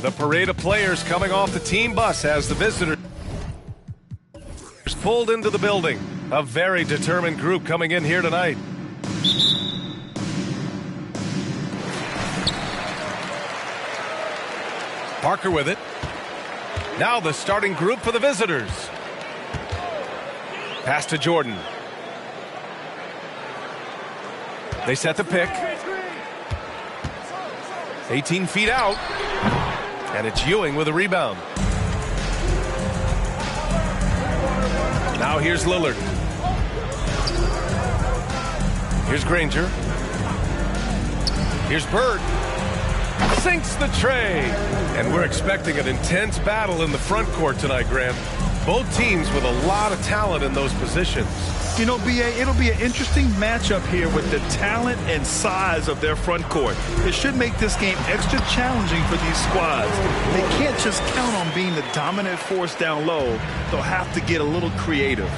The parade of players coming off the team bus as the visitors pulled into the building. A very determined group coming in here tonight. Parker with it. Now the starting group for the visitors. Pass to Jordan. They set the pick. 18 feet out. And it's Ewing with a rebound. Now here's Lillard. Here's Granger. Here's Bird. Sinks the tray. And we're expecting an intense battle in the front court tonight, Grant. Both teams with a lot of talent in those positions. You know, B.A., it'll be an interesting matchup here with the talent and size of their front court. It should make this game extra challenging for these squads. They can't just count on being the dominant force down low. They'll have to get a little creative.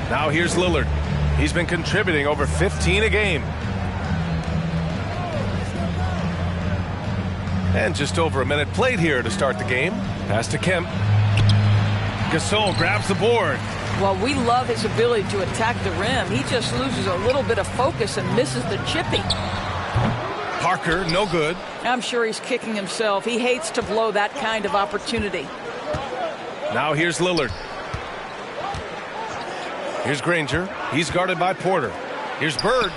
Now here's Lillard. He's been contributing over 15 a game. And just over a minute played here to start the game. Pass to Kemp. Gasol grabs the board. Well, we love his ability to attack the rim. He just loses a little bit of focus and misses the chipping. Parker, no good. I'm sure he's kicking himself. He hates to blow that kind of opportunity. Now here's Lillard. Here's Granger. He's guarded by Porter. Here's Bird.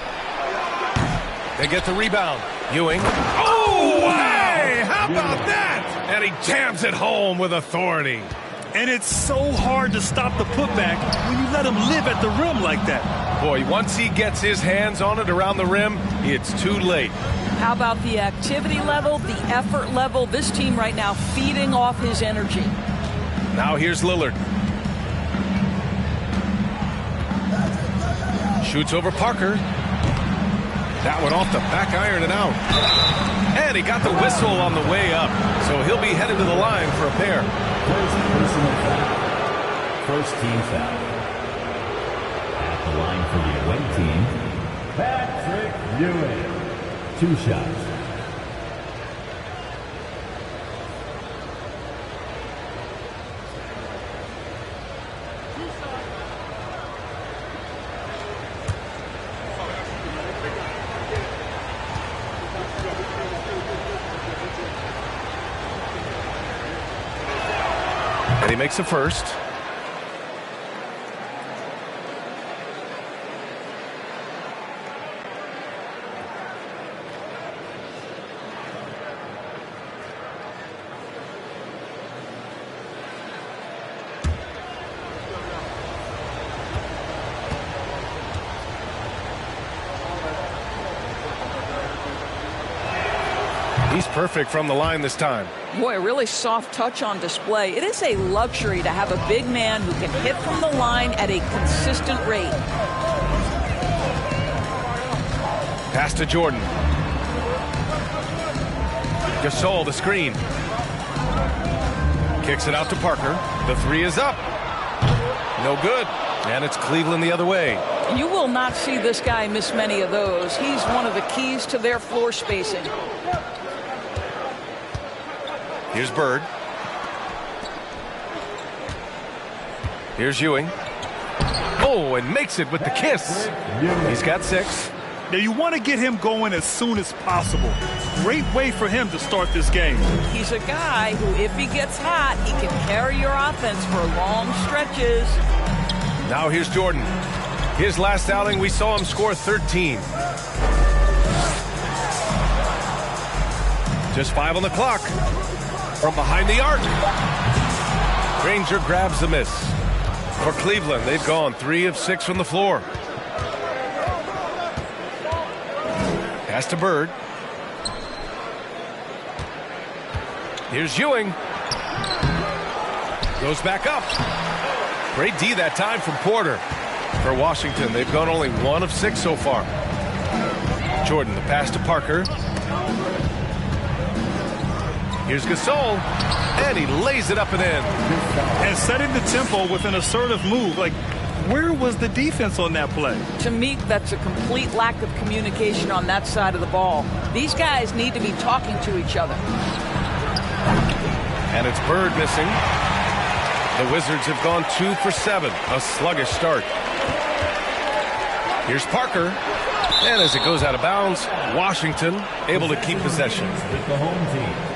They get the rebound. Ewing. Oh, hey! How about that? And he jams it home with authority. And it's so hard to stop the putback when you let him live at the rim like that. Boy, once he gets his hands on it around the rim, it's too late. How about the activity level, the effort level? This team right now feeding off his energy. Now here's Lillard. Shoots over Parker. That one off the back iron and out. And he got the whistle on the way up, so he'll be headed to the line for a pair. First personal foul. First team foul. At the line for the away team, Patrick Ewing. 2 shots. And he makes a first. He's perfect from the line this time. Boy, a really soft touch on display. It is a luxury to have a big man who can hit from the line at a consistent rate. Pass to Jordan. Gasol, the screen. Kicks it out to Parker. The 3 is up. No good. And it's Cleveland the other way. You will not see this guy miss many of those. He's one of the keys to their floor spacing. Here's Bird. Here's Ewing. Oh, and makes it with the kiss. He's got 6. Now you want to get him going as soon as possible. Great way for him to start this game. He's a guy who, if he gets hot, he can carry your offense for long stretches. Now here's Jordan. His last outing, we saw him score 13. Just 5 on the clock. From behind the arc. Granger grabs the miss. For Cleveland, they've gone 3 of 6 from the floor. Pass to Bird. Here's Ewing. Goes back up. Great D that time from Porter. For Washington, they've gone only 1 of 6 so far. Jordan, the pass to Parker. Here's Gasol, and he lays it up and in. And setting the tempo with an assertive move. Like, where was the defense on that play? To me, that's a complete lack of communication on that side of the ball. These guys need to be talking to each other. And it's Bird missing. The Wizards have gone 2 for 7. A sluggish start. Here's Parker. And as it goes out of bounds, Washington able to keep possession. With the home team.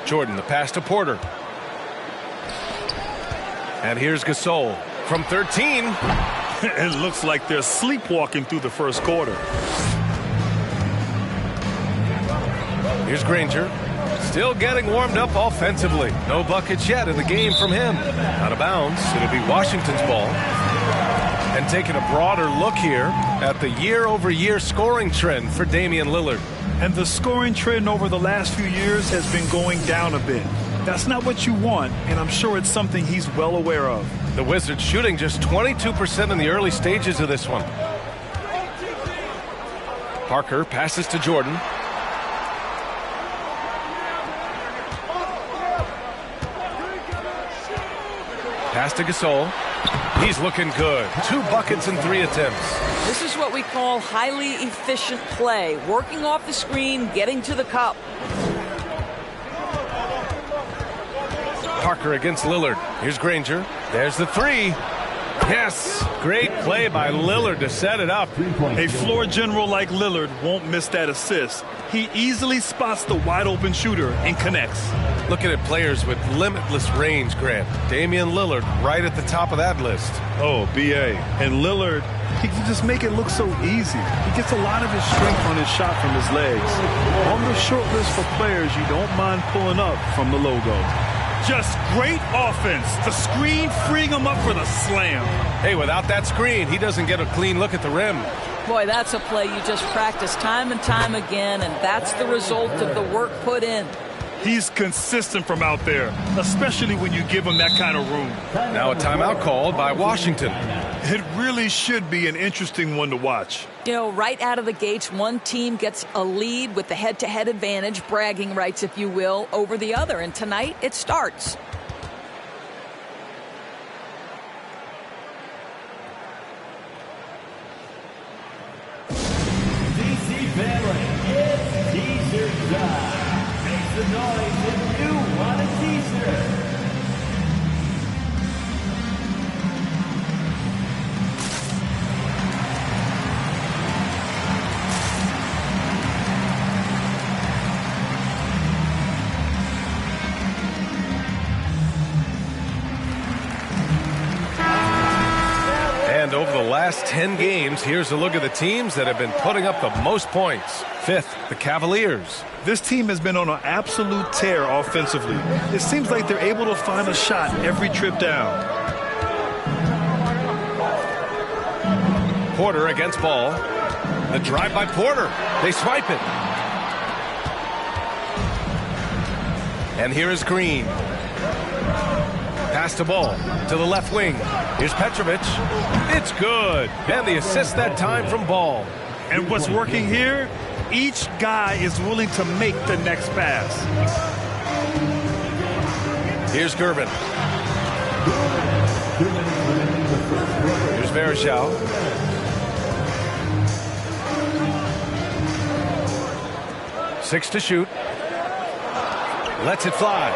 Jordan, the pass to Porter. And here's Gasol from 13. It looks like they're sleepwalking through the first quarter. Here's Granger. Still getting warmed up offensively. No buckets yet in the game from him. Out of bounds. It'll be Washington's ball. And taking a broader look here at the year-over-year scoring trend for Damian Lillard. And the scoring trend over the last few years has been going down a bit. That's not what you want, and I'm sure it's something he's well aware of. The Wizards shooting just 22% in the early stages of this one. Parker passes to Jordan. Pass to Gasol. He's looking good. 2 buckets in 3 attempts. This is what we call highly efficient play. Working off the screen, getting to the cup. Parker against Lillard. Here's Granger. There's the 3. Yes. Great play by Lillard to set it up. A floor general like Lillard won't miss that assist. He easily spots the wide open shooter and connects. Looking at players with limitless range, Grant. Damian Lillard right at the top of that list. Oh, B.A. And Lillard, he can just make it look so easy. He gets a lot of his strength on his shot from his legs. On the short list for players you don't mind pulling up from the logo. Just great offense. The screen freeing him up for the slam. Hey, without that screen, he doesn't get a clean look at the rim. Boy, that's a play you just practice time and time again, and that's the result of the work put in. He's consistent from out there, especially when you give him that kind of room. Now a timeout called by Washington. It really should be an interesting one to watch. You know, right out of the gates, one team gets a lead with the head-to-head advantage, bragging rights, if you will, over the other. And tonight, it starts. DC family, it's teaser time. Make the noise if you want a teaser. And over the last 10 games, here's a look at the teams that have been putting up the most points. Fifth, the Cavaliers. This team has been on an absolute tear offensively. It seems like they're able to find a shot every trip down. Porter against Ball. The drive by Porter. They swipe it. And here is Green. Pass to Ball to the left wing. Here's Petrovic. It's good. And the assist that time from Ball. And what's working here? Each guy is willing to make the next pass. Here's Gervin. Here's Verjao. Six to shoot. Lets it fly.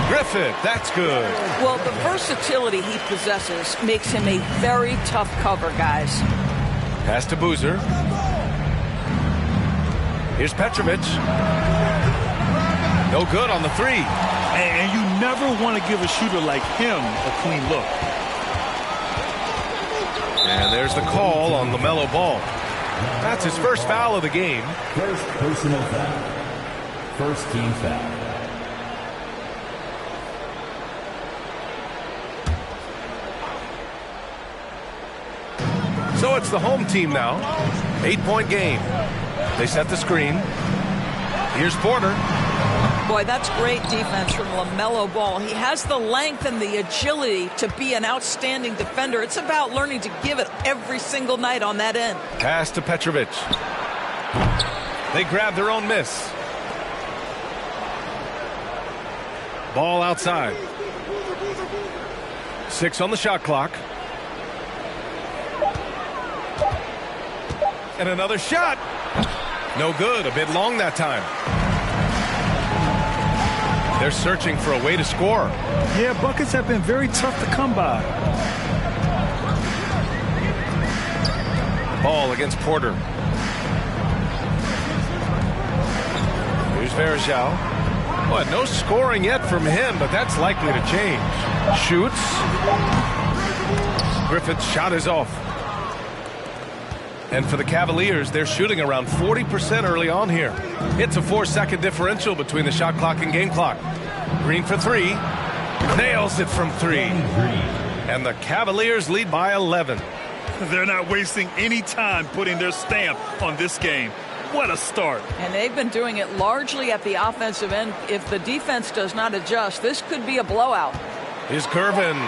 Griffith, that's good. Well, the versatility he possesses makes him a very tough cover, guys. Pass to Boozer. Here's Petrovic. No good on the three. And you never want to give a shooter like him a clean look. And there's the call on LaMelo Ball. That's his first foul of the game. First personal foul. First team foul. So it's the home team now. 8-point game. They set the screen. Here's Porter. Boy, that's great defense from LaMelo Ball. He has the length and the agility to be an outstanding defender. It's about learning to give it every single night on that end. Pass to Petrovic. They grab their own miss. Ball outside. 6 on the shot clock. And another shot. No good. A bit long that time. They're searching for a way to score. Yeah, buckets have been very tough to come by. Ball against Porter. Here's Verjao. Well, no scoring yet from him, but that's likely to change. Shoots. Griffith's shot is off. And for the Cavaliers, they're shooting around 40% early on here. It's a 4-second differential between the shot clock and game clock. Green for three. Nails it from three. And the Cavaliers lead by 11. They're not wasting any time putting their stamp on this game. What a start. And they've been doing it largely at the offensive end. If the defense does not adjust, this could be a blowout. Here's Gervin.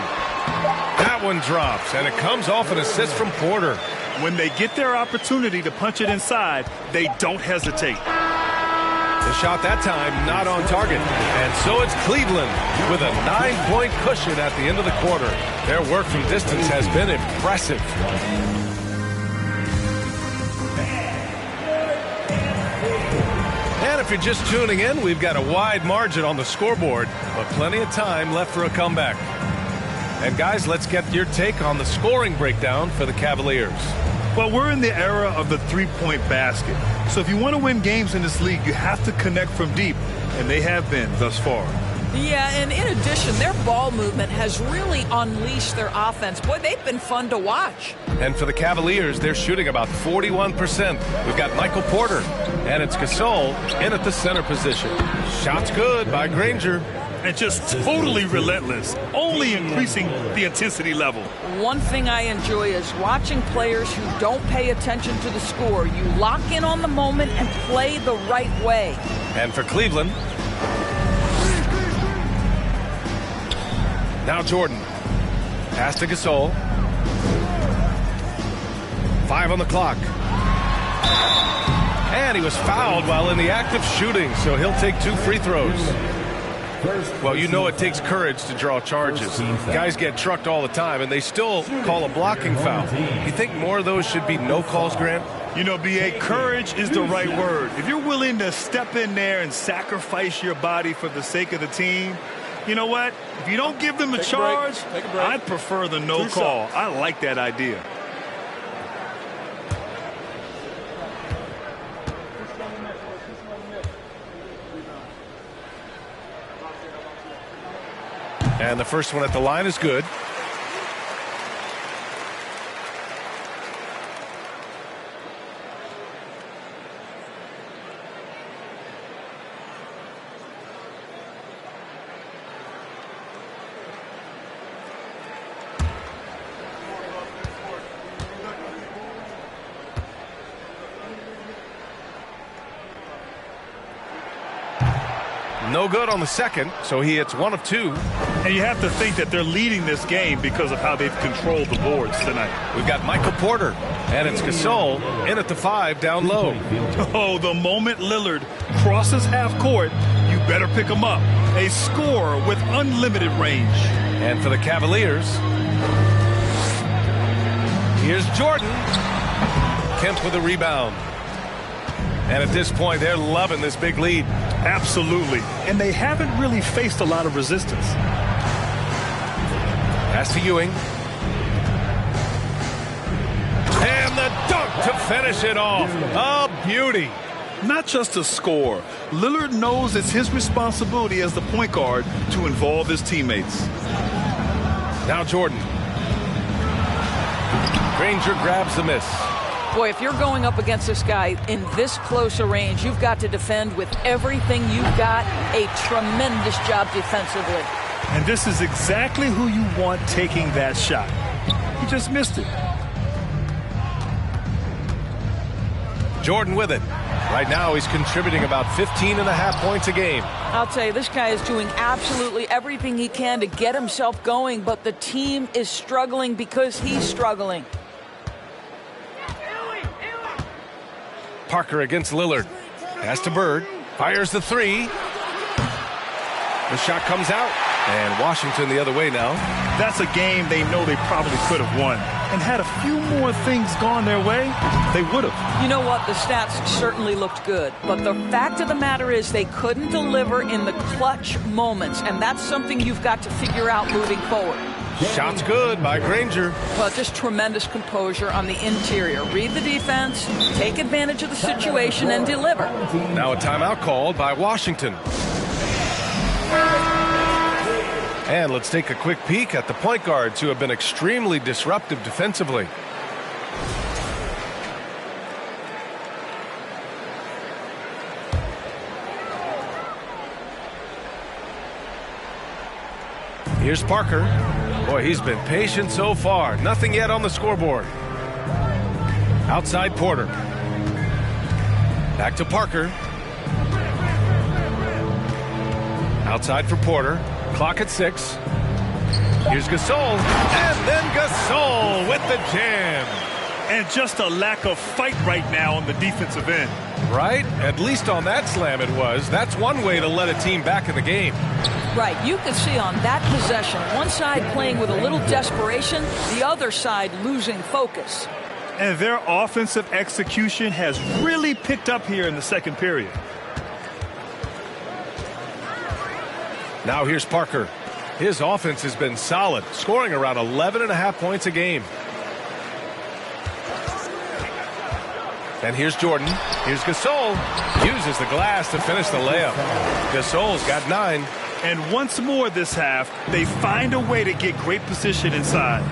That one drops, and it comes off an assist from Porter. When they get their opportunity to punch it inside, they don't hesitate. The shot that time not on target. And so it's Cleveland with a 9-point cushion at the end of the quarter. Their work from distance has been impressive. And if you're just tuning in, we've got a wide margin on the scoreboard, but plenty of time left for a comeback. And guys, let's get your take on the scoring breakdown for the Cavaliers. Well, we're in the era of the three-point basket. So if you want to win games in this league, you have to connect from deep, and they have been thus far. Yeah, and in addition, their ball movement has really unleashed their offense. Boy, they've been fun to watch. And for the Cavaliers, they're shooting about 41%. We've got Michael Porter, and it's Gasol in at the center position. Shots good by Granger. And just totally relentless, only increasing the intensity level. One thing I enjoy is watching players who don't pay attention to the score. You lock in on the moment and play the right way. And for Cleveland, Now Jordan. Pass to Gasol. 5 on the clock. And he was fouled while in the act of shooting, so he'll take 2 free throws. Well, you know it takes courage to draw charges. Guys get trucked all the time, and they still call a blocking foul. You think more of those should be no calls, Grant? You know, B.A., courage is the right word. If you're willing to step in there and sacrifice your body for the sake of the team, you know what? If you don't give them a charge, I'd prefer the no call. I like that idea. And the first one at the line is good. No good on the second, so he hits 1 of 2. And you have to think that they're leading this game because of how they've controlled the boards tonight. We've got Michael Porter, and it's Gasol in at the 5 down low. Oh, the moment Lillard crosses half court, you better pick him up. A scorer with unlimited range. And for the Cavaliers, here's Jordan. Kemp with a rebound. And at this point, they're loving this big lead. Absolutely. And they haven't really faced a lot of resistance. Pass to Ewing. And the dunk to finish it off. A beauty. Not just a score. Lillard knows it's his responsibility as the point guard to involve his teammates. Now Jordan. Granger grabs the miss. Boy, if you're going up against this guy in this close a range, you've got to defend with everything you've got. A tremendous job defensively. And this is exactly who you want taking that shot. He just missed it. Jordan with it. Right now he's contributing about 15.5 points a game. I'll tell you, this guy is doing absolutely everything he can to get himself going, but the team is struggling because he's struggling. Parker against Lillard. Pass to Bird. Fires the 3. The shot comes out. And Washington the other way now. That's a game they know they probably could have won. And had a few more things gone their way, they would have. You know what? The stats certainly looked good. But the fact of the matter is they couldn't deliver in the clutch moments. And that's something you've got to figure out moving forward. Shot's good by Granger. Well, just tremendous composure on the interior. Read the defense, take advantage of the situation, and deliver. Now a timeout called by Washington. And let's take a quick peek at the point guards who have been extremely disruptive defensively. Here's Parker. Boy, he's been patient so far. Nothing yet on the scoreboard. Outside Porter. Back to Parker. Outside for Porter. Clock at 6. Here's Gasol. And then Gasol with the jam. And just a lack of fight right now on the defensive end. Right? At least on that slam it was. That's one way to let a team back in the game. Right. You can see on that possession, one side playing with a little desperation, the other side losing focus. And their offensive execution has really picked up here in the second period. Now here's Parker. His offense has been solid, scoring around 11.5 points a game. And here's Jordan. Here's Gasol. Uses the glass to finish the layup. Gasol's got 9. And once more this half, they find a way to get great position inside.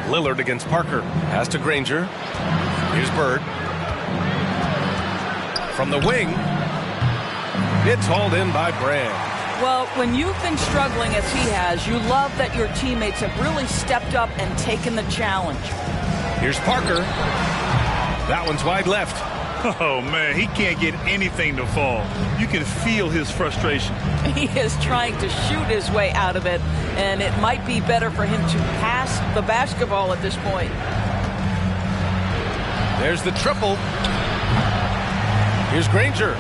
Lillard against Parker. Pass to Granger. Here's Bird. From the wing. It's hauled in by Brand. Well, when you've been struggling as he has, you love that your teammates have really stepped up and taken the challenge. Here's Parker. That one's wide left. Oh, man, he can't get anything to fall. You can feel his frustration. He is trying to shoot his way out of it, and it might be better for him to pass the basketball at this point. There's the triple. Here's Granger.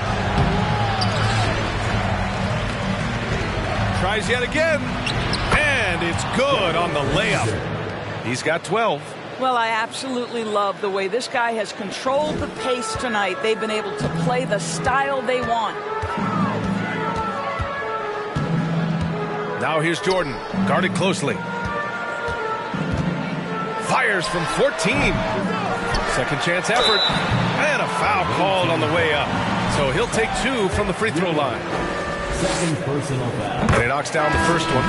Tries yet again. And it's good on the layup. He's got 12. Well, I absolutely love the way this guy has controlled the pace tonight. They've been able to play the style they want. Now here's Jordan, guarded closely. Fires from 14. Second chance effort. And a foul called on the way up. So he'll take 2 from the free throw line. Second personal foul. And he knocks down the first one.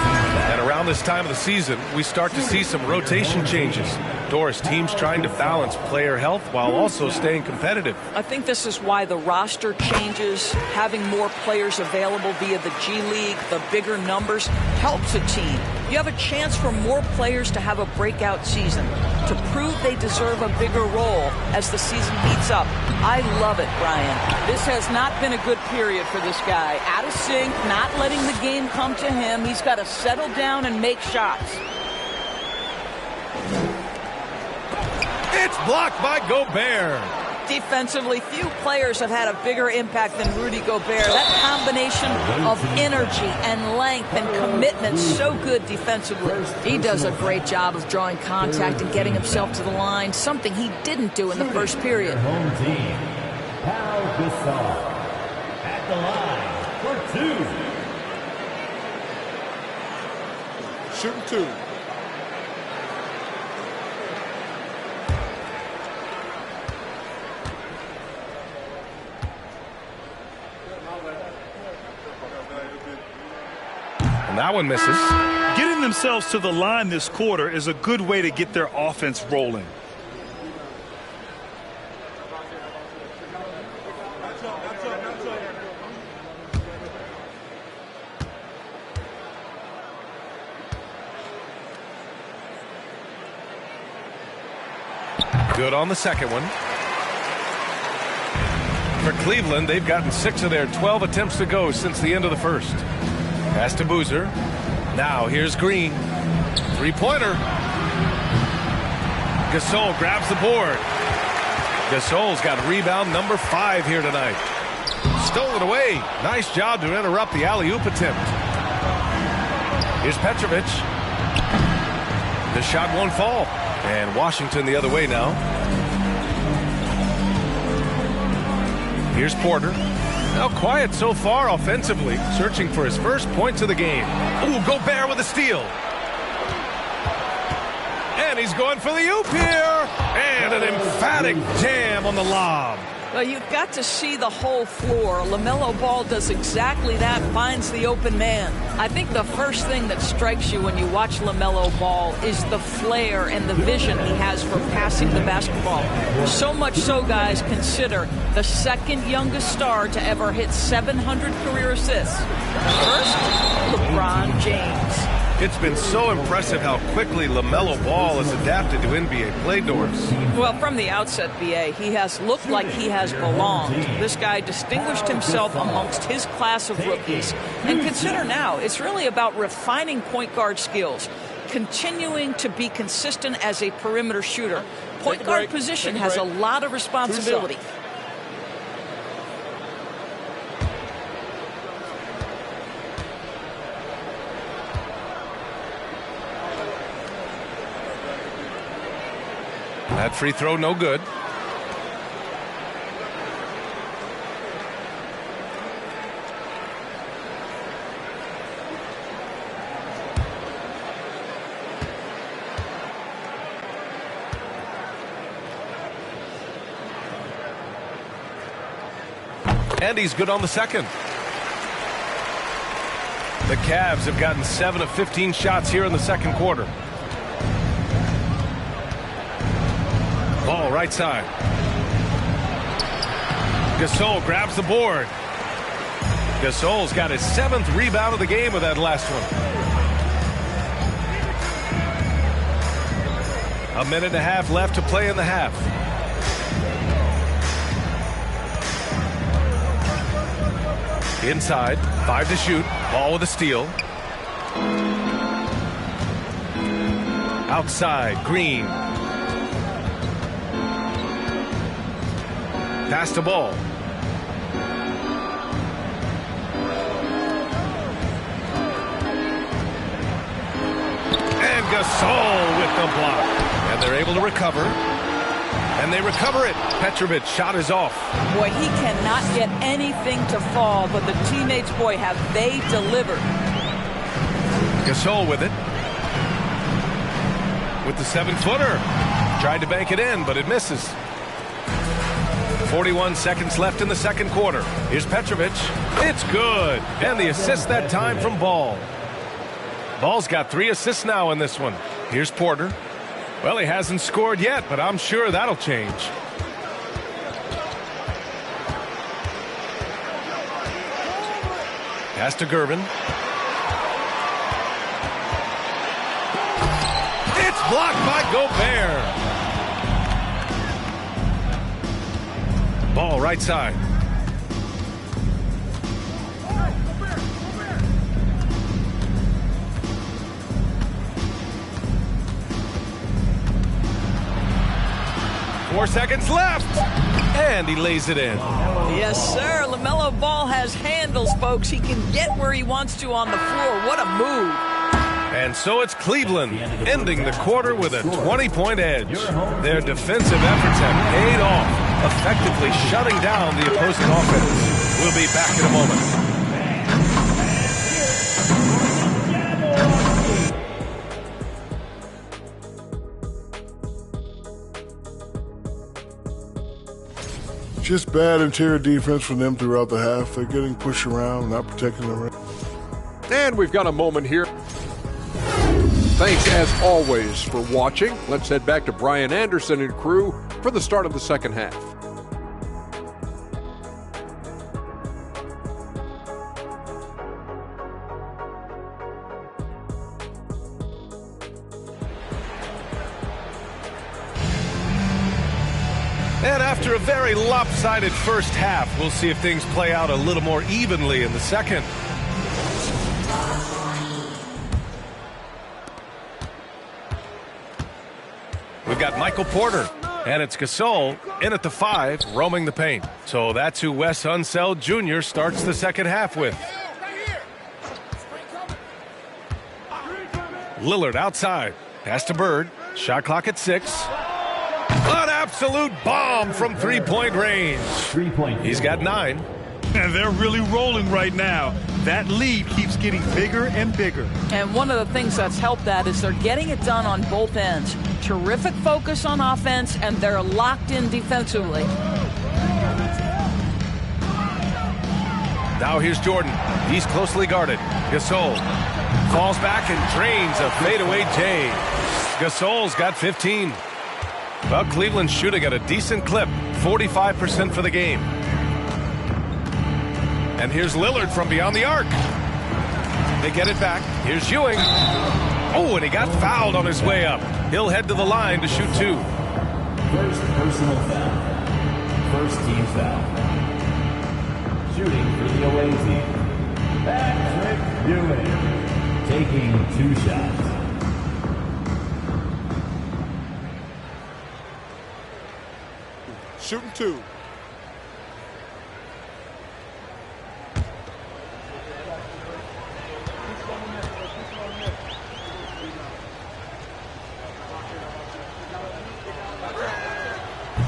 And around this time of the season, we start to see some rotation changes. Doris, teams trying to balance player health while also staying competitive. I think this is why the roster changes, having more players available via the G League, the bigger numbers, helps a team. You have a chance for more players to have a breakout season, to prove they deserve a bigger role as the season heats up. I love it, Brian. This has not been a good period for this guy. Out of sync, not letting the game come to him. He's got to settle down and make shots. It's blocked by Gobert. Defensively, few players have had a bigger impact than Rudy Gobert. That combination of energy and length and commitment, so good defensively. He does a great job of drawing contact and getting himself to the line, something he didn't do in the first period. Home team, Pau Gasol at the line for 2. Shooting 2. That one misses. Getting themselves to the line this quarter is a good way to get their offense rolling. Good on the second one. For Cleveland, they've gotten 6 of their 12 attempts to go since the end of the first. Pass to Boozer. Now here's Green. Three-pointer. Gasol grabs the board. Gasol's got rebound number 5 here tonight. Stolen away. Nice job to interrupt the alley-oop attempt. Here's Petrovic. The shot won't fall. And Washington the other way now. Here's Porter. Now quiet so far offensively, searching for his first points of the game. Ooh, Gobert with a steal. And he's going for the oop here. And an emphatic jam on the lob. Well, you've got to see the whole floor. LaMelo Ball does exactly that, finds the open man. I think the first thing that strikes you when you watch LaMelo Ball is the flair and the vision he has for passing the basketball. So much so, guys, consider the second youngest star to ever hit 700 career assists. First, LeBron James. It's been so impressive how quickly LaMelo Ball has adapted to NBA play, Doris. Well, from the outset, B.A., he has looked like he has belonged. This guy distinguished himself amongst his class of rookies. And consider now, it's really about refining point guard skills, continuing to be consistent as a perimeter shooter. Point guard position has a lot of responsibility. That free throw no good. And he's good on the second. The Cavs have gotten 7 of 15 shots here in the second quarter. Ball right side. Gasol grabs the board. Gasol's got his 7th rebound of the game with that last one. A minute and a half left to play in the half. Inside, 5 to shoot. Ball with a steal. Outside, Green. Pass the ball. And Gasol with the block. And they're able to recover. And they recover it. Petrovic's shot is off. Boy, he cannot get anything to fall, but the teammates, boy, have they delivered. Gasol with it. With the 7-footer. Tried to bank it in, but it misses. 41 seconds left in the second quarter. Here's Petrovic. It's good. And the assist that time from Ball. Ball's got 3 assists now in this one. Here's Porter. Well, he hasn't scored yet, but I'm sure that'll change. Pass to Gervin. It's blocked by Gobert. Ball right side. Four seconds left. And he lays it in. Yes, sir. LaMelo Ball has handles, folks. He can get where he wants to on the floor. What a move. And so it's Cleveland ending the quarter with a 20-point edge. Their defensive efforts have paid off, effectively shutting down the opposing offense. We'll be back in a moment. Just bad interior defense from them throughout the half. They're getting pushed around, not protecting the rim. And we've got a moment here. Thanks, as always, for watching. Let's head back to Brian Anderson and crew for the start of the second half. And after a very lopsided first half, we'll see if things play out a little more evenly in the second. We've got Michael Porter, and it's Gasol in at the 5, roaming the paint. So that's who Wes Unseld Jr. starts the second half with. Lillard outside. Pass to Bird. Shot clock at 6. An absolute bomb from three-point range. He's got 9. And they're really rolling right now. That lead keeps getting bigger and bigger. And one of the things that's helped that is they're getting it done on both ends. Terrific focus on offense, and they're locked in defensively. Now here's Jordan. He's closely guarded. Gasol falls back and drains a fadeaway J. Gasol's got 15. Well, Cleveland's shooting at a decent clip, 45% for the game. And here's Lillard from beyond the arc. They get it back. Here's Ewing. Oh, and he got fouled on his way up. He'll head to the line to shoot 2. First personal foul. First team foul. Shooting for the away team. Patrick Ewing. Taking 2 shots. Shooting 2.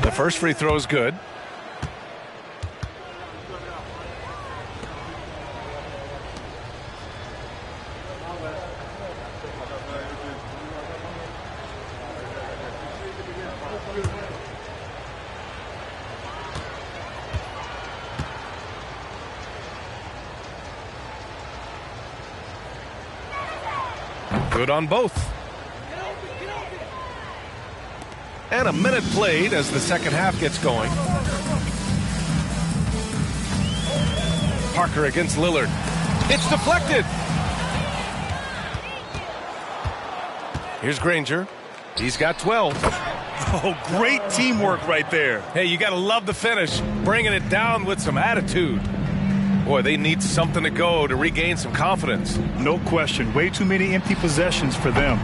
The first free throw is good. Good on both. And a minute played as the second half gets going. Parker against Lillard. It's deflected. Here's Granger. He's got 12. Oh, great teamwork right there. Hey, you got to love the finish. Bringing it down with some attitude. Boy, they need something to go to regain some confidence. No question. Way too many empty possessions for them.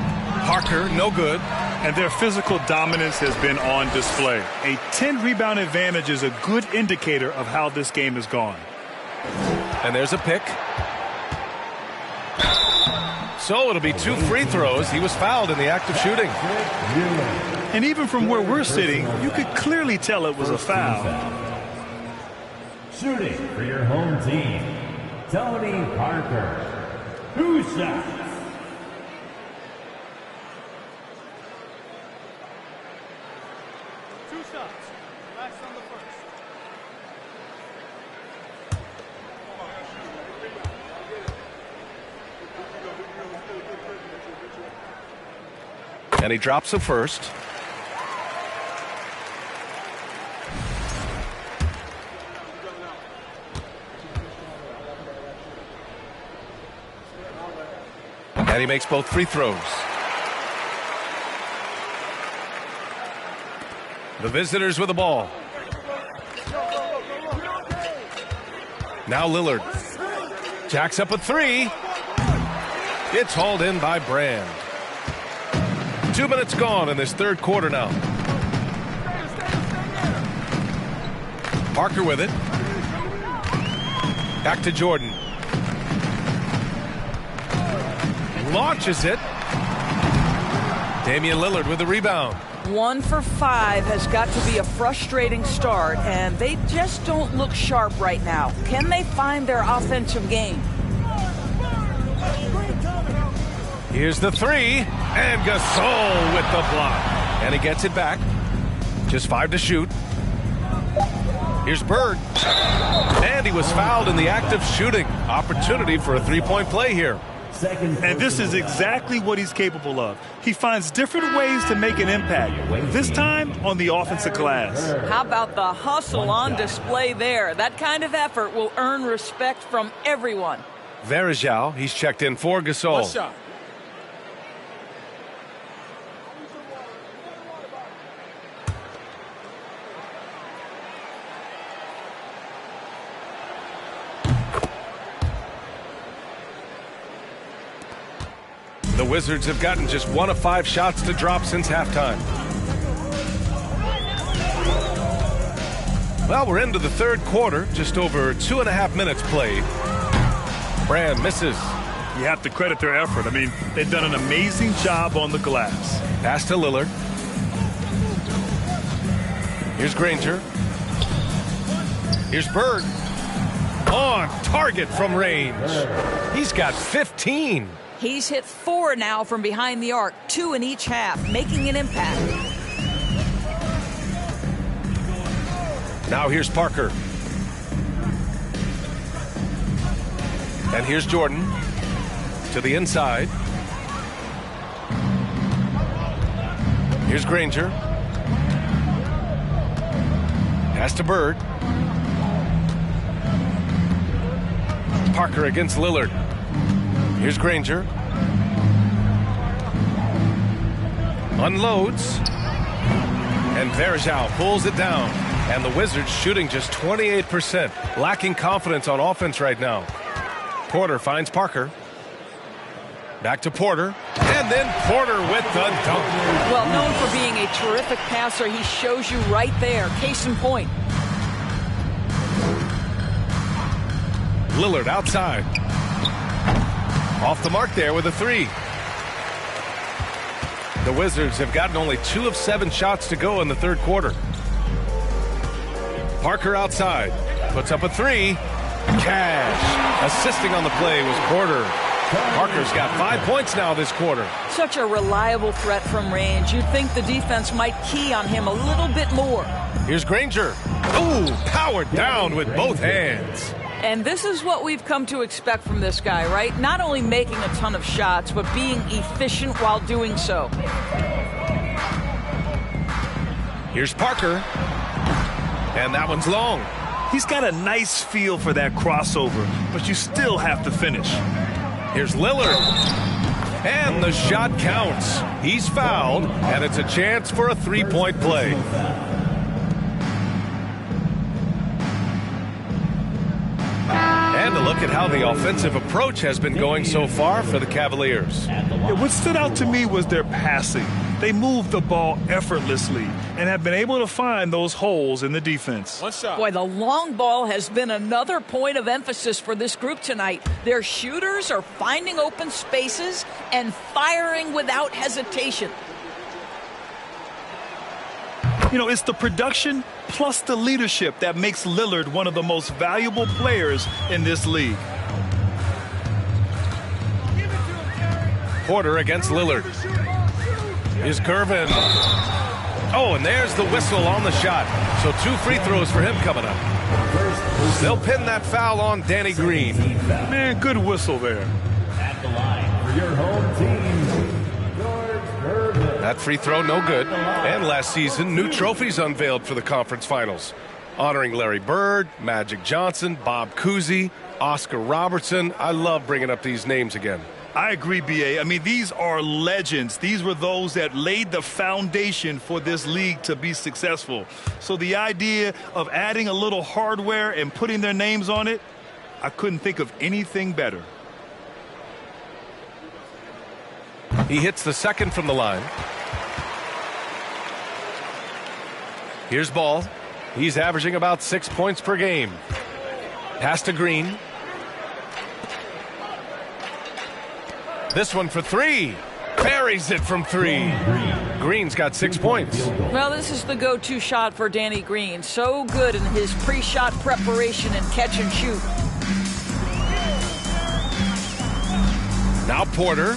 Parker, no good. And their physical dominance has been on display. A 10-rebound advantage is a good indicator of how this game has gone. And there's a pick. So it'll be 2 free throws. He was fouled in the act of shooting. And even from where we're sitting, you could clearly tell it was a foul. Shooting for your home team, Tony Parker. 2 shots. And he drops the first. And he makes both free throws. The visitors with the ball. Now Lillard. Jacks up a 3. It's hauled in by Brand. 2 minutes gone in this third quarter now. Parker with it. Back to Jordan. Launches it. Damian Lillard with the rebound. 1 for 5 has got to be a frustrating start, and they just don't look sharp right now. Can they find their offensive game? Here's the 3, and Gasol with the block. And he gets it back. Just 5 to shoot. Here's Bird. And he was fouled in the act of shooting. Opportunity for a 3-point play here. And this is exactly what he's capable of. He finds different ways to make an impact, this time on the offensive glass. How about the hustle on display there? That kind of effort will earn respect from everyone. Verajao, he's checked in for Gasol. The Wizards have gotten just 1 of 5 shots to drop since halftime. Well, we're into the third quarter, just over 2.5 minutes played. Brand misses. You have to credit their effort. I mean, they've done an amazing job on the glass. Pass to Lillard. Here's Granger. Here's Bird. On target from range. He's got 15. He's hit 4 now from behind the arc, 2 in each half, making an impact. Now here's Parker. And here's Jordan to the inside. Here's Granger. Pass to Bird. Parker against Lillard. Here's Granger. Unloads. And Verajao pulls it down. And the Wizards shooting just 28%. Lacking confidence on offense right now. Porter finds Parker. Back to Porter. And then Porter with the dunk. Well, known for being a terrific passer, he shows you right there. Case in point. Lillard outside. Off the mark there with a 3. The Wizards have gotten only 2 of 7 shots to go in the third quarter. Parker outside. Puts up a 3. Cash. Assisting on the play was Porter. Parker's got 5 points now this quarter. Such a reliable threat from range. You'd think the defense might key on him a little bit more. Here's Granger. Ooh, powered down with both hands. And this is what we've come to expect from this guy, right? Not only making a ton of shots, but being efficient while doing so. Here's Parker. And that one's long. He's got a nice feel for that crossover, but you still have to finish. Here's Lillard. And the shot counts. He's fouled, and it's a chance for a 3-point play. And to look at how the offensive approach has been going so far for the Cavaliers. Yeah, what stood out to me was their passing. They moved the ball effortlessly and have been able to find those holes in the defense. One shot. Boy, the long ball has been another point of emphasis for this group tonight. Their shooters are finding open spaces and firing without hesitation. You know, it's the production plus the leadership that makes Lillard one of the most valuable players in this league. Porter against Lillard. Here's Gervin. Oh, and there's the whistle on the shot. So 2 free throws for him coming up. They'll pin that foul on Danny Green. Man, good whistle there. At the line for your home team, George Gervin. That free throw, no good. And last season, new trophies unveiled for the conference finals, honoring Larry Bird, Magic Johnson, Bob Cousy, Oscar Robertson. I love bringing up these names again. I agree, B.A. I mean, these are legends. These were those that laid the foundation for this league to be successful. So the idea of adding a little hardware and putting their names on it, I couldn't think of anything better. He hits the second from the line. Here's Ball. He's averaging about 6 points per game. Pass to Green. This one for 3. Buries it from 3. Green's got 6 points. Well, this is the go-to shot for Danny Green. So good in his pre-shot preparation and catch and shoot. Now Porter.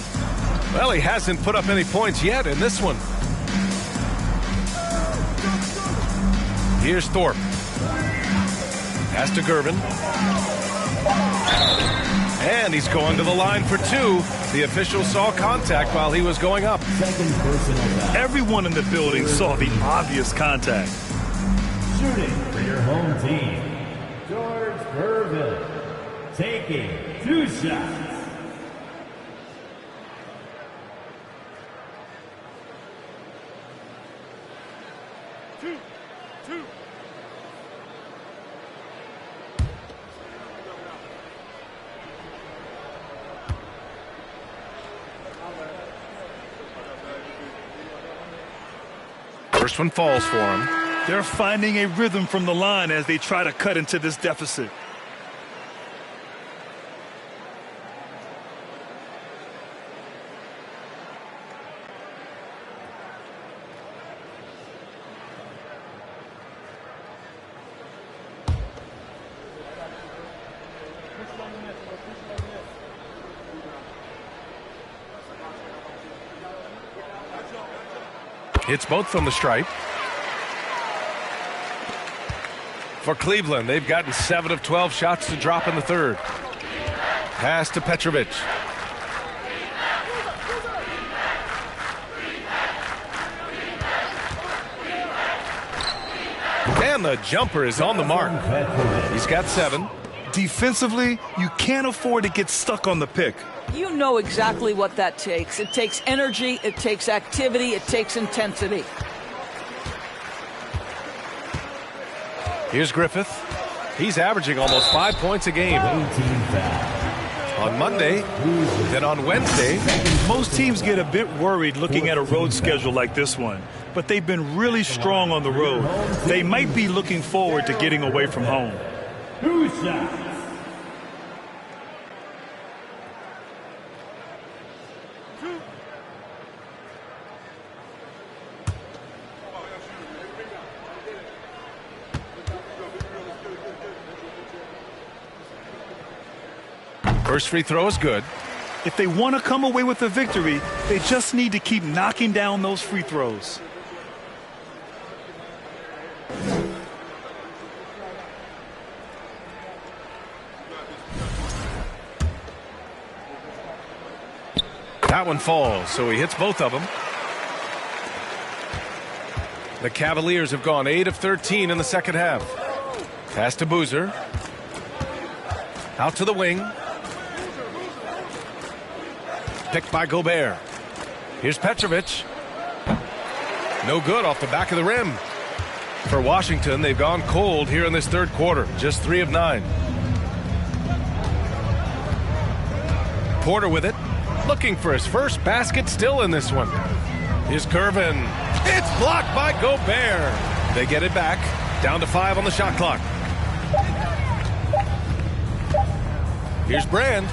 Well, he hasn't put up any points yet in this one. Here's Thorpe. Pass to Gervin. And he's going to the line for 2. The official saw contact while he was going up. Second personal foul. Everyone in the building saw the obvious contact. Shooting for your home team, George Gervin. Taking 2 shots. First one falls for him. They're finding a rhythm from the line as they try to cut into this deficit. Hits both from the stripe. For Cleveland, they've gotten 7 of 12 shots to drop in the third. Pass to Petrovic. And the jumper is on the mark. He's got 7. Defensively, you can't afford to get stuck on the pick. You know exactly what that takes. It takes energy, it takes activity, it takes intensity. Here's Griffith. He's averaging almost 5 points a game. On Monday, then on Wednesday. Most teams get a bit worried looking at a road schedule like this one, but they've been really strong on the road. They might be looking forward to getting away from home. 2 shots. First free throw is good. If they want to come away with a victory, they just need to keep knocking down those free throws. That one falls, so he hits both of them. The Cavaliers have gone 8 of 13 in the second half. Pass to Boozer. Out to the wing. Picked by Gobert. Here's Petrovic. No good off the back of the rim. For Washington, they've gone cold here in this third quarter. Just 3 of 9. Porter with it. Looking for his first basket still in this one. Here's Gervin. It's blocked by Gobert. They get it back. Down to 5 on the shot clock. Here's Brand.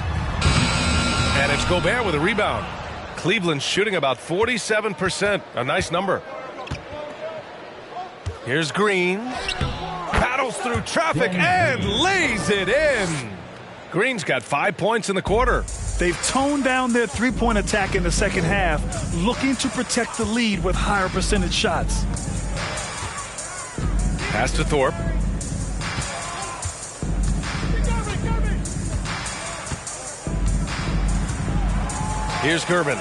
And it's Gobert with a rebound. Cleveland shooting about 47%. A nice number. Here's Green. Paddles through traffic and lays it in. Green's got 5 points in the quarter. They've toned down their three-point attack in the second half, looking to protect the lead with higher percentage shots. Pass to Thorpe. Here's Gervin.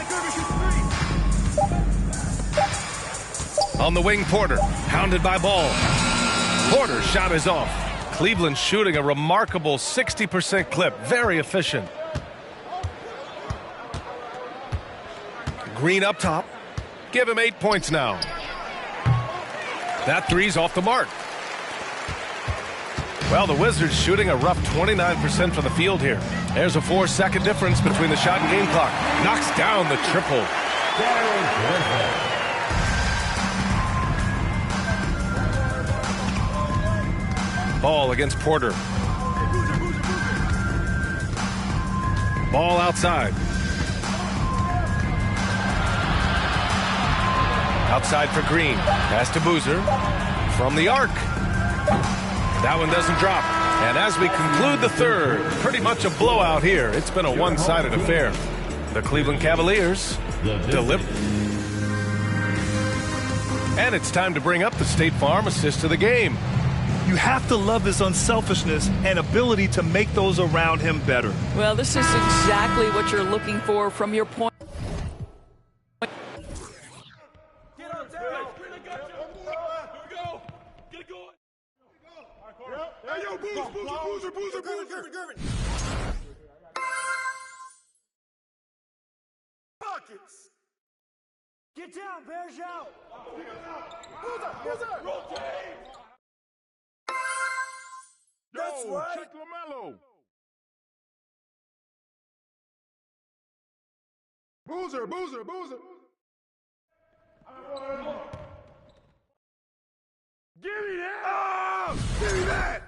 On the wing, Porter. Hounded by Ball. Porter's shot is off. Cleveland shooting a remarkable 60% clip. Very efficient. Green up top. Give him 8 points now. That three's off the mark. Well, the Wizards shooting a rough 29% from the field here. There's a 4-second difference between the shot and game clock. Knocks down the triple. Ball against Porter. Ball outside. Outside for Green. Pass to Boozer. From the arc. That one doesn't drop. And as we conclude the third, pretty much a blowout here. It's been a one-sided affair. The Cleveland Cavaliers deliver. And it's time to bring up the State Farm assist of the game. You have to love his unselfishness and ability to make those around him better. Well, this is exactly what you're looking for from your point. Get down, Bears out! Boozer! That's right! Check LaMelo! Boozer! Give me that! Oh! Give me that!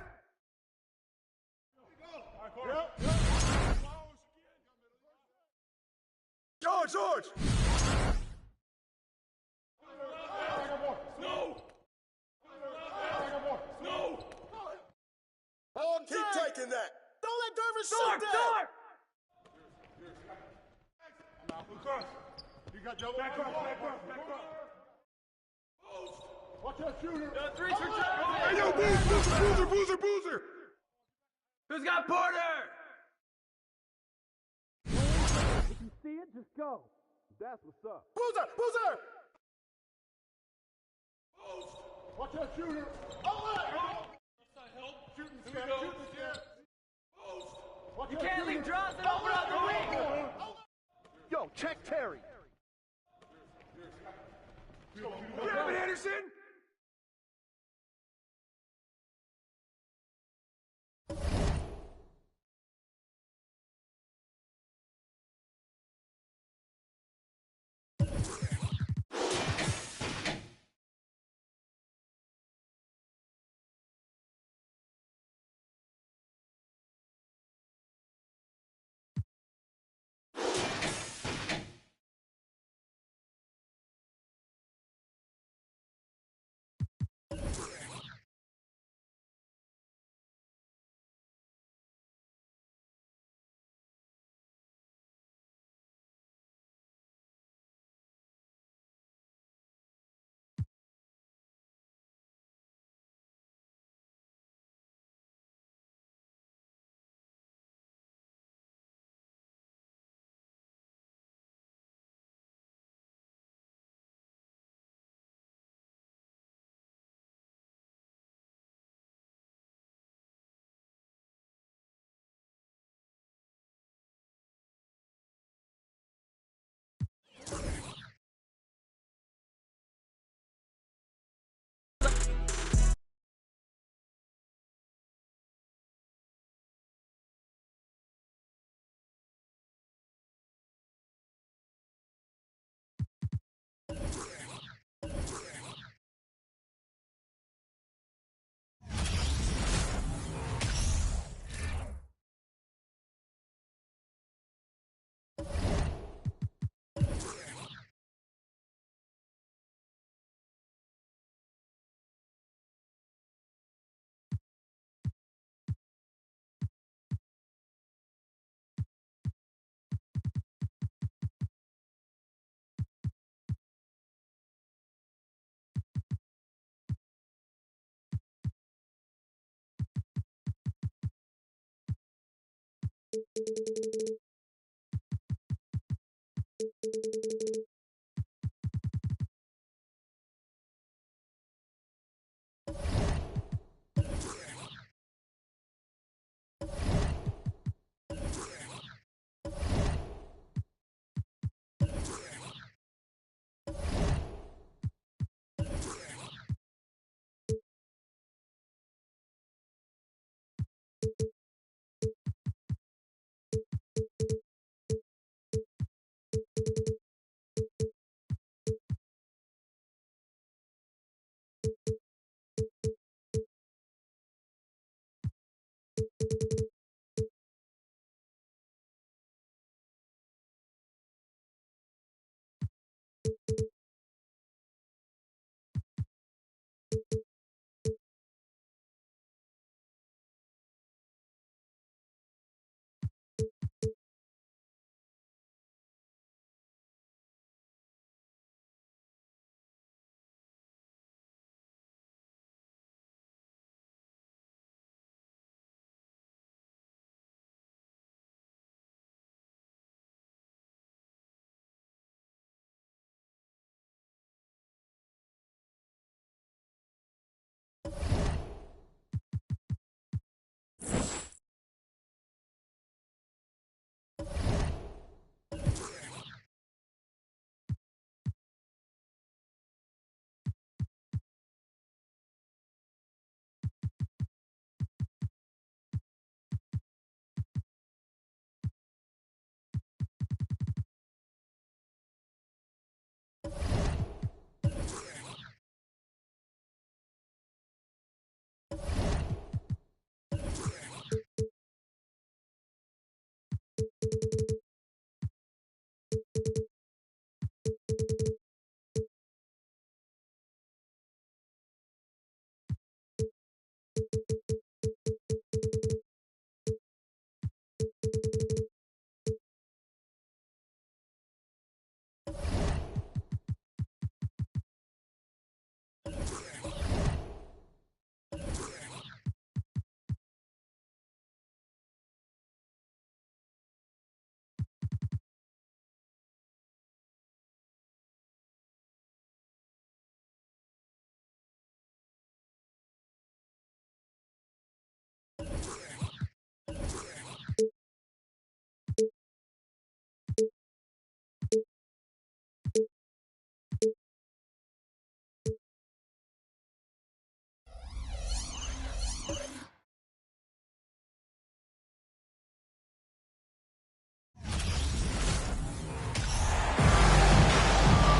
George! No! Keep taking that! Don't let Gervin shoot that! You got double. Back up. Watch that shooter. Three for Hey, yo, Boozer! Who's got Porter? If you see it, just go. That's what's up. Boozer! Watch that shooter. You can't leave draws and open up the wing. Yo, check Terry. Grab it, Anderson.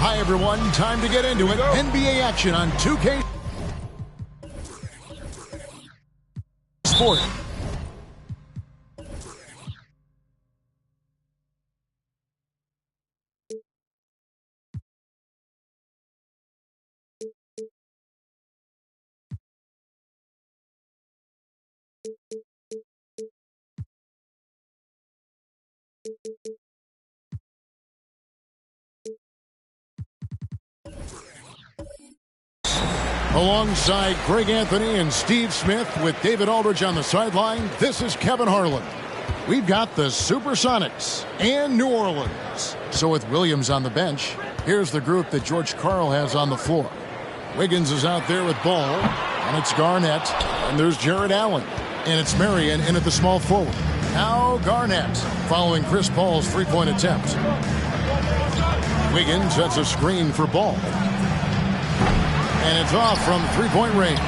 Hi, everyone. Time to get into it. NBA action on 2K Sport. Alongside Greg Anthony and Steve Smith with David Aldridge on the sideline, this is Kevin Harlan. We've got the Supersonics and New Orleans. So with Williams on the bench, here's the group that George Karl has on the floor. Wiggins is out there with ball, and it's Garnett, and there's Jared Allen, and it's Marion in at the small forward. Now Garnett following Chris Paul's three-point attempt. Wiggins sets a screen for Ball. And it's off from three-point range.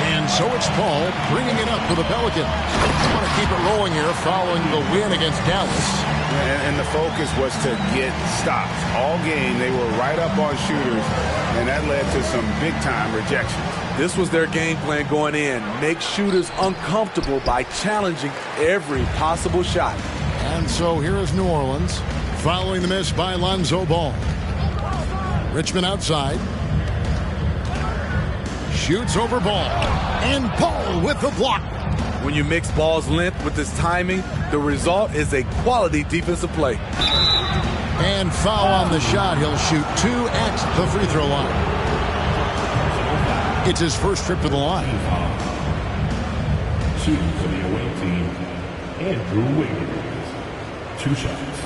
And so it's Paul bringing it up for the Pelicans. They want to keep it rolling here following the win against Dallas. And the focus was to get stops. All game, they were right up on shooters, and that led to some big-time rejections. This was their game plan going in. Make shooters uncomfortable by challenging every possible shot. And so here is New Orleans following the miss by Lonzo Ball. Richmond outside. Shoots over Ball. And Ball with the block. When you mix Ball's length with his timing, the result is a quality defensive play. And foul on the shot. He'll shoot two at the free throw line. It's his first trip to the line. Shooting for the away team, Andrew Wiggins. 2 shots.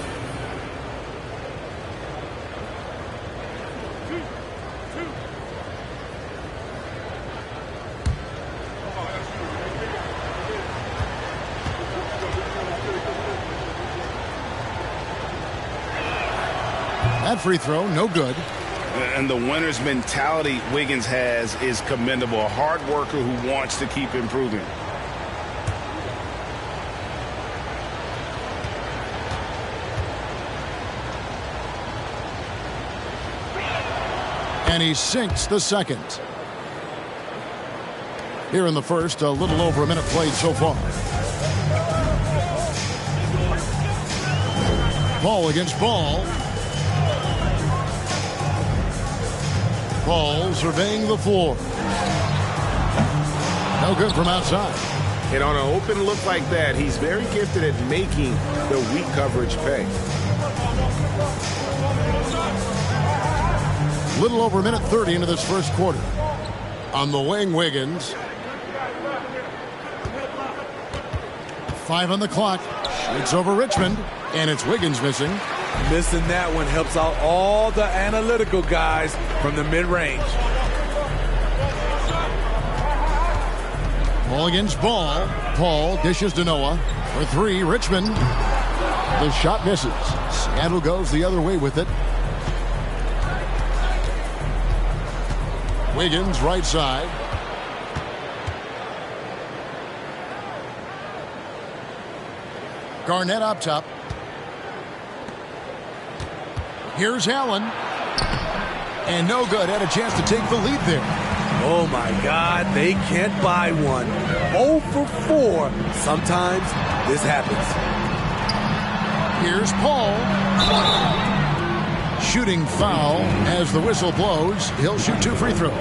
That free throw, no good. And the winner's mentality Wiggins has is commendable. A hard worker who wants to keep improving. And he sinks the second. Here in the first, a little over a minute played so far. Ball against ball. Ball surveying the floor. No good from outside. And on an open look like that, he's very gifted at making the weak coverage pay. Little over a minute 30 into this first quarter. On the wing, Wiggins. 5 on the clock. It's over Richmond, and it's Wiggins missing. Missing that one helps out all the analytical guys from the mid-range. Ball against ball. Paul dishes to Noah. For 3, Richmond. The shot misses. Seattle goes the other way with it. Wiggins, right side. Garnett up top. Here's Allen. And no good. Had a chance to take the lead there. Oh, my God. They can't buy one. 0 for 4. Sometimes this happens. Here's Paul. Shooting foul as the whistle blows. He'll shoot 2 free throws.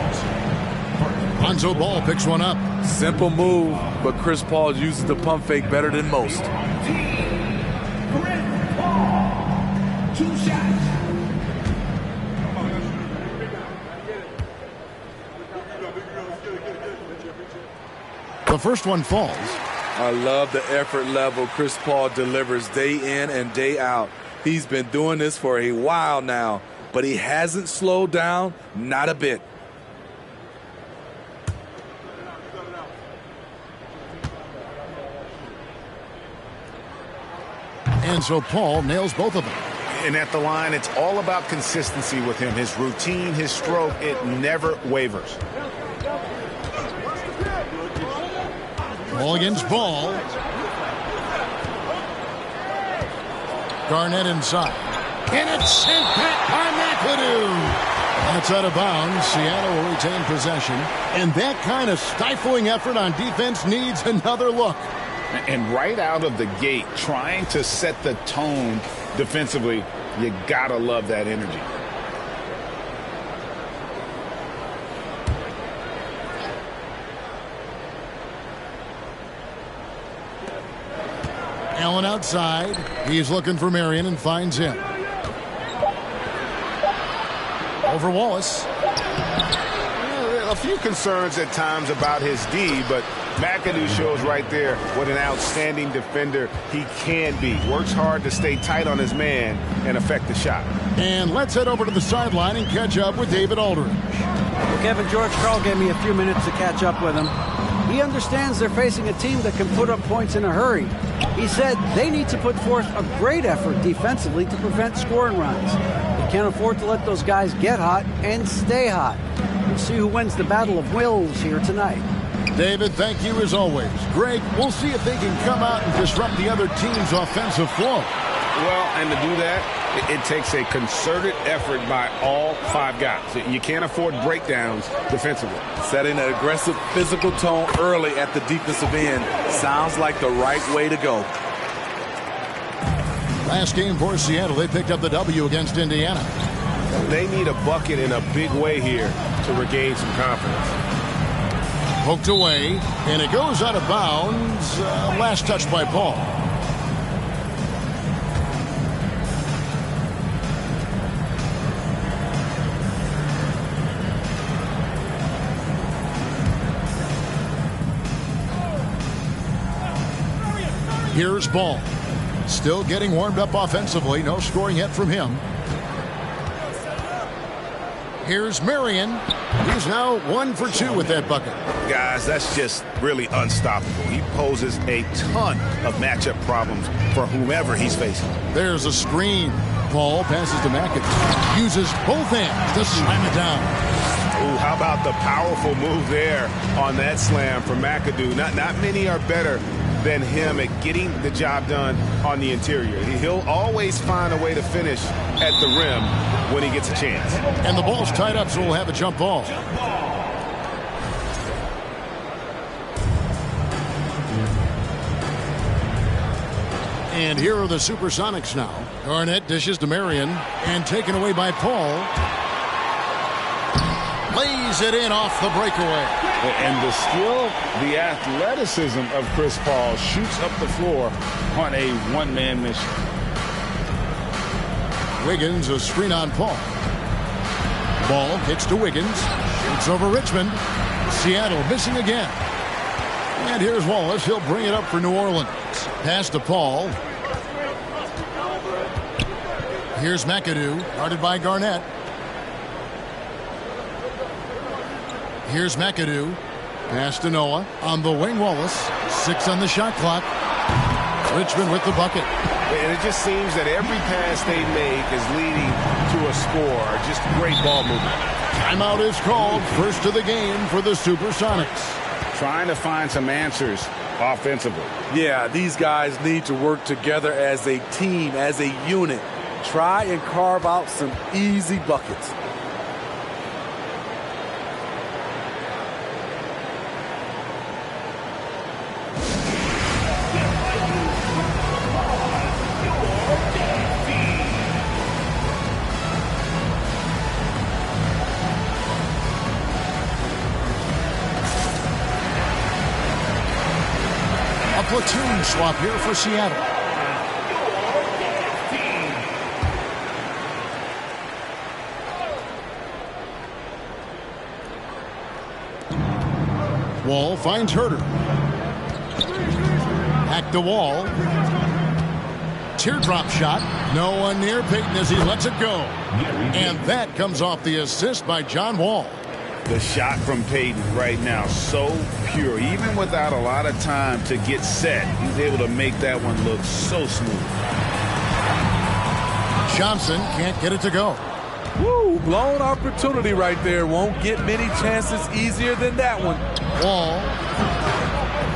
Lonzo Ball picks one up. Simple move, but Chris Paul uses the pump fake better than most. 2 shots. The first one falls. I love the effort level Chris Paul delivers day in and day out. He's been doing this for a while now, but he hasn't slowed down, not a bit. And so Paul nails both of them. And at the line, it's all about consistency with him. His routine, his stroke, it never wavers. Ball against ball. Garnett inside. And it's sent back by McAdoo. That's out of bounds. Seattle will retain possession. And that kind of stifling effort on defense needs another look. And right out of the gate, trying to set the tone defensively, you gotta love that energy. Allen outside. He's looking for Marion and finds him. Over Wallace. A few concerns at times about his D, but McAdoo shows right there what an outstanding defender he can be. Works hard to stay tight on his man and affect the shot. And let's head over to the sideline and catch up with David Aldridge. Well, Kevin, George Karl gave me a few minutes to catch up with him. He understands they're facing a team that can put up points in a hurry. He said they need to put forth a great effort defensively to prevent scoring runs. They can't afford to let those guys get hot and stay hot. We'll see who wins the battle of wills here tonight. David, thank you as always. Greg, we'll see if they can come out and disrupt the other team's offensive flow. Well, and to do that, it takes a concerted effort by all 5 guys. You can't afford breakdowns defensively. Setting an aggressive physical tone early at the defensive end sounds like the right way to go. Last game for Seattle, they picked up the W against Indiana. They need a bucket in a big way here to regain some confidence. Poked away, and it goes out of bounds. Last touch by Paul. Here's Ball. Still getting warmed up offensively. No scoring yet from him. Here's Marion. He's now 1 for 2 with that bucket. Guys, that's just really unstoppable. He poses a ton of matchup problems for whomever he's facing. There's a screen. Ball passes to McAdoo. Uses both hands to slam it down. Ooh, how about the powerful move there on that slam from McAdoo? Not many are better than him at getting the job done on the interior. He'll always find a way to finish at the rim when he gets a chance. And the ball's tied up, so we'll have a jump ball. And here are the Supersonics now. Garnett dishes to Marion and taken away by Paul. Lays it in off the breakaway. And the skill, the athleticism of Chris Paul shoots up the floor on a one-man mission. Wiggins, a screen on Paul. Ball kicks to Wiggins. Shoots over Richmond. Seattle missing again. And here's Wallace. He'll bring it up for New Orleans. Pass to Paul. Here's McAdoo, guarded by Garnett. Here's McAdoo. Pass to Noah. On the wing, Wallace. 6 on the shot clock. Richmond with the bucket. And it just seems that every pass they make is leading to a score. Just great ball movement. Timeout is called. First of the game for the Supersonics. Trying to find some answers offensively. Yeah, these guys need to work together as a team, as a unit. Try and carve out some easy buckets. A platoon swap here for Seattle. Wall finds Herter. Back to Wall. Teardrop shot. No one near Payton as he lets it go. And that comes off the assist by John Wall. The shot from Payton right now, so pure. Even without a lot of time to get set, he's able to make that one look so smooth. Johnson can't get it to go. Woo, blown opportunity right there. Won't get many chances easier than that one. Wall.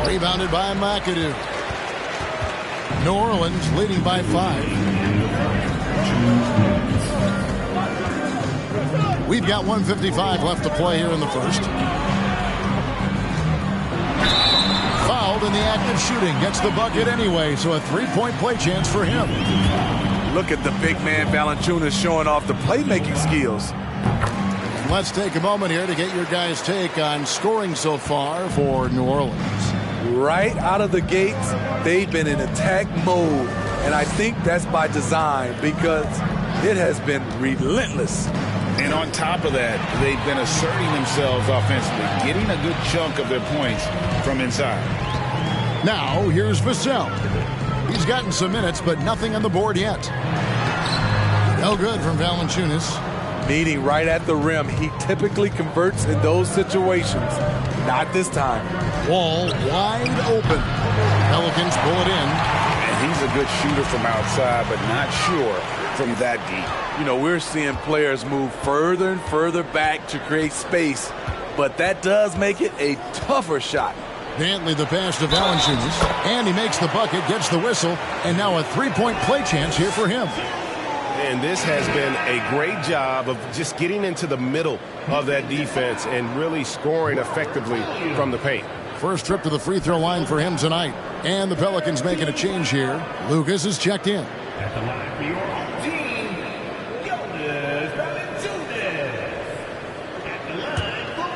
Rebounded by McAdoo. New Orleans leading by 5. We've got 1:55 left to play here in the first. Fouled in the act of shooting. Gets the bucket anyway, so a 3-point play chance for him. Look at the big man Valanciunas showing off the playmaking skills. Let's take a moment here to get your guys' take on scoring so far for New Orleans. Right out of the gates, they've been in attack mode. And I think that's by design because it has been relentless. And on top of that, they've been asserting themselves offensively, getting a good chunk of their points from inside. Now, here's Vassell. He's gotten some minutes, but nothing on the board yet. No good from Valanciunas. Meeting right at the rim. He typically converts in those situations. Not this time. Wall wide open. Pelicans pull it in. And he's a good shooter from outside, but not sure from that deep. You know, we're seeing players move further and further back to create space, but that does make it a tougher shot. Dantley the pass to Valanciunas, and he makes the bucket, gets the whistle, and now a 3-point play chance here for him. And this has been a great job of just getting into the middle of that defense and really scoring effectively from the paint. First trip to the free throw line for him tonight. And the Pelicans making a change here. Lucas is checked in. At the line for your team, Jonas Valanciunas. At the line for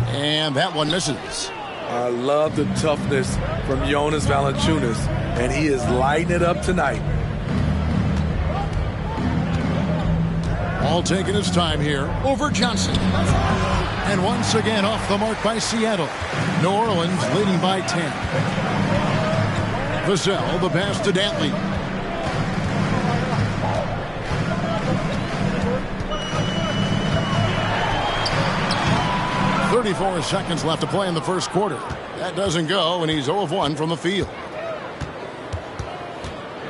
1. And that one misses. I love the toughness from Jonas Valanciunas, and he is lighting it up tonight. All taking his time here over Johnson. And once again off the mark by Seattle. New Orleans leading by 10. Vassell, the pass to Dantley. .34 seconds left to play in the first quarter. That doesn't go, and he's 0 of 1 from the field.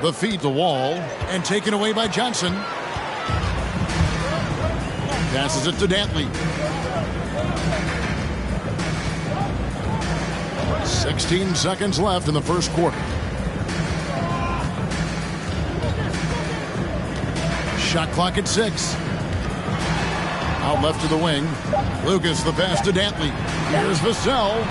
The feed to Wall, and taken away by Johnson. Passes it to Dantley. 16 seconds left in the first quarter. Shot clock at 6. Out left to the wing. Lucas, the pass to Dantley. Here's Vassell.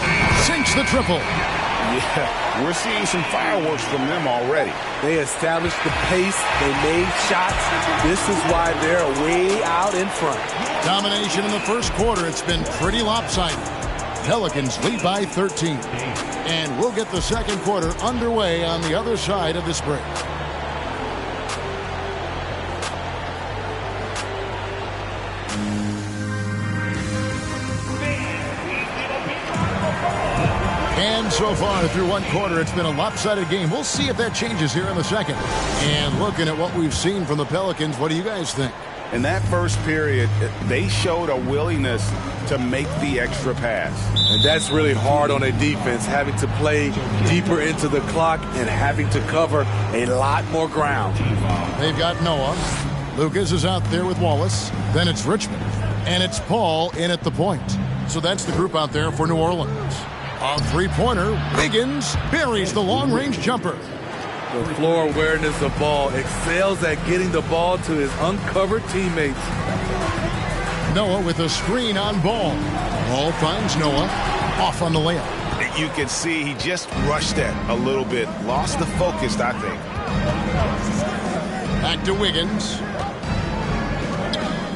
Sinks the triple. Yeah, we're seeing some fireworks from them already. They established the pace. They made shots. This is why they're way out in front. Domination in the first quarter. It's been pretty lopsided. Pelicans lead by 13. And we'll get the second quarter underway on the other side of this break. And so far through one quarter, it's been a lopsided game. We'll see if that changes here in the second. And looking at what we've seen from the Pelicans, what do you guys think? In that first period, they showed a willingness to make the extra pass. And that's really hard on a defense, having to play deeper into the clock and having to cover a lot more ground. They've got Noah. Lucas is out there with Wallace. Then it's Richmond. And it's Paul in at the point. So that's the group out there for New Orleans. A three-pointer, Wiggins buries the long-range jumper. The floor awareness of ball, excels at getting the ball to his uncovered teammates. Noah with a screen on Ball. Ball finds Noah, off on the layup. You can see he just rushed that a little bit, lost the focus, I think. Back to Wiggins.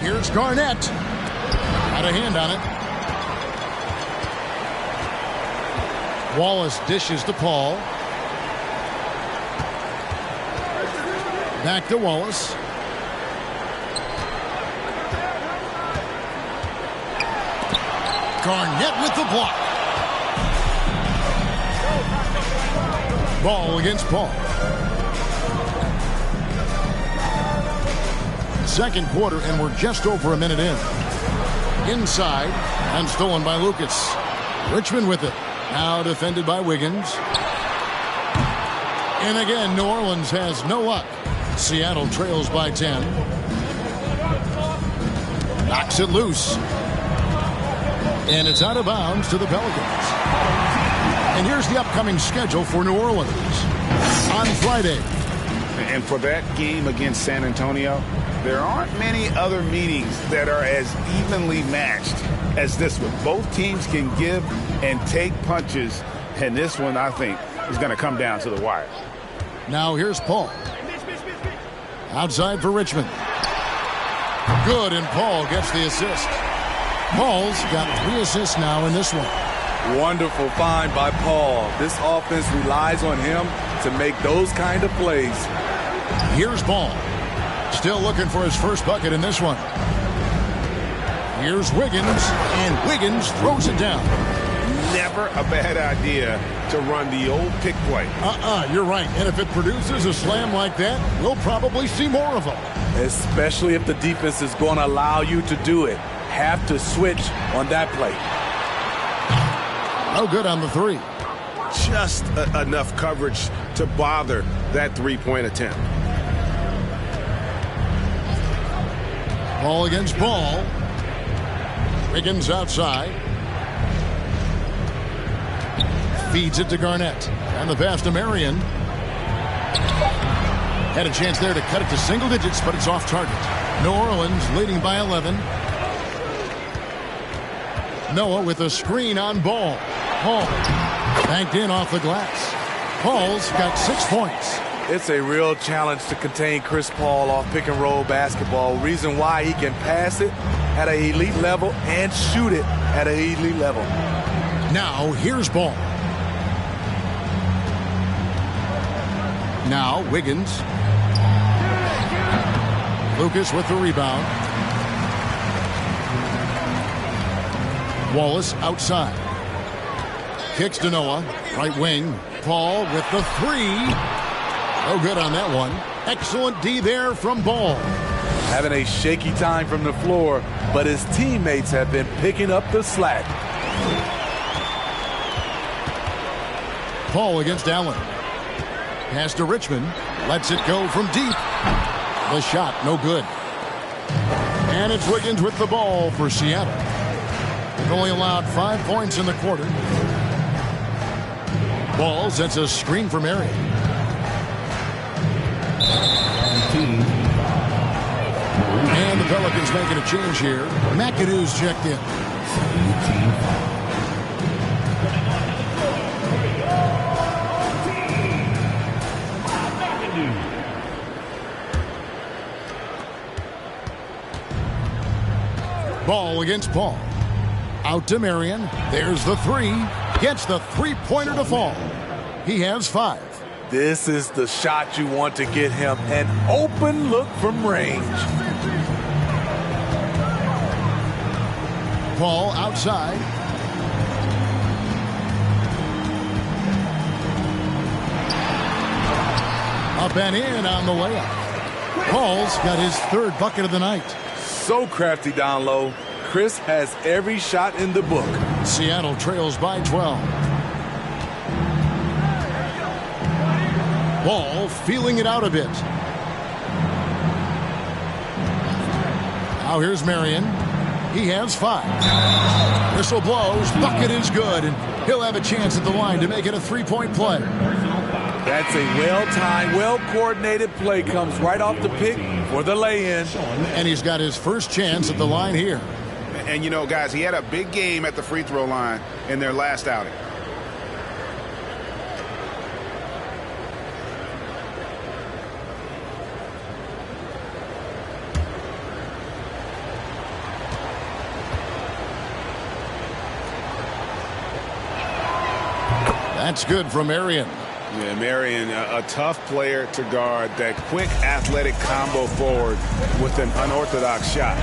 Here's Garnett. Got a hand on it. Wallace dishes to Paul. Back to Wallace. Garnett with the block. Ball against Paul. Second quarter, and we're just over a minute in. Inside, and stolen by Lucas. Richmond with it. Now defended by Wiggins. And again, New Orleans has no luck. Seattle trails by 10. Knocks it loose. And it's out of bounds to the Pelicans. And here's the upcoming schedule for New Orleans. On Friday. And for that game against San Antonio, there aren't many other meetings that are as evenly matched as this one. Both teams can give and take punches, and this one, I think, is going to come down to the wire. Now here's Paul. Outside for Richmond. Good, and Paul gets the assist. Paul's got 3 assists now in this one. Wonderful find by Paul. This offense relies on him to make those kind of plays. Here's Ball. Still looking for his first bucket in this one. Here's Wiggins, and Wiggins throws it down. Never a bad idea to run the old pick play. You're right. And if it produces a slam like that, we'll probably see more of them. Especially if the defense is going to allow you to do it. Have to switch on that play. No good on the three. Just enough coverage to bother that three-point attempt. Ball against Ball. Wiggins outside. Feeds it to Garnett. And the pass to Marion. Had a chance there to cut it to single digits, but it's off target. New Orleans leading by 11. Noah with a screen on Ball. Paul banked in off the glass. Paul's got 6 points. It's a real challenge to contain Chris Paul off pick and roll basketball. Reason why he can pass it at an elite level and shoot it at an elite level. Now here's Ball. Now Wiggins. Lucas with the rebound. Wallace outside. Kicks to Noah. Right wing. Paul with the three. No good on that one. Excellent D there from Ball. Having a shaky time from the floor, but his teammates have been picking up the slack. Paul against Allen. Pass to Richmond. Lets it go from deep. The shot, no good. And it's Wiggins with the ball for Seattle. They've only allowed 5 points in the quarter. Ball sets a screen for Marion. And the Pelicans making a change here. McAdoo's checked in. Ball against Paul. Out to Marion. There's the three. Gets the three-pointer to fall. He has 5. This is the shot you want to get him. An open look from range. Paul outside. Up and in on the layup. Paul's got his 3rd bucket of the night. So crafty down low. Chris has every shot in the book. Seattle trails by 12. Ball feeling it out a bit. Now here's Marion. He has 5. Whistle blows. Bucket is good. And he'll have a chance at the line to make it a 3-point play. That's a well-timed, well-coordinated play. Comes right off the pick for the lay-in. And he's got his first chance at the line here. And, you know, guys, he had a big game at the free throw line in their last outing. That's good from Marion. Yeah, Marion, a tough player to guard. That quick athletic combo forward with an unorthodox shot.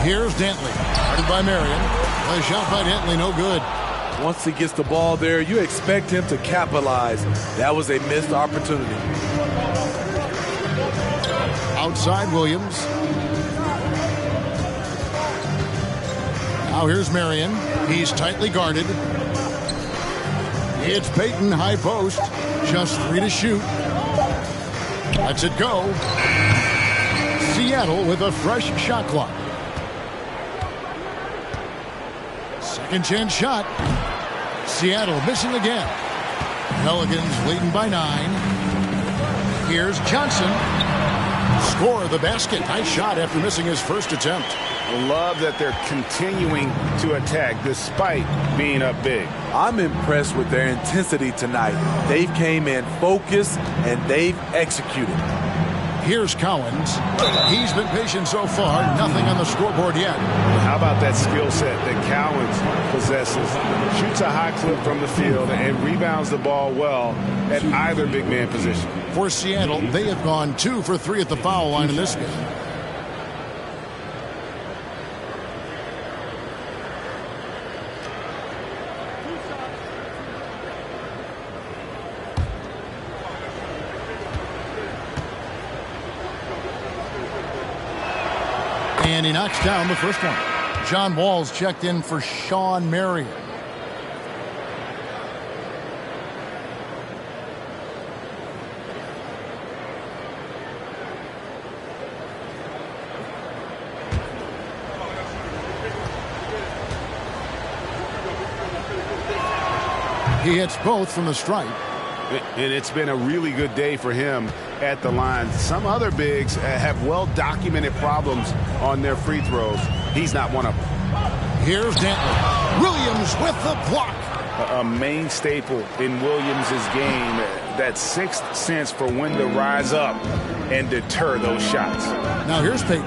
Here's Dantley. Guarded by Marion. A shot by Dantley, no good. Once he gets the ball there, you expect him to capitalize. That was a missed opportunity. Outside Williams. Now here's Marion. He's tightly guarded. It's Payton, high post. Just 3 to shoot. Lets it go. Seattle with a fresh shot clock. Second chance shot. Seattle missing again. Pelicans leading by 9. Here's Johnson. Score of the basket. Nice shot after missing his first attempt. I love that they're continuing to attack despite being up big. I'm impressed with their intensity tonight. They've came in focused and they've executed. Here's Cowens. He's been patient so far. Nothing on the scoreboard yet. How about that skill set that Cowens possesses? Shoots a high clip from the field and rebounds the ball well at either big man position. For Seattle, they have gone 2 for 3 at the foul line in this game. And he knocks down the first one. John Wall's checked in for Sean Marion. He hits both from the stripe. And it's been a really good day for him at the line. Some other bigs have well-documented problems on their free throws. He's not one of them. Here's Dantley. Williams with the block. A main staple in Williams' game, that sixth sense for when to rise up and deter those shots. Now here's Payton.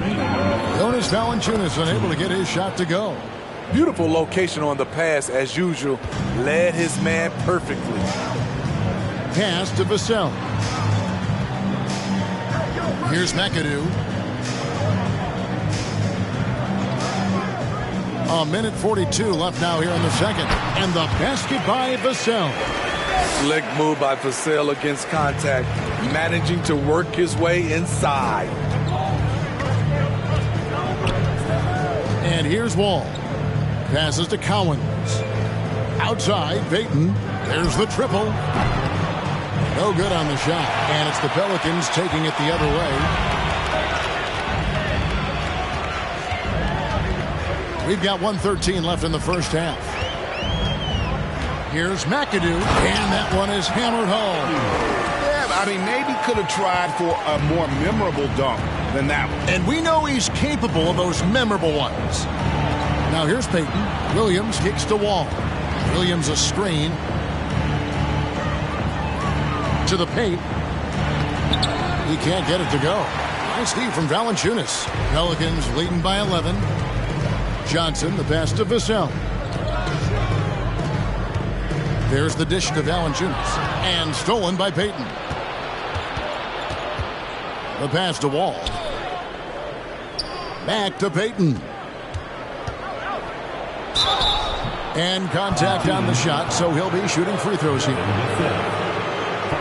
Jonas Valanciunas unable to get his shot to go. Beautiful location on the pass as usual. Led his man perfectly. Pass to Vassell. Here's McAdoo. A minute 42 left now here in the second. And the basket by Vassell. Slick move by Vassell against contact, managing to work his way inside. And here's Wall. Passes to Cowens. Outside, Payton. There's the triple. No good on the shot. And it's the Pelicans taking it the other way. We've got 1:13 left in the first half. Here's McAdoo, and that one is hammered home. Yeah, I mean, maybe could have tried for a more memorable dunk than that one. And we know he's capable of those memorable ones. Now here's Payton. Williams kicks to Wall. Williams a screen. To the paint. He can't get it to go. Nice D from Valanciunas. Pelicans leading by 11. Johnson, the pass to Vassell. There's the dish to Valanciunas. And stolen by Payton. The pass to Wall. Back to Payton. And contact on the shot, so he'll be shooting free throws here.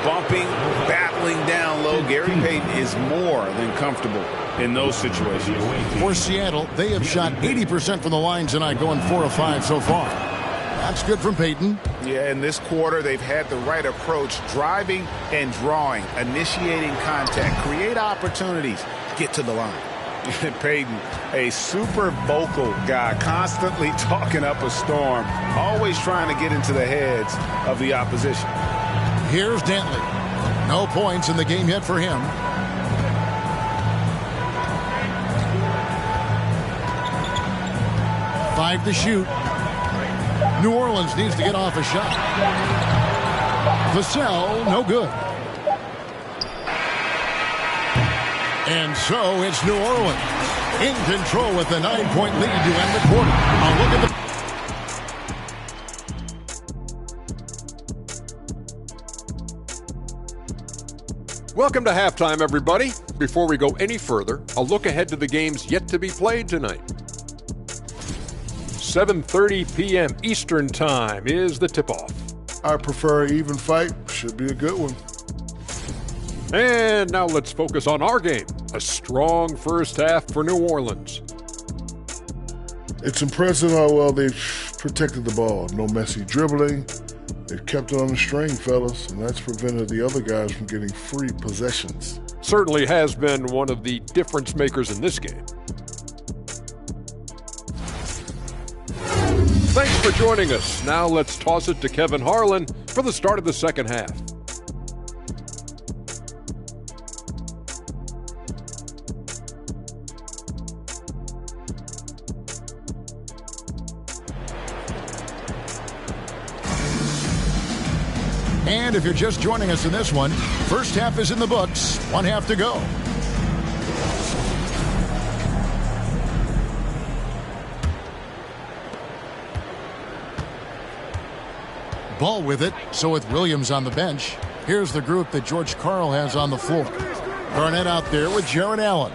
Bumping, battling down low. Gary Payton is more than comfortable in those situations. For Seattle, they have shot 80% from the line tonight, going 4 of 5 so far. That's good from Payton. Yeah, in this quarter, they've had the right approach, driving and drawing, initiating contact, create opportunities, get to the line. Payton, a super vocal guy, constantly talking up a storm, always trying to get into the heads of the opposition. Here's Dantley. No points in the game yet for him. Five to shoot. New Orleans needs to get off a shot. Vassell, no good. And so it's New Orleans in control with the 9-point lead to end the quarter. A look at the... Welcome to halftime, everybody. Before we go any further, a look ahead to the games yet to be played tonight. 7:30 p.m. Eastern Time is the tip-off. I prefer an even fight. Should be a good one. And now let's focus on our game. A strong first half for New Orleans. It's impressive how well they've protected the ball. No messy dribbling. They've kept it on the string, fellas, and that's prevented the other guys from getting free possessions. Certainly has been one of the difference makers in this game. Thanks for joining us. Now let's toss it to Kevin Harlan for the start of the second half. And if you're just joining us in this one, first half is in the books. One half to go. Ball with it, so with Williams on the bench, here's the group that George Karl has on the floor. Garnett out there with Jarrett Allen.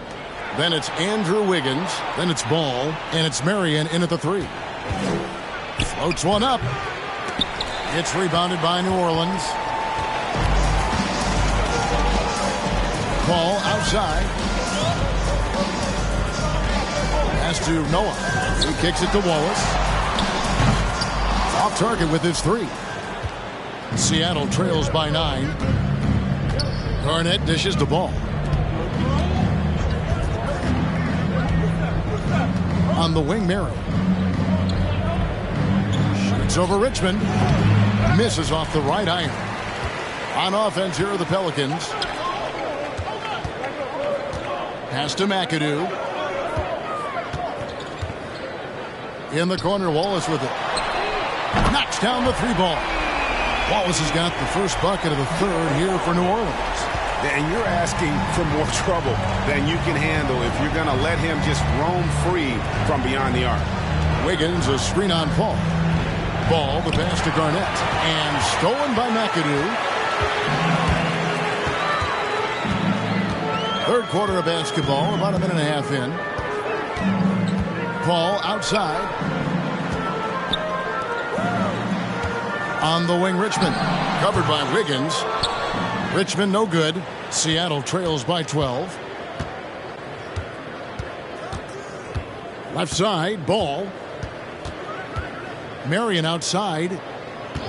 Then it's Andrew Wiggins. Then it's Ball. And it's Marion in at the 3. Floats one up. It's rebounded by New Orleans. Ball outside. Pass to Noah, who kicks it to Wallace. Off target with his 3. Seattle trails by 9. Garnett dishes the ball. On the wing, Merrill. Shoots over Richmond. Misses off the right iron. On offense, here are the Pelicans. Pass to McAdoo. In the corner, Wallace with it. Knocks down the 3 ball. Wallace has got the first bucket of the third here for New Orleans. And you're asking for more trouble than you can handle if you're going to let him just roam free from beyond the arc. Wiggins, a screen on Paul. Ball, the pass to Garnett. And stolen by McAdoo. Third quarter of basketball, about a minute and a half in. Ball outside. On the wing, Richmond. Covered by Wiggins. Richmond no good. Seattle trails by 12. Left side, Ball. Marion outside.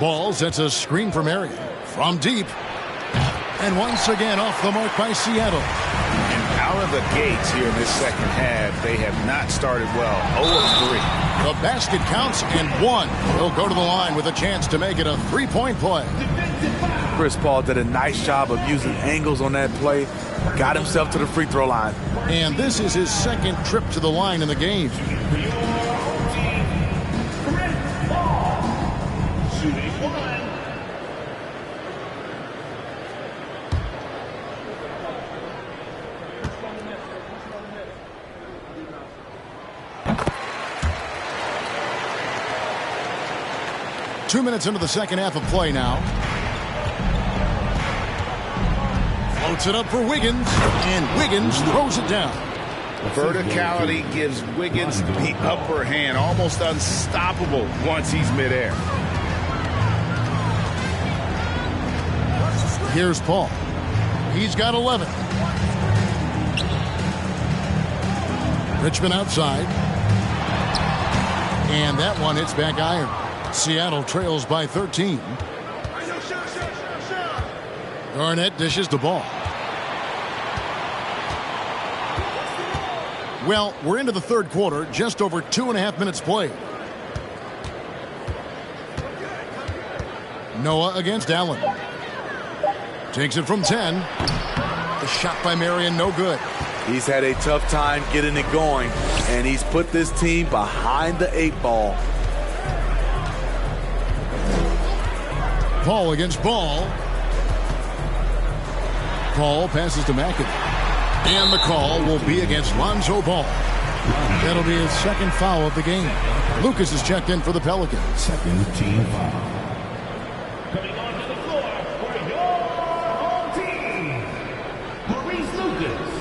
Ball sets a screen for Marion. From deep. And once again off the mark by Seattle. And out of the gates here in this second half, they have not started well. 0 of 3. The basket counts and one. He'll go to the line with a chance to make it a three-point play. Chris Paul did a nice job of using angles on that play. Got himself to the free throw line. And this is his second trip to the line in the game. Shooting 1. 2 minutes into the second half of play now. Floats it up for Wiggins, and Wiggins throws it down. Verticality gives Wiggins the upper hand, almost unstoppable once he's midair. Here's Paul. He's got 11. Richmond outside. And that one hits back iron. Seattle trails by 13. Garnett dishes the ball. Well, we're into the third quarter, just over 2.5 minutes played. Noah against Allen. Takes it from 10. The shot by Marion, no good. He's had a tough time getting it going, and he's put this team behind the 8 ball. Paul against Ball. Paul passes to McAdoo. And the call will be against Lonzo Ball. That'll be his second foul of the game. Lucas is checked in for the Pelicans. Second team foul. Coming onto the floor for your home team, Maurice Lucas.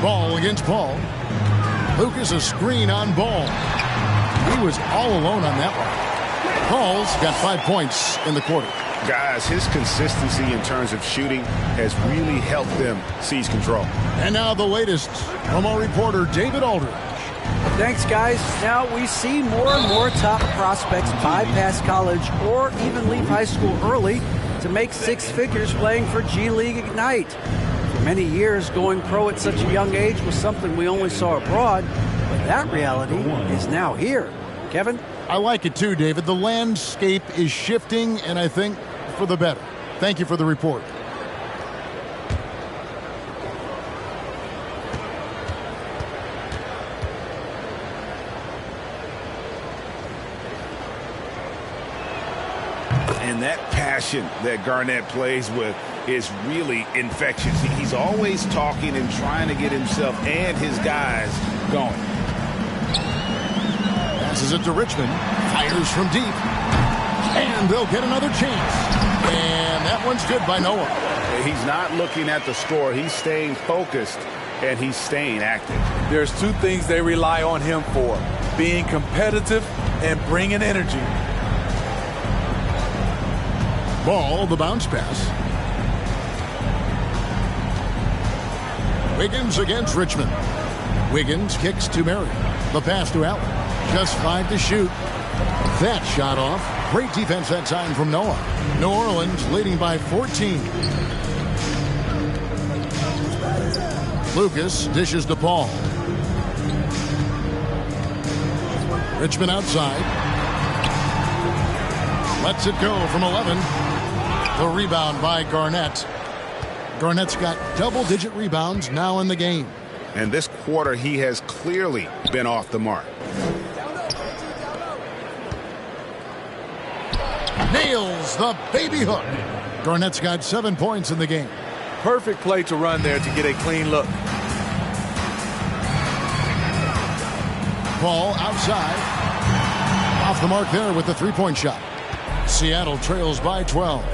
Ball against Paul. Lucas a screen on Ball. He was all alone on that one. Paul's got 5 points in the quarter. Guys, his consistency in terms of shooting has really helped them seize control. And now the latest from our reporter, David Aldridge. Thanks, guys. Now we see more and more top prospects bypass college or even leave high school early to make 6 figures playing for G League Ignite. For many years, going pro at such a young age was something we only saw abroad, but that reality is now here. Kevin? I like it too, David. The landscape is shifting, and I think for the better. Thank you for the report. And that passion that Garnett plays with is really infectious. He's always talking and trying to get himself and his guys going. Passes it to Richmond. Fires from deep. And they'll get another chance. And that one's good by Noah. He's not looking at the score. He's staying focused, and he's staying active. There's 2 things they rely on him for: being competitive and bringing energy. Ball, the bounce pass. Wiggins against Richmond. Wiggins kicks to Marion. The pass to Allen. Just 5 to shoot. That shot off. Great defense that time from Noah. New Orleans leading by 14. Lucas dishes to Paul. Richmond outside. Lets it go from 11. The rebound by Garnett. Garnett's got double-digit rebounds now in the game. And this quarter, he has clearly been off the mark. Nails the baby hook. Garnett's got 7 points in the game. Perfect play to run there to get a clean look. Paul outside. Off the mark there with the three-point shot. Seattle trails by 12.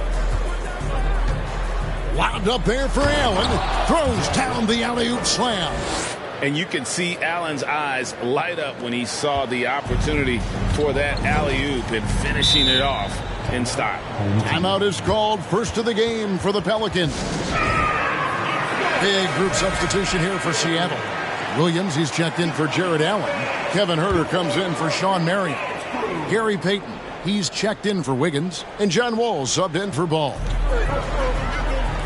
Wound up there for Allen. Throws down the alley-oop slam. And you can see Allen's eyes light up when he saw the opportunity for that alley-oop and finishing it off in style. Timeout is called, first of the game for the Pelicans. Big group substitution here for Seattle. Williams, he's checked in for Jared Allen. Kevin Huerter comes in for Sean Marion. Gary Payton, he's checked in for Wiggins. And John Wall subbed in for Ball.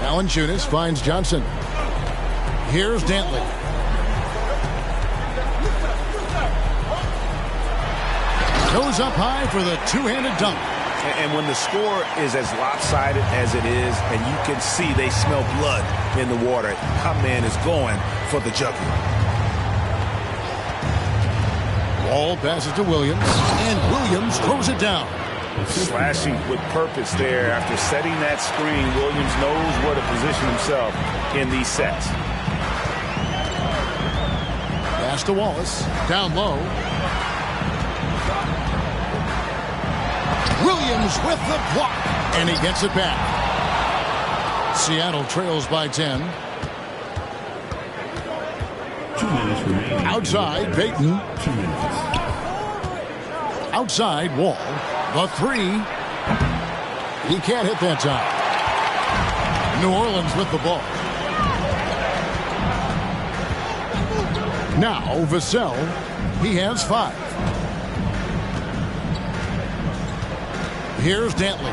Valanciunas finds Johnson. Here's Dantley. Goes up high for the two-handed dunk. And when the score is as lopsided as it is, and you can see they smell blood in the water, my man is going for the jugular. Wall passes to Williams, and Williams throws it down. Slashing with purpose there. After setting that screen, Williams knows where to position himself in these sets. Pass to Wallace, down low. Williams with the block, and he gets it back. Seattle trails by 10. 2 minutes remaining. Outside, Payton. 2 minutes. Outside, Wall. The three. He can't hit that time. New Orleans with the ball. Now, Vassell. He has 5. Here's Dantley.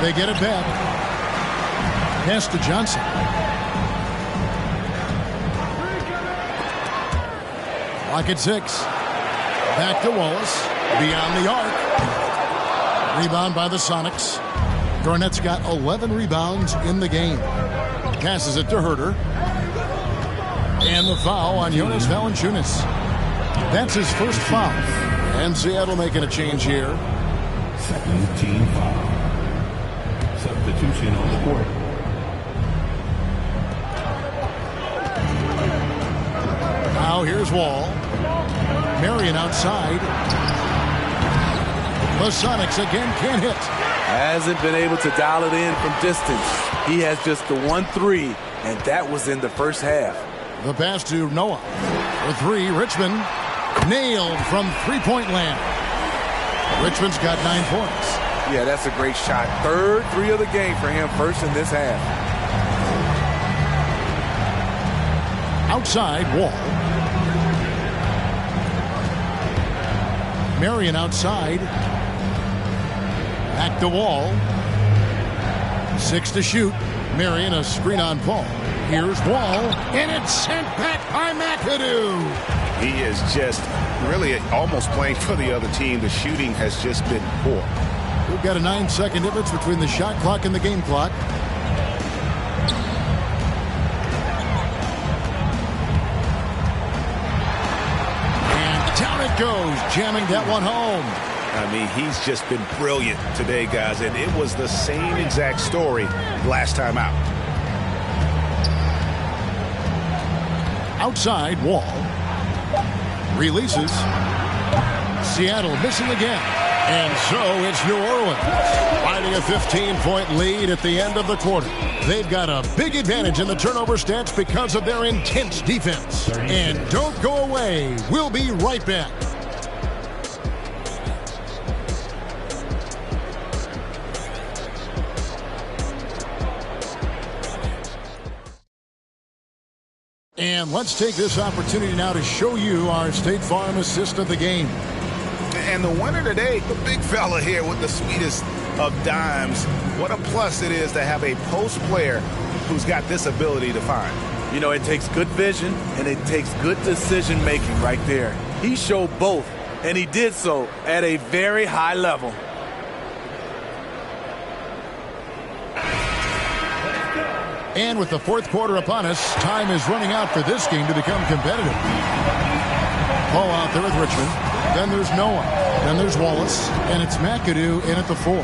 They get it back. Pass to Johnson. Lock at 6. Back to Wallace. Beyond the arc. Rebound by the Sonics. Garnett's got 11 rebounds in the game. Passes it to Huerter. And the foul on Jonas Valanciunas. That's his first foul. And Seattle making a change here. Second team foul. Substitution on the court. Now here's Wall. Marion outside. The Sonics again can't hit. Hasn't been able to dial it in from distance. He has just the 1-3, and that was in the first half. The pass to Noah. For 3, Richmond. Nailed from three-point land. Richmond's got 9 points. Yeah, that's a great shot. Third 3 of the game for him, first in this half. Outside, Wall. Marion outside. Back to Wall. 6 to shoot. Marion a screen on Paul. Here's Wall. And it's sent back by McAdoo. He is just really almost playing for the other team. The shooting has just been poor. We've got a 9-second difference between the shot clock and the game clock. And down it goes, jamming that one home. I mean, he's just been brilliant today, guys, and it was the same exact story last time out. Outside, Wall. Releases. Seattle missing again. And so it's New Orleans finding a 15-point lead at the end of the quarter. They've got a big advantage in the turnover stats because of their intense defense. And don't go away. We'll be right back. And let's take this opportunity now to show you our State Farm assist of the game. And the winner today, the big fella here with the sweetest of dimes. What a plus it is to have a post player who's got this ability to find. You know, it takes good vision and it takes good decision making right there. He showed both, and he did so at a very high level. And with the fourth quarter upon us, time is running out for this game to become competitive. Paul out there with Richmond. Then there's Noah. Then there's Wallace. And it's McAdoo in at the 4.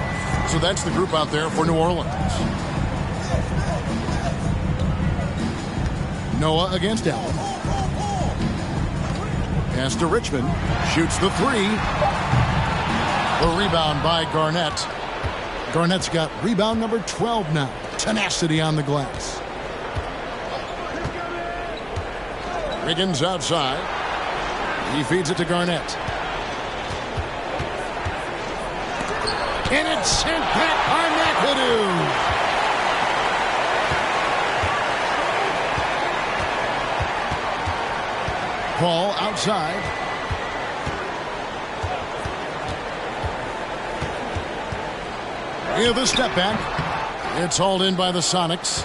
So that's the group out there for New Orleans. Noah against Allen. Pass to Richmond. Shoots the 3. The rebound by Garnett. Garnett's got rebound number 12 now. Tenacity on the glass. Wiggins outside. He feeds it to Garnett. And it's sent back by McAdoo. Paul outside. Here's the step back. It's hauled in by the Sonics.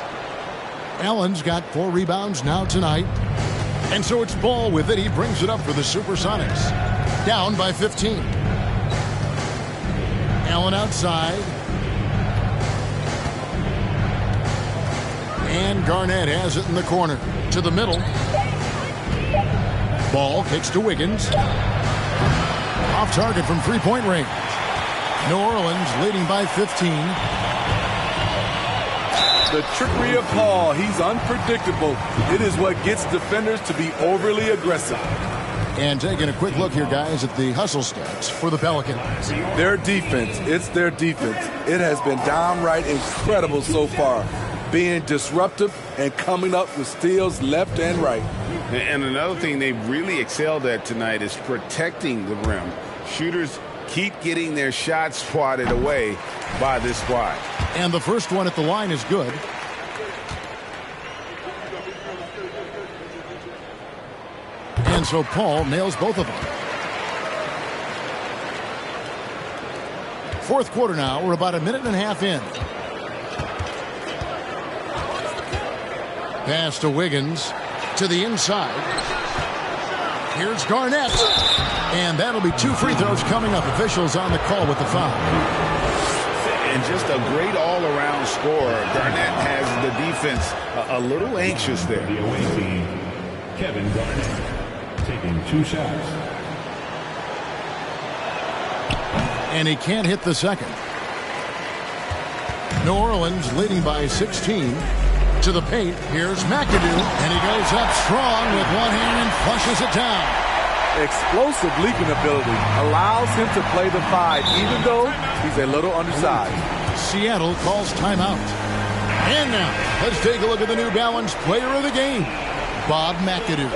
Allen's got 4 rebounds now tonight. And so it's Ball with it. He brings it up for the Supersonics. Down by 15. Allen outside. And Garnett has it in the corner. To the middle. Ball kicks to Wiggins. Off target from three-point range. New Orleans leading by 15. The trickery of Paul, he's unpredictable. It is what gets defenders to be overly aggressive. And taking a quick look here, guys, at the hustle stats for the Pelicans. Their defense, it's their defense. It has been downright incredible so far, being disruptive and coming up with steals left and right. And another thing they've really excelled at tonight is protecting the rim. Shooters keep getting their shots swatted away by this squad. And the first one at the line is good. And so Paul nails both of them. Fourth quarter now. We're about a minute and a half in. Pass to Wiggins. To the inside. Here's Garnett. And that'll be 2 free throws coming up. Officials on the call with the foul. And just a great all-around scorer. Garnett has the defense a little anxious there. The away team, Kevin Garnett, taking 2 shots. And he can't hit the second. New Orleans leading by 16. To the paint. Here's McAdoo. And he goes up strong with one hand and flushes it down. Explosive leaping ability allows him to play the 5, even though he's a little undersized. Seattle calls timeout. And now, let's take a look at the New Balance player of the game, Bob McAdoo.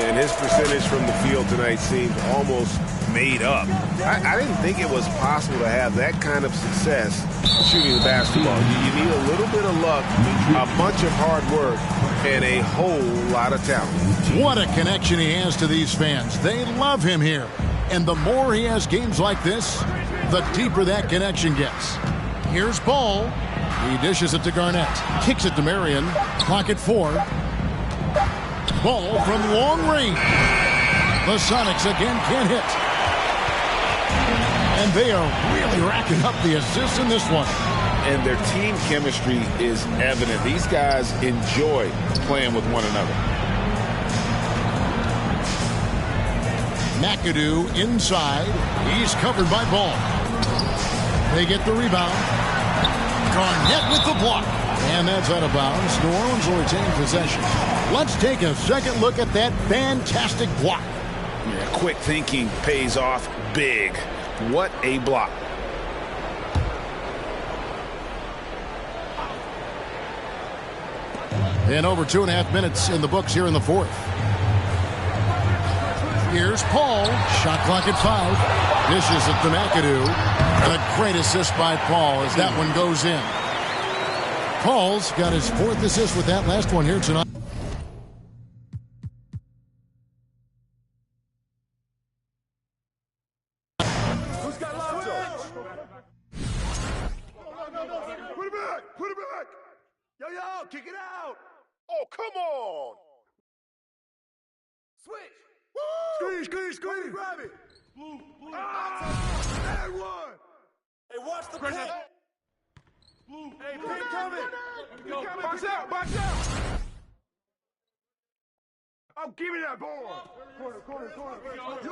And his percentage from the field tonight seemed almost made up. I didn't think it was possible to have that kind of success shooting the basketball. You need a little bit of luck, a bunch of hard work, and a whole lot of talent. What a connection he has to these fans. They love him here. And the more he has games like this, the deeper that connection gets. Here's Ball. He dishes it to Garnett. Kicks it to Marion. Clock at 4. Ball from long range. The Sonics again can't hit. And they are really racking up the assists in this one. And their team chemistry is evident. These guys enjoy playing with one another. McAdoo inside. He's covered by Ball. They get the rebound. Garnett with the block. And that's out of bounds. New Orleans will retain possession. Let's take a second look at that fantastic block. Yeah, quick thinking pays off big. What a block. And over 2.5 minutes in the books here in the fourth. Here's Paul. Shot clock at 5. Dishes it to McAdoo. And a great assist by Paul as that one goes in. Paul's got his 4th assist with that last one here tonight. Who's got lockjaw? Put it back! Put it back! Yo, kick it out! Oh, come on! Switch! Woo! Screen! Grab it! Blue! Ah! And one! Hey, watch the paint! Blue! Hey, paint coming! Box out! Oh, give me that ball! Corner! Yo!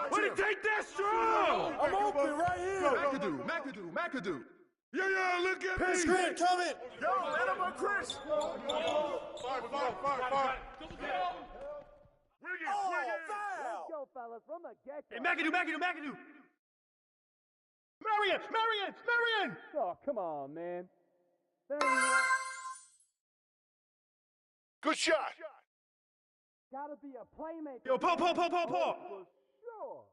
Where did take that strong? I'm open right here! McAdoo! Yo, look at me! Screen coming! Yo, let him on Chris! Fire! Wiggy! Let's go, fellas, from the get-go. Hey, McAdoo! Marion! Oh, come on, man. Good shot. Gotta be a playmaker. Yo, Paul. For sure.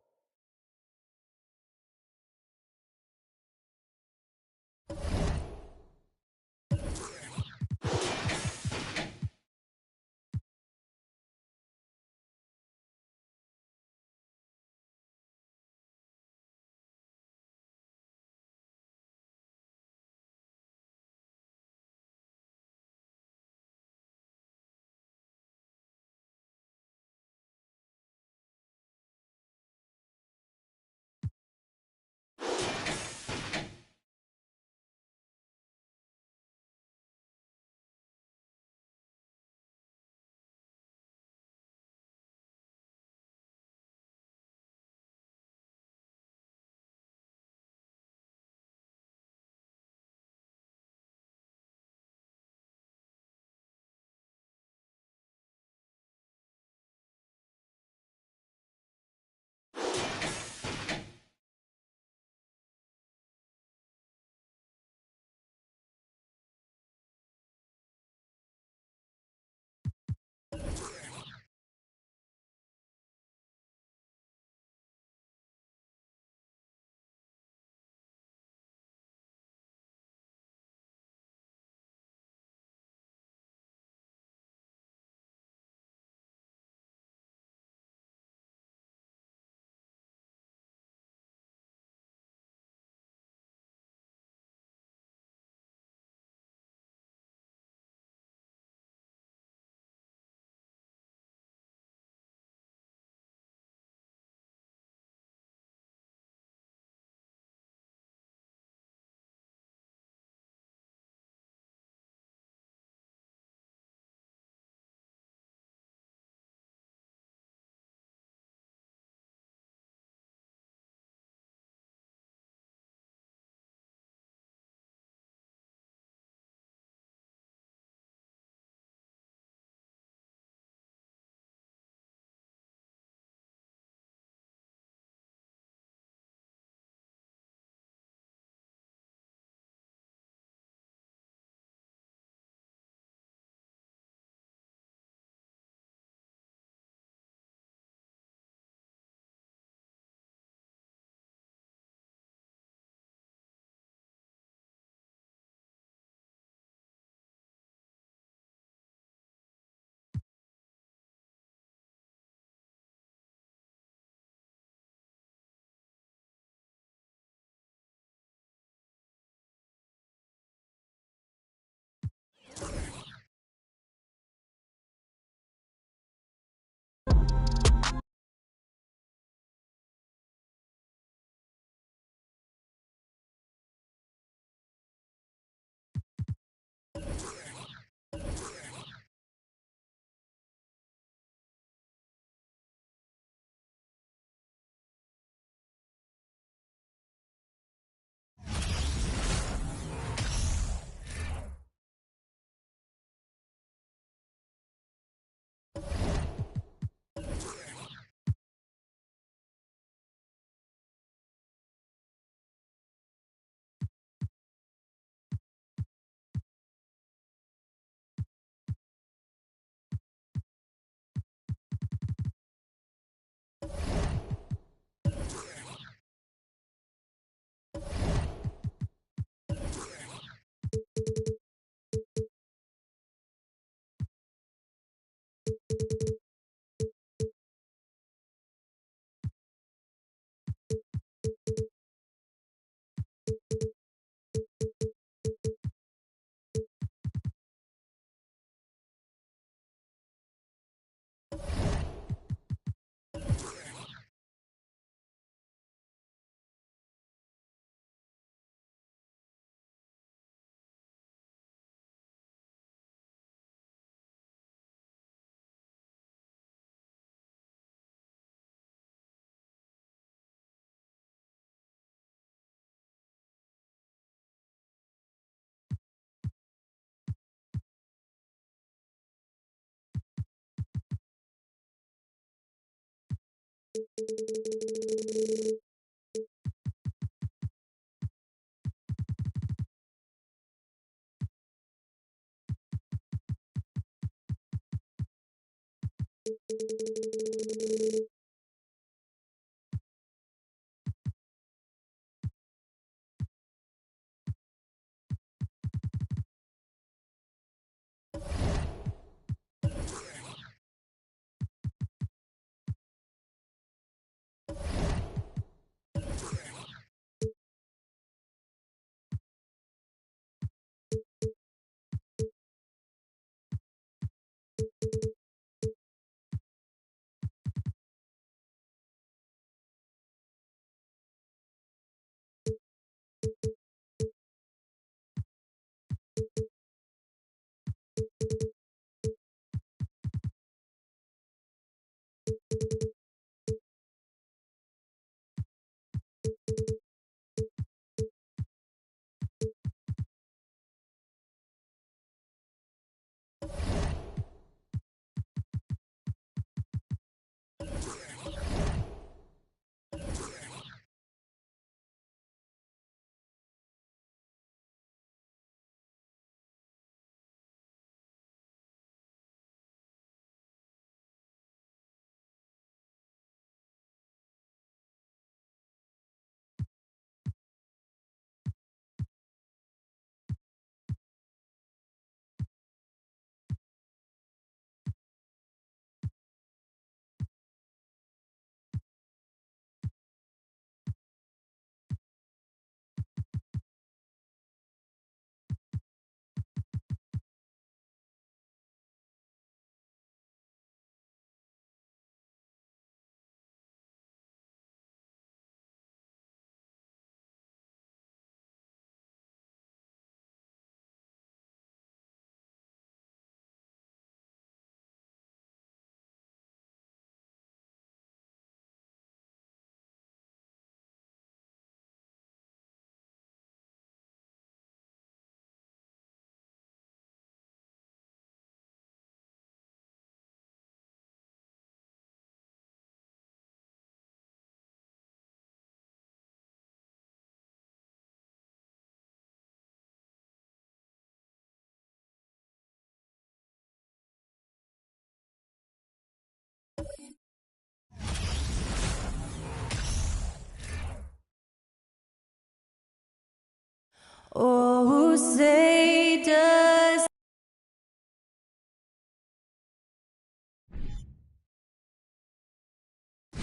Oh, say does.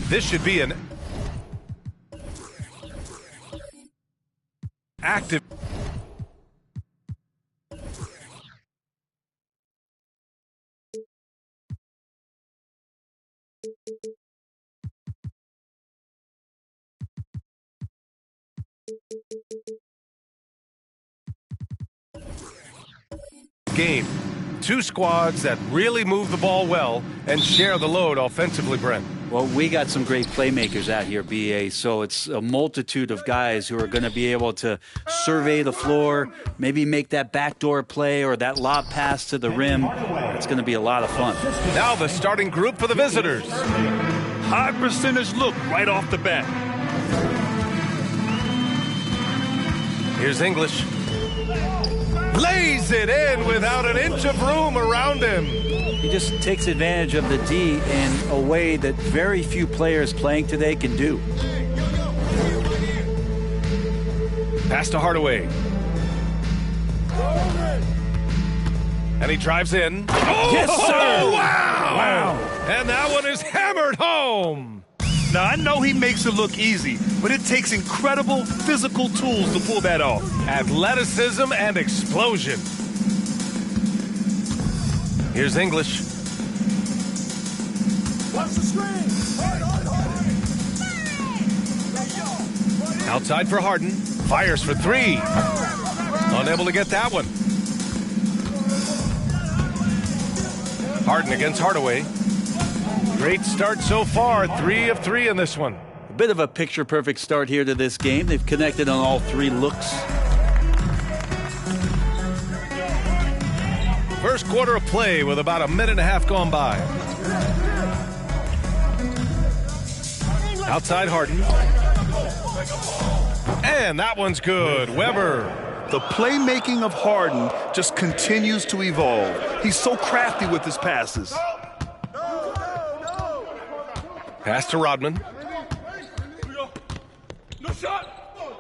This should be an active. Game. Two squads that really move the ball well and share the load offensively, Brent. Well, we got some great playmakers out here, BA, so it's a multitude of guys who are going to be able to survey the floor, maybe make that backdoor play or that lob pass to the rim. It's going to be a lot of fun. Now the starting group for the visitors. High percentage look right off the bat. Here's English. Lays it in without an inch of room around him. He just takes advantage of the D in a way that very few players playing today can do. Pass to Hardaway. And he drives in. Oh, yes, sir! Wow! Wow! And that one is hammered home. Now, I know he makes it look easy, but it takes incredible physical tools to pull that off. Athleticism and explosion. Here's English. Watch the screen. Outside for Harden. Fires for three. Unable to get that one. Harden against Hardaway. Great start so far. 3 of 3 in this one. A bit of a picture-perfect start here to this game. They've connected on all 3 looks. First quarter of play with about a minute and a half gone by. Outside Harden. And that one's good. Weber. The playmaking of Harden just continues to evolve. He's so crafty with his passes. Pass to Rodman.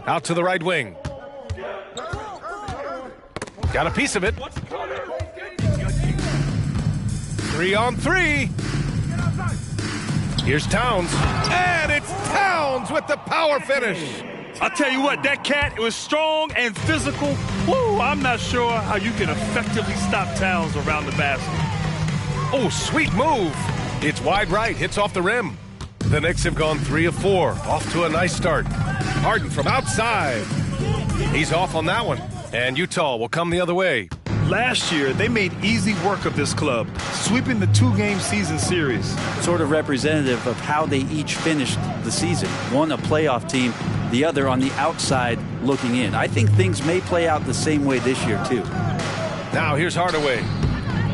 Out to the right wing. Got a piece of it. 3 on 3. Here's Towns. And it's Towns with the power finish. I'll tell you what, that cat was strong and physical. Woo, I'm not sure how you can effectively stop Towns around the basket. Oh, sweet move. It's wide right, hits off the rim. The Knicks have gone 3 of 4. Off to a nice start. Harden from outside. He's off on that one. And Utah will come the other way. Last year, they made easy work of this club, sweeping the 2-game season series. Sort of representative of how they each finished the season. One a playoff team, the other on the outside looking in. I think things may play out the same way this year, too. Now here's Hardaway.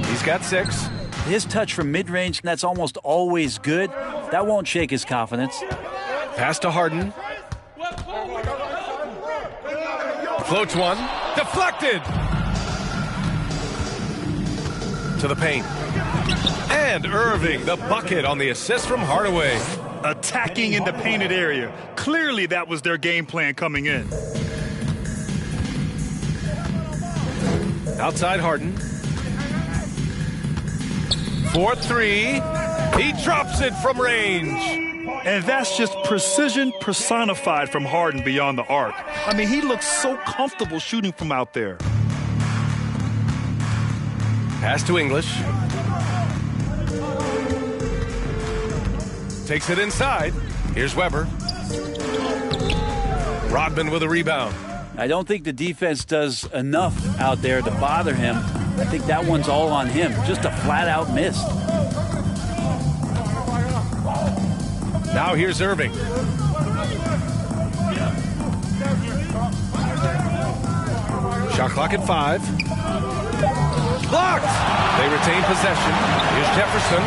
He's got 6. His touch from mid-range, that's almost always good. That won't shake his confidence. Pass to Harden. Floats one. Deflected. To the paint. And Irving, the bucket on the assist from Hardaway. Attacking in the painted area. Clearly that was their game plan coming in. Outside Harden. 4-3. He drops it from range. And that's just precision personified from Harden beyond the arc. I mean, he looks so comfortable shooting from out there. Pass to English. Takes it inside. Here's Weber. Rodman with a rebound. I don't think the defense does enough out there to bother him. I think that one's all on him. Just a flat-out miss. Now here's Irving. Shot clock at 5. Blocked! They retain possession. Here's Jefferson.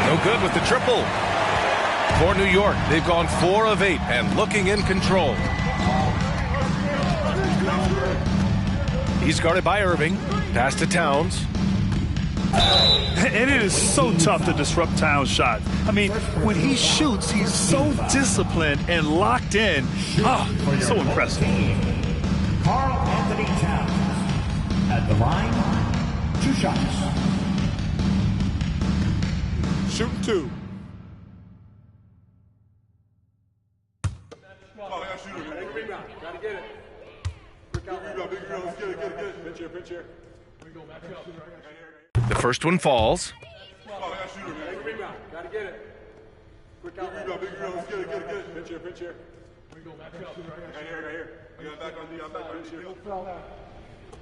No good with the triple. For New York, they've gone 4 of 8 and looking in control. He's guarded by Irving. Pass to Towns. And it is so tough to disrupt Towns' shot. I mean, when he shoots, he's so disciplined and locked in. Oh, so impressive. the line, 2 shots. Shooting 2. Gotta get it. Pitch here. The first one falls. Gotta get it. Quick out. Pitch here. Right here. I got back on D. I'm back on D.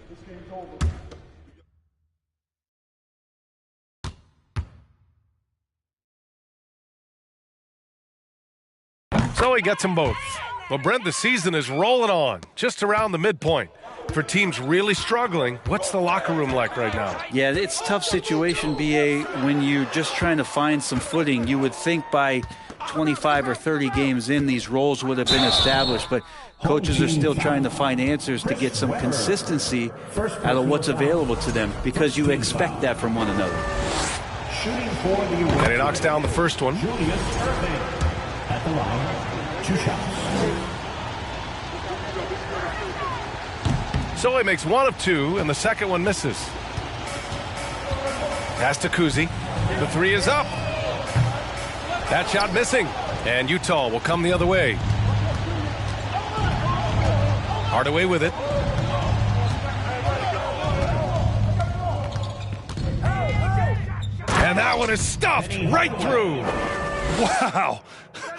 This game's over. So he gets them both. Well, Brent, the season is rolling on, just around the midpoint. For teams really struggling, what's the locker room like right now? Yeah, it's a tough situation, BA, when you're just trying to find some footing. You would think by 25 or 30 games in, these roles would have been established, but coaches are still trying to find answers to get some consistency out of what's available to them, because you expect that from one another. And he knocks down the first one. At the line, 2 shots. So he makes 1 of 2, and the second one misses. Pass to Kuzi. The 3 is up. That shot missing, and Utah will come the other way. Hardaway with it. And that one is stuffed right through. Wow.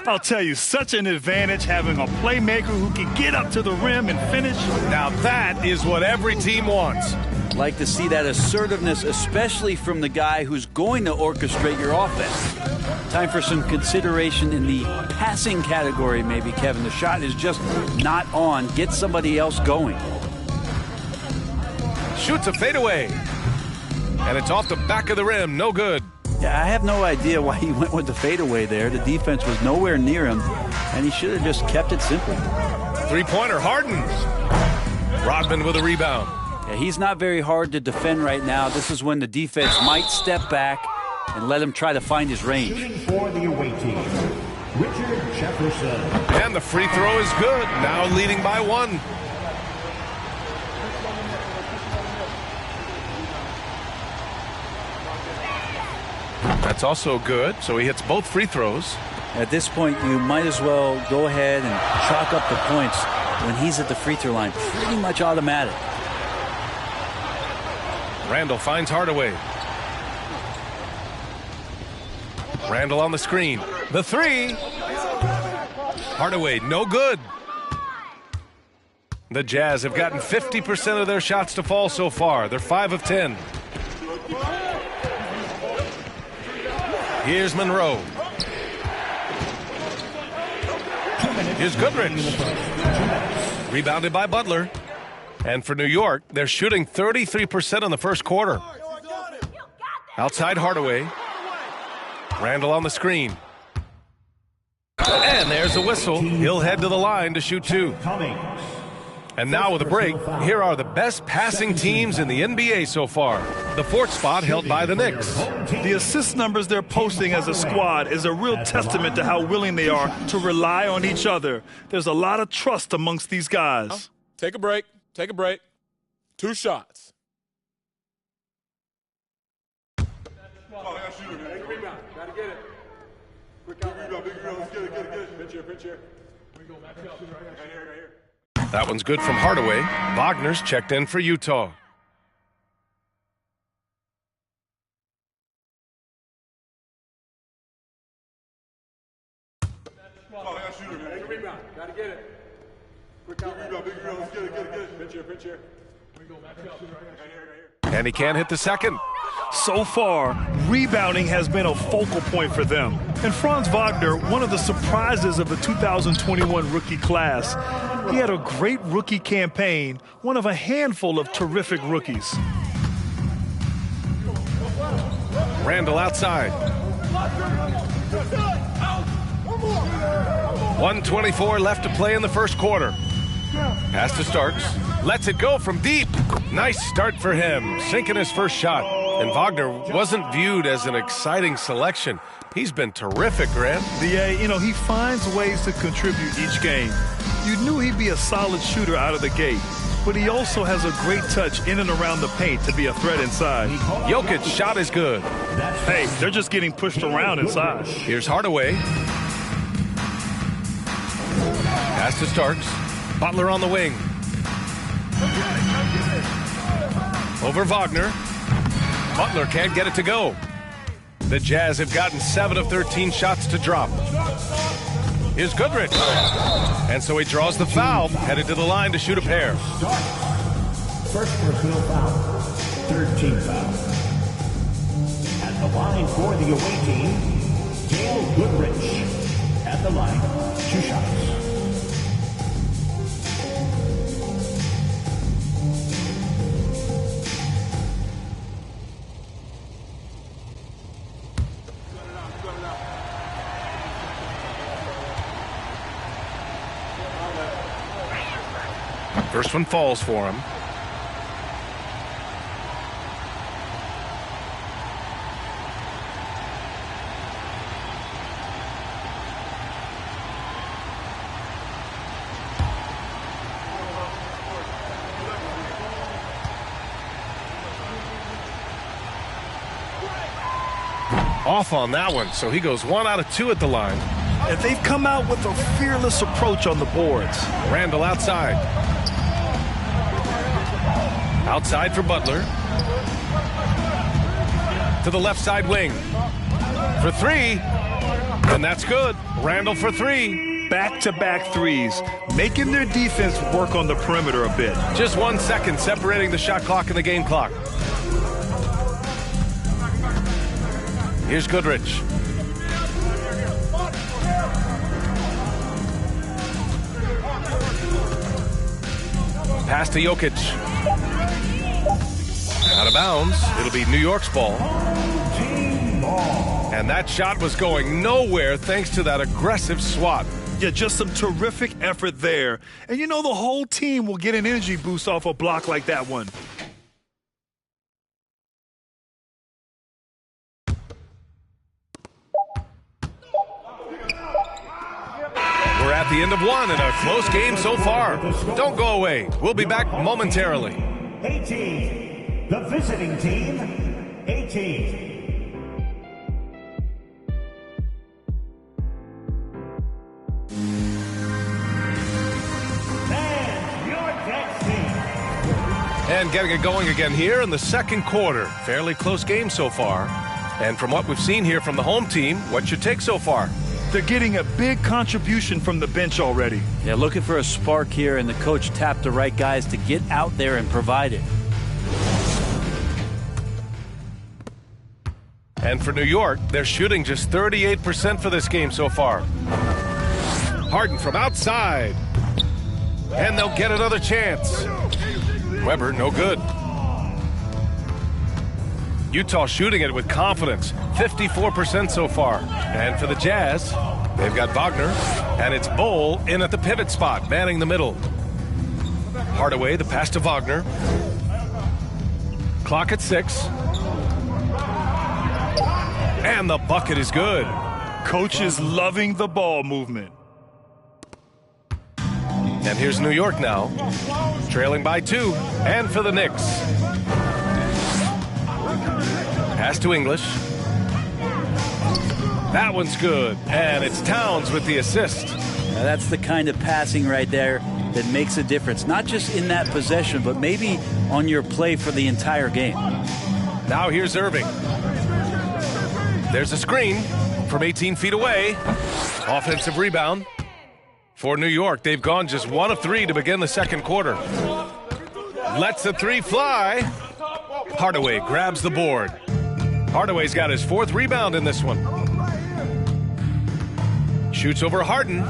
I'll tell you, such an advantage having a playmaker who can get up to the rim and finish. Now that is what every team wants. Like to see that assertiveness, especially from the guy who's going to orchestrate your offense. Time for some consideration in the passing category, maybe, Kevin. The shot is just not on. Get somebody else going. Shoots a fadeaway. And it's off the back of the rim. No good. Yeah, I have no idea why he went with the fadeaway there. The defense was nowhere near him, and he should have just kept it simple. Three-pointer, Harden. Rodman with a rebound. Yeah, he's not very hard to defend right now. This is when the defense might step back and let him try to find his range. Shooting for the away team, Richard Jefferson. And the free throw is good. Now leading by 1. That's also good, so he hits both free throws. At this point, you might as well go ahead and chalk up the points when he's at the free throw line. Pretty much automatic. Randall finds Hardaway. Randall on the screen. The 3. Hardaway, no good. The Jazz have gotten 50% of their shots to fall so far. They're 5 of 10. Here's Monroe. Here's Goodrich. Rebounded by Butler. And for New York, they're shooting 33% in the first quarter. Outside Hardaway. Randall on the screen. And there's a whistle. He'll head to the line to shoot 2. And now with a break, here are the best passing teams in the NBA so far. The 4th spot held by the Knicks. The assist numbers they're posting as a squad is a real testament to how willing they are to rely on each other. There's a lot of trust amongst these guys. Take a break. 2 shots. Gotta get it. Quick out. Pitch here. Right here. That one's good from Hardaway. Wagner's checked in for Utah. Gotta get it. Quick out. Pitch here. And he can't hit the second. So far, rebounding has been a focal point for them. And Franz Wagner, one of the surprises of the 2021 rookie class, he had a great rookie campaign, one of a handful of terrific rookies. Randall outside. 1:24 left to play in the first quarter. Pass to Starks. Lets it go from deep. Nice start for him, sinking his first shot. And Wagner wasn't viewed as an exciting selection. He's been terrific, Grant. He finds ways to contribute each game. You knew he'd be a solid shooter out of the gate. but he also has a great touch in and around the paint to be a threat inside. Jokic's shot is good. Hey, they're just getting pushed around inside. Here's Hardaway. Pass to Starks. Butler on the wing. Over Wagner. Butler can't get it to go. The Jazz have gotten 7 of 13 shots to drop. Here's Goodrich. And so he draws the foul, headed to the line to shoot a pair. First personal foul, 13 fouls. At the line for the away team, Dale Goodrich. At the line, 2 shots. First one falls for him. Off on that one, so he goes 1 out of 2 at the line. And they've come out with a fearless approach on the boards. Randall outside. Outside for Butler. To the left side wing. For 3. And that's good. Randall for 3. Back-to-back threes, making their defense work on the perimeter a bit. Just 1 second separating the shot clock and the game clock. Here's Goodrich. Pass to Jokic. Out of bounds. It'll be New York's ball. And that shot was going nowhere thanks to that aggressive swat. Yeah, just some terrific effort there. And you know the whole team will get an energy boost off a block like that one. We're at the end of 1 in a close game so far. Don't go away. We'll be back momentarily. 18, the visiting team, 18. And getting it going again here in the second quarter. Fairly close game so far. And from what we've seen here from the home team, what's your take so far? They're getting a big contribution from the bench already. Yeah, looking for a spark here, and the coach tapped the right guys to get out there and provide it. And for New York, they're shooting just 38% for this game so far. Harden from outside. And they'll get another chance. Weber, no good. Utah shooting it with confidence, 54% so far. And for the Jazz, they've got Wagner, and it's Bol in at the pivot spot, manning the middle. Hardaway, the pass to Wagner. Clock at 6. And the bucket is good. Coach is loving the ball movement. And here's New York now, trailing by 2. And for the Knicks. Pass to English. That one's good. And it's Towns with the assist. Now that's the kind of passing right there that makes a difference. Not just in that possession, but maybe on your play for the entire game. Now here's Irving. There's a screen from 18 feet away. Offensive rebound for New York. They've gone just 1 of 3 to begin the second quarter. Lets the 3 fly. Hardaway grabs the board. Hardaway's got his 4th rebound in this one. Shoots over Harden.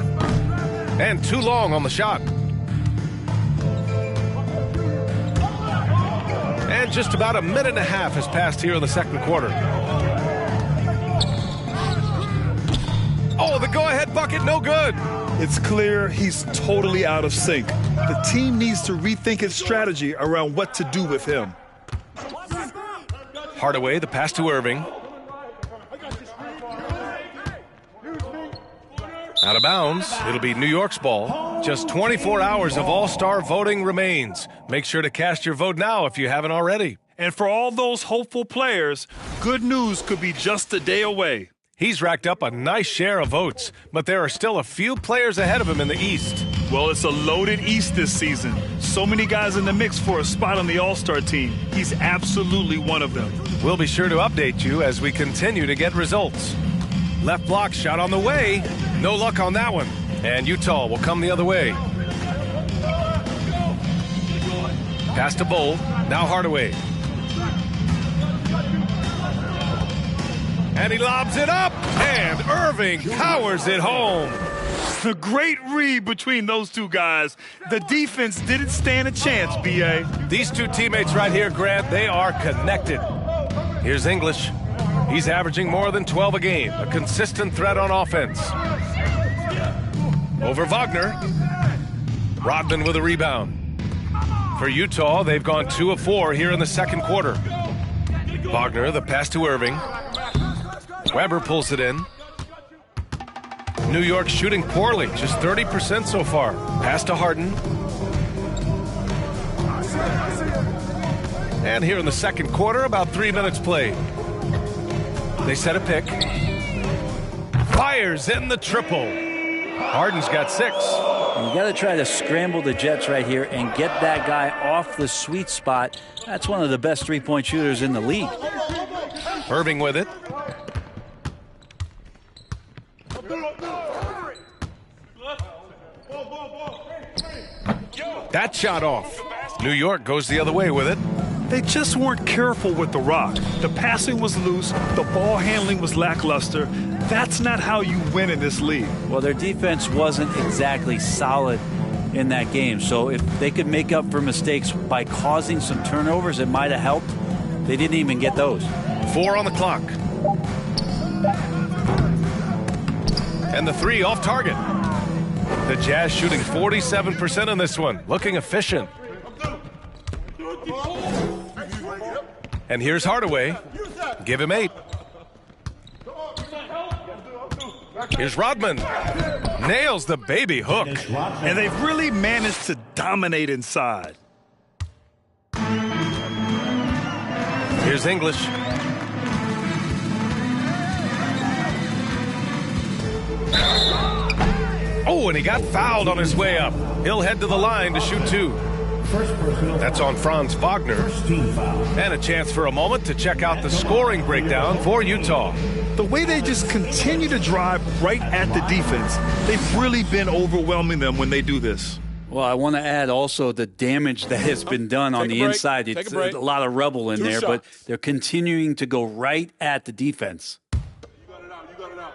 And too long on the shot. And just about a minute and a half has passed here in the second quarter. Oh, the go-ahead bucket, no good. It's clear he's totally out of sync. The team needs to rethink its strategy around what to do with him. Hardaway, the pass to Irving. Out of bounds. It'll be New York's ball. Just 24 hours of all-star voting remains. Make sure to cast your vote now if you haven't already. And for all those hopeful players, good news could be just a day away. He's racked up a nice share of votes, but there are still a few players ahead of him in the East. Well, it's a loaded East this season. So many guys in the mix for a spot on the All-Star team. He's absolutely one of them. We'll be sure to update you as we continue to get results. Left block shot on the way. No luck on that one. And Utah will come the other way. Pass to Bowl. Now Hardaway. And he lobs it up. And Irving powers it home. A great read between those two guys. The defense didn't stand a chance, B.A. These two teammates right here, Grant, they are connected. Here's English. He's averaging more than 12 a game, a consistent threat on offense. Over Wagner. Rodman with a rebound. For Utah, they've gone 2 of 4 here in the second quarter. Wagner, the pass to Irving. Weber pulls it in. New York shooting poorly, just 30% so far. Pass to Harden. And here in the second quarter, about 3 minutes played. They set a pick. Fires in the triple. Harden's got 6. You got to try to scramble the Jets right here and get that guy off the sweet spot. That's one of the best three-point shooters in the league. Irving with it. That shot off. New York goes the other way with it. They just weren't careful with the rock. The passing was loose. The ball handling was lackluster. That's not how you win in this league. Well, their defense wasn't exactly solid in that game. So if they could make up for mistakes by causing some turnovers, it might have helped. They didn't even get those. 4 on the clock. And the 3 off target. The Jazz shooting 47% in this one. Looking efficient. And here's Hardaway. Give him 8. Here's Rodman. Nails the baby hook. And they've really managed to dominate inside. Here's English. Oh, and he got fouled on his way up. He'll head to the line to shoot 2. That's on Franz Wagner. And a chance for a moment to check out the scoring breakdown for Utah. The way they just continue to drive right at the defense, they've really been overwhelming them when they do this. Well, I want to add also the damage that has been done on the inside. It's a lot of rubble in there, but they're continuing to go right at the defense. You got it out. You got it out.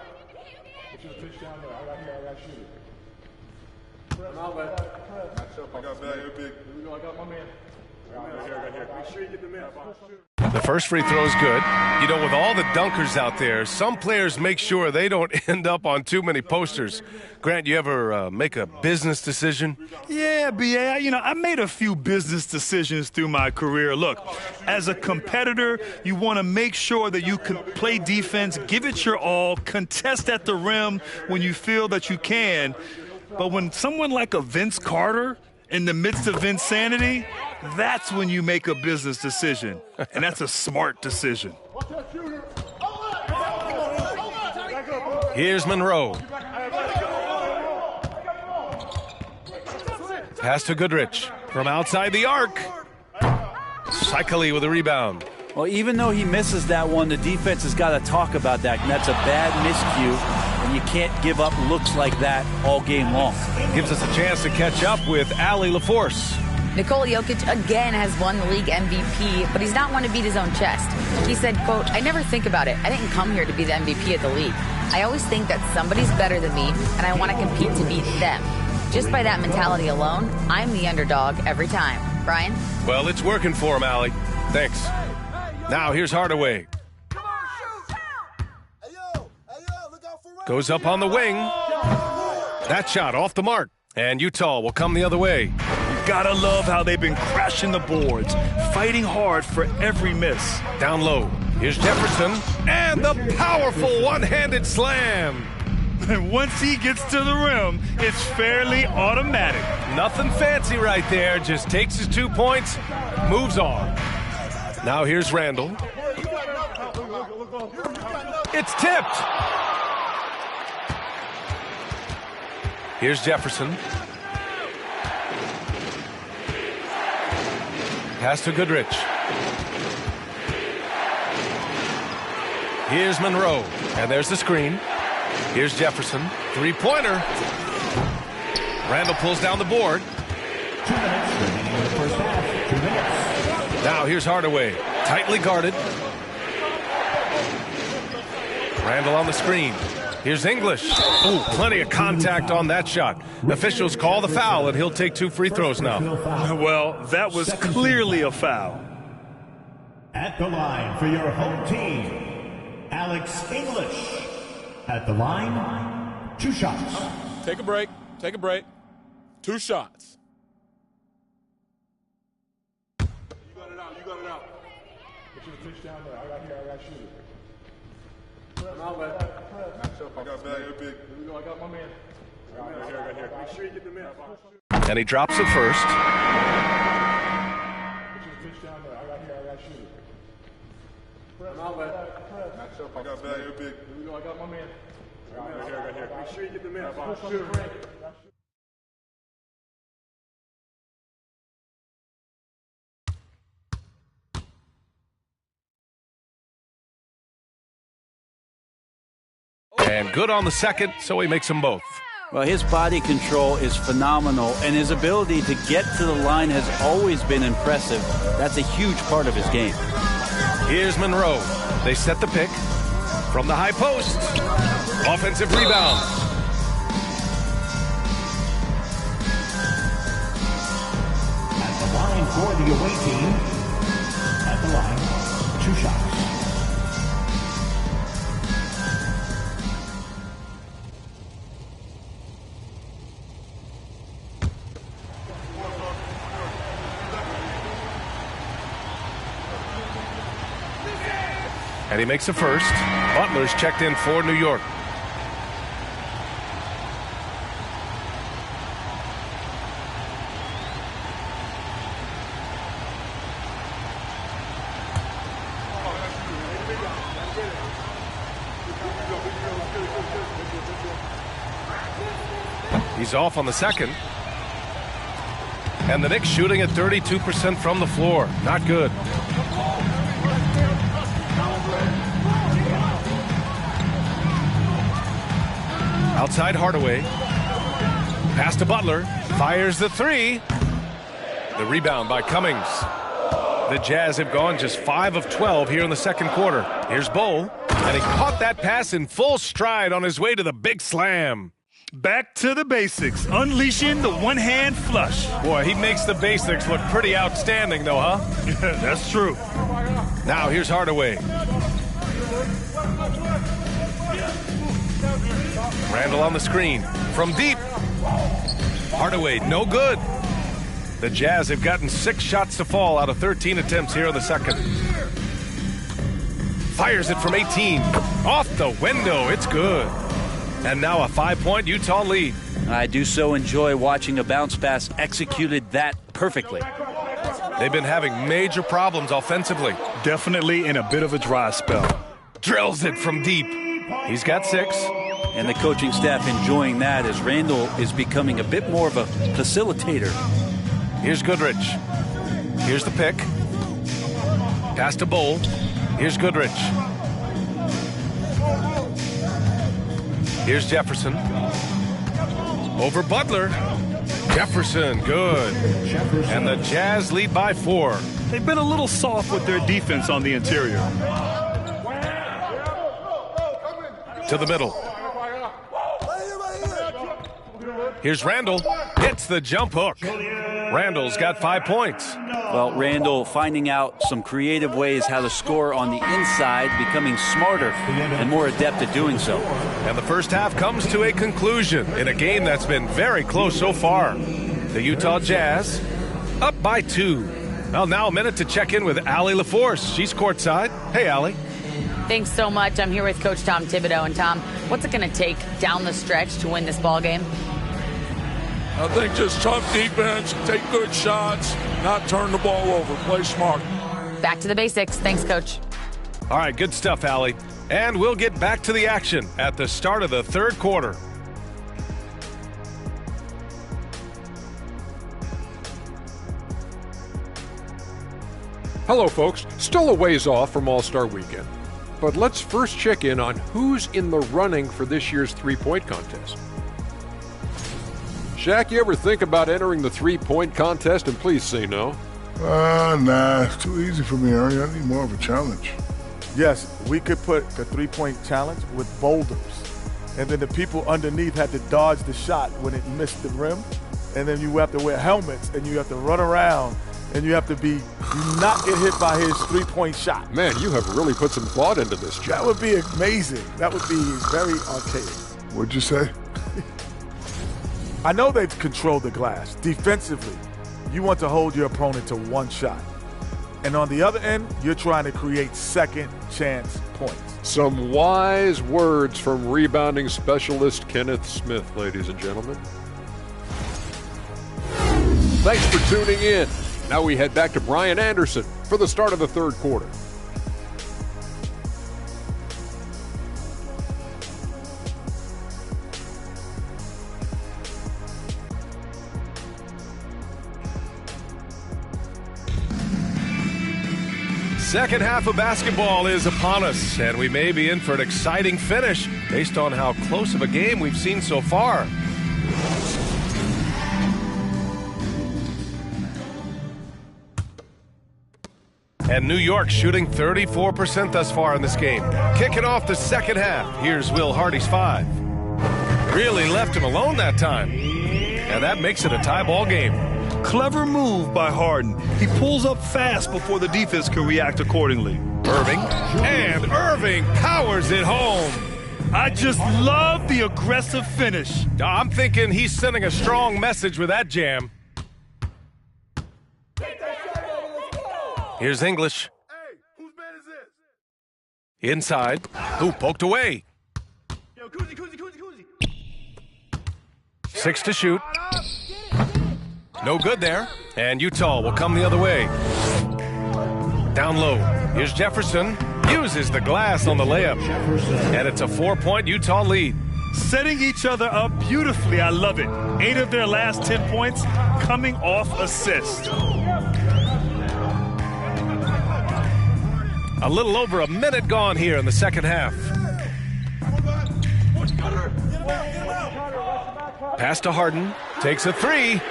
Put your pitch down there. I got shoot it. I got bad. You're big. I got my man. Right here. Make sure you get the man. The first free throw is good. You know, with all the dunkers out there, some players make sure they don't end up on too many posters. Grant, you ever make a business decision? Yeah, B.A., I made a few business decisions through my career. Look, as a competitor, you want to make sure that you can play defense, give it your all, contest at the rim when you feel that you can. But when someone like a Vince Carter, in the midst of insanity, that's when you make a business decision. And that's a smart decision. Here's Monroe. Pass to Goodrich from outside the arc. Cycli with a rebound. Well, even though he misses that one, the defense has got to talk about that. And that's a bad miscue. And you can't give up looks like that all game long. Gives us a chance to catch up with Allie LaForce. Nikola Jokic again has won the league MVP, but he's not one to beat his own chest. He said, quote, "I never think about it. I didn't come here to be the MVP of the league. I always think that somebody's better than me, and I want to compete to beat them. Just by that mentality alone, I'm the underdog every time." Brian? Well, it's working for him, Allie. Thanks. Now here's Hardaway. Goes up on the wing. That shot off the mark. And Utah will come the other way. You gotta love how they've been crashing the boards, fighting hard for every miss. Down low. Here's Jefferson. And the powerful one-handed slam. Once he gets to the rim, it's fairly automatic. Nothing fancy right there. Just takes his 2 points, moves on. Now here's Randall. It's tipped. Here's Jefferson. Pass to Goodrich. Here's Monroe. And there's the screen. Here's Jefferson. Three-pointer. Randall pulls down the board. 2 minutes remaining in the first half. 2 minutes. Now here's Hardaway. Tightly guarded. Randall on the screen. Here's English. Ooh, plenty of contact on that shot. Officials call the foul, and he'll take 2 free throws now. Well, that was clearly a foul. At the line for your home team, Alex English. At the line, 2 shots. Take a break. Take a break. 2 shots. You got it out. You got it out. Put your pitch down there. I got shooter. An outlet. I got bag. You're big. Here we go. I got my man. I got here. Make sure you get the man. And he drops it first. Put your pitch down there. I got shooter. An outlet. I got bag. You're big. Here we go. I got my man. I got here. Make sure you get the man. Shooter. And good on the second, so he makes them both. Well, his body control is phenomenal, and his ability to get to the line has always been impressive. That's a huge part of his game. Here's Monroe. They set the pick from the high post. Offensive rebound. At the line for the away team. At the line, 2 shots. And he makes the first. Butler's checked in for New York. He's off on the second. And the Knicks shooting at 32% from the floor. Not good. Outside Hardaway. Pass to Butler. Fires the 3. The rebound by Cummings. The Jazz have gone just 5 of 12 here in the second quarter. Here's Bull. And he caught that pass in full stride on his way to the big slam. Back to the basics. Unleashing the one-hand flush. Boy, he makes the basics look pretty outstanding, though, huh? That's true. Now here's Hardaway. Randall on the screen. From deep. Hardaway, no good. The Jazz have gotten 6 shots to fall out of 13 attempts here in the second. Fires it from 18. Off the window. It's good. And now a 5-point Utah lead. I do so enjoy watching a bounce pass executed that perfectly. They've been having major problems offensively. Definitely in a bit of a dry spell. Drills it from deep. He's got 6. And the coaching staff enjoying that as Randall is becoming a bit more of a facilitator. Here's Goodrich. Here's the pick. Pass to Bull. Here's Goodrich. Here's Jefferson. Over Butler. Jefferson, good. And the Jazz lead by 4. They've been a little soft with their defense on the interior. To the middle. Here's Randall. Hits the jump hook. Randall's got 5 points. Well, Randall finding out some creative ways how to score on the inside, becoming smarter and more adept at doing so. And the first half comes to a conclusion in a game that's been very close so far. The Utah Jazz up by 2. Well, now a minute to check in with Allie LaForce. She's courtside. Hey, Allie. Thanks so much. I'm here with Coach Tom Thibodeau. And Tom, what's it going to take down the stretch to win this ball game? I think just tough defense, take good shots, not turn the ball over, play smart. Back to the basics. Thanks, Coach. All right, good stuff, Allie. And we'll get back to the action at the start of the third quarter. Hello, folks. Still a ways off from All-Star Weekend. But let's first check in on who's in the running for this year's three-point contest. Shaq, you ever think about entering the three-point contest? And please say no. Nah, it's too easy for me, Ernie. I need more of a challenge. Yes, we could put the three-point challenge with boulders. And then the people underneath had to dodge the shot when it missed the rim. And then you have to wear helmets and you have to run around and you have to do not get hit by his three-point shot. Man, you have really put some thought into this job. That would be amazing. That would be very archaic. What'd you say? I know they've controlled the glass. Defensively, you want to hold your opponent to one shot. And on the other end, you're trying to create second chance points. Some wise words from rebounding specialist Kenneth Smith, ladies and gentlemen. Thanks for tuning in. Now we head back to Brian Anderson for the start of the third quarter. Second half of basketball is upon us, and we may be in for an exciting finish based on how close of a game we've seen so far. And New York shooting 34% thus far in this game. Kicking off the second half, here's Will Hardy's 5. Really left him alone that time. And that makes it a tie ball game. Clever move by Harden. He pulls up fast before the defense can react accordingly. Irving, and Irving powers it home. I just love the aggressive finish. I'm thinking he's sending a strong message with that jam. Here's English. Hey, whose bed is this? Inside. Ooh, poked away. Yo, Koozie. 6 to shoot. No good there. And Utah will come the other way. Down low. Here's Jefferson. Uses the glass on the layup. And it's a 4-point Utah lead. Setting each other up beautifully. I love it. 8 of their last 10 points coming off assist. A little over a minute gone here in the second half. Pass to Harden. Takes a 3.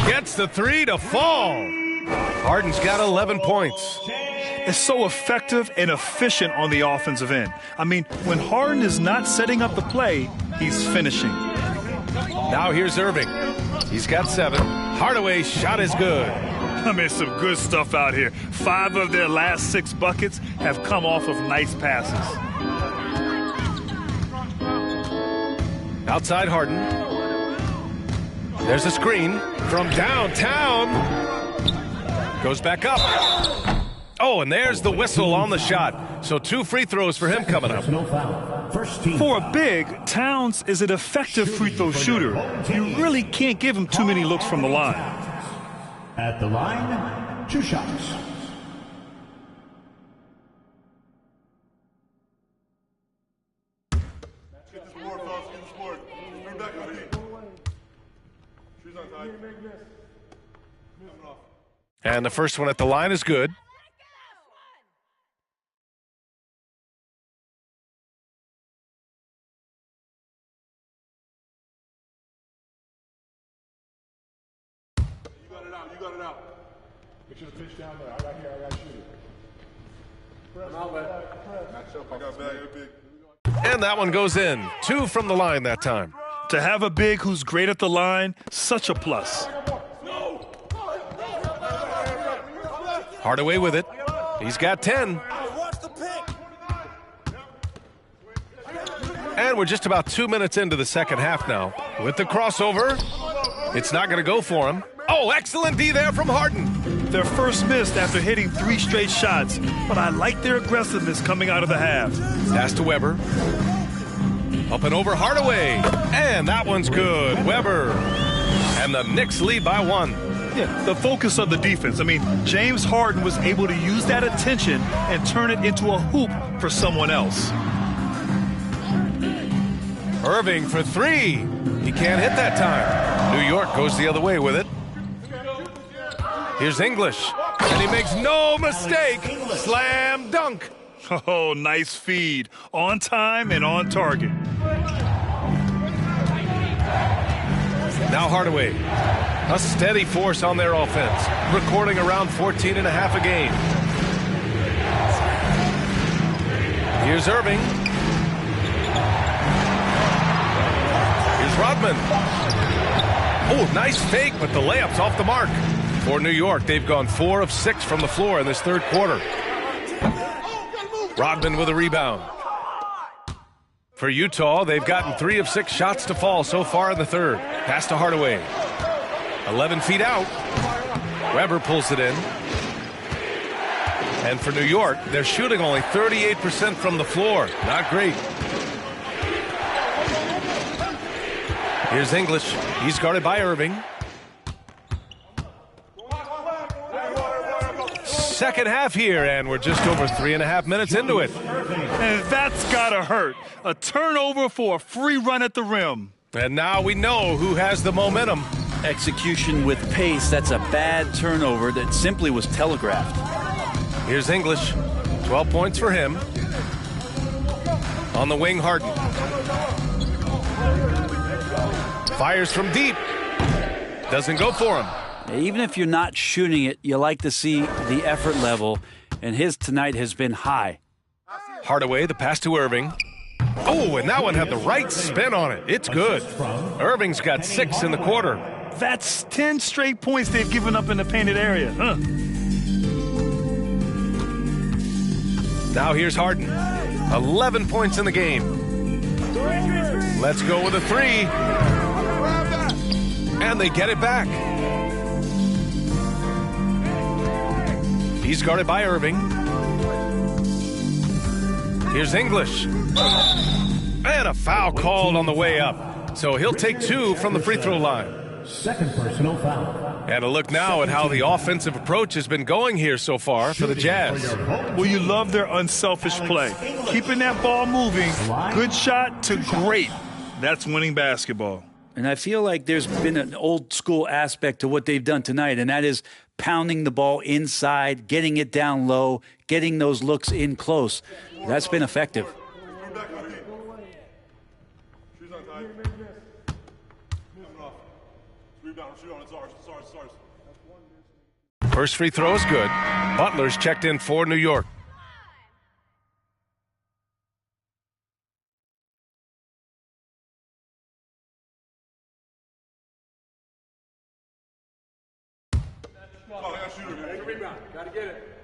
Gets the 3 to fall. Harden's got 11 points. It's so effective and efficient on the offensive end. I mean, when Harden is not setting up the play, he's finishing. Now here's Irving. He's got 7. Hardaway's shot is good. I mean, some good stuff out here. 5 of their last 6 buckets have come off of nice passes. Outside Harden. There's a screen from downtown. Goes back up. Oh, and there's the whistle on the shot. So 2 free throws for him coming up. For a big, Towns is an effective free throw shooter. You really can't give him too many looks from the line. At the line, 2 shots. And the first one at the line is good. You got it out. Get you the pitch down there. I got to shoot it. And that one goes in. 2 from the line that time. To have a big who's great at the line, such a plus. Hardaway with it. He's got 10. And we're just about 2 minutes into the second half now. With the crossover, it's not going to go for him. Oh, excellent D there from Harden. Their first missed after hitting 3 straight shots, but I like their aggressiveness coming out of the half. Pass to Weber. Up and over Hardaway. And that one's good. Weber. And the Knicks lead by 1. Yeah, the focus of the defense. I mean, James Harden was able to use that attention and turn it into a hoop for someone else. Irving for 3. He can't hit that time. New York goes the other way with it. Here's English. And he makes no mistake. Slam dunk. Oh, nice feed. On time and on target. Now Hardaway. A steady force on their offense. Recording around 14 and a half a game. Here's Irving. Here's Rodman. Oh, nice fake, but the layup's off the mark. For New York, they've gone 4 of 6 from the floor in this third quarter. Rodman with a rebound. For Utah, they've gotten 3 of 6 shots to fall so far in the third. Pass to Hardaway. 11 feet out. Weber pulls it in. And for New York, they're shooting only 38% from the floor. Not great. Here's English. He's guarded by Irving. Second half here, and we're just over 3.5 minutes into it. And that's gotta hurt. A turnover for a free run at the rim. And now we know who has the momentum. Execution with pace. That's a bad turnover that simply was telegraphed. Here's English. 12 points for him. On the wing, Harden. Fires from deep. Doesn't go for him. Even if you're not shooting it, you like to see the effort level, and his tonight has been high. Hardaway, the pass to Irving. Oh, and that one had the right spin on it. It's good. Irving's got 6 in the quarter. That's 10 straight points they've given up in the painted area. Now here's Harden. 11 points in the game. Let's go with a 3. And they get it back. He's guarded by Irving. Here's English. And a foul called on the way up. So he'll take 2 from the free throw line. Second personal foul. And a look now at how the offensive approach has been going here so far for the Jazz. Well, you love their unselfish play. Keeping that ball moving, good shot to great. That's winning basketball. And I feel like there's been an old school aspect to what they've done tonight, and that is pounding the ball inside, getting it down low, getting those looks in close. That's been effective. First free throw is good. Butler's checked in for New York. Gotta get it.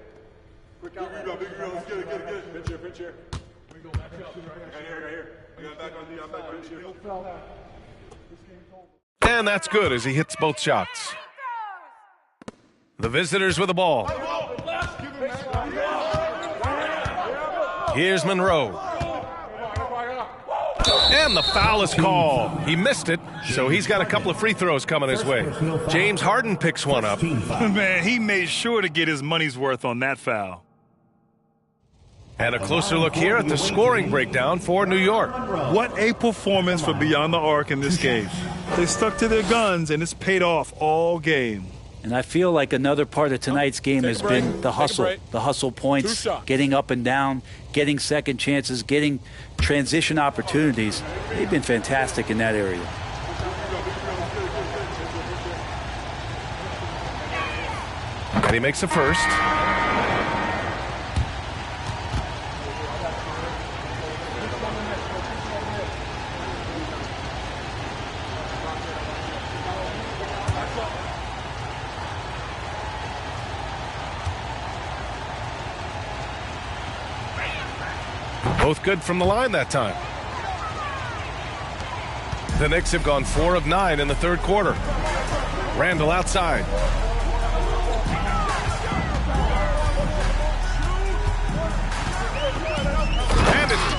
Quick out. Big rebound. Let's get it. Pinch here. We go back up. Right here. I got back on the back. And that's good as he hits both shots. The visitors with the ball. Here's Monroe. And the foul is called. He missed it, so he's got a couple of free throws coming his way. James Harden picks one up. Man, he made sure to get his money's worth on that foul. And a closer look here at the scoring breakdown for New York. What a performance for Beyond the Arc in this game. They stuck to their guns, and it's paid off all game. And I feel like another part of tonight's game has been the hustle points, getting up and down, getting second chances, getting transition opportunities. They've been fantastic in that area. And he makes a first. Both good from the line that time. The Knicks have gone 4 of 9 in the third quarter. Randall outside.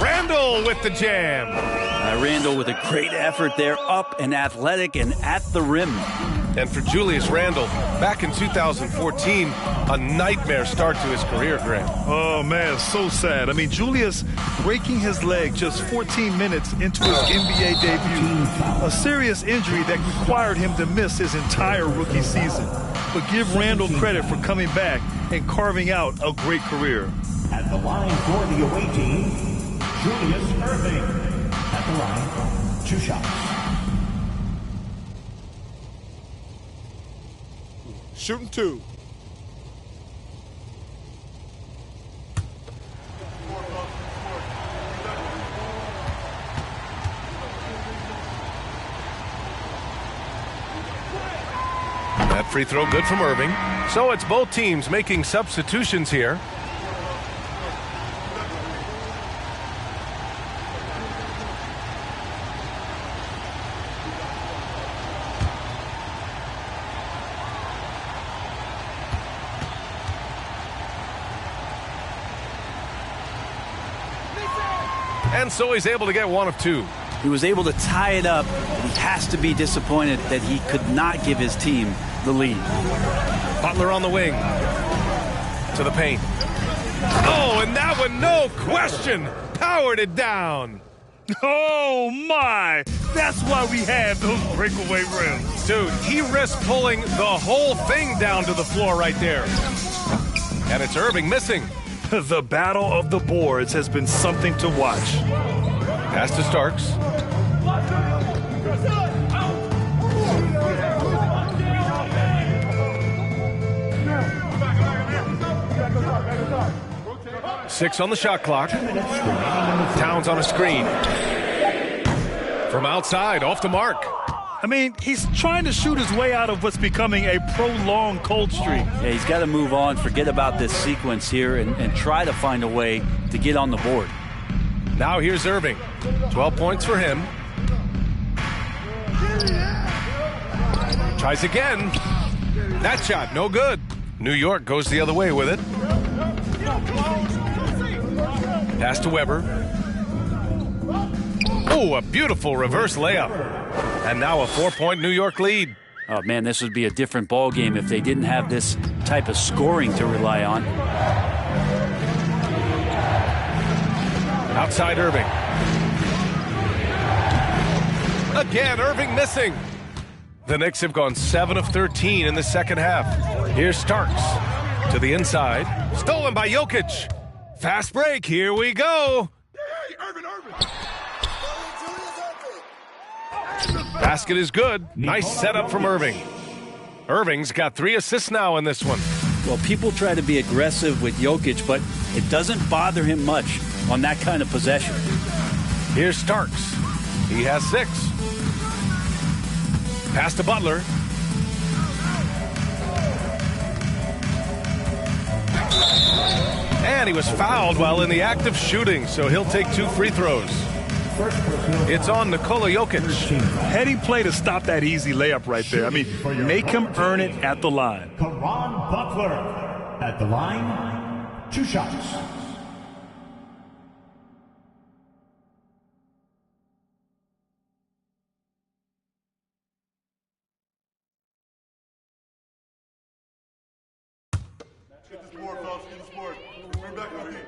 Randall with the jam. Randall with a great effort there, up and athletic and at the rim. And for Julius Randle, back in 2014, a nightmare start to his career, Graham. Oh, man, so sad. I mean, Julius breaking his leg just 14 minutes into his NBA debut. A serious injury that required him to miss his entire rookie season. But give Randle credit for coming back and carving out a great career. At the line for the away team, Julius Irving. At the line, 2 shots. Shooting 2. That free throw good from Irving. So it's both teams making substitutions here. And so he's able to get 1 of 2. He was able to tie it up, but he has to be disappointed that he could not give his team the lead. Butler on the wing. To the paint. Oh, and that one, no question, powered it down. Oh, my. That's why we have those breakaway rims. Dude, he risked pulling the whole thing down to the floor right there. And it's Irving missing. The battle of the boards has been something to watch. Pass to Starks. Six on the shot clock. Towns on a screen. From outside, off the mark. I mean, he's trying to shoot his way out of what's becoming a prolonged cold streak. Yeah, he's got to move on, forget about this sequence here, and try to find a way to get on the board. Now here's Irving. 12 points for him. Tries again. That shot, no good. New York goes the other way with it. Pass to Weber. Oh, a beautiful reverse layup. And now a 4-point New York lead. Oh, man, this would be a different ball game if they didn't have this type of scoring to rely on. Outside Irving. Again, Irving missing. The Knicks have gone 7 of 13 in the second half. Here's Starks to the inside. Stolen by Jokic. Fast break. Here we go. Irving. Basket is good. Nice setup from Irving. Irving's got 3 assists now in this one. Well, people try to be aggressive with Jokic, but it doesn't bother him much on that kind of possession. Here's Starks. He has 6. Pass to Butler. And he was fouled while in the act of shooting, so he'll take 2 free throws. It's on Nikola Jokic. Heady play to stop that easy layup right there. I mean, make him earn it at the line. Caron Butler at the line, 2 shots. Get this board, fellas. Get this board. Bring back the heat.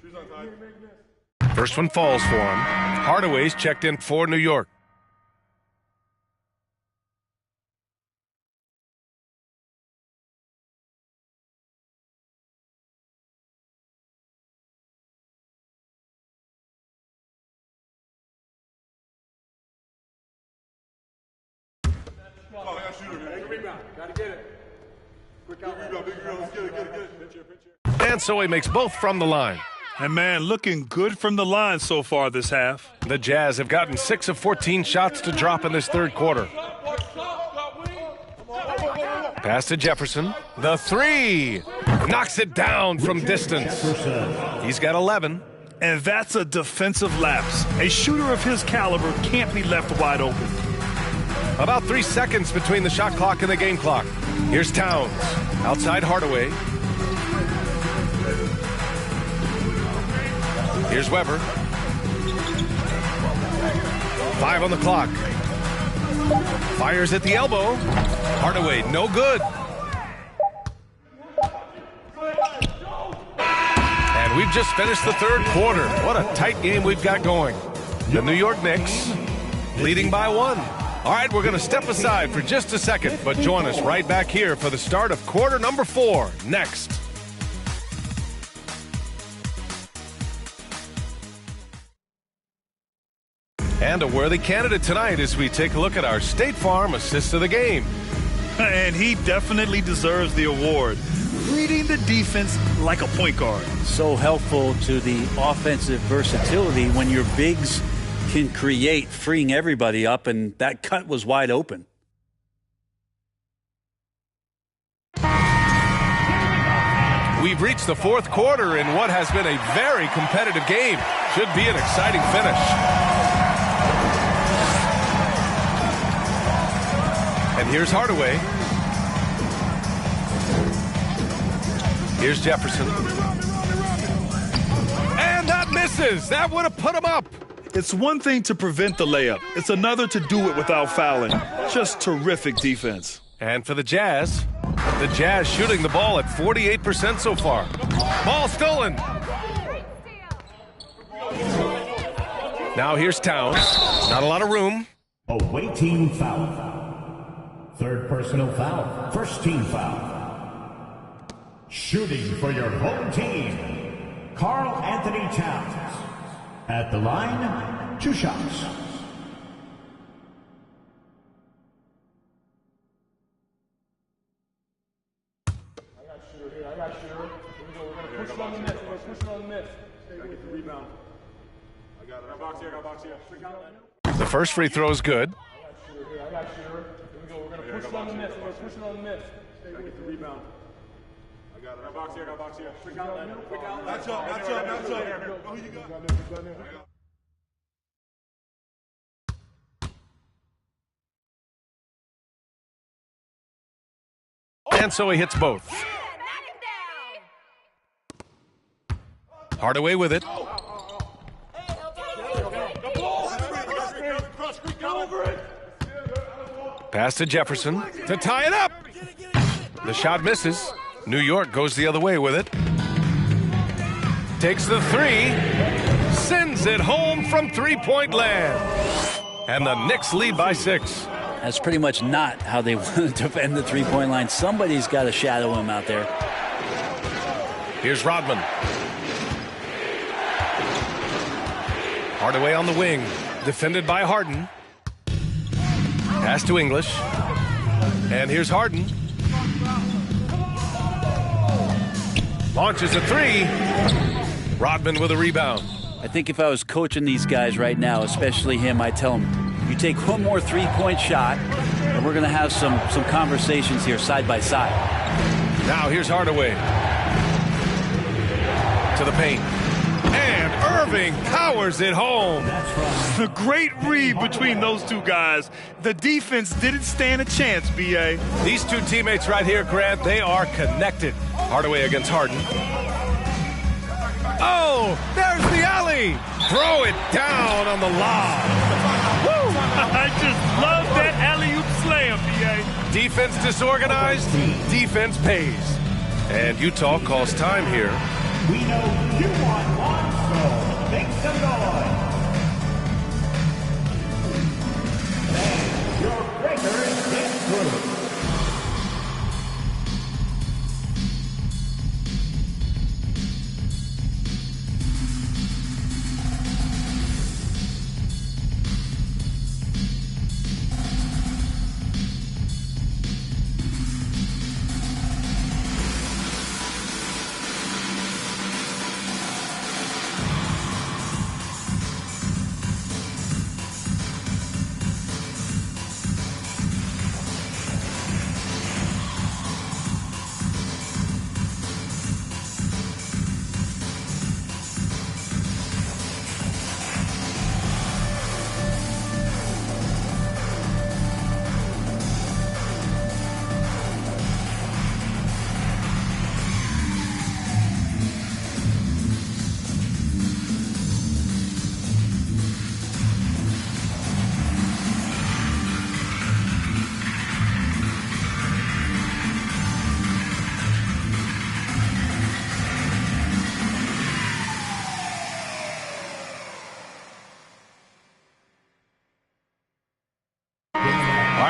Shoes on tight. First one falls for him. Hardaway's checked in for New York. Oh, I got a shooter, man. Good rebound. Gotta get it. Quick out. Big rebound. Let's get it. Pinch here. And so he makes both from the line. And, man, looking good from the line so far this half. The Jazz have gotten 6 of 14 shots to drop in this third quarter. Pass to Jefferson. The 3. Knocks it down from distance. He's got 11. And that's a defensive lapse. A shooter of his caliber can't be left wide open. About 3 seconds between the shot clock and the game clock. Here's Towns. Outside Hardaway. Here's Weber. 5 on the clock. Fires at the elbow. Hardaway, no good. And we've just finished the third quarter. What a tight game we've got going. The New York Knicks leading by 1. All right, we're going to step aside for just a second, but join us right back here for the start of quarter number 4 next. And a worthy candidate tonight as we take a look at our State Farm Assist of the Game. And he definitely deserves the award. Reading the defense like a point guard. So helpful to the offensive versatility when your bigs can create, freeing everybody up, and that cut was wide open. We've reached the fourth quarter in what has been a very competitive game. Should be an exciting finish. And here's Hardaway. Here's Jefferson. And that misses. That would have put him up. It's one thing to prevent the layup. It's another to do it without fouling. Just terrific defense. And for the Jazz shooting the ball at 48% so far. Ball stolen. Now here's Towns. Not a lot of room. Awaiting foul. Third personal foul. First team foul. Shooting for your home team, Karl Anthony Towns. At the line, 2 shots. I got shooter. Here we go. We're going to push it on the miss. We're going to push it on the miss. I get the rebound. I got it. I got box here. The first free throw is good. I got shooter. Here we go. We're going to push it on the miss. We're going to push it on the miss. I get the rebound. I got it. I got box here. Quick out. That's up. Oh, you got it. And so he hits both. Hardaway with it. Pass to Jefferson to tie it up. The shot misses. New York goes the other way with it. Takes the 3. Sends it home from three-point land. And the Knicks lead by 6. That's pretty much not how they want to defend the three-point line. Somebody's got to shadow him out there. Here's Rodman. Hardaway on the wing. Defended by Harden. Pass to English. And here's Harden. Launches a 3. Rodman with a rebound. I think if I was coaching these guys right now, especially him, I'd tell him, you take one more three-point shot, and we're going to have some conversations here side by side. Now here's Hardaway. To the paint. And Irving powers it home. A great read between those two guys. The defense didn't stand a chance, B.A. These two teammates right here, Grant, they are connected. Hardaway against Harden. Oh, there's the alley. Throw it down on the lob. Woo! I just love that alley-oop slam, B.A. Defense disorganized, defense pays. And Utah calls time here. We know you want one, so make some noise. And your breakers get through.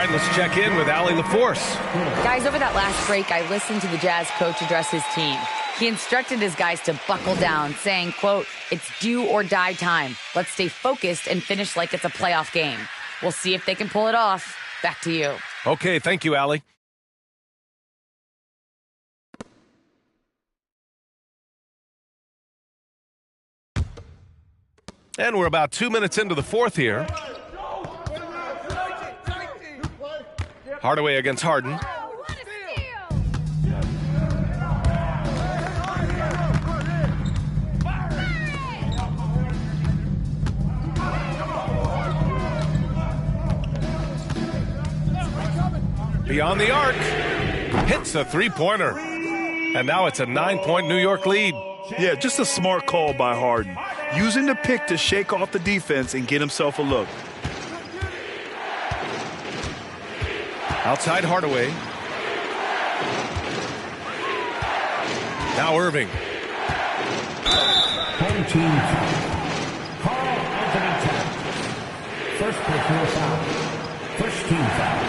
right, let's check in with Allie LaForce. Guys, over that last break, I listened to the Jazz coach address his team. He instructed his guys to buckle down, saying, quote, "It's do or die time. Let's stay focused and finish like it's a playoff game. We'll see if they can pull it off." Back to you. Okay, thank you, Allie. And we're about 2 minutes into the fourth here. Hardaway against Harden. Beyond the arc. Hits a three-pointer. And now it's a 9-point New York lead. Yeah, just a smart call by Harden. Using the pick to shake off the defense and get himself a look. Outside Hardaway. Now Irving. Home team Carl Anthony Towns. First personal foul. First team foul.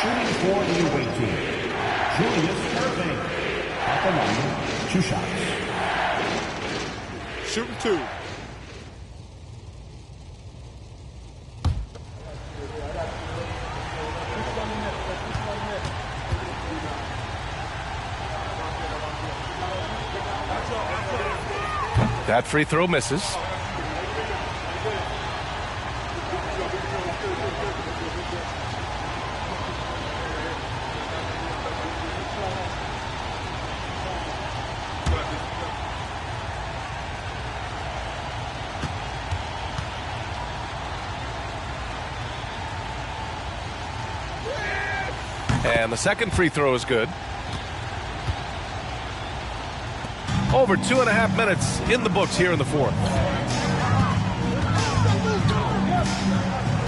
Shooting for the away team, Julius Irving. At the line, 2 shots. Shooting 2. That free throw misses. And the second free throw is good. Over 2.5 minutes in the books here in the fourth.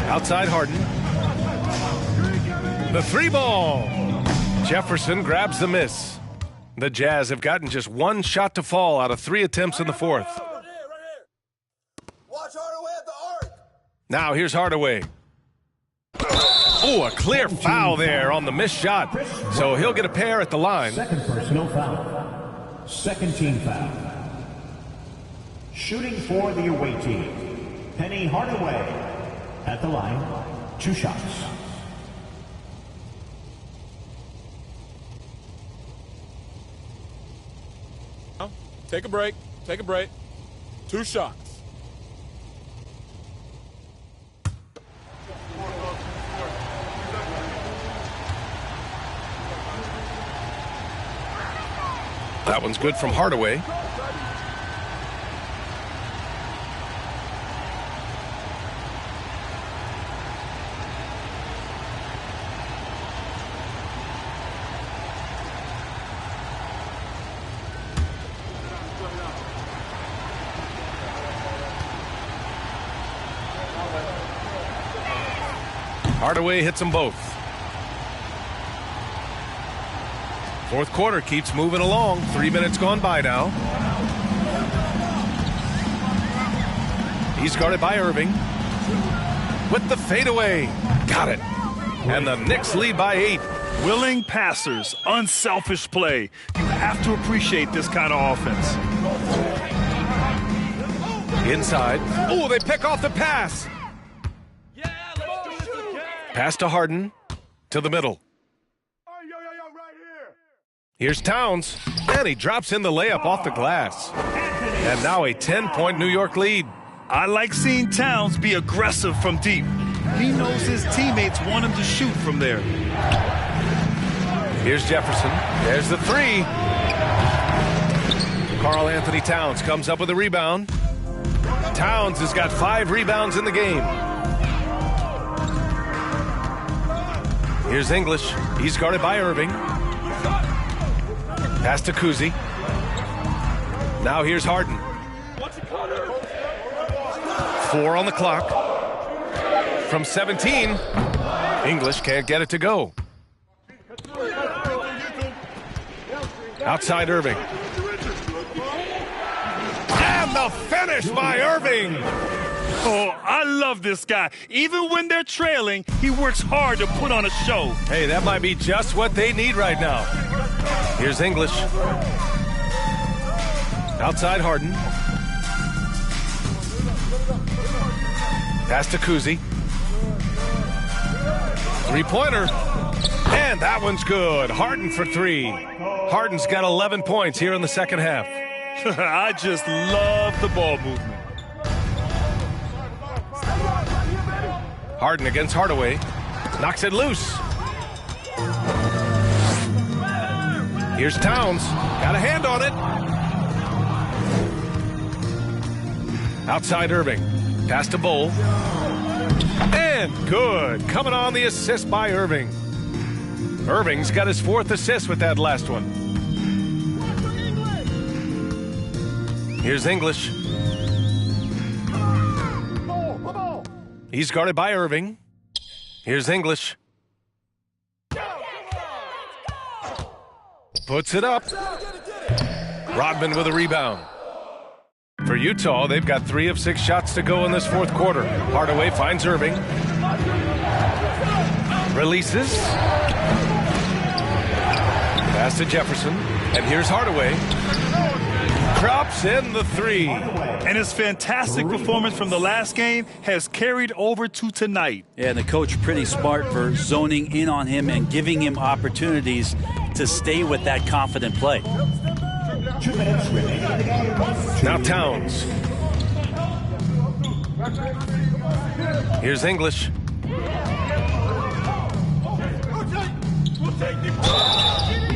Outside Harden. The 3-ball. Jefferson grabs the miss. The Jazz have gotten just 1 shot to fall out of 3 attempts in the fourth. Watch Hardaway at the arc. Now here's Hardaway. Oh, a clear foul there on the missed shot. So he'll get a pair at the line. Second personal foul. Second team foul. Shooting for the away team, Penny Hardaway. At the line, 2 shots. Take a break. Take a break. 2 shots. That one's good from Hardaway. Hardaway hits them both. Fourth quarter keeps moving along. 3 minutes gone by now. He's guarded by Irving. With the fadeaway. Got it. And the Knicks lead by 8. Willing passers, unselfish play. You have to appreciate this kind of offense. Inside. Oh, they pick off the pass. Pass to Harden. To the middle. Here's Towns, and he drops in the layup off the glass. And now a 10-point New York lead. I like seeing Towns be aggressive from deep. He knows his teammates want him to shoot from there. Here's Jefferson. There's the 3. Karl Anthony Towns comes up with a rebound. Towns has got 5 rebounds in the game. Here's English. He's guarded by Irving. Pass to Kuzi. Now here's Harden. 4 on the clock. From 17. English can't get it to go. Outside Irving. And the finish by Irving. Oh, I love this guy. Even when they're trailing, he works hard to put on a show. Hey, that might be just what they need right now. Here's English. Outside Harden. Pass to Kuzi. Three-pointer. And that one's good. Harden for three. Harden's got 11 points here in the second half. I just love the ball movement. Harden against Hardaway. Knocks it loose. Here's Towns. Got a hand on it. Outside Irving. Pass to Bull. And good. Coming on the assist by Irving. Irving's got his 4th assist with that last one. Here's English. He's guarded by Irving. Here's English. Puts it up. Rodman with a rebound. For Utah, they've got 3 of 6 shots to go in this 4th quarter. Hardaway finds Irving. Releases. Pass to Jefferson. And here's Hardaway. Drops in the 3. And his fantastic performance from the last game has carried over to tonight. Yeah, and the coach pretty smart for zoning in on him and giving him opportunities to stay with that confident play. 2 minutes remaining in the game. Now Towns. Here's English.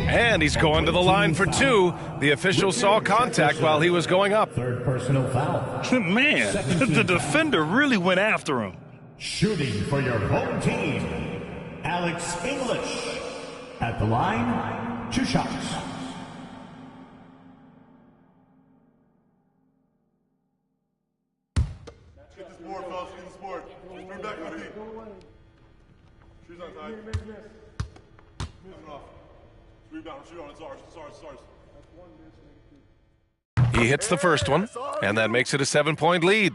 And he's going to the line for 2. The official saw contact while he was going up. 3rd personal foul. Man, the defender really went after him. Shooting for your home team, Alex English. At the line, 2 shots. Get this board, fellas. Get this board. Bring back the heat. Shoes on tight. Coming off. Rebound. Shoot on. It's ours. It's ours. It's ours. He hits the first one, and that makes it a 7-point lead.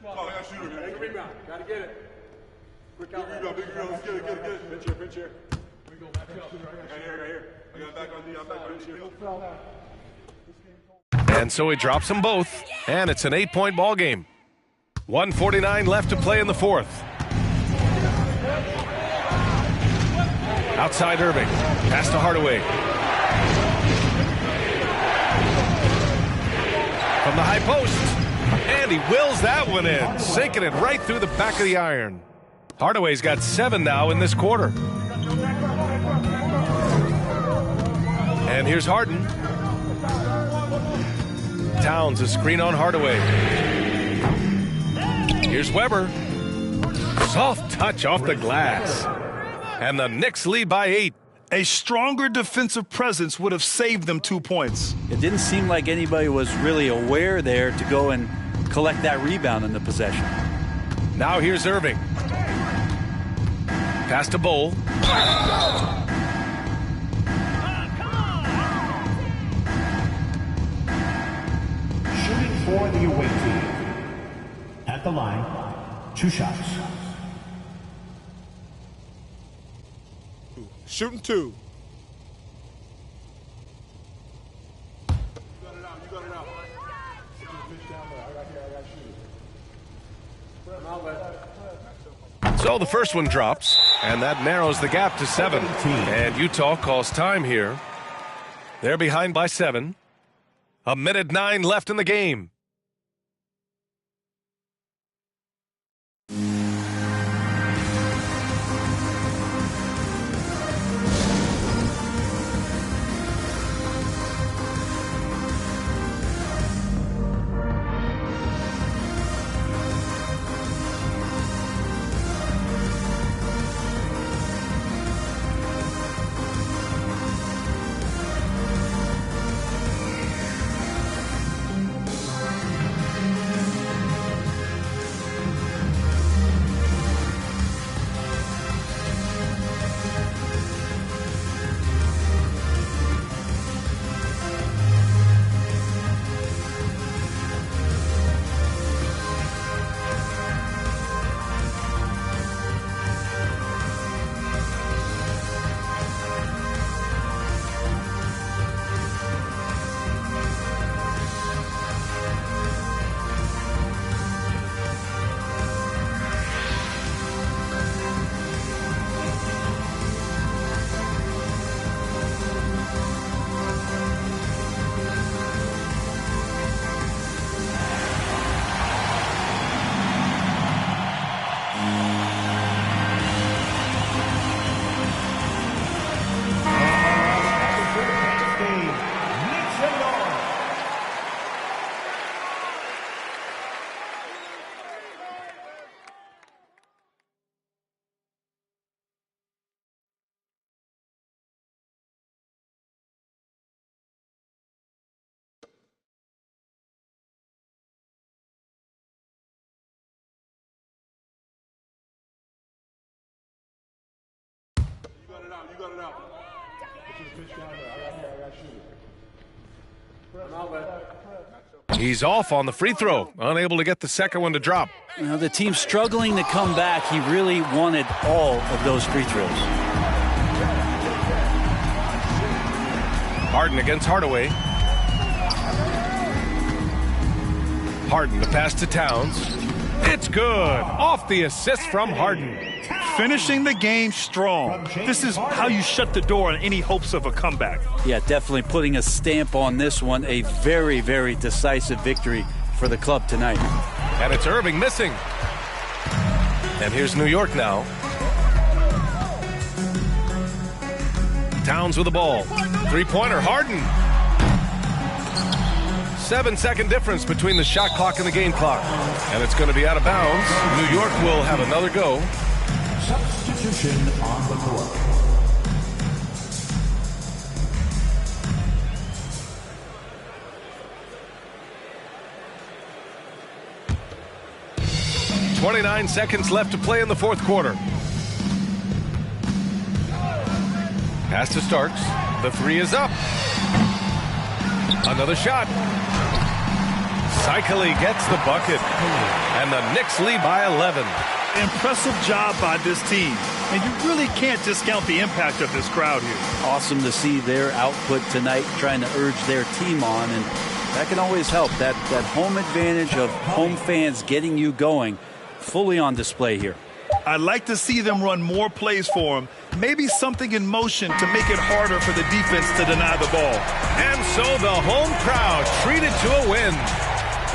Oh, I got a shooter. Take a rebound. Gotta get it. Quick out. Big rebound. Let's get it. Get it. Pinch here. Pinch here. We go back up. Right here. I got it back on D. I'm back on D. And so he drops them both, and it's an 8-point ball game. 1:49 left to play in the 4th. Outside Irving. Pass to Hardaway. From the high post. And he wills that one in, sinking it right through the back of the iron. Hardaway's got 7 now in this quarter. And here's Harden. Towns a screen on Hardaway. Here's Weber. Soft touch off the glass. And the Knicks lead by 8. A stronger defensive presence would have saved them 2 points. It didn't seem like anybody was really aware there to go and collect that rebound in the possession. Now here's Irving. Pass to Bull. Shooting for the away team. At the line, 2 shots. Shooting 2. You got it out. You got it out. Get the pitch down there. I got shoot. So the first one drops, and that narrows the gap to 7. And Utah calls time here. They're behind by 7. 1:09 left in the game. out. You got it out. Put your pitch down there. I got shoot it. He's off on the free throw, unable to get the second one to drop. You know, the team's struggling to come back. He really wanted all of those free throws. Harden against Hardaway. Harden, the pass to Towns. It's good. Off the assist from Harden. Finishing the game strong. This is how you shut the door on any hopes of a comeback. Yeah, definitely putting a stamp on this one. A very, very decisive victory for the club tonight. And it's Irving missing. And here's New York now. Towns with the ball. Three-pointer, Harden. 7-second difference between the shot clock and the game clock. And it's going to be out of bounds. New York will have another go. Substitution on the court. .29 seconds left to play in the fourth quarter. Pass to Starks. The three is up. Another shot. Cycli gets the bucket. And the Knicks lead by 11. Impressive job by this team. And you really can't discount the impact of this crowd here. Awesome to see their output tonight, trying to urge their team on. And that can always help. That home advantage of home fans getting you going, fully on display here. I'd like to see them run more plays for him. Maybe something in motion to make it harder for the defense to deny the ball. And so the home crowd treated to a win.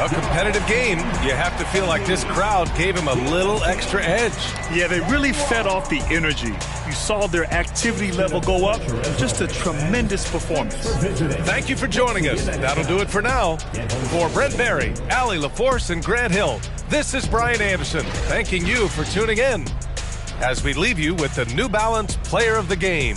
A competitive game. You have to feel like this crowd gave him a little extra edge. Yeah, they really fed off the energy. You saw their activity level go up. Just a tremendous performance. Thank you for joining us. That'll do it for now. For Brent Barry, Allie LaForce, and Grant Hill, this is Brian Anderson thanking you for tuning in as we leave you with the New Balance Player of the Game.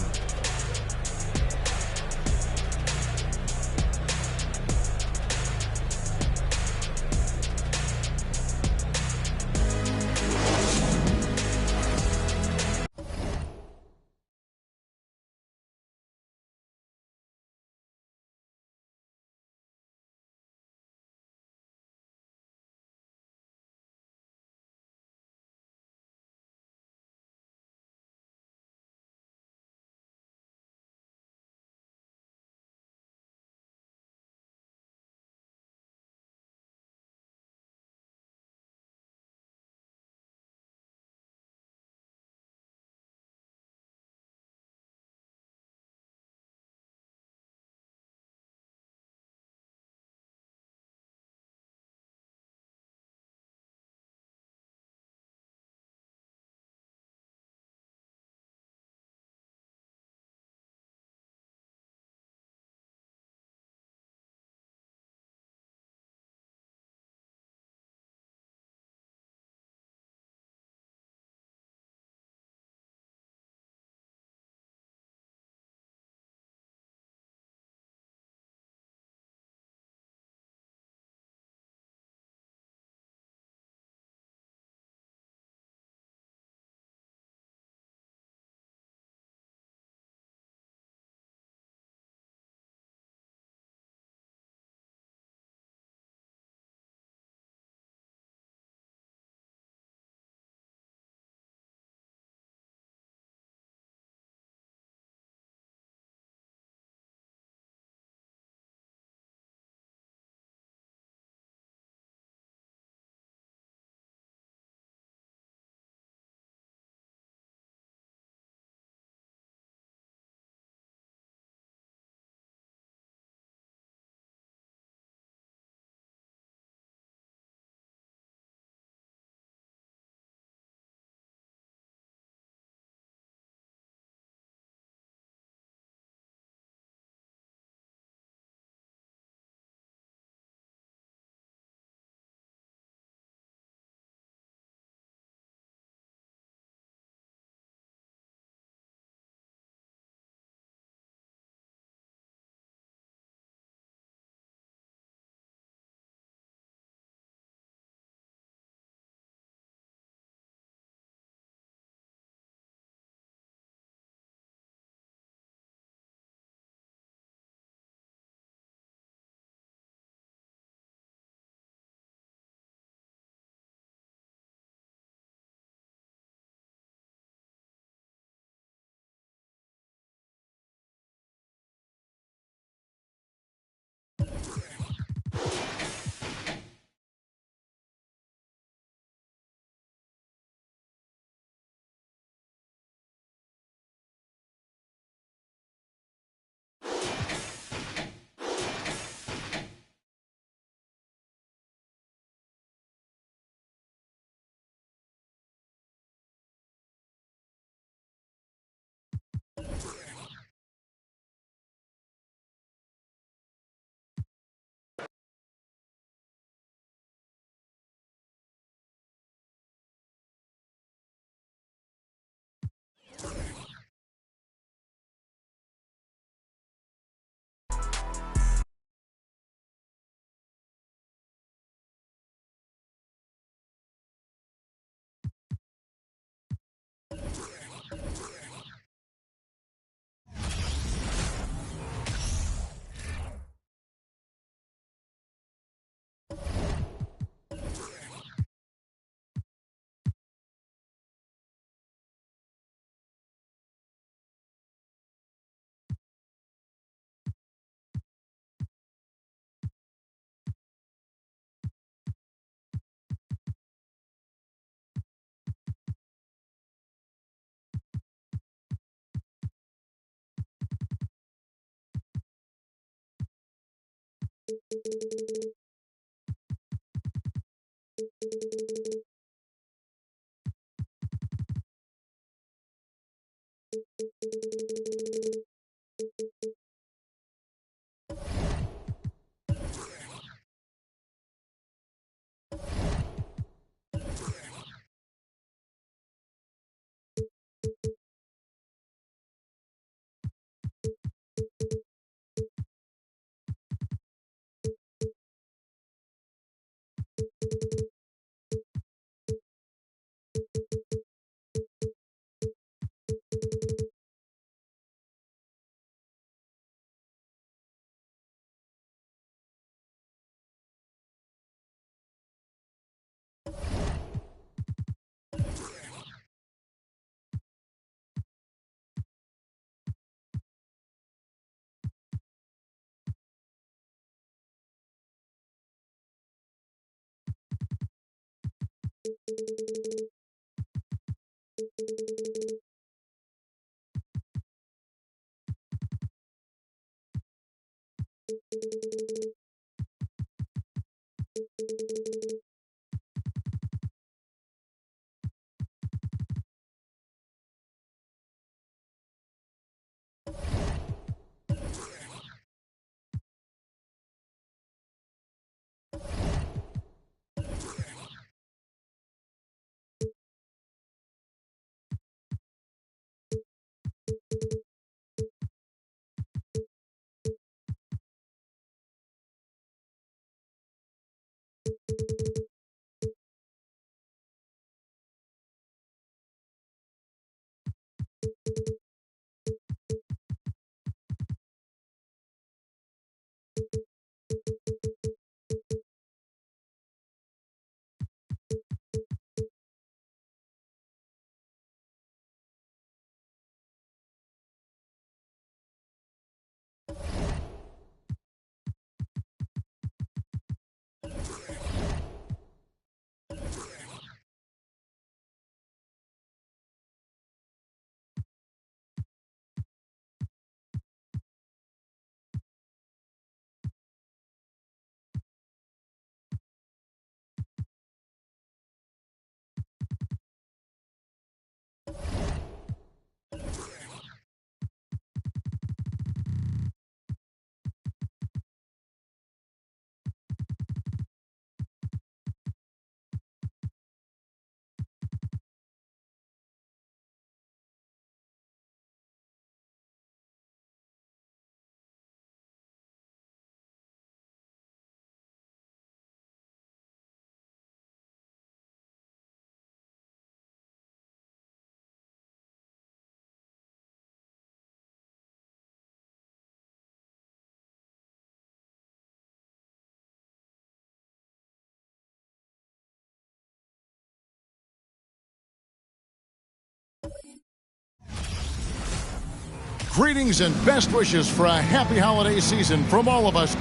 Greetings and best wishes for a happy holiday season from all of us.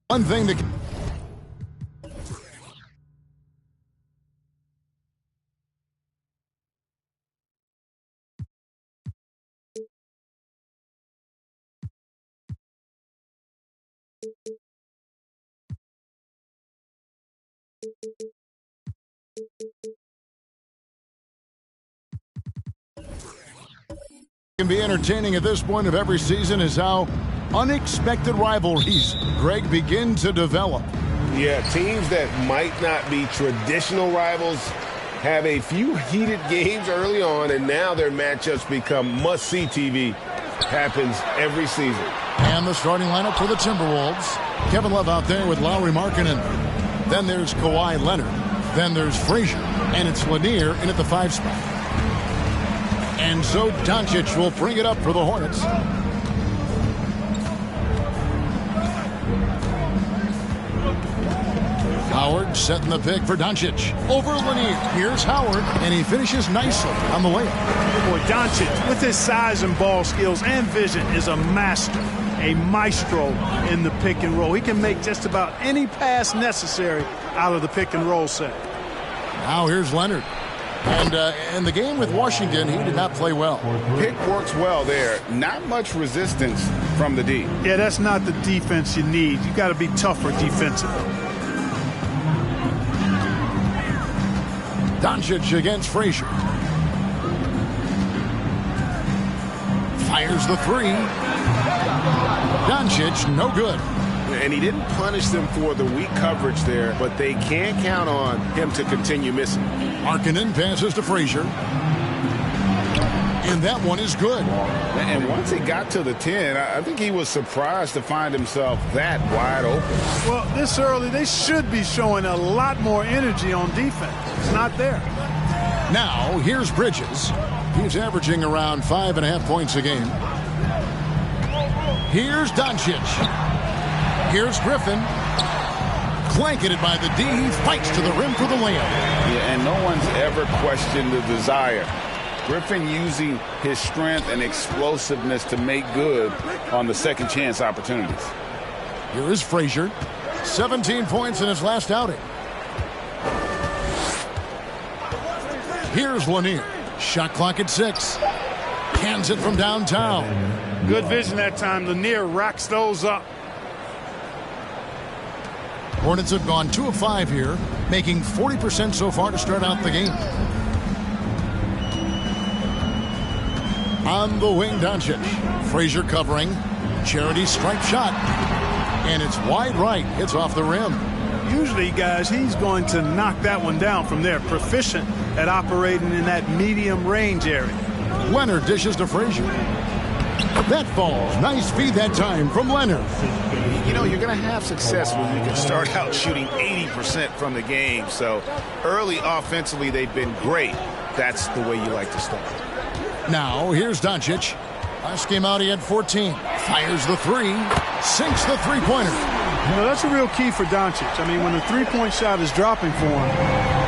One thing to can be entertaining at this point of every season is how unexpected rivalries, Greg, begin to develop. Yeah, teams that might not be traditional rivals have a few heated games early on, and now their matchups become must-see TV. Happens every season. And the starting lineup for the Timberwolves. Kevin Love out there with Lowry Markkanen. Then there's Kawhi Leonard. Then there's Frazier. And it's Lanier in at the 5 spot. And so Doncic will bring it up for the Hornets. Howard setting the pick for Doncic. Over Lanier. Here's Howard, and he finishes nicely on the layup. Boy, Doncic, with his size and ball skills and vision, is a master, a maestro in the pick and roll. He can make just about any pass necessary out of the pick and roll set. Now here's Leonard. And in the game with Washington, he did not play well. Pick works well there. Not much resistance from the D. Yeah, that's not the defense you need. You got to be tougher defensively. Doncic against Frazier. Fires the three. Doncic, no good. And he didn't punish them for the weak coverage there, but they can't count on him to continue missing. Markkanen passes to Frazier. And that one is good. And once he got to the 10, I think he was surprised to find himself that wide open. Well, this early, they should be showing a lot more energy on defense. It's not there. Now, here's Bridges. He's averaging around 5.5 points a game. Here's Doncic. Here's Griffin. Blanketed by the D. He fights to the rim for the layup. Yeah, and no one's ever questioned the desire. Griffin using his strength and explosiveness to make good on the second chance opportunities. Here is Frazier. 17 points in his last outing. Here's Lanier. Shot clock at 6. Cans it from downtown. Good vision that time. Lanier racks those up. Hornets have gone 2 of 5 here, making 40% so far to start out the game. On the wing, Doncic. Frazier covering. Charity stripe shot. And it's wide right. It's off the rim. Usually, guys, he's going to knock that one down from there. Proficient at operating in that medium range area. Leonard dishes to Frazier. That falls. Nice feed that time from Leonard. You know, you're going to have success when you can start out shooting 80% from the game. So early offensively, they've been great. That's the way you like to start. Now, here's Doncic. Last game out, he had 14. Fires the three. Sinks the three-pointer. You know, that's a real key for Doncic. I mean, when the three-point shot is dropping for him,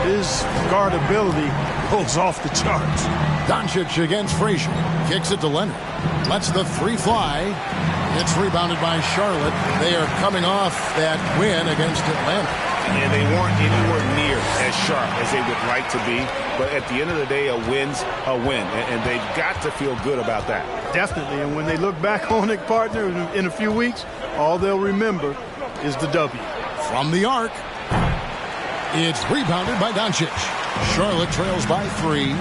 his guardability goes off the charts. Doncic against Frazier. Kicks it to Leonard. Lets the three fly. It's rebounded by Charlotte. They are coming off that win against Atlanta. And they weren't anywhere near as sharp as they would like to be. But at the end of the day, a win's a win. And they've got to feel good about that. Definitely. And when they look back on it, partner, in a few weeks, all they'll remember is the W. From the arc. It's rebounded by Doncic. Charlotte trails by 3.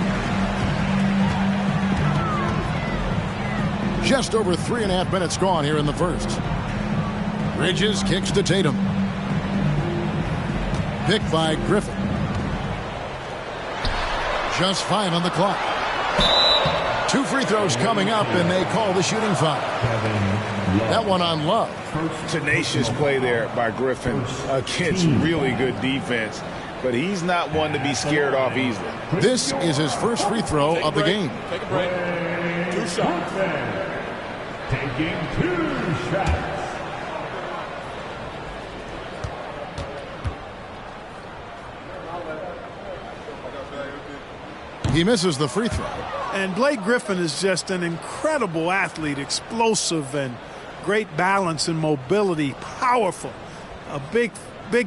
Just over 3.5 minutes gone here in the first. Bridges kicks to Tatum. Picked by Griffin. Just 5 on the clock. 2 free throws coming up, and they call the shooting foul. That one on Love. Tenacious play there by Griffin against really good defense. But he's not one to be scared off easily. This is his first free throw of the game. Take a break. 2 shots. Taking 2 shots. He misses the free throw. And Blake Griffin is just an incredible athlete, explosive and great balance and mobility, powerful. A big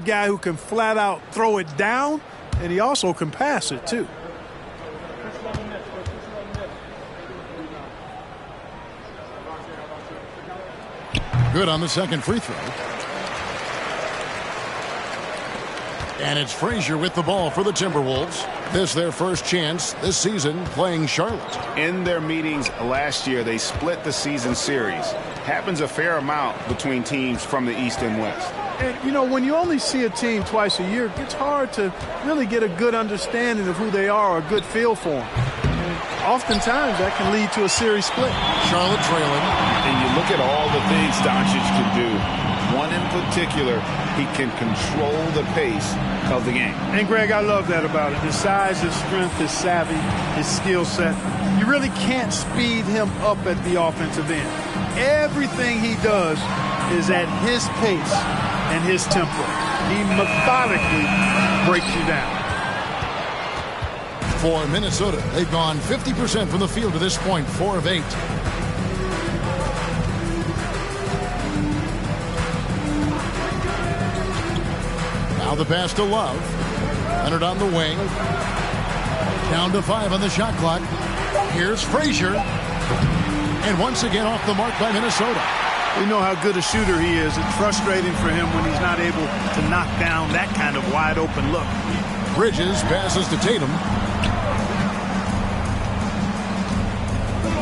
guy who can flat out throw it down, and he also can pass it too. Good on the second free throw. And it's Frazier with the ball for the Timberwolves. This their first chance this season playing Charlotte. In their meetings last year, they split the season series. Happens a fair amount between teams from the East and West. And, you know, when you only see a team twice a year, it's hard to really get a good understanding of who they are or a good feel for them. And oftentimes, that can lead to a series split. Charlotte trailing. And you look at all the things Doncic can do. One in particular, he can control the pace of the game. And, Greg, I love that about it. His size, his strength, his savvy, his skill set. You really can't speed him up at the offensive end. Everything he does is at his pace and his tempo. He methodically breaks you down. For Minnesota, they've gone 50% from the field to this point, 4 of 8. Now the pass to Love. Leonard on the wing. Down to 5 on the shot clock. Here's Frazier. And once again off the mark by Minnesota. We know how good a shooter he is. It's frustrating for him when he's not able to knock down that kind of wide open look. Bridges passes to Tatum.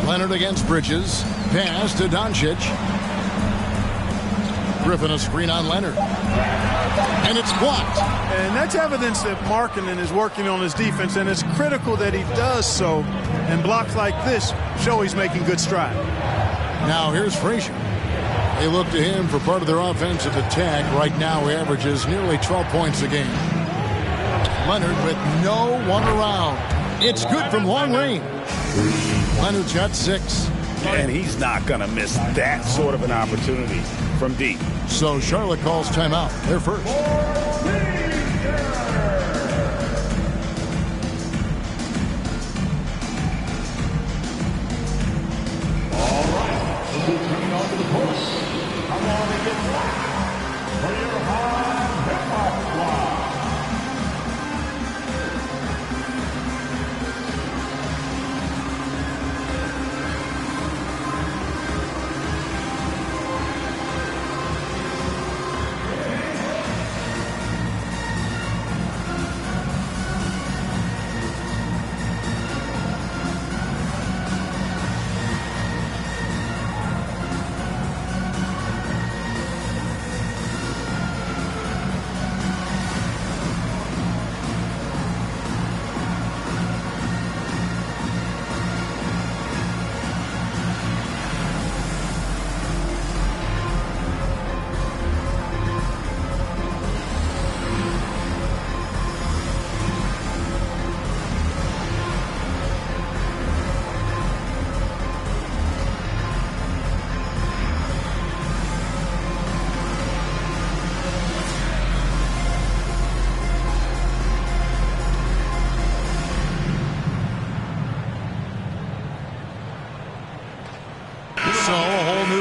Leonard against Bridges. Pass to Doncic. Griffin a screen on Leonard. And it's blocked. And that's evidence that Markkanen is working on his defense, and it's critical that he does so. And blocks like this show he's making good stride. Now here's Frazier. They look to him for part of their offensive attack. Right now he averages nearly 12 points a game. Leonard with no one around. It's good from long range. Leonard's got 6. And he's not going to miss that sort of an opportunity from deep. So Charlotte calls timeout. They're first. All right, we'll be coming onto the course. Come on and get back for your high hip-hop squad.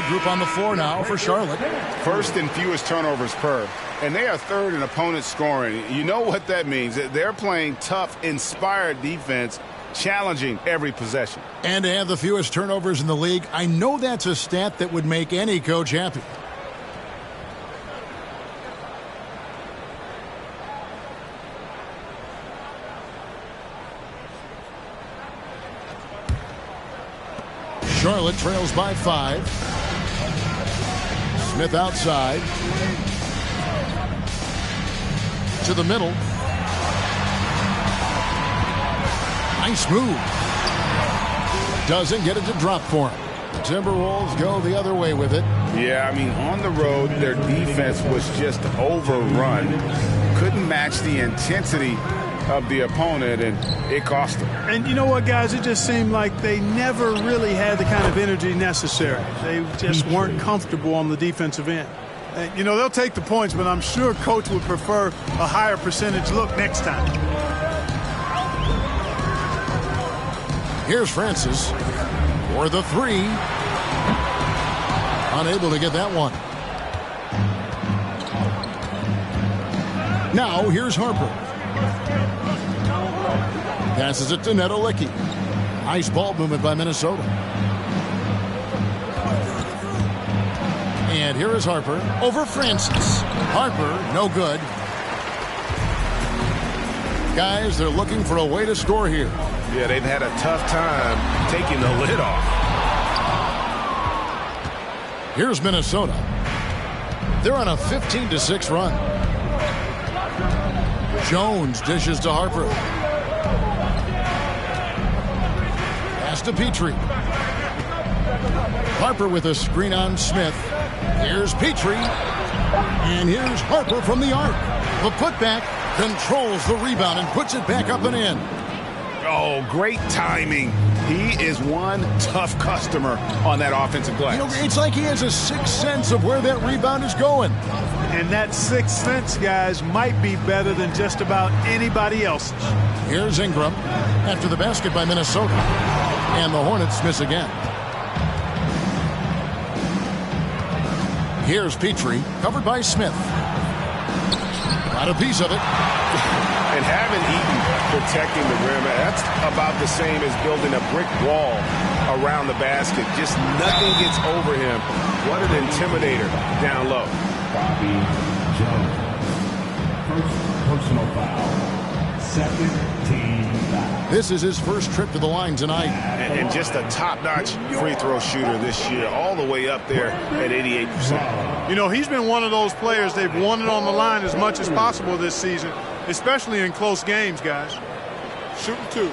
Group on the floor now for Charlotte. First and fewest turnovers per. And they are third in opponent scoring. You know what that means. They're playing tough, inspired defense, challenging every possession. And to have the fewest turnovers in the league, I know that's a stat that would make any coach happy. Charlotte trails by 5. Smith outside. To the middle. Nice move. Doesn't get it to drop for him. Timberwolves go the other way with it. Yeah, I mean, on the road, their defense was just overrun. Couldn't match the intensity of the opponent, and it cost them. And you know what, guys? It just seemed like they never really had the kind of energy necessary. They just weren't comfortable on the defensive end. And, you know, they'll take the points, but I'm sure Coach would prefer a higher percentage look next time. Here's Francis for the 3. Unable to get that one. Now here's Harper. Passes it to Neto Licky. Nice ball movement by Minnesota. And here is Harper over Francis. Harper, no good. Guys, they're looking for a way to score here. Yeah, they've had a tough time taking the lid off. Here's Minnesota. They're on a 15-6 run. Jones dishes to Harper. Pass to Petrie. Harper with a screen on Smith. Here's Petrie. And here's Harper from the arc. The putback controls the rebound and puts it back up and in. Oh, great timing. He is one tough customer on that offensive glass. You know, it's like he has a sixth sense of where that rebound is going. And that sixth sense, guys, might be better than just about anybody else's. Here's Ingram after the basket by Minnesota. And the Hornets miss again. Here's Petrie, covered by Smith. Got a piece of it. And having Eaton protecting the rim, that's about the same as building a brick wall around the basket. Just nothing gets over him. What an intimidator down low. Bobby Jones. First personal foul. Second team foul. This is his first trip to the line tonight. And just a top-notch free throw shooter this year, all the way up there at 88%. You know, he's been one of those players they've wanted on the line as much as possible this season, especially in close games, guys. Shooting two.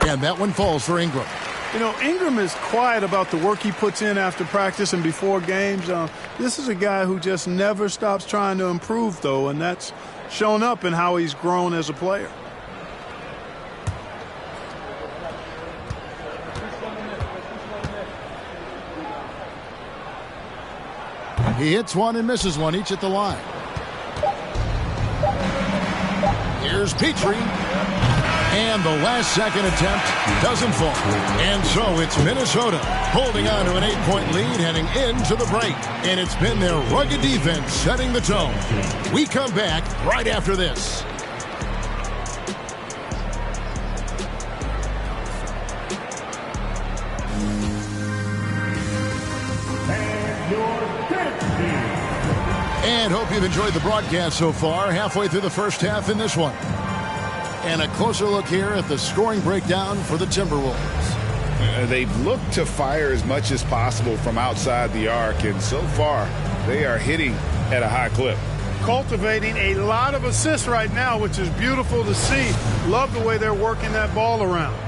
And that one falls for Ingram. You know, Ingram is quiet about the work he puts in after practice and before games. This is a guy who just never stops trying to improve, though, and that's shown up in how he's grown as a player. He hits one and misses one, each at the line. Here's Petrie. And the last-second attempt doesn't fall. And so it's Minnesota holding on to an 8-point lead heading into the break. And it's been their rugged defense setting the tone. We come back right after this. And hope you've enjoyed the broadcast so far. Halfway through the first half in this one. And a closer look here at the scoring breakdown for the Timberwolves. They've looked to fire as much as possible from outside the arc, and so far they are hitting at a high clip. Cultivating a lot of assists right now, which is beautiful to see. Love the way they're working that ball around.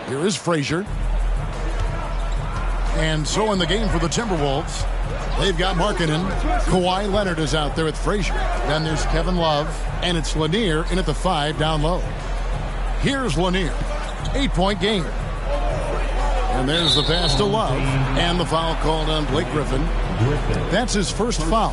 Here is Frazier. And so in the game for the Timberwolves, they've got Markkanen. Kawhi Leonard is out there with Frazier. Then there's Kevin Love. And it's Lanier in at the 5 down low. Here's Lanier. 8-point game. And there's the pass to Love. And the foul called on Blake Griffin. That's his first foul.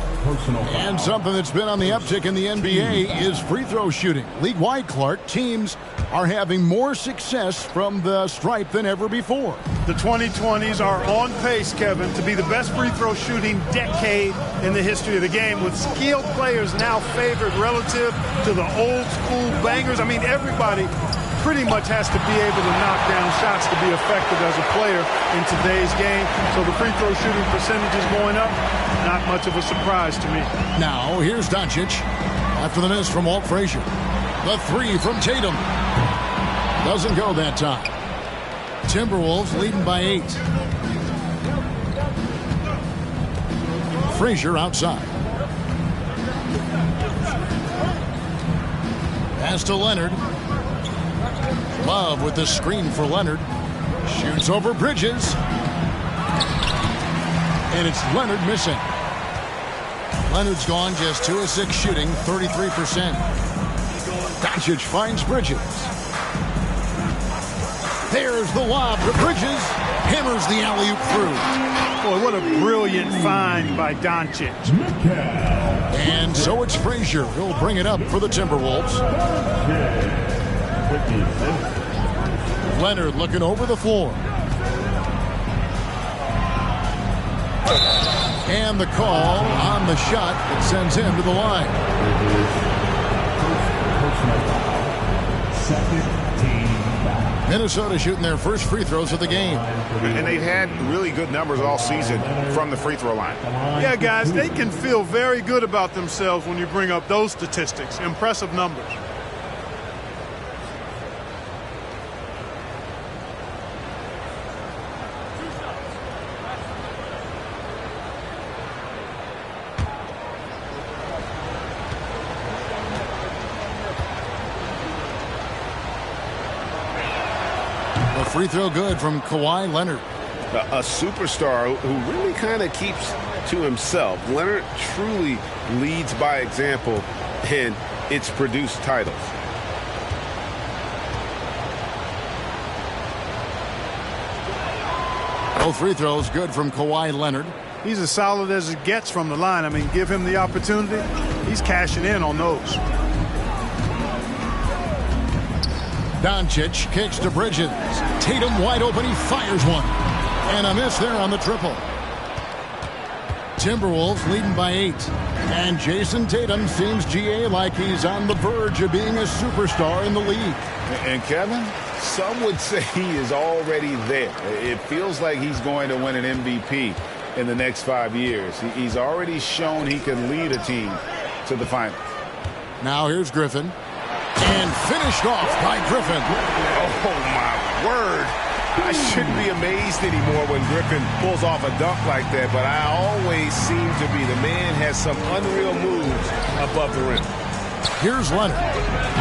And something that's been on the uptick in the NBA is free throw shooting. League-wide, Clark, teams are having more success from the stripe than ever before. The 2020s are on pace, Kevin, to be the best free throw shooting decade in the history of the game, with skilled players now favored relative to the old school bangers. I mean, everybody pretty much has to be able to knock down shots to be effective as a player in today's game. So the free throw shooting percentage is going up. Not much of a surprise to me. Now, here's Doncic after the miss from Walt Frazier. The 3 from Tatum. Doesn't go that time. Timberwolves leading by 8. Frazier outside. Pass to Leonard. Love with the screen for Leonard. Shoots over Bridges. And it's Leonard missing. Leonard's gone just 2 of 6 shooting, 33%. Doncic finds Bridges. There's the lob to Bridges. Hammers the alley-oop through. Boy, what a brilliant find by Doncic. And so it's Frazier who'll bring it up for the Timberwolves. Leonard looking over the floor. And the call on the shot that sends him to the line. Minnesota shooting their first free throws of the game. And they've had really good numbers all season from the free throw line. Yeah, guys, they can feel very good about themselves when you bring up those statistics. Impressive numbers. Free throw good from Kawhi Leonard. A superstar who really kind of keeps to himself. Leonard truly leads by example, and it's produced titles. Both free throws good from Kawhi Leonard. He's as solid as it gets from the line. I mean, give him the opportunity. He's cashing in on those. Doncic kicks to Bridges. Tatum wide open. He fires one. And a miss there on the triple. Timberwolves leading by 8. And Jason Tatum seems, GA, like he's on the verge of being a superstar in the league. And Kevin, some would say he is already there. It feels like he's going to win an MVP in the next 5 years. He's already shown he can lead a team to the finals. Now here's Griffin. And finished off by Griffin. Oh, my word. I shouldn't be amazed anymore when Griffin pulls off a dunk like that, but I always seem to be. The man has some unreal moves above the rim. Here's Leonard.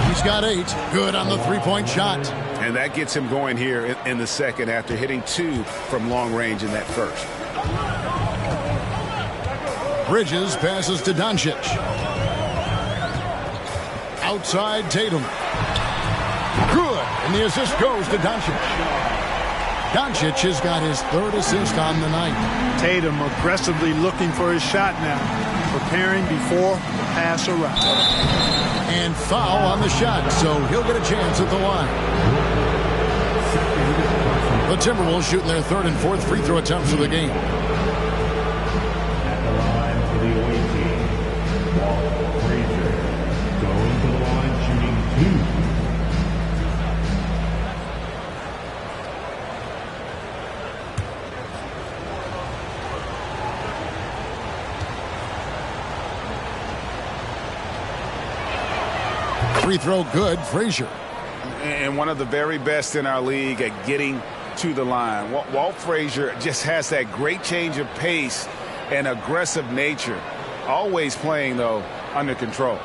He's got 8. Good on the three-point shot. And that gets him going here in the second after hitting 2 from long range in that first. Bridges passes to Doncic. Outside Tatum. Good. And the assist goes to Doncic. Doncic has got his 3rd assist on the night. Tatum aggressively looking for his shot now. Preparing before the pass arrives. And foul on the shot, so he'll get a chance at the line. The Timberwolves shooting their 3rd and 4th free throw attempts of the game. At the line for the away team, Walt Frazier going to the line shooting 2. Free throw good, Frazier. And one of the very best in our league at getting to the line. Walt Frazier just has that great change of pace and aggressive nature. Always playing, though, under control.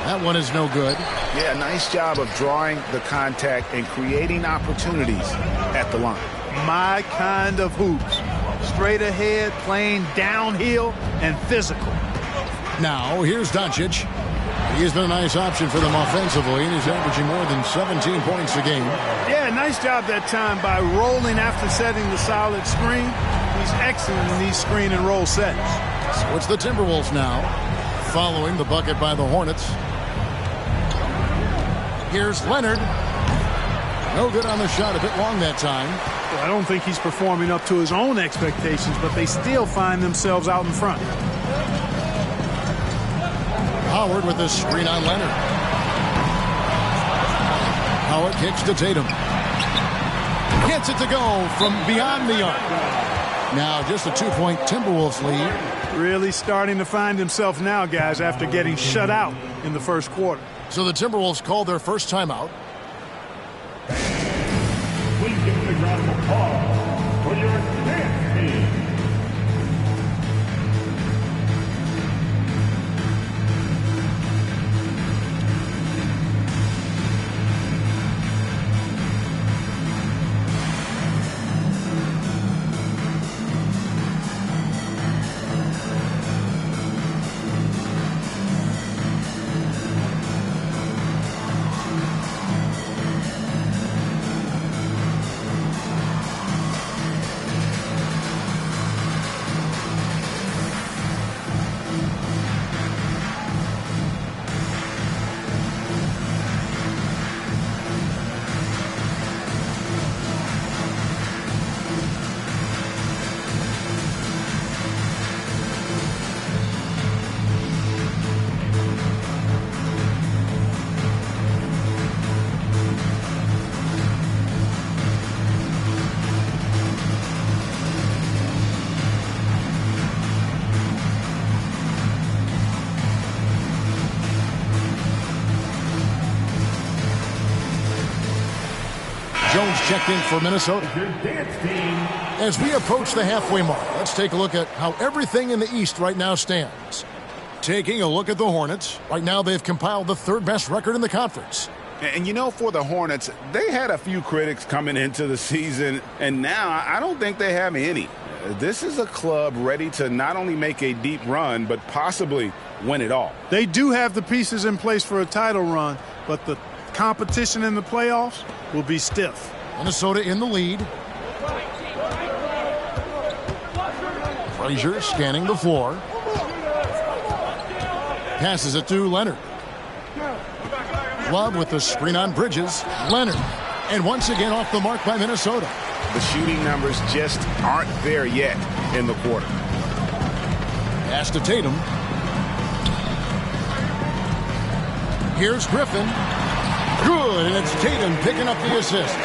That one is no good. Yeah, nice job of drawing the contact and creating opportunities at the line. My kind of hoops. Straight ahead, playing downhill, and physical. Now, here's Doncic. He's been a nice option for them offensively, and he's averaging more than 17 points a game. Yeah, nice job that time by rolling after setting the solid screen. He's excellent in these screen and roll sets. So it's the Timberwolves now, following the bucket by the Hornets. Here's Leonard. No good on the shot, a bit long that time. Well, I don't think he's performing up to his own expectations, but they still find themselves out in front. Howard with the screen on Leonard. Howard kicks to Tatum. Gets it to go from beyond the arc. Now just a 2-point Timberwolves lead. Really starting to find himself now, guys, after getting shut out in the first quarter. So the Timberwolves called their first timeout. Please give them a round of applause for your dance team. Jones checked in for Minnesota. As we approach the halfway mark, let's take a look at how everything in the East right now stands. Taking a look at the Hornets. Right now they've compiled the 3rd best record in the conference. And you know, for the Hornets, they had a few critics coming into the season, and now I don't think they have any. This is a club ready to not only make a deep run, but possibly win it all. They do have the pieces in place for a title run, but the competition in the playoffs will be stiff. Minnesota in the lead. Frazier scanning the floor. Passes it to Leonard. Love with the screen on Bridges. Leonard. And once again off the mark by Minnesota. The shooting numbers just aren't there yet in the quarter. Pass to Tatum. Here's Griffin. Good, and it's Tatum picking up the assist.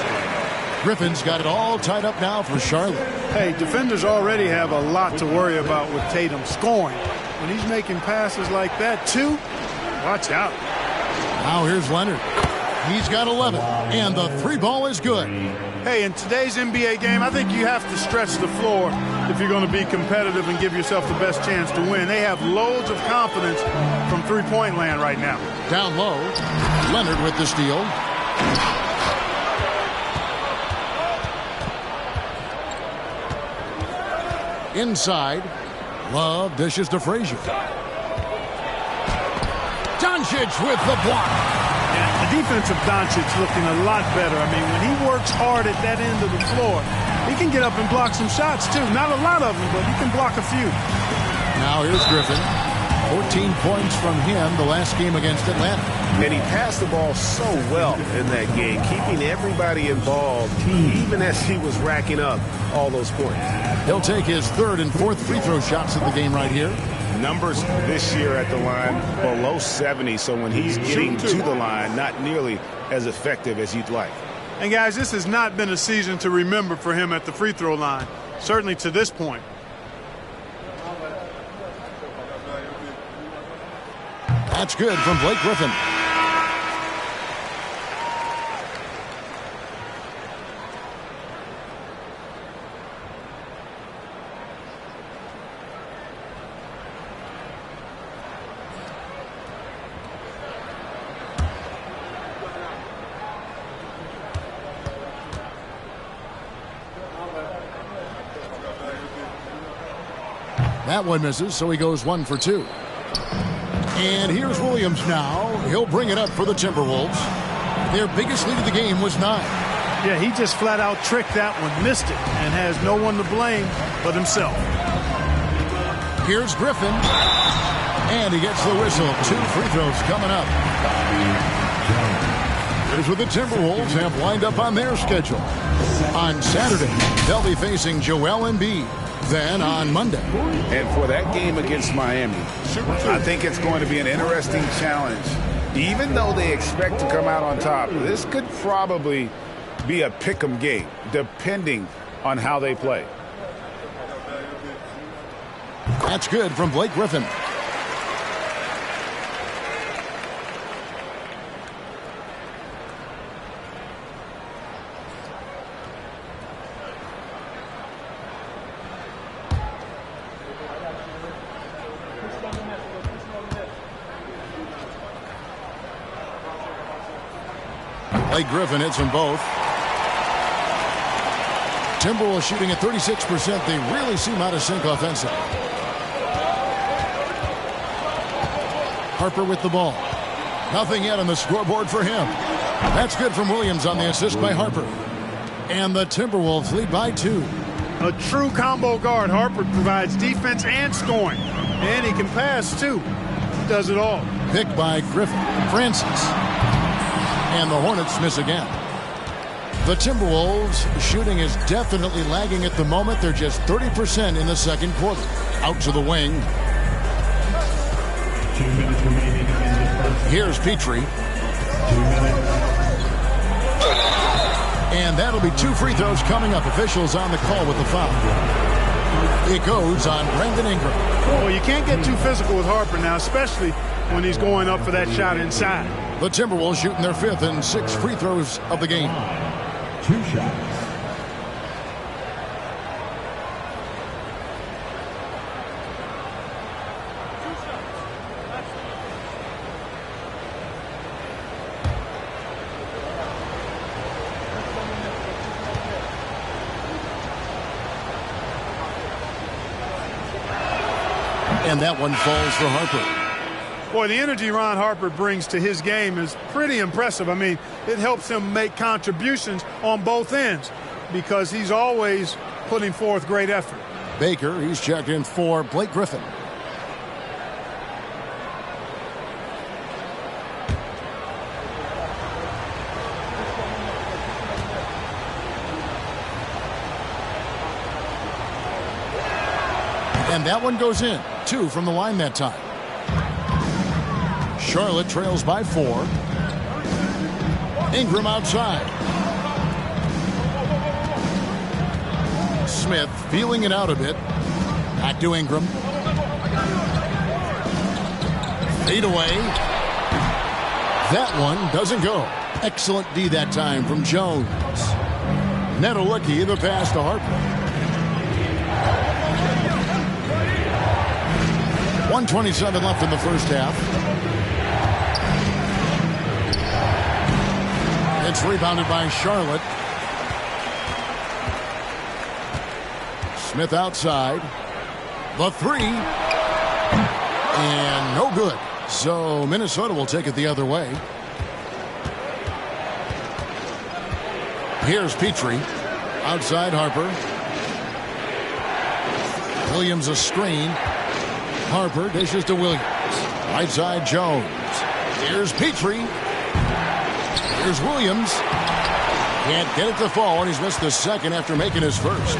Griffin's got it all tied up now for Charlotte. Hey, defenders already have a lot to worry about with Tatum scoring. When he's making passes like that, too, watch out. Now here's Leonard. He's got 11, and the three ball is good. Hey, in today's NBA game, I think you have to stretch the floor if you're going to be competitive and give yourself the best chance to win. They have loads of confidence from three-point land right now. Down low, Leonard with the steal. Inside, Love dishes to Frazier. Doncic with the block. Yeah, the defense of Doncic looking a lot better. I mean, when he works hard at that end of the floor, he can get up and block some shots, too. Not a lot of them, but he can block a few. Now here's Griffin. 14 points from him the last game against Atlanta. And he passed the ball so well in that game, keeping everybody involved, even as he was racking up all those points. He'll take his third and fourth free throw shots of the game right here. Numbers this year at the line below 70, so when he's getting to the line, not nearly as effective as you'd like. And guys, this has not been a season to remember for him at the free throw line, certainly to this point. That's good from Blake Griffin. That one misses, so he goes 1 for 2. And here's Williams now. He'll bring it up for the Timberwolves. Their biggest lead of the game was 9. Yeah, he just flat out tricked that one, missed it, and has no one to blame but himself. Here's Griffin. And he gets the whistle. 2 free throws coming up. Here's what the Timberwolves have lined up on their schedule. On Saturday, they'll be facing Joel Embiid. Then on Monday. And for that game against Miami, I think it's going to be an interesting challenge. Even though they expect to come out on top, this could probably be a pick'em game, depending on how they play. That's good from Blake Griffin. Blake Griffin hits them both. Timberwolves shooting at 36%. They really seem out of sync offensively. Harper with the ball. Nothing yet on the scoreboard for him. That's good from Williams on the assist by Harper. And the Timberwolves lead by 2. A true combo guard. Harper provides defense and scoring. And he can pass, too. He does it all. Picked by Griffin. Francis. And the Hornets miss again. The Timberwolves shooting is definitely lagging at the moment. They're just 30% in the second quarter. Out to the wing. 2 minutes remaining in the first. Here's Petrie. 2 minutes. And that'll be 2 free throws coming up. Officials on the call with the foul. It goes on Brandon Ingram. Well, you can't get too physical with Harper now, especially when he's going up for that shot inside. The Timberwolves shooting their 5th and 6th free throws of the game. 2 shots. And that one falls for Harper. Boy, the energy Ron Harper brings to his game is pretty impressive. I mean, it helps him make contributions on both ends because he's always putting forth great effort. Baker, he's checked in for Blake Griffin. And that one goes in. 2 from the line that time. Charlotte trails by 4. Ingram outside. Smith feeling it out a bit. Back to Ingram. Fade away. That one doesn't go. Excellent D that time from Jones. Nedelicki, the pass to Harper. 1:27 left in the first half. It's rebounded by Charlotte. Smith outside. The 3. And no good. So Minnesota will take it the other way. Here's Petrie. Outside Harper. Williams a screen. Harper dishes to Williams. Right side Jones. Here's Petrie. Here's Williams. Can't get it to fall, and he's missed the second after making his first.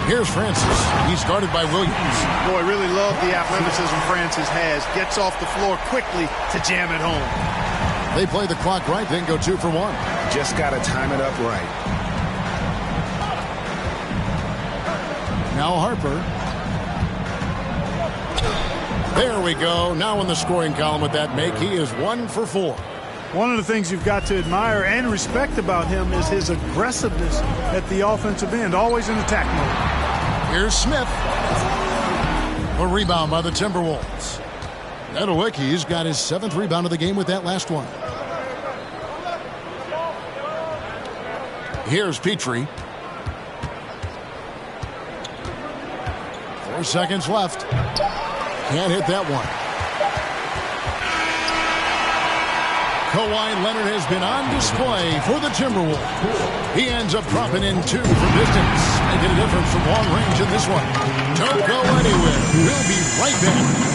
Here's Francis. He's guarded by Williams. Boy, really love the athleticism Francis has. Gets off the floor quickly to jam it home. They play the clock right, then go 2 for 1. Just got to time it up right. Now Harper. There we go. Now in the scoring column with that make, he is 1 for 4. One of the things you've got to admire and respect about him is his aggressiveness at the offensive end, always in attack mode. Here's Smith. A rebound by the Timberwolves. Nedelicki's got his 7th rebound of the game with that last one. Here's Petrie. 4 seconds left. Can't hit that one. Kawhi Leonard has been on display for the Timberwolves. He ends up dropping in 2 from distance, making a difference from long range in this one. Don't go anywhere. We'll be right back.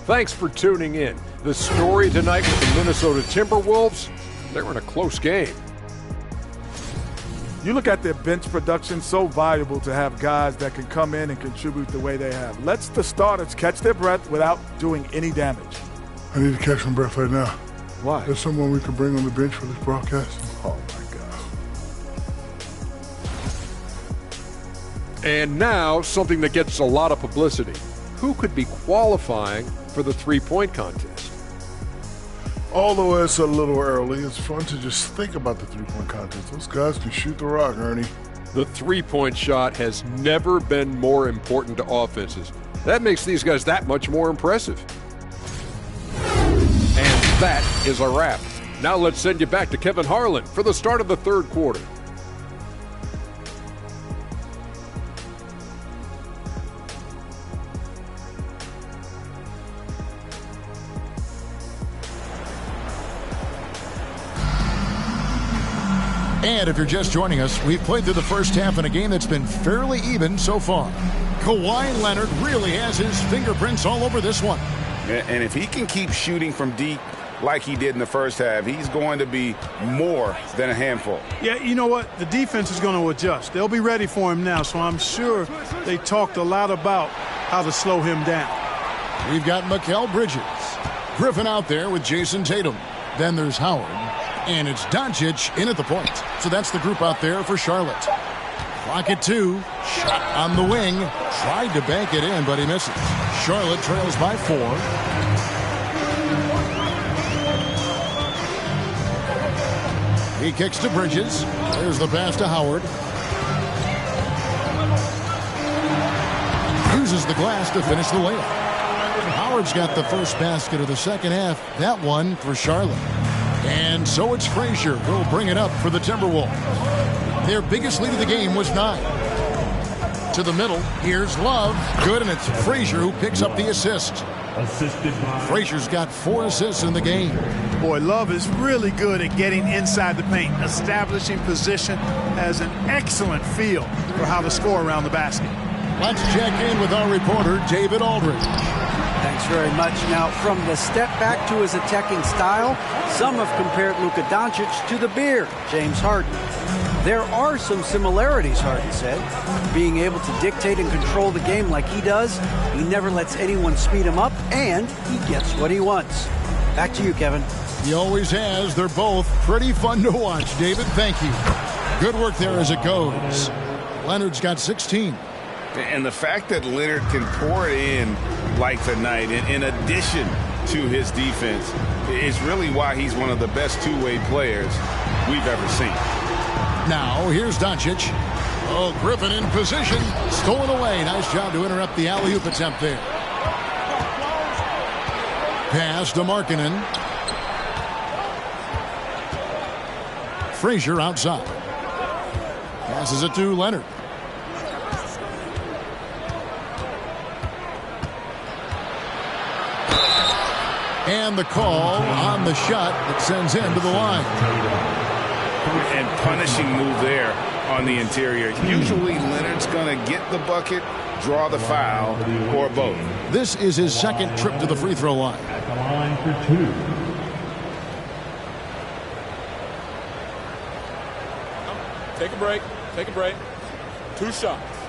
Thanks for tuning in. The story tonight with the Minnesota Timberwolves, they're in a close game. You look at their bench production, so valuable to have guys that can come in and contribute the way they have. Lets the starters catch their breath without doing any damage. I need to catch my breath right now. Why? There's someone we can bring on the bench for this broadcast. Oh, my God. And now, something that gets a lot of publicity. Who could be qualifying for the three-point contest? Although it's a little early, it's fun to just think about the three-point contest. Those guys can shoot the rock, Ernie. The three-point shot has never been more important to offenses. That makes these guys that much more impressive. And that is a wrap. Now let's send you back to Kevin Harlan for the start of the third quarter. And if you're just joining us, we've played through the first half in a game that's been fairly even so far. Kawhi Leonard really has his fingerprints all over this one. And if he can keep shooting from deep like he did in the first half, he's going to be more than a handful. Yeah, you know what? The defense is going to adjust. They'll be ready for him now, so I'm sure they talked a lot about how to slow him down. We've got Mikal Bridges. Griffin out there with Jason Tatum. Then there's Howard. And it's Doncic in at the point. So that's the group out there for Charlotte. Clock at 2. Shot on the wing. Tried to bank it in, but he misses. Charlotte trails by 4. He kicks to Bridges. There's the pass to Howard. Uses the glass to finish the layup. Howard's got the first basket of the second half. That one for Charlotte. And so it's Frazier who'll bring it up for the Timberwolves. Their biggest lead of the game was 9. To the middle, here's Love. Good, and it's Frazier who picks up the assist. Frazier's got 4 assists in the game. Boy, Love is really good at getting inside the paint, establishing position, has an excellent feel for how to score around the basket. Let's check in with our reporter, David Aldridge. Thanks very much. Now, from the step back to his attacking style, some have compared Luka Doncic to the Bear, James Harden. There are some similarities, Harden said. Being able to dictate and control the game like he does, he never lets anyone speed him up, and he gets what he wants. Back to you, Kevin. He always has. They're both pretty fun to watch, David. Thank you. Good work there as it goes. Leonard's got 16. And the fact that Leonard can pour it in like tonight, in addition to his defense, is really why he's one of the best two-way players we've ever seen. Now, here's Doncic. Oh, Griffin in position. Stolen away. Nice job to interrupt the alley-oop attempt there. Pass to Markkanen. Frazier outside. Passes it to Leonard. And the call on the shot that sends him to the line. And punishing move there on the interior. Usually Leonard's going to get the bucket, draw the foul, or both. This is his second trip to the free throw line. At the line for 2. Take a break. Take a break. 2 shots.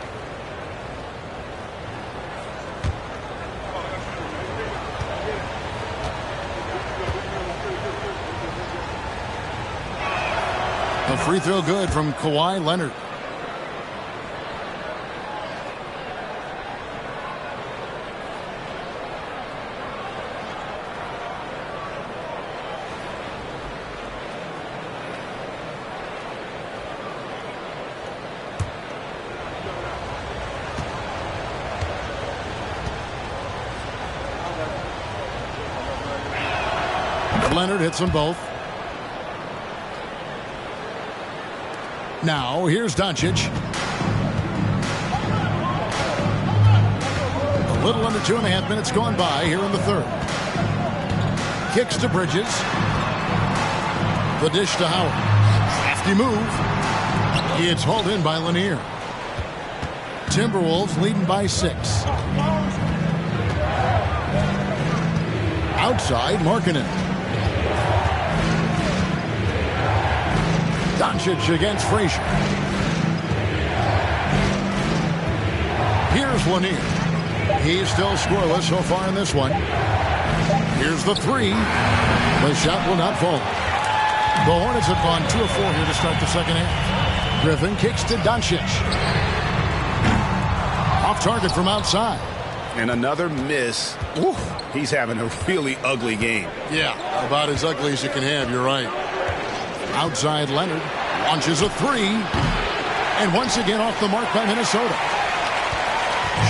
A free throw good from Kawhi Leonard. Leonard hits them both. Now, here's Doncic. A little under 2.5 minutes gone by here in the third. Kicks to Bridges. The dish to Howard. Crafty move. It's hauled in by Lanier. Timberwolves leading by 6. Outside, Markkanen. Doncic against Frazier. Here's Lanier. He's still scoreless so far in this one. Here's the 3. The shot will not fall. The Hornets have gone 2 of 4 here to start the second half. Griffin kicks to Doncic. Off target from outside. And another miss. Ooh, he's having a really ugly game. Yeah, about as ugly as you can have, you're right. Outside Leonard launches a 3. And once again off the mark by Minnesota.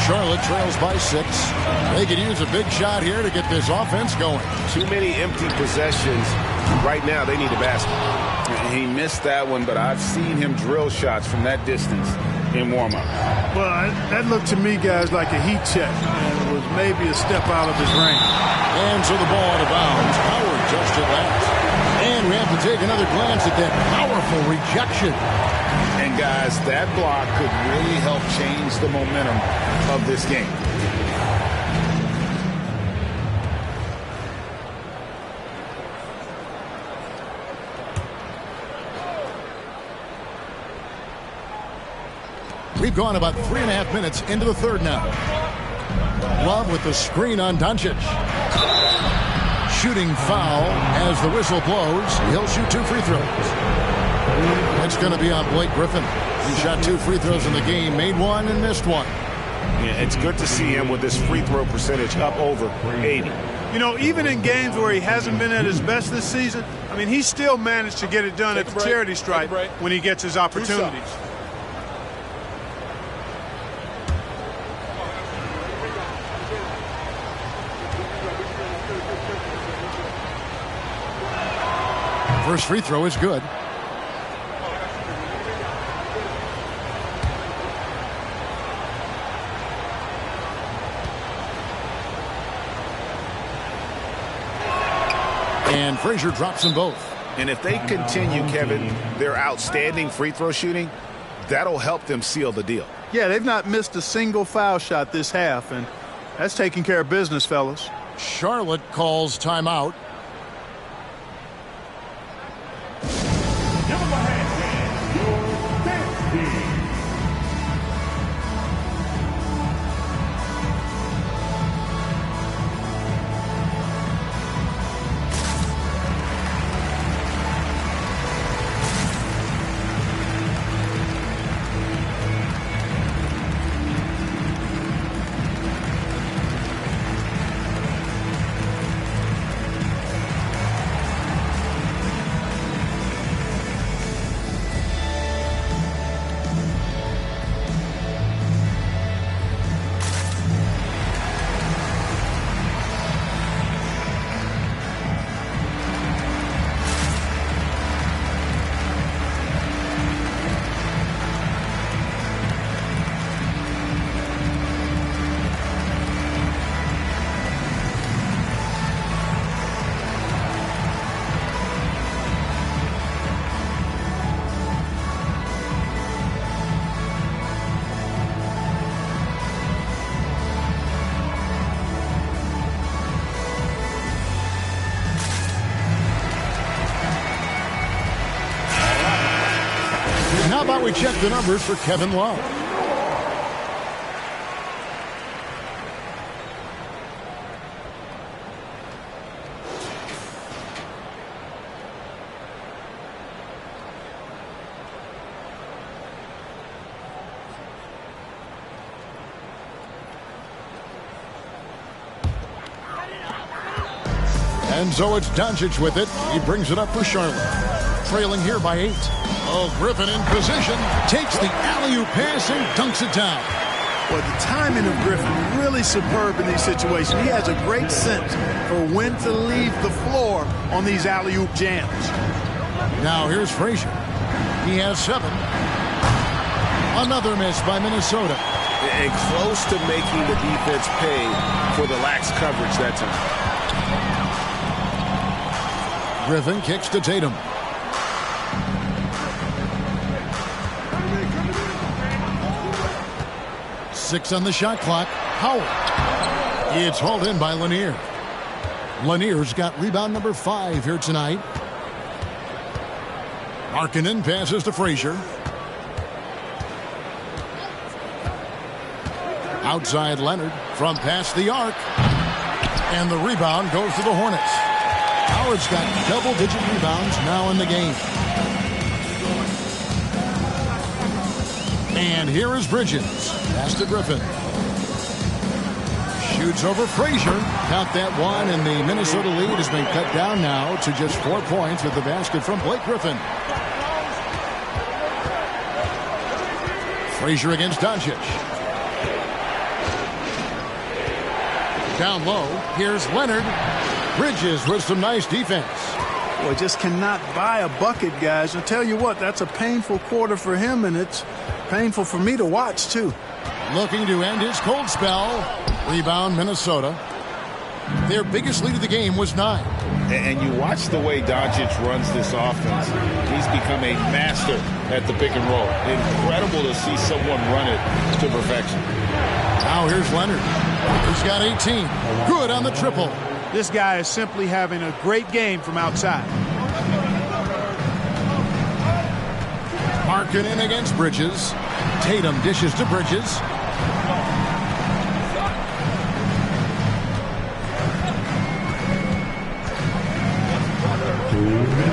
Charlotte trails by 6. They could use a big shot here to get this offense going. Too many empty possessions. Right now they need a basket. He missed that one, but I've seen him drill shots from that distance in warm-up. Well, that looked to me, guys, like a heat check. And it was maybe a step out of his range. And so the ball out of bounds. Howard touched it last. And we have to take another glance at that powerful rejection. And guys, that block could really help change the momentum of this game. We've gone about 3.5 minutes into the third now. Love with the screen on Doncic. Shooting foul as the whistle blows. He'll shoot 2 free throws. That's going to be on Blake Griffin. He shot 2 free throws in the game, made 1 and missed 1. Yeah, it's good to see him with his free throw percentage up over 80. You know, even in games where he hasn't been at his best this season, I mean, he still managed to get it done at the charity stripe when he gets his opportunities. First free throw is good. And Frazier drops them both. And if they continue, Kevin, their outstanding free throw shooting, that'll help them seal the deal. Yeah, they've not missed a single foul shot this half, and that's taking care of business, fellas. Charlotte calls timeout. How about we check the numbers for Kevin Love? And so it's Doncic with it. He brings it up for Charlotte. Trailing here by 8. Oh, Griffin in position. Takes the alley-oop pass and dunks it down. Well, the timing of Griffin really superb in these situations. He has a great sense for when to leave the floor on these alley-oop jams. Now here's Frazier. He has 7. Another miss by Minnesota. And close to making the defense pay for the lax coverage that time. Griffin kicks to Tatum. Six on the shot clock. Howard. It's hauled in by Lanier. Lanier's got rebound number 5 here tonight. Markkanen passes to Frazier. Outside Leonard from past the arc. And the rebound goes to the Hornets. Howard's got double-digit rebounds now in the game. And here is Bridges. Pass to Griffin. Shoots over Frazier. Count that one, and the Minnesota lead has been cut down now to just 4 points with the basket from Blake Griffin. Frazier against Doncic. Down low, here's Leonard. Bridges with some nice defense. Boy, just cannot buy a bucket, guys. I'll tell you what, that's a painful quarter for him, and it's painful for me to watch, too. Looking to end his cold spell. Rebound, Minnesota. Their biggest lead of the game was 9. And you watch the way Doncic runs this offense. He's become a master at the pick and roll. Incredible to see someone run it to perfection. Now here's Leonard. He's got 18. Good on the triple. This guy is simply having a great game from outside. Markkanen against Bridges. Tatum dishes to Bridges.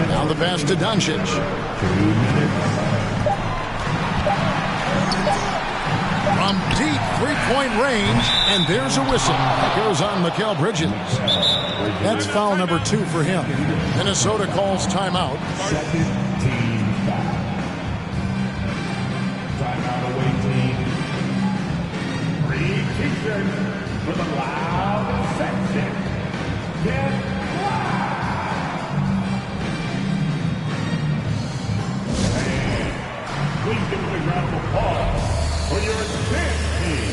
Now the pass to Doncic. From deep three-point range, and there's a whistle. That goes on Mikal Bridges. That's foul number 2 for him. Minnesota calls timeout. Timeout away team. Three T-shirts for the loud section. Get please give us a round of applause for your dance team.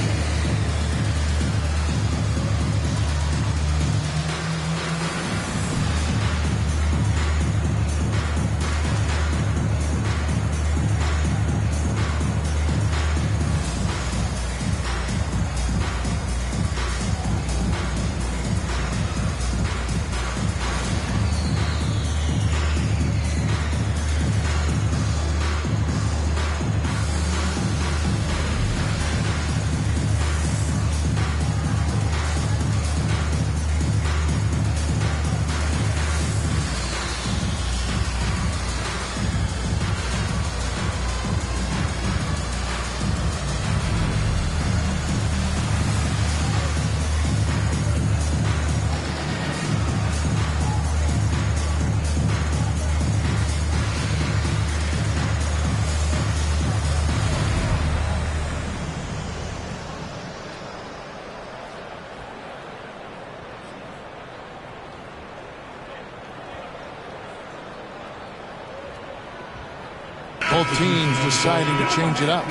Both teams deciding to change it up.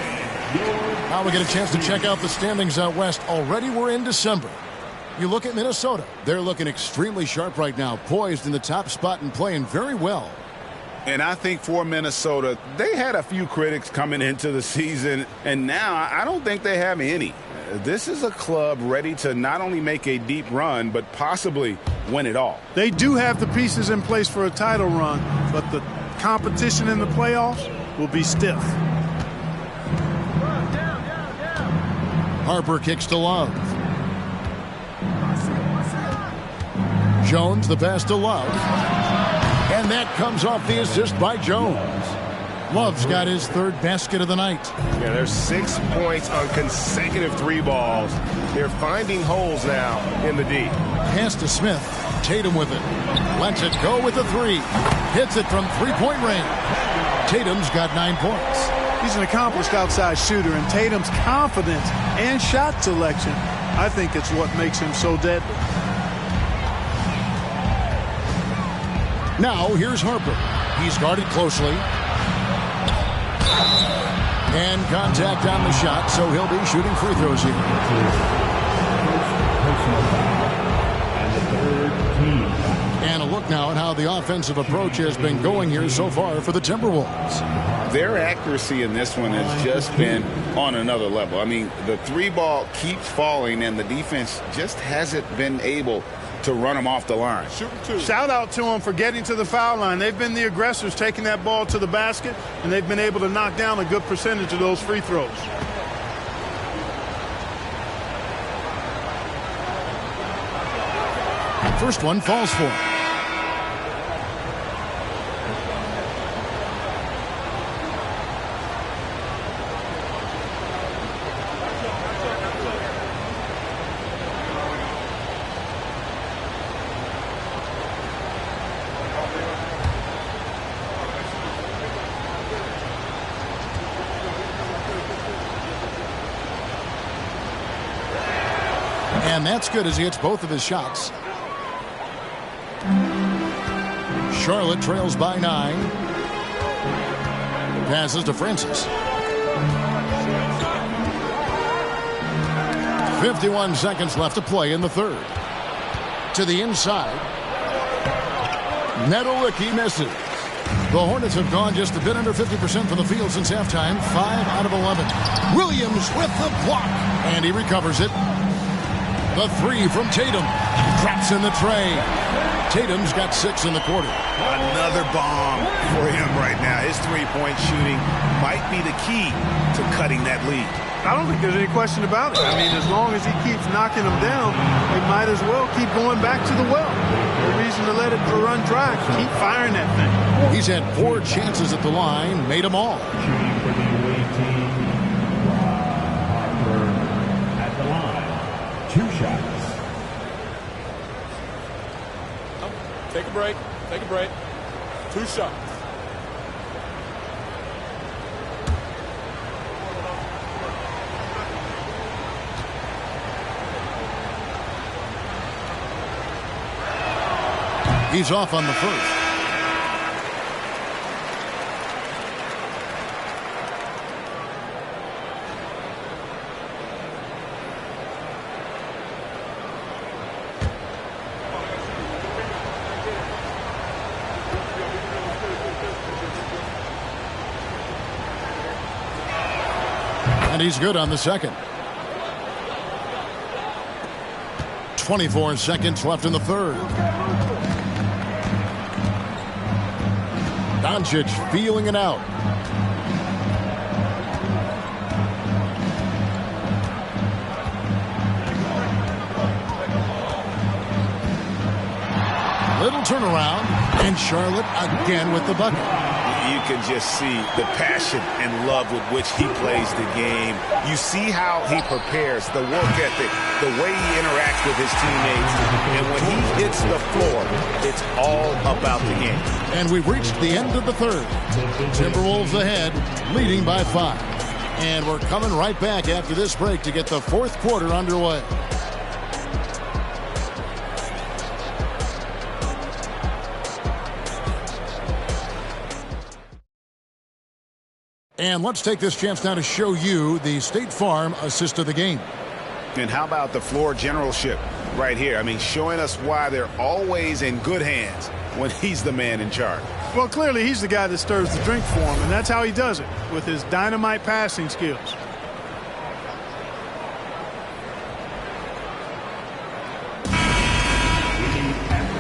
Now we get a chance to check out the standings out west. Already we're in December. You look at Minnesota. They're looking extremely sharp right now, poised in the top spot and playing very well. And I think for Minnesota, they had a few critics coming into the season, and now I don't think they have any. This is a club ready to not only make a deep run, but possibly win it all. They do have the pieces in place for a title run, but the competition in the playoffs will be stiff. Harper kicks to Love. Jones, the pass to Love. And that comes off the assist by Jones. Love's got his third basket of the night. Yeah, there's 6 points on consecutive 3 balls. They're finding holes now in the D. Pass to Smith. Tatum with it. Lets it go with the 3. Hits it from three-point range. Tatum's got 9 points. He's an accomplished outside shooter, and Tatum's confidence and shot selection, I think it's what makes him so deadly. Now here's Harper. He's guarded closely. And contact on the shot, so he'll be shooting free throws here. And a look now at how the offensive approach has been going here so far for the Timberwolves. Their accuracy in this one has just been on another level. I mean, the 3 ball keeps falling, and the defense just hasn't been able to run them off the line. Shout out to them for getting to the foul line. They've been the aggressors, taking that ball to the basket, and they've been able to knock down a good percentage of those free throws. First one falls for him. And that's good as he hits both of his shots. Charlotte trails by 9. Passes to Francis. 51 seconds left to play in the third. to the inside. Nedelicki misses. The Hornets have gone just a bit under 50% from the field since halftime. 5 out of 11. Williams with the block. And he recovers it. The three from Tatum. Drops in the tray. Tatum's got 6 in the quarter. Another bomb for him right now. His three-point shooting might be the key to cutting that lead. I don't think there's any question about it. I mean, as long as he keeps knocking them down, they might as well keep going back to the well. No reason to let it run dry. Keep firing that thing. He's had 4 chances at the line, made them all. Shooting for the away team, Harper at the line. 2 shots. Take a break. Take a break. 2 shots. He's off on the first. And he's good on the second. 24 seconds left in the third. Doncic feeling it out. Little turnaround, and Charlotte again with the bucket. You can just see the passion and love with which he plays the game. You see how he prepares, the work ethic, the way he interacts with his teammates. And when he hits the floor, it's all about the game. And we've reached the end of the third. Timberwolves ahead, leading by 5. And we're coming right back after this break to get the fourth quarter underway. And let's take this chance now to show you the State Farm assist of the game. And how about the floor generalship right here? I mean, showing us why they're always in good hands when he's the man in charge. Well, clearly he's the guy that stirs the drink for him, and that's how he does it, with his dynamite passing skills.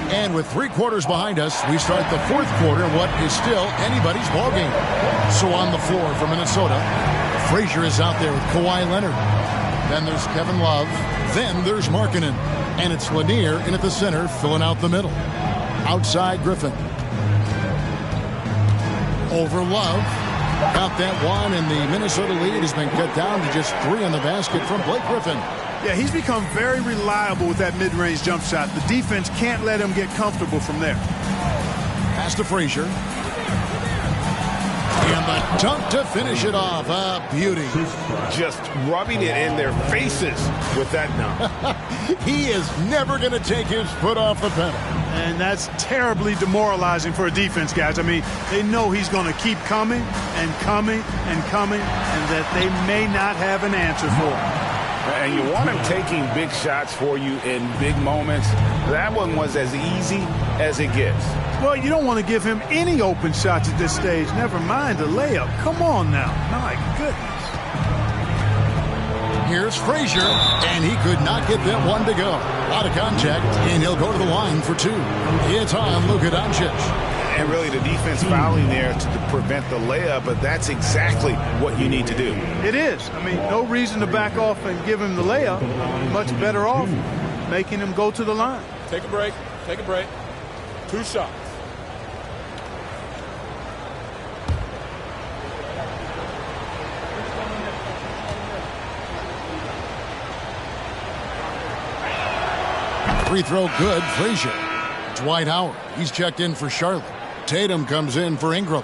And with 3 quarters behind us, we start the fourth quarter in what is still anybody's ballgame. So on the floor for Minnesota, Frazier is out there with Kawhi Leonard. Then there's Kevin Love. Then there's Markkanen. And it's Lanier in at the center, filling out the middle. Outside, Griffin. Over Love. Got that one, and the Minnesota lead has been cut down to just 3 on the basket from Blake Griffin. Yeah, he's become very reliable with that mid-range jump shot. The defense can't let him get comfortable from there. Pass to Frazier. And the dunk to finish it off. A beauty. Just rubbing it in their faces with that dunk. He is never going to take his foot off the pedal. And that's terribly demoralizing for a defense, guys. I mean, they know he's going to keep coming and coming and coming, and that they may not have an answer for him. And you want him taking big shots for you in big moments. That one was as easy as it gets. Well, you don't want to give him any open shots at this stage. Never mind a layup. Come on now. My goodness. Here's Frazier, and he could not get that one to go. Out of contact, and he'll go to the line for 2. It's on Luka Doncic. And really the defense fouling there to prevent the layup, but that's exactly what you need to do. It is. I mean, no reason to back off and give him the layup. Much better off making him go to the line. Take a break. Take a break. 2 shots. Free throw good, Frazier. Dwight Howard, he's checked in for Charlotte. Tatum comes in for Ingram.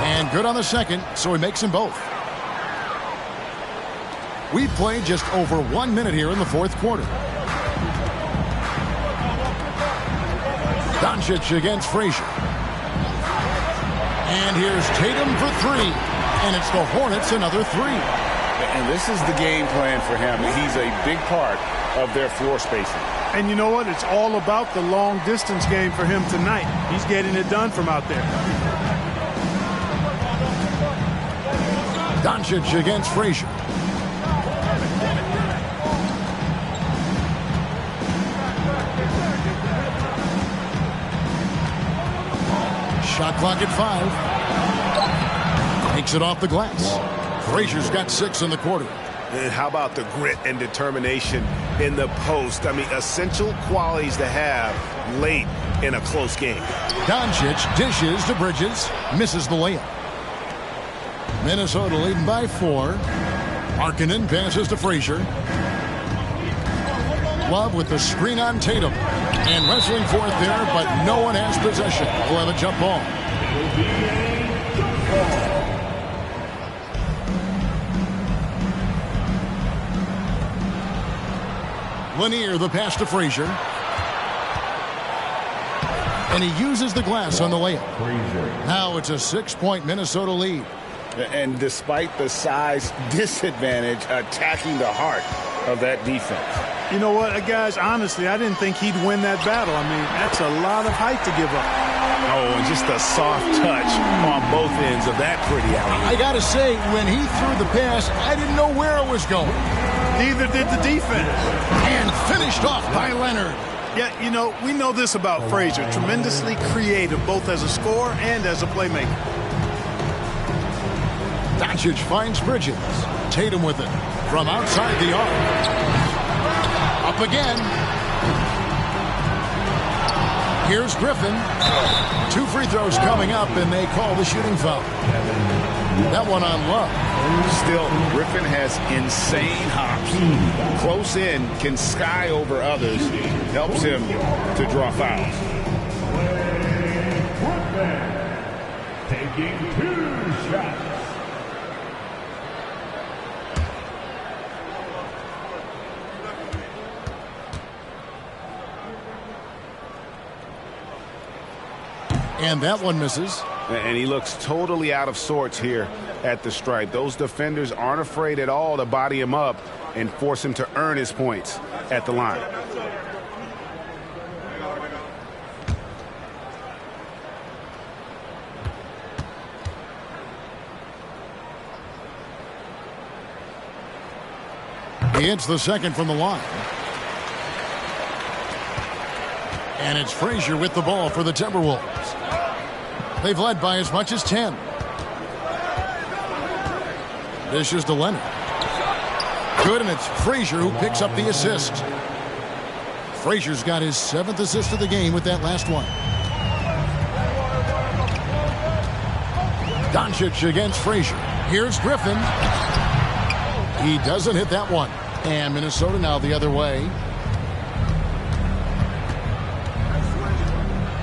And good on the second, so he makes them both. We've played just over 1 minute here in the fourth quarter. Doncic against Frazier. And here's Tatum for three. And it's the Hornets another three. And this is the game plan for him. He's a big part of their floor spacing. And you know what? It's all about the long distance game for him tonight. He's getting it done from out there. Doncic against Frazier. Shot clock at 5. Takes it off the glass. Frazier's got 6 in the quarter. And how about the grit and determination in the post? I mean, essential qualities to have late in a close game. Doncic dishes to Bridges. Misses the layup. Minnesota leading by 4. Markkanen passes to Frazier. Love with the screen on Tatum. And wrestling for it there, but no one has possession. We'll have a jump ball. Lanier, the pass to Frazier. And he uses the glass on the layup. Now it's a 6-point Minnesota lead. And despite the size disadvantage, attacking the heart of that defense. You know what, guys, honestly, I didn't think he'd win that battle. I mean, that's a lot of height to give up. Oh, and just a soft touch on both ends of that pretty alley. I got to say, when he threw the pass, I didn't know where it was going. Neither did the defense. And finished off by Leonard. Yeah, you know, we know this about Frazier. Tremendously creative, both as a scorer and as a playmaker. Doncic finds Bridges. Tatum with it from outside the arc. Up again. Here's Griffin. 2 free throws coming up, and they call the shooting foul. That one on Love. Still, Griffin has insane hops. Close in, can sky over others. Helps him to draw fouls. Taking 2 shots. And that one misses. And he looks totally out of sorts here at the stripe. Those defenders aren't afraid at all to body him up and force him to earn his points at the line. He hits the second from the line. And it's Frazier with the ball for the Timberwolves. They've led by as much as 10. Dishes to Leonard. Good, and it's Frazier who picks up the assist. Frazier's got his 7th assist of the game with that last one. Doncic against Frazier. Here's Griffin. He doesn't hit that one. And Minnesota now the other way.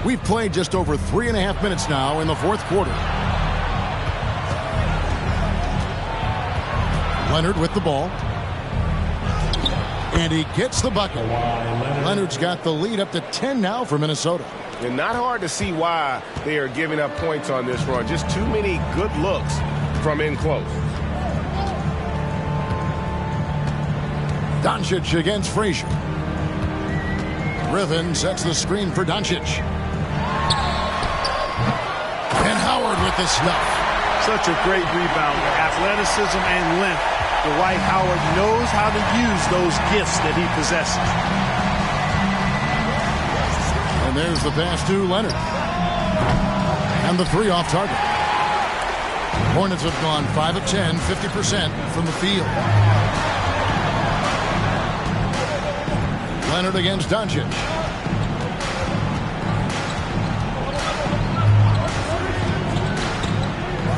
We've played just over 3.5 minutes now in the fourth quarter. Leonard with the ball. And he gets the bucket. Leonard's got the lead up to 10 now for Minnesota. And not hard to see why they are giving up points on this run. Just too many good looks from in close. Doncic against Frazier. Griffin sets the screen for Doncic. And Howard with the stuff. Such a great rebounder. Athleticism and length. Dwight Howard knows how to use those gifts that he possesses. And there's the pass to Leonard. And the 3 off target. Hornets have gone 5 of 10, 50% from the field. Leonard against Doncic.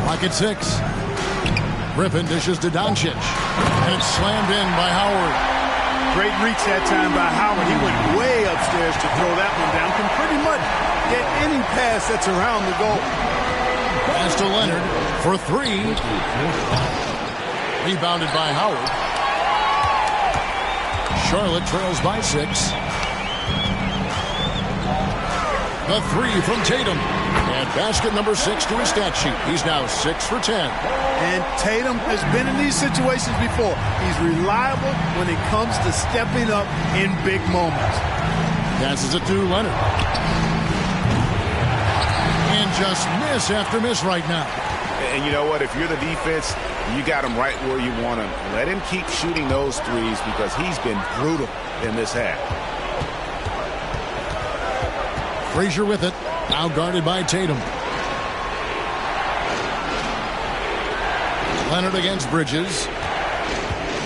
Clock at 6. Griffin dishes to Doncic. And it's slammed in by Howard. Great reach that time by Howard. He went way upstairs to throw that one down. Can pretty much get any pass that's around the goal. Pass to Leonard for 3. Rebounded by Howard. Charlotte trails by 6. The 3 from Tatum. And basket number 6 to his stat sheet. He's now 6 for 10. And Tatum has been in these situations before. He's reliable when it comes to stepping up in big moments. Passes it to Leonard. And just miss after miss right now. And you know what? If you're the defense, you got him right where you want him. Let him keep shooting those threes because he's been brutal in this half. Frazier with it. Now guarded by Tatum. Leonard against Bridges.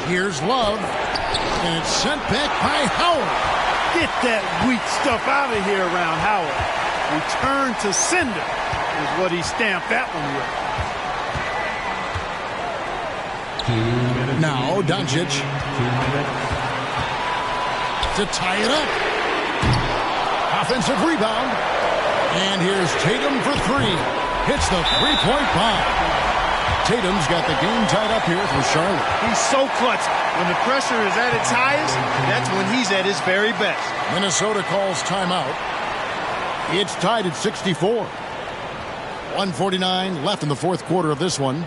Here's Love. And it's sent back by Howard. Get that weak stuff out of here around Howard. Return to sender is what he stamped that one with. Now Doncic. To tie it up. Offensive rebound. And here's Tatum for 3. Hits the three-point bomb. Tatum's got the game tied up here for Charlotte. He's so clutch. When the pressure is at its highest, that's when he's at his very best. Minnesota calls timeout. It's tied at 64. 1:49 left in the fourth quarter of this one.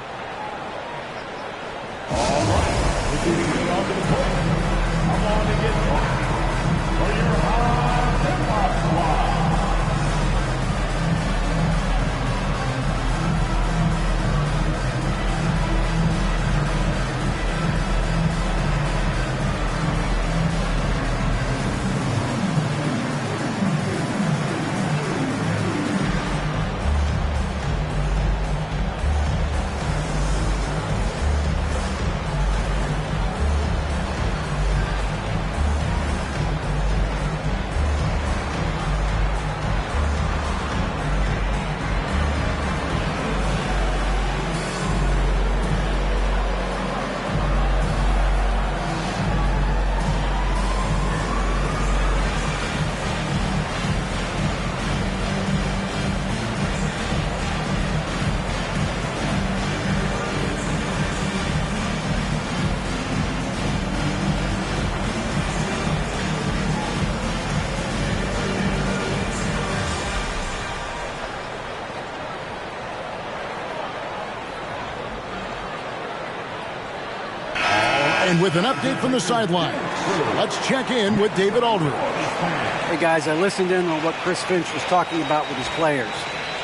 And with an update from the sidelines, let's check in with David Aldridge. Hey, guys, I listened in on what Chris Finch was talking about with his players.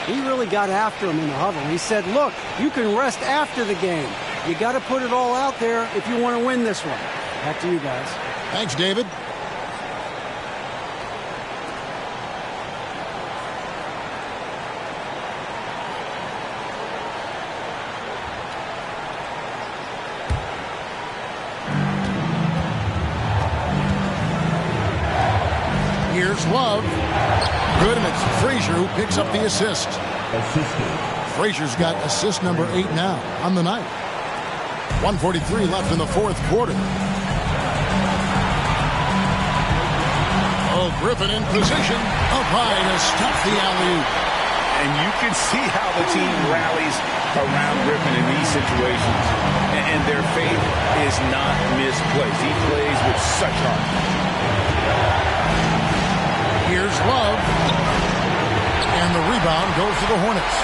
He really got after them in the huddle. He said, look, you can rest after the game. You got to put it all out there if you want to win this one. Back to you guys. Thanks, David. Here's Love. Good, and it's Frazier who picks up the assist. Frazier's got assist number 8 now on the night. 1:43 left in the fourth quarter. Oh, Griffin in position. Up high to stop the alley-oop. And you can see how the team rallies around Griffin in these situations. And their faith is not misplaced. He plays with such heart. Here's Love. And the rebound goes to the Hornets.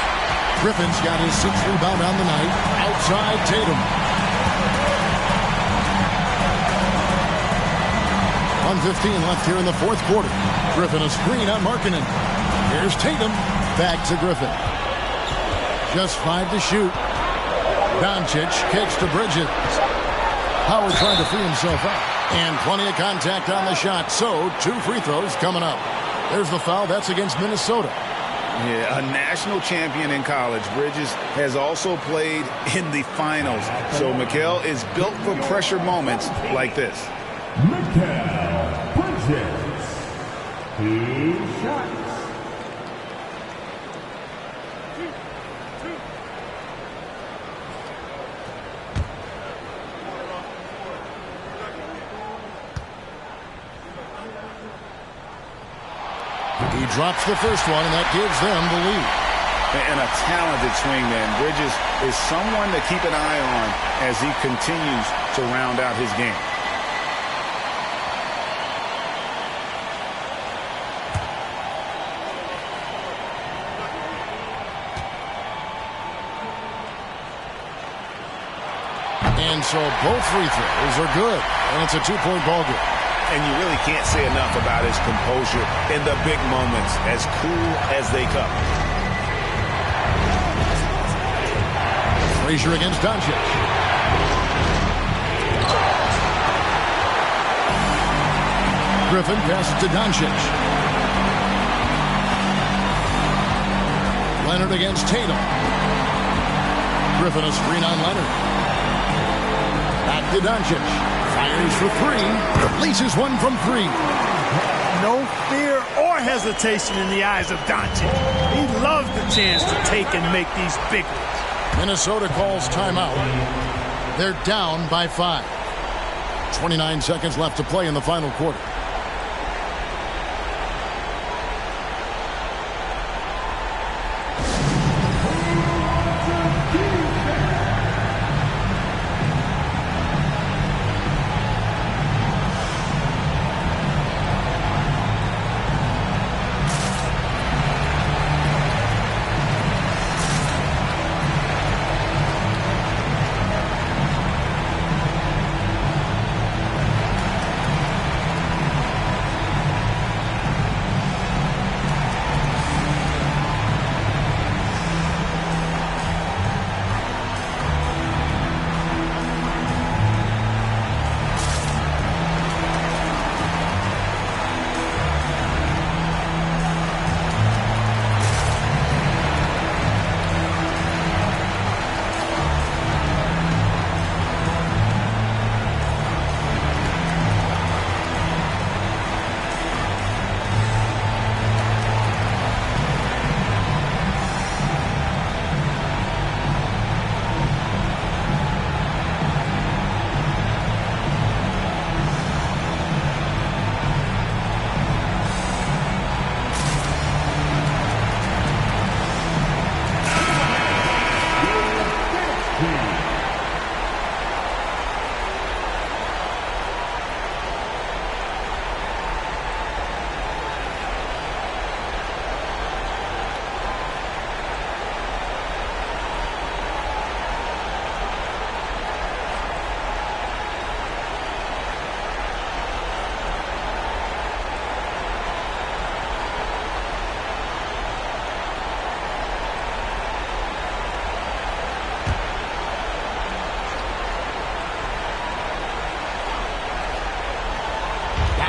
Griffin's got his 6th rebound on the night. Outside Tatum. 1:15 left here in the fourth quarter. Griffin a screen on Markkanen. Here's Tatum. Back to Griffin. Just 5 to shoot. Doncic kicks to Bridges. Howard trying to free himself up. And plenty of contact on the shot. So 2 free throws coming up. There's the foul. That's against Minnesota. Yeah, a national champion in college. Bridges has also played in the finals. So Mikal is built for pressure moments like this. Mikal Bridges. 2 shots. He drops the first one, and that gives them the lead. And a talented swingman. Bridges is someone to keep an eye on as he continues to round out his game. And so both free throws are good. And it's a 2-point ball game. And you really can't say enough about his composure in the big moments, as cool as they come. Frazier against Doncic. Griffin passes to Doncic. Leonard against Tatum. Griffin a screen on Leonard. Back to Doncic. Fires for three. Releases one from three. No fear or hesitation in the eyes of Doncic. He loves the chance to take and make these big ones. Minnesota calls timeout. They're down by 5. 29 seconds left to play in the final quarter.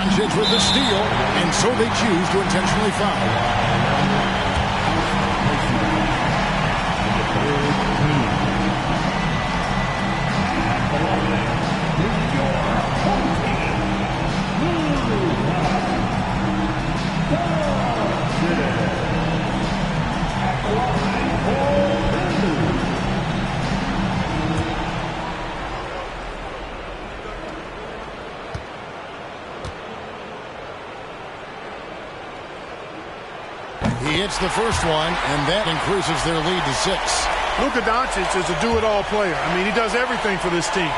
Doncic with the steal, and so they choose to intentionally foul. He hits the first one, and that increases their lead to 6. Luka Doncic is a do-it-all player. I mean, he does everything for this team,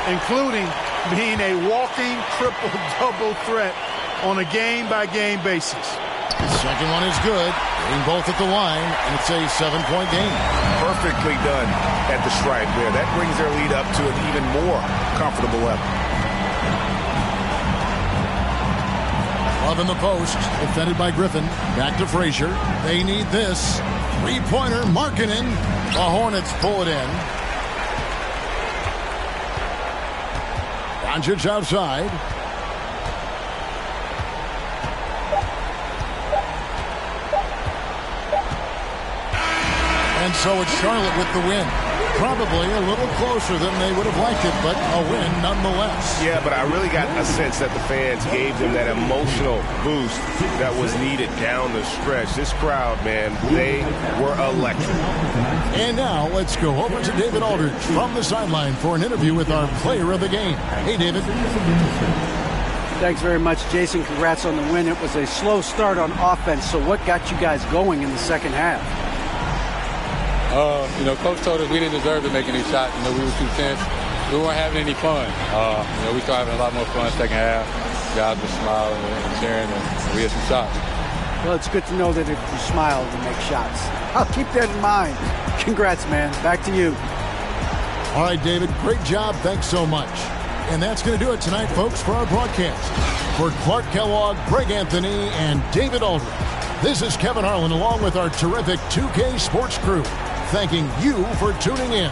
including being a walking triple-double threat on a game-by-game basis. The second one is good, getting both at the line, and it's a 7-point game. Perfectly done at the stripe there. That brings their lead up to an even more comfortable level. Love in the post, defended by Griffin. Back to Frazier. They need this. Three-pointer, Markkanen. The Hornets pull it in. Doncic outside. And so it's Charlotte with the win. Probably a little closer than they would have liked it, but a win nonetheless. Yeah, but I really got a sense that the fans gave them that emotional boost that was needed down the stretch. This crowd, man, they were electric. And now let's go over to David Aldridge from the sideline for an interview with our player of the game. Hey, David. Thanks very much, Jason. Congrats on the win. It was a slow start on offense, so what got you guys going in the second half? Coach told us we didn't deserve to make any shots. We were too tense. We weren't having any fun. We started having a lot more fun second half. Guys were smiling and cheering, and we had some shots. Well, it's good to know that if you smile, you make shots. I'll keep that in mind. Congrats, man. Back to you. All right, David, great job. Thanks so much. And that's going to do it tonight, folks, for our broadcast. For Clark Kellogg, Greg Anthony, and David Aldridge, this is Kevin Harlan along with our terrific 2K Sports crew, thanking you for tuning in.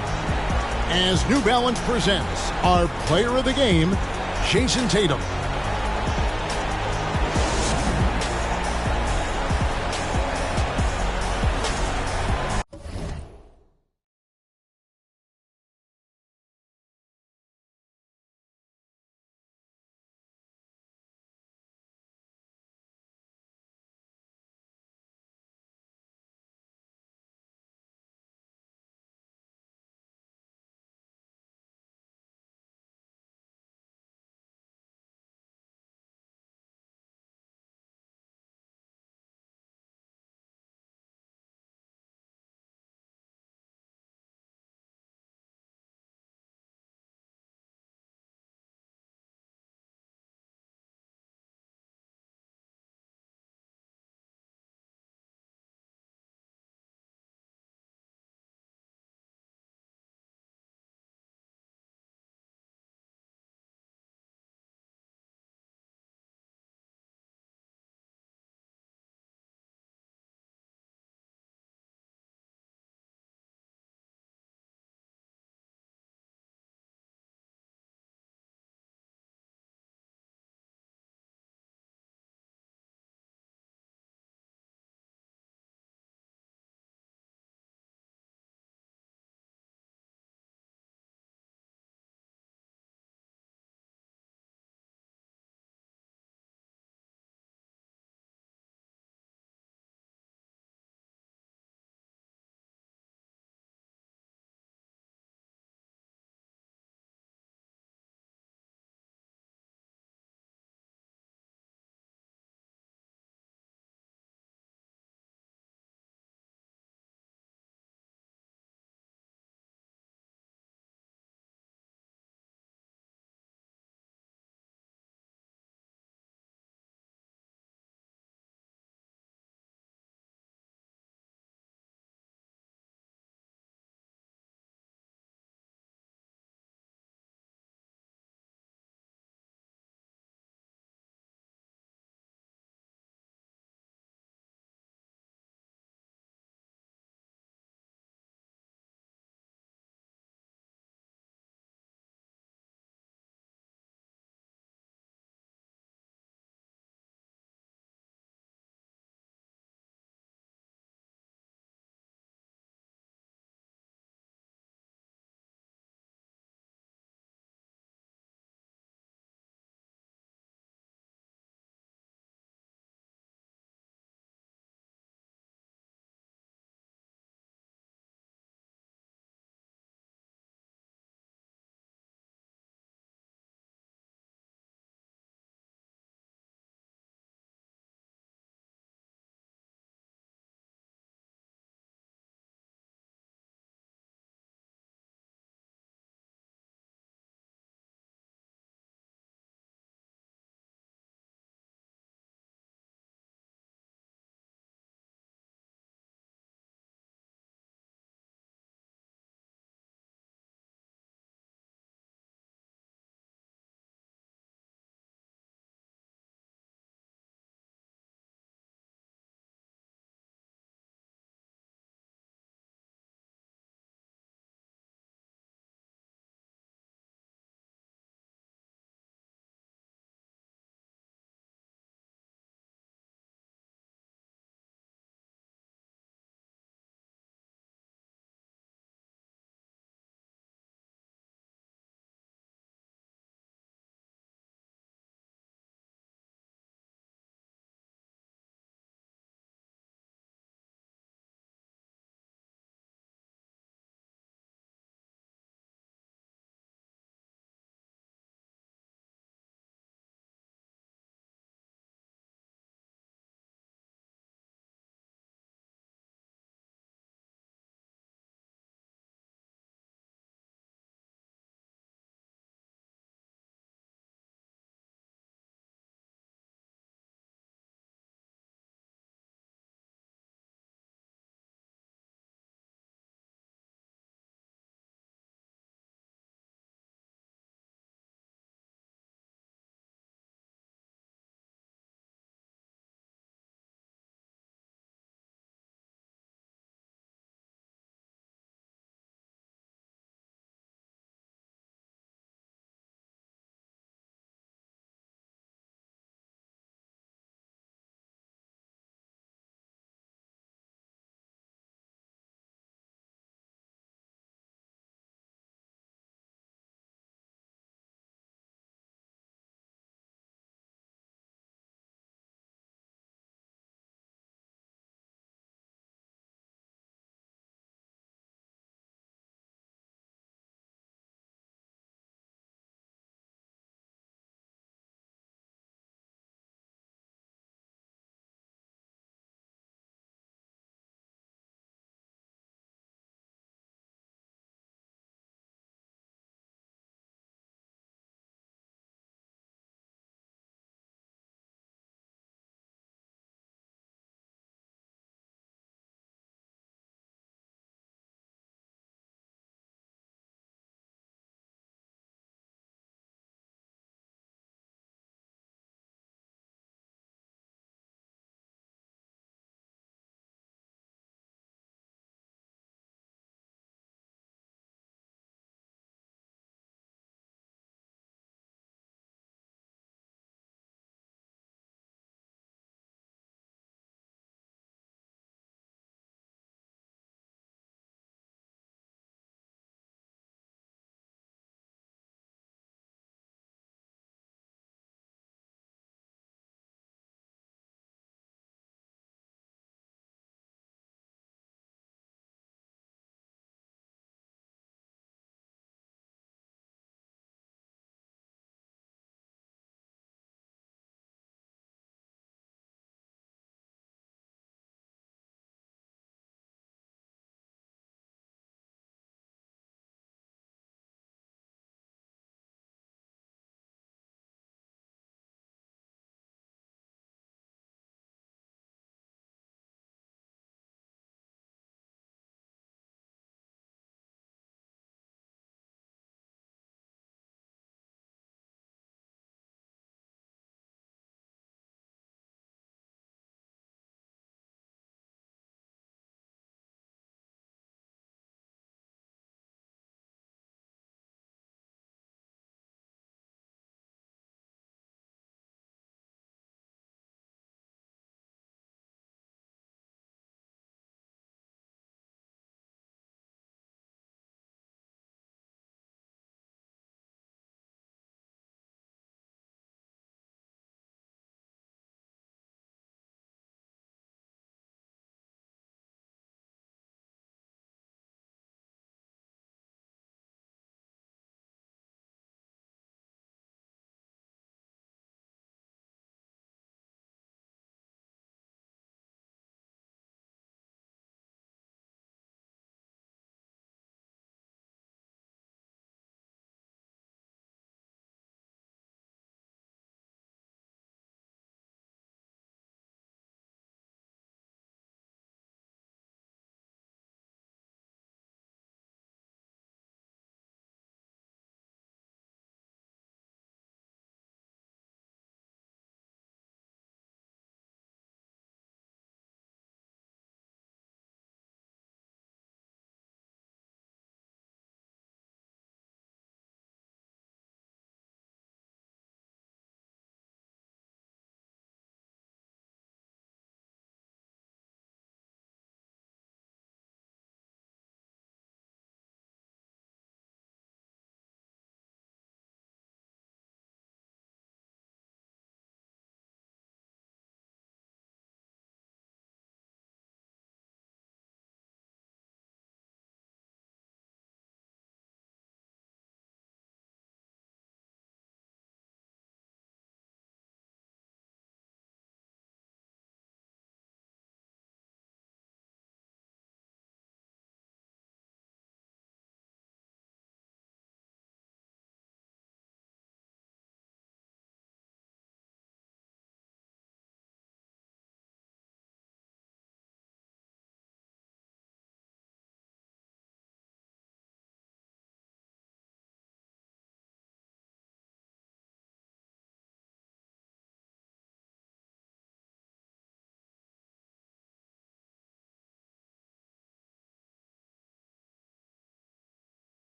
As New Balance presents our player of the game, Jason Tatum.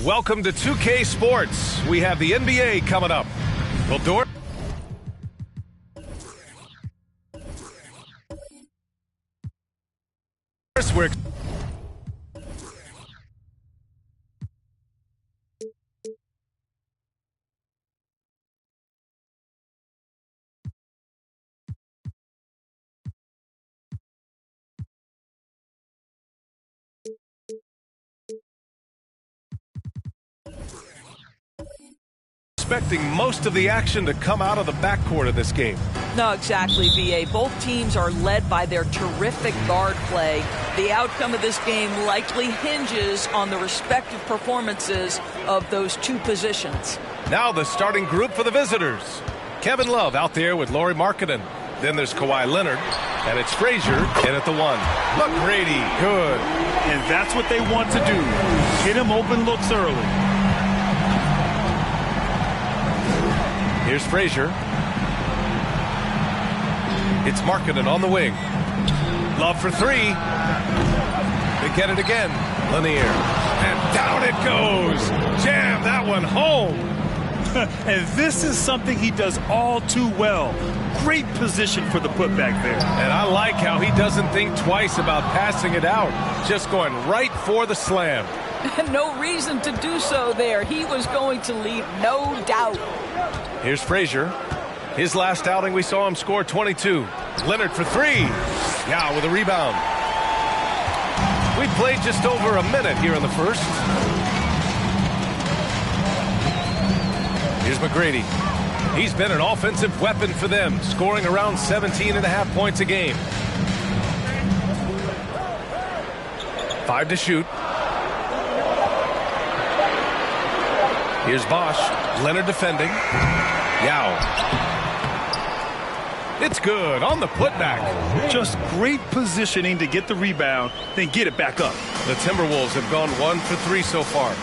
Welcome to 2K Sports. We have the NBA coming up. Well, Dort. We're expecting most of the action to come out of the backcourt of this game. No, exactly, BA. Both teams are led by their terrific guard play. The outcome of this game likely hinges on the respective performances of those two positions. Now the starting group for the visitors. Kevin Love out there with Lauri Markkanen. Then there's Kawhi Leonard, and it's Frazier in at the one. McGrady, good. And that's what they want to do. Get him open looks early. Here's Frazier. It's Markkanen on the wing. Love for three. They get it again. Lanier. And down it goes. Jam that one home. And this is something he does all too well. Great position for the putback there. And I like how he doesn't think twice about passing it out. Just going right for the slam. No reason to do so there. He was going to leave, no doubt. Here's Frazier. His last outing, we saw him score 22. Leonard for three. Yeah, with a rebound. We played just over a minute here in the first. Here's McGrady. He's been an offensive weapon for them, scoring around 17.5 points a game. 5 to shoot. Here's Bosch. Leonard defending. Yao. It's good on the putback. Just great positioning to get the rebound, then get it back up. The Timberwolves have gone 1 for 3 so far.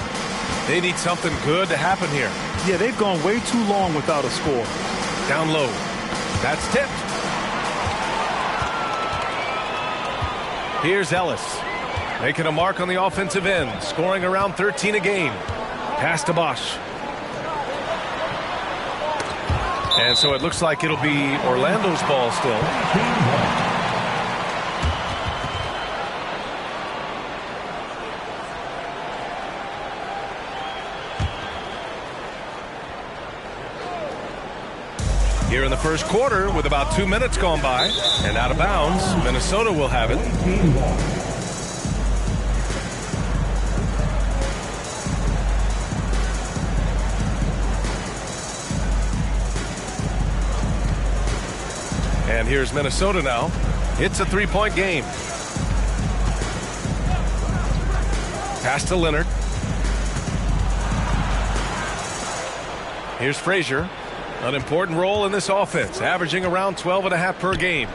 They need something good to happen here. Yeah, they've gone way too long without a score. Down low. That's tipped. Here's Ellis. Making a mark on the offensive end. Scoring around 13 a game. Pass to Bosch. And so it looks like it'll be Orlando's ball still. Here in the first quarter with about 2 minutes gone by and out of bounds, Minnesota will have it. And here's Minnesota now. It's a 3-point game. Pass to Leonard. Here's Frazier. An important role in this offense, averaging around 12.5 per game.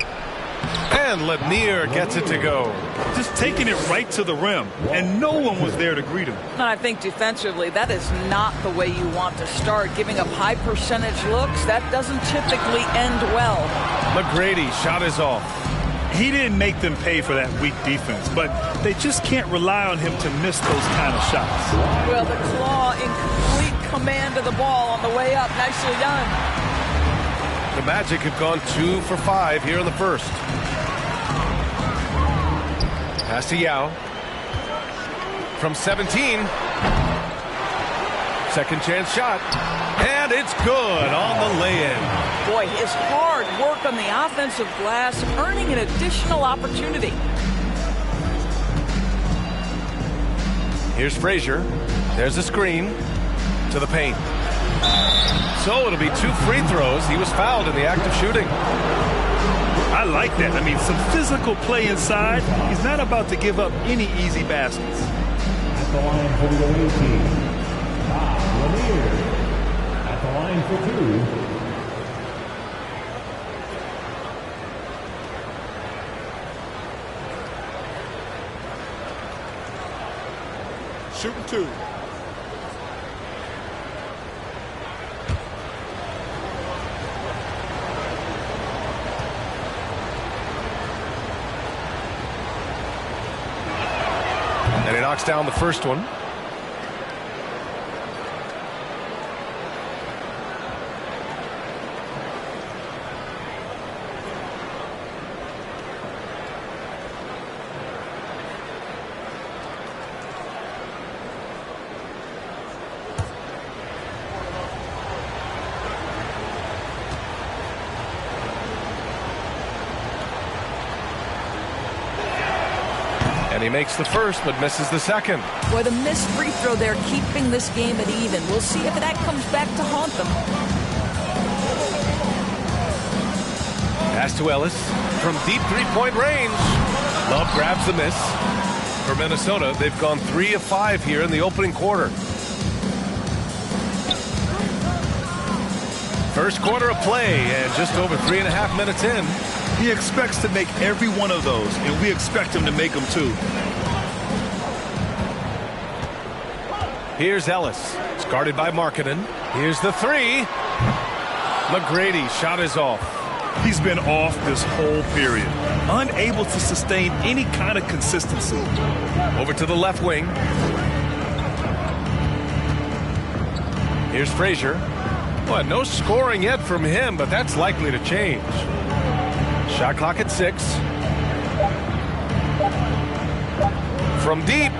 And Lanier gets it to go. Just taking it right to the rim, and no one was there to greet him. And I think defensively, that is not the way you want to start. Giving up high percentage looks, that doesn't typically end well. McGrady shot is off. He didn't make them pay for that weak defense, but they just can't rely on him to miss those kind of shots. Well, the Claw in complete command of the ball on the way up. Nicely done. The Magic have gone 2 for 5 here in the first. Pass to Yao. From 17. Second chance shot. And it's good on the lay-in. Boy, his hard work on the offensive glass, earning an additional opportunity. Here's Frazier. There's a screen to the paint. So it'll be 2 free throws. He was fouled in the act of shooting. I like that. I mean, some physical play inside. He's not about to give up any easy baskets. At the line for the away team, Lanier. At the line for 2. Shooting 2. And he knocks down the first one. And he makes the first, but misses the second. Boy, the missed free throw there, keeping this game at even. We'll see if that comes back to haunt them. Pass to Ellis from deep three-point range. Love grabs the miss. For Minnesota, they've gone 3 of 5 here in the opening quarter. First quarter of play, and just over 3.5 minutes in. He expects to make every one of those, and we expect him to make them too. Here's Ellis. It's guarded by Markkanen. Here's the 3. McGrady shot is off. He's been off this whole period, unable to sustain any kind of consistency. Over to the left wing. Here's Frazier. Well, no scoring yet from him, but that's likely to change. Shot clock at 6. From deep.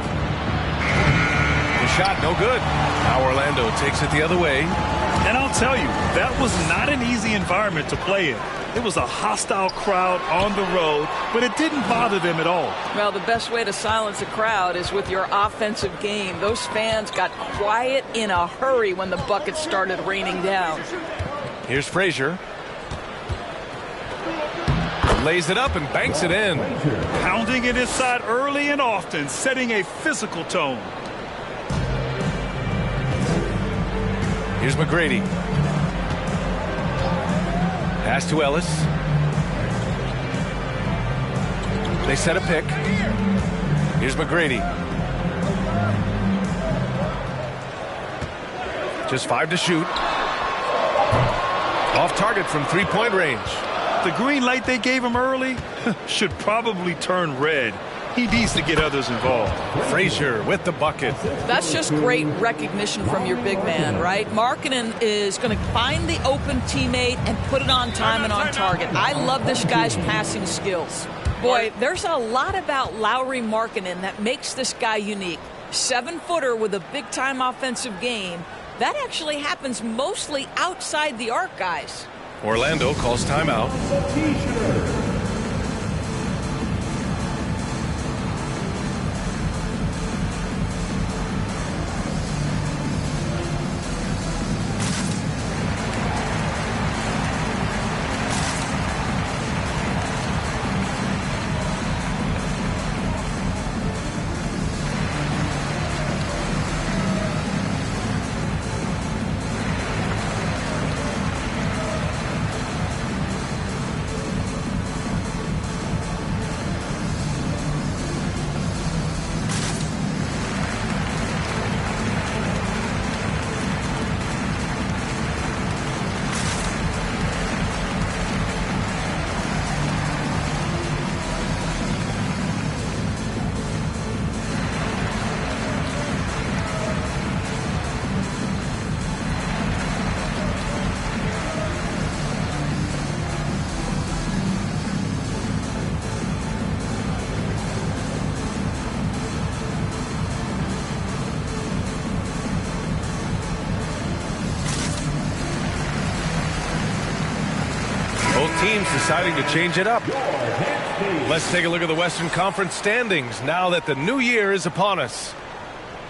The shot no good. Now Orlando takes it the other way. And I'll tell you, that was not an easy environment to play in. It was a hostile crowd on the road, but it didn't bother them at all. Well, the best way to silence a crowd is with your offensive game. Those fans got quiet in a hurry when the buckets started raining down. Here's Frazier. Lays it up and banks it in. Pounding it inside early and often, setting a physical tone. Here's McGrady. Pass to Ellis. They set a pick. Here's McGrady. Just 5 to shoot. Off target from three-point range. The green light they gave him early should probably turn red. He needs to get others involved. Frazier with the bucket. That's just great recognition from your big man, right? Markkanen is going to find the open teammate and put it on time and on target. I love this guy's passing skills. Boy, there's a lot about Lauri Markkanen that makes this guy unique. 7-footer with a big-time offensive game. That actually happens mostly outside the arc, guys. Orlando calls timeout. Both teams deciding to change it up. Let's take a look at the Western Conference standings now that the new year is upon us.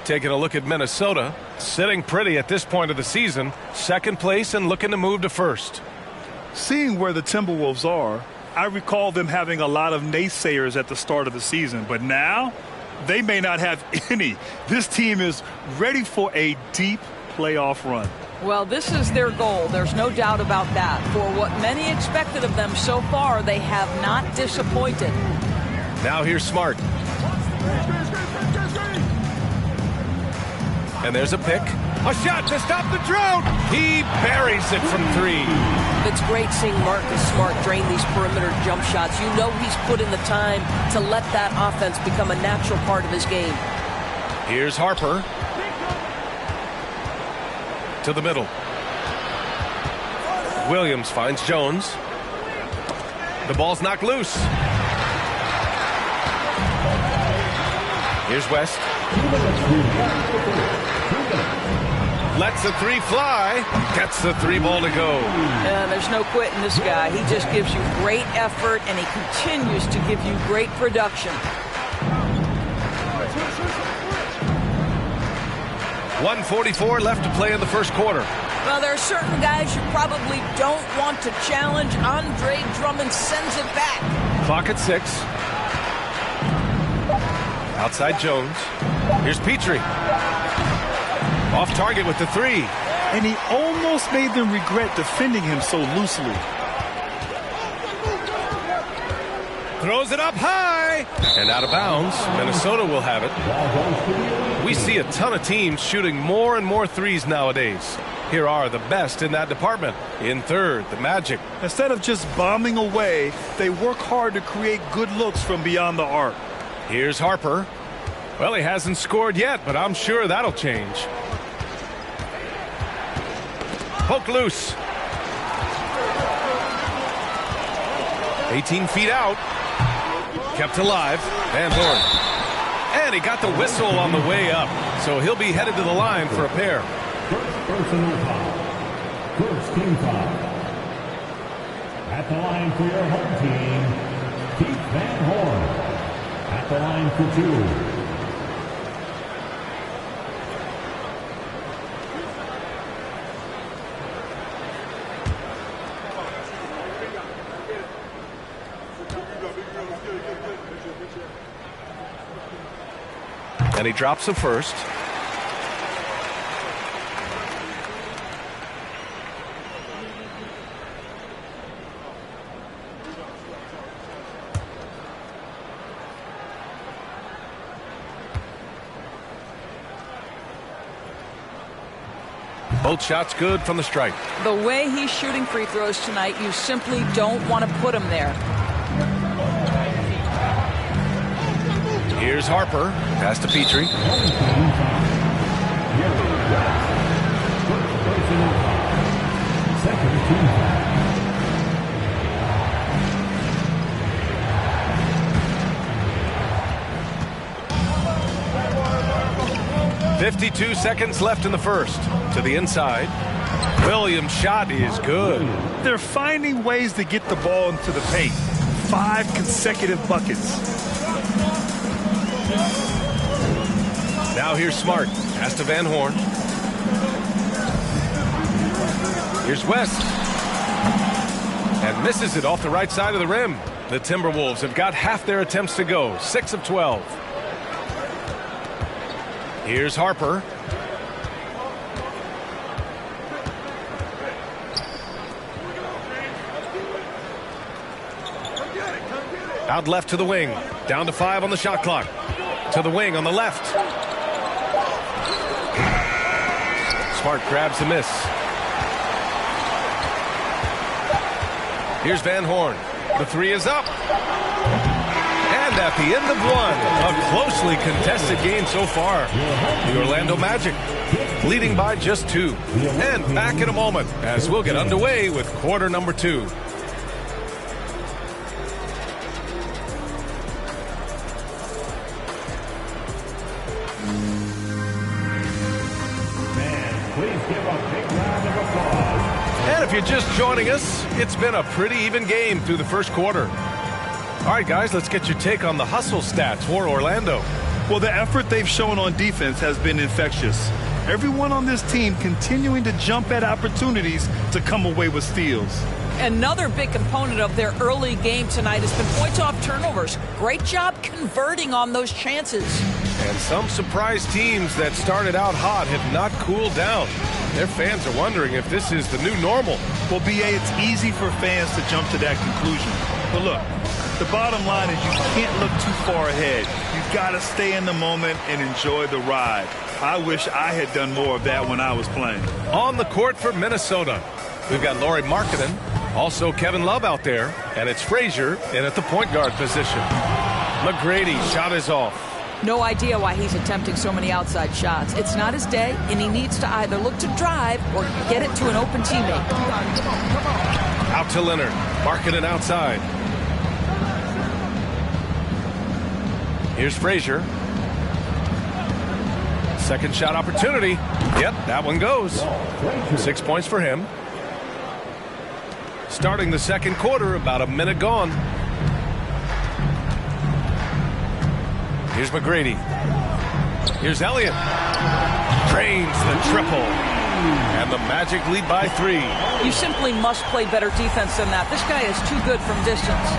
Taking a look at Minnesota, sitting pretty at this point of the season, second place and looking to move to first. Seeing where the Timberwolves are, I recall them having a lot of naysayers at the start of the season, but now they may not have any. This team is ready for a deep playoff run. Well, this is their goal. There's no doubt about that. For what many expected of them so far, they have not disappointed. Now here's Smart. And there's a pick. A shot to stop the drought. He buries it from 3. It's great seeing Marcus Smart drain these perimeter jump shots. You know he's put in the time to let that offense become a natural part of his game. Here's Harper. To the middle. Williams finds Jones. The ball's knocked loose. Here's West. Lets the 3 fly. Gets the 3 ball to go. There's no quitting this guy. He just gives you great effort, and he continues to give you great production. 1:44 left to play in the first quarter. Well, there are certain guys you probably don't want to challenge. Andre Drummond sends it back. Clock at 6. Outside Jones. Here's Petrie. Off target with the 3. And he almost made them regret defending him so loosely. Throws it up high and out of bounds. Minnesota will have it. We see a ton of teams shooting more and more threes nowadays. Here are the best in that department. In third, the Magic. Instead of just bombing away, they work hard to create good looks from beyond the arc. Here's Harper. Well, he hasn't scored yet, but I'm sure that'll change. Poke loose. 18 feet out. Kept alive. Van Horn. And he got the whistle on the way up. So he'll be headed to the line for a pair. First personal foul. First team foul. At the line for your home team, Keith Van Horn. At the line for 2. And he drops the first. Both shots good from the stripe. The way he's shooting free throws tonight, you simply don't want to put him there. Here's Harper. Pass to Petrie. .52 seconds left in the first. To the inside. Williams' shot is good. They're finding ways to get the ball into the paint. 5 consecutive buckets. Now here's Smart. Pass to Van Horn. Here's West. And misses it off the right side of the rim. The Timberwolves have got half their attempts to go. 6 of 12. Here's Harper. Out left to the wing. Down to 5 on the shot clock. To the wing on the left. Smart grabs the miss. Here's Van Horn. The 3 is up. And at the end of one, a closely contested game so far. The Orlando Magic leading by just 2. And back in a moment as we'll get underway with quarter number 2. And if you're just joining us, it's been a pretty even game through the first quarter. All right, guys, let's get your take on the hustle stats for Orlando. Well, the effort they've shown on defense has been infectious. Everyone on this team continuing to jump at opportunities to come away with steals. Another big component of their early game tonight has been points off turnovers. Great job converting on those chances. And some surprise teams that started out hot have not cooled down. Their fans are wondering if this is the new normal. Well, B.A., it's easy for fans to jump to that conclusion. But look, the bottom line is you can't look too far ahead. You've got to stay in the moment and enjoy the ride. I wish I had done more of that when I was playing. On the court for Minnesota, we've got Lauri Markkanen, also Kevin Love out there, and it's Frazier in at the point guard position. McGrady shot is off. No idea why he's attempting so many outside shots. It's not his day, and he needs to either look to drive or get it to an open teammate. Out to Leonard. Markkanen outside. Here's Frazier. Second shot opportunity. Yep, that one goes. 6 points for him. Starting the second quarter, about a minute gone. Here's McGrady. Here's Elliott. Drains the triple. And the Magic lead by 3. You simply must play better defense than that. This guy is too good from distance.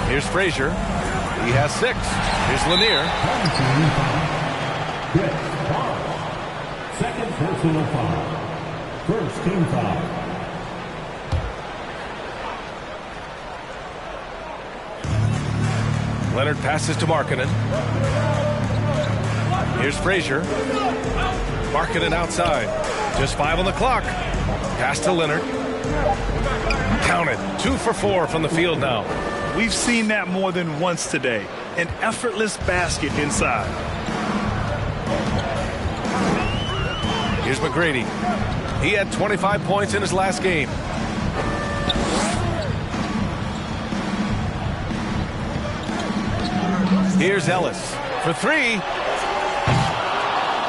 Here's Frazier. He has 6. Here's Lanier. Second personal foul. First team foul. Leonard passes to Markkanen. Here's Frazier. Markkanen outside. Just 5 on the clock. Pass to Leonard. Counted. 2 for 4 from the field now. We've seen that more than once today. An effortless basket inside. Here's McGrady. He had 25 points in his last game. Here's Ellis for 3.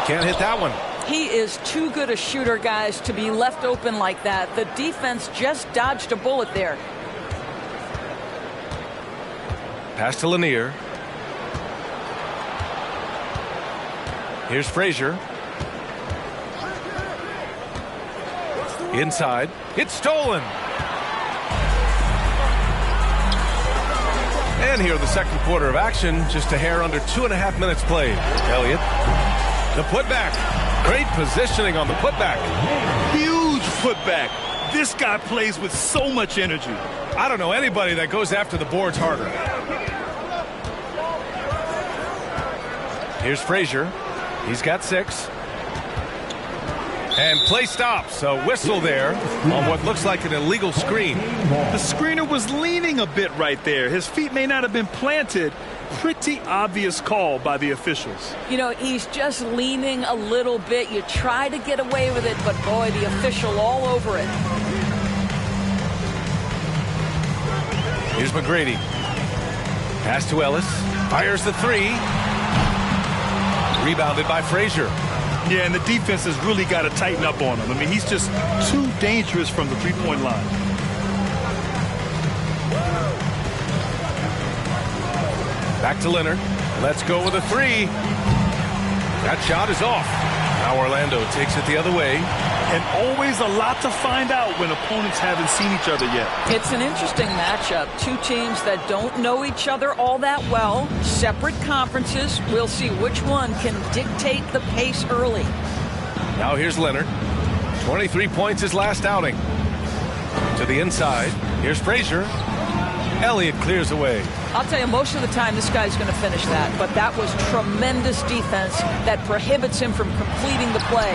Can't hit that one. He is too good a shooter, guys, to be left open like that. The defense just dodged a bullet there. Pass to Lanier. Here's Frazier. Inside. It's stolen. And here in the second quarter of action, just a hair under 2.5 minutes played. Elliott. The putback. Great positioning on the putback. Huge putback. This guy plays with so much energy. I don't know anybody that goes after the boards harder. Here's Frazier. He's got 6. And play stops. A whistle there on what looks like an illegal screen. The screener was leaning a bit right there. His feet may not have been planted. Pretty obvious call by the officials. You know, he's just leaning a little bit. You try to get away with it, but boy, the official all over it. Here's McGrady. Pass to Ellis. Fires the 3. Rebounded by Frazier. Yeah, and the defense has really got to tighten up on him. I mean, he's just too dangerous from the three-point line. Back to Leonard. Let's go with a 3. That shot is off. Now Orlando takes it the other way. And always a lot to find out when opponents haven't seen each other yet. It's an interesting matchup. Two teams that don't know each other all that well. Separate conferences. We'll see which one can dictate the pace early. Now here's Leonard. 23 points his last outing. To the inside. Here's Frazier. Elliott clears away. I'll tell you, most of the time this guy's going to finish that. But that was tremendous defense that prohibits him from completing the play.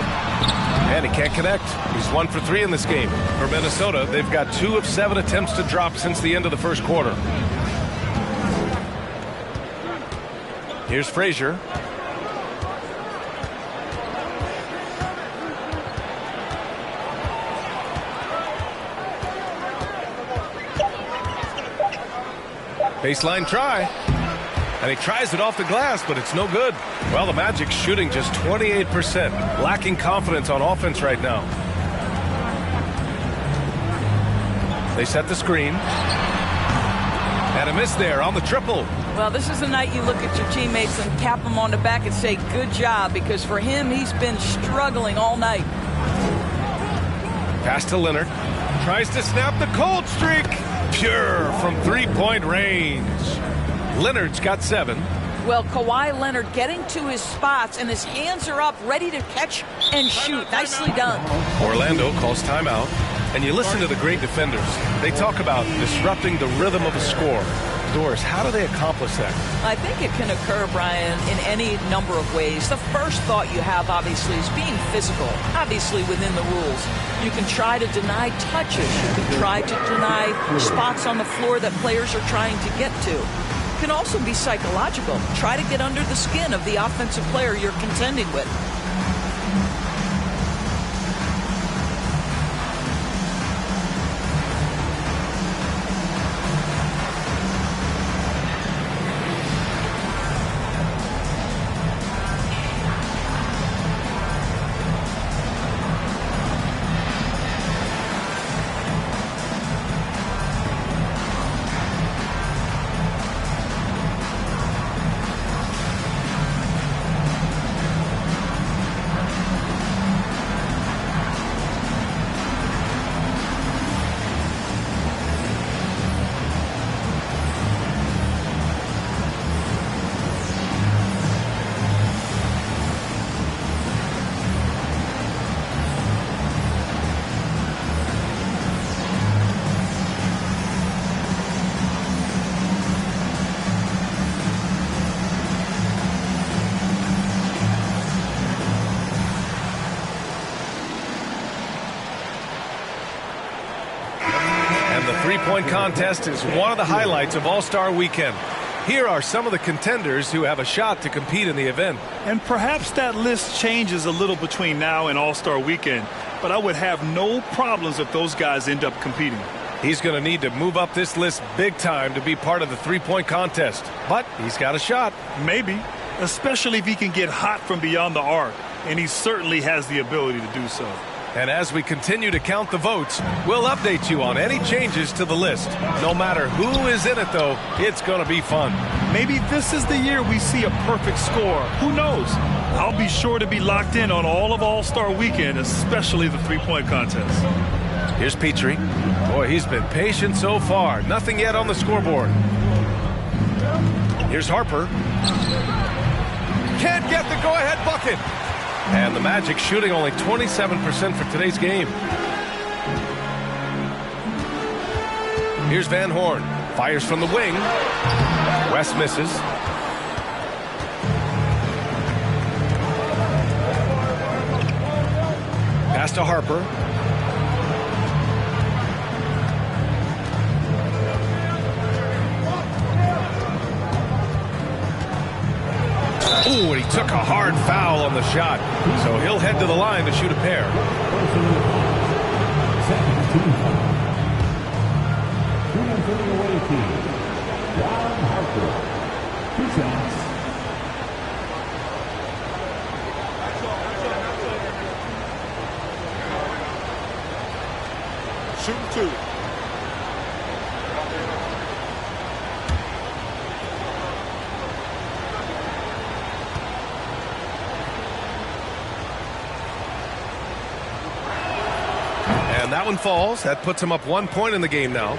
And he can't connect. He's 1 for 3 in this game. For Minnesota, they've got 2 of 7 attempts to drop since the end of the first quarter. Here's Frazier. Baseline try. And he tries it off the glass, but it's no good. Well, the Magic's shooting just 28%. Lacking confidence on offense right now. They set the screen. And a miss there on the triple. Well, this is the night you look at your teammates and tap them on the back and say, good job, because for him, he's been struggling all night. Pass to Leonard. Tries to snap the cold streak. Pure from three-point range. Leonard's got 7. Well, Kawhi Leonard getting to his spots, and his hands are up, ready to catch and shoot. Nicely done. Orlando calls timeout. And you listen to the great defenders. They talk about disrupting the rhythm of a score. Doris, how do they accomplish that? I think it can occur, Brian, in any number of ways. The first thought you have, obviously, is being physical, obviously within the rules. You can try to deny touches. You can try to deny spots on the floor that players are trying to get to. It can also be psychological. Try to get under the skin of the offensive player you're contending with. Three-point contest is one of the highlights of All-Star Weekend. Here are some of the contenders who have a shot to compete in the event. And perhaps that list changes a little between now and All-Star Weekend, but I would have no problems if those guys end up competing. He's going to need to move up this list big time to be part of the three-point contest, but he's got a shot. Maybe, especially if he can get hot from beyond the arc, and he certainly has the ability to do so. And as we continue to count the votes, we'll update you on any changes to the list. No matter who is in it, though, it's going to be fun. Maybe this is the year we see a perfect score. Who knows? I'll be sure to be locked in on all of All-Star Weekend, especially the three-point contest. Here's Petrie. Boy, he's been patient so far. Nothing yet on the scoreboard. Here's Harper. Can't get the go-ahead bucket. And the Magic shooting only 27% for today's game. Here's Van Horn. Fires from the wing. West misses. Pass to Harper. Ooh, and he took a hard foul on the shot. So he'll head to the line to shoot a pair. For the away team, John Harper. 2 shots. Shooting 2. And that one falls. That puts him up 1 point in the game now.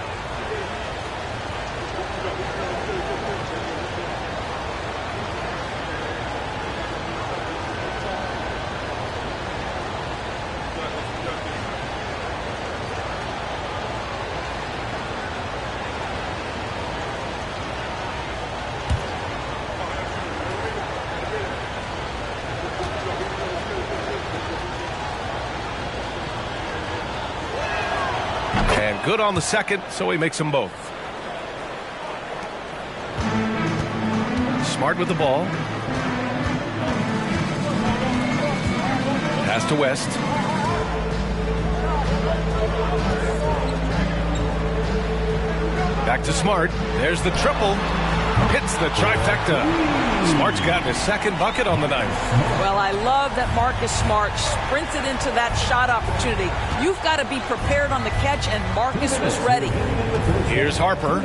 And good on the second, so he makes them both. Smart with the ball. Pass to West. Back to Smart. There's the triple. Hits the trifecta. Smart's got his second bucket on the night. Well, I love that Marcus Smart sprinted into that shot opportunity. You've got to be prepared on the catch, and Marcus was ready. Here's Harper.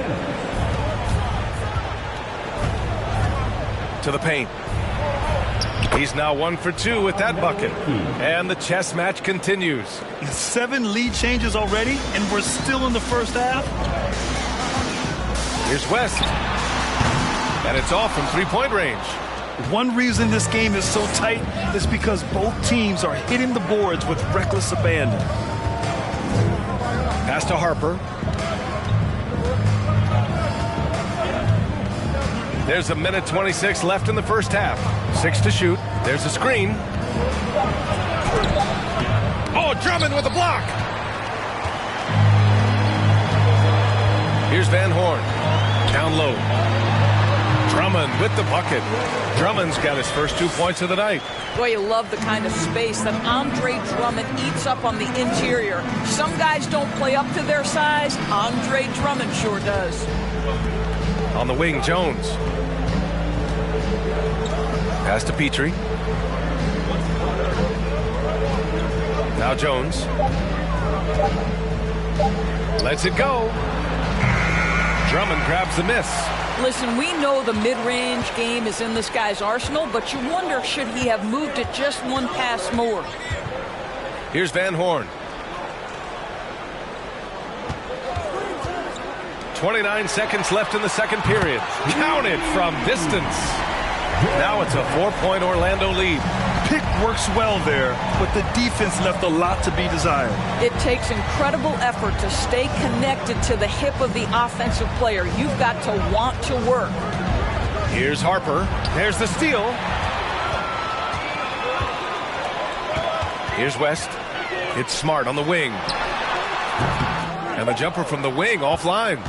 To the paint. He's now 1 for 2 with that bucket. And the chess match continues. 7 lead changes already, and we're still in the first half. Here's West. And it's off from three-point range. One reason this game is so tight is because both teams are hitting the boards with reckless abandon. Pass to Harper. There's 1:26 left in the first half. 6 to shoot. There's a screen. Oh, Drummond with a block. Here's Van Horn. Down low. Drummond with the bucket. Drummond's got his first 2 points of the night. Boy, you love the kind of space that Andre Drummond eats up on the interior. Some guys don't play up to their size. Andre Drummond sure does. On the wing, Jones. Pass to Petrie. Now Jones. Lets it go. Drummond grabs the miss. Listen, we know the mid-range game is in this guy's arsenal, but you wonder, should he have moved it just one pass more? Here's Van Horn. 29 seconds left in the second period. Counted from distance. Now it's a 4-point Orlando lead. Pick works well there, but the defense left a lot to be desired. It takes incredible effort to stay connected to the hip of the offensive player. You've got to want to work. Here's Harper. There's the steal. Here's West. It's Smart on the wing. And the jumper from the wing offline.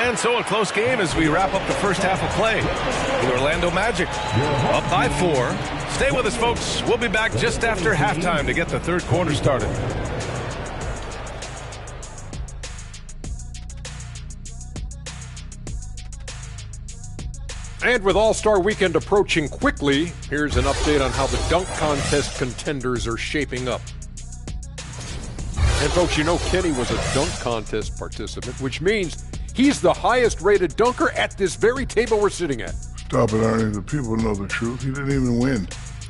And so a close game as we wrap up the first half of play. The Orlando Magic up by 4. Stay with us, folks. We'll be back just after halftime to get the third quarter started. And with All-Star Weekend approaching quickly, here's an update on how the dunk contest contenders are shaping up. And folks, you know Kenny was a dunk contest participant, which means he's the highest rated dunker at this very table we're sitting at. Stop it, Ernie. The people know the truth. He didn't even win.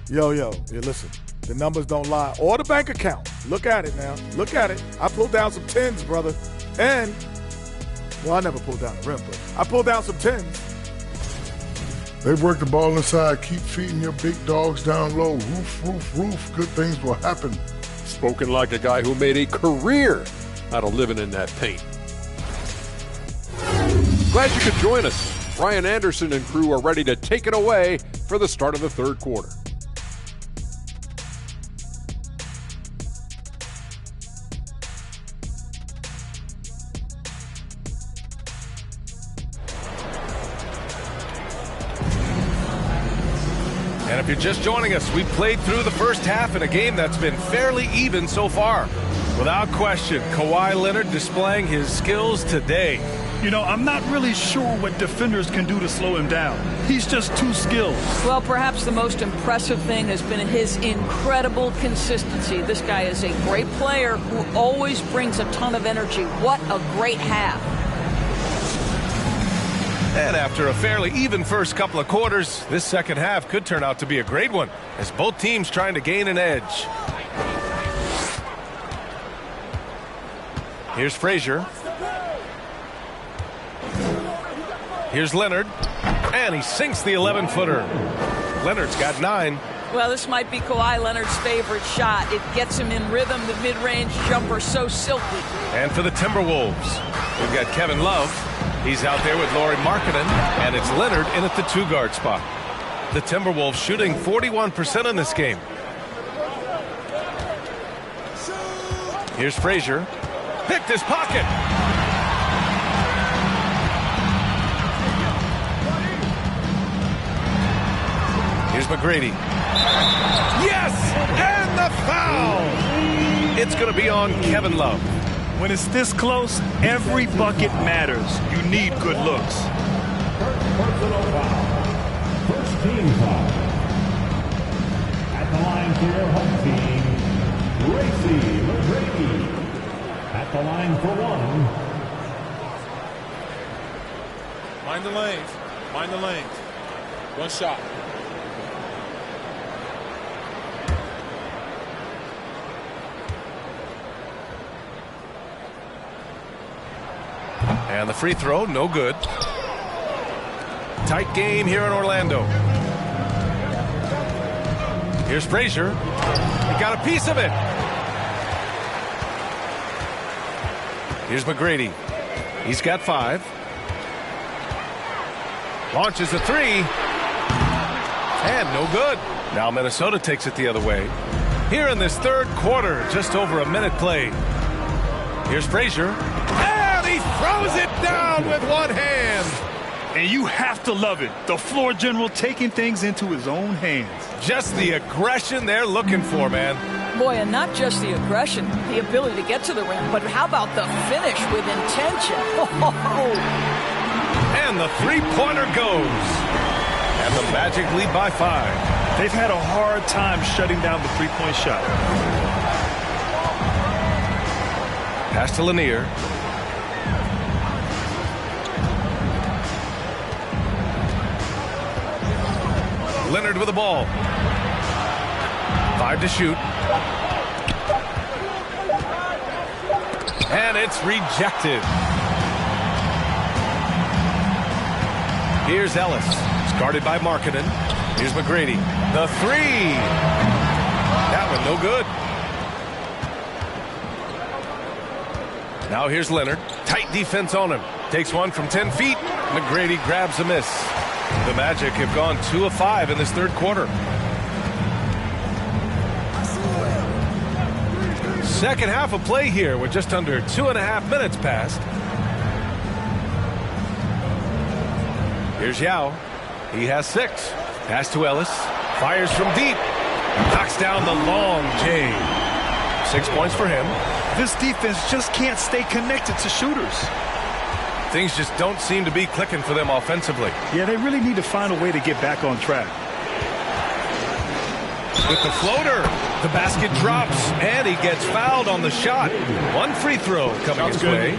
Yo, listen. The numbers don't lie. Or the bank account. Look at it now. Look at it. I pulled down some 10s, brother. And, well, I never pulled down the rim, but I pulled down some 10s. They've worked the ball inside. Keep feeding your big dogs down low. Roof, roof, roof. Good things will happen. Spoken like a guy who made a career out of living in that paint. Glad you could join us. Brian Anderson and crew are ready to take it away for the start of the third quarter. And if you're just joining us, we played through the first half in a game that's been fairly even so far. Without question, Kawhi Leonard displaying his skills today. You know, I'm not really sure what defenders can do to slow him down. He's just too skilled. Well, perhaps the most impressive thing has been his incredible consistency. This guy is a great player who always brings a ton of energy. What a great half. And after a fairly even first couple of quarters, this second half could turn out to be a great one, as both teams trying to gain an edge. Here's Frazier. Here's Leonard. And he sinks the 11-footer. Leonard's got 9. Well, this might be Kawhi Leonard's favorite shot. It gets him in rhythm. The mid-range jumper so silky. And for the Timberwolves, we've got Kevin Love. He's out there with Lauri Markkanen, and it's Leonard in at the 2-guard spot. The Timberwolves shooting 41% in this game. Here's Frazier. Picked his pocket. Here's McGrady. Yes! And the foul! It's going to be on Kevin Love. When it's this close, every bucket matters. You need good looks. Personal foul. First team foul. At the line for your home team, Tracy McGrady. At the line for 1. Mind the lanes. Mind the lanes. One shot. And the free throw, no good. Tight game here in Orlando. Here's Frazier. He got a piece of it. Here's McGrady. He's got 5. Launches a 3. And no good. Now Minnesota takes it the other way. Here in this third quarter, just over a minute played. Here's Frazier. He throws it down with one hand. And you have to love it. The floor general taking things into his own hands. Just the aggression they're looking for, man. Boy, and not just the aggression, the ability to get to the rim, but how about the finish with intention? And the three-pointer goes. And the Magic lead by 5. They've had a hard time shutting down the three-point shot. Pass to Lanier. Leonard with the ball. 5 to shoot. And it's rejected. Here's Ellis. It's guarded by Markkanen. Here's McGrady. The 3. That one no good. Now here's Leonard. Tight defense on him. Takes one from 10 feet. McGrady grabs a miss. The Magic have gone 2 of 5 in this third quarter. Second half of play here with just under 2.5 minutes passed. Here's Yao. He has 6. Pass to Ellis. Fires from deep. Knocks down the long J. 6 points for him. This defense just can't stay connected to shooters. Things just don't seem to be clicking for them offensively. Yeah, they really need to find a way to get back on track. With the floater, the basket drops, and he gets fouled on the shot. One free throw coming his way.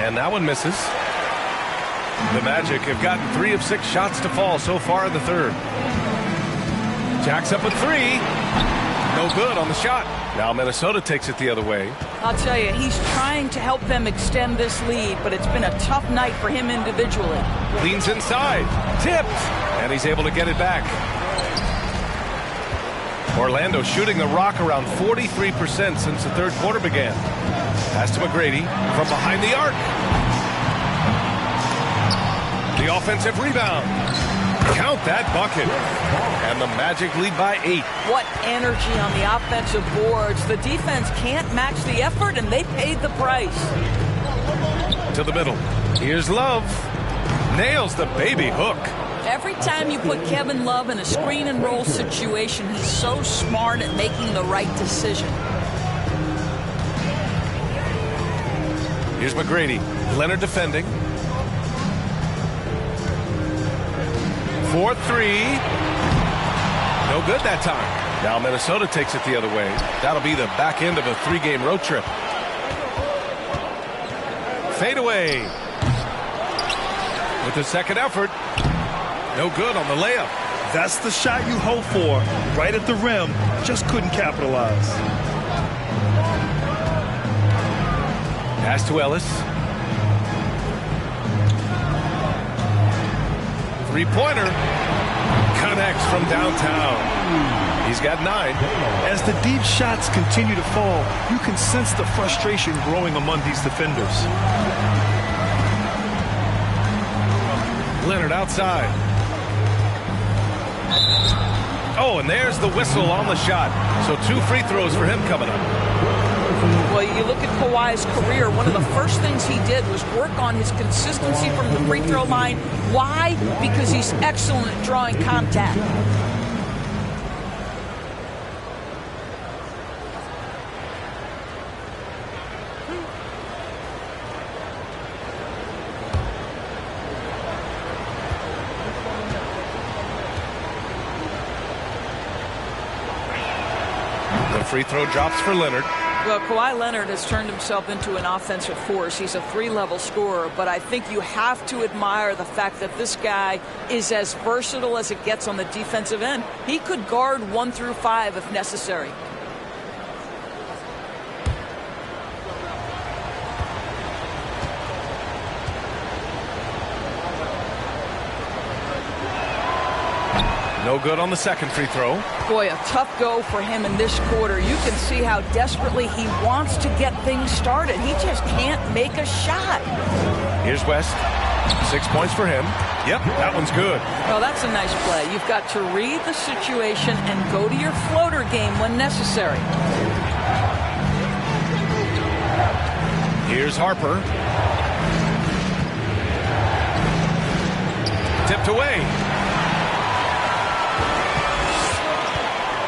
And that one misses. The Magic have gotten 3 of 6 shots to fall so far in the third. Jacks up a 3. No good on the shot. Now Minnesota takes it the other way. I'll tell you, he's trying to help them extend this lead, but it's been a tough night for him individually. Leans inside. Tipped. And he's able to get it back. Orlando shooting the rock around 43% since the third quarter began. Pass to McGrady from behind the arc. The offensive rebound. Count that bucket. And the Magic lead by 8. What energy on the offensive boards. The defense can't match the effort, and they paid the price. To the middle. Here's Love. Nails the baby hook. Every time you put Kevin Love in a screen and roll situation, he's so smart at making the right decision. Here's McGrady. Leonard defending. 4-3. No good that time. Now Minnesota takes it the other way. That'll be the back end of a 3-game road trip. Fade away. With the second effort. No good on the layup. That's the shot you hope for. Right at the rim. Just couldn't capitalize. Pass to Ellis. 3-pointer. Connects from downtown. He's got 9. As the deep shots continue to fall, you can sense the frustration growing among these defenders. Leonard outside. Oh, and there's the whistle on the shot. So 2 free throws for him coming up. Well, you look at Kawhi's career, one of the first things he did was work on his consistency from the free throw line. Why? Because he's excellent at drawing contact. The free throw drops for Leonard. Well, Kawhi Leonard has turned himself into an offensive force. He's a 3-level scorer, but I think you have to admire the fact that this guy is as versatile as it gets on the defensive end. He could guard 1 through 5 if necessary. No good on the second free throw. Boy, a tough go for him in this quarter. You can see how desperately he wants to get things started. He just can't make a shot. Here's West. 6 points for him. Yep, that one's good. Well, that's a nice play. You've got to read the situation and go to your floater game when necessary. Here's Harper. Tipped away.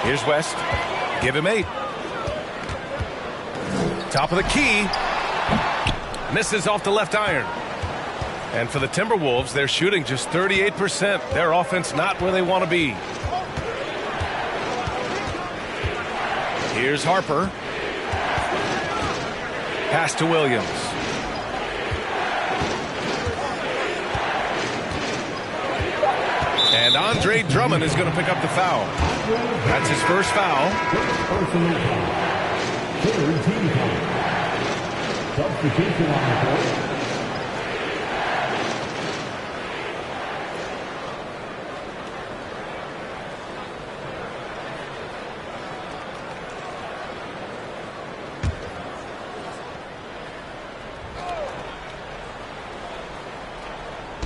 Here's West. Give him 8. Top of the key. Misses off the left iron. And for the Timberwolves, they're shooting just 38%. Their offense not where they want to be. Here's Harper. Pass to Williams. And Andre Drummond is going to pick up the foul. That's his first foul. Substitution on the court.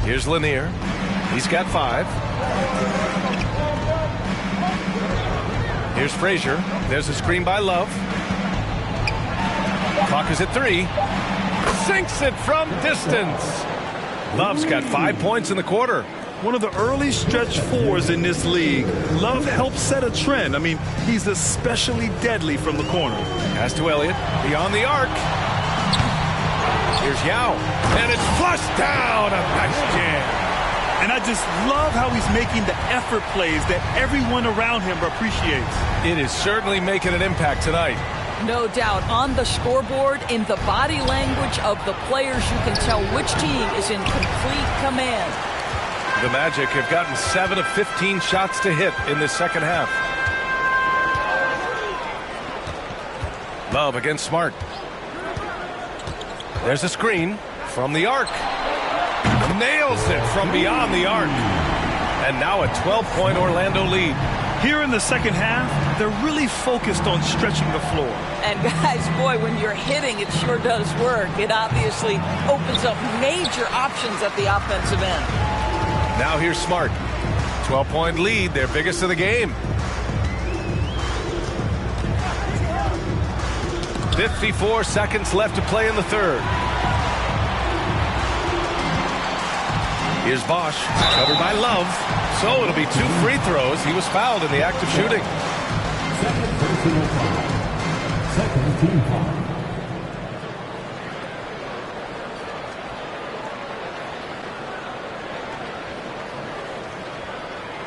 Here's Lanier. He's got 5. Here's Frazier. There's a screen by Love. Clock is at 3. Sinks it from distance. Love's got 5 points in the quarter. One of the early stretch 4s in this league. Love helped set a trend. I mean, he's especially deadly from the corner. Pass to Elliott. Beyond the arc. Here's Yao. And it's flushed down. A nice jam. And I just love how he's making the effort plays that everyone around him appreciates. It is certainly making an impact tonight. No doubt. On the scoreboard, in the body language of the players, you can tell which team is in complete command. The Magic have gotten 7 of 15 shots to hit in this second half. Love against Smart. There's a screen from the arc. Nails it from beyond the arc. And now a 12-point Orlando lead. Here in the second half, they're really focused on stretching the floor. And guys, boy, when you're hitting, it sure does work. It obviously opens up major options at the offensive end. Now here's Smart. 12-point lead, their biggest of the game. 54 seconds left to play in the third. Here's Bosch, covered by Love. So it'll be 2 free throws. He was fouled in the act of shooting. Second team foul.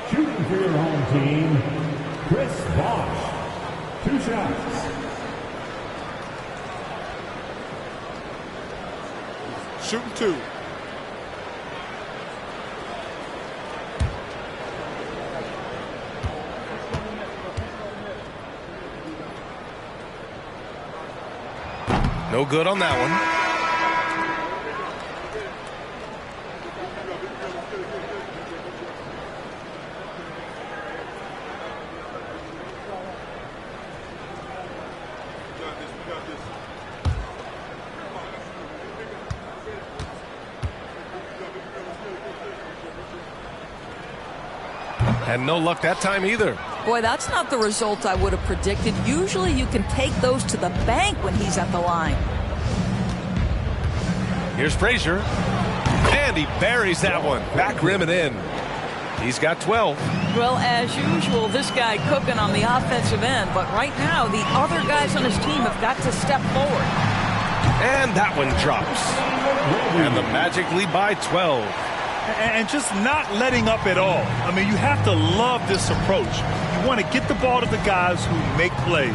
Shooting for your home team, Chris Bosch. 2 shots. Shooting 2. No good on that one. And no luck that time either. Boy, that's not the result I would have predicted. Usually you can take those to the bank when he's at the line. Here's Frazier. And he buries that one. Back rim and in. He's got 12. Well, as usual, this guy cooking on the offensive end. But right now, the other guys on his team have got to step forward. And that one drops. And the Magic lead by 12. And just not letting up at all. I mean, you have to love this approach. You want to get the ball to the guys who make plays.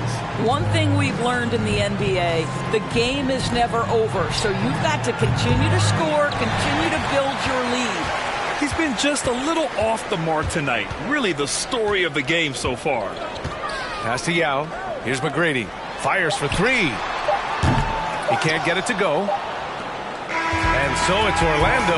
One thing we've learned in the NBA, the game is never over. So you've got to continue to score, continue to build your lead. He's been just a little off the mark tonight. Really the story of the game so far. Pass to Yao. Here's McGrady. Fires for 3. He can't get it to go. And so it's Orlando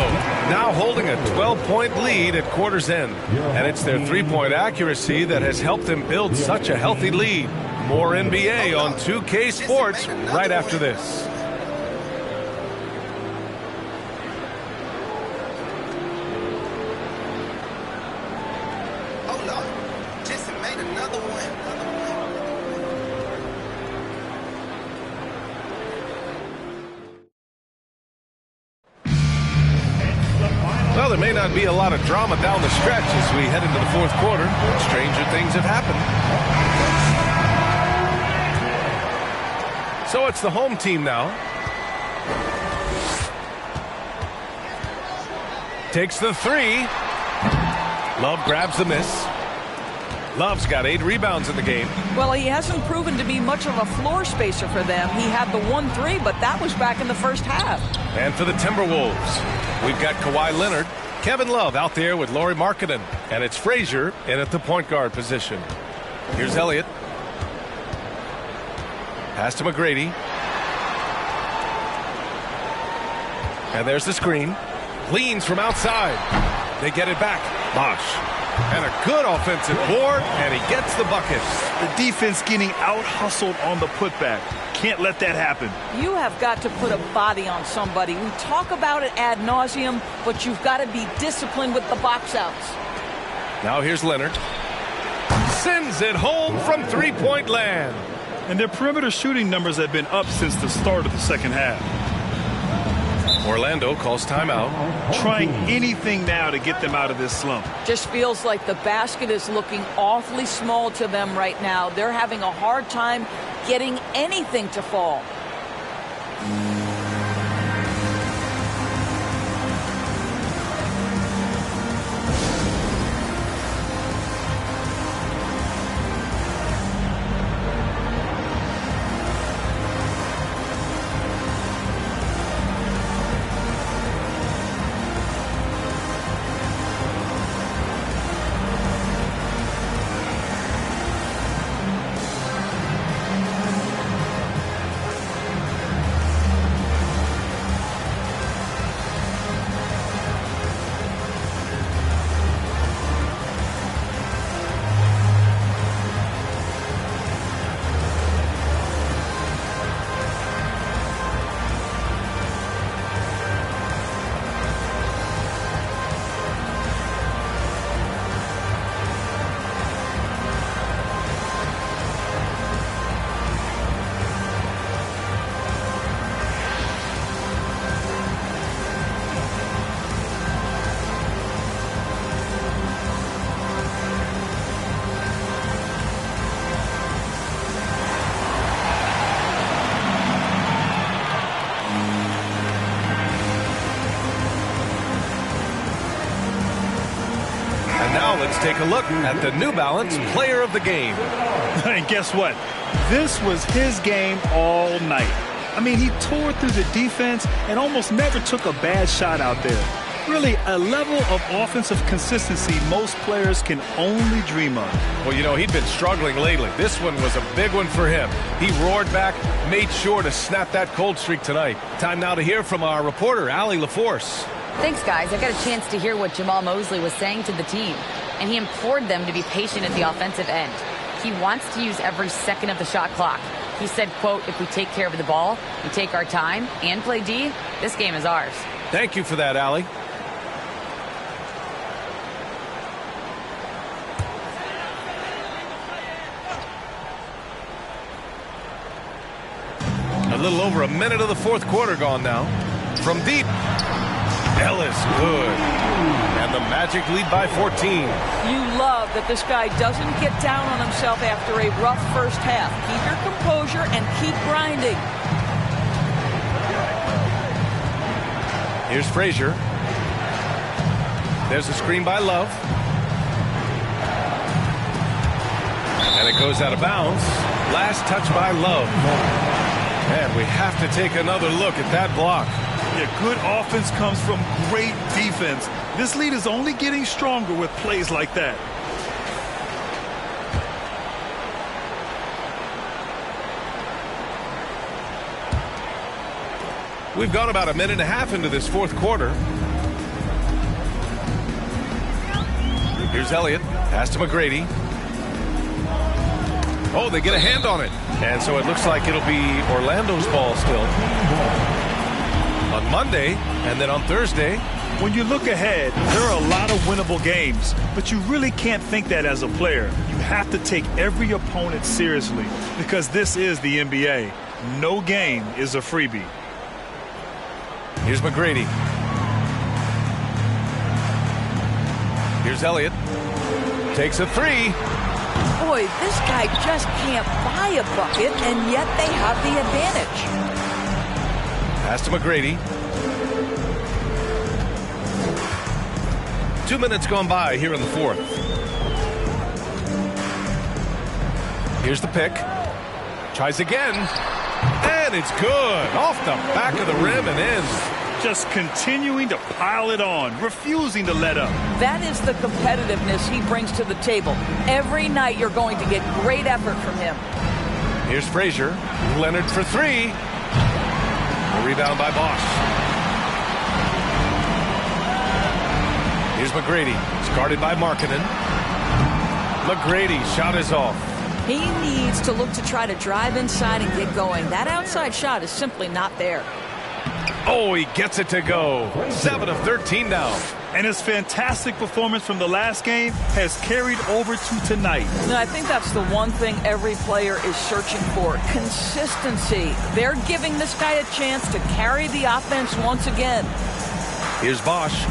now holding a 12-point lead at quarter's end. And it's their three-point accuracy that has helped them build such a healthy lead. More NBA on 2K Sports right after this. Well, there may not be a lot of drama down the stretch as we head into the fourth quarter. Stranger things have happened. So it's the home team now. Takes the 3. Love grabs the miss. Love's got 8 rebounds in the game. Well, he hasn't proven to be much of a floor spacer for them. He had the 1-3, but that was back in the first half. And for the Timberwolves, we've got Kawhi Leonard, Kevin Love out there with Lauri Markkanen, and it's Frazier in at the point guard position. Here's Elliott. Pass to McGrady. And there's the screen. Leans from outside. They get it back. Bosch. And a good offensive board, and he gets the bucket. The defense getting out-hustled on the putback. Can't let that happen. You have got to put a body on somebody. We talk about it ad nauseum, but you've got to be disciplined with the box outs. Now here's Leonard. Sends it home from three-point land. And their perimeter shooting numbers have been up since the start of the second half. Orlando calls timeout. Trying anything now to get them out of this slump. Just feels like the basket is looking awfully small to them right now. They're having a hard time getting anything to fall. And now let's take a look at the New Balance Player of the Game. And guess what? This was his game all night. I mean, he tore through the defense and almost never took a bad shot out there. Really, a level of offensive consistency most players can only dream of. Well, you know, he'd been struggling lately. This one was a big one for him. He roared back, made sure to snap that cold streak tonight. Time now to hear from our reporter, Allie LaForce. Thanks, guys. I got a chance to hear what Jamal Mosley was saying to the team, and he implored them to be patient at the offensive end. He wants to use every second of the shot clock. He said, quote, if we take care of the ball, we take our time, and play D, this game is ours. Thank you for that, Allie. A little over a minute of the fourth quarter gone now. From deep, Ellis, good. And the Magic lead by 14. You love that this guy doesn't get down on himself after a rough first half. Keep your composure and keep grinding. Here's Frazier. There's a screen by Love. And it goes out of bounds. Last touch by Love. And we have to take another look at that block. Yeah, good offense comes from great defense. This lead is only getting stronger with plays like that. We've gone about a minute and a half into this fourth quarter. Here's Elliott. Pass to McGrady. Oh, they get a hand on it. And so it looks like it'll be Orlando's ball still. On Monday and then on Thursday. When you look ahead, there are a lot of winnable games, but you really can't think that as a player. You have to take every opponent seriously because this is the NBA. No game is a freebie. Here's McGrady. Here's Elliott. Takes a three. Boy, this guy just can't buy a bucket, and yet they have the advantage. Pass to McGrady. 2 minutes gone by here in the fourth. Here's the pick. Tries again. And it's good. Off the back of the rim and in. Just continuing to pile it on, refusing to let up. That is the competitiveness he brings to the table. Every night you're going to get great effort from him. Here's Frazier. Leonard for three. A rebound by Bosch. Here's McGrady. It's guarded by Markkanen. McGrady, shot is off. He needs to look to try to drive inside and get going. That outside shot is simply not there. Oh, he gets it to go. 7 of 13 now. And his fantastic performance from the last game has carried over to tonight. I think that's the one thing every player is searching for. Consistency. They're giving this guy a chance to carry the offense once again. Here's Bosch.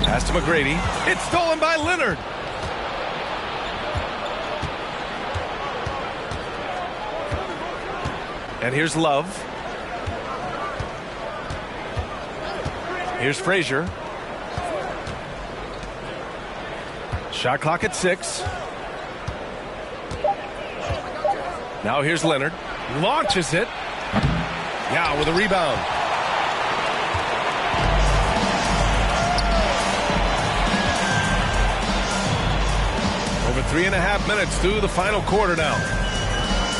Pass to McGrady. It's stolen by Leonard. And here's Love. Here's Frazier. Shot clock at 6. Now here's Leonard. Launches it. Yeah, with a rebound. Over 3.5 minutes through the final quarter now.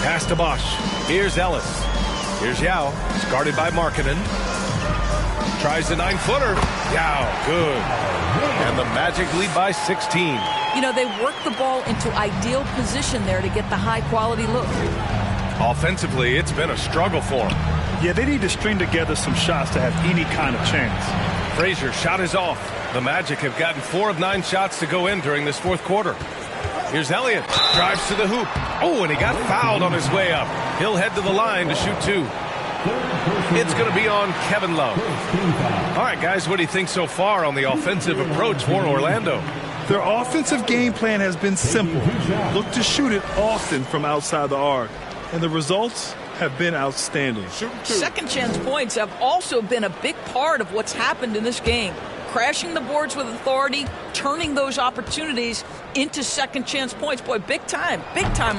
Pass to Bosch. Here's Ellis. Here's Yao. It's guarded by Markkanen. Tries the 9-footer. Yao, good. And the Magic lead by 16. You know, they work the ball into ideal position there to get the high-quality look. Offensively, it's been a struggle for them. Yeah, they need to string together some shots to have any kind of chance. Frazier, shot is off. The Magic have gotten 4 of 9 shots to go in during this fourth quarter. Here's Elliott. Drives to the hoop. Oh, and he got fouled on his way up. He'll head to the line to shoot 2. It's going to be on Kevin Love. All right, guys, what do you think so far on the offensive approach for Orlando? Their offensive game plan has been simple. Look to shoot it often from outside the arc. And the results have been outstanding. Second chance points have also been a big part of what's happened in this game. crashing the boards with authority, turning those opportunities into second chance points. Boy, big time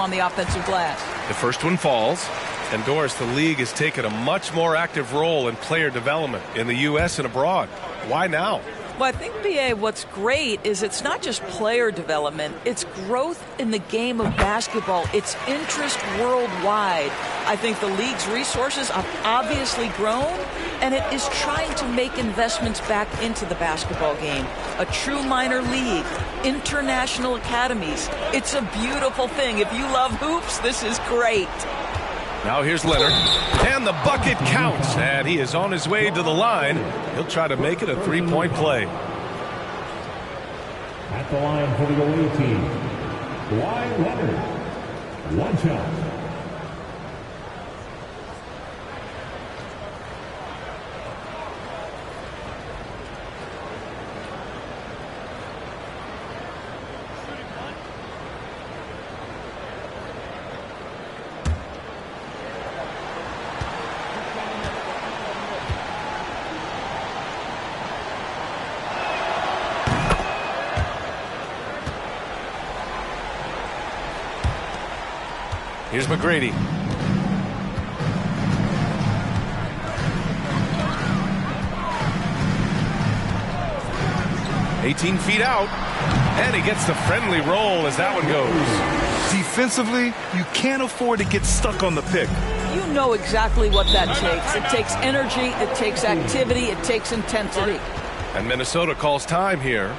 on the offensive glass. The first one falls. And Doris, the league has taken a much more active role in player development in the U.S. and abroad. Why now? Well, I think, B.A., what's great is it's not just player development, it's growth in the game of basketball, it's interest worldwide. I think the league's resources have obviously grown, and it is trying to make investments back into the basketball game. A true minor league, international academies. It's a beautiful thing. If you love hoops, this is great. Now here's Leonard, and the bucket counts, and he is on his way to the line. He'll try to make it a three-point play. At the line for the away team, Kawhi Leonard. One shot. Here's McGrady. "18 feet out, and he gets the friendly roll as that one goes." Defensively, you can't afford to get stuck on the pick. You know exactly what that takes. It takes energy, it takes activity, it takes intensity. And Minnesota calls time here.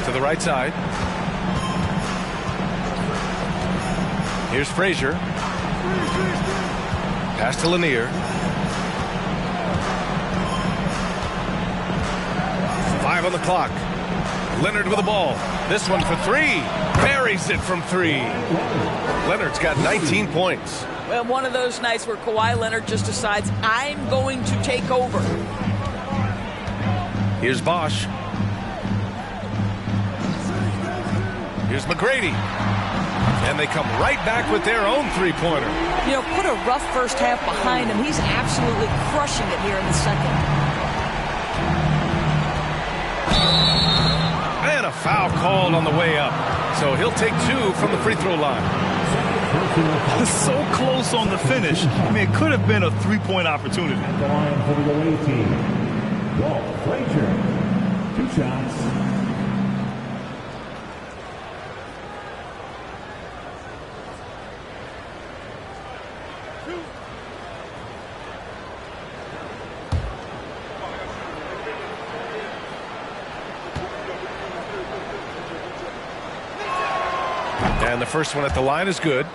To the right side. Here's Frazier. Pass to Lanier. 5 on the clock. Leonard with the ball. This one for three. Buries it from three. Leonard's got 19 points. Well, one of those nights where Kawhi Leonard just decides, I'm going to take over. Here's Bosch. Here's McGrady. And they come right back with their own three-pointer. You know, put a rough first half behind him. He's absolutely crushing it here in the second. And a foul called on the way up. So he'll take 2 from the free throw line. So close on the finish. I mean, it could have been a three-point opportunity. At the line for the away team, Walt Frazier. 2 shots. And the first one at the line is good.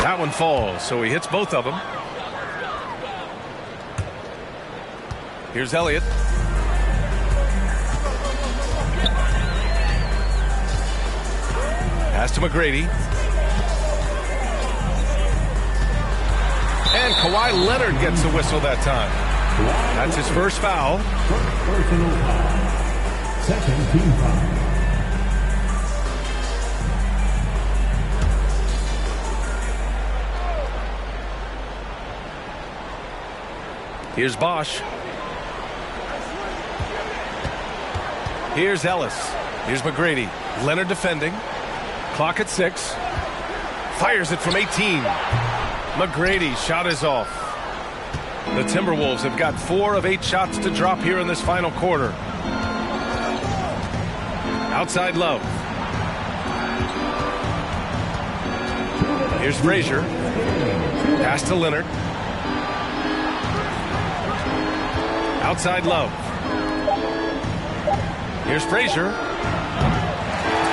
That one falls, so he hits both of them. Here's Elliott. Pass to McGrady. And Kawhi Leonard gets the whistle that time. That's his first foul. Personal foul. Second team foul. Here's Bosch. Here's Ellis. Here's McGrady. Leonard defending. Clock at 6. Fires it from 18. McGrady shot is off. The Timberwolves have got 4 of 8 shots to drop here in this final quarter. Outside Love. Here's Frazier. Pass to Leonard. Outside Love. Here's Frazier.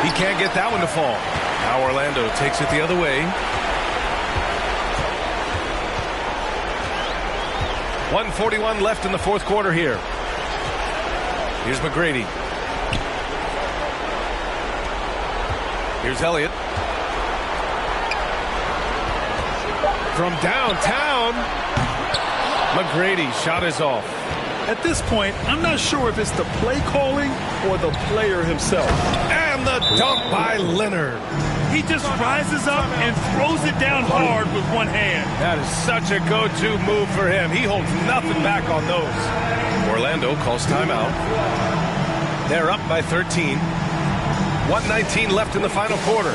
He can't get that one to fall. Now Orlando takes it the other way. 1:41 left in the fourth quarter here. Here's McGrady. Here's Elliott. From downtown, McGrady shot is off. At this point, I'm not sure if it's the play calling or the player himself. And the dunk by Leonard. He just rises up and throws it down hard with one hand. That is such a go-to move for him. He holds nothing back on those. Orlando calls timeout. They're up by 13. 1:19 left in the final quarter.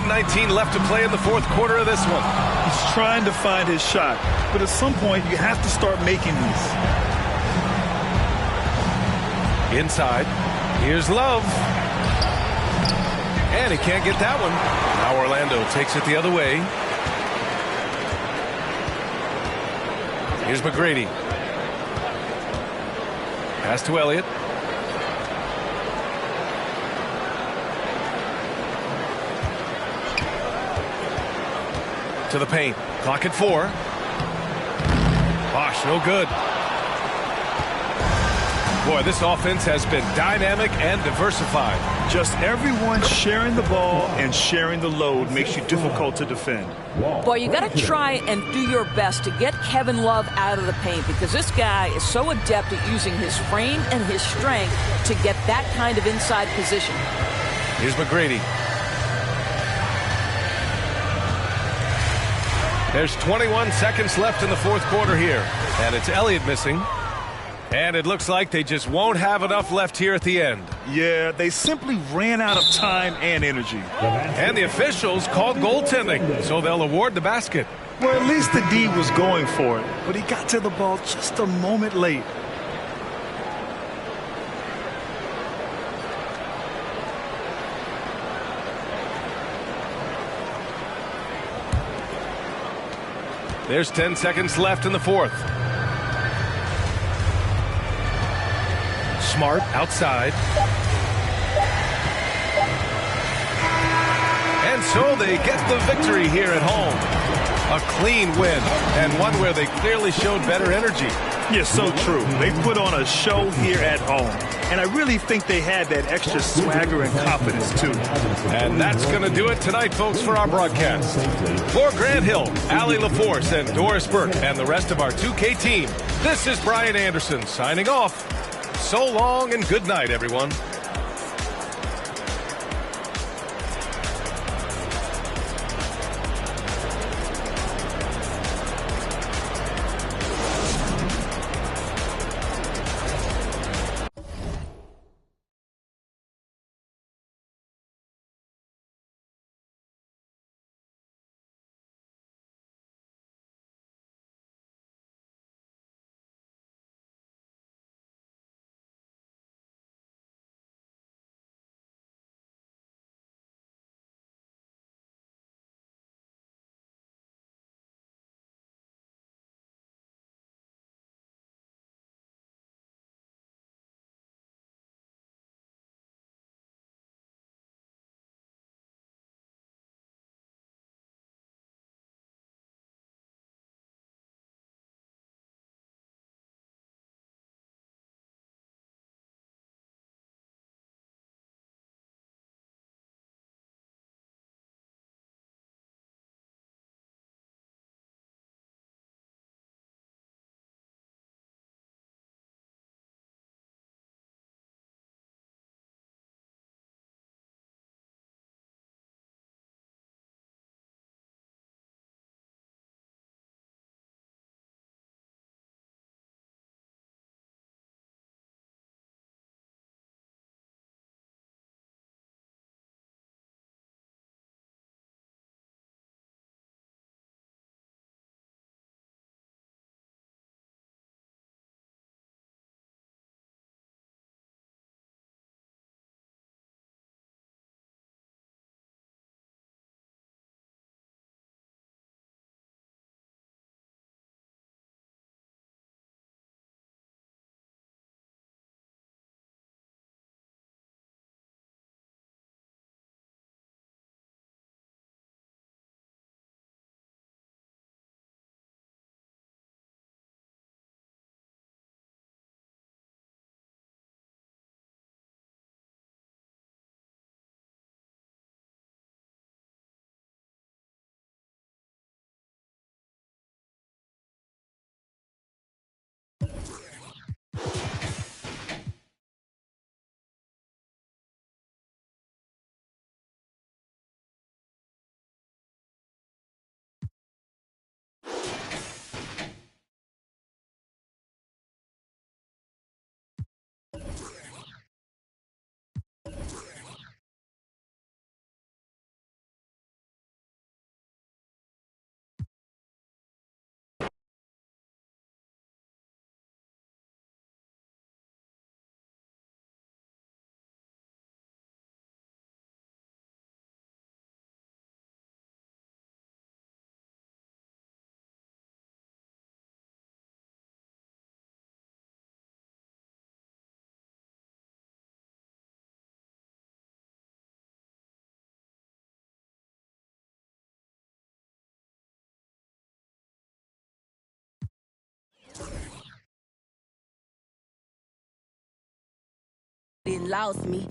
.19 left to play in the fourth quarter of this one. He's trying to find his shot, but at some point you have to start making these. Inside, here's Love. And he can't get that one. Now Orlando takes it the other way. Here's McGrady. Pass to Elliott. To the paint. Clock at 4. Bosch, no good. Boy, this offense has been dynamic and diversified. Just everyone sharing the ball and sharing the load makes you difficult to defend. Boy, you got to try and do your best to get Kevin Love out of the paint because this guy is so adept at using his frame and his strength to get that kind of inside position. Here's McGrady. There's 21 seconds left in the fourth quarter here. And it's Elliott missing. And it looks like they just won't have enough left here at the end. Yeah, they simply ran out of time and energy. And the officials called goaltending, so they'll award the basket. Well, at least the D was going for it, but he got to the ball just a moment late. There's 10 seconds left in the fourth. Smart outside. And so they get the victory here at home. A clean win, and one where they clearly showed better energy. Yeah, so true. They put on a show here at home. And I really think they had that extra swagger and confidence, too. And that's going to do it tonight, folks, for our broadcast. For Grant Hill, Allie LaForce, and Doris Burke, and the rest of our 2K team, this is Brian Anderson signing off. So long and good night, everyone. lost me.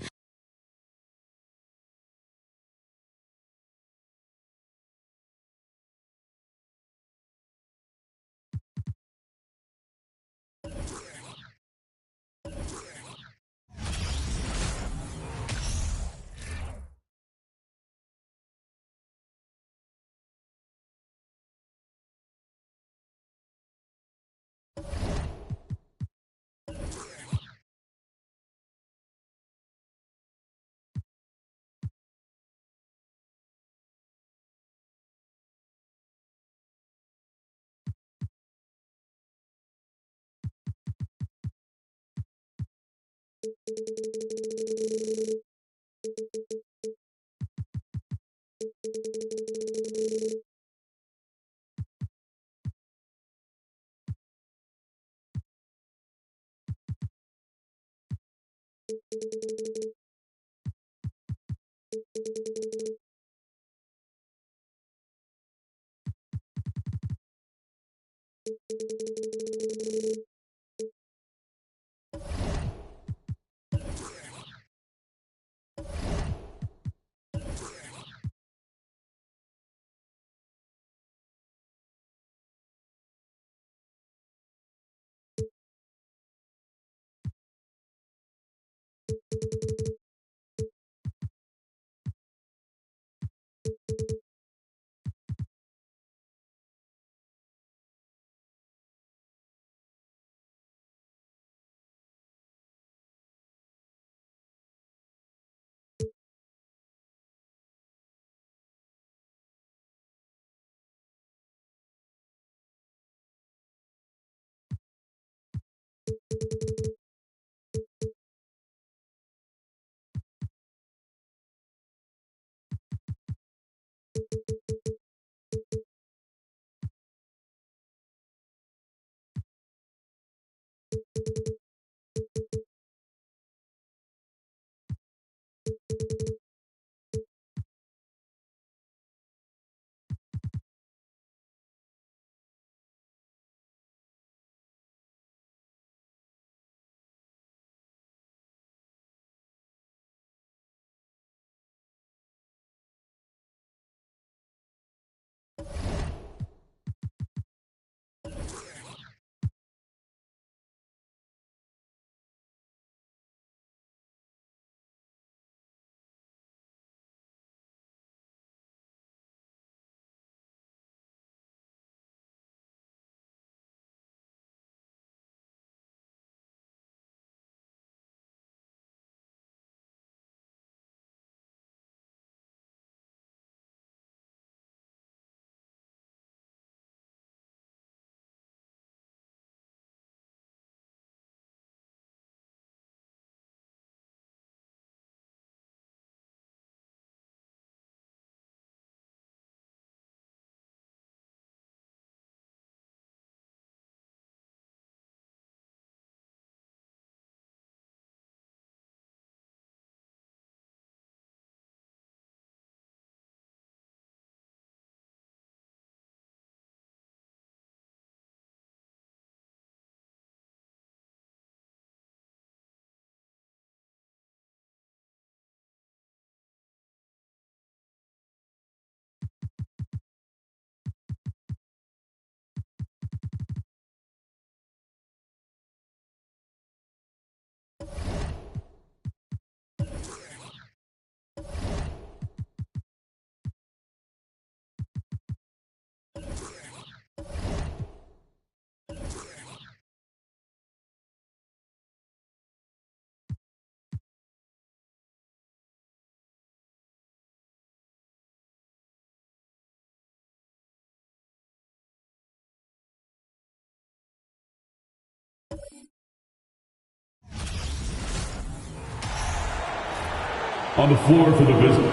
On the floor for the visit.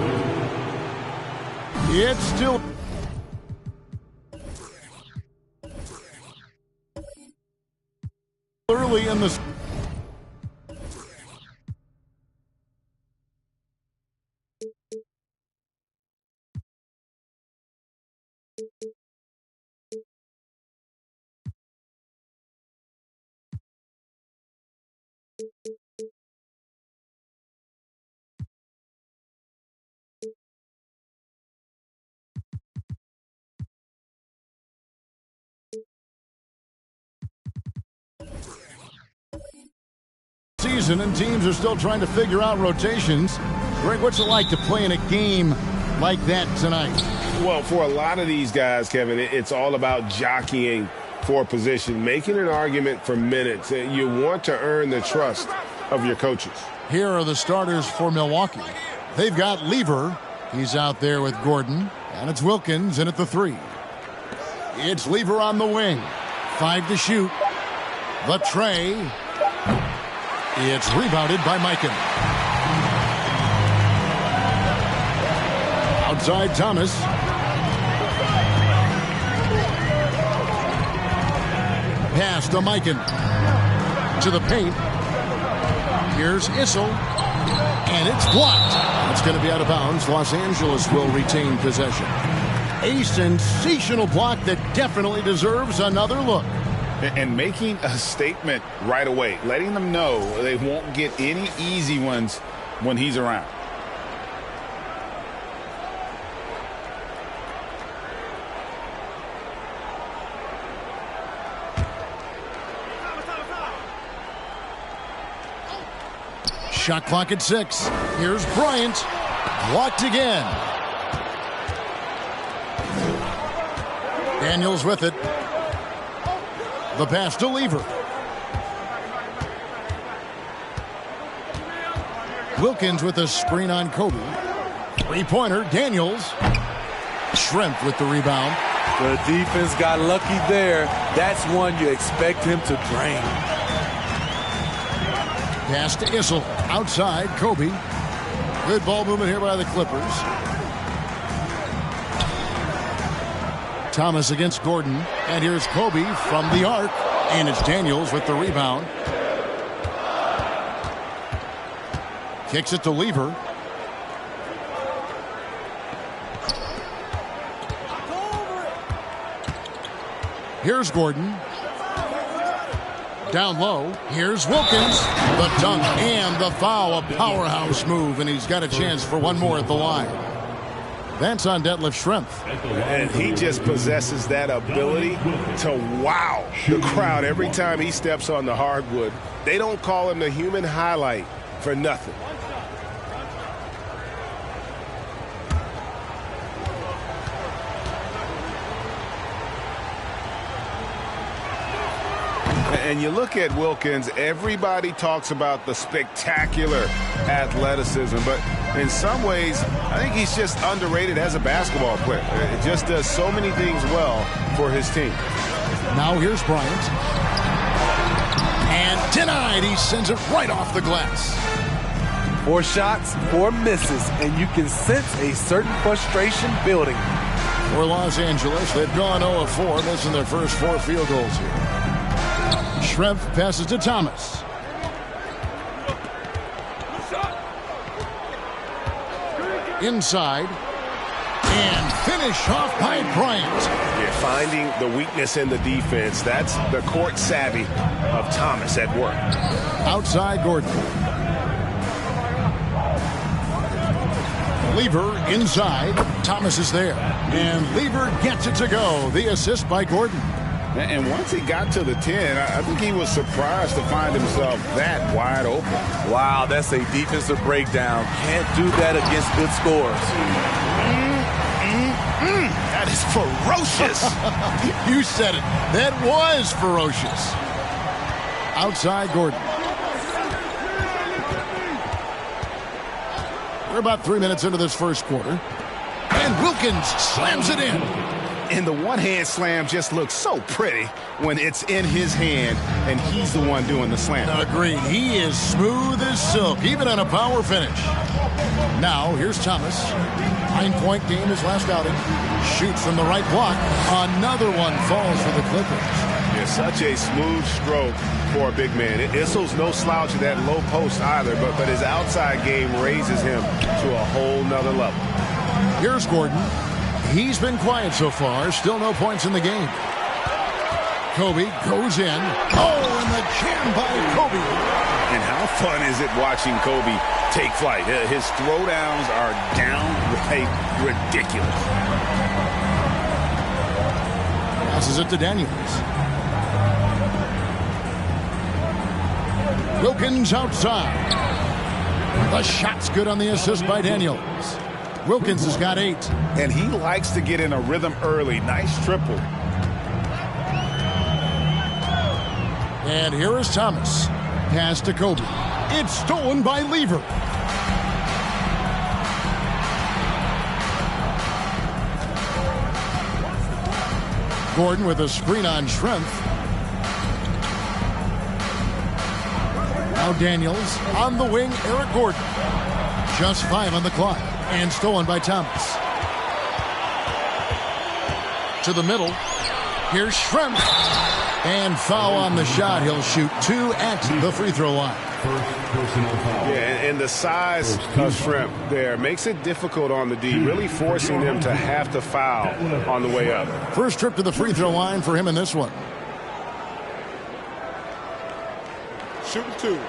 It's still early in the season, and teams are still trying to figure out rotations. Greg, what's it like to play in a game like that tonight? Well, for a lot of these guys, Kevin, it's all about jockeying for position, making an argument for minutes. You want to earn the trust of your coaches. Here are the starters for Milwaukee. They've got Lever. He's out there with Gordon. And it's Wilkins in at the 3. It's Lever on the wing. 5 to shoot. The tray. It's rebounded by Mikan. Outside Thomas. Pass to Mikan. To the paint. Here's Issel. And it's blocked. It's going to be out of bounds. Los Angeles will retain possession. A sensational block that definitely deserves another look. And making a statement right away, letting them know they won't get any easy ones when he's around. Shot clock at 6. Here's Bryant. Blocked again. Daniels with it. The pass to Lever. Wilkins with a screen on Kobe. Three-pointer, Daniels. Shrimp with the rebound. The defense got lucky there. That's one you expect him to drain. Pass to Issel. Outside, Kobe. Good ball movement here by the Clippers. Thomas against Gordon. And here's Kobe from the arc. And it's Daniels with the rebound. Kicks it to Lever. Here's Gordon. Down low. Here's Wilkins. The dunk and the foul. A powerhouse move. And he's got a chance for one more at the line. That's on Detlef Schrempf. And he just possesses that ability to wow the crowd every time he steps on the hardwood. They don't call him the human highlight for nothing. And you look at Wilkins, everybody talks about the spectacular athleticism, but in some ways, I think he's just underrated as a basketball player. It just does so many things well for his team. Now here's Bryant. And denied. He sends it right off the glass. 4 shots, 4 misses, and you can sense a certain frustration building. For Los Angeles, they've gone 0 of 4, missing their first 4 field goals here. Schrempf passes to Thomas. Inside. And finish off by Bryant. Yeah, finding the weakness in the defense. That's the court savvy of Thomas at work. Outside Gordon. Lever inside. Thomas is there. And Lever gets it to go. The assist by Gordon. And once he got to the 10, I think he was surprised to find himself that wide open. Wow, that's a defensive breakdown. Can't do that against good scores. That is ferocious. You said it. That was ferocious. Outside Gordon. We're about 3 minutes into this first quarter. And Wilkins slams it in. And the one-hand slam just looks so pretty when it's in his hand and he's the one doing the slam. Agreed. He is smooth as silk, even on a power finish. Now, here's Thomas. 9-point game his last outing. Shoots from the right block. Another one falls for the Clippers. Yeah, such a smooth stroke for a big man. Issel's no slouch at that low post either, but his outside game raises him to a whole nother level. Here's Gordon. He's been quiet so far. Still no points in the game. Kobe goes in. Oh, and the jam by Kobe. And how fun is it watching Kobe take flight? His throwdowns are downright ridiculous. Passes it to Daniels. Wilkins outside. The shot's good on the assist by Daniels. Wilkins has got 8. And he likes to get in a rhythm early. Nice triple. And here is Thomas. Pass to Kobe. It's stolen by Lever. Gordon with a screen on Schrempf. Now Daniels on the wing, Eric Gordon. Just 5 on the clock, and stolen by Thomas. To the middle. Here's Schrempf. And foul on the shot. He'll shoot 2 at the free throw line. Yeah, and the size of Schrempf there makes it difficult on the D, really forcing them to have to foul on the way up. First trip to the free throw line for him in this one. Shooting 2.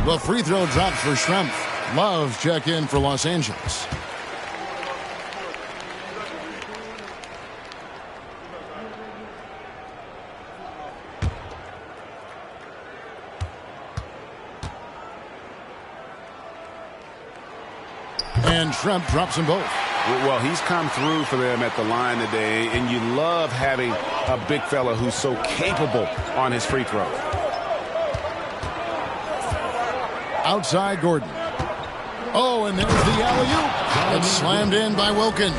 The free throw drops for Schrempf. Love check in for Los Angeles. And Schrempf drops them both. Well, he's come through for them at the line today, and you love having a big fella who's so capable on his free throw. Outside Gordon. Oh, and there's the alley-oop. It's slammed in by Wilkins.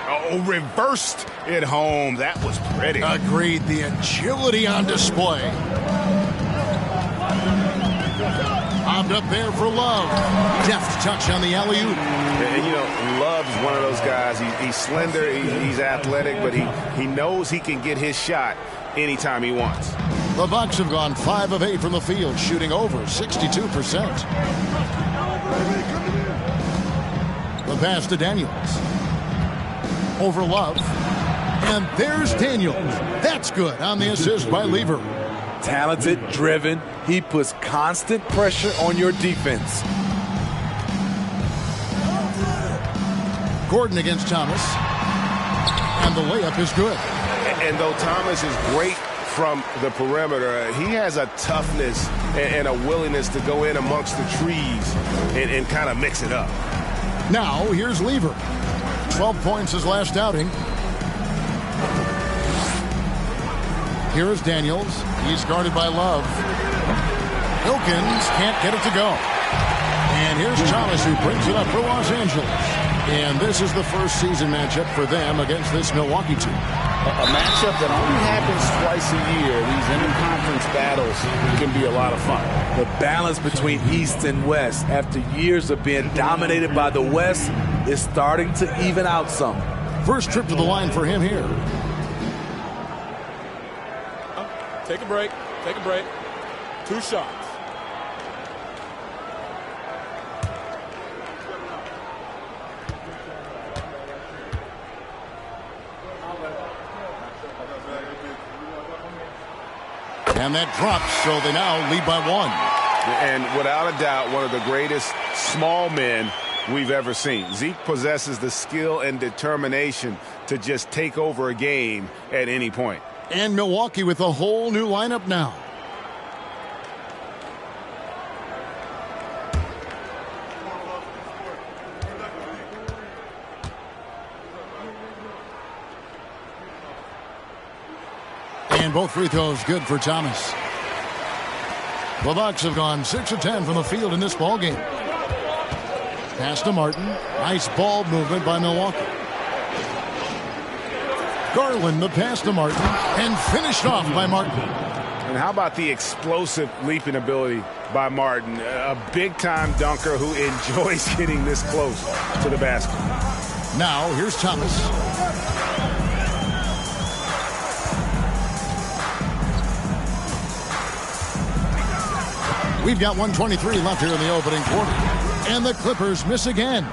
Oh, reversed it home. That was pretty. Agreed. The agility on display. Bobbed up there for Love. Deft touch on the alley-oop. And, you know, Love's one of those guys. He's slender, he's athletic, but he knows he can get his shot anytime he wants. The Bucks have gone 5 of 8 from the field, shooting over 62%. The pass to Daniels. Over Love. And there's Daniels. That's good on the assist by Lever. Talented, driven. He puts constant pressure on your defense. Gordon against Thomas. And the layup is good. And though Thomas is great from the perimeter, he has a toughness and a willingness to go in amongst the trees and kind of mix it up. Now, here's Lever. 12 points his last outing. Here's Daniels. He's guarded by Love. Wilkins can't get it to go. And here's Thomas, who brings it up for Los Angeles. And this is the first season matchup for them against this Milwaukee team. A matchup that only happens twice a year. These interconference battles can be a lot of fun. The balance between East and West after years of being dominated by the West is starting to even out some. First trip to the line for him here. Take a break. Take a break. 2 shots. And that drops, so they now lead by 1. And without a doubt, one of the greatest small men we've ever seen. Zeke possesses the skill and determination to just take over a game at any point. And Milwaukee with a whole new lineup now. And both free throws good for Thomas. The Bucks have gone 6 of 10 from the field in this ball game. Pass to Martin. Nice ball movement by Milwaukee. Garland, the pass to Martin, and finished off by Martin. And how about the explosive leaping ability by Martin? A big-time dunker who enjoys getting this close to the basket. Now, here's Thomas. We've got 1:23 left here in the opening quarter. And the Clippers miss again.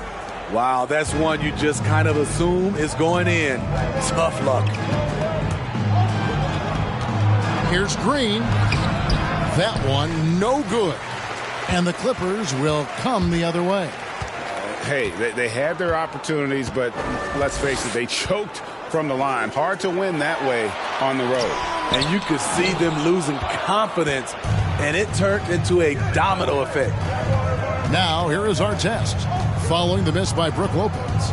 Wow, that's one you just kind of assume is going in. Tough luck. Here's Green. That one, no good. And the Clippers will come the other way. Hey, they had their opportunities, but let's face it, they choked from the line. Hard to win that way on the road. And you could see them losing confidence, and it turned into a domino effect. Now, here is our test, following the miss by Brook Lopez.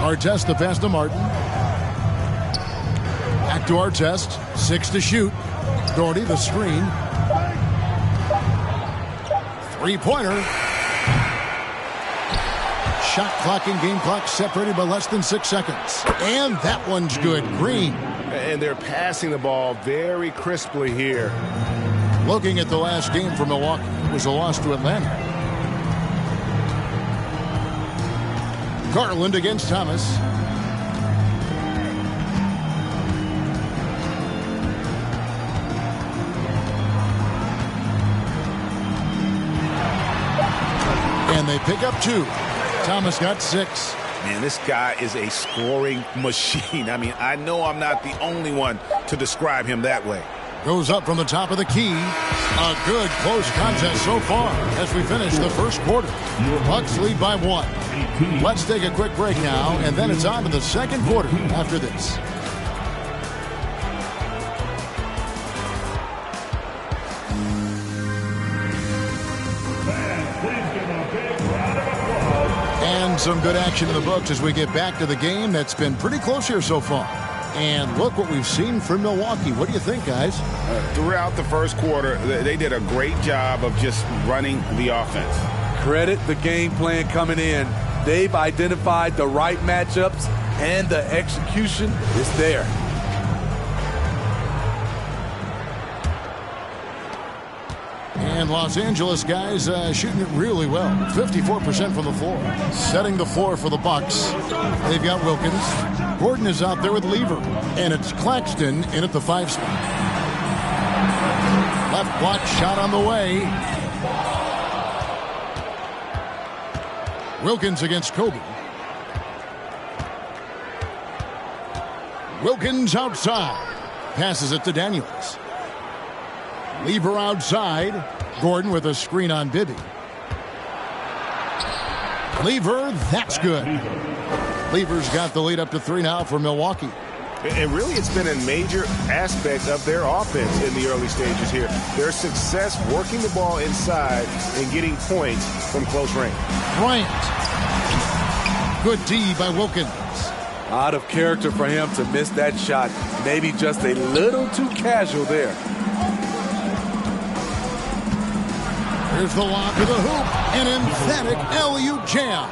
Our test, the pass to Martin. Back to our test, 6 to shoot. Doherty, the screen. Three-pointer. Shot clock and game clock separated by less than 6 seconds. And that one's good. Green. And they're passing the ball very crisply here. Looking at the last game for Milwaukee, it was a loss to Atlanta. Garland against Thomas. And they pick up 2. Thomas got 6. Man, this guy is a scoring machine. I mean, I know I'm not the only one to describe him that way. Goes up from the top of the key. A good close contest so far as we finish the first quarter. Bucks lead by 1. Let's take a quick break now, and then it's on to the second quarter after this. And some good action in the books as we get back to the game that's been pretty close here so far. And look what we've seen from Milwaukee. What do you think, guys? Throughout the first quarter, they did a great job of just running the offense. Credit the game plan coming in. They've identified the right matchups, and the execution is there. And Los Angeles guys shooting it really well. 54% from the floor. Setting the floor for the Bucks. They've got Wilkins. Gordon is out there with Lever. And it's Claxton in at the 5 spot. Left block shot on the way. Wilkins against Kobe. Wilkins outside. Passes it to Daniels. Lever outside. Gordon with a screen on Bibby. Lever, that's good. Lever's got the lead up to 3 now for Milwaukee. And really, it's been a major aspect of their offense in the early stages here. Their success working the ball inside and getting points from close range. Bryant. Good D by Wilkins. Out of character for him to miss that shot. Maybe just a little too casual there. Here's the lob to the hoop. An emphatic alley-oop jam.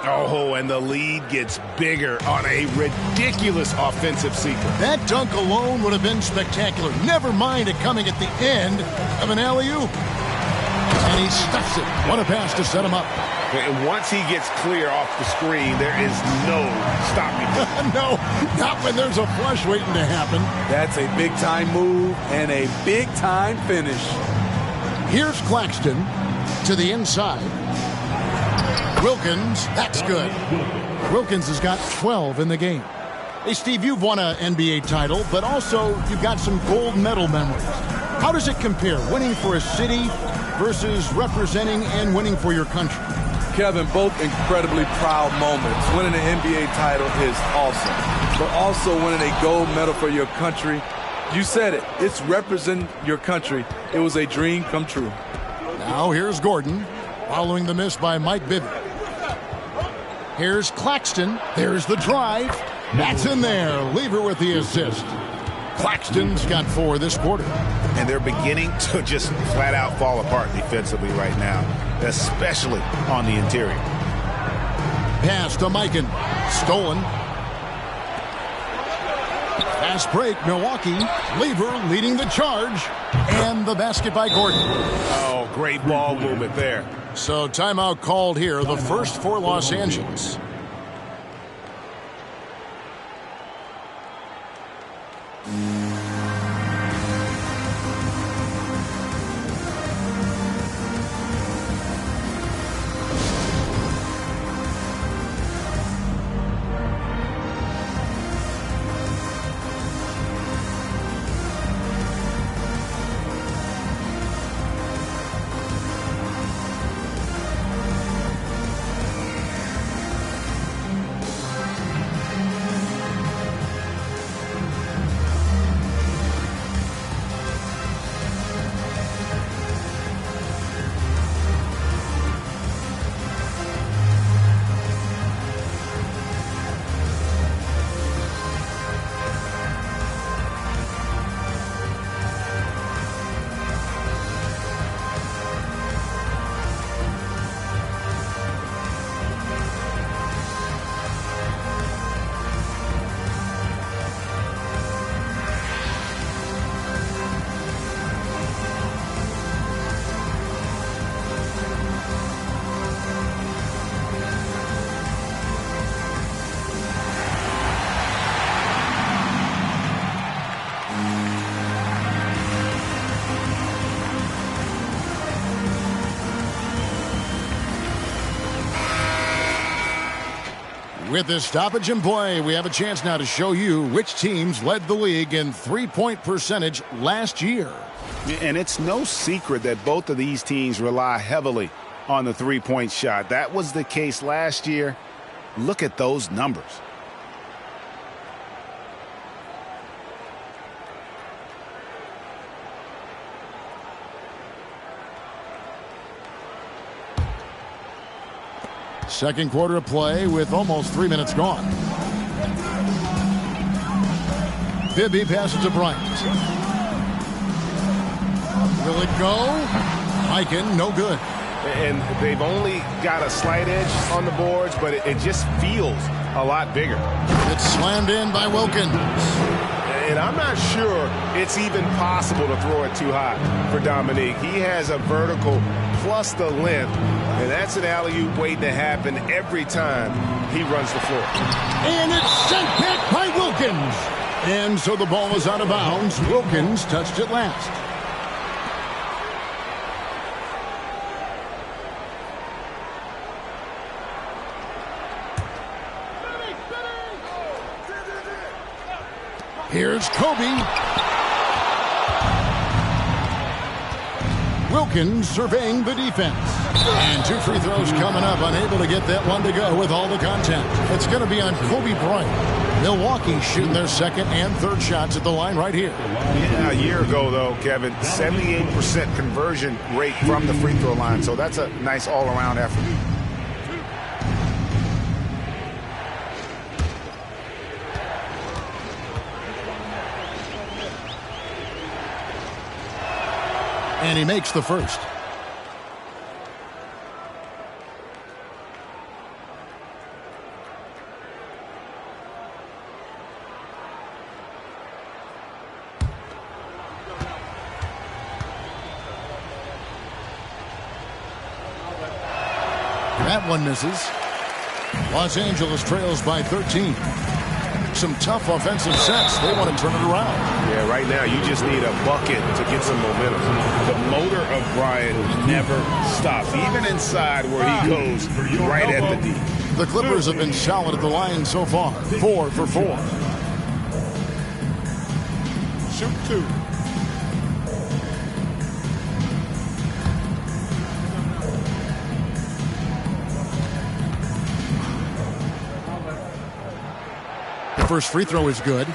Oh, and the lead gets bigger on a ridiculous offensive sequence. That dunk alone would have been spectacular. Never mind it coming at the end of an alley-oop. And he stuffs it. What a pass to set him up. And once he gets clear off the screen, there is no stopping him. No, not when there's a flush waiting to happen. That's a big-time move and a big-time finish. Here's Claxton to the inside. Wilkins, that's good. Wilkins has got 12 in the game. Hey, Steve, you've won an NBA title, but also you've got some gold medal memories. How does it compare, winning for a city versus representing and winning for your country? Kevin, both incredibly proud moments. Winning an NBA title is awesome, but also winning a gold medal for your country, you said it, it's representing your country. It was a dream come true. Now here's Gordon, following the miss by Mike Bibby. Here's Claxton. There's the drive. That's in there. Lever with the assist. Claxton's got 4 this quarter. And they're beginning to just flat out fall apart defensively right now, especially on the interior. Pass to Mikan. Stolen. Fast break, Milwaukee. Lever leading the charge. And the basket by Gordon. Oh, great ball movement there. So timeout called here, the first for Los Angeles. With this stoppage in play, we have a chance now to show you which teams led the league in three-point percentage last year. And it's no secret that both of these teams rely heavily on the three-point shot. That was the case last year. Look at those numbers. Second quarter of play with almost 3 minutes gone. Bibby passes to Bryant. Will it go? Hyken, no good. And they've only got a slight edge on the boards, but it just feels a lot bigger. It's slammed in by Wilkins. And I'm not sure it's even possible to throw it too high for Dominique. He has a vertical plus the length, and that's an alley-oop waiting to happen every time he runs the floor. And it's sent back by Wilkins. And so the ball is out of bounds. Wilkins touched it last. Here's Kobe. Wilkins surveying the defense. And 2 free throws coming up. Unable to get that one to go with all the contact. It's going to be on Kobe Bryant. Milwaukee shooting their second and third shots at the line right here. Yeah, a year ago, though, Kevin, 78% conversion rate from the free throw line. So that's a nice all-around effort. And he makes the first. That one misses. Los Angeles trails by 13. Some tough offensive sets. They want to turn it around. Yeah, right now you just need a bucket to get some momentum. The motor of Bryant never stops, even inside where he goes right at the D. The Clippers have been solid at the line so far. 4 for 4. Shoot 2. First free throw is good.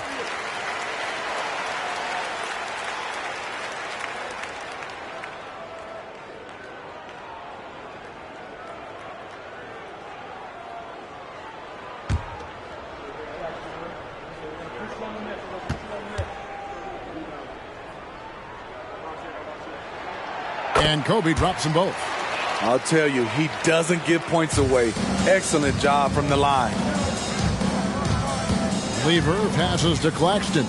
And Kobe drops them both. I'll tell you, he doesn't give points away. Excellent job from the line. Lever passes to Claxton.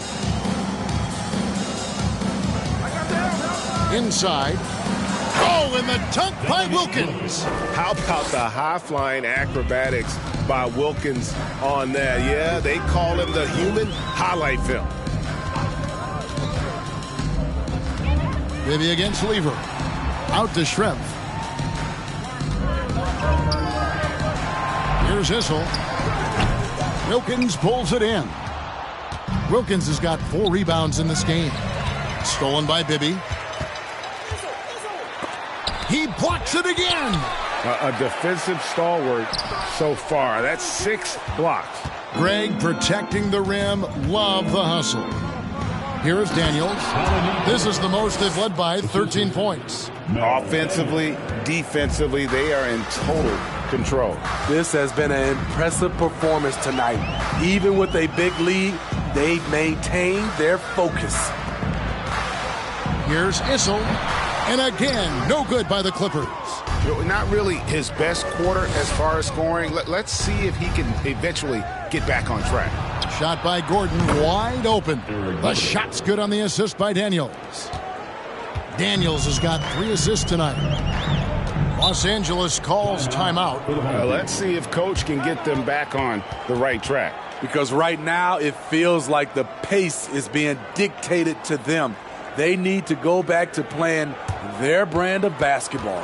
Inside. Oh, and the dunk by Wilkins. How about the high-flying acrobatics by Wilkins on that? Yeah, they call him the human highlight film. Bibby against Lever. Out to Schrempf. Here's Issel. Wilkins pulls it in. Wilkins has got 4 rebounds in this game. Stolen by Bibby. He blocks it again. A defensive stalwart so far. That's 6 blocks. Greg protecting the rim. Love the hustle. Here is Daniels. This is the most they've led by 13 points. Offensively, defensively, they are in total control. This has been an impressive performance tonight. Even with a big lead, they've maintained their focus. Here's Issel. And again, no good by the Clippers. Not really his best quarter as far as scoring. Let's see if he can eventually get back on track. Shot by Gordon, wide open. The shot's good on the assist by Daniels. Daniels has got 3 assists tonight. Los Angeles calls timeout. Let's see if Coach can get them back on the right track. Because right now it feels like the pace is being dictated to them. They need to go back to playing their brand of basketball.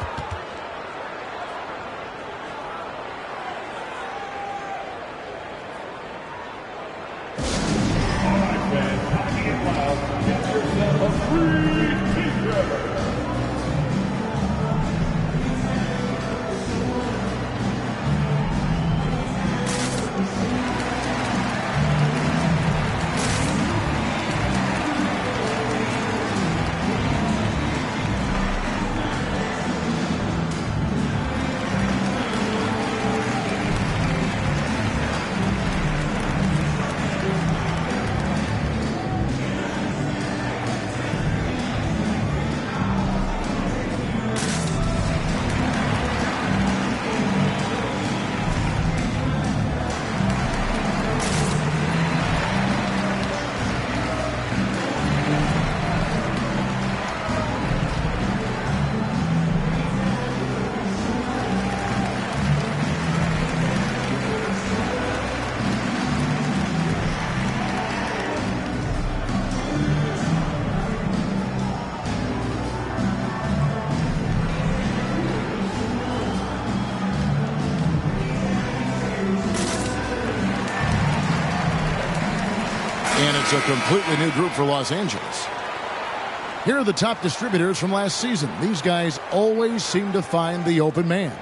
It's a completely new group for Los Angeles. Here are the top distributors from last season. These guys always seem to find the open man.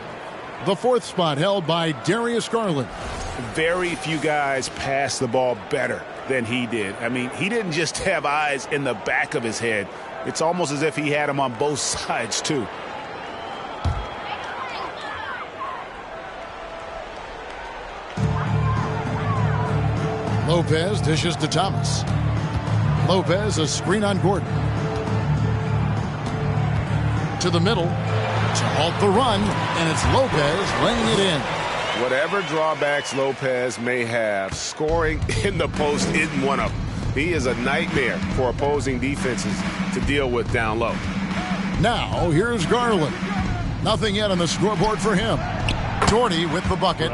The 4th spot held by Darius Garland. Very few guys pass the ball better than he did. I mean, he didn't just have eyes in the back of his head. It's almost as if he had them on both sides, too. Lopez dishes to Thomas. Lopez, a screen on Gordon. To the middle to halt the run, and it's Lopez laying it in. Whatever drawbacks Lopez may have, scoring in the post isn't one of them. He is a nightmare for opposing defenses to deal with down low. Now, here's Garland. Nothing yet on the scoreboard for him. Doherty with the bucket.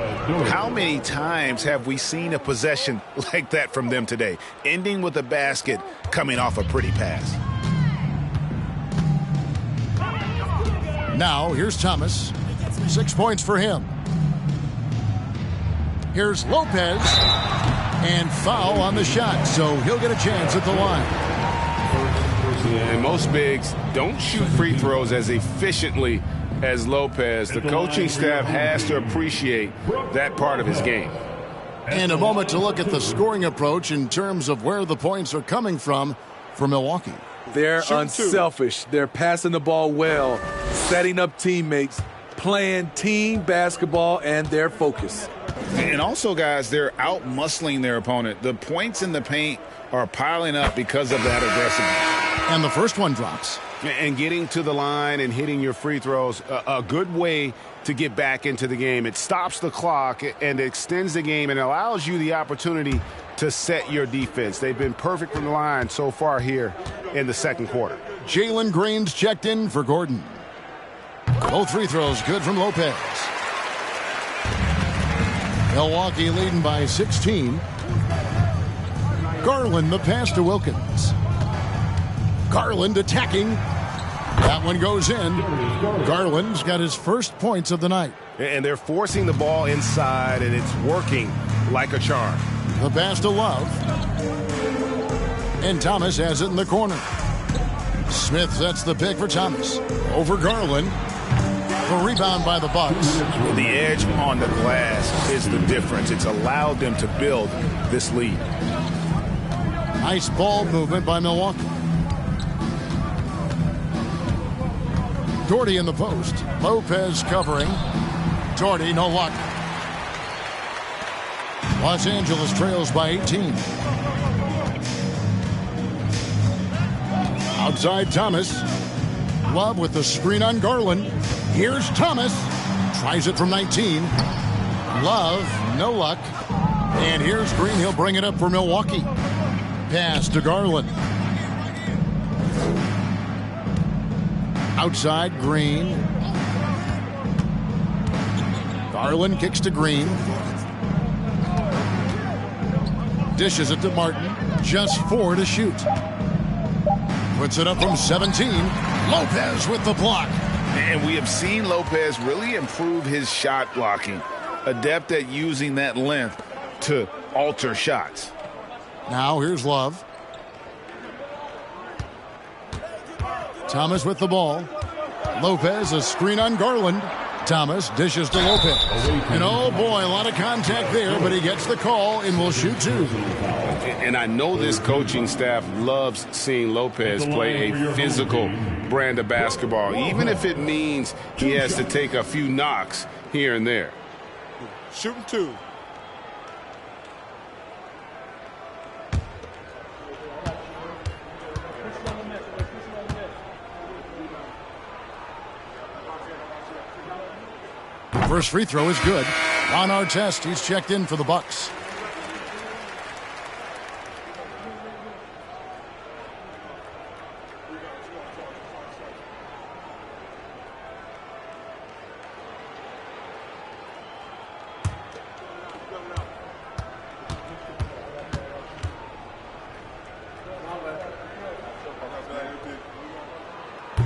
How many times have we seen a possession like that from them today, ending with a basket coming off a pretty pass? Now, here's Thomas. 6 points for him. Here's Lopez. And foul on the shot, so he'll get a chance at the line. And most bigs don't shoot free throws as efficiently as Lopez. The coaching staff has to appreciate that part of his game. And a moment to look at the scoring approach in terms of where the points are coming from for Milwaukee. They're unselfish. They're passing the ball well, setting up teammates, playing team basketball, and they're focused. And also, guys, they're out-muscling their opponent. The points in the paint are piling up because of that aggressiveness. And the first one drops. And getting to the line and hitting your free throws, a good way to get back into the game. It stops the clock and extends the game and allows you the opportunity to set your defense. They've been perfect from the line so far here in the second quarter. Jalen Green's checked in for Gordon. Both free throws good from Lopez. Milwaukee leading by 16. Garland the pass to Wilkins. Garland attacking. That one goes in. Garland's got his first points of the night. And they're forcing the ball inside, and it's working like a charm. The pass to Love. And Thomas has it in the corner. Smith sets the pick for Thomas. Over Garland. The rebound by the Bucks. The edge on the glass is the difference. It's allowed them to build this lead. Nice ball movement by Milwaukee. Doherty in the post. Lopez covering. Doherty, no luck. Los Angeles trails by 18. Outside Thomas. Love with the screen on Garland. Here's Thomas. Tries it from 19. Love, no luck. And here's Green. He'll bring it up for Milwaukee. Pass to Garland. Outside Green. Garland kicks to Green. Dishes it to Martin. Just 4 to shoot. Puts it up from 17. Lopez with the block. And we have seen Lopez really improve his shot blocking. Adept at using that length to alter shots. Now here's Love. Thomas with the ball. Lopez, a screen on Garland. Thomas dishes to Lopez. And oh boy, a lot of contact there, but he gets the call and will shoot 2. And I know this coaching staff loves seeing Lopez play a physical brand of basketball, even if it means he has to take a few knocks here and there. Shooting 2. First free throw is good. On our test, he's checked in for the Bucks.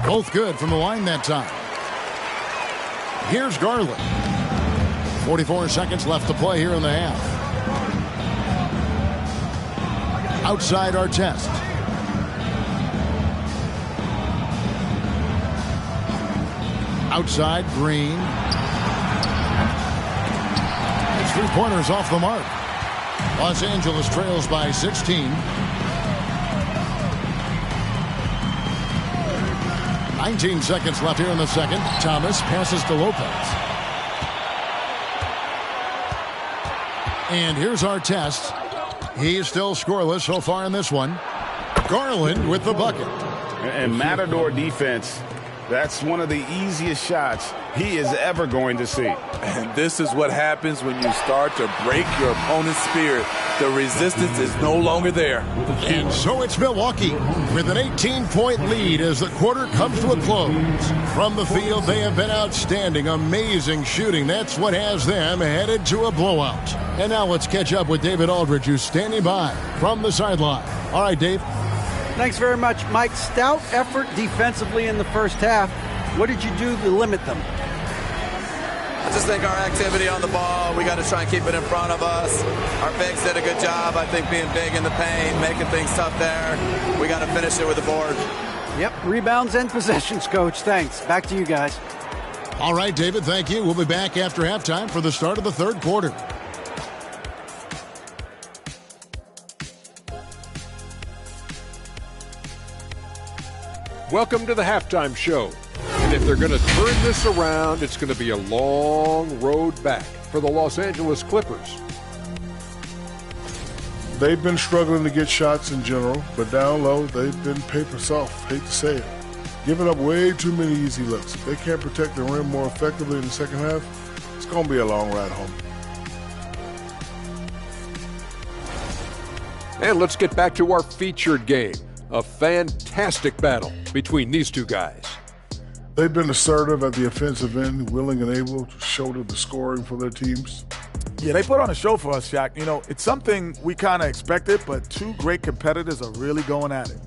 Both good from the line that time. Here's Garland. 44 seconds left to play here in the half. Outside Artest. Outside Green. His three-pointers off the mark. Los Angeles trails by 16. 19 seconds left here in the second. Thomas passes to Lopez. And here's Artest. He's still scoreless so far in this one. Garland with the bucket. And Matador defense, that's one of the easiest shots he is ever going to see. And this is what happens when you start to break your opponent's spirit. The resistance is no longer there. And so it's Milwaukee with an 18-point lead as the quarter comes to a close. From the field, they have been outstanding. Amazing shooting. That's what has them headed to a blowout. And now let's catch up with David Aldridge, who's standing by from the sideline. All right, Dave. Thanks very much, Mike. Stout effort defensively in the first half. What did you do to limit them? I just think our activity on the ball, we got to try and keep it in front of us. Our bigs did a good job, I think, being big in the paint, making things tough there. We got to finish it with the board. Yep, rebounds and possessions, Coach. Thanks. Back to you guys. All right, David, thank you. We'll be back after halftime for the start of the third quarter. Welcome to the halftime show. And if they're going to turn this around, it's going to be a long road back for the Los Angeles Clippers. They've been struggling to get shots in general, but down low, they've been paper soft. Hate to say it. Giving up way too many easy looks. If they can't protect the rim more effectively in the second half, it's going to be a long ride home. And let's get back to our featured game. A fantastic battle between these two guys. They've been assertive at the offensive end, willing and able to shoulder the scoring for their teams. Yeah, they put on a show for us, Shaq. You know, it's something we kind of expected, but two great competitors are really going at it.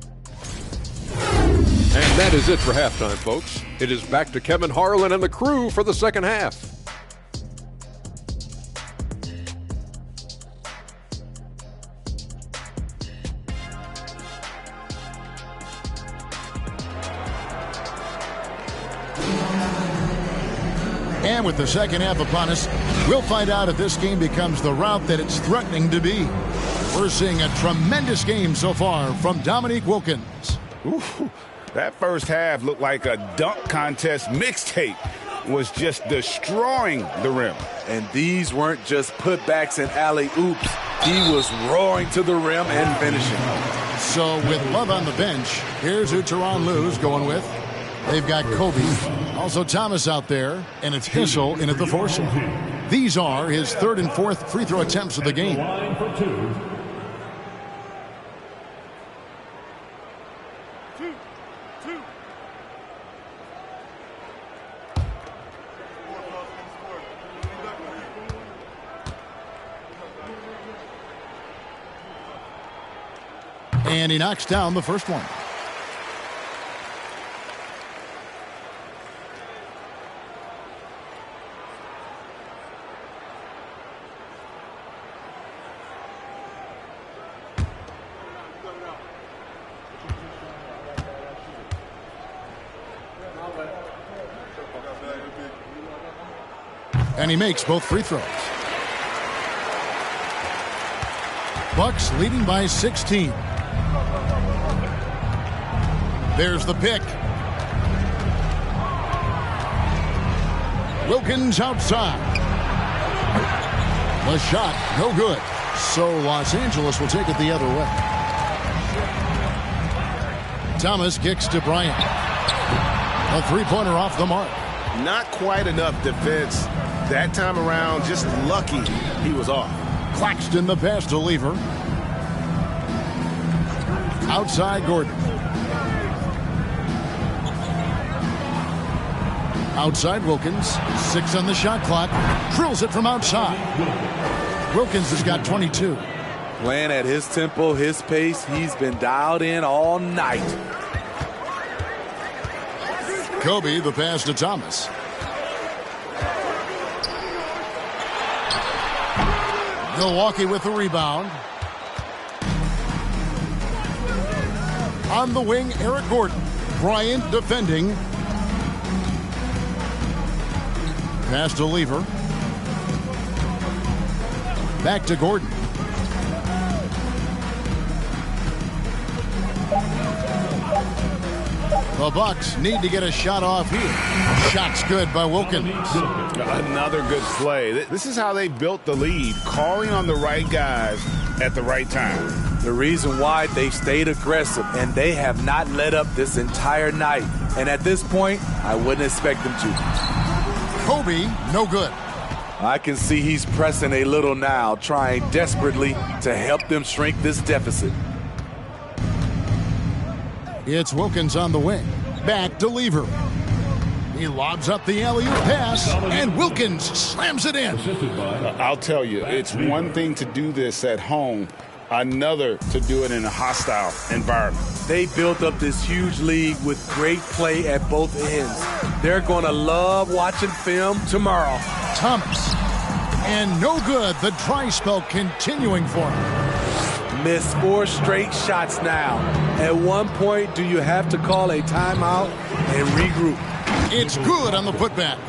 And that is it for halftime, folks. It is back to Kevin Harlan and the crew for the second half. And with the second half upon us, we'll find out if this game becomes the route that it's threatening to be. We're seeing a tremendous game so far from Dominique Wilkins. Ooh, that first half looked like a dunk contest mixtape. Was just destroying the rim. And these weren't just putbacks and alley-oops. He was roaring to the rim and finishing. So with Love on the bench, here's who Tyronn Lue's going with. They've got Kobe, also Thomas out there, and it's Hissel in at the four slot. These are his third and fourth free throw attempts of the game. And he knocks down the first one. And he makes both free throws. Bucks leading by 16. There's the pick. Wilkins outside. The shot, no good. So Los Angeles will take it the other way. Thomas kicks to Bryant. A three-pointer off the mark. Not quite enough defense. That time around, just lucky he was off. Claxton the pass to Lever. Outside Gordon. Outside Wilkins. 6 on the shot clock. Drills it from outside. Wilkins has got 22. Playing at his tempo, his pace. He's been dialed in all night. Kobe the pass to Thomas. Milwaukee with the rebound. On the wing, Eric Gordon. Bryant defending. Pass to Lever. Back to Gordon. The Bucks need to get a shot off here. Shot's good by Wilkins. Another good play. This is how they built the lead, calling on the right guys at the right time. The reason why they've stayed aggressive, and they have not let up this entire night. And at this point, I wouldn't expect them to. Kobe, no good. I can see he's pressing a little now, trying desperately to help them shrink this deficit. It's Wilkins on the wing. Back to Lever. He lobs up the alley-oop pass, and Wilkins slams it in. I'll tell you, it's one thing to do this at home, another to do it in a hostile environment. They built up this huge league with great play at both ends. They're going to love watching film tomorrow. Thomas. And no good. The dry spell continuing for him. Missed 4 straight shots now. At one point, do you have to call a timeout and regroup? It's good on the putback.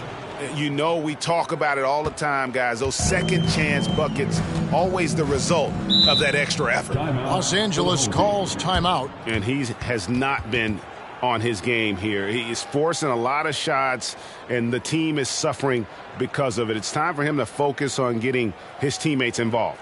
You know, we talk about it all the time, guys. Those second chance buckets, always the result of that extra effort. Los Angeles calls timeout. And he has not been on his game here. He is forcing a lot of shots, and the team is suffering because of it. It's time for him to focus on getting his teammates involved.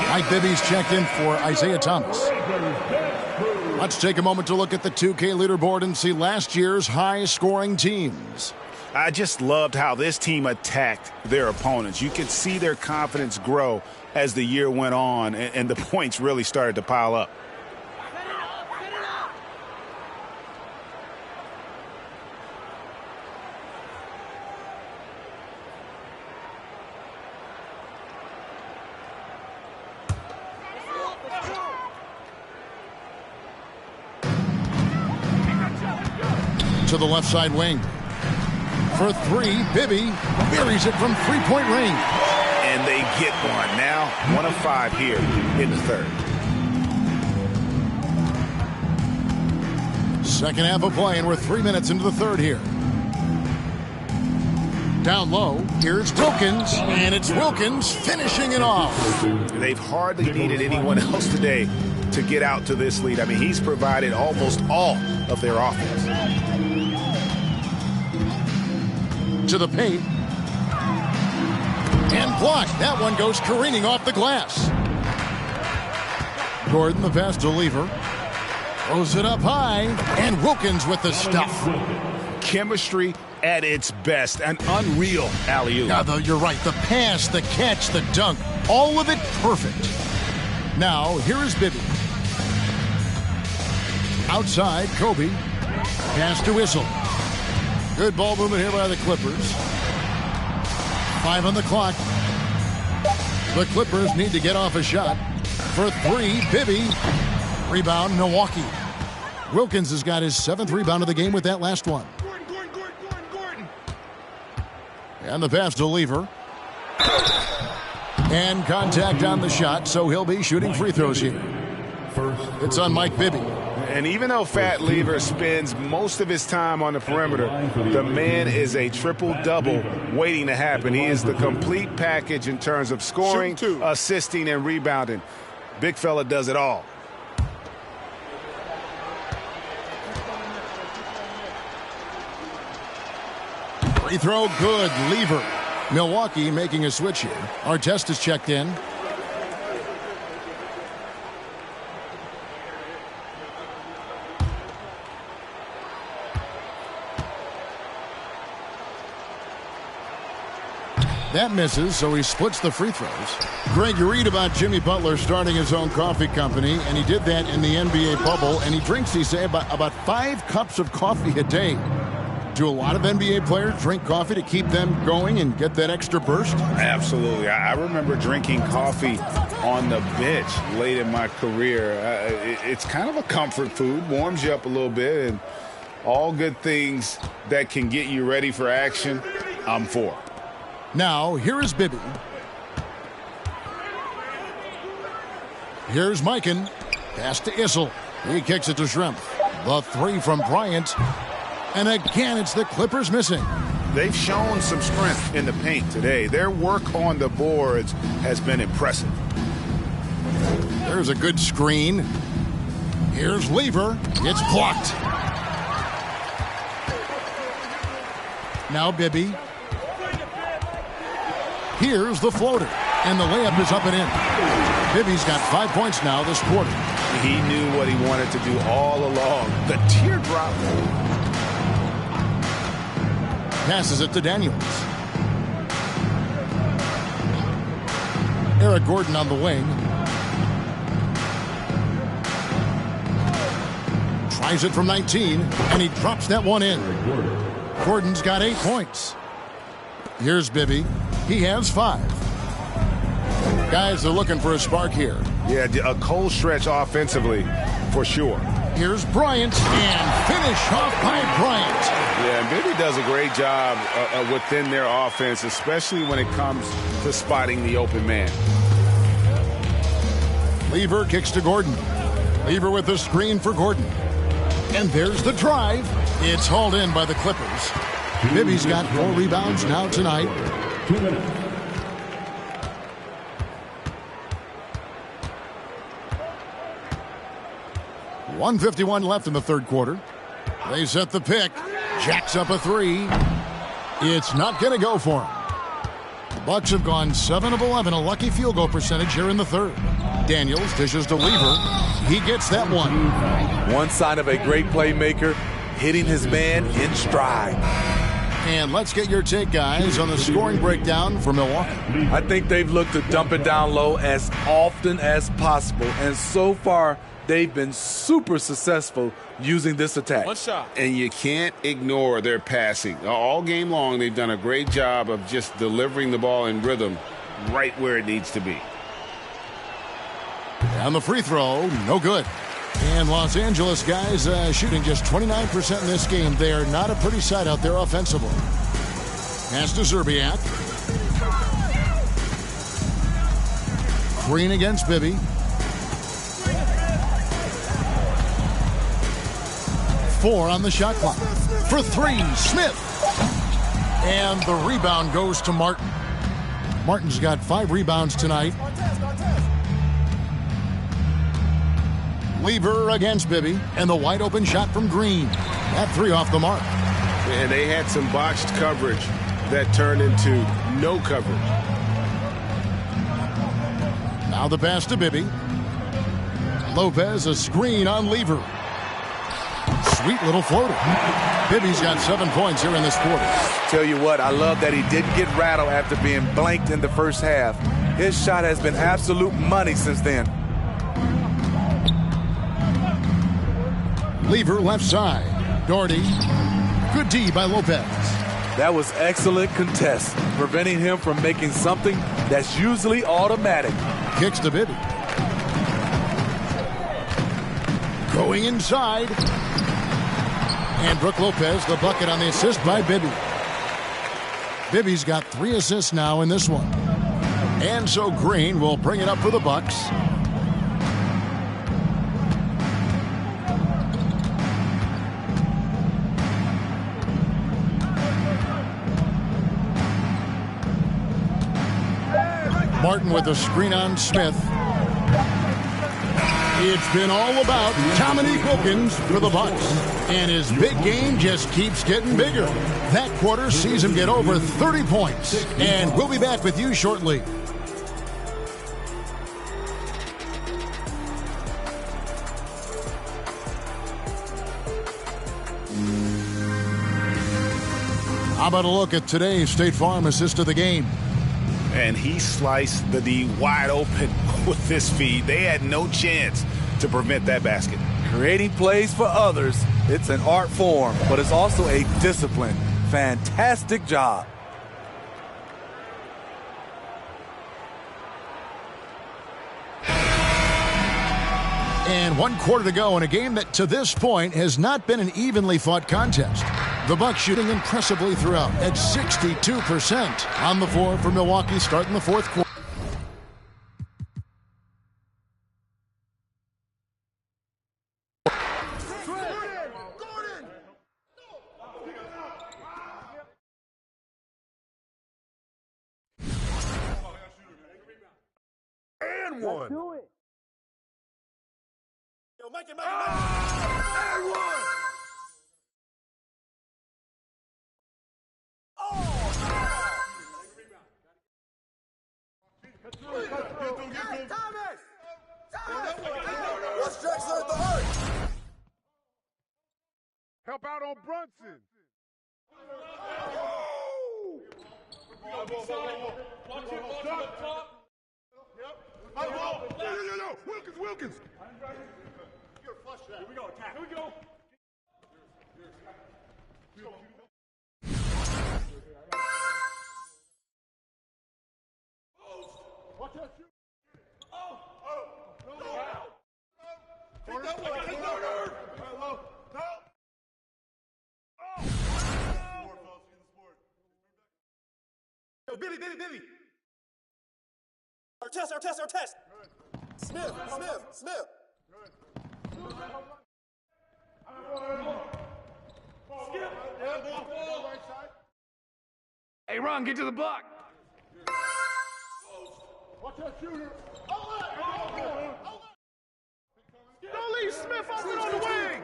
Mike Bibby's checked in for Isaiah Thomas. Let's take a moment to look at the 2K leaderboard and see last year's high-scoring teams. I just loved how this team attacked their opponents. You could see their confidence grow as the year went on, and the points really started to pile up. To the left side wing. For 3, Bibby buries it from three-point range. And they get one. Now 1 of 5 here in the third. Second half of play, and we're 3 minutes into the third here. Down low, here's Wilkins, and it's Wilkins finishing it off. They've hardly needed anyone else today to get out to this lead. I mean, he's provided almost all of their offense. To the paint. And blocked. That one goes careening off the glass. Gordon, the pass to Lever. Throws it up high. And Wilkins with the stuff. Chemistry at its best. An unreal alley-oop. Yeah, though, you're right. The pass, the catch, the dunk. All of it perfect. Now, here is Bibby. Outside, Kobe. Pass to Whistle. Good ball movement here by the Clippers. 5 on the clock. The Clippers need to get off a shot. For 3, Bibby. Rebound, Milwaukee. Wilkins has got his 7th rebound of the game with that last one. Gordon. And the pass to Lever. And contact on the shot, so he'll be shooting free throws here. It's on Mike Bibby. And even though Fat Lever spends most of his time on the perimeter, the man is a triple-double waiting to happen. He is the complete package in terms of scoring, assisting, and rebounding. Big fella does it all. Free throw good. Lever. Milwaukee making a switch here. Artest is checked in. That misses, so he splits the free throws. Greg, you read about Jimmy Butler starting his own coffee company, and he did that in the NBA bubble, and he drinks, he say, about 5 cups of coffee a day. Do a lot of NBA players drink coffee to keep them going and get that extra burst? Absolutely. I remember drinking coffee on the bench late in my career. It's kind of a comfort food, warms you up a little bit, and all good things that can get you ready for action, I'm for. Now, here is Bibby. Here's Mikan. Pass to Issel. He kicks it to Shrimp. The 3 from Bryant. And again, it's the Clippers missing. They've shown some strength in the paint today. Their work on the boards has been impressive. There's a good screen. Here's Lever. It's blocked. Now Bibby. Here's the floater. And the layup is up and in. Bibby's got 5 points now this quarter. He knew what he wanted to do all along. The teardrop. Passes it to Daniels. Eric Gordon on the wing. Tries it from 19, and he drops that one in. Gordon's got 8 points. Here's Bibby. He has 5. Guys are looking for a spark here. Yeah, a cold stretch offensively, for sure. Here's Bryant, and finish off by Bryant. Yeah, and Bibby does a great job within their offense, especially when it comes to spotting the open man. Lever kicks to Gordon. Lever with the screen for Gordon. And there's the drive. It's hauled in by the Clippers. Bibby's got 4 rebounds now tonight. 2 minutes. .151 left in the third quarter. They set the pick. Jacks up a 3. It's not going to go for him. The Bucks have gone 7 of 11, a lucky field goal percentage here in the third. Daniels dishes to Lever. He gets that one. One sign of a great playmaker, hitting his man in stride. And let's get your take, guys, on the scoring breakdown for Milwaukee. I think they've looked to dump it down low as often as possible, and so far they've been super successful using this attack. One shot. And you can't ignore their passing. All game long, they've done a great job of just delivering the ball in rhythm right where it needs to be. And the free throw, no good. And Los Angeles guys shooting just 29% in this game. They are not a pretty sight out there offensively. Pass to Zerbiak. Green against Bibby. Four on the shot clock. For 3, Smith. And the rebound goes to Martin. Martin's got 5 rebounds tonight. Lever against Bibby, and the wide open shot from Green. That 3 off the mark. And they had some botched coverage that turned into no coverage. Now the pass to Bibby. Lopez, a screen on Lever. Sweet little floater. Bibby's got 7 points here in this quarter. Tell you what, I love that he didn't get rattled after being blanked in the first half. His shot has been absolute money since then. Lever left side. Doherty. Good D by Lopez. That was excellent contest, preventing him from making something that's usually automatic. Kicks to Bibby. Going inside. And Brook Lopez, the bucket on the assist by Bibby. Bibby's got 3 assists now in this one. And so Green will bring it up for the Bucks. Martin with a screen on Smith. It's been all about Dominique Wilkins for the Bucks. And his big game just keeps getting bigger. That quarter sees him get over 30 points. And we'll be back with you shortly. How about a look at today's State Farm assist of the game? And he sliced the D wide open with his feet. They had no chance to prevent that basket. Creating plays for others, it's an art form, but it's also a discipline. Fantastic job. And 1 quarter to go in a game that to this point has not been an evenly fought contest. The Bucks shooting impressively throughout at 62% on the floor for Milwaukee starting the fourth quarter. And one. Let's do it. Yo, make it. And one. Thomas! What's Drexler at the arc? Help out on Brunson. No. Wilkins. You're flush that. Here we go. Attack. Here we go. Watch that shoot. Yo, Billy. Our test. Smith. Hey, Ron, get to the block. Watch that shooter. Don't leave Smith open on the wing.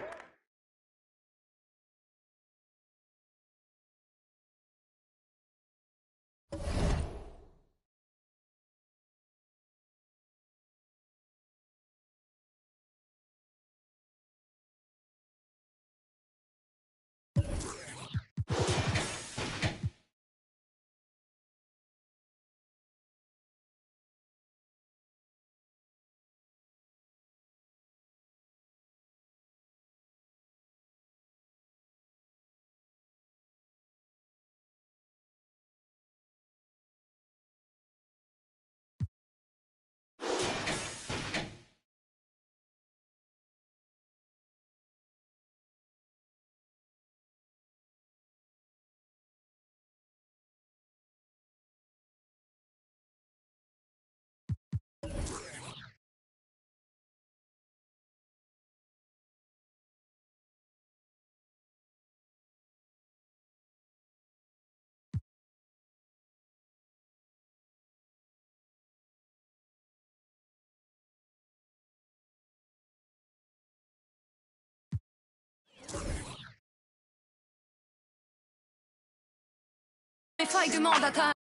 Les failles demandent à ta...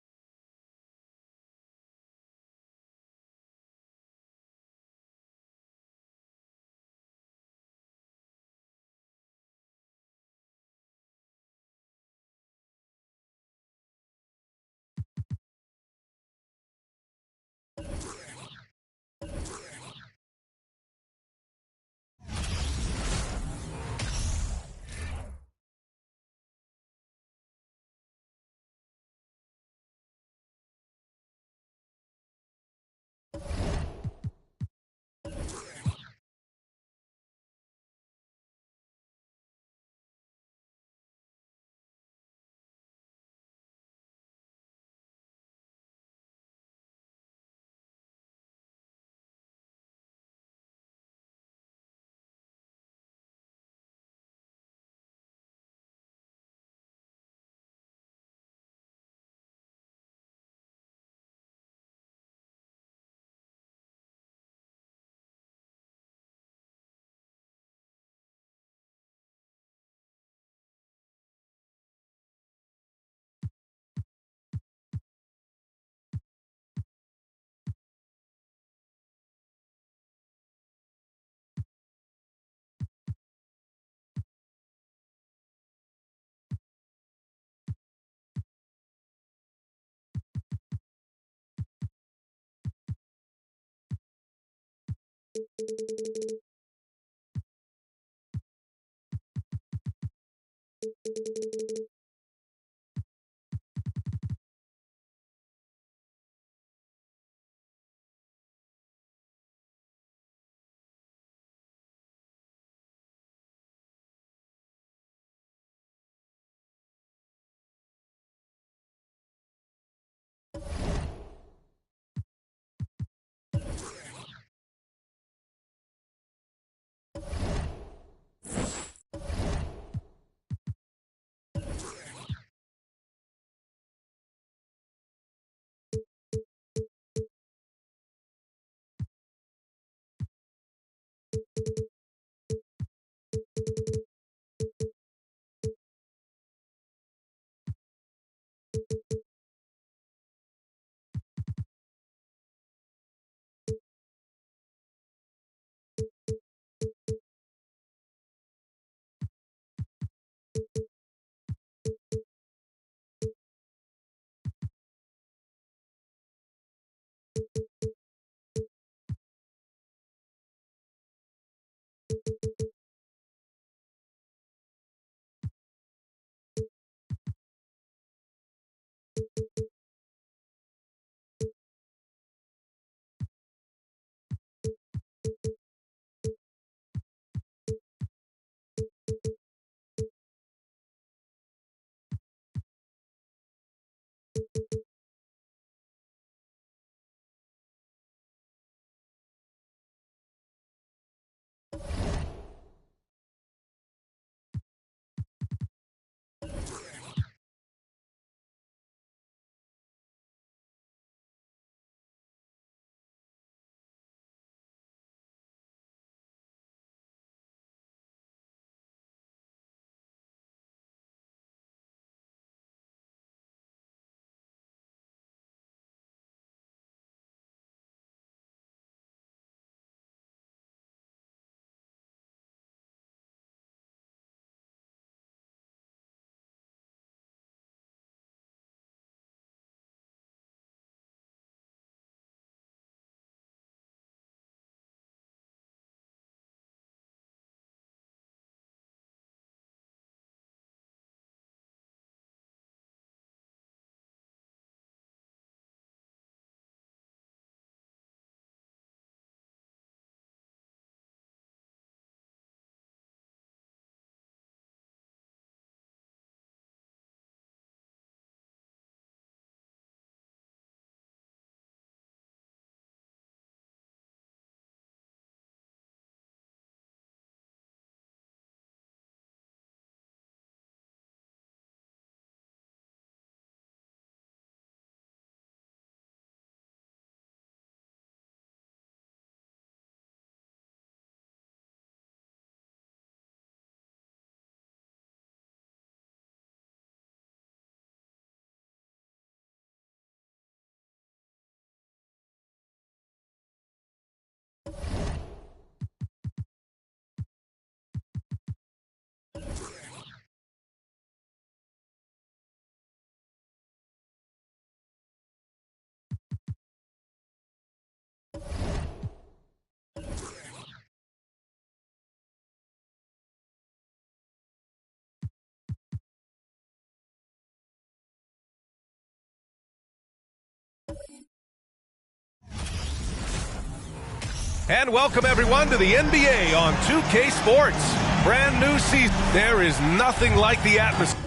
And welcome everyone to the NBA on 2K Sports. Brand new season. There is nothing like the atmosphere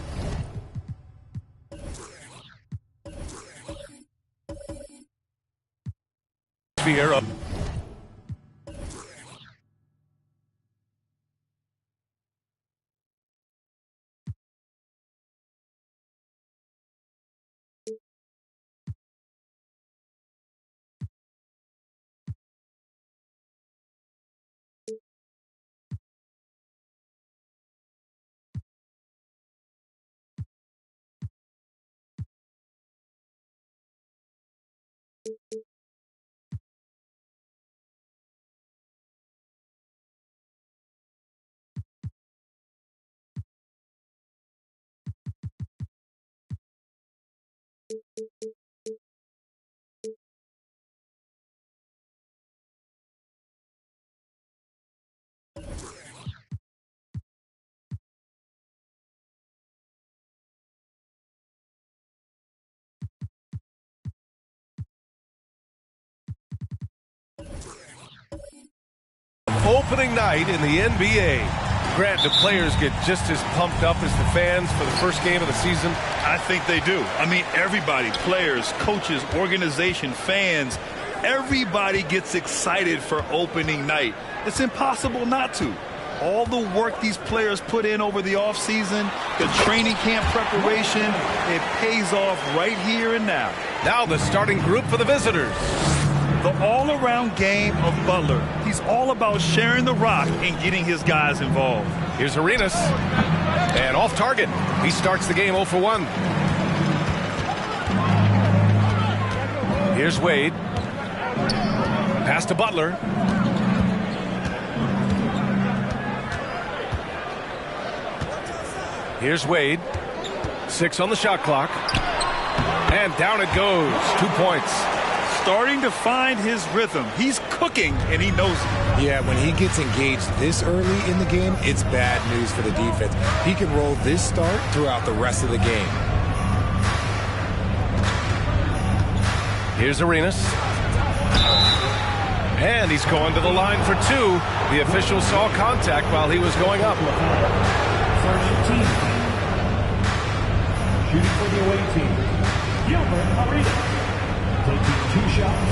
of opening night in the NBA. Grant, do players get just as pumped up as the fans for the first game of the season? I think they do. I mean, everybody, players, coaches, organization, fans, everybody gets excited for opening night. It's impossible not to. All the work these players put in over the offseason, the training camp preparation, it pays off right here and now. Now the starting group for the visitors. The all-around game of Butler. He's all about sharing the rock and getting his guys involved. Here's Arenas. And off target. He starts the game 0 for 1. Here's Wade. Pass to Butler. Here's Wade. 6 on the shot clock. And down it goes. 2 points. Starting to find his rhythm. He's cooking, and he knows it. Yeah, when he gets engaged this early in the game, it's bad news for the defense. He can roll this start throughout the rest of the game. Here's Arenas. And he's going to the line for 2. The official saw contact while he was going up. First team. Shooting for the away team, Gilbert Arenas. Taking 2 shots.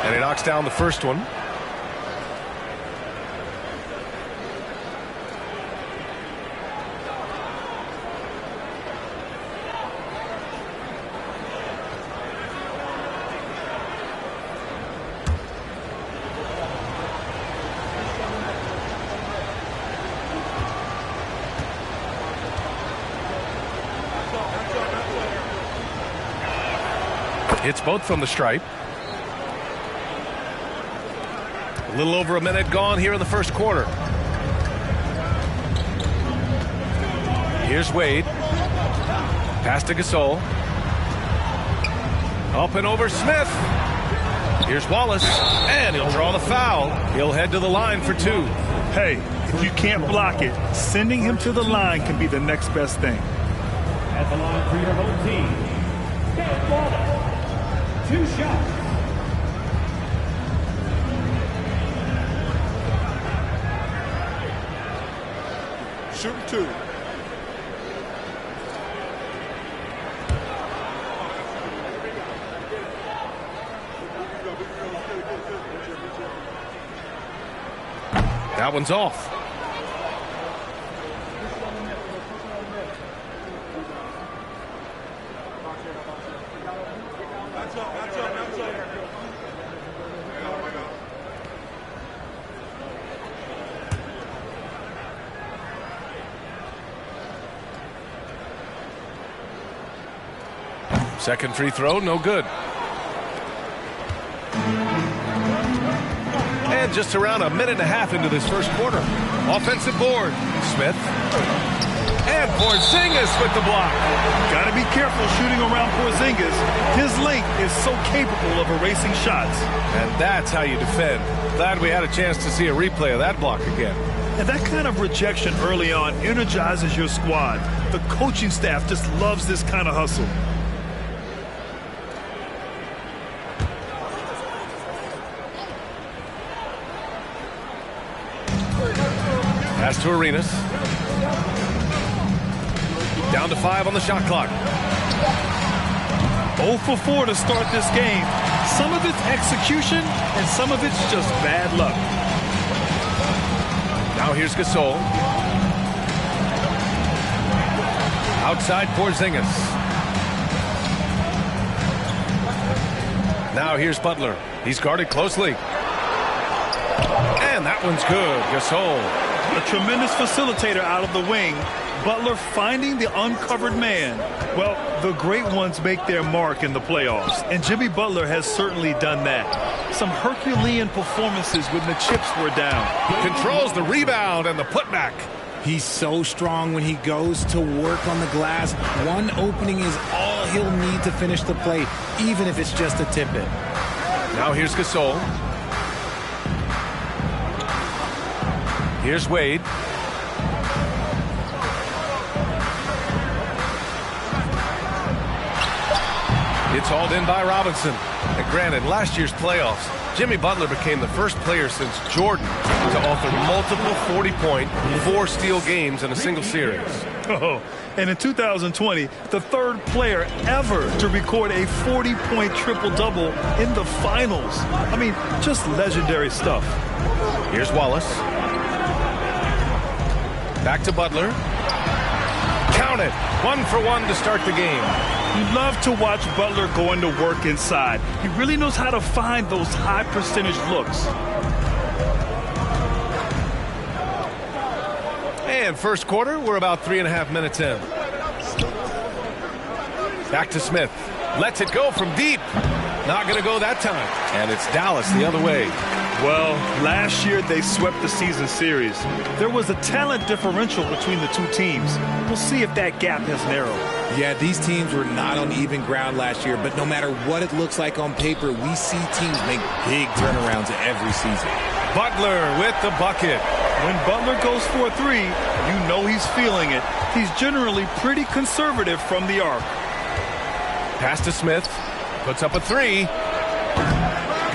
And he knocks down the first one. Hits both from the stripe. A little over a minute gone here in the first quarter. Here's Wade. Pass to Gasol. Up and over Smith. Here's Wallace. And he'll draw the foul. He'll head to the line for 2. Hey, if you can't block it, sending him to the line can be the next best thing. At the line for your home team, Ben Wallace. 2 shots. Shoot 2. That one's off. Second free throw, no good. And just around a minute and a half into this first quarter. Offensive board. Smith. And Porzingis with the block. Got to be careful shooting around Porzingis. His length is so capable of erasing shots. And that's how you defend. Glad we had a chance to see a replay of that block again. And that kind of rejection early on energizes your squad. The coaching staff just loves this kind of hustle. Pass to Arenas. Down to 5 on the shot clock. 0 for 4 to start this game. Some of it's execution, and some of it's just bad luck. Now here's Gasol. Outside Porzingis. Now here's Butler. He's guarded closely. And that one's good. Gasol. A tremendous facilitator out of the wing. Butler finding the uncovered man. Well, the great ones make their mark in the playoffs, and Jimmy Butler has certainly done that. Some Herculean performances when the chips were down. Controls the rebound and the putback. He's so strong when he goes to work on the glass. One opening is all well, he'll need to finish the play, even if it's just a tip in. Now here's Gasol. Here's Wade. It's hauled in by Robinson. And granted, last year's playoffs, Jimmy Butler became the first player since Jordan to author multiple 40-point, 4-steal games in a single series. Oh, and in 2020, the third player ever to record a 40-point triple-double in the finals. I mean, just legendary stuff. Here's Wallace. Back to Butler. Count it. 1 for 1 to start the game. You love to watch Butler going to work inside. He really knows how to find those high-percentage looks. And first quarter, we're about 3.5 minutes in. Back to Smith. Lets it go from deep. Not going to go that time. And it's Dallas the other way. Well, last year they swept the season series. There was a talent differential between the two teams. We'll see if that gap has narrowed. Yeah, these teams were not on even ground last year, but no matter what it looks like on paper, we see teams make big turnarounds every season. Butler with the bucket. When Butler goes for a three, you know he's feeling it. He's generally pretty conservative from the arc. Pass to Smith. Puts up a three.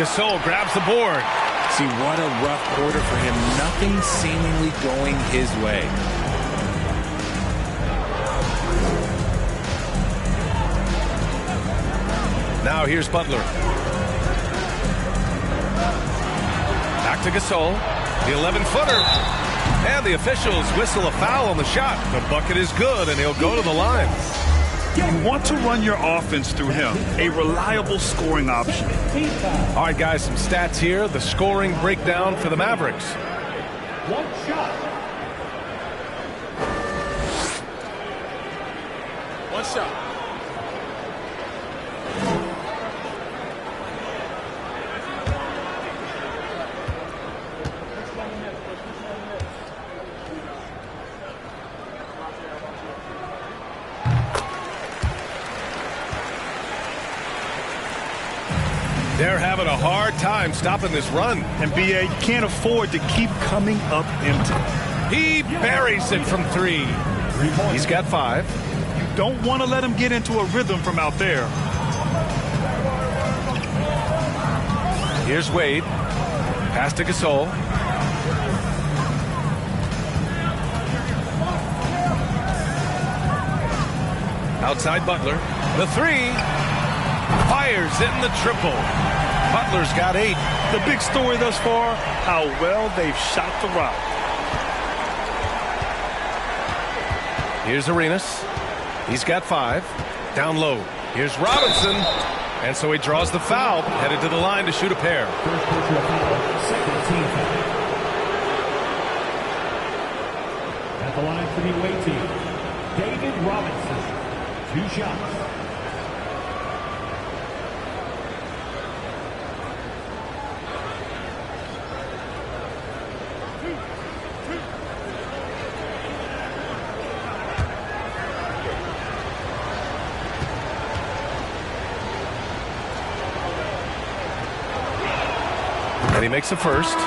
Gasol grabs the board. See, what a rough quarter for him. Nothing seemingly going his way. Now here's Butler. Back to Gasol. The 11-footer. And the officials whistle a foul on the shot. The bucket is good, and he'll go to the line. You want to run your offense through him. A reliable scoring option. All right, guys, some stats here. The scoring breakdown for the Mavericks. One shot. One shot. They're having a hard time stopping this run. And B.A. can't afford to keep coming up empty. He buries it from three. He's got 5. You don't want to let him get into a rhythm from out there. Here's Wade. Pass to Gasol. Outside Butler. The 3. Fires in the triple. Butler's got 8. The big story thus far, how well they've shot the rock. Here's Arenas. He's got 5. Down low. Here's Robinson. And so he draws the foul, headed to the line to shoot a pair. First personal foul, second team foul. At the line for the away team, David Robinson. 2 shots. And he makes the first.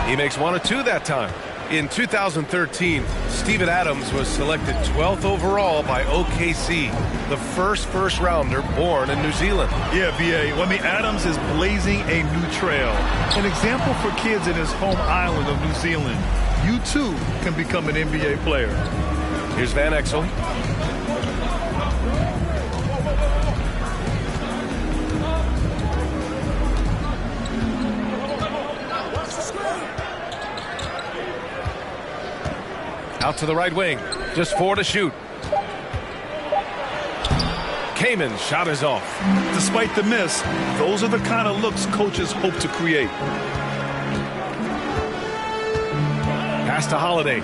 He makes 1 of 2 that time. In 2013, Steven Adams was selected 12th overall by OKC, the first rounder born in New Zealand. Yeah, B.A. Adams is blazing a new trail. An example for kids in his home island of New Zealand. You, too, can become an NBA player. Here's Van Exel. Out to the right wing. Just 4 to shoot. Kaman's shot is off. Despite the miss, those are the kind of looks coaches hope to create. Pass to Holiday.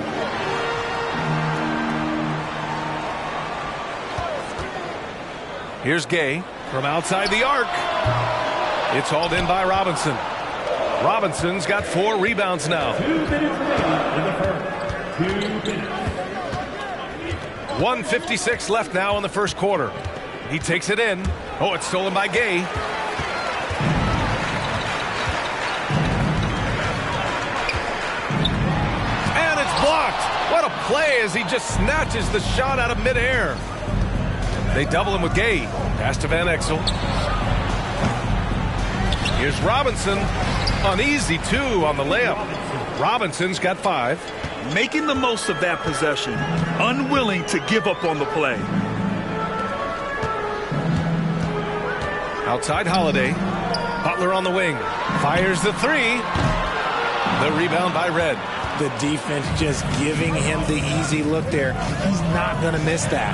Here's Gay from outside the arc. It's hauled in by Robinson. Robinson's got 4 rebounds now. 2 minutes remaining in the first. 2 minutes. 1:56 left now in the first quarter. He takes it in. Oh, it's stolen by Gay. And it's blocked. What a play as he just snatches the shot out of midair. They double him with Gay. Pass to Van Exel. Here's Robinson. Uneasy, too, on the layup. Robinson's got 5. Making the most of that possession. Unwilling to give up on the play. Outside Holiday. Butler on the wing. Fires the 3. The rebound by Red. The defense just giving him the easy look there. He's not going to miss that.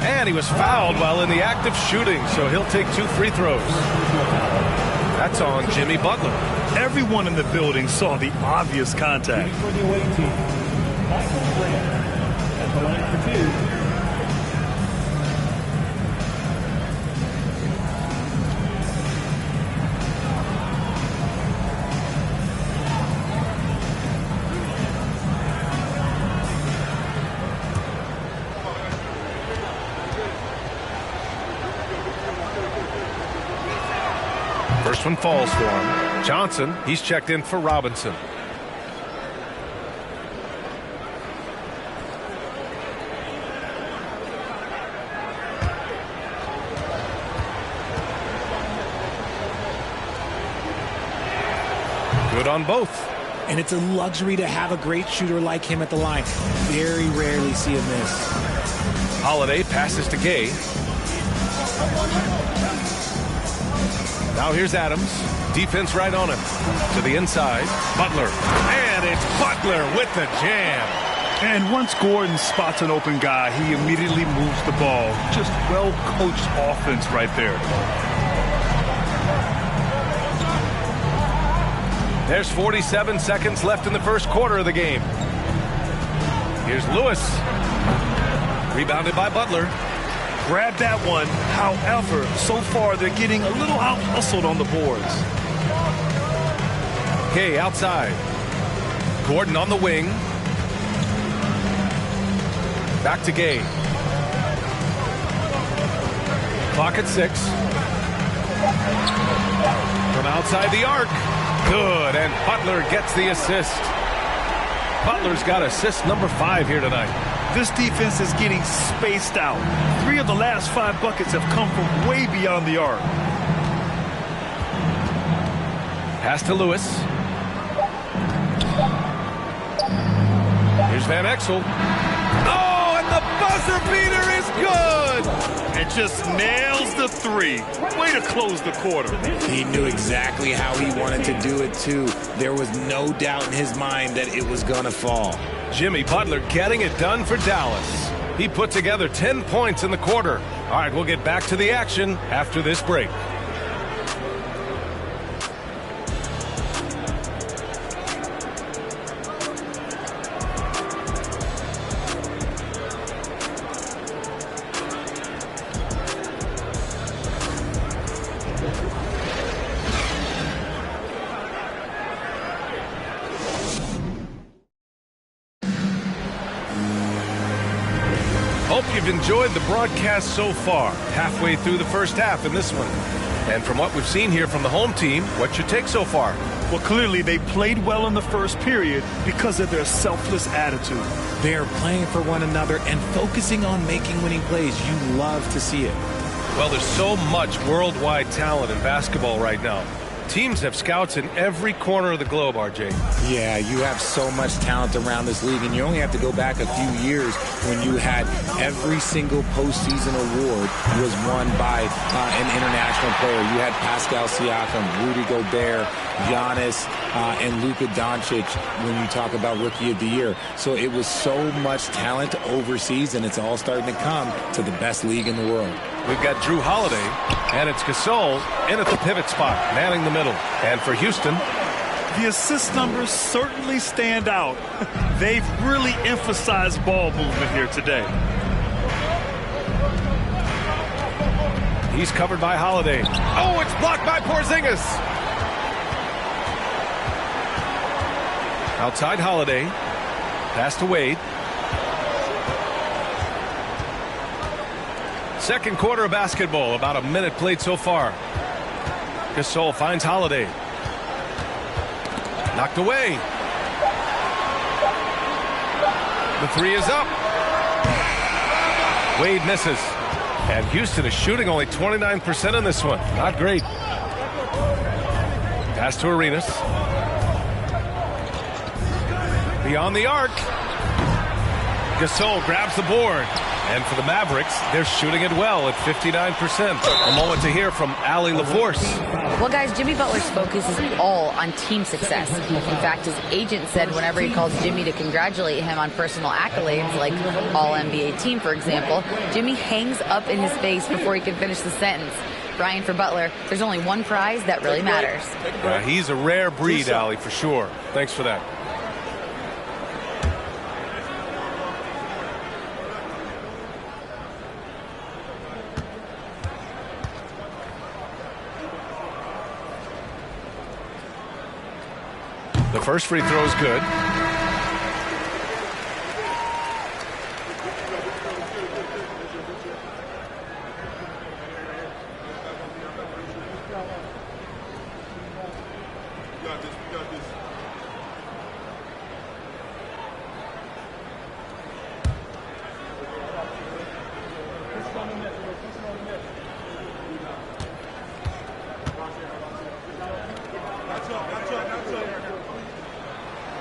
And he was fouled while in the act of shooting, so he'll take 2 free throws. That's on Jimmy Butler. Everyone in the building saw the obvious contact. For the away team, Michael Grant at the line for 2. First one falls for him. Johnson, he's checked in for Robinson. Good on both. And it's a luxury to have a great shooter like him at the line. Very rarely see a miss. Holiday passes to Gay. Now here's Adams. Defense right on him. To the inside. Butler. And it's Butler with the jam. And once Gordon spots an open guy, he immediately moves the ball. Just well-coached offense right there. There's 47 seconds left in the first quarter of the game. Here's Lewis. Rebounded by Butler. Grab that one. However, so far they're getting a little out-hustled on the boards. Gay outside. Gordon on the wing. Back to Gay. Clock at 6. From outside the arc. Good, and Butler gets the assist. Butler's got assist number 5 here tonight. This defense is getting spaced out. 3 of the last 5 buckets have come from way beyond the arc. Pass to Lewis. Here's Van Exel. Oh, and the buzzer beater is good! And just nails the 3. Way to close the quarter. He knew exactly how he wanted to do it, too. There was no doubt in his mind that it was going to fall. Jimmy Butler getting it done for Dallas. He put together 10 points in the quarter. All right, we'll get back to the action after this break. Hope you've enjoyed the broadcast so far, halfway through the first half in this one. And from what we've seen here from the home team, what's your take so far? Well, clearly they played well in the first period because of their selfless attitude. They're playing for one another and focusing on making winning plays. You love to see it. Well, there's so much worldwide talent in basketball right now. Teams have scouts in every corner of the globe, RJ. Yeah, you have so much talent around this league, and you only have to go back a few years when you had every single postseason award was won by an international player. You had Pascal Siakam, Rudy Gobert, Giannis, and Luka Doncic when you talk about Rookie of the Year. So it was so much talent overseas, and it's all starting to come to the best league in the world. We've got Drew Holiday, and it's Gasol in at the pivot spot, manning the middle. And for Houston, The assist numbers certainly stand out. They've really emphasized ball movement here today. He's covered by Holiday. Oh, it's blocked by Porzingis. Outside Holiday. Pass to Wade. Second quarter of basketball. About a minute played so far. Gasol finds Holiday. Knocked away. The three is up. Wade misses. And Houston is shooting only 29% in this one. Not great. Pass to Arenas. Beyond the arc. Gasol grabs the board. And for the Mavericks, they're shooting it well at 59%. A moment to hear from Allie LaForce. Well, guys, Jimmy Butler's focus is all on team success. In fact, his agent said whenever he calls Jimmy to congratulate him on personal accolades, like All-NBA team, for example, Jimmy hangs up in his face before he can finish the sentence. Brian, for Butler, there's only one prize that really matters. He's a rare breed, Allie, for sure. Thanks for that. The first free throw is good.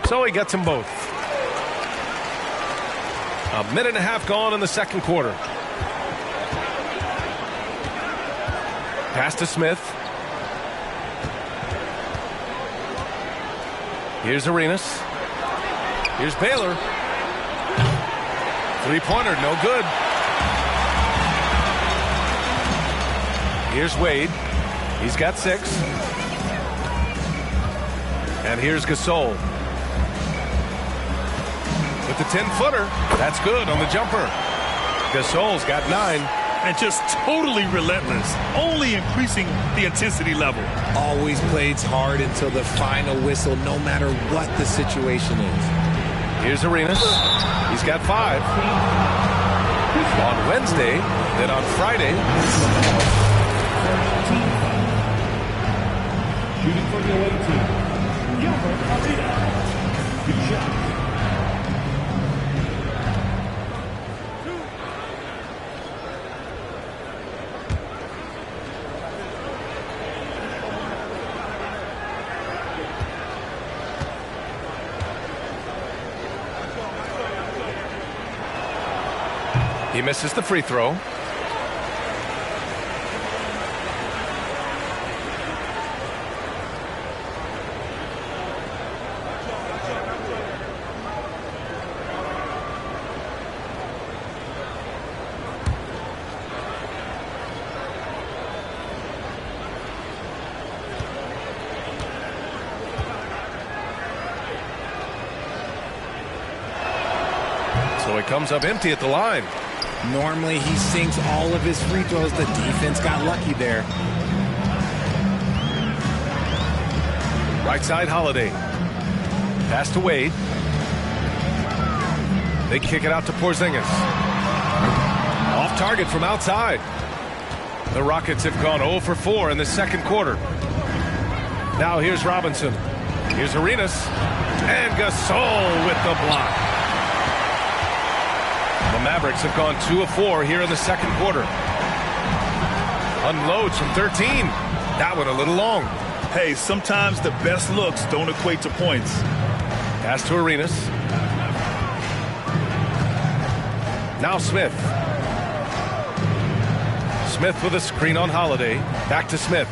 So he gets them both. A minute and a half gone in the second quarter. Pass to Smith. Here's Arenas. Here's Baylor. Three-pointer, no good. Here's Wade. He's got 6. And here's Gasol. With the 10-footer. That's good on the jumper. Gasol's got 9. And just totally relentless. Only increasing the intensity level. Always plays hard until the final whistle, no matter what the situation is. Here's Arenas. He's got 5. On Wednesday, then on Friday. Shooting for the away team, Gilbert Arenas. Good shot. He misses the free throw. So he comes up empty at the line. Normally he sinks all of his free throws. The defense got lucky there. Right side Holiday. Pass to Wade. They kick it out to Porzingis. Off target from outside. The Rockets have gone 0 for 4 in the second quarter. Now here's Robinson. Here's Arenas. And Gasol with the block. The Mavericks have gone 2 of 4 here in the second quarter. Unloads from 13. That one a little long. Hey, sometimes the best looks don't equate to points. Pass to Arenas. Now Smith. Smith with a screen on Holiday. Back to Smith.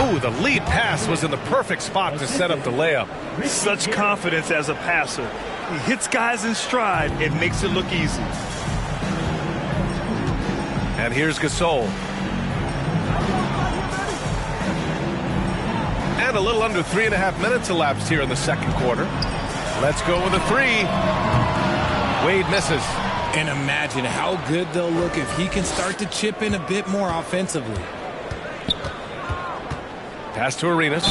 Ooh, the lead pass was in the perfect spot to set up the layup. Such confidence as a passer. He hits guys in stride and makes it look easy. And here's Gasol. And a little under 3.5 minutes elapsed here in the second quarter. Let's go with a three. Wade misses. And imagine how good they'll look if he can start to chip in a bit more offensively. Pass to Arenas.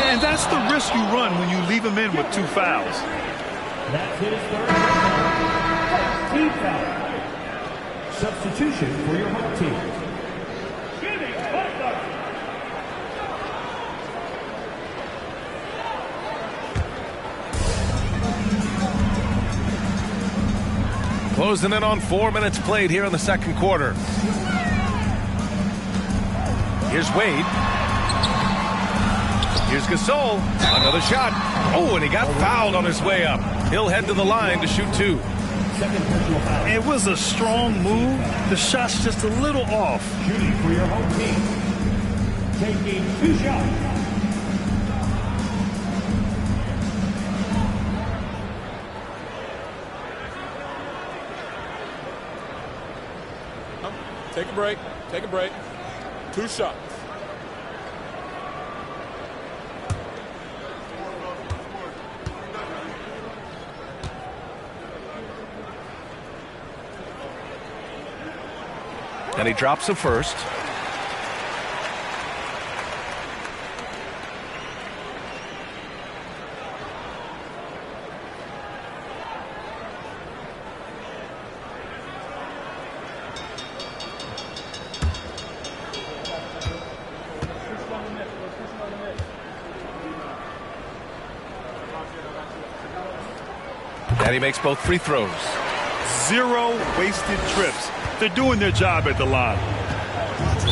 And that's the risk you run when you leave him in with 2 fouls. That's his third team foul. Substitution for your home team. Closing in on 4 minutes played here in the second quarter. Here's Wade. Here's Gasol. Another shot. Oh, and he got fouled on his way up. He'll head to the line to shoot 2. It was a strong move. The shot's just a little off. Shooting for your home team. Taking 2 shots. Take a break. Take a break. 2 shots. And he drops a first. And he makes both free throws. 0 wasted trips. They're doing their job at the line.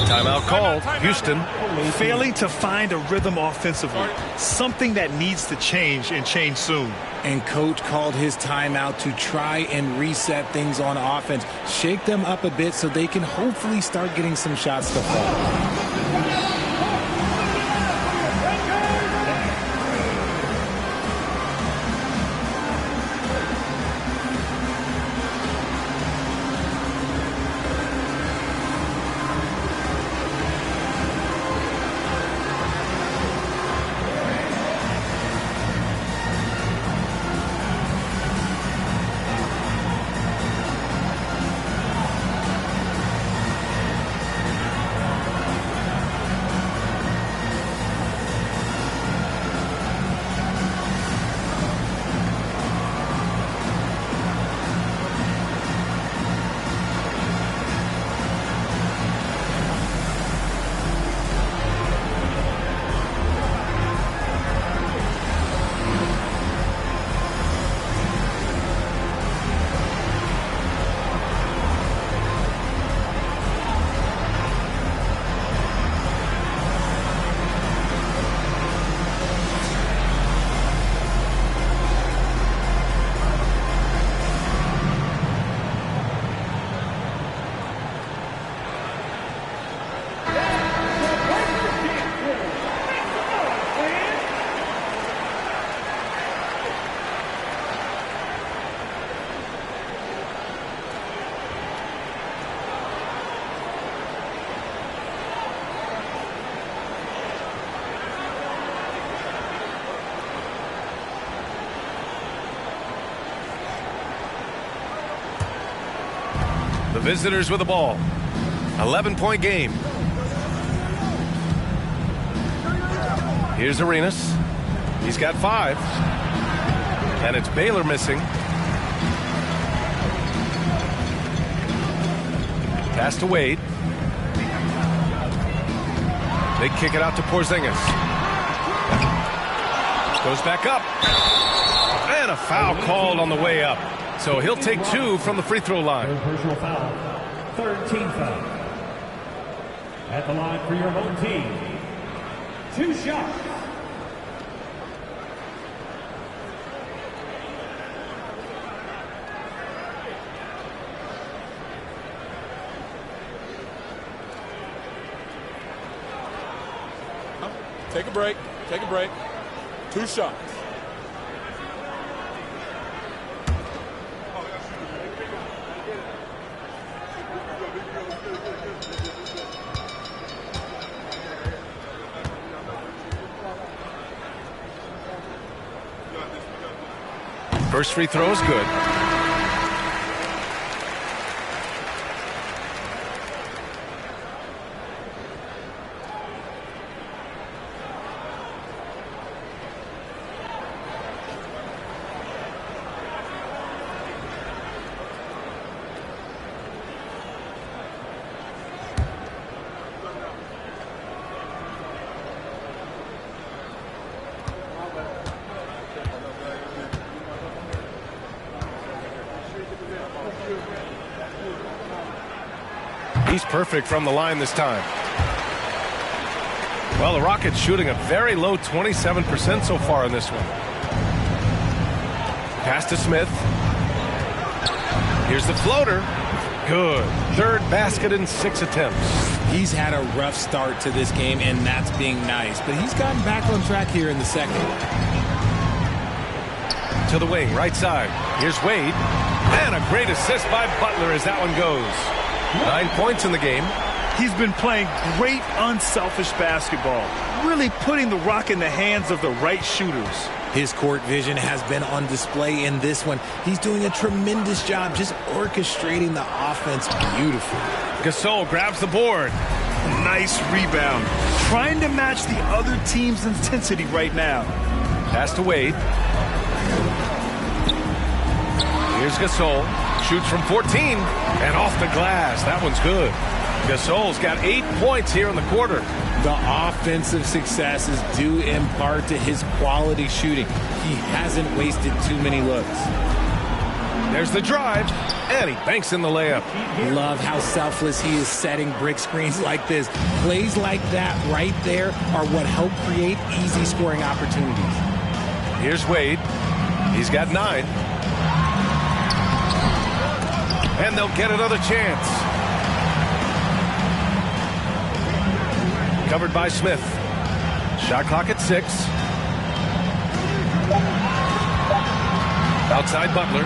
Timeout called. Houston. Failing to find a rhythm offensively. Something that needs to change and change soon. And coach called his timeout to try and reset things on offense. Shake them up a bit so they can hopefully start getting some shots to fall. The visitors with the ball. 11-point game. Here's Arenas. He's got 5. And it's Baylor missing. Pass to Wade. They kick it out to Porzingis. Goes back up. And a foul called on the way up. So he'll take 2 from the free throw line. Third personal foul. Third team foul. At the line for your home team. 2 shots. Take a break. Take a break. 2 shots. First free throw is good. He's perfect from the line this time. Well, the Rockets shooting a very low 27% so far in this one. Pass to Smith. Here's the floater. Good. Third basket in 6 attempts. He's had a rough start to this game, and that's being nice. But he's gotten back on track here in the second. To the wing, right side. Here's Wade. And a great assist by Butler as that one goes. 9 points in the game. He's been playing great unselfish basketball, really putting the rock in the hands of the right shooters. His court vision has been on display in this one. He's doing a tremendous job just orchestrating the offense beautifully. Gasol grabs the board. Nice rebound. Trying to match the other team's intensity right now. Pass to Wade. Here's Gasol. Shoots from 14 and off the glass. That one's good. Gasol's got 8 points here in the quarter. The offensive success is due in part to his quality shooting. He hasn't wasted too many looks. There's the drive, and he banks in the layup. Love how selfless he is setting brick screens like this. Plays like that right there are what help create easy scoring opportunities. Here's Wade. He's got 9. And they'll get another chance. Covered by Smith. Shot clock at 6. Outside Butler.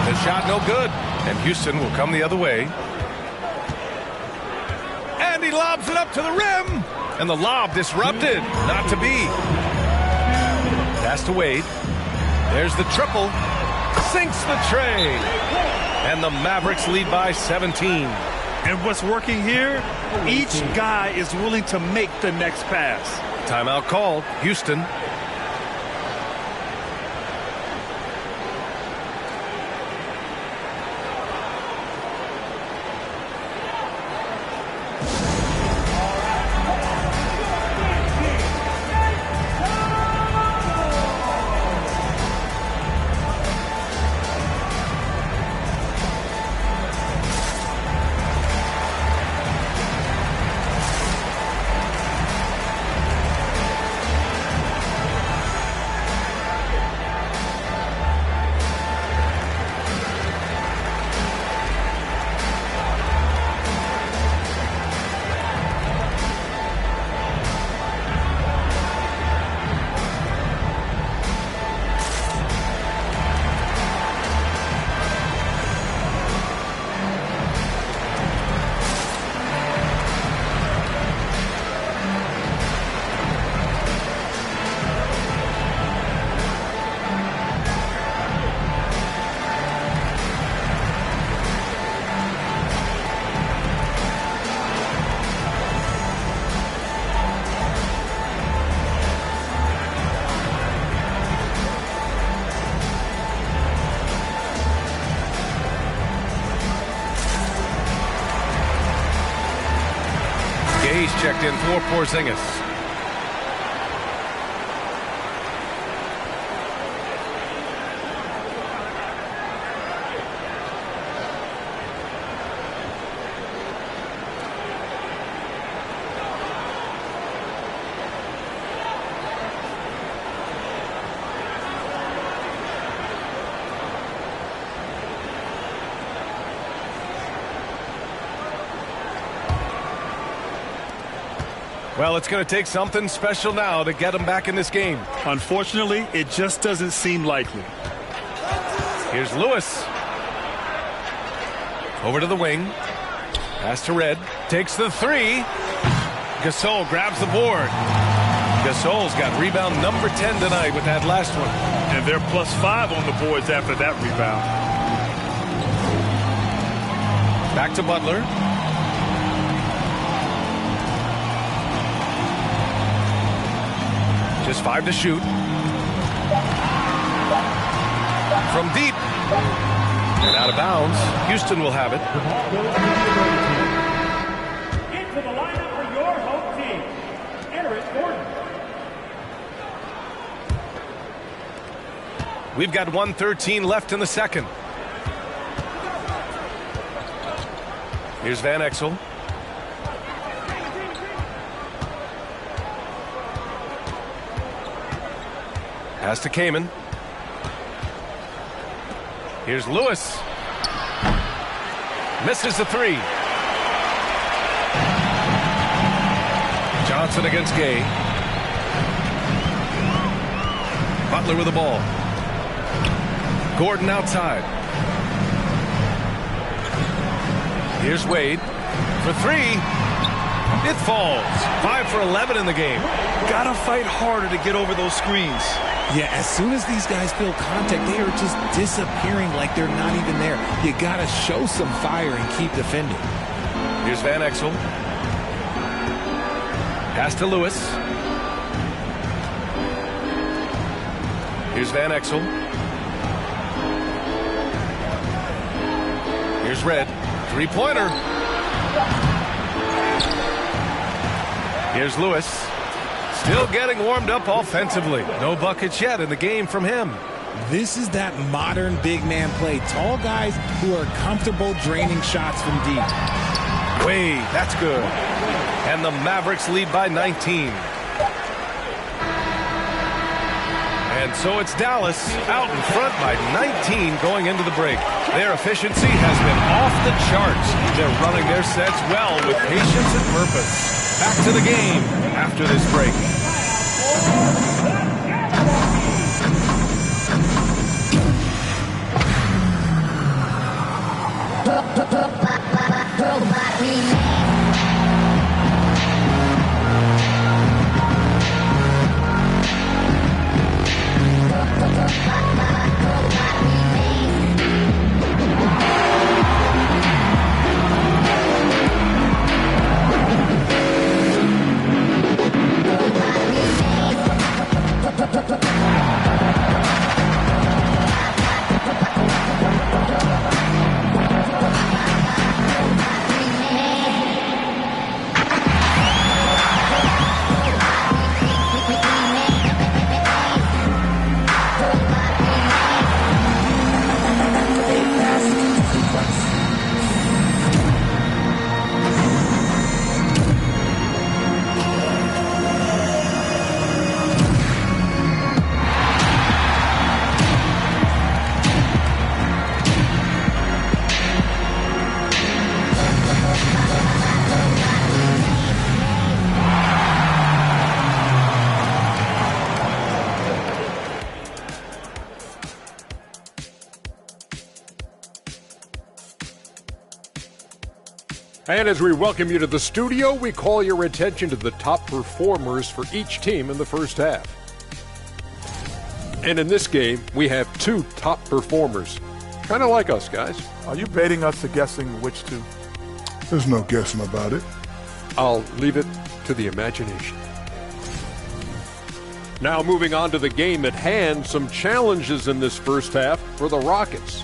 The shot no good. And Houston will come the other way. And he lobs it up to the rim. And the lob disrupted. Not to be. Pass to Wade. There's the triple. Sinks the tray. And the Mavericks lead by 17. And what's working here? Each guy is willing to make the next pass. Timeout called. Houston. Checked in for Porzingis. Well, it's going to take something special now to get them back in this game. Unfortunately, it just doesn't seem likely. Here's Lewis. Over to the wing. Pass to Red. Takes the 3. Gasol grabs the board. Gasol's got rebound number 10 tonight with that last one. And they're +5 on the boards after that rebound. Back to Butler. Just 5 to shoot. From deep. And out of bounds. Houston will have it. Into the lineup for your home team, Eric Gordon. We've got 1:13 left in the second. Here's Van Exel. Pass to Kamen. Here's Lewis. Misses the 3. Johnson against Gay. Butler with the ball. Gordon outside. Here's Wade for 3. It falls. 5 for 11 in the game. Gotta fight harder to get over those screens. Yeah, as soon as these guys feel contact, they are just disappearing like they're not even there. You got to show some fire and keep defending. Here's Van Exel. Pass to Lewis. Here's Van Exel. Here's Red. 3-pointer. Here's Lewis. Still getting warmed up offensively. No buckets yet in the game from him. This is that modern big man play. Tall guys who are comfortable draining shots from deep. Wade, that's good. And the Mavericks lead by 19. And so it's Dallas out in front by 19 going into the break. Their efficiency has been off the charts. They're running their sets well with patience and purpose. Back to the game after this break. And as we welcome you to the studio, we call your attention to the top performers for each team in the first half. And in this game, we have 2 top performers. Kind of like us, guys. Are you baiting us to guessing which 2? There's no guessing about it. I'll leave it to the imagination. Now moving on to the game at hand, some challenges in this first half for the Rockets.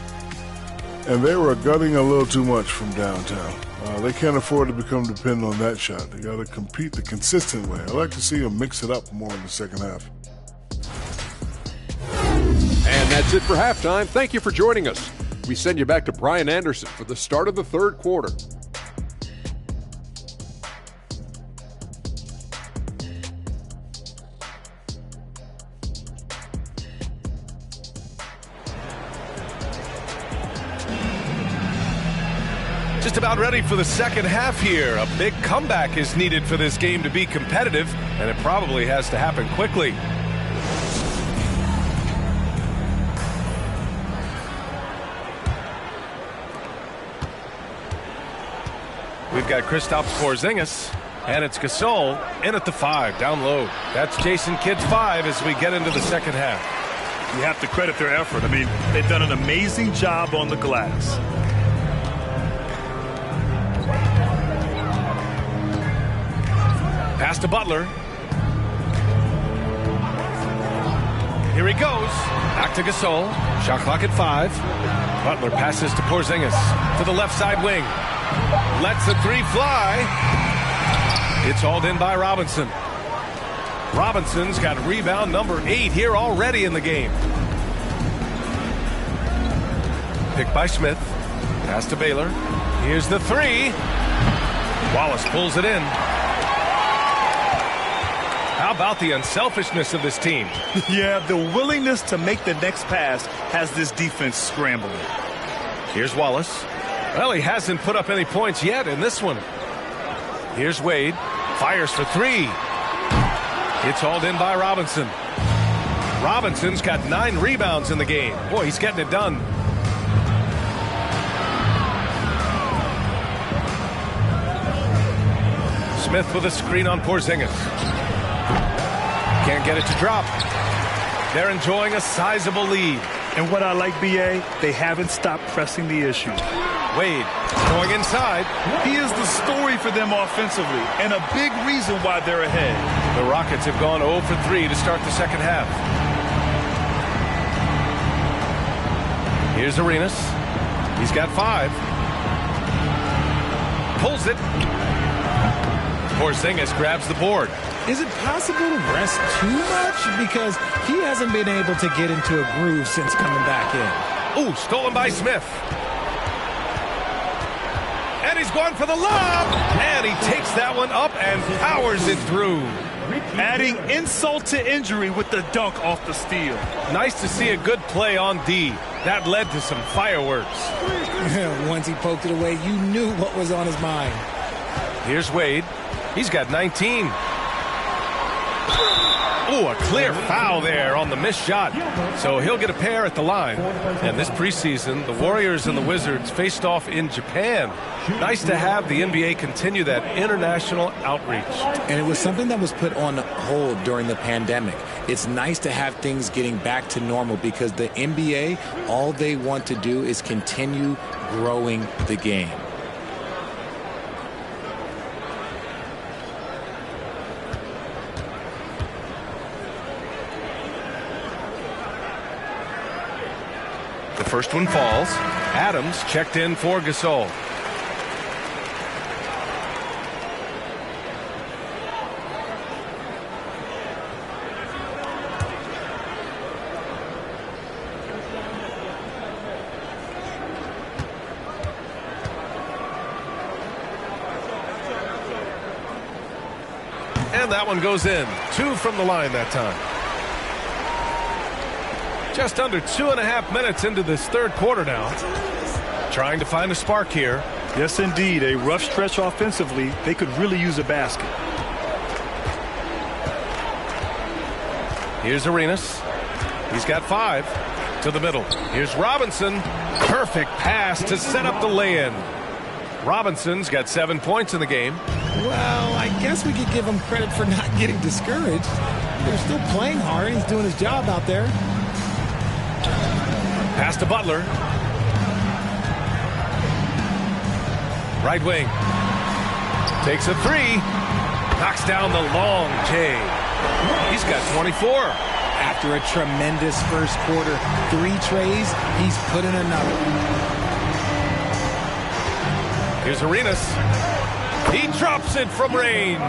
And they were gutting a little too much from downtown. They can't afford to become dependent on that shot. They got to compete the consistent way. I like to see them mix it up more in the second half. And that's it for halftime. Thank you for joining us. We send you back to Brian Anderson for the start of the third quarter. Just about ready for the second half here. A big comeback is needed for this game to be competitive, and it probably has to happen quickly. We've got Kristaps Porzingis. And it's Gasol in at the 5, down low. That's Jason Kidd's 5 as we get into the second half. You have to credit their effort. I mean, they've done an amazing job on the glass. Pass to Butler. Here he goes. Back to Gasol. Shot clock at 5. Butler passes to Porzingis to the left side wing. Lets the 3 fly. It's hauled in by Robinson. Robinson's got rebound number 8 here already in the game. Picked by Smith. Pass to Baylor. Here's the 3. Wallace pulls it in. How about the unselfishness of this team? Yeah, the willingness to make the next pass has this defense scrambling. Here's Wallace. Well, he hasn't put up any points yet in this one. Here's Wade. Fires for 3. It's hauled in by Robinson. Robinson's got 9 rebounds in the game. Boy, he's getting it done. Smith with a screen on Porzingis. Can't get it to drop. They're enjoying a sizable lead. And what I like, B.A., they haven't stopped pressing the issue. Wade going inside. He is the story for them offensively and a big reason why they're ahead. The Rockets have gone 0 for 3 to start the second half. Here's Arenas. He's got 5. Pulls it. Porzingis grabs the board. Is it possible to rest too much? Because he hasn't been able to get into a groove since coming back in. Ooh, stolen by Smith. And he's going for the lob. And he takes that one up and powers it through. Adding insult to injury with the dunk off the steal. Nice to see a good play on D. That led to some fireworks. Once he poked it away, you knew what was on his mind. Here's Wade. He's got 19. Ooh, a clear foul there on the missed shot. So he'll get a pair at the line. And this preseason, the Warriors and the Wizards faced off in Japan. Nice to have the NBA continue that international outreach. And it was something that was put on hold during the pandemic. It's nice to have things getting back to normal because the NBA, all they want to do is continue growing the game. The first one falls. Adams checked in for Gasol. And that one goes in. 2 from the line that time. Just under 2.5 minutes into this third quarter now. Trying to find a spark here. Yes, indeed. A rough stretch offensively. They could really use a basket. Here's Arenas. He's got 5 to the middle. Here's Robinson. Perfect pass to set up the lay-in. Robinson's got 7 points in the game. Well, I guess we could give him credit for not getting discouraged. They're still playing hard. He's doing his job out there. Pass to Butler. Right wing. Takes a 3. Knocks down the long J. He's got 24. After a tremendous first quarter, 3 trays, he's put in another. Here's Arenas. He drops it from range.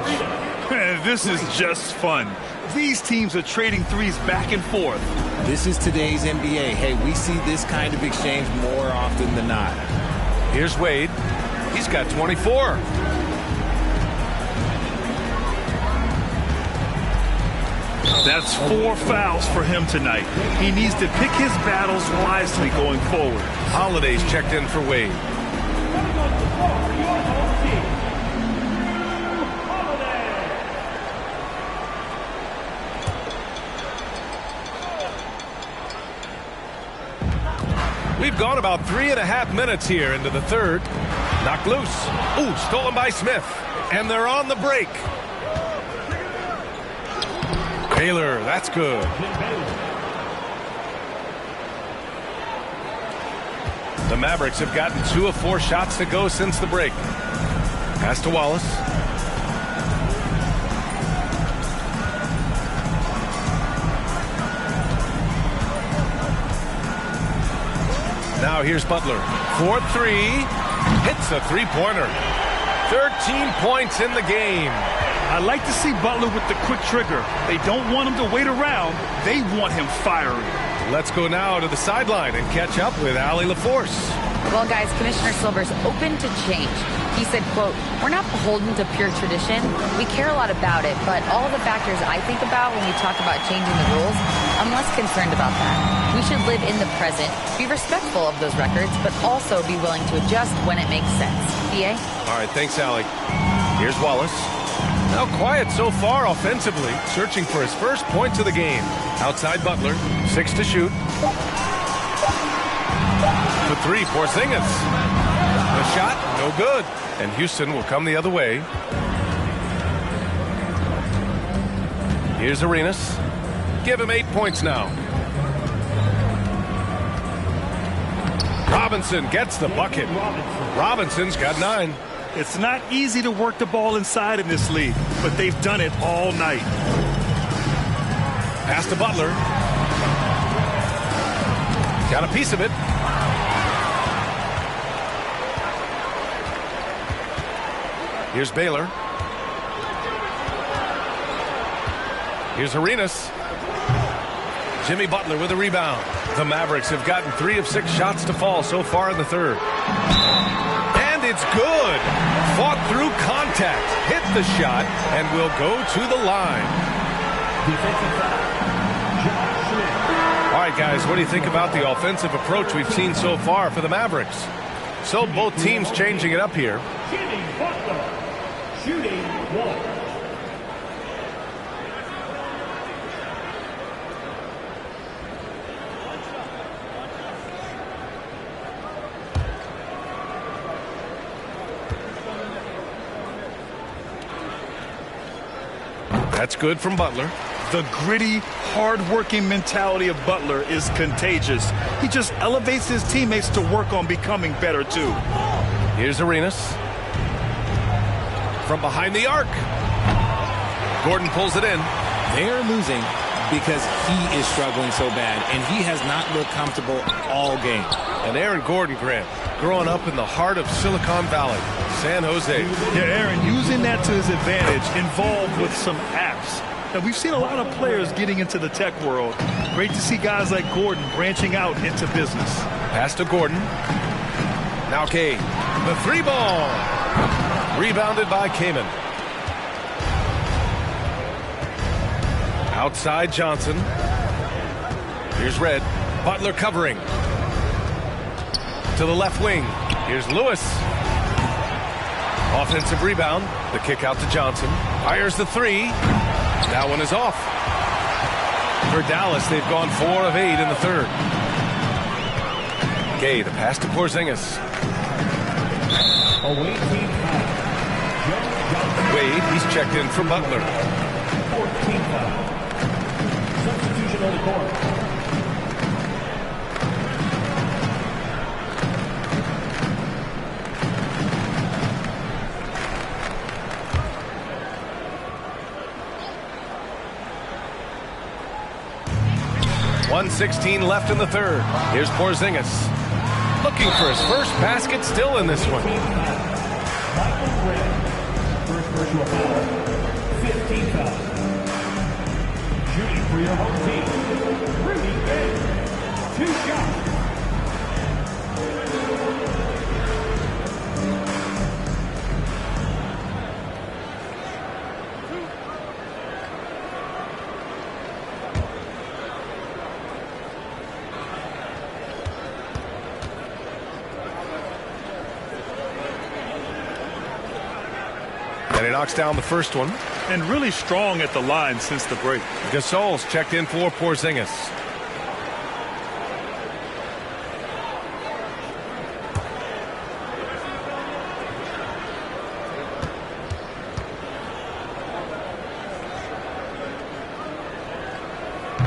This is just fun. These teams are trading threes back and forth. This is today's NBA. Hey, we see this kind of exchange more often than not. Here's Wade. He's got 24. That's 4 fouls for him tonight. He needs to pick his battles wisely going forward. Holiday's checked in for Wade. We've gone about 3.5 minutes here into the third. Knocked loose. Ooh, stolen by Smith. And they're on the break. Baylor, that's good. The Mavericks have gotten 2 of 4 shots to go since the break. Pass to Wallace. Now here's Butler. 4-3. Hits a three-pointer. 13 points in the game. I like to see Butler with the quick trigger. They don't want him to wait around. They want him firing. Let's go now to the sideline and catch up with Allie LaForce. Well, guys, Commissioner Silver's open to change. He said, quote, "We're not beholden to pure tradition. We care a lot about it, but all the factors I think about when we talk about changing the rules, I'm less concerned about that. We should live in the present, be respectful of those records, but also be willing to adjust when it makes sense." PA? All right, thanks, Allie. Here's Wallace. Now quiet so far offensively, searching for his first points of the game. Outside Butler, 6 to shoot. For 3, Porzingis. The shot, no good. And Houston will come the other way. Here's Arenas. Give him 8 points now. Robinson gets the bucket. Robinson's got 9. It's not easy to work the ball inside in this league, but they've done it all night. Pass to Butler. Got a piece of it. Here's Baylor. Here's Arenas. Jimmy Butler with a rebound. The Mavericks have gotten 3 of 6 shots to fall so far in the third. And it's good. Fought through contact. Hit the shot and will go to the line. All right, guys, what do you think about the offensive approach we've seen so far for the Mavericks? So both teams changing it up here. Jimmy Butler, shooting 1. That's good from Butler. The gritty, hard-working mentality of Butler is contagious. He just elevates his teammates to work on becoming better, too. Here's Arenas. From behind the arc. Gordon pulls it in. They're losing because he is struggling so bad, and he has not looked comfortable all game. And Aaron Gordon, Grant, growing up in the heart of Silicon Valley, San Jose. Yeah, Aaron, using that to his advantage, involved with some apps. Now, we've seen a lot of players getting into the tech world. Great to see guys like Gordon branching out into business. Pass to Gordon. Now Cade. The 3 ball. Rebounded by Kaman. Outside Johnson. Here's Red. Butler covering. To the left wing. Here's Lewis. Offensive rebound. The kick out to Johnson. Fires the 3. That one is off. For Dallas, they've gone 4 of 8 in the third. Gay, the pass to Porzingis. Wade, he's checked in for Butler. 14 foul. Substitution on the court. .116 left in the third. Here's Porzingis. Looking for his first basket, still in this one. Michael Red, first personal foul, 15 foul. Shooting for your home team, Rudy Gay, 2 shots. And he knocks down the first one. And really strong at the line since the break. Gasol's checked in for Porzingis.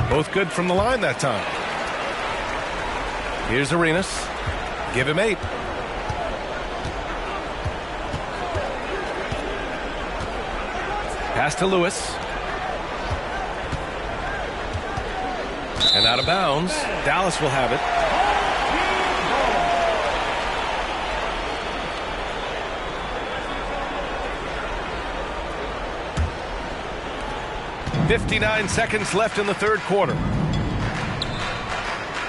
Both good from the line that time. Here's Arenas. Give him 8. Pass to Lewis. And out of bounds. Dallas will have it. .59 seconds left in the third quarter.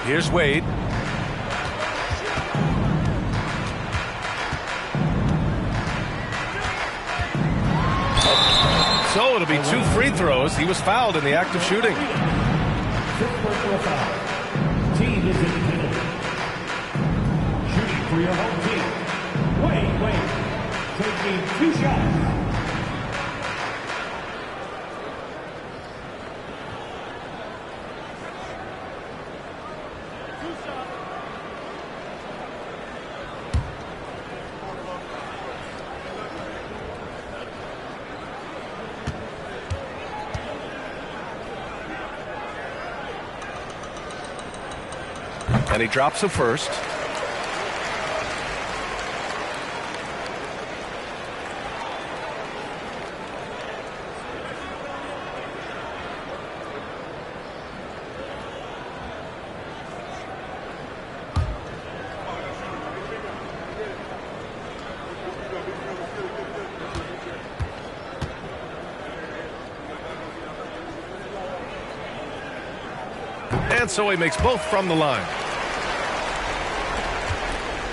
Here's Wade. So it'll be 2 free throws. He was fouled in the act of shooting. Team is in the penalty. Shooting for your home team. Wade, taking 2 shots. And he drops a first. And so he makes both from the line.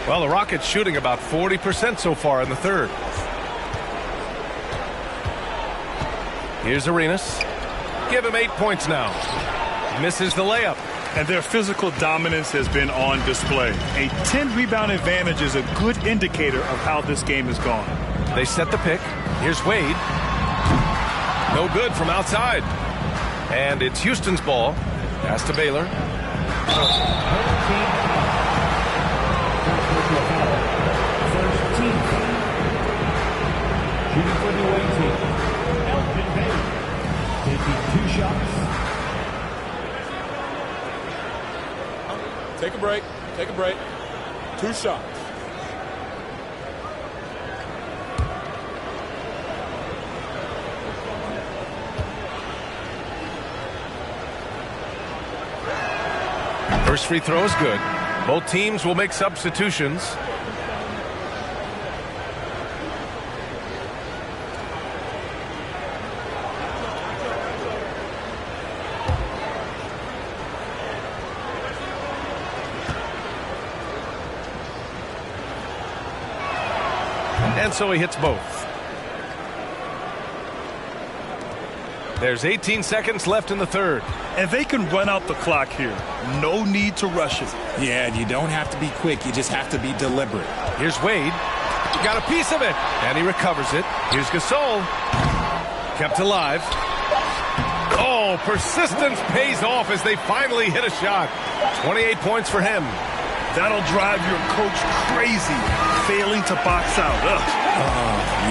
Well, the Rockets shooting about 40% so far in the third. Here's Arenas. Give him 8 points now. Misses the layup. And their physical dominance has been on display. A 10-rebound advantage is a good indicator of how this game has gone. They set the pick. Here's Wade. No good from outside. And it's Houston's ball. Pass to Baylor. Shooting for the away team. Elton Baylor taking 2 shots. Take a break. Take a break. 2 shots. First free throw is good. Both teams will make substitutions. And so he hits both. There's 18 seconds left in the third. And they can run out the clock here. No need to rush it. Yeah, you don't have to be quick. You just have to be deliberate. Here's Wade. Got a piece of it. And he recovers it. Here's Gasol. Kept alive. Oh, persistence pays off as they finally hit a shot. 28 points for him. That'll drive your coach crazy, failing to box out.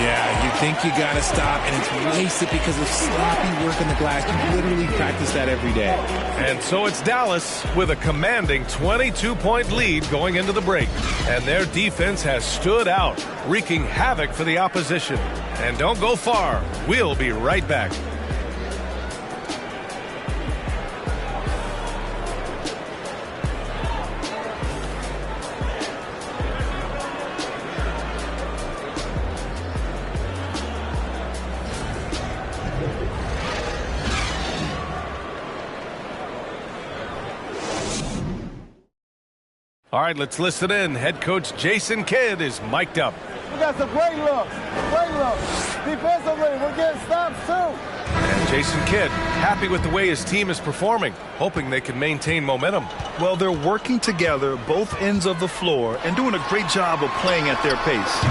Yeah, you think you got to stop, and it's wasted because of sloppy work on the glass. You literally practice that every day. And so it's Dallas with a commanding 22-point lead going into the break. And their defense has stood out, wreaking havoc for the opposition. And don't go far. We'll be right back. All right, let's listen in. Head coach Jason Kidd is mic'd up. We got some great looks. Defensively, we're getting stops too. And Jason Kidd happy with the way his team is performing, hoping they can maintain momentum. Well, they're working together both ends of the floor and doing a great job of playing at their pace.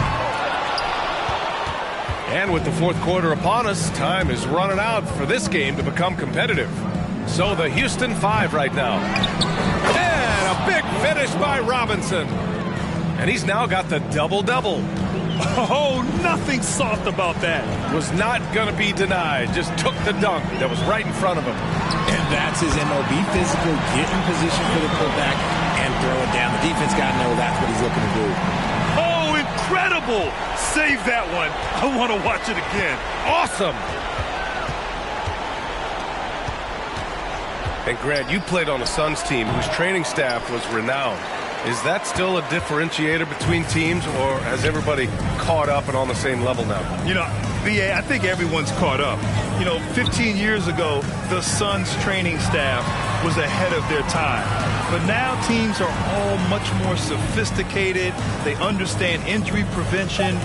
And with the fourth quarter upon us, time is running out for this game to become competitive. So the Houston 5 right now. And a big finish by Robinson. And he's now got the double-double. Oh, nothing soft about that. Was not going to be denied. Just took the dunk that was right in front of him. And that's his MO. Be physical, get in position for the putback, and throw it down. The defense got to know that's what he's looking to do. Oh, incredible. Save that one. I want to watch it again. Awesome. And Grant, you played on a Suns team whose training staff was renowned. Is that still a differentiator between teams, or has everybody caught up and on the same level now? You know, BA, I think everyone's caught up. You know, 15 years ago, the Suns training staff was ahead of their time. But now teams are all much more sophisticated. They understand injury prevention,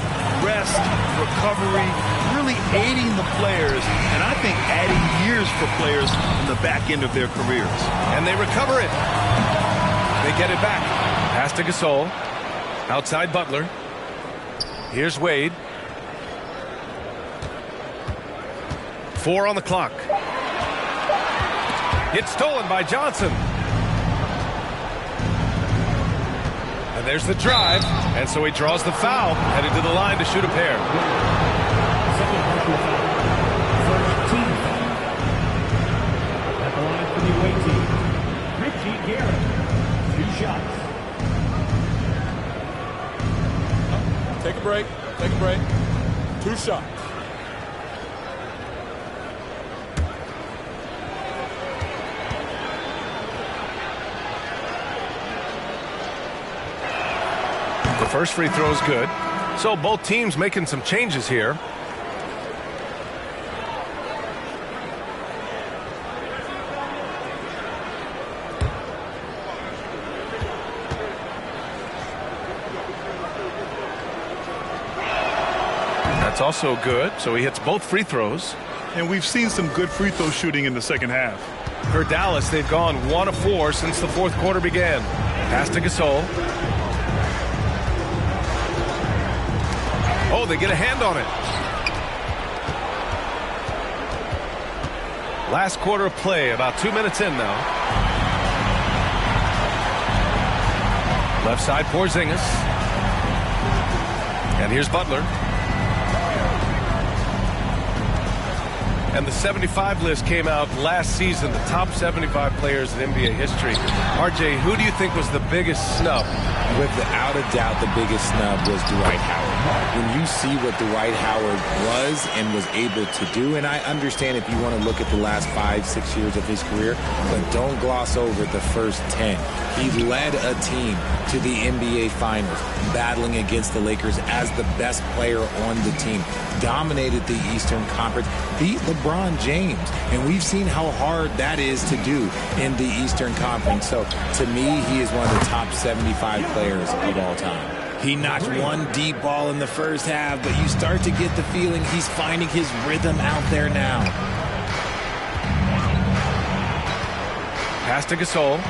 rest, recovery, really aiding the players, and I think adding years for players in the back end of their careers. And they recover it. They get it back. Pass to Gasol. Outside Butler. Here's Wade. 4 on the clock. It's stolen by Johnson. And there's the drive. And so he draws the foul. Headed to the line to shoot a pair. Second personal foul. First team foul. At the line for the away team, Richie Garrett. 2 shots. Take a break. Take a break. 2 shots. The first free throw is good. So both teams making some changes here. That's also good. So he hits both free throws. And we've seen some good free throw shooting in the second half. For Dallas, they've gone 1 of 4 since the fourth quarter began. Pass to Gasol. Oh, they get a hand on it. Last quarter of play, about 2 minutes in now. Left side, Porzingis. And here's Butler. And the 75 list came out last season, the top 75 players in NBA history. RJ, who do you think was the biggest snub? Without a doubt, the biggest snub was Dwight Howard. When you see what Dwight Howard was and was able to do, and I understand if you want to look at the last 5-6 years of his career, but don't gloss over the first 10. He led a team to the NBA Finals, battling against the Lakers as the best player on the team, dominated the Eastern Conference, beat LeBron James, and we've seen how hard that is to do in the Eastern Conference. So to me, he is one of the top 75 players of all time. He notched one deep ball in the first half, but you start to get the feeling he's finding his rhythm out there now. Pass to Gasol.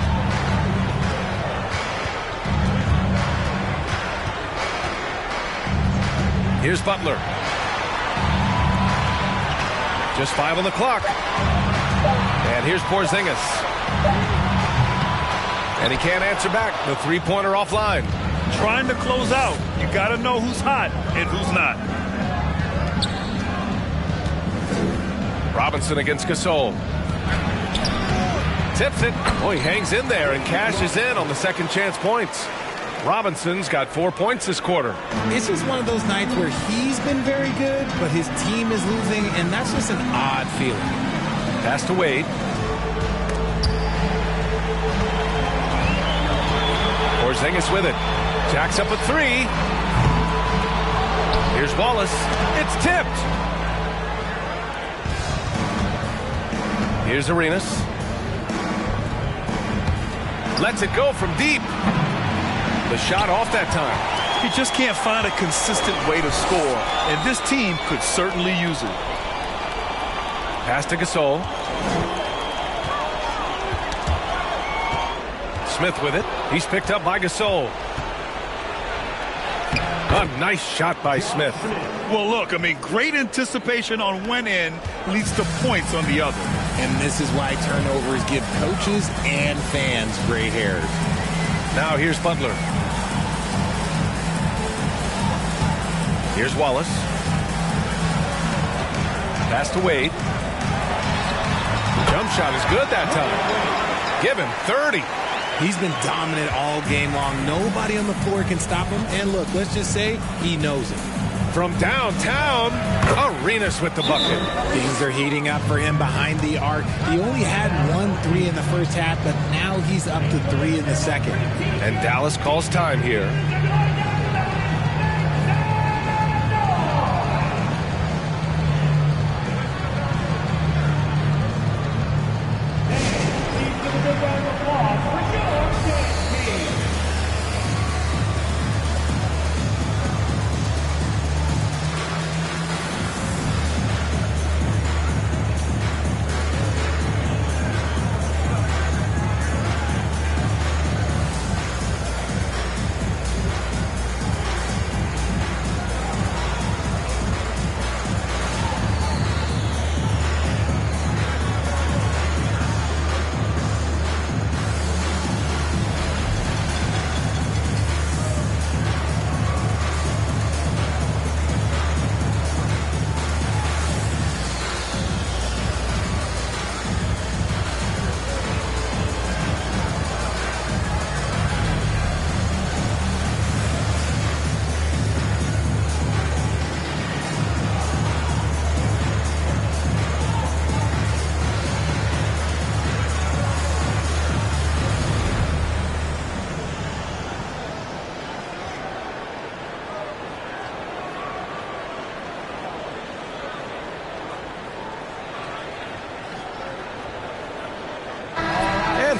Here's Butler. Just 5 on the clock. And here's Porzingis. And he can't answer back. The three-pointer offline. Trying to close out. You got to know who's hot and who's not. Robinson against Gasol. Tips it. Oh, he hangs in there and cashes in on the second chance points. Robinson's got 4 points this quarter. It's just one of those nights where he's been very good, but his team is losing, and that's just an odd feeling. Pass to Wade. Porzingis with it. Jacks up a 3. Here's Wallace. It's tipped. Here's Arenas. Lets it go from deep. The shot off that time. He just can't find a consistent way to score, and this team could certainly use it. Pass to Gasol. Smith with it. He's picked up by Gasol. A nice shot by Smith. Well, look, I mean, great anticipation on one end leads to points on the other. And this is why turnovers give coaches and fans gray hairs. Now here's Butler. Here's Wallace. Pass to Wade. Jump shot is good that time. Give him 30. He's been dominant all game long. Nobody on the floor can stop him. And look, let's just say he knows it. From downtown, Arenas with the bucket. Things are heating up for him behind the arc. He only had 1 3 in the first half, but now he's up to 3 in the second. And Dallas calls time here.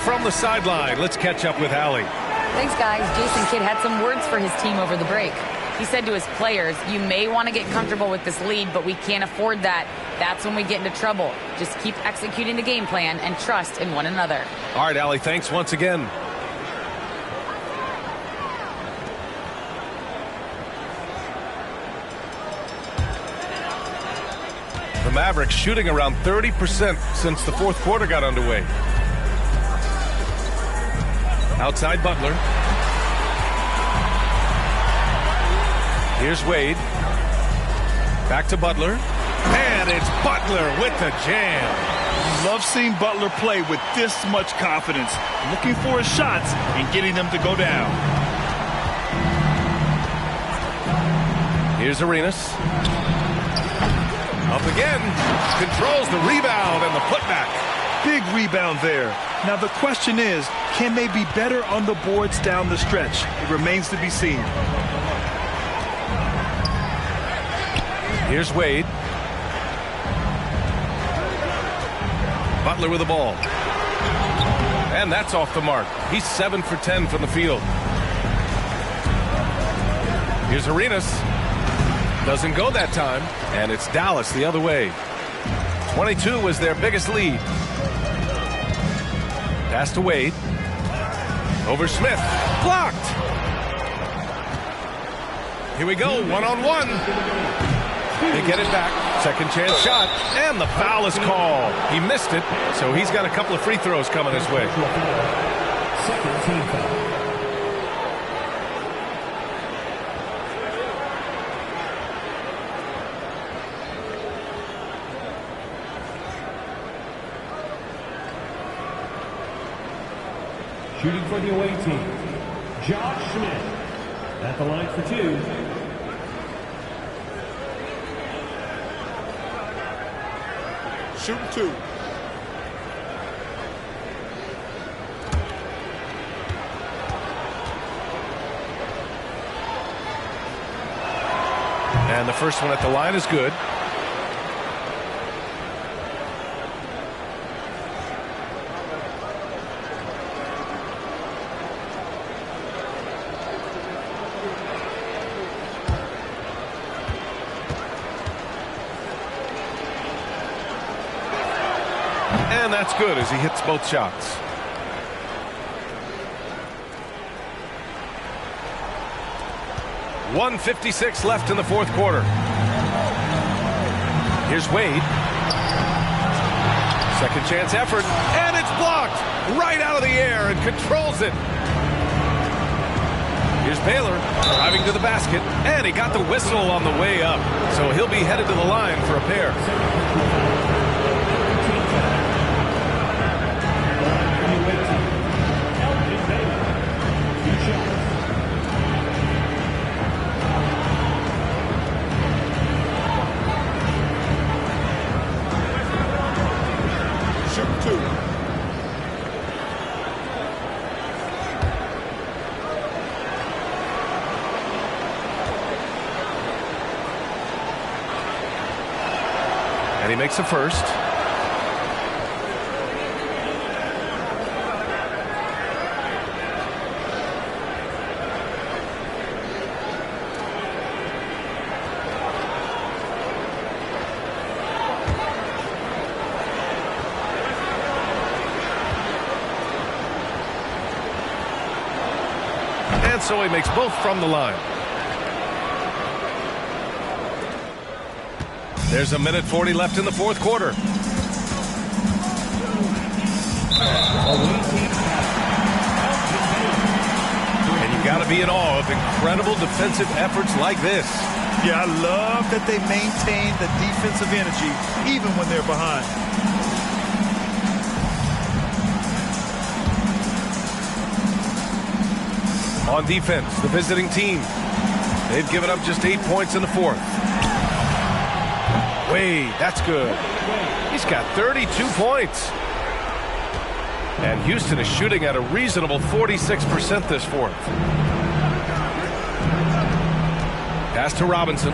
From the sideline, let's catch up with Allie. Thanks, guys. Jason Kidd had some words for his team over the break. He said to his players, you may want to get comfortable with this lead, but we can't afford that. That's when we get into trouble. Just keep executing the game plan and trust in one another. All right, Allie, thanks once again. The Mavericks shooting around 30% since the fourth quarter got underway. Outside Butler. Here's Wade. Back to Butler. And it's Butler with the jam. Love seeing Butler play with this much confidence. Looking for his shots and getting them to go down. Here's Arenas. Up again. Controls the rebound and the putback. Big rebound there. Now the question is, can they be better on the boards down the stretch? It remains to be seen. Here's Wade. Butler with the ball. And that's off the mark. He's 7 for 10 from the field. Here's Arenas. Doesn't go that time. And it's Dallas the other way. 22 was their biggest lead. Pass to Wade. Over Smith. Blocked. Here we go. One-on-one. They get it back. Second chance shot. And the foul is called. He missed it, so he's got a couple of free throws coming his way. Second team foul. Shooting for the away team, Josh Smith at the line for 2. Shooting 2. And the first one at the line is good. And that's good as he hits both shots. .156 left in the fourth quarter. Here's Wade. Second chance effort, and it's blocked right out of the air and controls it. Here's Baylor driving to the basket, and he got the whistle on the way up. So he'll be headed to the line for a pair. Shoot 2. And he makes a first. And so he makes both from the line. There's a minute 40 left in the fourth quarter. And you got to be in awe of incredible defensive efforts like this. Yeah, I love that they maintain the defensive energy even when they're behind. On defense, the visiting team. They've given up just 8 points in the fourth. Wade, that's good. He's got 32 points. And Houston is shooting at a reasonable 46% this fourth. Pass to Robinson.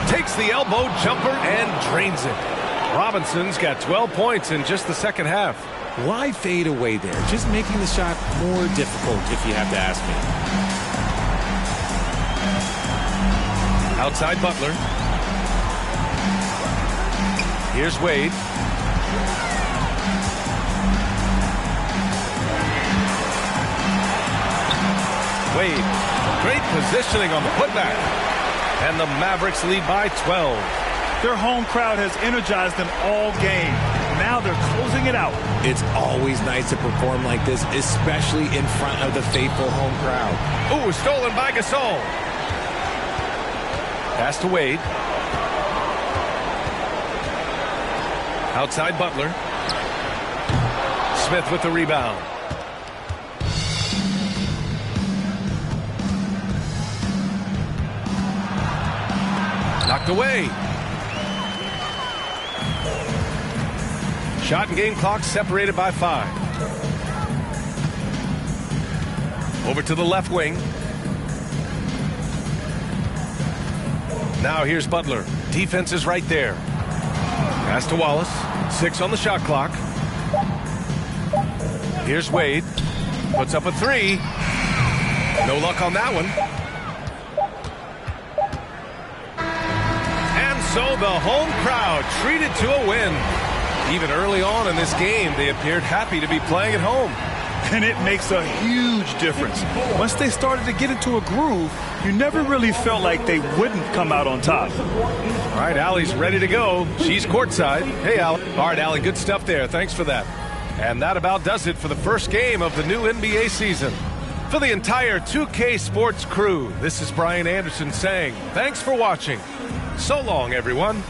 Takes the elbow jumper and drains it. Robinson's got 12 points in just the second half. Why fade away there? Just making the shot more difficult, if you have to ask me. Outside Butler. Here's Wade. Wade, great positioning on the putback. And the Mavericks lead by 12. Their home crowd has energized them all game. Now they're closing it out. It's always nice to perform like this, especially in front of the faithful home crowd. Ooh, stolen by Gasol. Pass to Wade. Outside Butler. Smith with the rebound. Knocked away. Shot and game clock separated by 5. Over to the left wing. Now here's Butler. Defense is right there. Pass to Wallace. 6 on the shot clock. Here's Wade. Puts up a 3. No luck on that one. And so the home crowd treated to a win. Even early on in this game, they appeared happy to be playing at home. And it makes a huge difference. Once they started to get into a groove, you never really felt like they wouldn't come out on top. All right, Allie's ready to go. She's courtside. Hey, Allie. All right, Allie, good stuff there. Thanks for that. And that about does it for the first game of the new NBA season. For the entire 2K Sports crew, this is Brian Anderson saying thanks for watching. So long, everyone.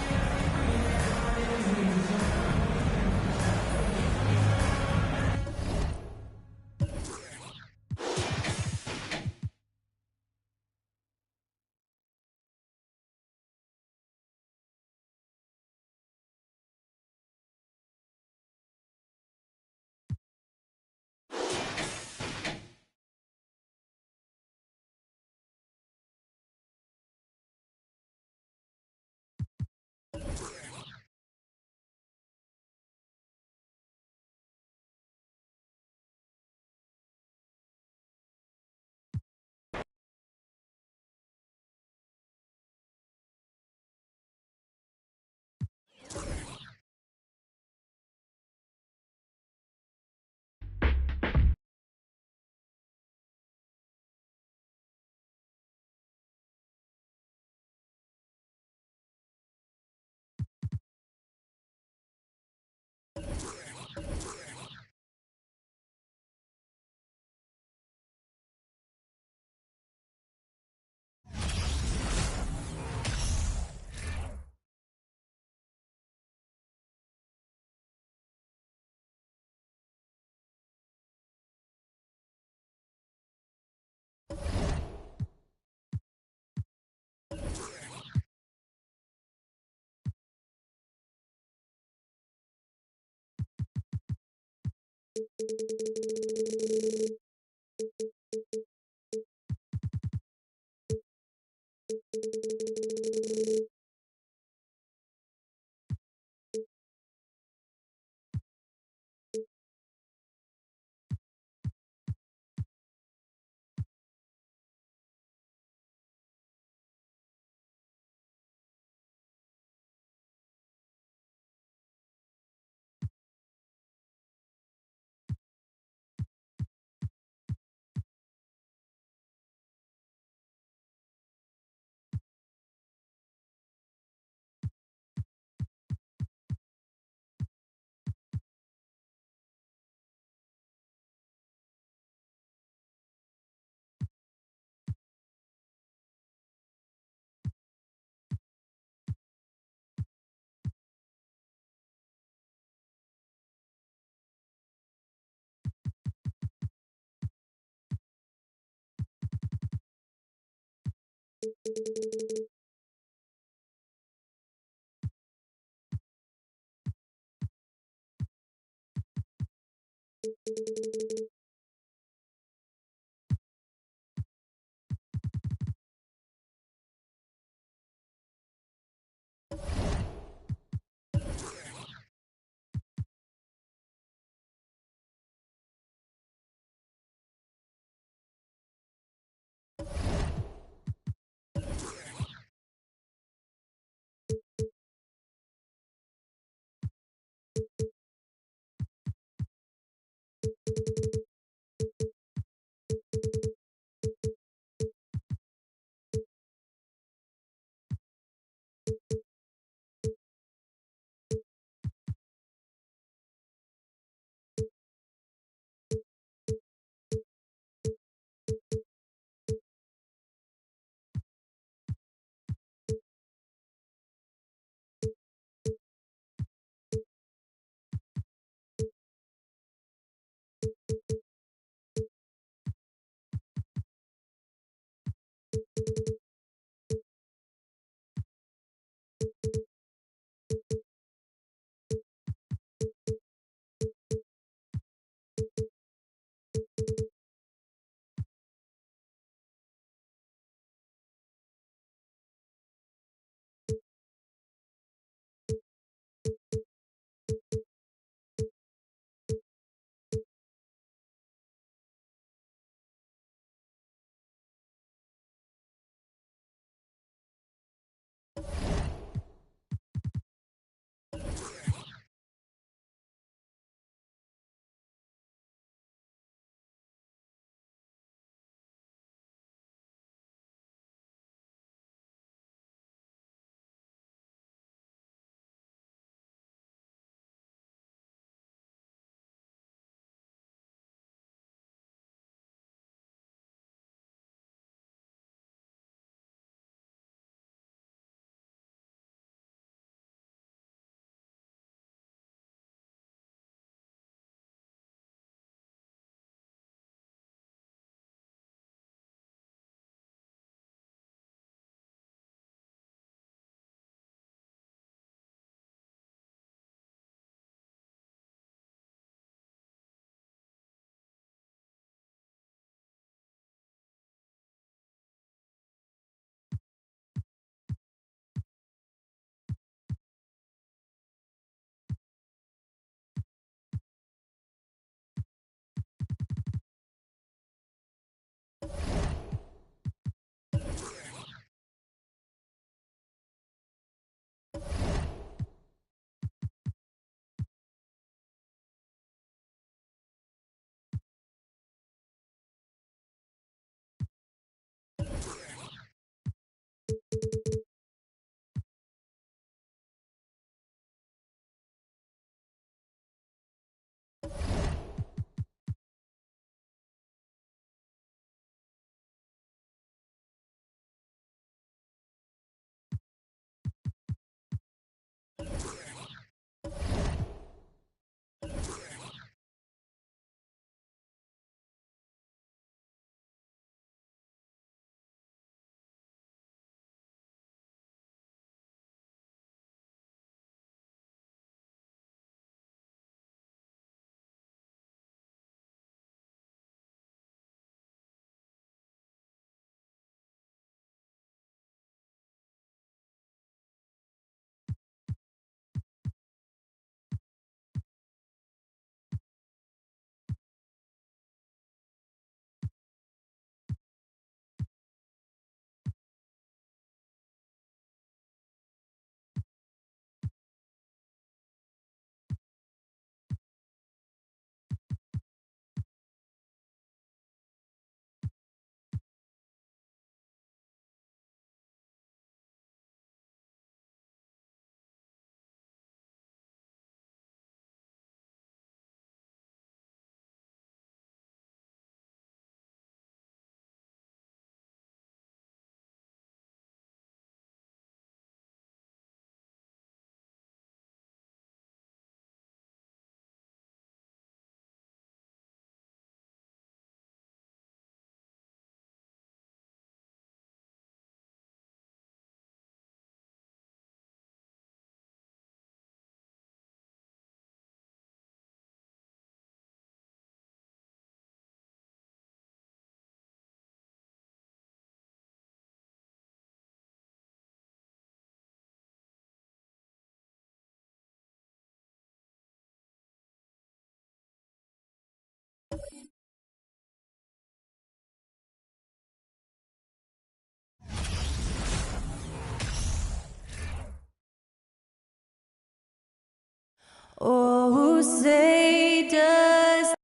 Oh, say does.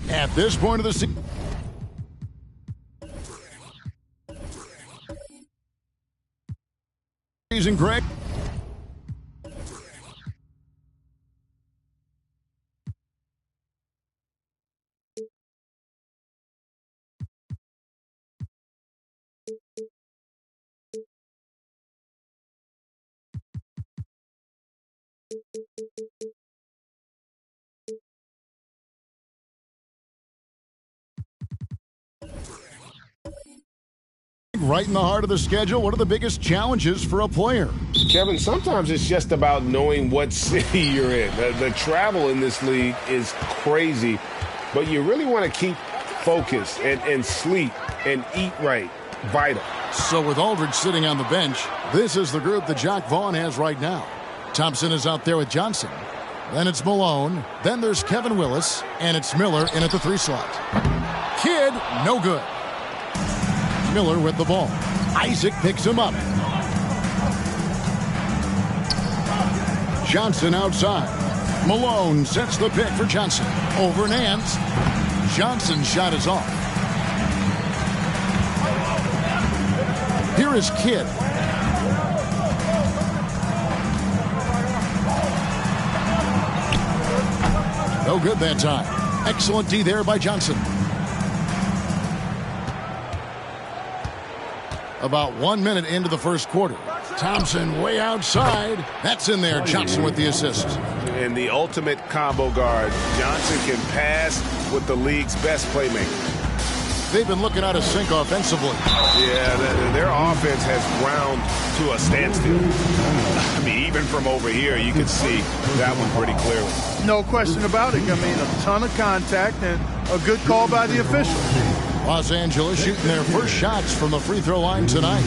At this point of the season, Greg. Right in the heart of the schedule, what are the biggest challenges for a player? Kevin, sometimes it's just about knowing what city you're in. The travel in this league is crazy, but you really want to keep focus and sleep and eat right. Vital. So with Aldridge sitting on the bench, this is the group that Jock Vaughn has right now. Thompson is out there with Johnson. Then it's Malone. Then there's Kevin Willis. And it's Miller in at the 3 slot. Kidd, no good. Miller with the ball. Isaac picks him up. Johnson outside. Malone sets the pick for Johnson. Over Nance. Johnson's shot is off. Here is Kidd. No good that time. Excellent D there by Johnson. About 1 minute into the first quarter. Thompson way outside. That's in there. Johnson with the assist. And the ultimate combo guard. Johnson can pass with the league's best playmaker. They've been looking out of sync offensively. Yeah, their offense has ground to a standstill. I mean, even from over here, you can see that one pretty clearly. No question about it. I mean, a ton of contact and a good call by the official. Los Angeles shooting their first shots from the free throw line tonight.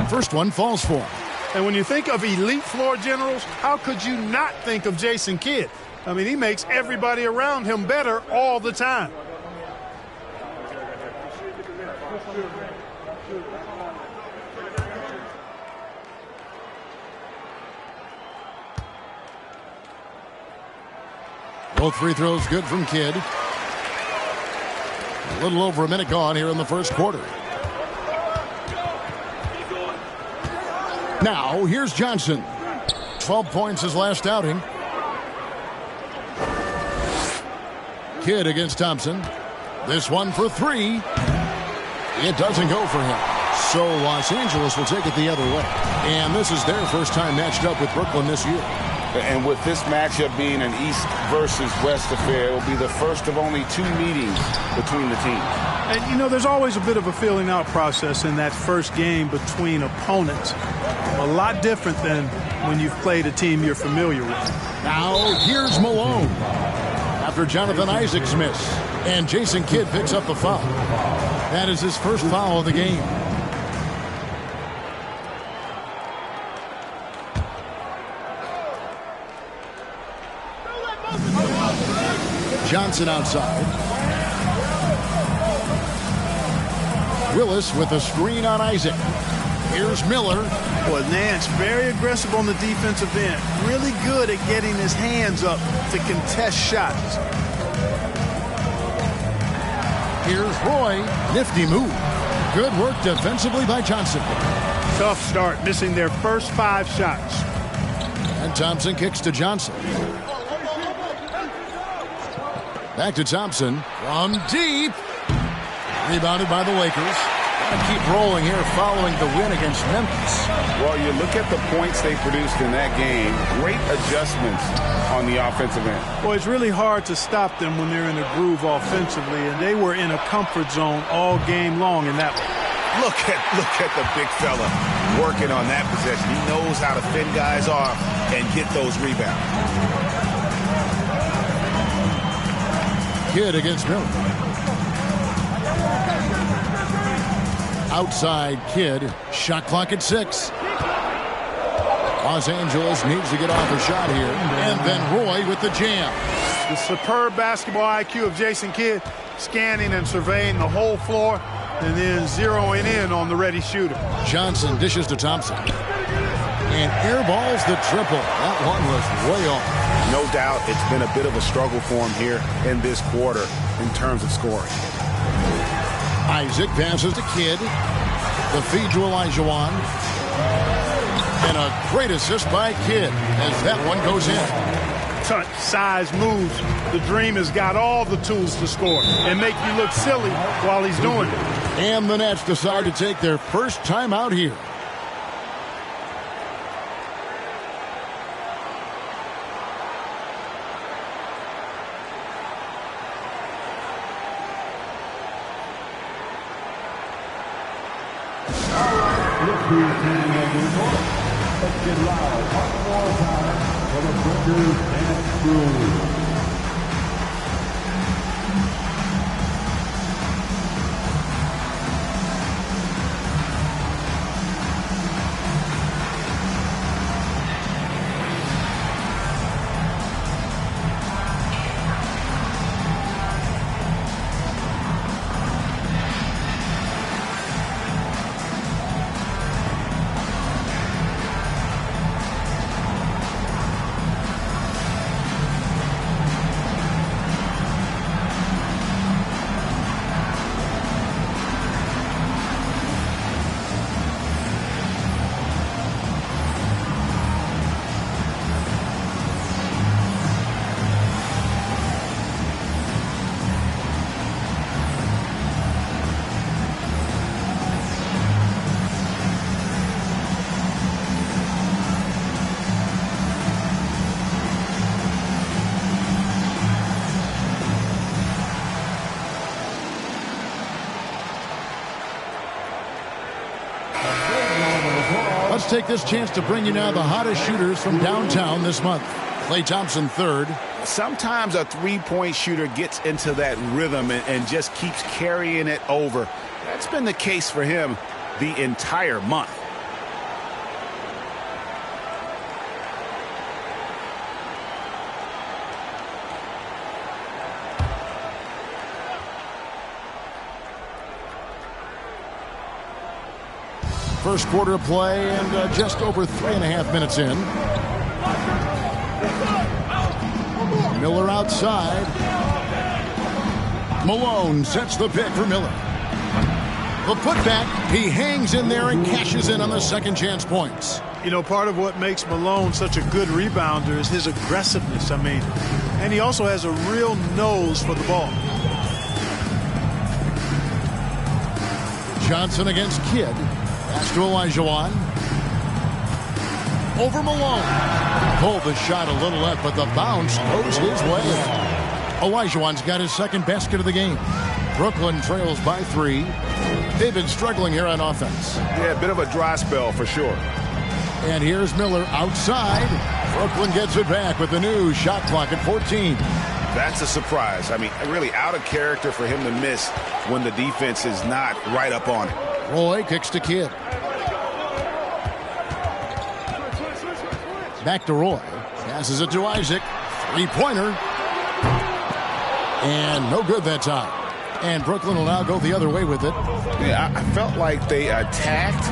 First one falls for him. And when you think of elite floor generals, how could you not think of Jason Kidd? I mean, he makes everybody around him better all the time. Both free throws good from Kidd. A little over a minute gone here in the first quarter. Now, here's Johnson. 12 points his last outing. Kidd against Thompson. This one for 3. It doesn't go for him. So Los Angeles will take it the other way. And this is their first time matched up with Brooklyn this year. And with this matchup being an East versus West affair, it will be the first of only 2 meetings between the teams. And, you know, there's always a bit of a filling out process in that first game between opponents. A lot different than when you've played a team you're familiar with. Now, here's Malone. After Jonathan Isaac's miss. And Jason Kidd picks up the foul. That is his first foul of the game. Johnson outside. Willis with a screen on Isaac. Here's Miller. Well, Nance very aggressive on the defensive end. Really good at getting his hands up to contest shots. Here's Roy. Nifty move. Good work defensively by Johnson. Tough start, missing their first 5 shots. And Thompson kicks to Johnson. Back to Thompson from deep. Rebounded by the Lakers. Gotta keep rolling here following the win against Memphis. Well, you look at the points they produced in that game. Great adjustments on the offensive end. Well, it's really hard to stop them when they're in a groove offensively, and they were in a comfort zone all game long in that one. Look at the big fella working on that possession. He knows how to fend guys off and get those rebounds. Kidd against Miller. Outside Kidd. Shot clock at 6. Los Angeles needs to get off a shot here. And then Roy with the jam. The superb basketball IQ of Jason Kidd, scanning and surveying the whole floor and then zeroing in on the ready shooter. Johnson dishes to Thompson. And airballs the triple. That one was way off. No doubt it's been a bit of a struggle for him here in this quarter in terms of scoring. Isaac passes to Kidd. The feed to Olajuwon. And a great assist by Kidd as that one goes in. Touch, size, moves. The Dream has got all the tools to score and make you look silly while he's doing it. And the Nets decide to take their first time out here. Let's get loud one more time for the Breakers and Crew. Let's take this chance to bring you now the hottest shooters from downtown this month. Klay Thompson third. Sometimes a three-point shooter gets into that rhythm and just keeps carrying it over. That's been the case for him the entire month. First quarter of play and just over 3.5 minutes in. Miller outside. Malone sets the pick for Miller. The putback, he hangs in there and cashes in on the second chance points. You know, part of what makes Malone such a good rebounder is his aggressiveness. And he also has a real nose for the ball. Johnson against Kidd. Pass to Olajuwon. Over Malone. Pulled the shot a little left, but the bounce goes his way. Olajuwon's got his second basket of the game. Brooklyn trails by 3. They've been struggling here on offense. Yeah, a bit of a dry spell for sure. And here's Miller outside. Brooklyn gets it back with the new shot clock at 14. That's a surprise. Really out of character for him to miss when the defense is not right up on it. Roy kicks to Kidd. Back to Roy. Passes it to Isaac. Three-pointer. And no good that time. And Brooklyn will now go the other way with it. Yeah, I felt like they attacked,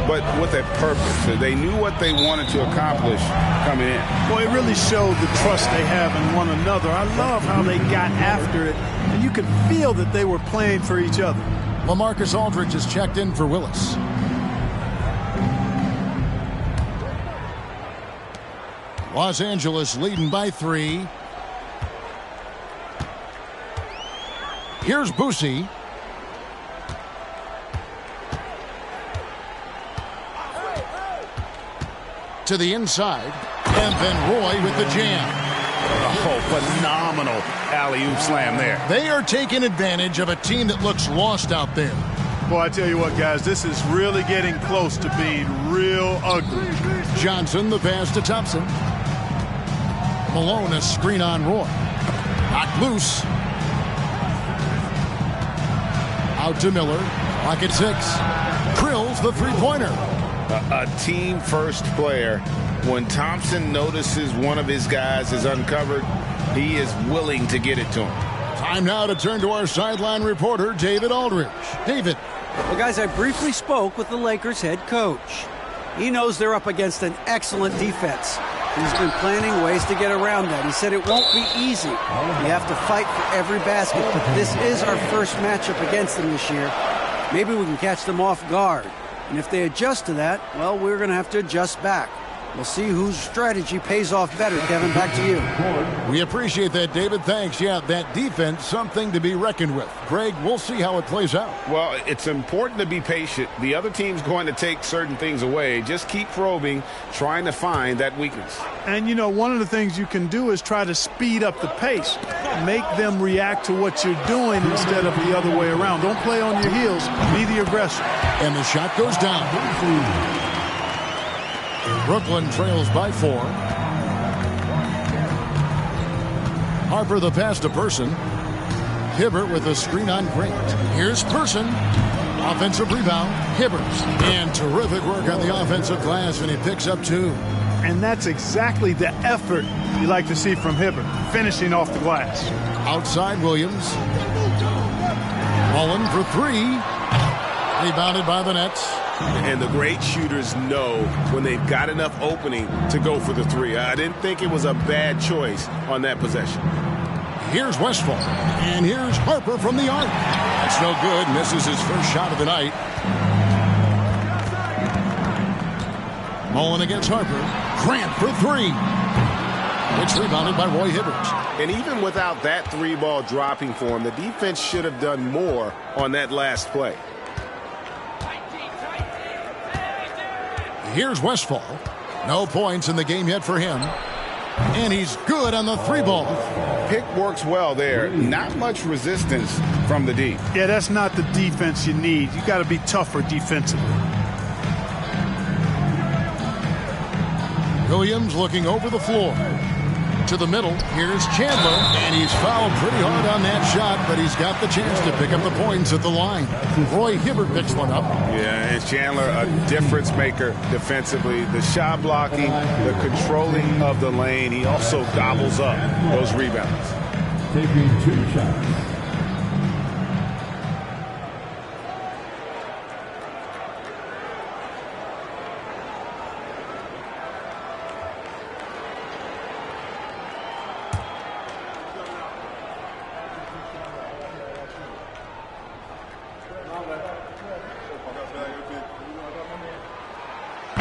but with a purpose. They knew what they wanted to accomplish coming in. Well, it really showed the trust they have in one another. I love how they got after it, and you could feel that they were playing for each other. LaMarcus Aldridge is checked in for Willis. Los Angeles leading by 3. Here's Boosie. To the inside. And then Roy with the jam. Oh, phenomenal alley-oop slam there. They are taking advantage of a team that looks lost out there. Boy, I tell you what, guys, this is really getting close to being real ugly. Johnson, the pass to Thompson. Malone, a screen on Roy. Knocked loose. Out to Miller. Clock at 6. Krills the three-pointer. A team-first player When Thompson notices one of his guys is uncovered, he is willing to get it to him. Time now to turn to our sideline reporter, David Aldridge. David. Well, guys, I briefly spoke with the Lakers head coach. He knows they're up against an excellent defense. He's been planning ways to get around that. He said it won't be easy. You have to fight for every basket, but this is our first matchup against them this year. Maybe we can catch them off guard. And if they adjust to that, well, we're going to have to adjust back. We'll see whose strategy pays off better. Kevin, back to you. We appreciate that, David. Thanks. Yeah, that defense, something to be reckoned with. Greg, we'll see how it plays out. Well, it's important to be patient. The other team's going to take certain things away. Just keep probing, trying to find that weakness. And, you know, one of the things you can do is try to speed up the pace. Make them react to what you're doing instead of the other way around. Don't play on your heels. Be the aggressor. And the shot goes down. Brooklyn trails by 4. Harper the pass to Person. Hibbert with a screen on Grant. Here's Person. Offensive rebound. Hibbert. And terrific work on the offensive glass, and he picks up 2. And that's exactly the effort you like to see from Hibbert, finishing off the glass. Outside Williams. Mullen for 3. Rebounded by the Nets. And the great shooters know when they've got enough opening to go for the 3. I didn't think it was a bad choice on that possession. Here's Westphal. And here's Harper from the arc. That's no good. Misses his first shot of the night. Mullen against Harper. Grant for 3. It's rebounded by Roy Hibbert. And even without that 3-ball dropping for him, the defense should have done more on that last play. Here's Westphal. No points in the game yet for him. And he's good on the 3-ball. Pick works well there. Not much resistance from the D. Yeah, that's not the defense you need. You got to be tougher defensively. Williams looking over the floor. To the middle. Here's Chandler. And he's fouled pretty hard on that shot, but he's got the chance to pick up the points at the line. Roy Hibbert picks one up. Yeah, and Chandler, a difference maker defensively. The shot blocking, the controlling of the lane. He also gobbles up those rebounds. Taking 2 shots.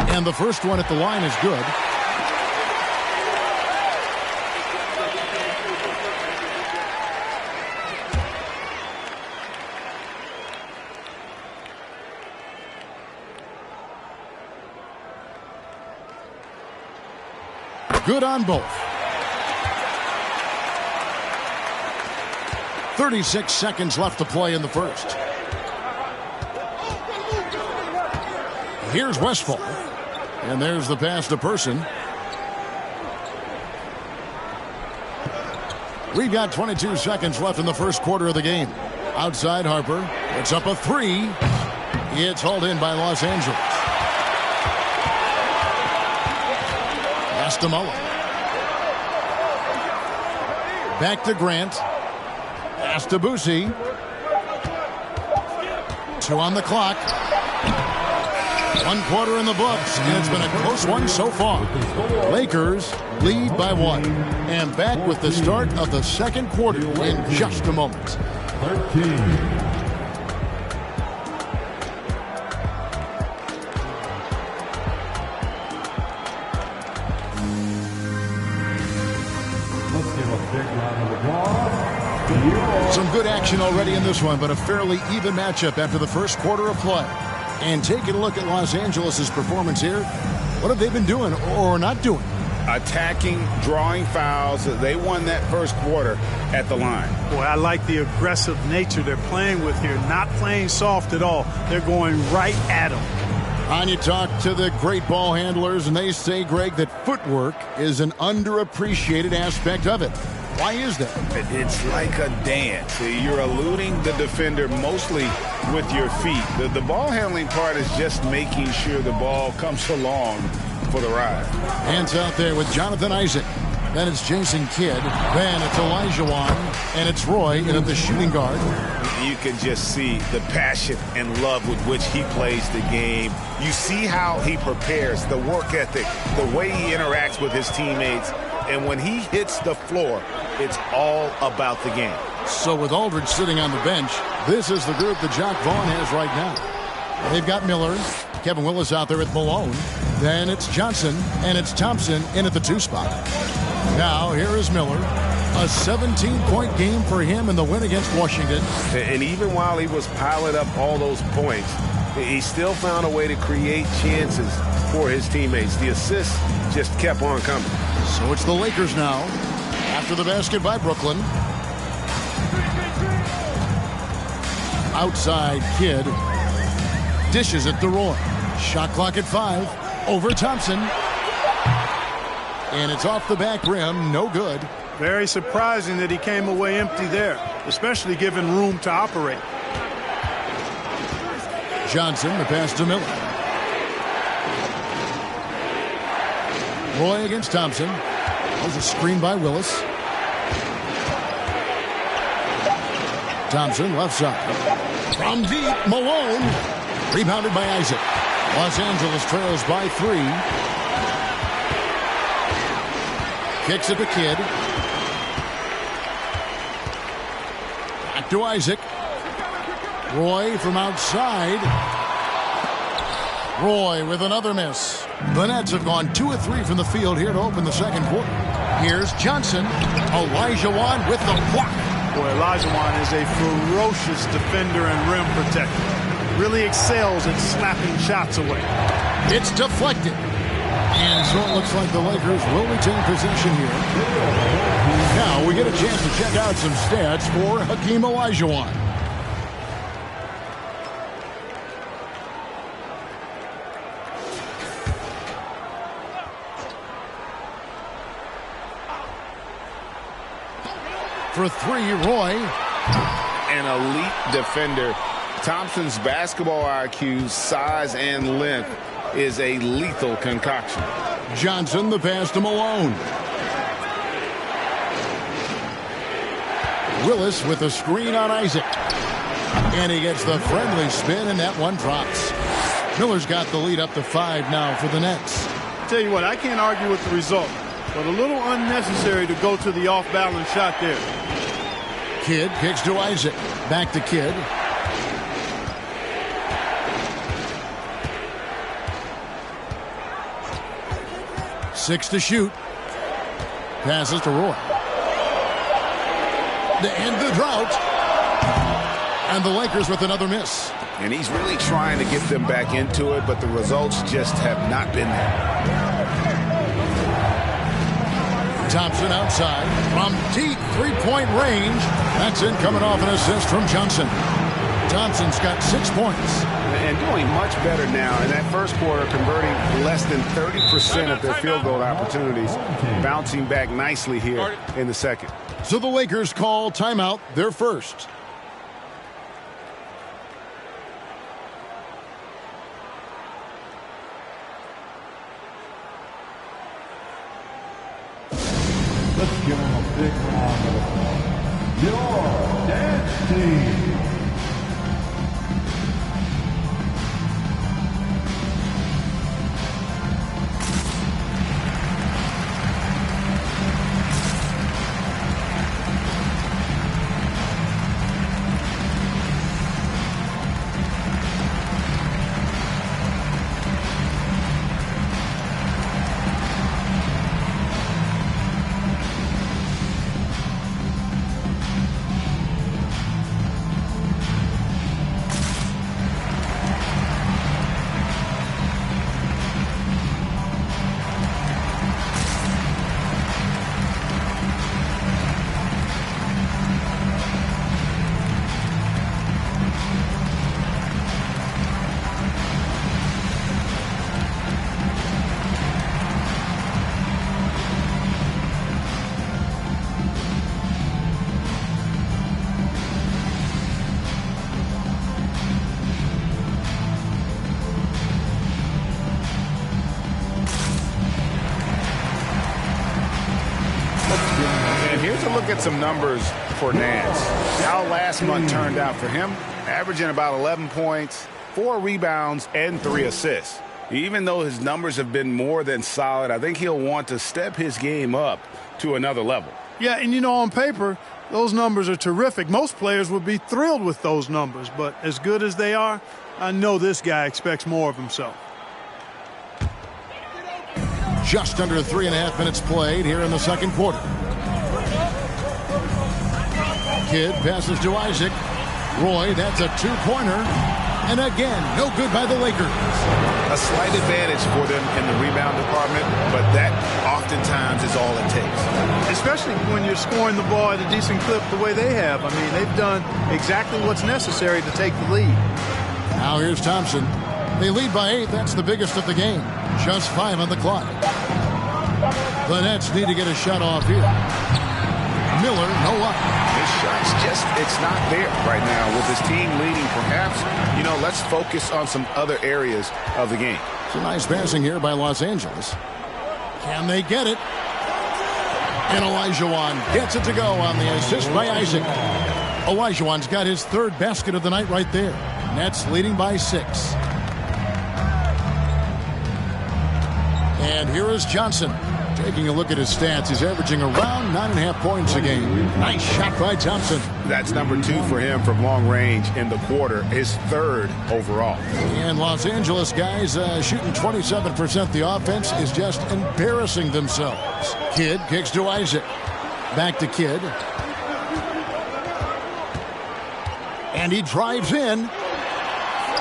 And the first one at the line is good. Good on both. 36 seconds left to play in the first. Here's Westphal. And there's the pass to Person. We've got 22 seconds left in the first quarter of the game. Outside Harper. It's up a 3. It's hauled in by Los Angeles. Pass to Mullen. Back to Grant. Pass to Boosie. 2 on the clock. 1 quarter in the books, and it's been a close one so far. Lakers lead by 1. And back with the start of the second quarter in just a moment. 13. Some good action already in this one, but a fairly even matchup after the first quarter of play. And taking a look at Los Angeles' performance here, what have they been doing or not doing? Attacking, drawing fouls. They won that first quarter at the line. Boy, I like the aggressive nature they're playing with here. Not playing soft at all. They're going right at them. And you talk to the great ball handlers, and they say, Greg, that footwork is an underappreciated aspect of it. Why is that? It's like a dance. You're eluding the defender mostly with your feet. The ball handling part is just making sure the ball comes along for the ride. Hands out there with Jonathan Isaac. Then it's Jason Kidd. Then it's Elijah Wan. And it's Roy in at the shooting guard. You can just see the passion and love with which he plays the game. You see how he prepares, the work ethic, the way he interacts with his teammates. And when he hits the floor, it's all about the game. So with Aldridge sitting on the bench, this is the group that Jacque Vaughn has right now. They've got Miller, Kevin Willis out there at Malone. Then it's Johnson, and it's Thompson in at the 2 spot. Now, here is Miller. A 17-point game for him in the win against Washington. And even while he was piling up all those points, he still found a way to create chances for his teammates. The assists just kept on coming. So it's the Lakers now. After the basket by Brooklyn. Outside Kidd. Dishes it to Roy. Shot clock at 5. Over Thompson. And it's off the back rim. No good. Very surprising that he came away empty there, especially given room to operate. Johnson, the pass to Miller. Roy against Thompson. There's a screen by Willis. Thompson, left side. From deep, Malone. Rebounded by Isaac. Los Angeles trails by 3. Kicks it to Kidd. Back to Isaac. Roy from outside. Roy with another miss. The Nets have gone 2 of 3 from the field here to open the second quarter. Here's Johnson. Elijah Wan with the block. Boy, Elijah Wan is a ferocious defender and rim protector. Really excels at slapping shots away. It's deflected. And so it looks like the Lakers will retain possession here. Now we get a chance to check out some stats for Hakeem Olajuwon. For 3, Roy. An elite defender. Thompson's basketball IQ, size, and length is a lethal concoction. Johnson, the pass to Malone. Willis with a screen on Isaac. And he gets the friendly spin, and that one drops. Miller's got the lead up to 5 now for the Nets. Tell you what, I can't argue with the result, but a little unnecessary to go to the off-balance shot there. Kidd kicks to Isaac. Back to Kidd. Six to shoot. Passes to Roy. To end the drought. And the Lakers with another miss. And he's really trying to get them back into it, but the results just have not been there. Thompson outside from deep three-point range. That's in, coming off an assist from Johnson. Thompson's got 6 points. And doing much better now. In that first quarter, converting less than 30% of their field goal opportunities. Bouncing back nicely here in the second. So the Lakers call timeout, their first. Let's give them a big round of applause. Your dance team. And here's a look at some numbers for Nance. How last month turned out for him, averaging about 11 points, 4 rebounds, and 3 assists. Even though his numbers have been more than solid, I think he'll want to step his game up to another level. Yeah, and you know, on paper, those numbers are terrific. Most players would be thrilled with those numbers, but as good as they are, I know this guy expects more of himself. Just under 3.5 minutes played here in the second quarter. Kidd passes to Isaac. Roy, that's a two-pointer. And again, no good by the Lakers. A slight advantage for them in the rebound department, but that oftentimes is all it takes. Especially when you're scoring the ball at a decent clip the way they have. I mean, they've done exactly what's necessary to take the lead. Now here's Thompson. They lead by 8. That's the biggest of the game. Just 5 on the clock. The Nets need to get a shot off here. Miller, no luck. His shot's it's not there right now. With his team leading, perhaps, let's focus on some other areas of the game. It's a nice passing here by Los Angeles. Can they get it? And Olajuwon gets it to go on the assist by Isaac. Olajuwon's got his 3rd basket of the night right there. Nets leading by 6. And here is Johnson. Taking a look at his stats, he's averaging around 9.5 points a game. Nice shot by Thompson. That's number 2 for him from long range in the quarter, his 3rd overall. And Los Angeles guys shooting 27%. The offense is just embarrassing themselves. Kidd kicks to Isaac. Back to Kidd. And he drives in.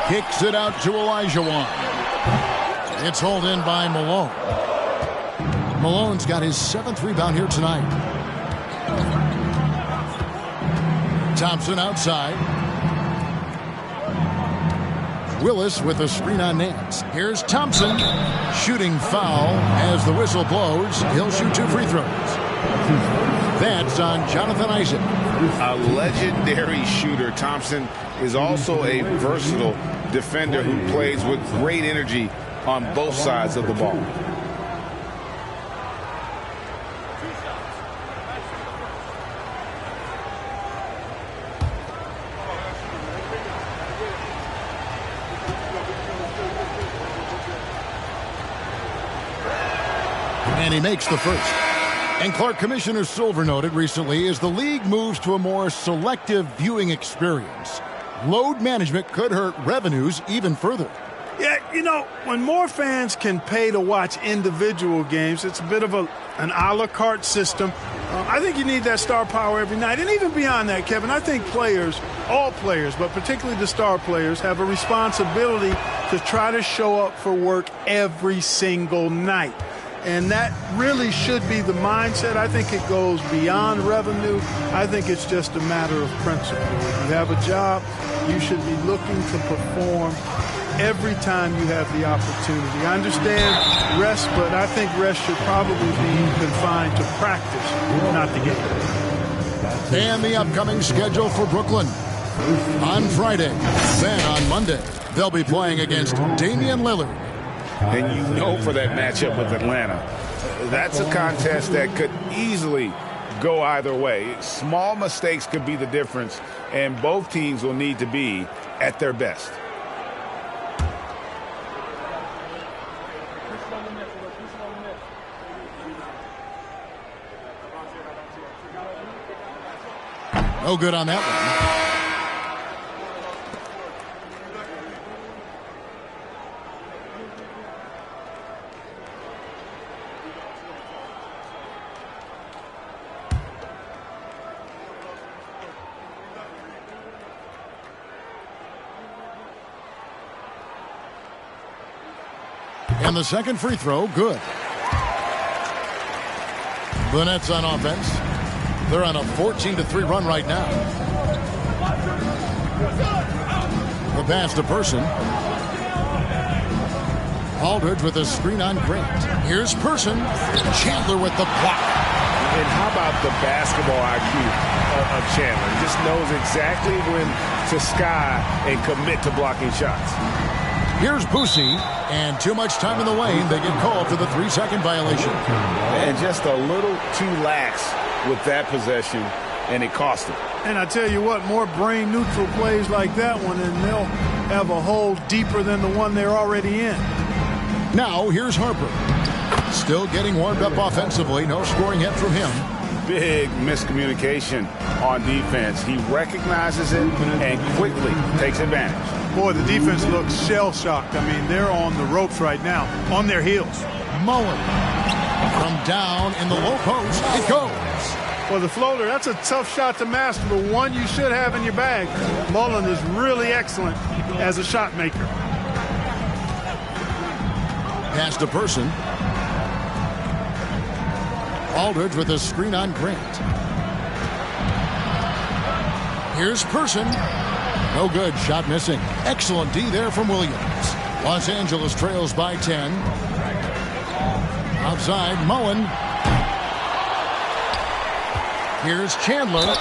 Kicks it out to Olajuwon. It's hauled in by Malone. Malone's got his 7th rebound here tonight. Thompson outside. Willis with a screen on Nance. Here's Thompson. Shooting foul as the whistle blows. He'll shoot 2 free throws. That's on Jonathan Isaac. A legendary shooter. Thompson is also a versatile defender who plays with great energy on both sides of the ball. And he makes the first. And Clark, Commissioner Silver noted recently, as the league moves to a more selective viewing experience, load management could hurt revenues even further. Yeah, when more fans can pay to watch individual games, it's a bit of an a la carte system. I think you need that star power every night. And even beyond that, Kevin, I think players, all players, but particularly the star players, have a responsibility to try to show up for work every single night. And that really should be the mindset. I think it goes beyond revenue. I think it's just a matter of principle. If you have a job, you should be looking to perform every time you have the opportunity. I understand rest, but I think rest should probably be confined to practice, not the game. And the upcoming schedule for Brooklyn. On Friday, then on Monday, they'll be playing against Damian Lillard. And for that matchup with Atlanta, that's a contest that could easily go either way. Small mistakes could be the difference, and both teams will need to be at their best. No good on that one. And the second free throw, good. The Nets on offense. They're on a 14-3 run right now. The pass to Person. Aldridge with a screen on Grant. Here's Person. Chandler with the block. And how about the basketball IQ of Chandler? He just knows exactly when to sky and commit to blocking shots. Here's Boosie, and too much time in the lane. They get called for the 3-second violation. And just a little too lax with that possession, and it cost him. And I tell you what, more brain-neutral plays like that one, and they'll have a hole deeper than the one they're already in. Now, here's Harper. Still getting warmed up offensively. No scoring yet from him. Big miscommunication on defense. He recognizes it and quickly takes advantage. Boy, the defense looks shell-shocked. I mean, they're on the ropes right now, on their heels. Mullen from down in the low post. It goes. Well, the floater, that's a tough shot to master, but one you should have in your bag. Mullen is really excellent as a shot maker. Pass to Person. Aldridge with a screen on Grant. Here's Person. No good. Shot missing. Excellent D there from Williams. Los Angeles trails by 10. Outside, Mullen. Here's Chandler.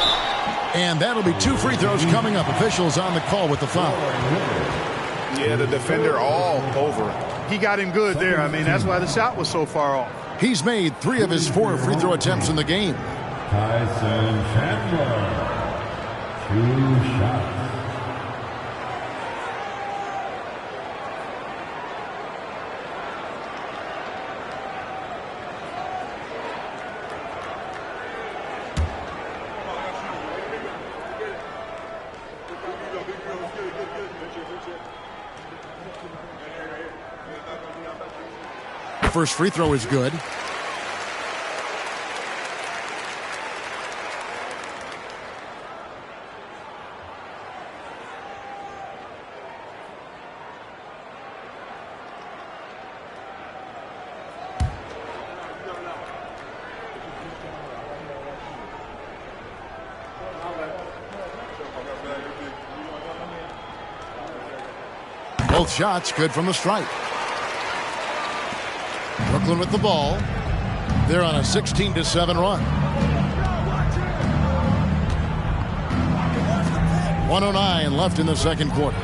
And that'll be 2 free throws coming up. Officials on the call with the foul. Yeah, the defender all over. He got him good there. I mean, that's why the shot was so far off. He's made 3 of his 4 free throw attempts in the game. Tyson Chandler, 2 shots. First free throw is good. Both shots good from the stripe. Brooklyn with the ball. They're on a 16-7 run. 1:09 left in the second quarter.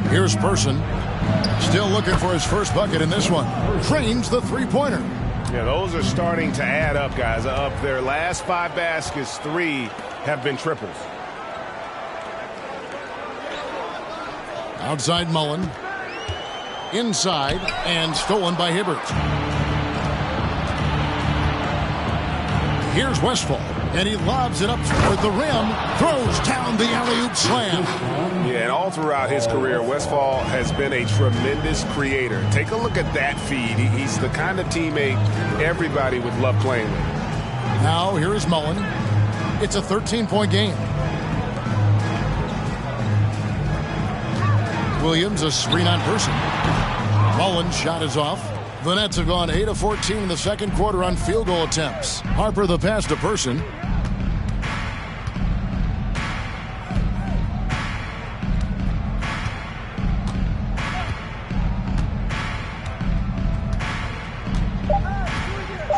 Here's Person. Still looking for his first bucket in this one. Trains the three-pointer. Yeah, those are starting to add up, guys. Of their last 5 baskets, 3 have been triples. Outside Mullen. Inside and stolen by Hibbert. Here's Westphal, and he lobs it up toward the rim, throws down the alley-oop slam. Yeah, and all throughout his career, Westphal has been a tremendous creator. Take a look at that feed. He's the kind of teammate everybody would love playing with. Now here is Mullen. It's a 13-point game. Williams, a screen on Person. Mullen's shot is off. The Nets have gone 8 of 14 in the second quarter on field goal attempts. Harper the pass to Person.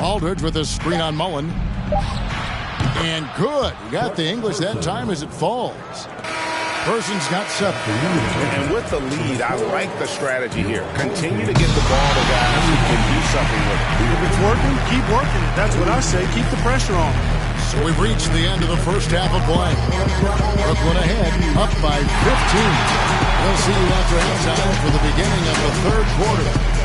Aldridge with a screen on Mullen. And good. He got the English that time as it falls. Person's got 7. And with the lead, I like the strategy here. Continue to get the ball to guys who can do something with it. If it's working, keep working it. That's what I say. Keep the pressure on. So we've reached the end of the first half of play. Brooklyn ahead, up by 15. We'll see you after halftime for the beginning of the third quarter.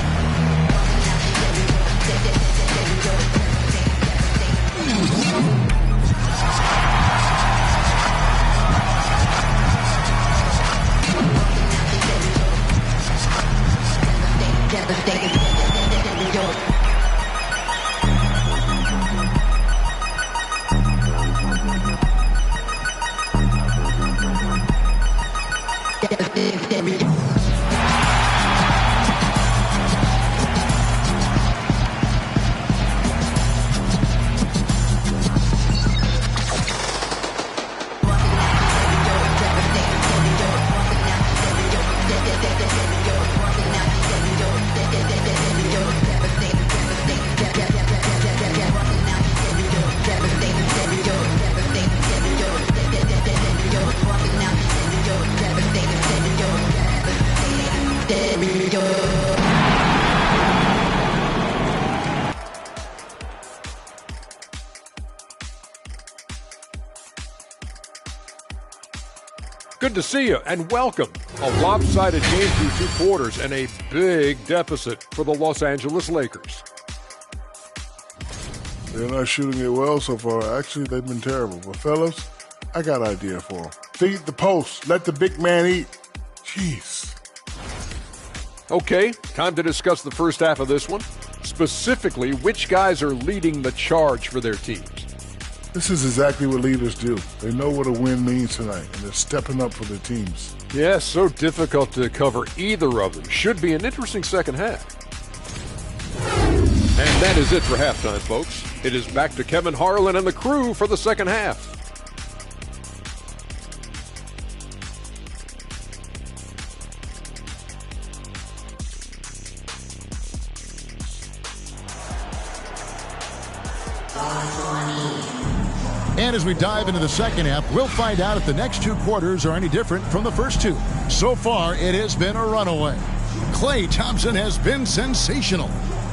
Good to see you and welcome. A lopsided game through 2 quarters and a big deficit for the Los Angeles Lakers. They're not shooting it well so far. Actually, they've been terrible. But fellas, I got an idea for them. Feed the post. Let the big man eat. Jeez. Okay, time to discuss the first half of this one. Specifically, which guys are leading the charge for their teams? This is exactly what leaders do. They know what a win means tonight, and they're stepping up for their teams. Yeah, so difficult to cover either of them. Should be an interesting second half. And that is it for halftime, folks. It is back to Kevin Harlan and the crew for the second half. And as we dive into the second half, we'll find out if the next 2 quarters are any different from the first 2. So far, it has been a runaway. Klay Thompson has been sensational.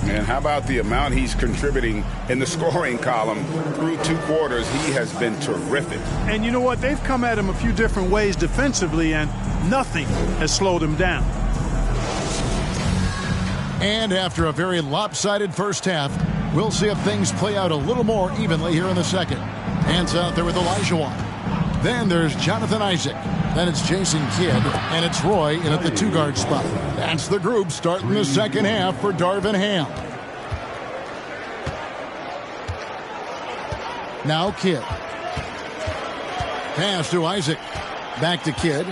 And how about the amount he's contributing in the scoring column through 2 quarters? He has been terrific. And you know what? They've come at him a few different ways defensively, and nothing has slowed him down. And after a very lopsided first half, we'll see if things play out a little more evenly here in the second. Hands out there with Olajuwon. Then there's Jonathan Isaac. Then it's Jason Kidd. And it's Roy in at the 2-guard spot. That's the group starting the second half for Darvin Ham. Now Kidd. Pass to Isaac. Back to Kidd.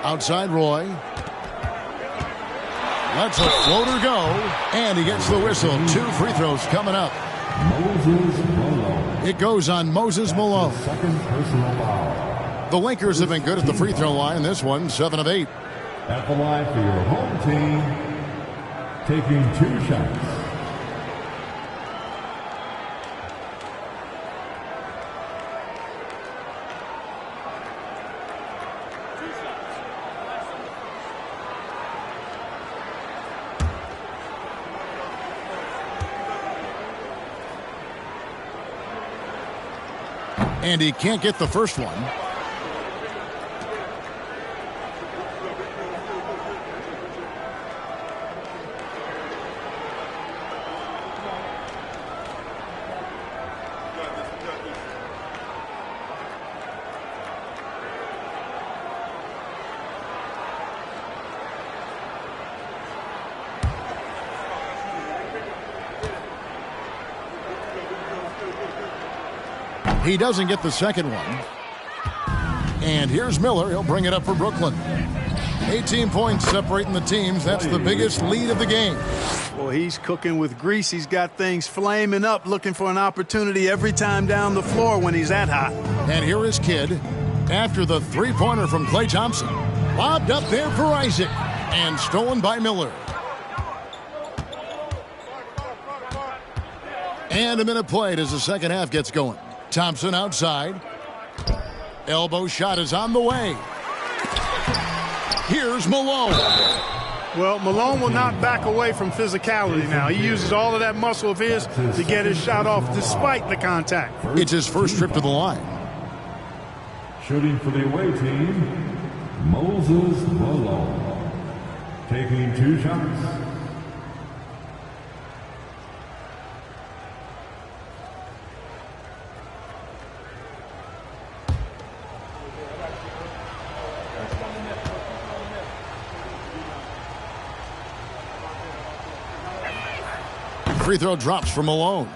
Outside Roy. Lets a floater go, and he gets the whistle. 2 free throws coming up. It goes on Moses Malone. The Lakers have been good at the free throw line. This one, 7 of 8. At the line for your home team, taking 2 shots. And he can't get the first one. He doesn't get the second one. And here's Miller. He'll bring it up for Brooklyn. 18 points separating the teams. That's the biggest lead of the game. Well, he's cooking with grease. He's got things flaming up, looking for an opportunity every time down the floor when he's that hot. And here is Kidd after the 3-pointer from Klay Thompson. Lobbed up there for Isaac. And stolen by Miller. And a minute played as the second half gets going. Thompson outside. Elbow shot is on the way. Here's Malone. Well, Malone will not back away from physicality now. He uses all of that muscle of his to get his shot off despite the contact. It's his first trip to the line. Shooting for the away team, Moses Malone. Taking 2 shots. Free throw drops for Malone.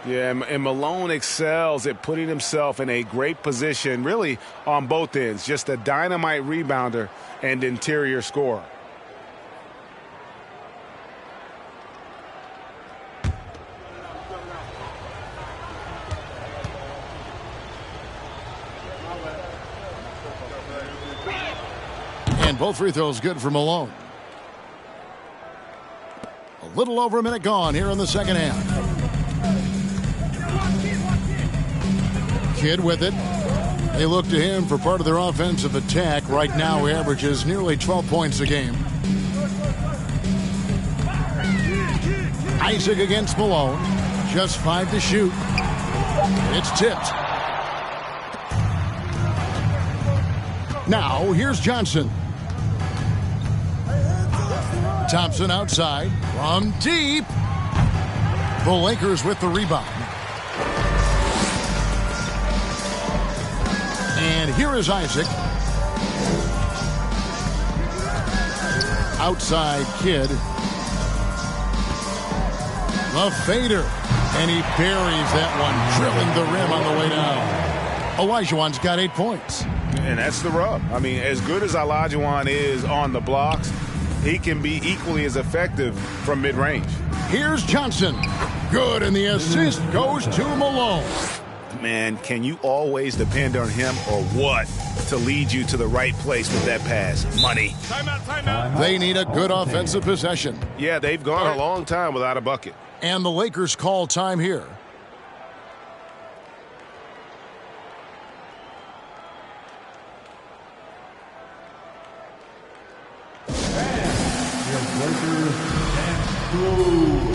Yeah, and Malone excels at putting himself in a great position, really on both ends. Just a dynamite rebounder and interior scorer. And both free throws good for Malone. A little over a minute gone here in the second half. Kidd with it. They look to him for part of their offensive attack. Right now he averages nearly 12 points a game. Isaac against Malone. Just 5 to shoot. It's tipped. Now, here's Johnson. Thompson outside from deep. The Lakers with the rebound. And here is Isaac. Outside Kidd. The fader. And he buries that one, drilling the rim on the way down. Olajuwon's got 8 points. And that's the rub. I mean, as good as Olajuwon is on the blocks, he can be equally as effective from mid-range. Here's Johnson. Good, and the assist goes to Malone. Man, can you always depend on him or what to lead you to the right place with that pass? Money. Timeout. They need a good offensive possession. Yeah, they've gone a long time without a bucket. And the Lakers call time here. Lakers and Crew.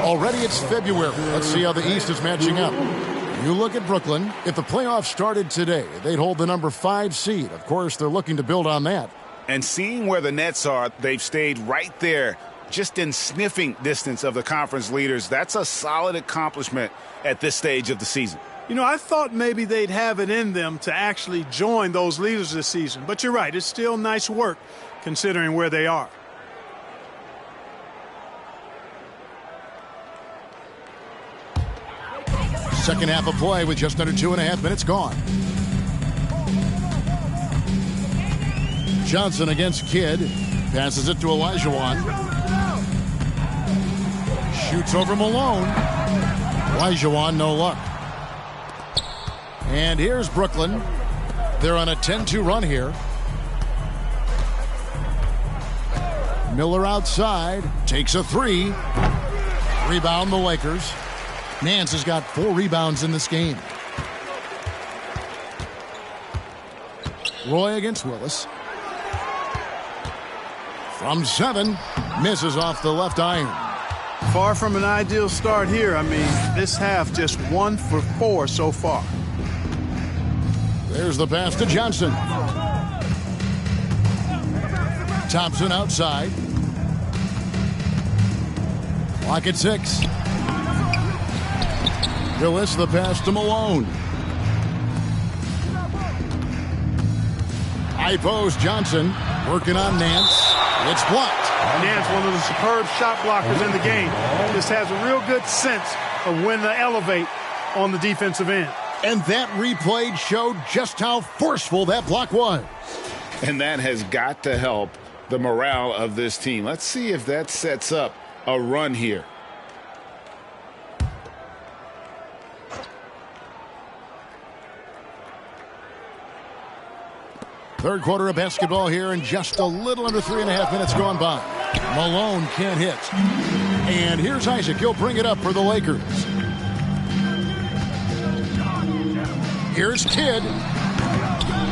Already it's February. Let's see how the East is matching up. You look at Brooklyn. If the playoffs started today, they'd hold the number 5 seed. Of course, they're looking to build on that. And seeing where the Nets are, they've stayed right there, just in sniffing distance of the conference leaders. That's a solid accomplishment at this stage of the season. You know, I thought maybe they'd have it in them to actually join those leaders this season. But you're right, it's still nice work considering where they are. Second half of play with just under 2.5 minutes gone. Johnson against Kidd. Passes it to Olajuwon. Shoots over Malone. Olajuwon, no luck. And here's Brooklyn. They're on a 10-2 run here. Miller outside. Takes a 3. Rebound the Lakers. Nance has got 4 rebounds in this game. Roy against Willis. From 7. Misses off the left iron. Far from an ideal start here. I mean, this half just 1 for 4 so far. There's the pass to Johnson. Thompson outside. Clock at 6. Willis, the pass to Malone. High post, Johnson working on Nance. It's blocked. Nance, one of the superb shot blockers in the game. Just has a real good sense of when to elevate on the defensive end. And that replay showed just how forceful that block was. And that has got to help the morale of this team. Let's see if that sets up a run here. Third quarter of basketball here, and just a little under 3.5 minutes gone by. Malone can't hit. And here's Isaac. He'll bring it up for the Lakers. Here's Kidd.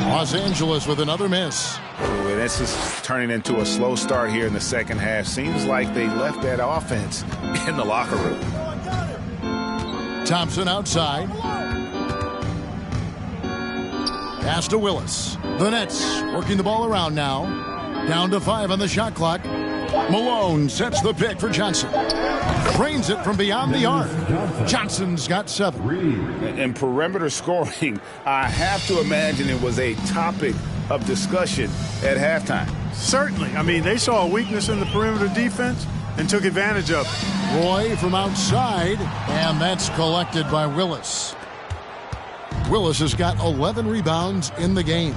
Los Angeles with another miss. Ooh, this is turning into a slow start here in the second half. Seems like they left that offense in the locker room. Thompson outside. Pass to Willis. The Nets working the ball around now. Down to 5 on the shot clock. Malone sets the pick for Johnson. Trains it from beyond the arc. Johnson's got 7. And perimeter scoring, I have to imagine it was a topic of discussion at halftime. Certainly. I mean, they saw a weakness in the perimeter defense and took advantage of it. Roy from outside, and that's collected by Willis. Willis has got 11 rebounds in the game.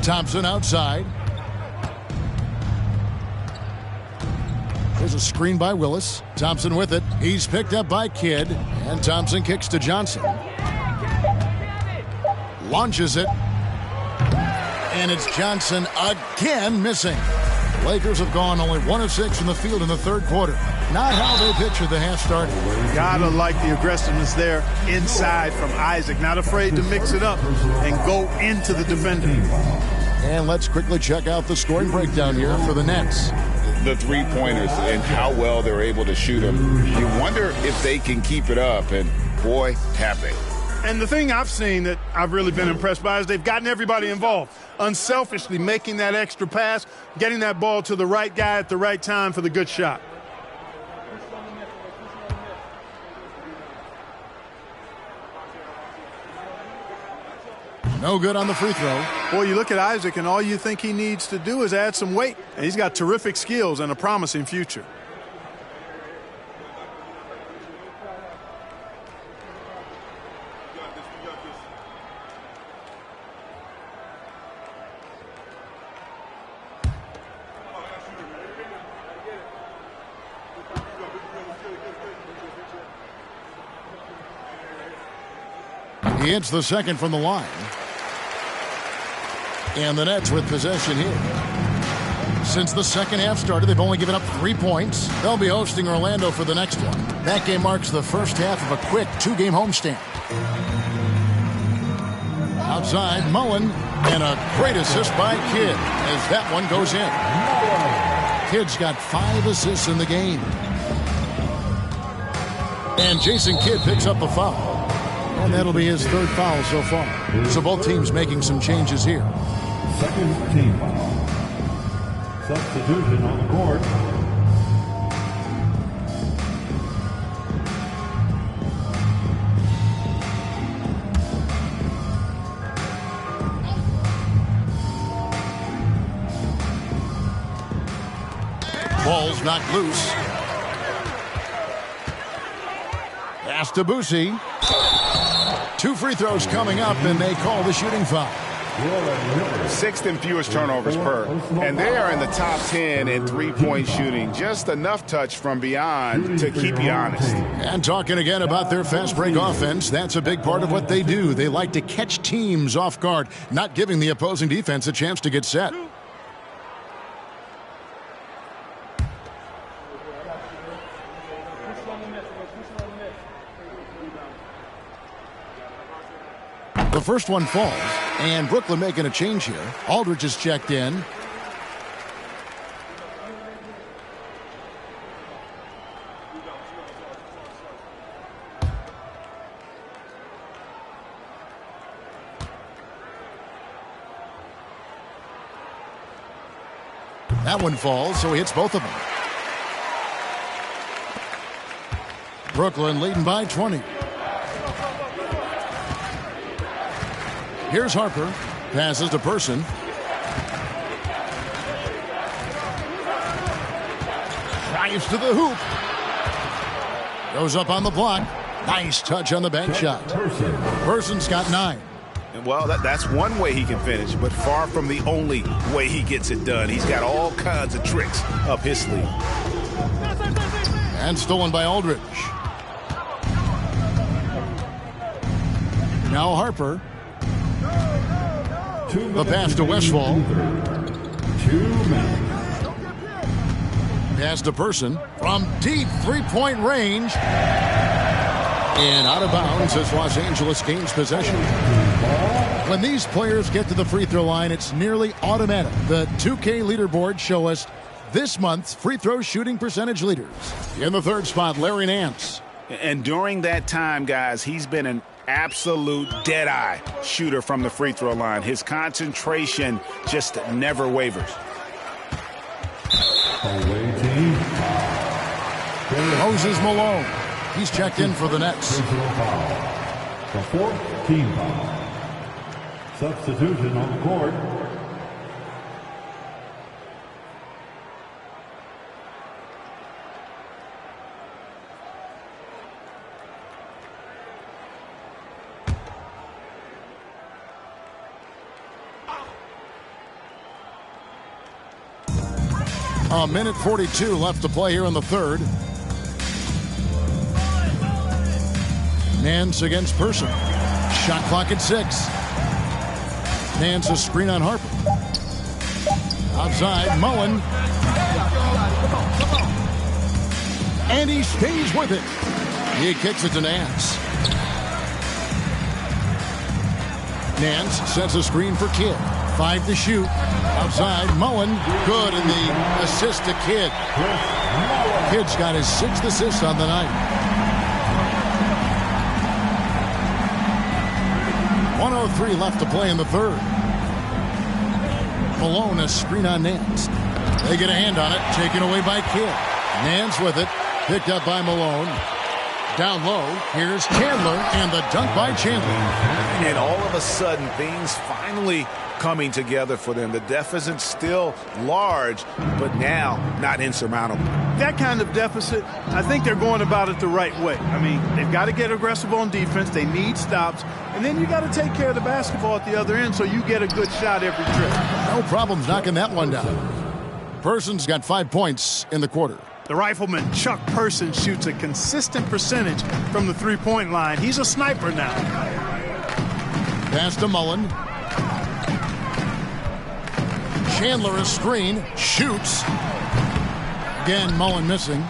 Thompson outside. There's a screen by Willis. Thompson with it. He's picked up by Kidd, and Thompson kicks to Johnson. Launches it. And it's Johnson again missing. Lakers have gone only 1 of 6 from the field in the third quarter. Not how they pictured the half started. Gotta like the aggressiveness there inside from Isaac. Not afraid to mix it up and go into the defender. And let's quickly check out the scoring breakdown here for the Nets. The three-pointers and how well they're able to shoot them. You wonder if they can keep it up, and boy, have they. And the thing I've seen that I've really been impressed by is they've gotten everybody involved. Unselfishly making that extra pass, getting that ball to the right guy at the right time for the good shot. No good on the free throw. Boy, you look at Isaac, and all you think he needs to do is add some weight. And he's got terrific skills and a promising future. He hits the second from the line. And the Nets with possession here. Since the second half started, they've only given up 3 points. They'll be hosting Orlando for the next one. That game marks the first half of a quick 2-game homestand. Outside, Mullen, and a great assist by Kidd as that one goes in. Kidd's got 5 assists in the game. And Jason Kidd picks up a foul. And that'll be his 3rd foul so far. So both teams making some changes here. Second team foul. Substitution on the court. Ball's knocked loose. Pass to Boosie. 2 free throws coming up, and they call the shooting foul. 6th and fewest turnovers per. And they are in the top 10 in three-point shooting. Just enough touch from beyond to keep you honest. And talking again about their fast break offense, that's a big part of what they do. They like to catch teams off guard, not giving the opposing defense a chance to get set. The first one falls, and Brooklyn making a change here. Aldridge is checked in. That one falls, so he hits both of them. Brooklyn leading by 20. Here's Harper. Passes to Person. Drives to the hoop. Goes up on the block. Nice touch on the bank shot. Person's got 9. Well, that's one way he can finish, but far from the only way he gets it done. He's got all kinds of tricks up his sleeve. And stolen by Aldridge. Now Harper. The pass to Westfall. Pass to Person from deep three-point range. And out of bounds as Los Angeles gains possession. When these players get to the free throw line, it's nearly automatic. The 2K leaderboards show us this month's free throw shooting percentage leaders. In the 3rd spot, Larry Nance. And during that time, guys, he's been an absolute dead-eye shooter from the free throw line. His concentration just never wavers. Moses Malone. He's checked in for the Nets. The fourth team foul. Substitution on the court. A minute 42 left to play here in the third. Nance against Person. Shot clock at 6. Nance a screen on Harper. Outside, Mullen. And he stays with it. He kicks it to Nance. Nance sets a screen for Kidd. 5 to shoot. Outside, Mullen. Good, and the assist to Kidd. Kidd's got his 6th assist on the night. 1:03 left to play in the third. Malone a screen on Nance. They get a hand on it, taken away by Kidd. Nance with it, picked up by Malone. Down low, here's Chandler, and the dunk by Chandler. And all of a sudden, things finally coming together for them. The deficit still large, but now not insurmountable. That kind of deficit, I think they're going about it the right way. I mean, they've got to get aggressive on defense. They need stops. And then you got to take care of the basketball at the other end so you get a good shot every trip. No problems knocking that one down. Person's got 5 points in the quarter. The rifleman Chuck Person shoots a consistent percentage from the three-point line. He's a sniper now. Pass to Mullen. Chandler a screen, shoots. Again, Mullen missing.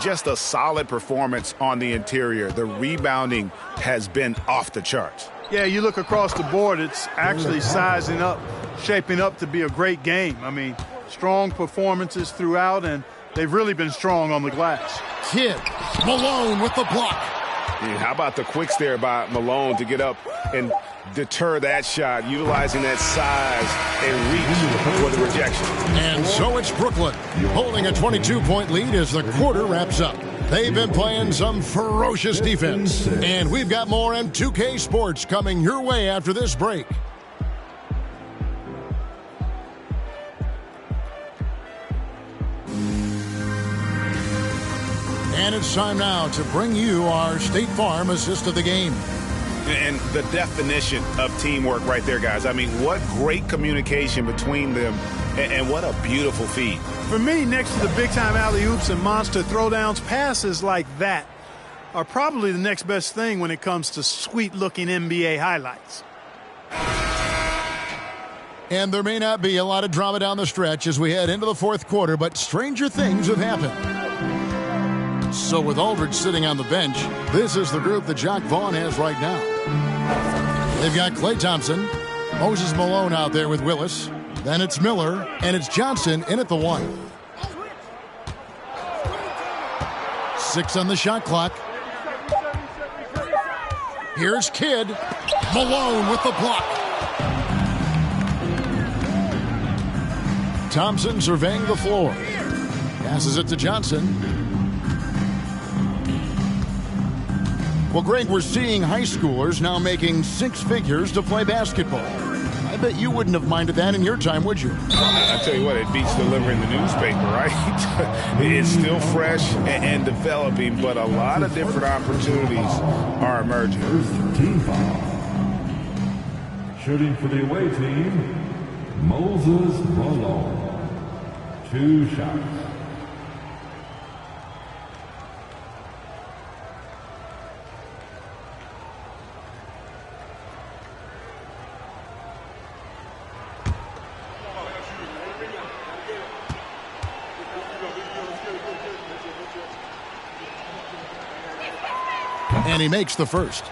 Just a solid performance on the interior. The rebounding has been off the charts. Yeah, you look across the board, it's actually sizing up, shaping up to be a great game. I mean, strong performances throughout, and they've really been strong on the glass. Kidd, Malone with the block. Yeah, how about the quicks there by Malone to get up and deter that shot, utilizing that size and reach for the rejection. And so it's Brooklyn holding a 22-point lead as the quarter wraps up. They've been playing some ferocious defense. And we've got more M2K Sports coming your way after this break. And it's time now to bring you our State Farm assist of the game. And the definition of teamwork right there, guys. I mean, what great communication between them, and what a beautiful feed. For me, next to the big-time alley-oops and monster throwdowns, passes like that are probably the next best thing when it comes to sweet-looking NBA highlights. And there may not be a lot of drama down the stretch as we head into the fourth quarter, but stranger things have happened. So with Aldridge sitting on the bench, this is the group that Jacque Vaughn has right now. They've got Klay Thompson, Moses Malone out there with Willis. Then it's Miller, and it's Johnson in at the 1. 6 on the shot clock. Here's Kidd. Malone with the block. Thompson surveying the floor. Passes it to Johnson. Well, Greg, we're seeing high schoolers now making 6 figures to play basketball. I bet you wouldn't have minded that in your time, would you? I tell you what, it beats delivering the newspaper, right? It's still fresh and developing, but a lot of different opportunities are emerging. First team foul. Shooting for the away team, Moses Malone. 2 shots. And he makes the first.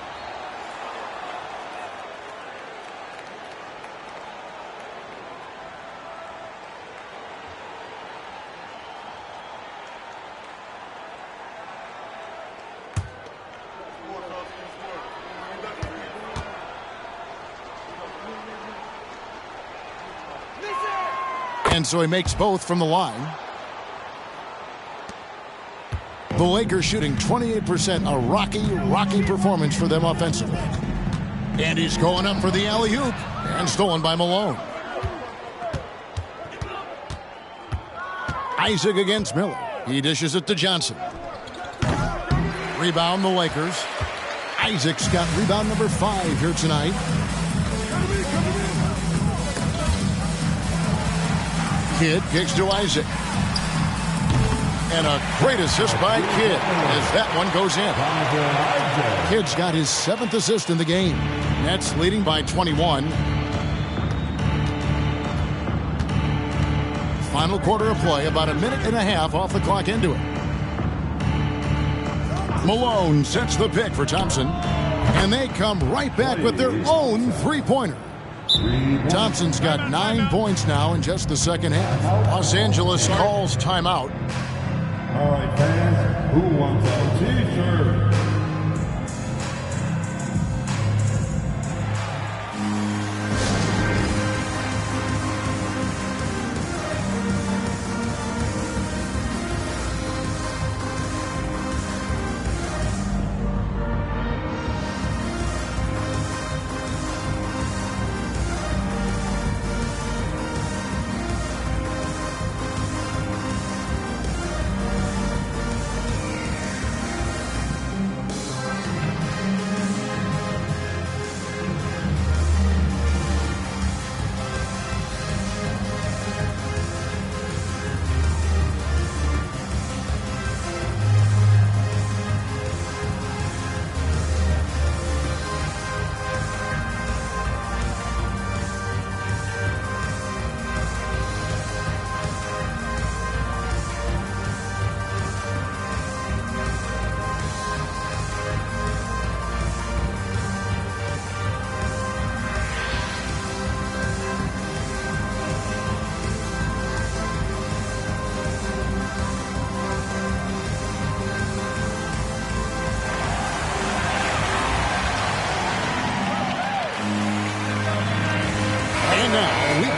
And so he makes both from the line. The Lakers shooting 28%, a rocky performance for them offensively. And he's going up for the alley-oop, and stolen by Malone. Isaac against Miller. He dishes it to Johnson. Rebound the Lakers. Isaac's got rebound number 5 here tonight. Kidd kicks to Isaac. And a great assist by Kidd as that one goes in. Kidd's got his 7th assist in the game. Nets leading by 21. Final quarter of play, about a minute and a half off the clock into it. Malone sets the pick for Thompson. And they come right back with their own three-pointer. Thompson's got 9 points now in just the second half. Los Angeles calls timeout. All right, fans, who wants a t-shirt?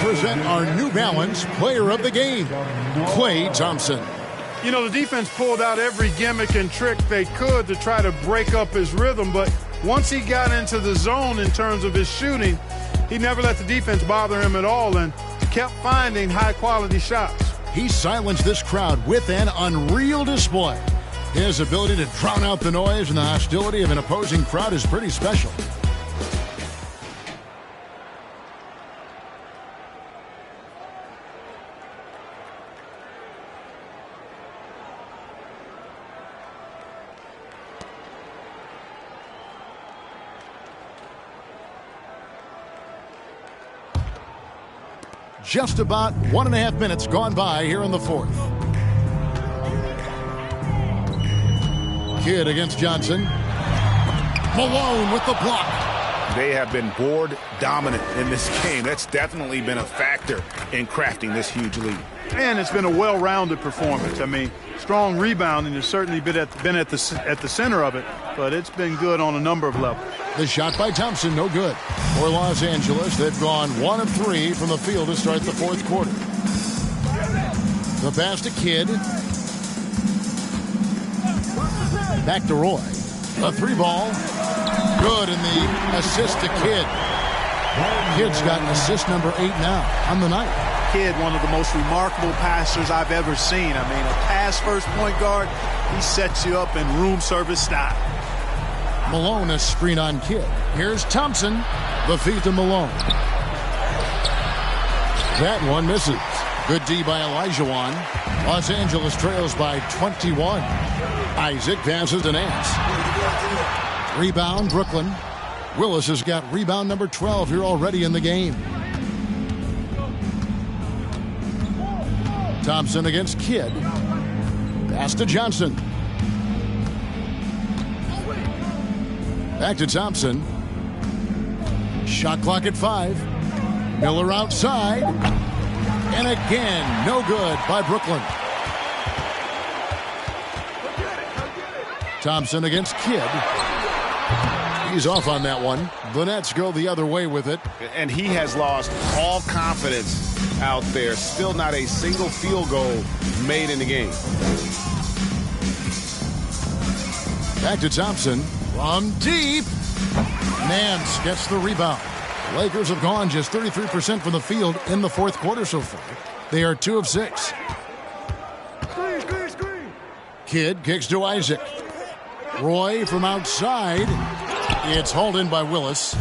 Present our New Balance player of the game, Klay Thompson. You know, the defense pulled out every gimmick and trick they could to try to break up his rhythm, but once he got into the zone in terms of his shooting, he never let the defense bother him at all and kept finding high-quality shots. He silenced this crowd with an unreal display. His ability to drown out the noise and the hostility of an opposing crowd is pretty special. Just about 1.5 minutes gone by here in the fourth. Kidd against Johnson. Malone with the block. They have been board dominant in this game. That's definitely been a factor in crafting this huge lead. And it's been a well-rounded performance. I mean, strong rebounding has certainly been at the center of it, but it's been good on a number of levels. The shot by Thompson, no good. For Los Angeles, they've gone 1 of 3 from the field to start the fourth quarter. The pass to Kidd. Back to Roy. A 3-ball. Good, and the assist to Kidd. Kidd's got assist number 8 now on the night. Kidd, one of the most remarkable passers I've ever seen. I mean, a pass-first point guard, he sets you up in room service style. Malone, a screen on Kidd. Here's Thompson. The feed to Malone. That one misses. Good D by Olajuwon. Los Angeles trails by 21. Isaac passes to Nance. Rebound, Brooklyn. Willis has got rebound number 12 here already in the game. Thompson against Kidd. Pass to Johnson. Back to Thompson. Shot clock at 5. Miller outside. And again, no good by Brooklyn. Thompson against Kidd. He's off on that one. The Nets go the other way with it. And he has lost all confidence out there. Still not a single field goal made in the game. Back to Thompson from deep. Nance gets the rebound. Lakers have gone just 33% from the field in the fourth quarter so far. They are 2 of 6. Kidd kicks to Isaac. Roy from outside. It's hauled in by Willis.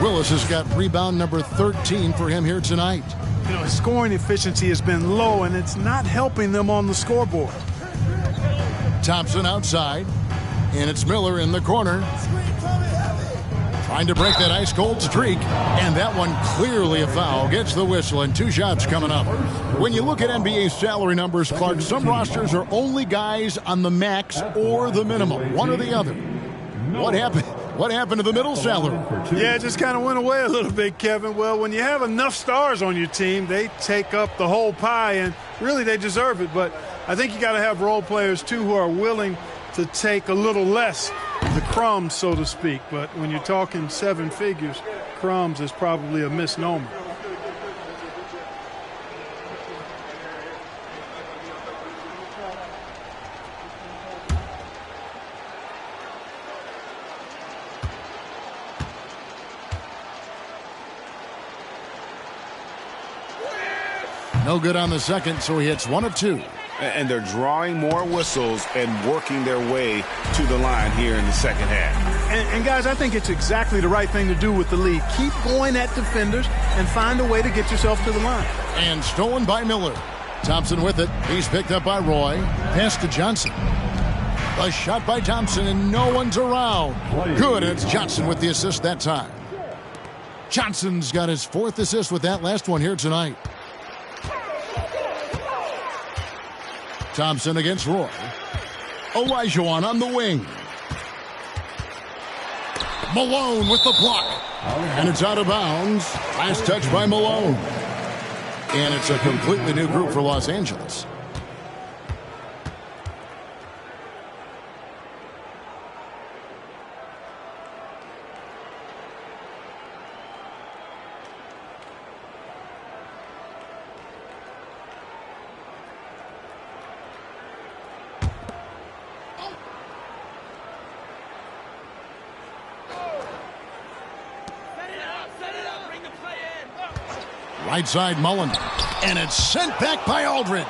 Willis has got rebound number 13 for him here tonight. You know, his scoring efficiency has been low, and it's not helping them on the scoreboard. Thompson outside, and it's Miller in the corner. Trying to break that ice-cold streak, and that one clearly a foul. Gets the whistle, and 2 shots coming up. When you look at NBA salary numbers, Clark, some rosters are only guys on the max or the minimum, one or the other. What happened? What happened to the middle salary? Yeah, it just kind of went away a little bit, Kevin. Well, when you have enough stars on your team, they take up the whole pie, and really they deserve it. But I think you got to have role players, too, who are willing to take a little less, the crumbs, so to speak. But when you're talking 7 figures, crumbs is probably a misnomer. No good on the second, so he hits 1 of 2. And they're drawing more whistles and working their way to the line here in the second half. And guys, I think it's exactly the right thing to do with the lead. Keep going at defenders and find a way to get yourself to the line. And stolen by Miller. Thompson with it. He's picked up by Roy. Pass to Johnson. A shot by Thompson, and no one's around. Good, and it's Johnson with the assist that time. Johnson's got his 4th assist with that last one here tonight. Thompson against Roy. Olajuwon on the wing. Malone with the block. And it's out of bounds. Last touch by Malone. And it's a completely new group for Los Angeles. Right side, Mullen. And it's sent back by Aldridge.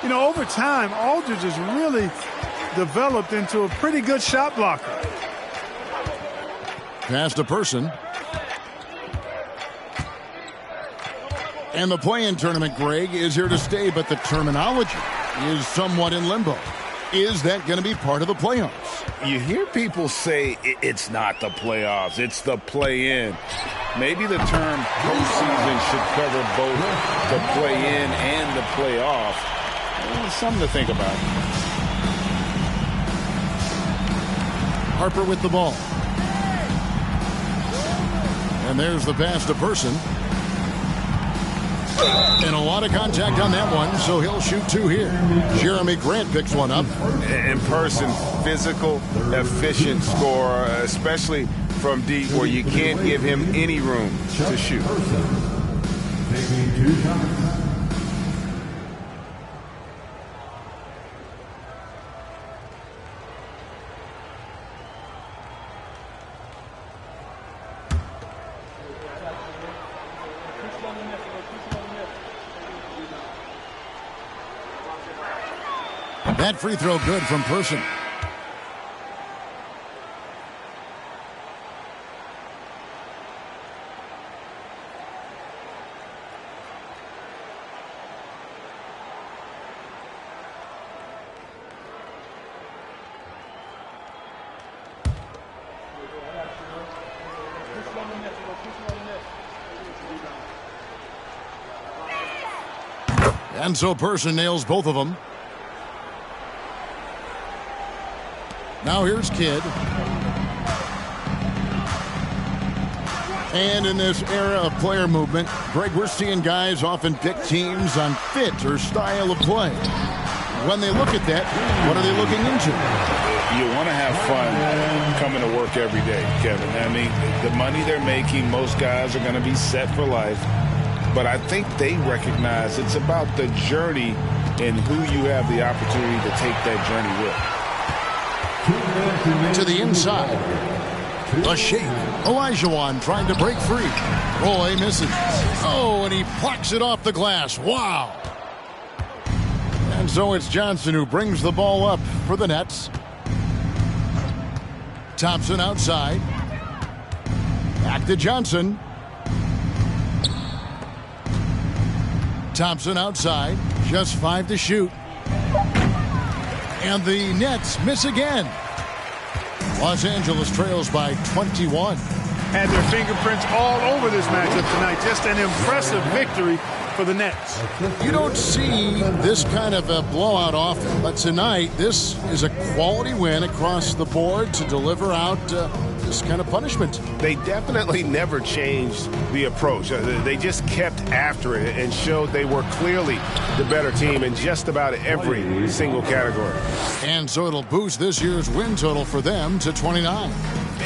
You know, over time, Aldridge has really developed into a pretty good shot blocker. Pass to Person. And the play-in tournament, Greg, is here to stay, but the terminology is somewhat in limbo. Is that going to be part of the playoffs? You hear people say it's not the playoffs, it's the play-in. Maybe the term postseason should cover both the play-in and the playoff. Something to think about. Harper with the ball. And there's the pass to Person. And a lot of contact on that one, so he'll shoot 2 here. Jeremy Grant picks one up. In Person, physical, efficient scorer, especially from deep where you can't give him any room to shoot. That free throw good from Person. And so Person nails both of them. Now here's Kidd. And in this era of player movement, Greg, we're seeing guys often pick teams on fit or style of play. When they look at that, what are they looking into? You want to have fun coming to work every day, Kevin. I mean, the money they're making, most guys are going to be set for life. but I think they recognize it's about the journey and who you have the opportunity to take that journey with. To the inside. The shake. Olajuwon trying to break free. Roy misses. Oh, and he plucks it off the glass. Wow. And so it's Johnson who brings the ball up for the Nets. Thompson outside. Back to Johnson. Thompson outside. Just 5 to shoot. And the Nets miss again. Los Angeles trails by 21. Had their fingerprints all over this matchup tonight. Just an impressive victory for the Nets. You don't see this kind of a blowout often, but tonight this is a quality win across the board to deliver out this kind of punishment. They definitely never changed the approach. They just kept after it and showed they were clearly the better team in just about every single category. And so it'll boost this year's win total for them to 29.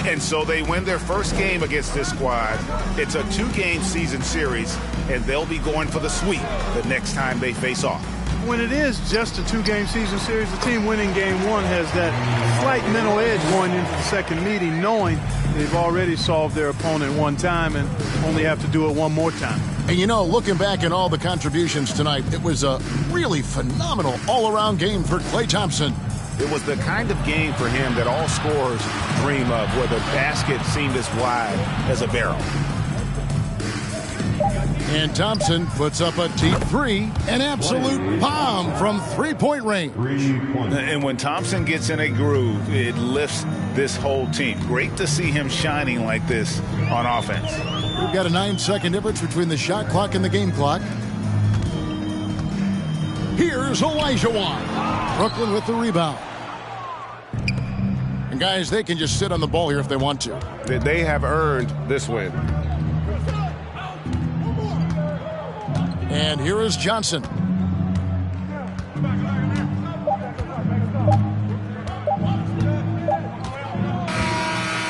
And so they win their first game against this squad. It's a 2-game season series, and they'll be going for the sweep the next time they face off. When it is just a 2-game season series, the team winning game 1 has that slight mental edge going into the second meeting, knowing they've already solved their opponent one time and only have to do it one more time. And you know, looking back at all the contributions tonight, it was a really phenomenal all-around game for Klay Thompson. It was the kind of game for him that all scorers dream of, where the basket seemed as wide as a barrel. And Thompson puts up a deep 3, an absolute bomb from 3-point range. And when Thompson gets in a groove, it lifts this whole team. Great to see him shining like this on offense. We've got a 9-second difference between the shot clock and the game clock. Here's Olajuwon. Brooklyn with the rebound. And guys, they can just sit on the ball here if they want to. They have earned this win. And here is Johnson.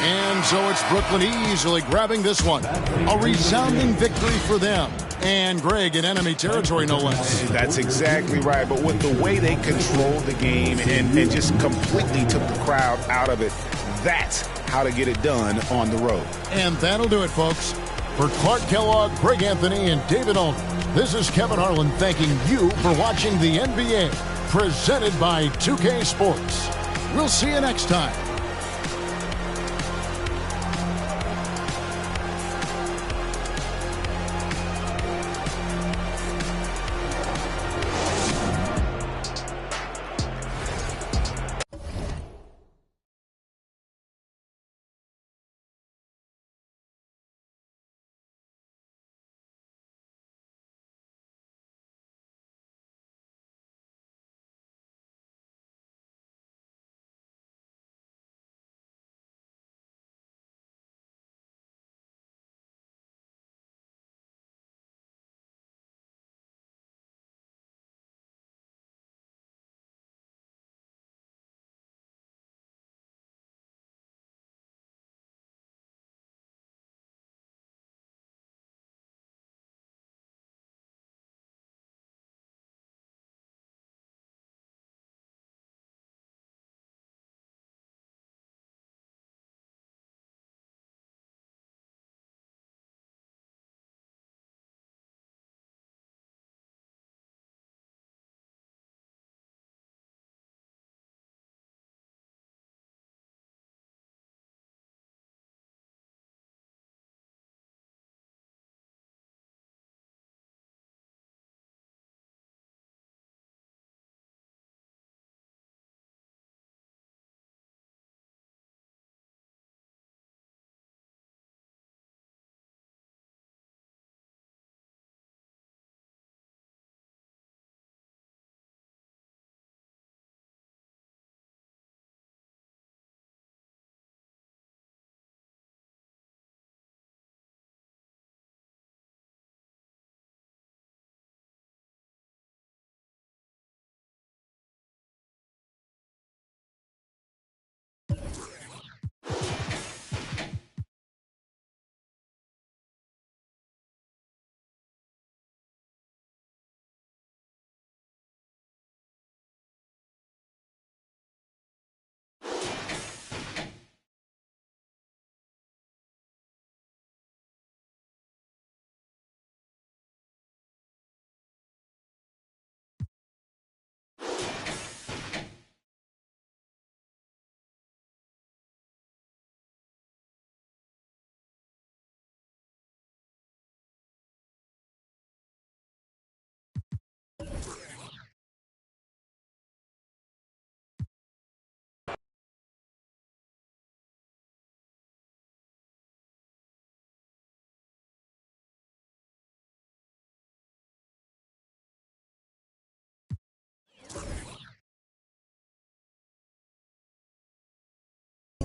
And so it's Brooklyn easily grabbing this one. A resounding victory for them. And Greg in enemy territory, no less. That's exactly right. But with the way they controlled the game and just completely took the crowd out of it, that's how to get it done on the road. And that'll do it, folks. For Clark Kellogg, Greg Anthony, and David Olney, this is Kevin Harlan thanking you for watching the NBA, presented by 2K Sports. We'll see you next time.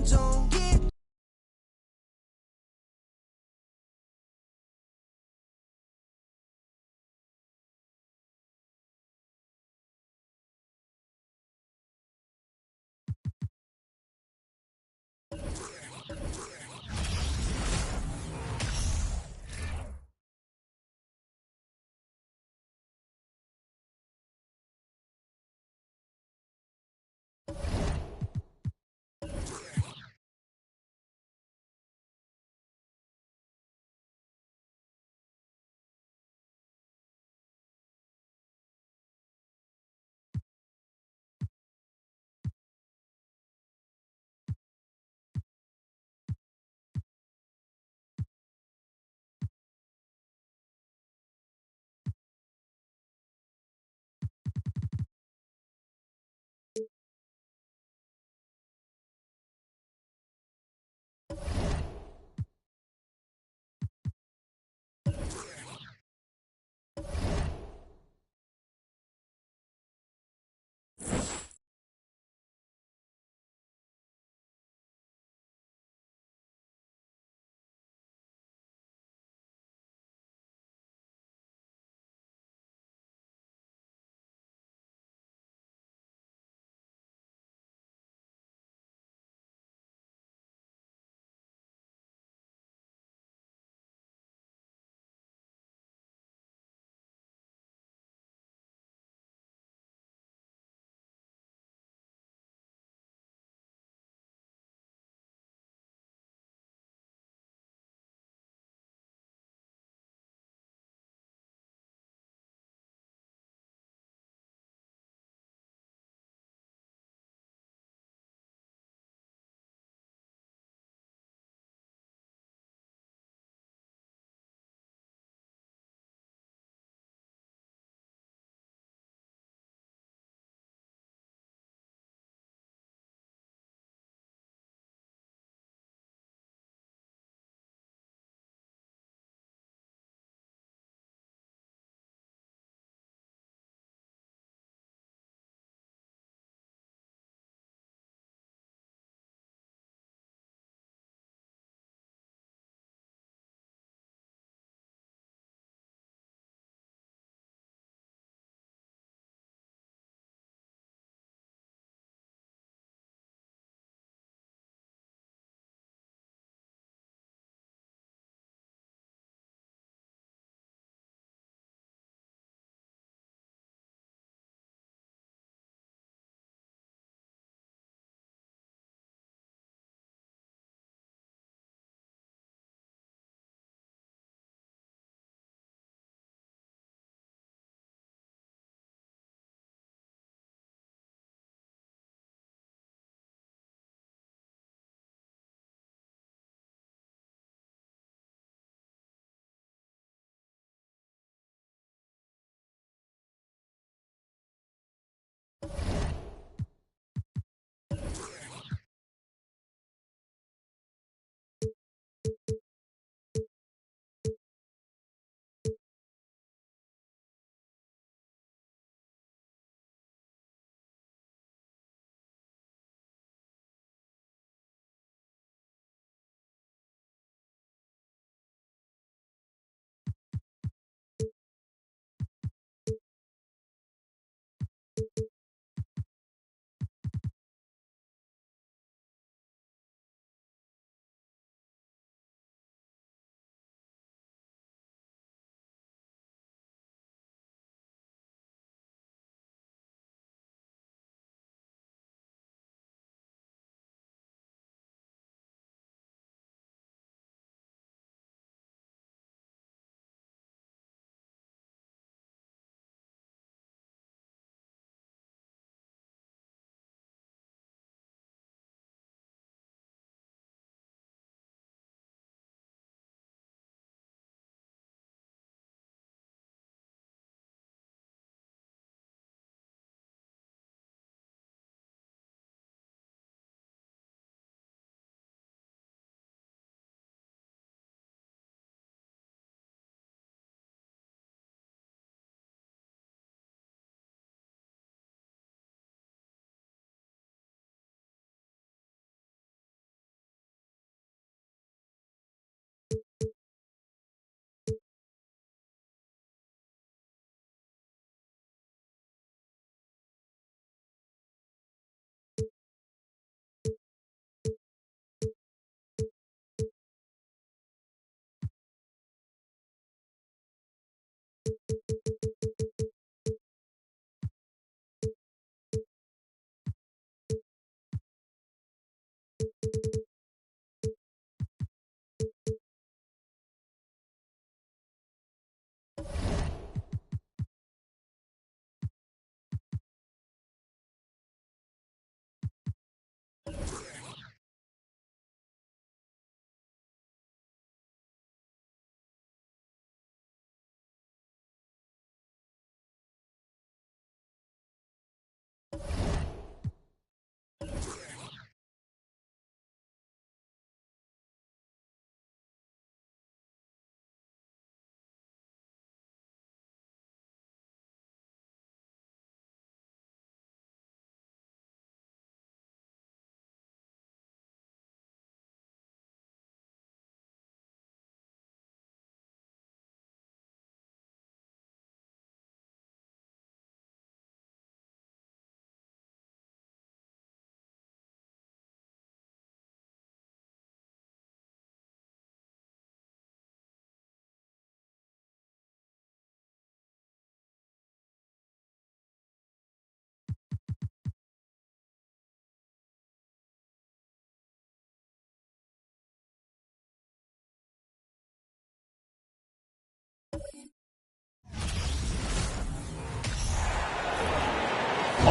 Don't get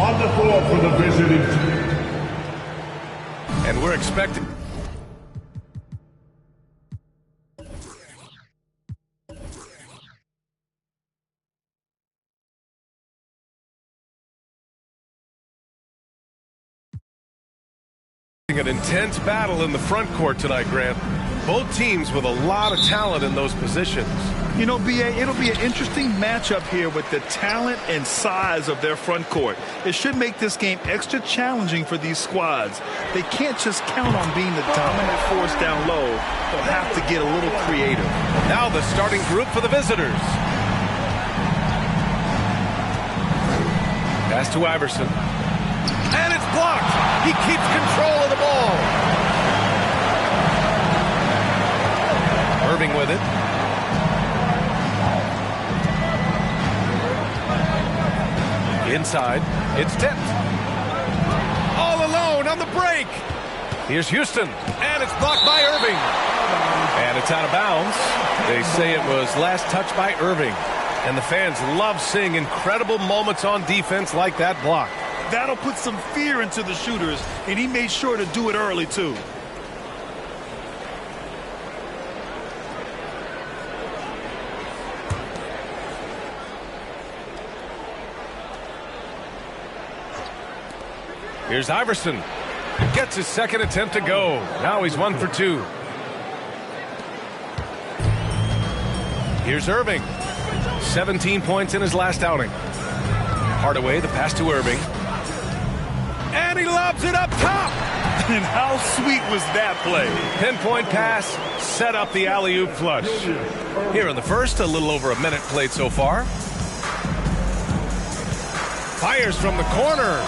On the floor for the visiting team. And we're expecting... an intense battle in the front court tonight, Grant. Both teams with a lot of talent in those positions. You know, B.A., it'll be an interesting matchup here with the talent and size of their front court. It should make this game extra challenging for these squads. They can't just count on being the dominant force down low. They'll have to get a little creative. Now the starting group for the visitors. Pass to Iverson. And it's blocked. He keeps control of the ball. Irving with it. Inside. It's tipped. All alone on the break. Here's Houston. And it's blocked by Irving. And it's out of bounds. They say it was last touched by Irving. And the fans love seeing incredible moments on defense like that block. That'll put some fear into the shooters, and he made sure to do it early, too. Here's Iverson. Gets his second attempt to go. Now he's 1 for 2. Here's Irving. 17 points in his last outing. Hardaway, the pass to Irving. And he lobs it up top. And how sweet was that play? Pinpoint pass, set up the alley-oop flush. Here in the first, a little over a minute played so far. Fires from the corner.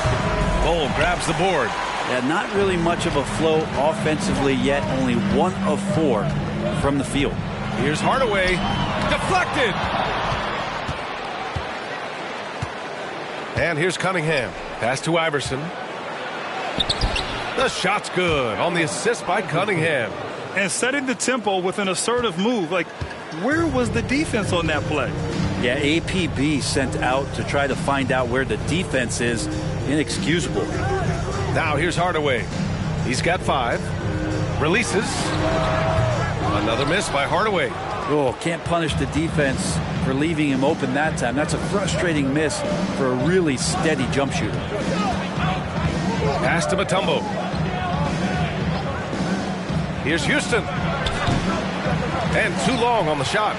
Bol grabs the board. Yeah, not really much of a flow offensively yet. Only 1 of 4 from the field. Here's Hardaway. Deflected. And here's Cunningham. Pass to Iverson. The shot's good on the assist by Cunningham. And setting the tempo with an assertive move. Like, where was the defense on that play? Yeah, APB sent out to try to find out where the defense is. Inexcusable. Now here's Hardaway. He's got 5. Releases. Another miss by Hardaway. Oh, can't punish the defense for leaving him open that time. That's a frustrating miss for a really steady jump shooter. Pass to Mutombo. Here's Houston. And too long on the shot.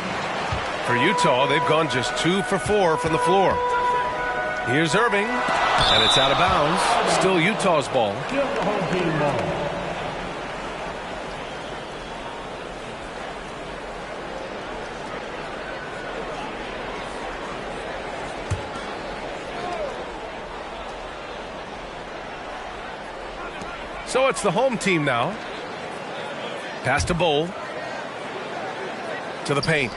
For Utah, they've gone just 2 for 4 from the floor. Here's Irving. And it's out of bounds. Still Utah's ball. So it's the home team now. Pass to Bol. To the paint.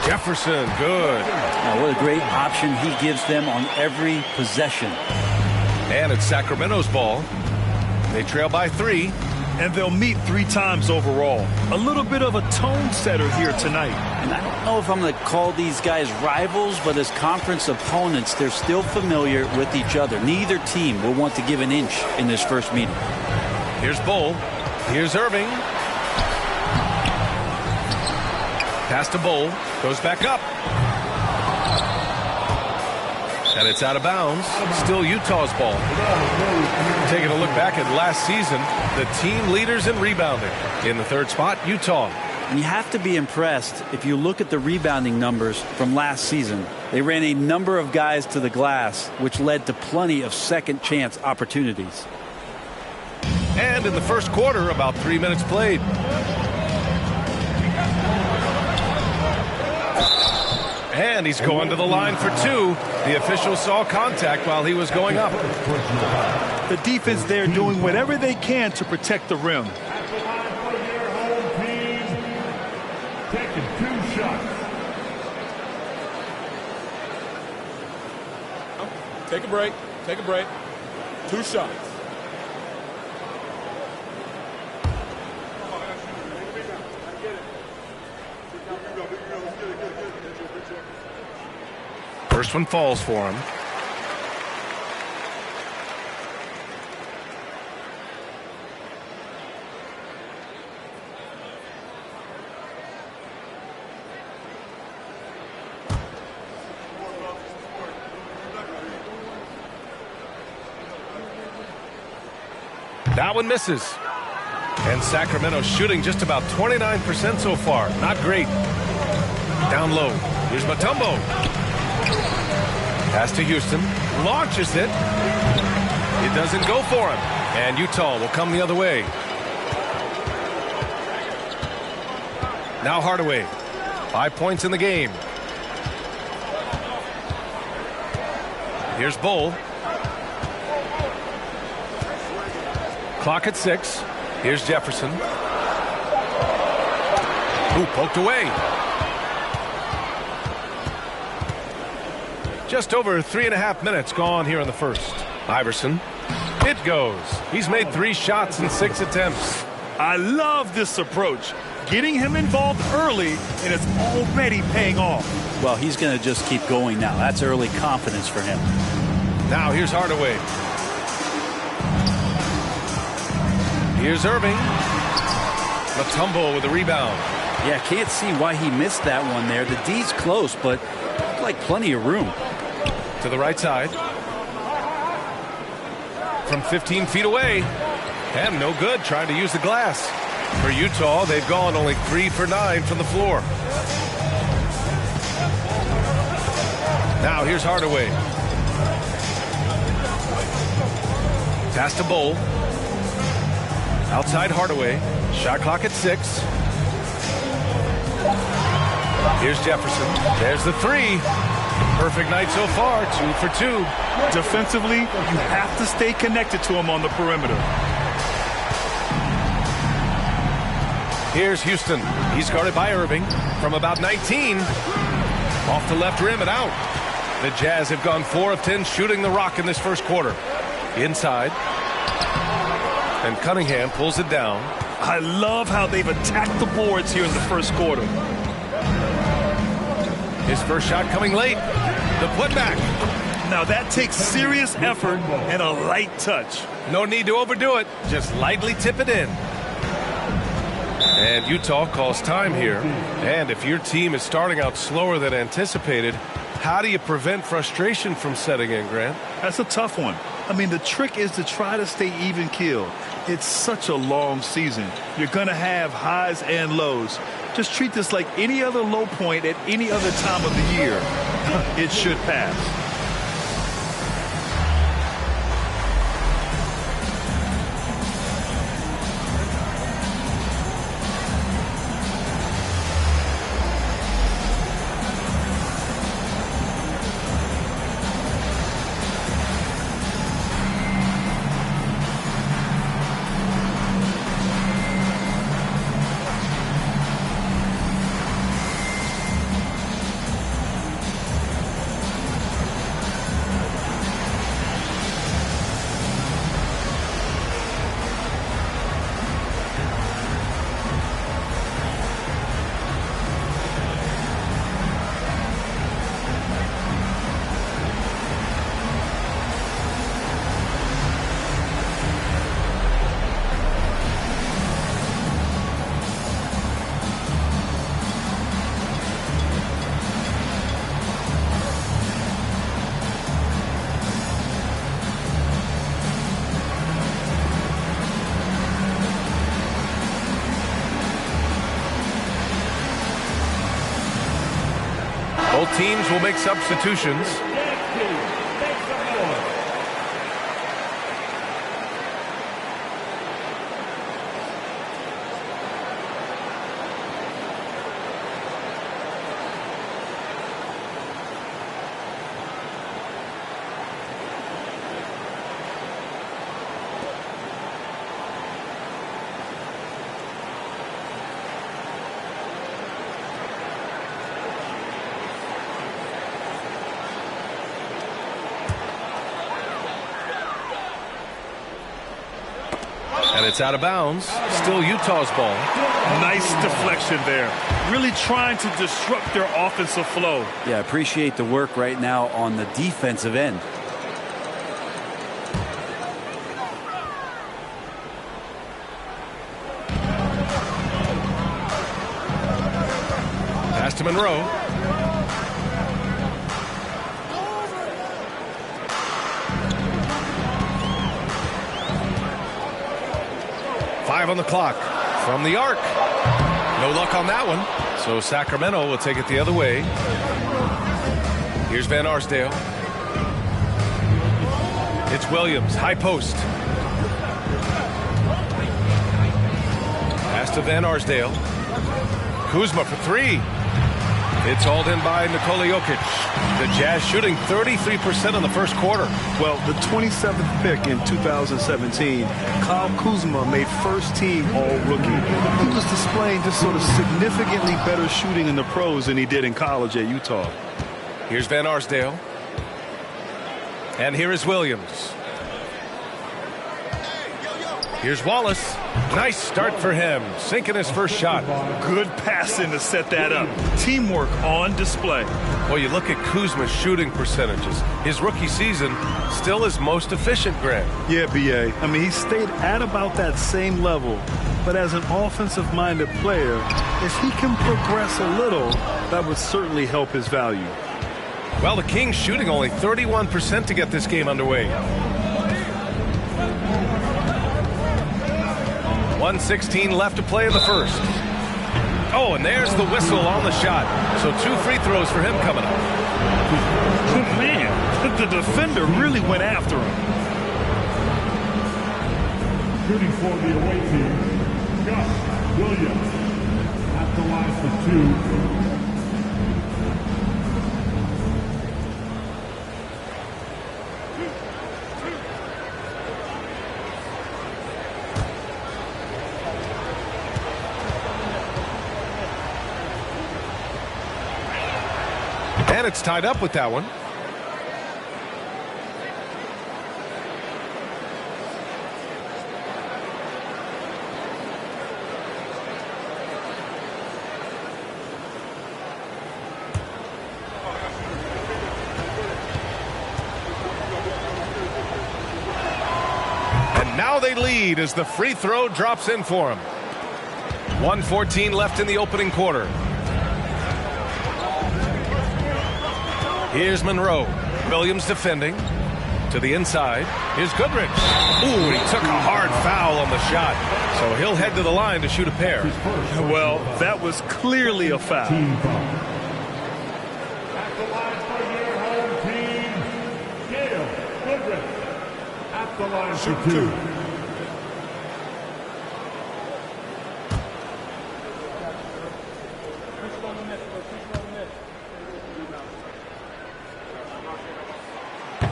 Jefferson, good. Now, what a great option he gives them on every possession. And it's Sacramento's ball. They trail by 3. And they'll meet 3 times overall. A little bit of a tone setter here tonight. And I don't know if I'm going to call these guys rivals, but as conference opponents, they're still familiar with each other. Neither team will want to give an inch in this first meeting. Here's Bol. Here's Irving. Pass to Bol. Goes back up. And it's out of bounds. Still Utah's ball. Taking a look back at last season, the team leaders in rebounding. In the 3rd spot, Utah. And you have to be impressed if you look at the rebounding numbers from last season. They ran a number of guys to the glass, which led to plenty of second chance opportunities. And in the first quarter, about 3 minutes played. And he's going to the line for 2. The official saw contact while he was going up. The defense there doing whatever they can to protect the rim. At the line for their home team, taking 2 shots. Take a break. Take a break. 2 shots. First one falls for him. That one misses. And Sacramento shooting just about 29% so far. Not great. Down low. Here's Mutombo. Pass to Houston. Launches it. It doesn't go for him. And Utah will come the other way. Now Hardaway. 5 points in the game. Here's Bull. Clock at 6. Here's Jefferson. Ooh, poked away. Just over 3.5 minutes gone here in the first. Iverson. It goes. He's made 3 shots in 6 attempts. I love this approach. Getting him involved early, and it's already paying off. Well, he's going to just keep going now. That's early confidence for him. Now here's Hardaway. Here's Irving. Mutombo with the rebound. Yeah, can't see why he missed that one there. The D's close, but looked like plenty of room. To the right side. From 15 feet away. And no good trying to use the glass. For Utah, they've gone only 3 for 9 from the floor. Now here's Hardaway. Pass to Bull. Outside Hardaway. Shot clock at 6. Here's Jefferson. There's the 3. Perfect night so far. 2 for 2. Defensively, you have to stay connected to him on the perimeter. Here's Houston. He's guarded by Irving from about 19. Off the left rim and out. The Jazz have gone 4 of 10 shooting the rock in this first quarter. Inside. And Cunningham pulls it down. I love how they've attacked the boards here in the first quarter. His first shot coming late. The putback. Now that takes serious effort and a light touch. No need to overdo it. Just lightly tip it in. And Utah calls time here. And if your team is starting out slower than anticipated, how do you prevent frustration from setting in, Grant? That's a tough one. I mean, the trick is to try to stay even keeled. It's such a long season. You're going to have highs and lows. Just treat this like any other low point at any other time of the year. It should pass. Both teams will make substitutions. And it's out of bounds. Still Utah's ball. Nice deflection there. Really trying to disrupt their offensive flow. Yeah, appreciate the work right now on the defensive end. Pass to Monroe. 5 on the clock. From the arc. No luck on that one. So Sacramento will take it the other way. Here's Van Arsdale. It's Williams, high post. Pass to Van Arsdale. Kuzma for 3. It's hauled in by Nikola Jokic. The Jazz shooting 33% in the first quarter. Well, the 27th pick in 2017, Kyle Kuzma made first team all-rookie. He was displaying just sort of significantly better shooting in the pros than he did in college at Utah. Here's Van Arsdale. And here is Williams. Here's Wallace. Nice start for him. Sinking his first shot. Good passing to set that up. Teamwork on display. Well, you look at Kuzma's shooting percentages. His rookie season still his most efficient, Grant. Yeah, B.A. I mean, he stayed at about that same level. But as an offensive-minded player, if he can progress a little, that would certainly help his value. Well, the Kings shooting only 31% to get this game underway. 1:16 left to play in the first. Oh, and there's the whistle on the shot. So 2 free throws for him coming up. Man, the defender really went after him. Shooting for the away team, Gus Williams. At the line for 2. And it's tied up with that one. And now they lead as the free throw drops in for him. 1:14 left in the opening quarter. Here's Monroe. Williams defending. To the inside. Here's Goodrich. Ooh, he took a hard foul on the shot. So he'll head to the line to shoot a pair. Well, that was clearly a foul. At the line for your home team, Dale Goodrich. At the line for 2.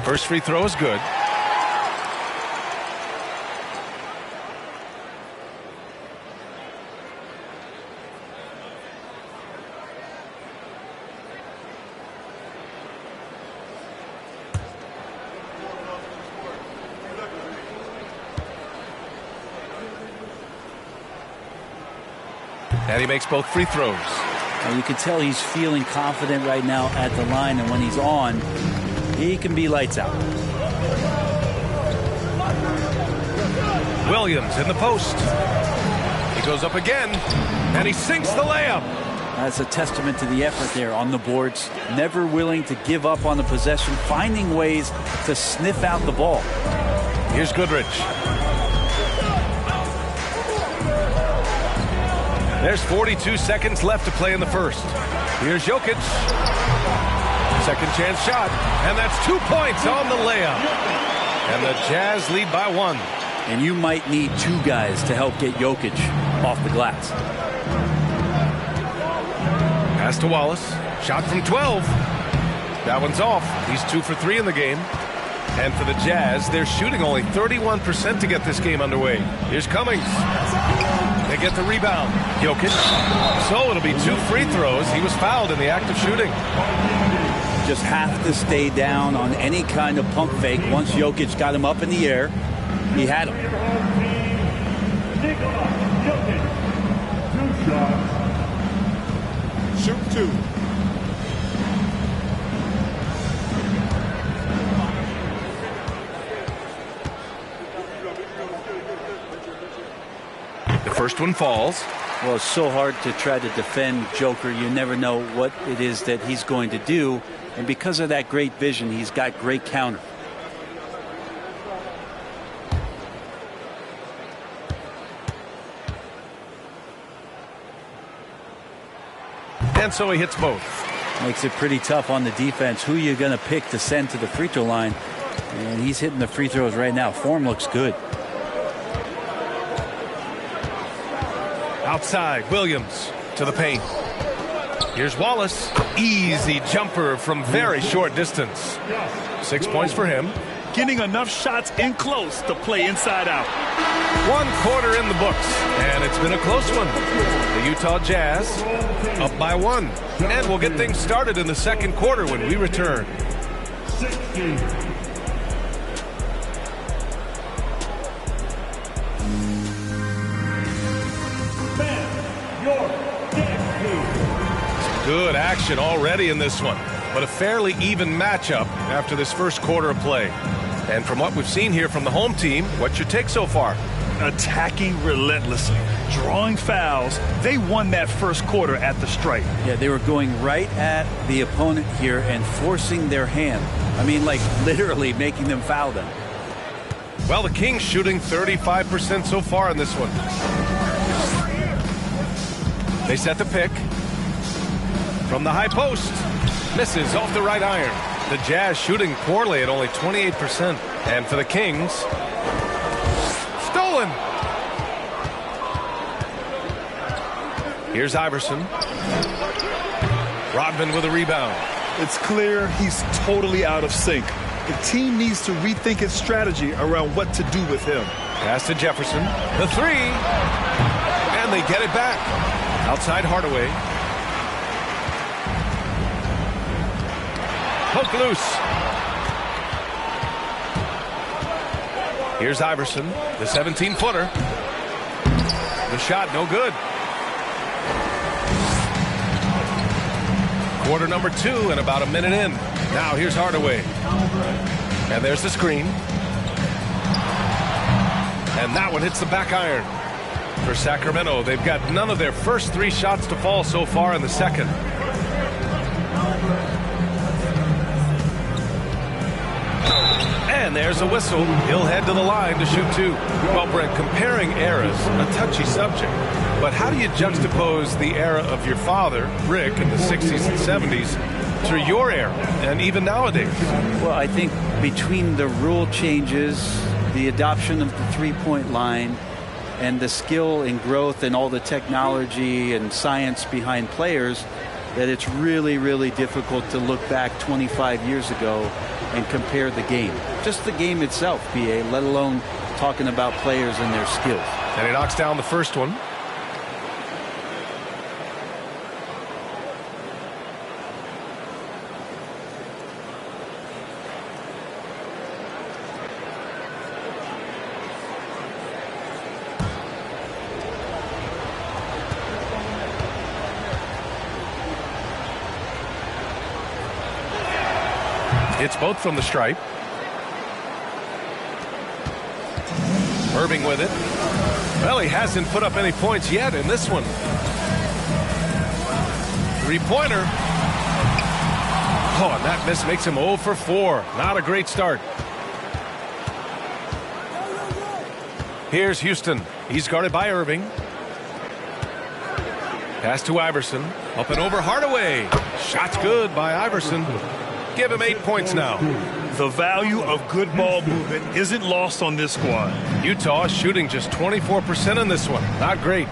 First free throw is good. And he makes both free throws. Well, you can tell he's feeling confident right now at the line, and when he's on, he can be lights out. Williams in the post. He goes up again, and he sinks the layup. That's a testament to the effort there on the boards. Never willing to give up on the possession, finding ways to sniff out the ball. Here's Goodrich. There's 42 seconds left to play in the first. Here's Jokic. Second chance shot, and that's 2 points on the layup. And the Jazz lead by 1. And you might need 2 guys to help get Jokic off the glass. Pass to Wallace. Shot from 12. That one's off. He's 2 for 3 in the game. And for the Jazz, they're shooting only 31% to get this game underway. Here's Cummings. They get the rebound. Jokic. So it'll be 2 free throws. He was fouled in the act of shooting. Just have to stay down on any kind of pump fake. Once Jokic got him up in the air, he had him. Shoot 2. The first one falls. Well, it's so hard to try to defend Joker. You never know what it is that he's going to do. And because of that great vision, he's got great counter. and so he hits both. Makes it pretty tough on the defense. Who you going to pick to send to the free throw line? And he's hitting the free throws right now. Form looks good. Outside, Williams to the paint. Here's Wallace. Easy jumper from very short distance. 6 points for him. Getting enough shots in close to play inside out. 1 quarter in the books, and it's been a close one. The Utah Jazz up by 1. And we'll get things started in the second quarter when we return. Good action already in this one, but a fairly even matchup after this first quarter of play. And from what we've seen here from the home team, what's your take so far? Attacking relentlessly, drawing fouls. They won that first quarter at the stripe. Yeah, they were going right at the opponent here and forcing their hand. I mean, like literally making them foul them. Well, the Kings shooting 35% so far in this one. They set the pick. From the high post. Misses off the right iron. The Jazz shooting poorly at only 28%. And for the Kings, stolen. Here's Iverson. Rodman with a rebound. It's clear he's totally out of sync. The team needs to rethink its strategy around what to do with him. Pass to Jefferson. The three. And they get it back. Outside Hardaway. Poke loose. Here's Iverson, the 17-footer. The shot, no good. Quarter number 2 and about a minute in. Now here's Hardaway. And there's the screen. And that one hits the back iron. For Sacramento, they've got none of their first 3 shots to fall so far in the second. And there's a whistle. He'll head to the line to shoot 2. Well, Brent, comparing eras, a touchy subject. But how do you juxtapose the era of your father, Rick, in the 60s and 70s to your era and even nowadays? Well, I think between the rule changes, the adoption of the three-point line, and the skill and growth and all the technology and science behind players, that it's really, really difficult to look back 25 years ago and compare the game. Just the game itself, BA, let alone talking about players and their skills. And he knocks down the first one. It's both from the stripe. Irving with it. Well, he hasn't put up any points yet in this one. Three-pointer. Oh, and that miss makes him 0 for 4. Not a great start. Here's Houston. He's guarded by Irving. Pass to Iverson. Up and over Hardaway. Shot's good by Iverson. Give him 8 points now. The value of good ball movement isn't lost on this squad. Utah is shooting just 24% in this one. Not great.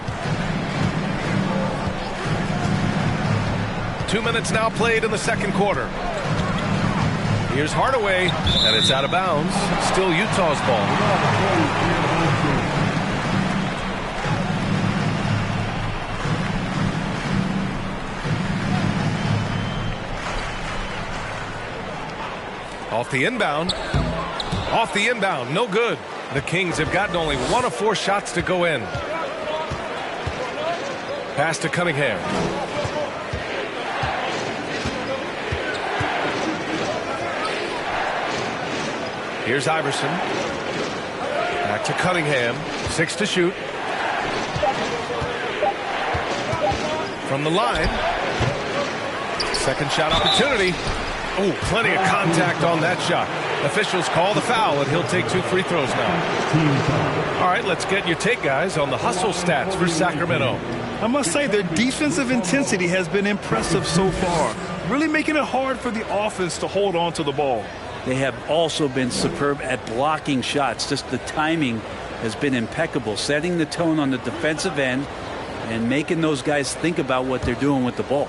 2 minutes now played in the second quarter. Here's Hardaway, and it's out of bounds. Still Utah's ball. Off the inbound. Off the inbound. No good. The Kings have gotten only 1 of 4 shots to go in. Pass to Cunningham. Here's Iverson. Back to Cunningham. 6 to shoot. From the line. Second shot opportunity. Oh, plenty of contact on that shot. Officials call the foul, and he'll take 2 free throws now. All right, let's get your take, guys, on the hustle stats for Sacramento. I must say their defensive intensity has been impressive so far, really making it hard for the offense to hold on to the ball. They have also been superb at blocking shots. Just the timing has been impeccable, setting the tone on the defensive end and making those guys think about what they're doing with the ball.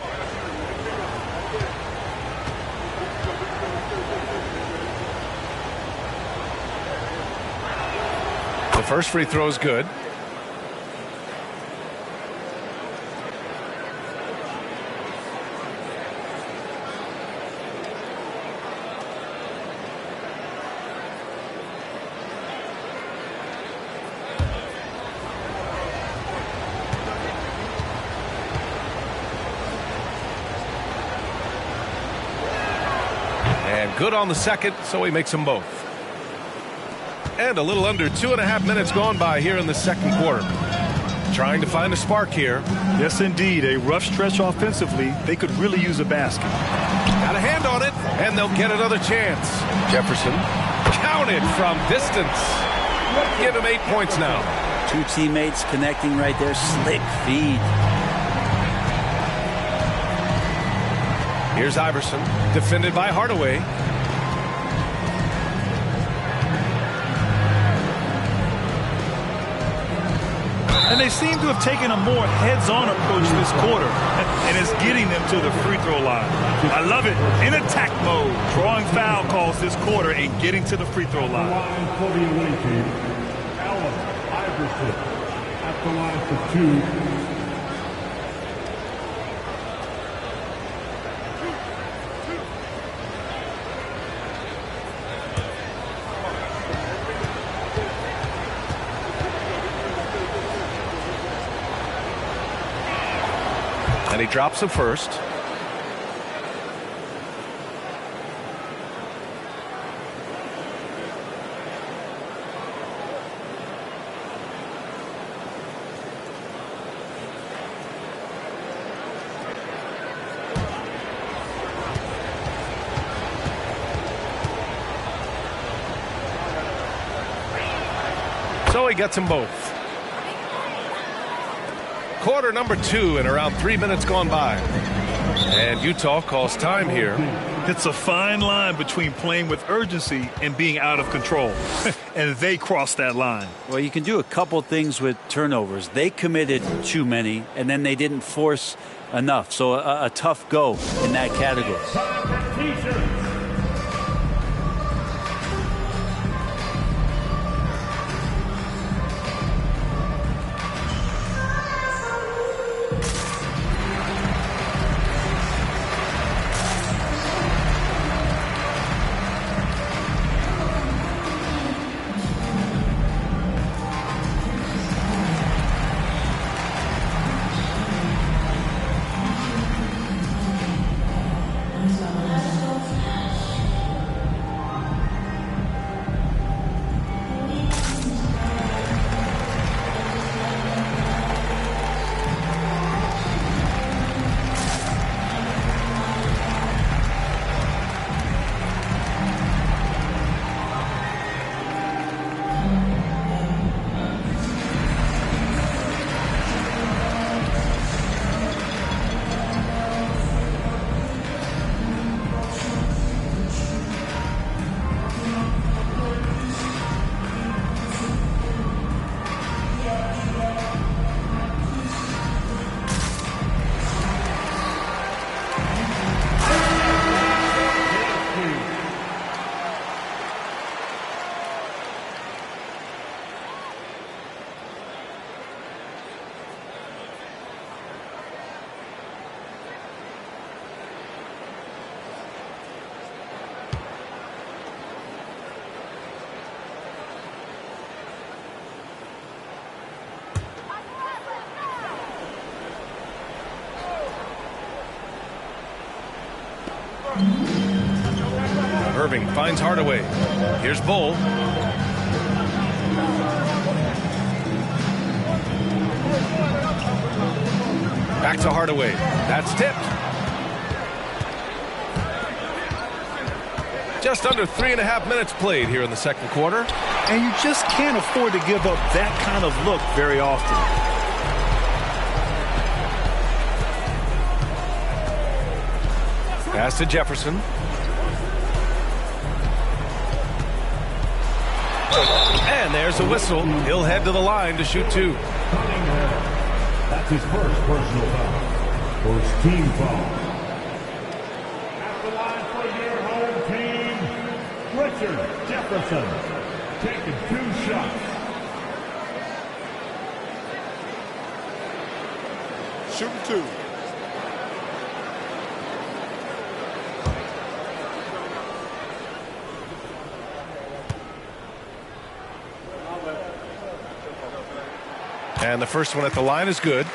The first free throw is good. And good on the second, so he makes them both. And a little under 2.5 minutes gone by here in the second quarter. Trying to find a spark here. Yes, indeed. A rough stretch offensively. They could really use a basket. Got a hand on it, and they'll get another chance. Jefferson counted from distance. Give him 8 points now. Two teammates connecting right there. Slick feed. Here's Iverson, defended by Hardaway. And they seem to have taken a more heads-on approach this quarter, and it's getting them to the free throw line. I love it. In attack mode, drawing foul calls this quarter and getting to the free throw line. For the away team, Allen Iverson at the line for 2. And he drops the first. So he gets them both. Quarter number 2 and around 3 minutes gone by. And Utah calls time here. It's a fine line between playing with urgency and being out of control. And they crossed that line. Well, you can do a couple things with turnovers. They committed too many, and then they didn't force enough. So a tough go in that category. Irving finds Hardaway. Here's Bull. Back to Hardaway. That's tipped. Just under 3.5 minutes played here in the second quarter. And you just can't afford to give up that kind of look very often. Pass to Jefferson. And there's a whistle. He'll head to the line to shoot 2. That's his first personal foul. First team foul. At the line for your home team, Richard Jefferson. Taking 2 shots. Shooting 2. And the first one at the line is good.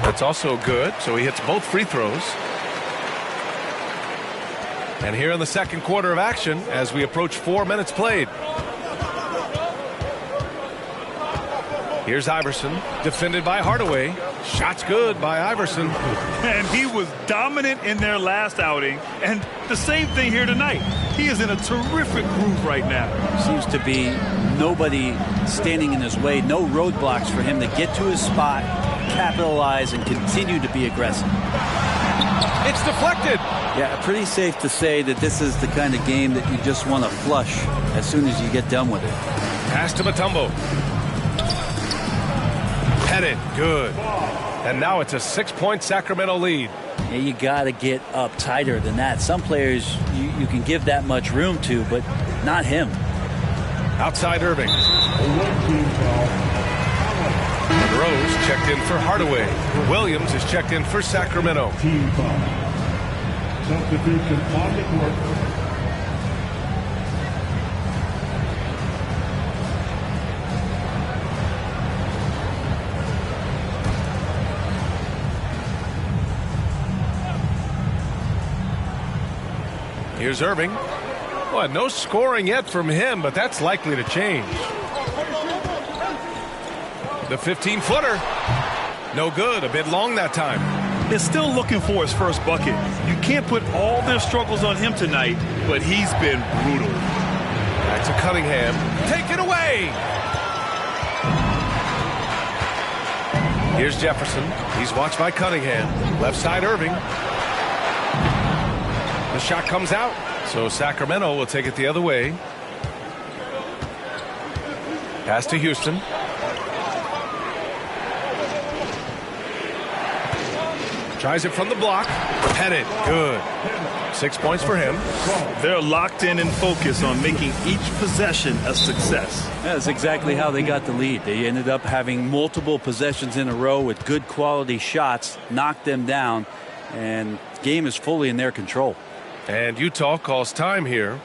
That's also good, so he hits both free throws. And here in the second quarter of action, as we approach 4 minutes played. Here's Iverson, defended by Hardaway. Shot's good by Iverson. And he was dominant in their last outing, and the same thing here tonight. He is in a terrific groove right now. Seems to be nobody standing in his way, no roadblocks for him to get to his spot, capitalize, and continue to be aggressive. It's deflected. Yeah, pretty safe to say that this is the kind of game that you just want to flush as soon as you get done with it. Pass to Mutombo. Headed, good. And now it's a 6-point Sacramento lead. Yeah, you got to get up tighter than that. Some players you can give that much room to, but not him. Outside Irving. Rose checked in for Hardaway. Williams is checked in for Sacramento. Team foul. Substitution on the court. Here's Irving. Well, no scoring yet from him, but that's likely to change. The 15-footer. No good. A bit long that time. They're still looking for his first bucket. You can't put all their struggles on him tonight, but he's been brutal. Back to Cunningham. Take it away. Here's Jefferson. He's watched by Cunningham. Left side Irving. The shot comes out, so Sacramento will take it the other way. Pass to Houston. Tries it from the block. Headed. Good. 6 points for him. They're locked in and focused on making each possession a success. That's exactly how they got the lead. They ended up having multiple possessions in a row with good quality shots, knocked them down, and the game is fully in their control. And Utah calls time here.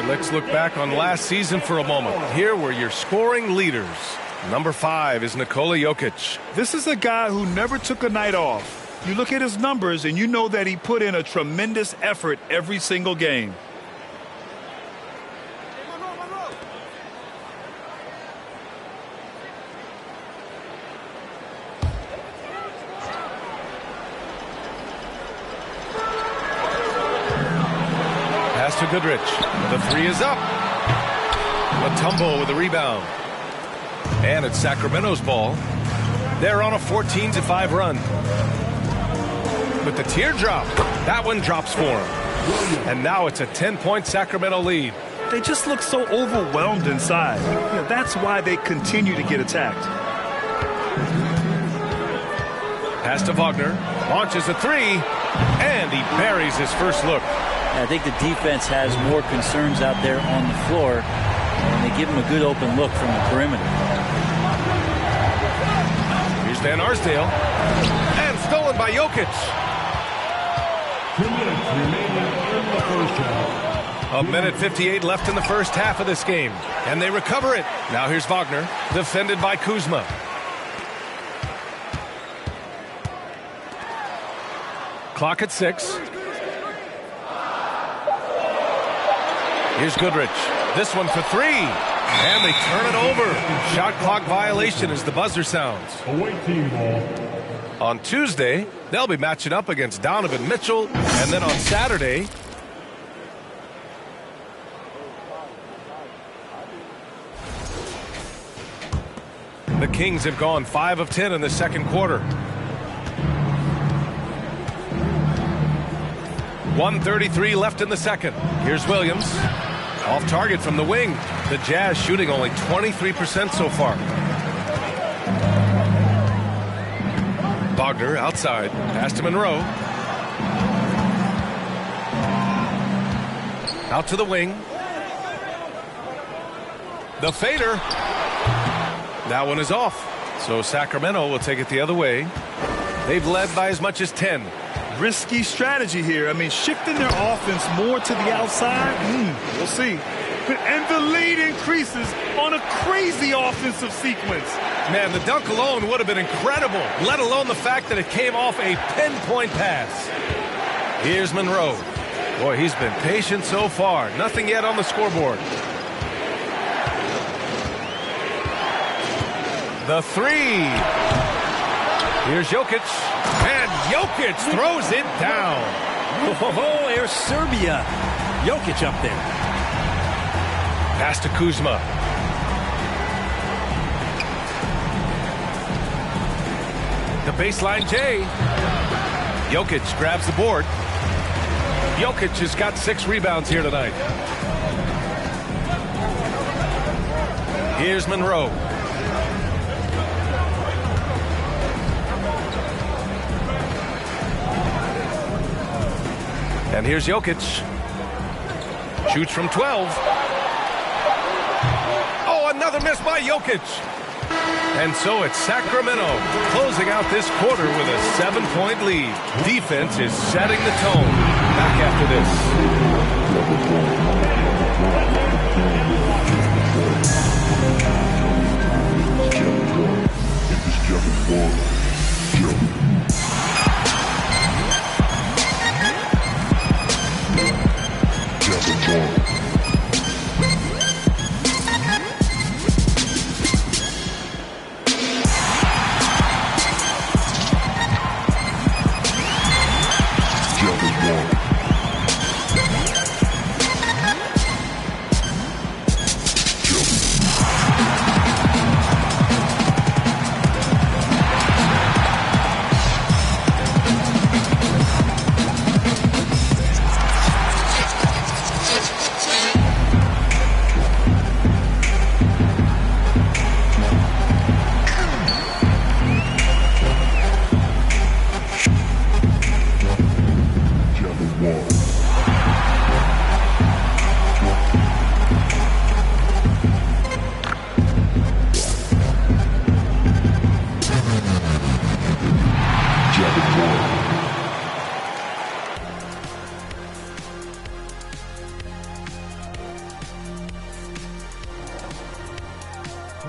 Let's look back on last season for a moment. Here were your scoring leaders. Number 5 is Nikola Jokic. This is a guy who never took a night off. You look at his numbers, and you know that he put in a tremendous effort every single game. Pass to Goodrich. The three is up. Mutombo with the rebound. And it's Sacramento's ball. They're on a 14-5 run. With the teardrop, that one drops for him. And now it's a 10-point Sacramento lead. They just look so overwhelmed inside. You know, that's why they continue to get attacked. Pass to Wagner. Launches a three. And he buries his first look. I think the defense has more concerns out there on the floor, and they give him a good open look from the perimeter. Here's Van Arsdale. And stolen by Jokic. 2 minutes remaining in the first half. 1:58 left in the first half of this game. And they recover it. Now here's Wagner. Defended by Kuzma. Clock at 6. Here's Goodrich. This one for three. And they turn it over. Shot clock violation as the buzzer sounds. Away team ball. On Tuesday, they'll be matching up against Donovan Mitchell. And then on Saturday, the Kings have gone 5 of 10 in the second quarter. 1:33 left in the second. Here's Williams. Off target from the wing. The Jazz shooting only 23% so far. Wagner outside. Pass to Monroe. Out to the wing. The fader. That one is off. So Sacramento will take it the other way. They've led by as much as 10. Risky strategy here. I mean, shifting their offense more to the outside. We'll see. And the lead increases on a crazy offensive sequence. Man, the dunk alone would have been incredible, let alone the fact that it came off a pinpoint pass. Here's Monroe. Boy, he's been patient so far. Nothing yet on the scoreboard. The three. Here's Jokic. And Jokic throws it down. Oh, there's Serbia. Jokic up there. Pass to Kuzma. The baseline J. Jokic grabs the board. Jokic has got 6 rebounds here tonight. Here's Monroe. And here's Jokic. Shoots from 12. Oh, another miss by Jokic. And so it's Sacramento closing out this quarter with a 7-point lead. Defense is setting the tone. Back after this.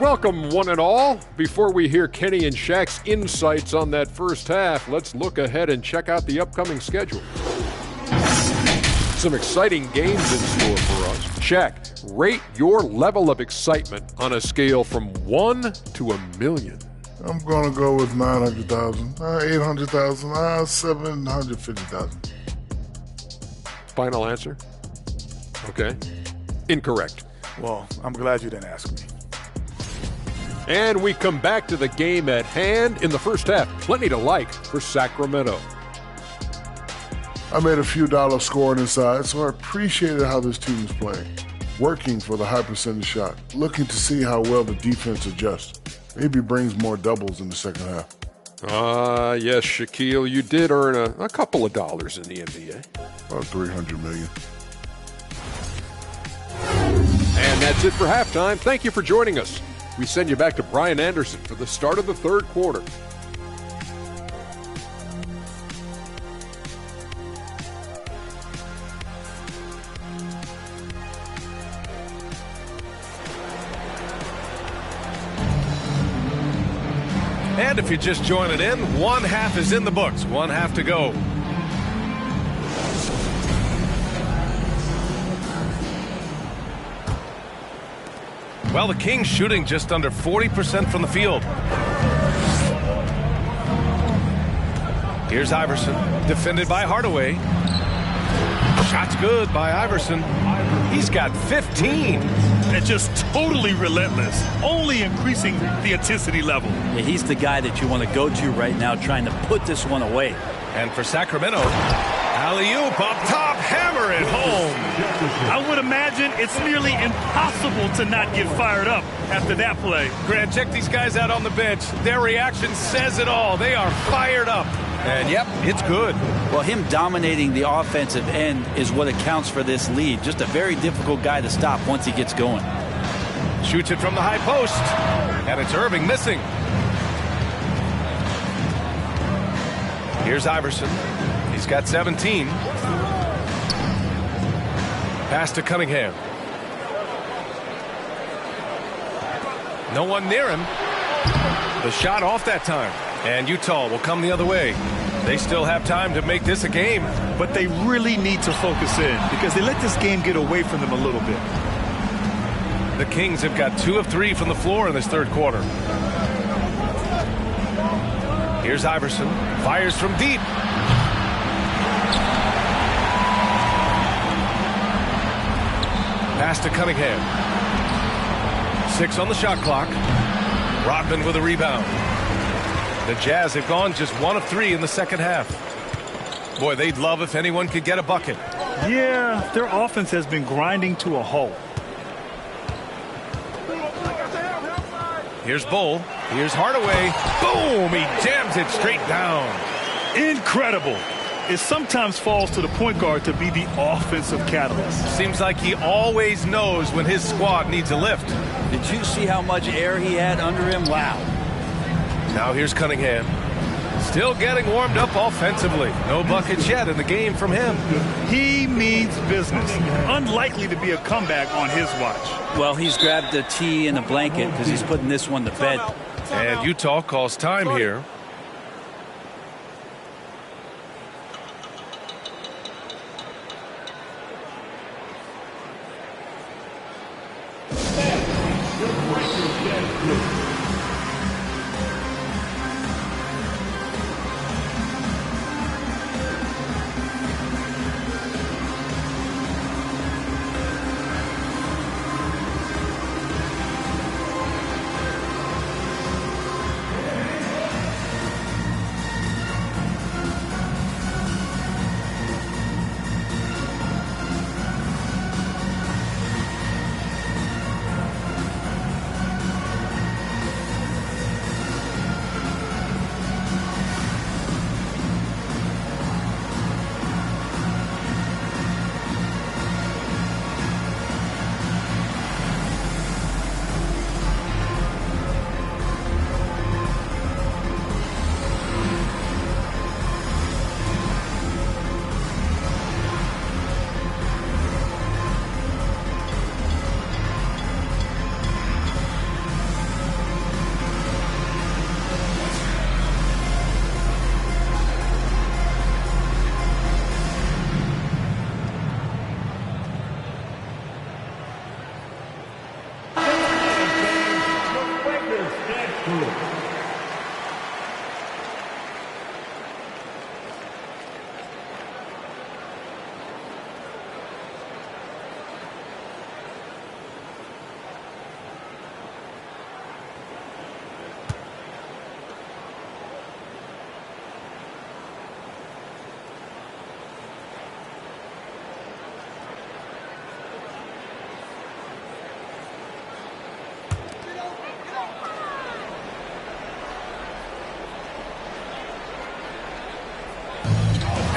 Welcome, one and all. Before we hear Kenny and Shaq's insights on that first half, let's look ahead and check out the upcoming schedule. Some exciting games in store for us. Shaq, rate your level of excitement on a scale from 1 to 1,000,000. I'm going to go with 900,000, 800,000, 750,000. Final answer? Okay. Incorrect. Well, I'm glad you didn't ask me. And we come back to the game at hand in the first half. Plenty to like for Sacramento. I made a few dollars scoring inside, so I appreciated how this team is playing. Working for the high percentage shot, looking to see how well the defense adjusts. Maybe brings more doubles in the second half. Yes, Shaquille, you did earn a couple of dollars in the NBA. About $300 million. And that's it for halftime. Thank you for joining us. We send you back to Brian Anderson for the start of the third quarter. And if you're just joining in, one half is in the books, one half to go. Well, the Kings shooting just under 40% from the field. Here's Iverson, defended by Hardaway. Shot's good by Iverson. He's got 15. And just totally relentless, only increasing the intensity level. Yeah, he's the guy that you want to go to right now, trying to put this one away. And for Sacramento, alley-oop up top, hammer it home. I would imagine it's nearly impossible to not get fired up after that play. Grant, check these guys out on the bench. Their reaction says it all. They are fired up. And yep, it's good. Well, him dominating the offensive end is what accounts for this lead. Just a very difficult guy to stop once he gets going. Shoots it from the high post. And it's Irving missing. Here's Iverson. He's got 17. Pass to Cunningham. No one near him. The shot off that time. And Utah will come the other way. They still have time to make this a game. But they really need to focus in because they let this game get away from them a little bit. The Kings have got 2 of 3 from the floor in this third quarter. Here's Iverson. Fires from deep. Pass to Cunningham. 6 on the shot clock. Rodman with a rebound. The Jazz have gone just 1 of 3 in the second half. Boy, they'd love if anyone could get a bucket. Yeah, their offense has been grinding to a halt. Here's Bull. Here's Hardaway. Boom! He jams it straight down. Incredible. It sometimes falls to the point guard to be the offensive catalyst. Seems like he always knows when his squad needs a lift. Did you see how much air he had under him? Wow. Now here's Cunningham. Still getting warmed up offensively. No buckets yet in the game from him. He means business. Unlikely to be a comeback on his watch. Well, he's grabbed a tee and a blanket because he's putting this one to bed. And Utah calls time here.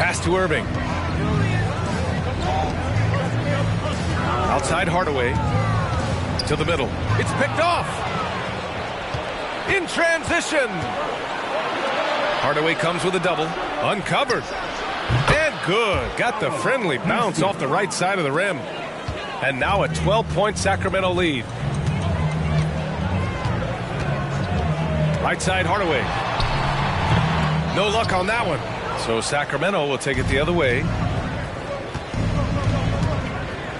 Pass to Irving. Outside Hardaway. To the middle. It's picked off. In transition. Hardaway comes with a double. Uncovered. And good. Got the friendly bounce off the right side of the rim. And now a 12-point Sacramento lead. Right side Hardaway. No luck on that one. So Sacramento will take it the other way.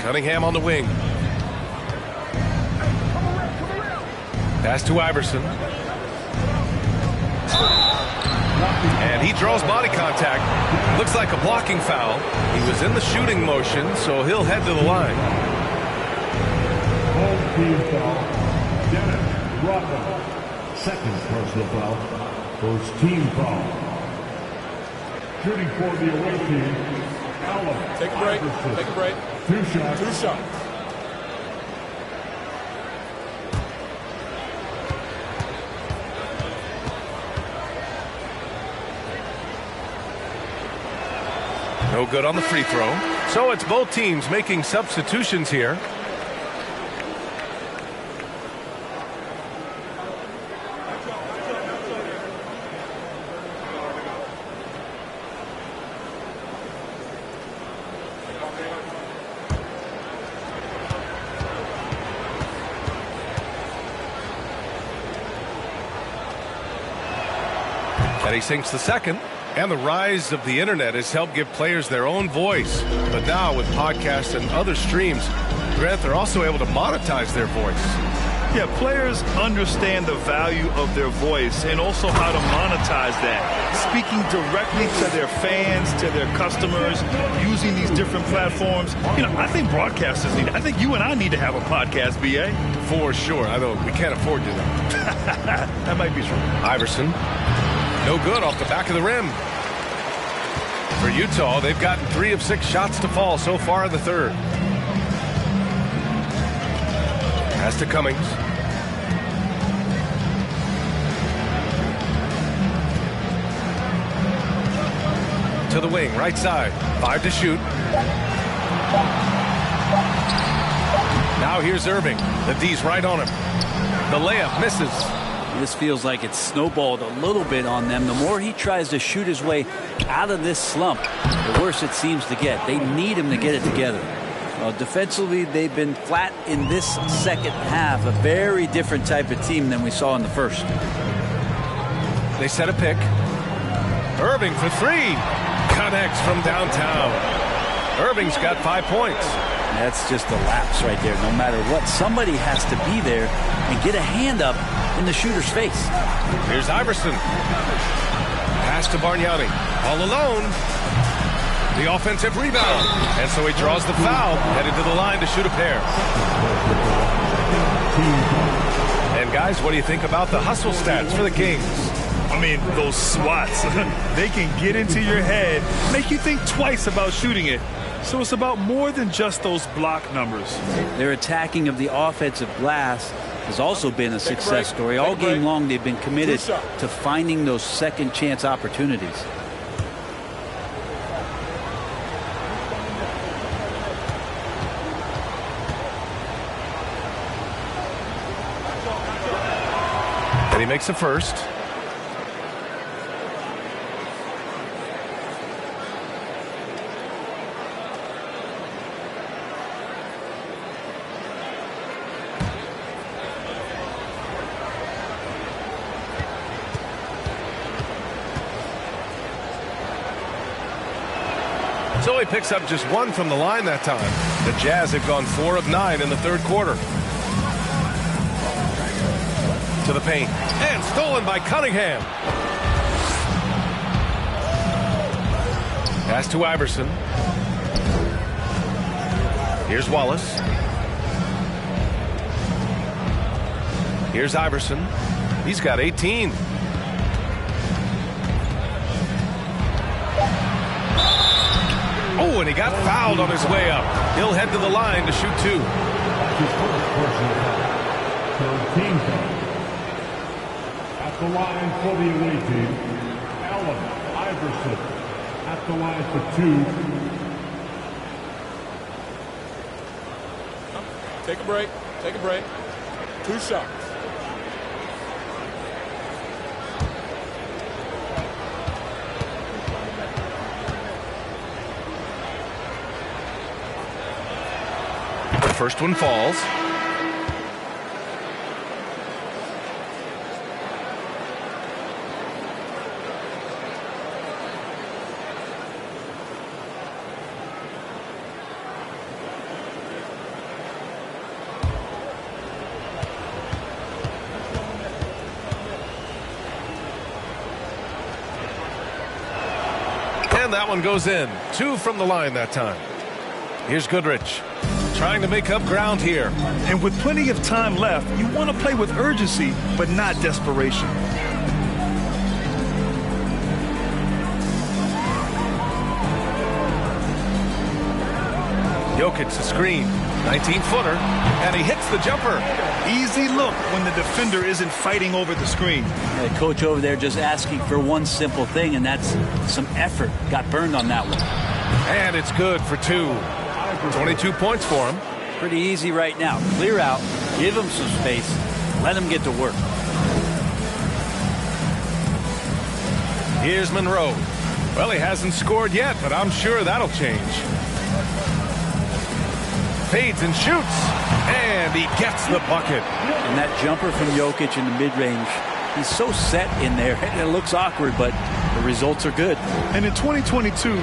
Cunningham on the wing. Pass to Iverson. And he draws body contact. Looks like a blocking foul. He was in the shooting motion, so he'll head to the line. Home team foul. Dennis Rodman. Second personal foul. First team foul. Shooting for the away team. Allen. Take a break. Iverson. Take a break. 2 shots. 2 shots. No good on the free throw. So it's both teams making substitutions here. And he sinks the second. And the rise of the internet has helped give players their own voice. But now with podcasts and other streams, Grant, they're also able to monetize their voice. Yeah, players understand the value of their voice and also how to monetize that. Speaking directly to their fans, to their customers, using these different platforms. You know, I think broadcasters need it. I think you and I need to have a podcast, B.A. For sure. I know we can't afford to do that. That might be true. Iverson. No good off the back of the rim. For Utah, they've gotten 3 of 6 shots to fall so far in the third. Pass to Cummings. To the wing, right side. 5 to shoot. Now here's Irving. The D's right on him. The layup misses. This feels like it's snowballed a little bit on them. The more he tries to shoot his way out of this slump, the worse it seems to get. They need him to get it together. Defensively, they've been flat in this second half. A very different type of team than we saw in the first. They set a pick. Irving for 3. Connects from downtown. Irving's got 5 points. That's just a lapse right there. No matter what, somebody has to be there and get a hand up in the shooter's face. Here's Iverson. Pass to Bargnani. All alone. The offensive rebound. And so he draws the foul. Headed to the line to shoot a pair. And guys, what do you think about the hustle stats for the Kings? I mean, those swats, they can get into your head, make you think twice about shooting it. So it's about more than just those block numbers. Their attacking of the offensive glass has also been a success story. All game long, they've been committed to finding those second chance opportunities. And he makes a first. So he picks up just 1 from the line that time. The Jazz have gone 4 of 9 in the third quarter. To the paint. And stolen by Cunningham. Pass to Iverson. Here's Wallace. Here's Iverson. He's got 18. Oh, and he got fouled on his way up. He'll head to the line to shoot 2. His first personal foul. Third team foul. At the line for the away team, Allen Iverson. At the line for 2. Take a break. Take a break. 2 shots. The first one falls. And that one goes in. 2 from the line that time. Here's Goodrich trying to make up ground here. And with plenty of time left, you want to play with urgency, but not desperation. Jokic the screen. 19-footer. And he hits the jumper. Easy look when the defender isn't fighting over the screen. The coach over there just asking for one simple thing, and that's some effort. Got burned on that one. And it's good for 2. 22 points for him. Pretty easy right now. Clear out. Give him some space. Let him get to work. Here's Monroe. Well, he hasn't scored yet, but I'm sure that'll change. Fades and shoots. And he gets the bucket. And that jumper from Jokic in the mid-range, he's so set in there. It looks awkward, but the results are good. And in 2022,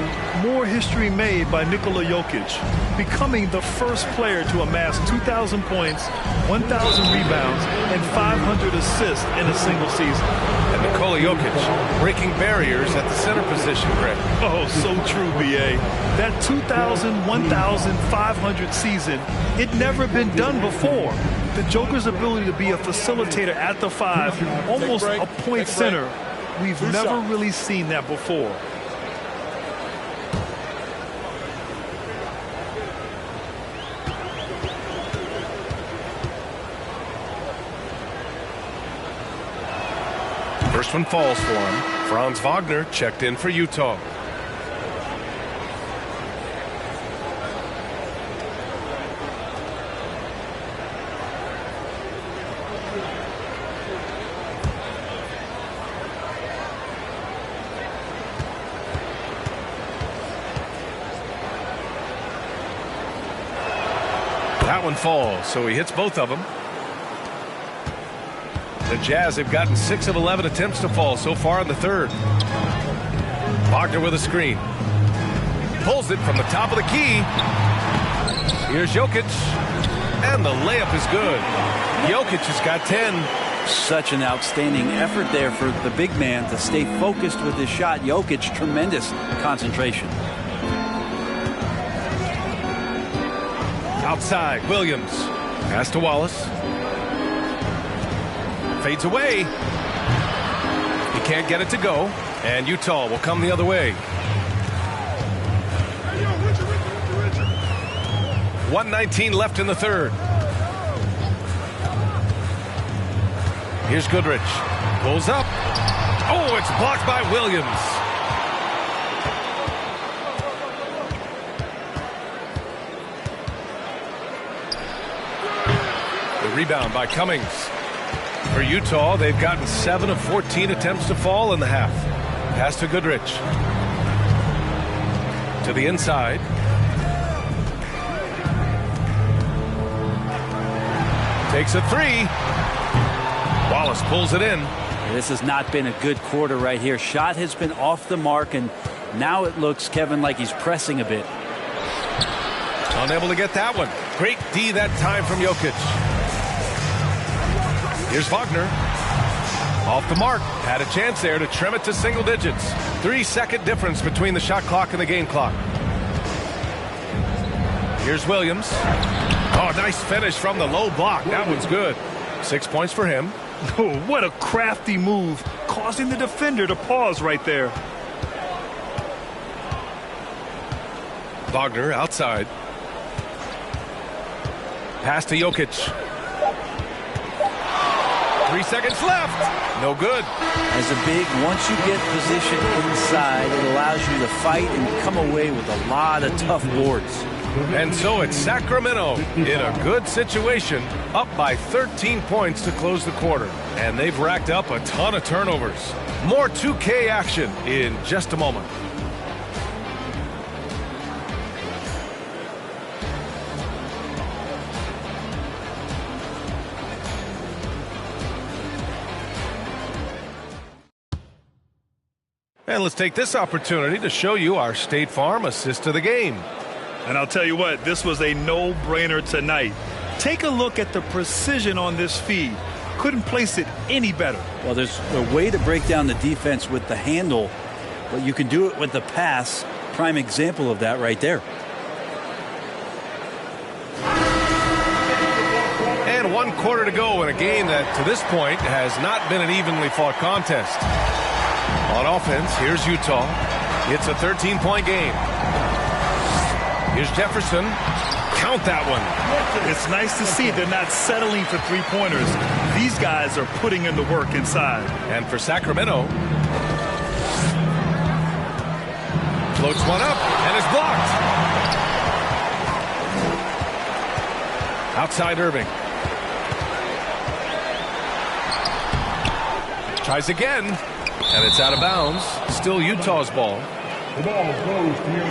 more history made by Nikola Jokic, becoming the first player to amass 2,000 points, 1,000 rebounds, and 500 assists in a single season. And Nikola Jokic breaking barriers at the center position, Greg. Oh, so true, B.A. That 2,000, 1,000, 500 season, it never been done before. The Joker's ability to be a facilitator at the 5, almost a point center, we've never really seen that before. First one falls for him. Franz Wagner checked in for Utah. That one falls, so he hits both of them. The Jazz have gotten 6 of 11 attempts to fall so far in the third. Wagner with a screen. Pulls it from the top of the key. Here's Jokic. And the layup is good. Jokic has got 10. Such an outstanding effort there for the big man to stay focused with his shot. Jokic, tremendous concentration. Outside, Williams. Pass to Wallace. Fades away. He can't get it to go. And Utah will come the other way. 1:19 left in the third. Here's Goodrich. Pulls up. Oh, it's blocked by Williams. The rebound by Cummings. For Utah, they've gotten 7 of 14 attempts to fall in the half. Pass to Goodrich. To the inside. Takes a 3. Wallace pulls it in. This has not been a good quarter right here. Shot has been off the mark, and now it looks, Kevin, like he's pressing a bit. Unable to get that one. Great D that time from Jokic. Here's Wagner. Off the mark. Had a chance there to trim it to single digits. 3-second difference between the shot clock and the game clock. Here's Williams. Oh, nice finish from the low block. That one's good. 6 points for him. Oh, what a crafty move, causing the defender to pause right there. Wagner outside. Pass to Jokic. 3 seconds left. No good. As a big, once you get position inside, it allows you to fight and come away with a lot of tough boards. And so it's Sacramento in a good situation, up by 13 points to close the quarter. And they've racked up a ton of turnovers. More 2K action in just a moment. And let's take this opportunity to show you our State Farm assist to the game. And I'll tell you what, this was a no-brainer tonight. Take a look at the precision on this feed. Couldn't place it any better. Well, there's a way to break down the defense with the handle, but you can do it with the pass. Prime example of that right there. And 1 quarter to go in a game that, to this point, has not been an evenly fought contest. On offense, here's Utah. It's a 13-point game. Here's Jefferson. Count that one. It's nice to see they're not settling for three-pointers. These guys are putting in the work inside. And for Sacramento, floats one up and is blocked. Outside Irving. Tries again, and it's out of bounds. Still Utah's ball.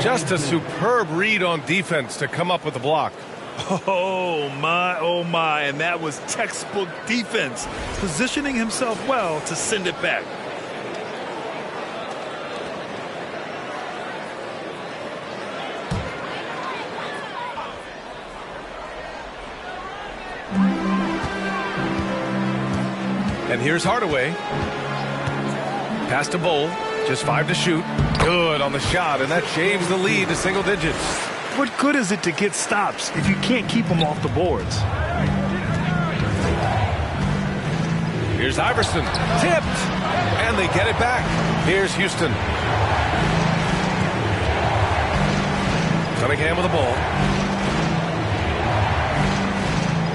Just a superb read on defense to come up with the block. Oh my, and that was textbook defense, positioning himself well to send it back. And here's Hardaway. Pass to Bull. Just 5 to shoot. Good on the shot, and that shaves the lead to single digits. What good is it to get stops if you can't keep them off the boards? Here's Iverson. Tipped. And they get it back. Here's Houston. Cunningham with the ball.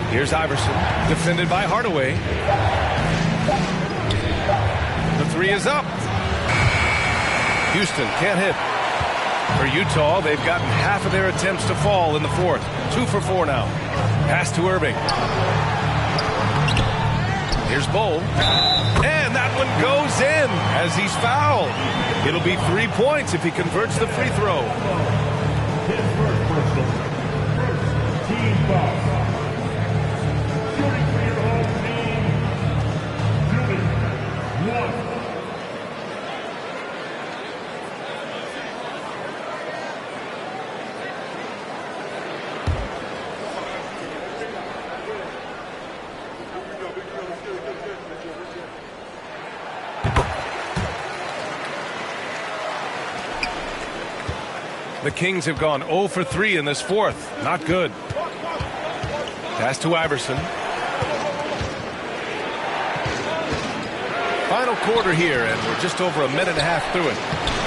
Here's Iverson. Defended by Hardaway. The three is up. Houston can't hit. For Utah, they've gotten half of their attempts to fall in the fourth. 2 for 4 now. Pass to Irving. Here's Bull. And that one goes in as he's fouled. It'll be 3 points if he converts the free throw. His first personal. Team foul. Shooting for your home team. Shooting 1. The Kings have gone 0 for 3 in this fourth. Not good. Pass to Iverson. Final quarter here, and we're just over a minute and a half through it.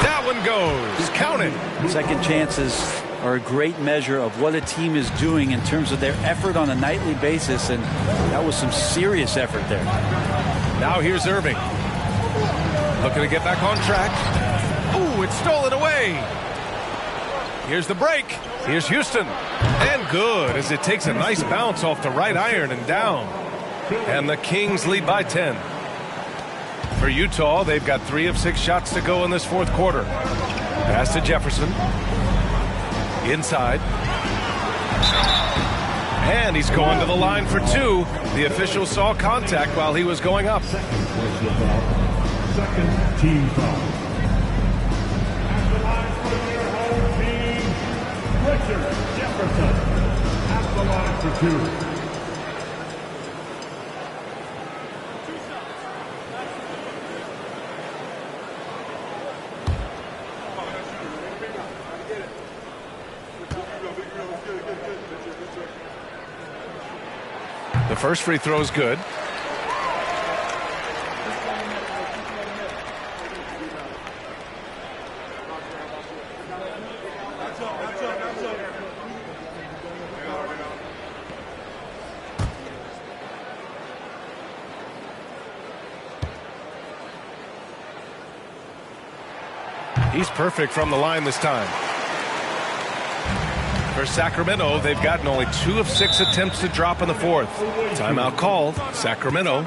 That one goes. Count it. Second chances are a great measure of what a team is doing in terms of their effort on a nightly basis, and that was some serious effort there. Now here's Irving. Looking to get back on track. Ooh, it's stolen away. Here's the break. Here's Houston. And good as it takes a nice bounce off the right iron and down. And the Kings lead by 10. For Utah, they've got 3 of 6 shots to go in this fourth quarter. Pass to Jefferson. Inside. And he's going to the line for 2. The official saw contact while he was going up. Second team foul. At the line for your home team, Richard Jefferson. At the line for 2. The first free throw is good. He's perfect from the line this time. For Sacramento, they've gotten only 2 of 6 attempts to drop in the fourth. Timeout called, Sacramento.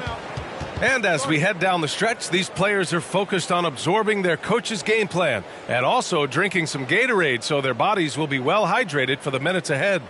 And as we head down the stretch, these players are focused on absorbing their coach's game plan and also drinking some Gatorade so their bodies will be well hydrated for the minutes ahead.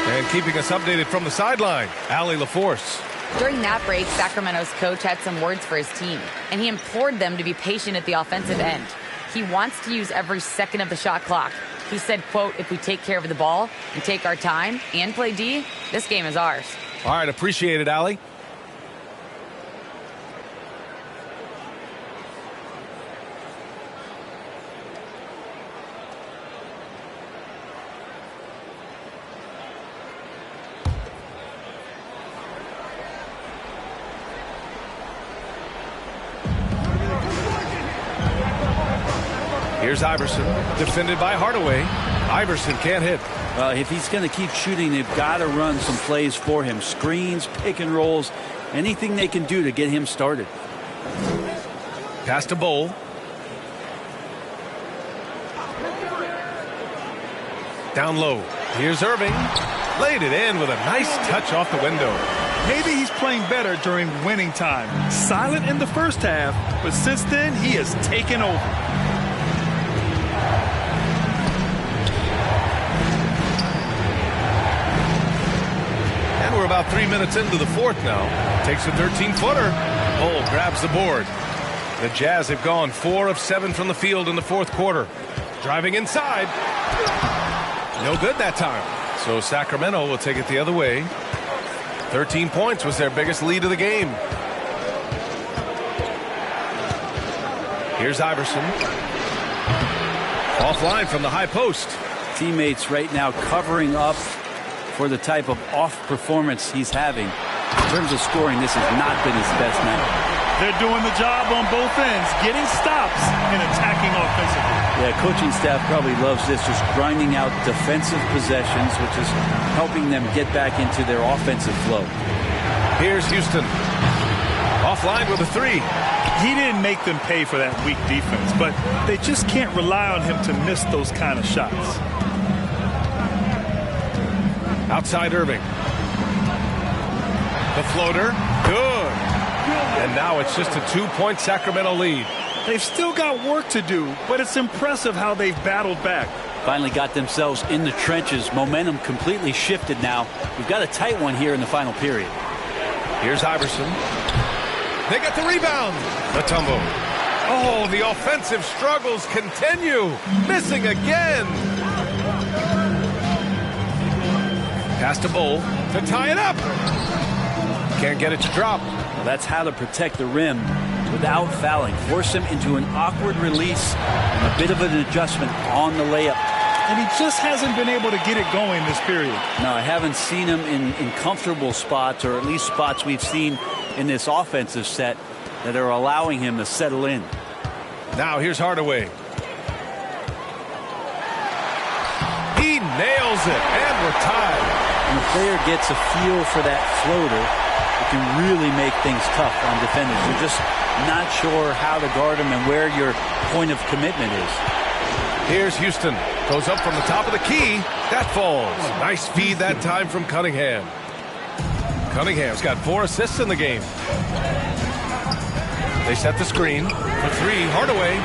And keeping us updated from the sideline, Allie LaForce. During that break, Sacramento's coach had some words for his team, and he implored them to be patient at the offensive end. He wants to use every second of the shot clock. He said, quote, if we take care of the ball and take our time and play D, this game is ours. All right, appreciate it, Allie. Here's Iverson, defended by Hardaway. Iverson can't hit. If he's going to keep shooting, they've got to run some plays for him. Screens, pick and rolls, anything they can do to get him started. Pass to Bowl. Down low. Here's Irving. Laid it in with a nice touch off the window. Maybe he's playing better during winning time. Silent in the first half, but since then, he has taken over. And we're about 3 minutes into the fourth now. Takes a 13-footer. Bowl grabs the board. The Jazz have gone 4 of 7 from the field in the fourth quarter. Driving inside. No good that time. So Sacramento will take it the other way. 13 points was their biggest lead of the game. Here's Iverson. Offline from the high post. Teammates right now covering up for the type of off performance he's having. In terms of scoring, this has not been his best night. They're doing the job on both ends, getting stops and attacking offensively. Yeah, coaching staff probably loves this, just grinding out defensive possessions, which is helping them get back into their offensive flow. Here's Houston. Offline with a 3. He didn't make them pay for that weak defense, but they just can't rely on him to miss those kind of shots. Outside Irving. The floater. Good. And now it's just a 2-point Sacramento lead. They've still got work to do, but it's impressive how they've battled back. Finally got themselves in the trenches. Momentum completely shifted now. We've got a tight one here in the final period. Here's Iverson. They get the rebound. The tumble. Oh, the offensive struggles continue. Missing again. Pass to Bowl to tie it up. Can't get it to drop. Well, that's how to protect the rim without fouling. Force him into an awkward release and a bit of an adjustment on the layup. And he just hasn't been able to get it going this period. No, I haven't seen him in comfortable spots, or at least spots we've seen in this offensive set that are allowing him to settle in. Now here's Hardaway. He nails it, and we're tied. When the player gets a feel for that floater, can really make things tough on defenders. You're just not sure how to guard them and where your point of commitment is. Here's Houston. Goes up from the top of the key. That falls. Nice feed that time from Cunningham. Cunningham's got 4 assists in the game. They set the screen for 3. Hardaway.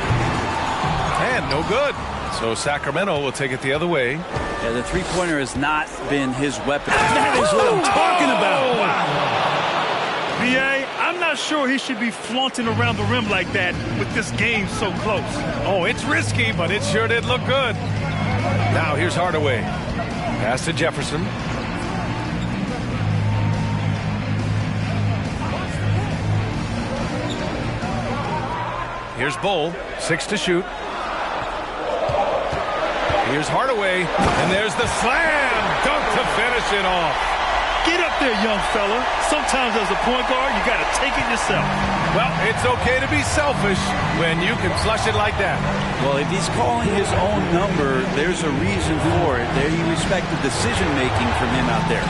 And no good. So Sacramento will take it the other way. Yeah, the three-pointer has not been his weapon. That is what I'm talking about. Wow. B.A., I'm not sure he should be flaunting around the rim like that with this game so close. Oh, it's risky, but it sure did look good. Now here's Hardaway. Pass to Jefferson. Here's Bull. 6 to shoot. Here's Hardaway, and there's the slam dunk to finish it off. Get up there, young fella. Sometimes as a point guard, you got to take it yourself. Well, it's okay to be selfish when you can flush it like that. Well, if he's calling his own number, there's a reason for it. There you respect the decision-making from him out there.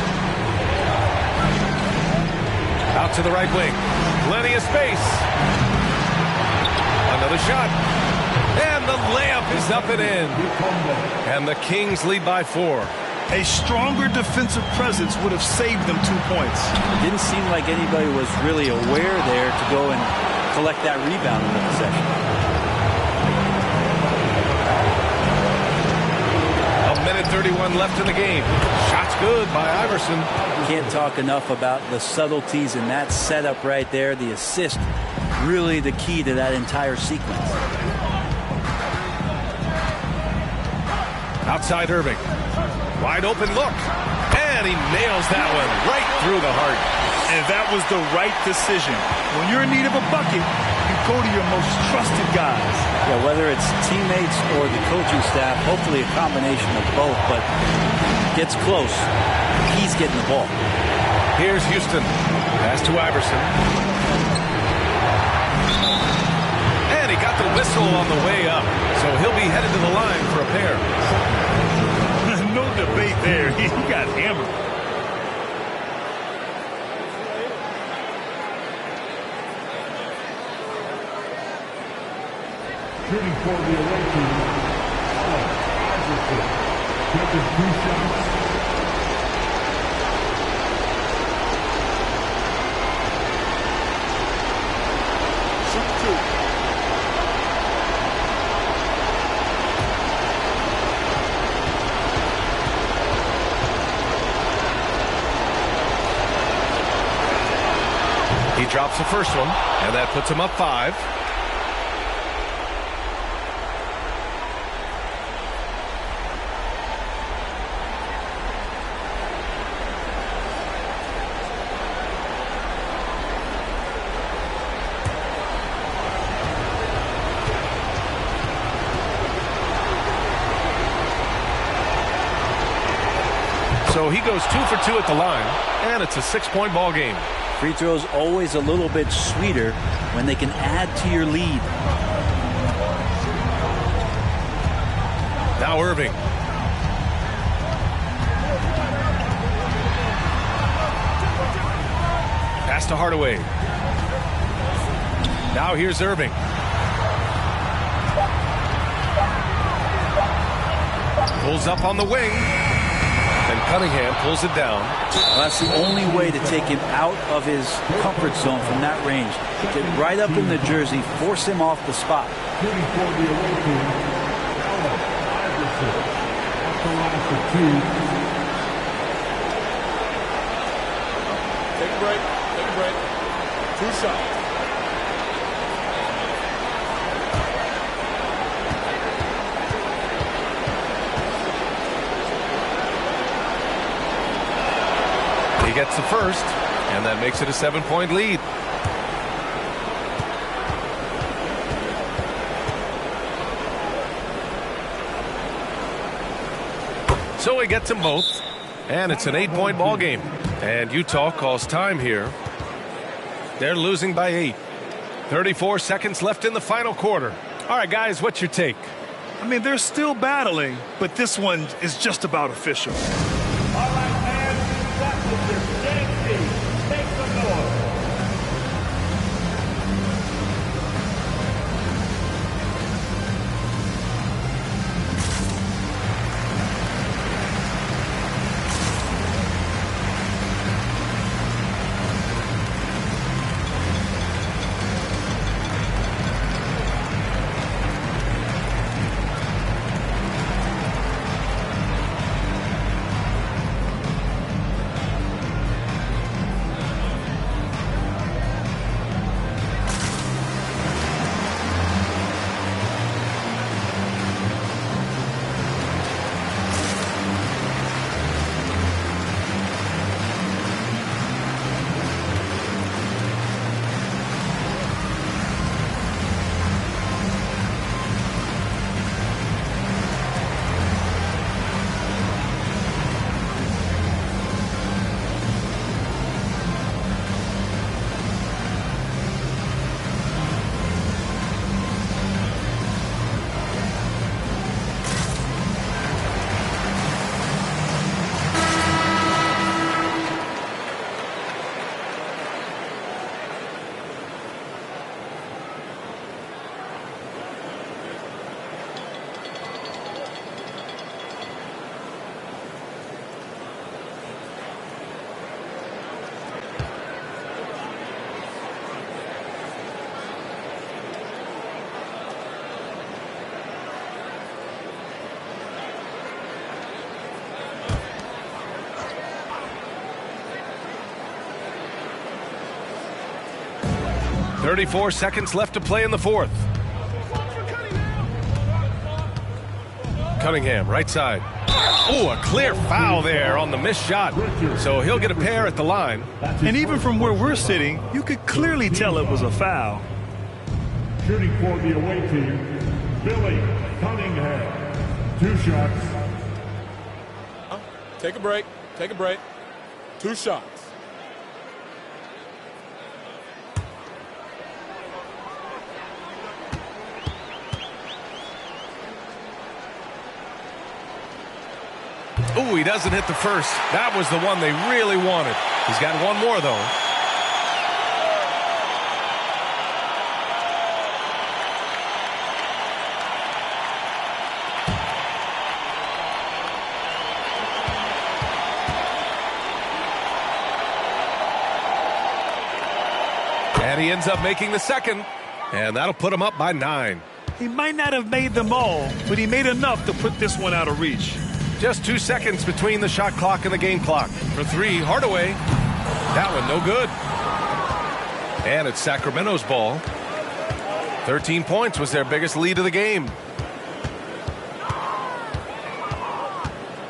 Out to the right wing. Plenty of space. Another shot. And the layup is up and in. And the Kings lead by 4. A stronger defensive presence would have saved them 2 points. It didn't seem like anybody was really aware there to go and collect that rebound in the possession. A minute 31 left in the game. Shot's good by Iverson. Can't talk enough about the subtleties in that setup right there. The assist, really the key to that entire sequence. Outside Irving. Wide open look. And he nails that one right through the heart. And that was the right decision. When you're in need of a bucket, you go to your most trusted guys. Yeah, whether it's teammates or the coaching staff, hopefully a combination of both, but gets close. He's getting the ball. Here's Houston. Pass to Iverson. And he got the whistle on the way up. So he'll be headed to the line for a pair. No debate there. He got hammered. Shooting for the away team, Iverson. Taking 2 shots. Shoot 2. He drops the first one, and that puts him up 5. So he goes 2 for 2 at the line, and it's a 6-point ball game. Free throws always a little bit sweeter when they can add to your lead. Now Irving. Pass to Hardaway. Now here's Irving. Pulls up on the wing. And Cunningham pulls it down. Well, that's the only way to take him out of his comfort zone from that range. Get right up in the jersey, force him off the spot. Shooting for the away team, Iverson. Off the line for 2. Take a break. Take a break. 2 shots. He gets the first, and that makes it a 7-point lead. So he gets them both, and it's an 8-point ball game. And Utah calls time here. They're losing by 8. 34 seconds left in the final quarter. All right, guys, what's your take? I mean, they're still battling, but this one is just about official. All right, man. That's what your game team. Make some noise. 34 seconds left to play in the fourth. Cunningham, right side. Oh, a clear foul there on the missed shot. So he'll get a pair at the line. And even from where we're sitting, you could clearly tell it was a foul. Shooting for the away team, Billy Cunningham. 2 shots. Take a break. Take a break. 2 shots. Oh, he doesn't hit the first. That was the one they really wanted. He's got one more, though. And he ends up making the second, and that'll put him up by 9. He might not have made them all, but he made enough to put this one out of reach. Just 2 seconds between the shot clock and the game clock. For 3, Hardaway. That one no good. And it's Sacramento's ball. 13 points was their biggest lead of the game.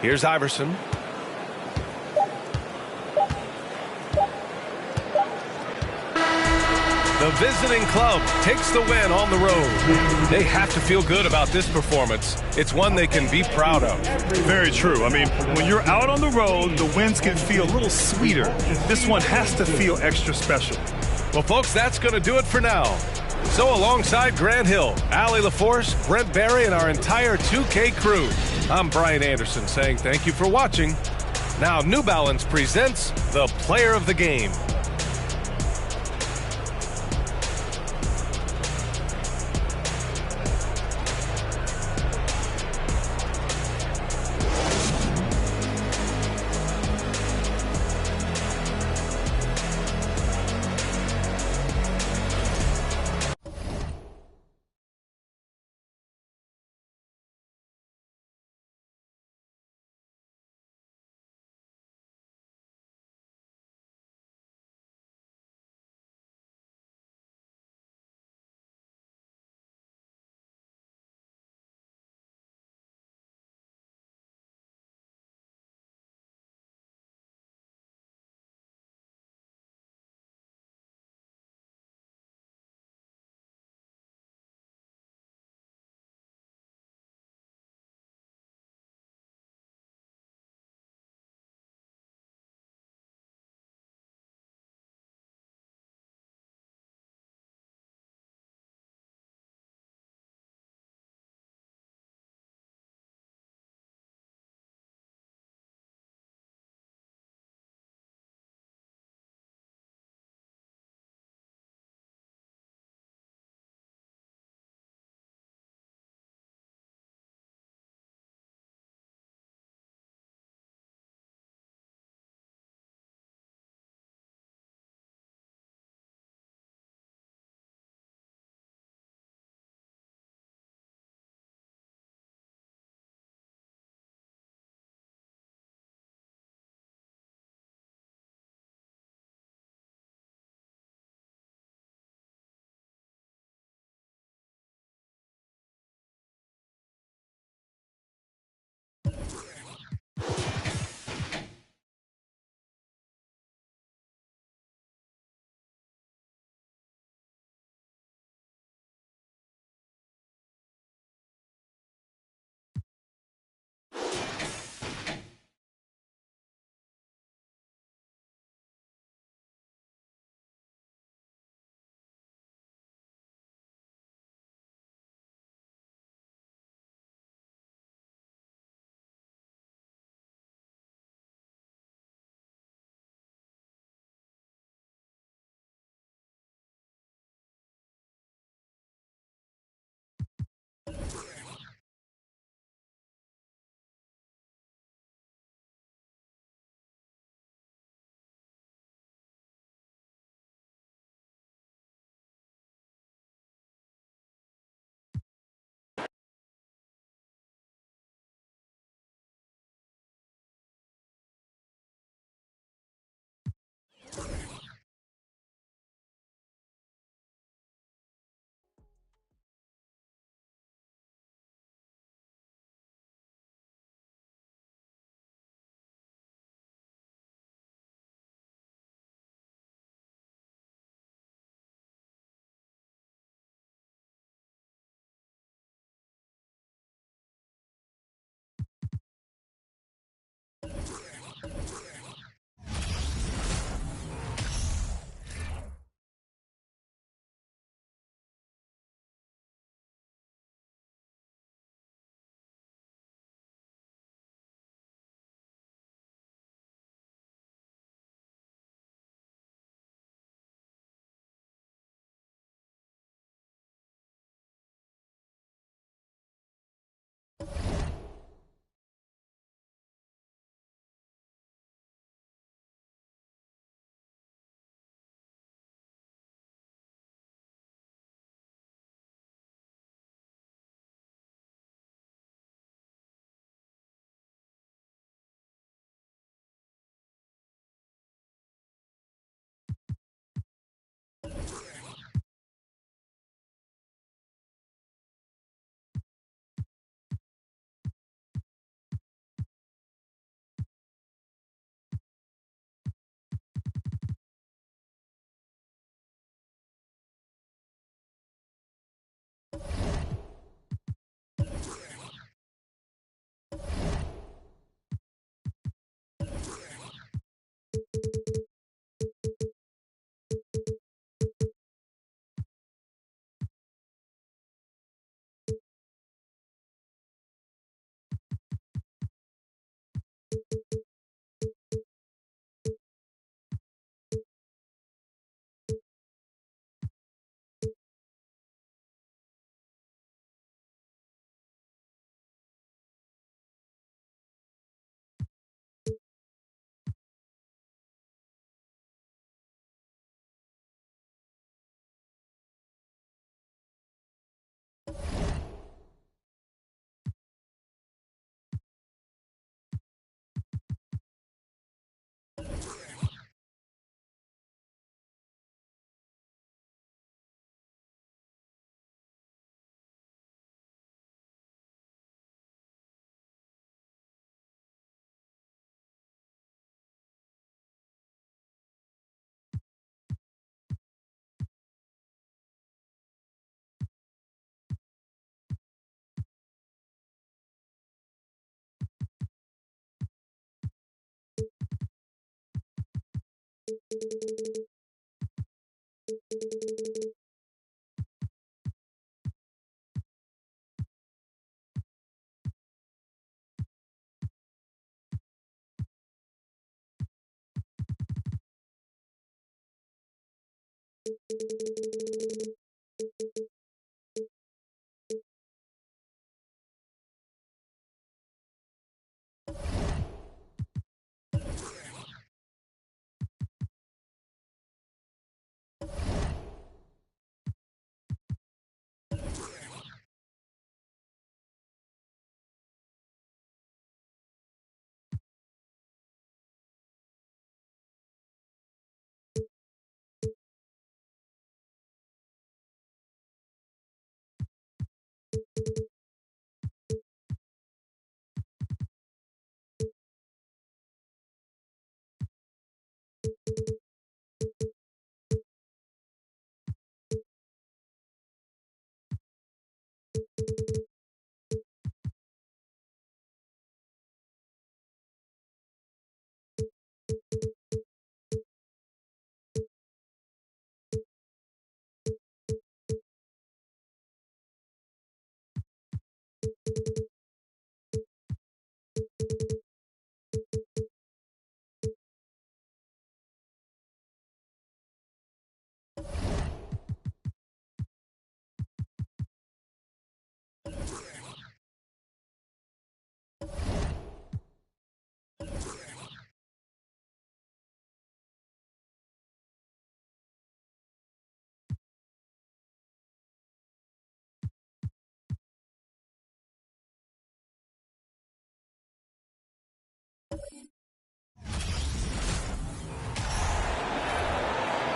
Here's Iverson. The visiting club takes the win on the road. They have to feel good about this performance. It's one they can be proud of. Very true. I mean, when you're out on the road, the wins can feel a little sweeter. This one has to feel extra special. Well, folks, that's going to do it for now. So alongside Grant Hill, Allie LaForce, Brent Barry, and our entire 2K crew, I'm Brian Anderson saying thank you for watching. Now New Balance presents the Player of the Game.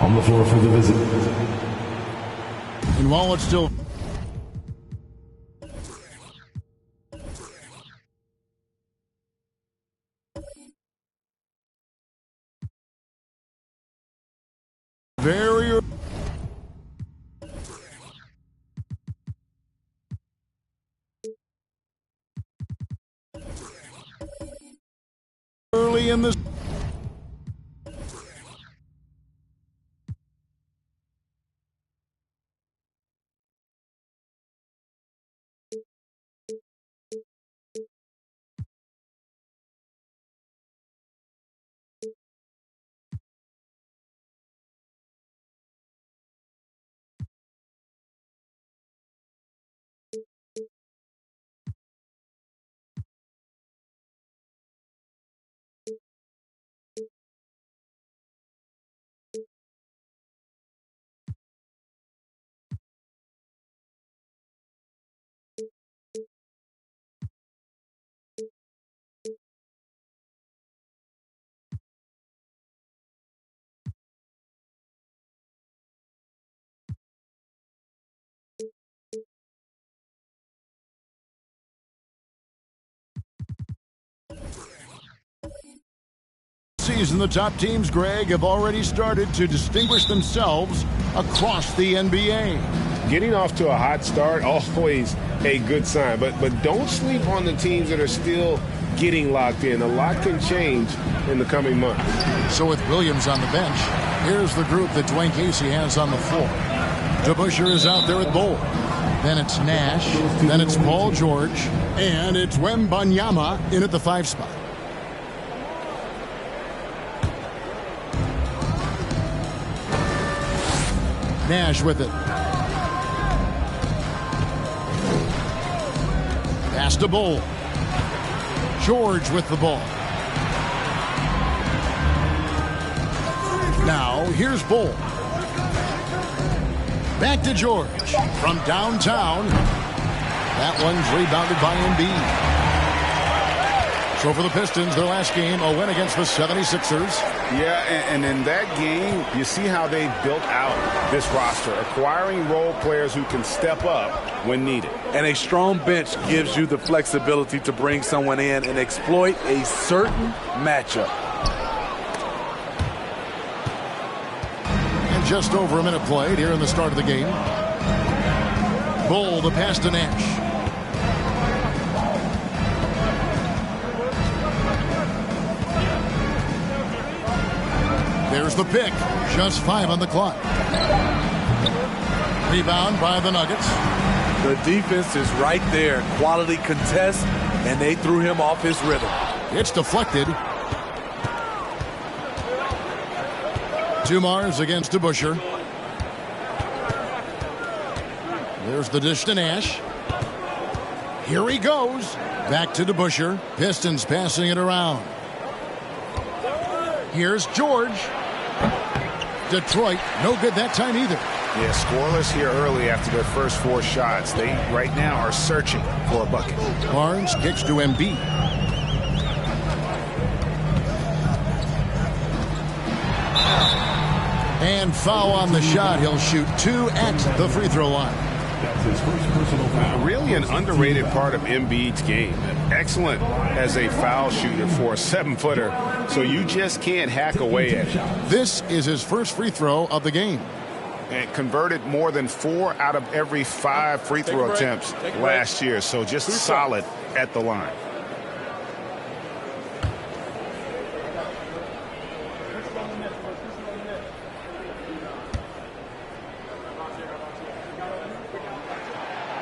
On the floor for the visit. And while it's still very early in the season, the top teams, Greg, have already started to distinguish themselves across the NBA. Getting off to a hot start, always a good sign. But don't sleep on the teams that are still getting locked in. A lot can change in the coming months. So with Williams on the bench, here's the group that Dwayne Casey has on the floor. DeBusschere is out there with Bull. Then it's Nash. Then it's Paul George. And it's Wembanyama in at the 5 spot. Nash with it. Pass to Bull. George with the ball. Now, here's Bull. Back to George. From downtown. That one's rebounded by Embiid. So for the Pistons, their last game, a win against the 76ers. Yeah, and in that game, you see how they've built out this roster, acquiring role players who can step up when needed. And a strong bench gives you the flexibility to bring someone in and exploit a certain matchup. And just over a minute played here in the start of the game. Bull, the pass to Nash. There's the pick. Just 5 on the clock. Rebound by the Nuggets. The defense is right there. Quality contest, and they threw him off his rhythm. It's deflected. Dumars against DeBusschere. There's the dish to Nash. Here he goes. Back to DeBusschere. Pistons passing it around. Here's George. Detroit, no good that time either. Yeah, scoreless here early after their first 4 shots. They right now are searching for a bucket. Barnes kicks to Embiid. And foul on the shot. He'll shoot 2 at the free throw line. Really an underrated part of Embiid's game. Excellent as a foul shooter for a 7-footer, so you just can't hack away at it. This is his first free throw of the game. And converted more than 4 out of every 5 free throw attempts last year, so just solid at the line.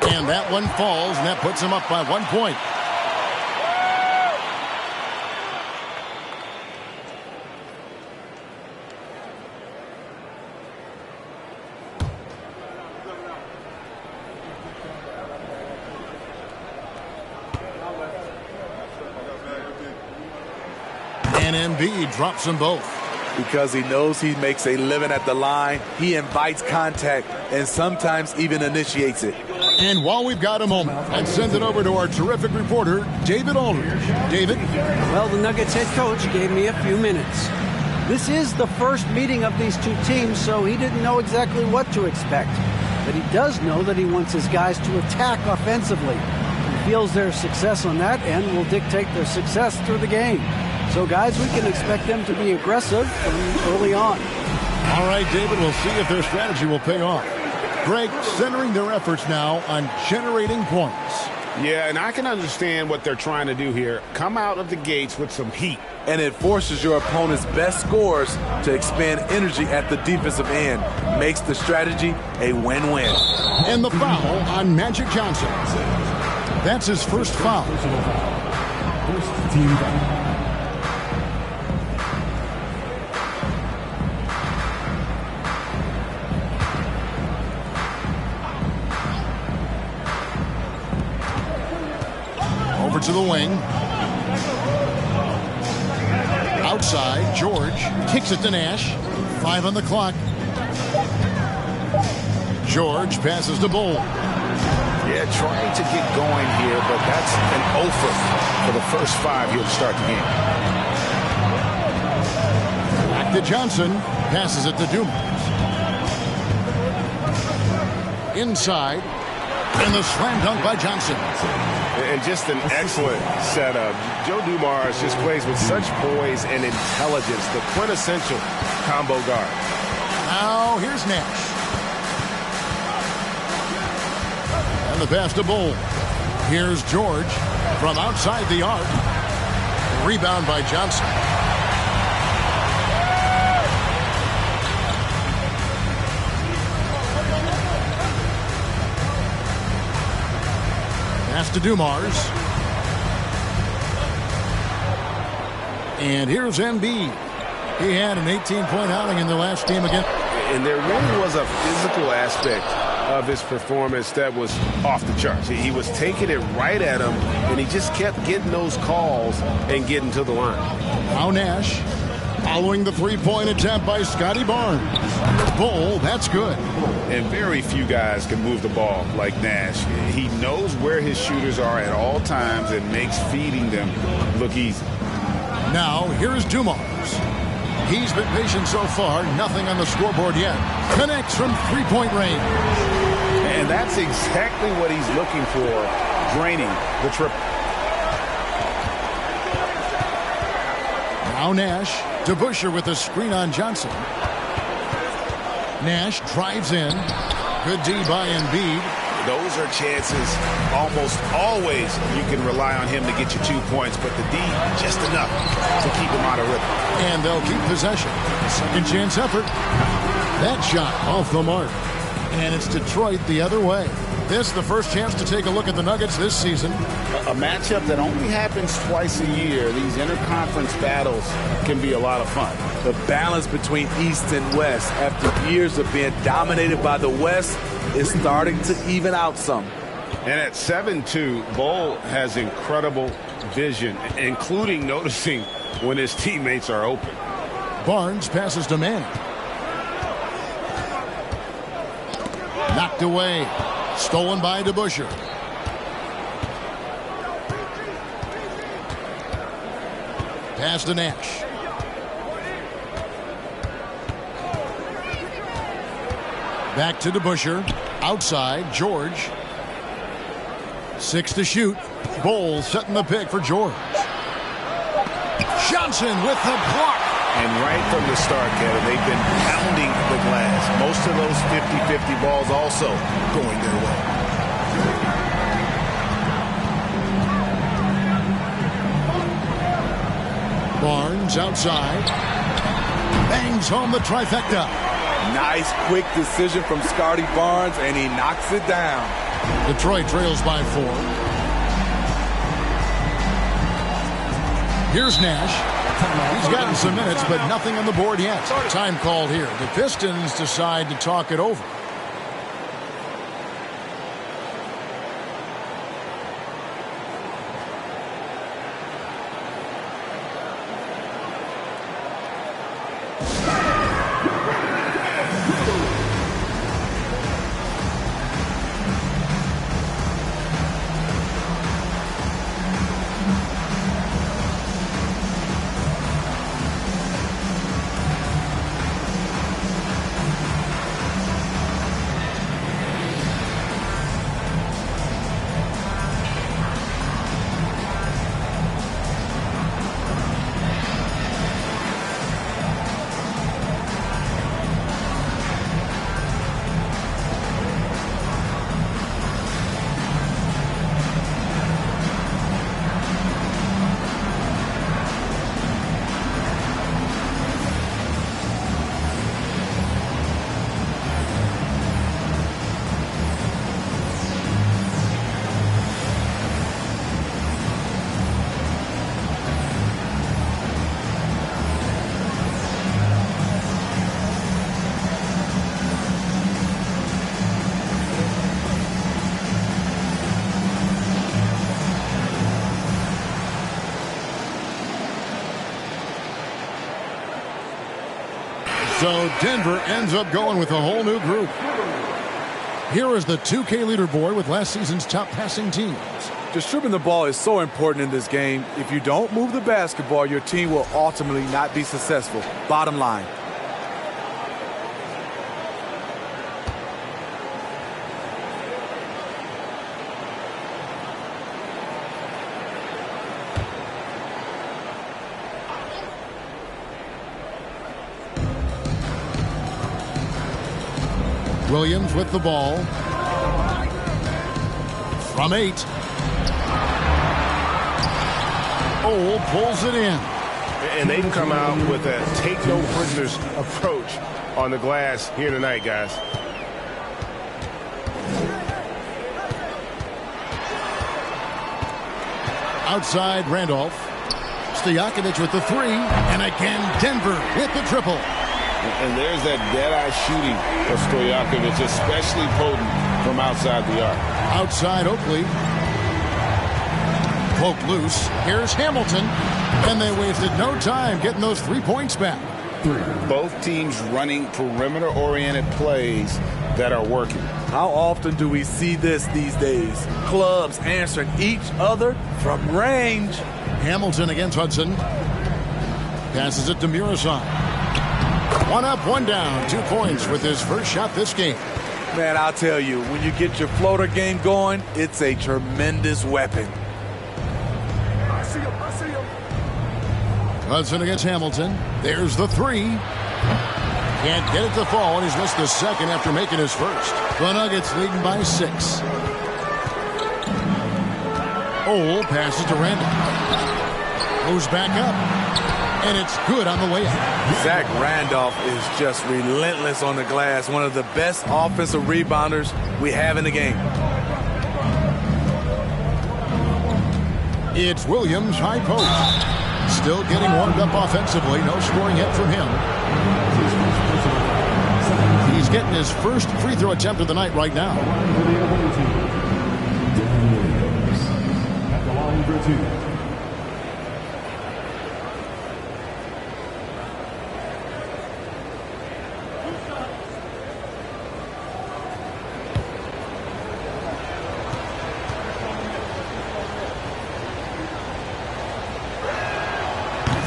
And that one falls, and that puts him up by 1 point. And Embiid drops them both. Because he knows he makes a living at the line, he invites contact and sometimes even initiates it. And while we've got a moment, I'd send it over to our terrific reporter, David Aldridge. David? Well, the Nuggets head coach gave me a few minutes. This is the first meeting of these two teams, so he didn't know exactly what to expect. But he does know that he wants his guys to attack offensively. He feels their success on that end will dictate their success through the game. So, guys, we can expect them to be aggressive from early on. All right, David, we'll see if their strategy will pay off. Greg, centering their efforts now on generating points. Yeah, and I can understand what they're trying to do here. Come out of the gates with some heat. And it forces your opponent's best scorers to expend energy at the defensive end. Makes the strategy a win-win. And the foul on Magic Johnson. That's his first foul. First team foul. Over to the wing. Outside, George kicks it to Nash. 5 on the clock. George passes to Bull. Yeah, trying to get going here, but that's an offer for the first 5 here to start the game. Back to Johnson. Passes it to Dumars. Inside. And the slam dunk by Johnson. And just an excellent setup. Joe Dumars just plays with such poise and intelligence, the quintessential combo guard. Now here's Nash. And the pass to Bull. Here's George from outside the arc. Rebound by Johnson. Pass to Dumars. And here's Embiid. He had an 18-point outing in the last game again. And there really was a physical aspect of his performance that was off the charts. He was taking it right at him, and he just kept getting those calls and getting to the line. Now Nash, following the three-point attempt by Scotty Barnes. Bull, that's good. And very few guys can move the ball like Nash. He knows where his shooters are at all times and makes feeding them look easy. Now, here's Dumars. He's been patient so far, nothing on the scoreboard yet. Connects from three-point range. And that's exactly what he's looking for, draining the triple. Now Nash, DeBusschere with a screen on Johnson. Nash drives in. Good D by Embiid. those are chances almost always you can rely on him to get you 2 points, but the D, just enough to keep him out of rhythm. And they'll keep possession. Second chance effort. That shot off the mark. And it's Detroit the other way. This the first chance to take a look at the Nuggets this season. A matchup that only happens twice a year. These interconference battles can be a lot of fun. The balance between East and West after years of being dominated by the West is starting to even out some. And at 7-2, Bull has incredible vision, including noticing when his teammates are open. Barnes passes to Manning. Knocked away. Stolen by DeBusschere. Pass to Nash. Back to DeBusschere. Outside, George. 6 to shoot. Bowles setting the pick for George. Johnson with the block. And right from the start, Kevin, they've been pounding the glass. Most of those 50-50 balls also going their way. Barnes outside. Bangs home the trifecta. Nice quick decision from Scotty Barnes, and he knocks it down. Detroit trails by 4. Here's Nash. He's gotten some minutes, but nothing on the board yet. Time called here. The Pistons decide to talk it over. So Denver ends up going with a whole new group. Here is the 2K leaderboard with last season's top passing teams. Distributing the ball is so important in this game. If you don't move the basketball, your team will ultimately not be successful. Bottom line. Williams with the ball. From 8. Oh, pulls it in. And they've come out with a take-no-prisoners approach on the glass here tonight, guys. Outside, Randolph. Stojakovic with the 3. And again, Denver with the triple. And there's that dead-eye shooting for Stojakovic, especially potent from outside the arc. Outside Oakley. Poked loose. Here's Hamilton. And they wasted no time getting those 3 points back. Both teams running perimeter-oriented plays that are working. How often do we see this these days? Clubs answering each other from range. Hamilton against Hudson. Passes it to Murasai. 1 up, 1 down. 2 points with his first shot this game. Man, I'll tell you, when you get your floater game going, it's a tremendous weapon. I see him. Hudson against Hamilton. There's the 3. Can't get it to fall, and he's missed the second after making his first. The Nuggets leading by 6. Ole passes to Randolph. Moves back up. And it's good on the way out. Zach Randolph is just relentless on the glass. One of the best offensive rebounders we have in the game. It's Williams, high post. Still getting warmed up offensively. No scoring yet from him. He's getting his first free throw attempt of the night right now. At the line for 2.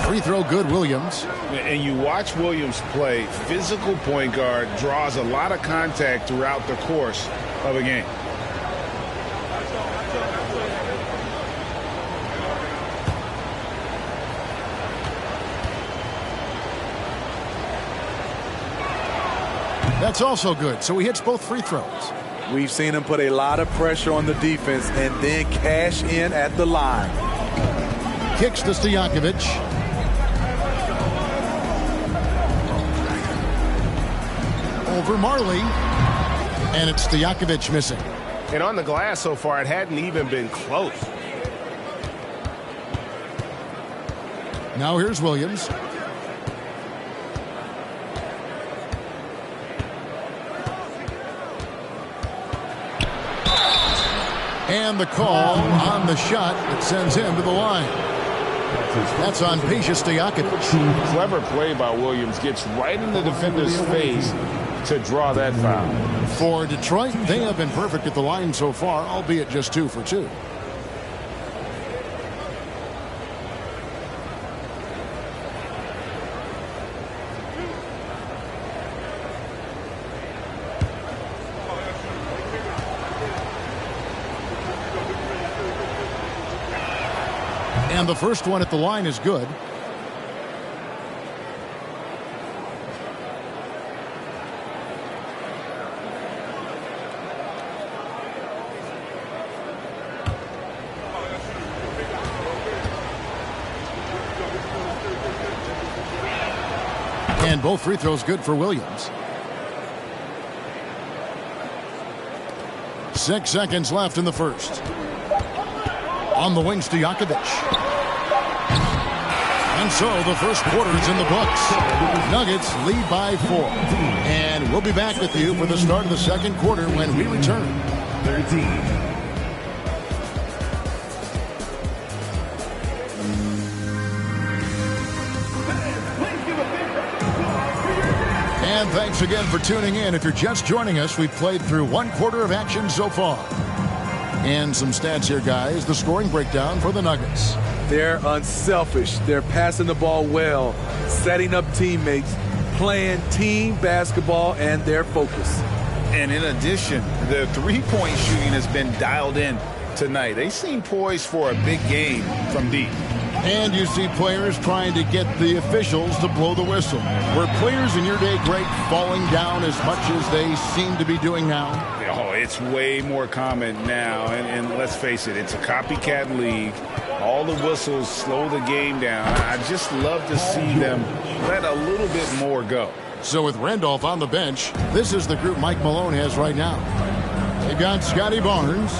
Free throw good, Williams. And you watch Williams play, physical point guard, draws a lot of contact throughout the course of a game. That's also good, so he hits both free throws. We've seen him put a lot of pressure on the defense and then cash in at the line. Kicks to Stojakovic. Over Marley. And it's Stojakovic missing. And on the glass so far, it hadn't even been close. Now here's Williams. And the call on the shot that sends him to the line. That's on Peja Stojakovic. Clever play by Williams. Gets right in the defender's face to draw that foul. For Detroit, they have been perfect at the line so far, albeit just 2 for 2. And the first one at the line is good. And both free throws good for Williams. 6 seconds left in the first. On the wing, Stojakovic. And so the first quarter is in the books. Nuggets lead by 4. And we'll be back with you for the start of the second quarter when we return. 13. And thanks again for tuning in. If you're just joining us, we've played through 1 quarter of action so far. And some stats here, guys. The scoring breakdown for the Nuggets. They're unselfish. They're passing the ball well, setting up teammates, playing team basketball, and their focus. And in addition, the three-point shooting has been dialed in tonight. They seem poised for a big game from deep. And you see players trying to get the officials to blow the whistle. Were players in your day great falling down as much as they seem to be doing now? Oh, it's way more common now. And let's face it, it's a copycat league. All the whistles slow the game down. I just love to see them let a little bit more go. So with Randolph on the bench, this is the group Mike Malone has right now. They've got Scotty Barnes.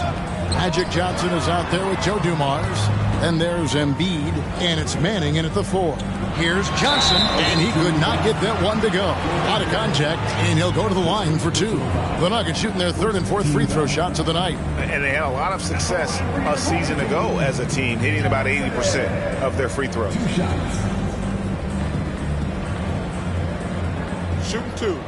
Magic Johnson is out there with Joe Dumars. And there's Embiid, and it's Manning in at the 4. Here's Johnson, and he could not get that one to go. Out of contact, and he'll go to the line for 2. The Nuggets shooting their 3rd and 4th free throw shots of the night. And they had a lot of success a season ago as a team, hitting about 80% of their free throws. Shooting 2.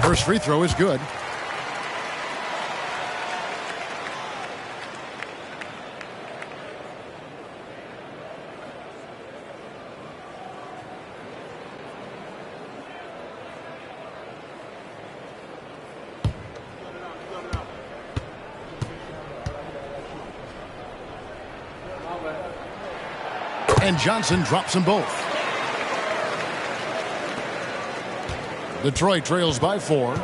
First free throw is good. And Johnson drops them both. Detroit trails by 4.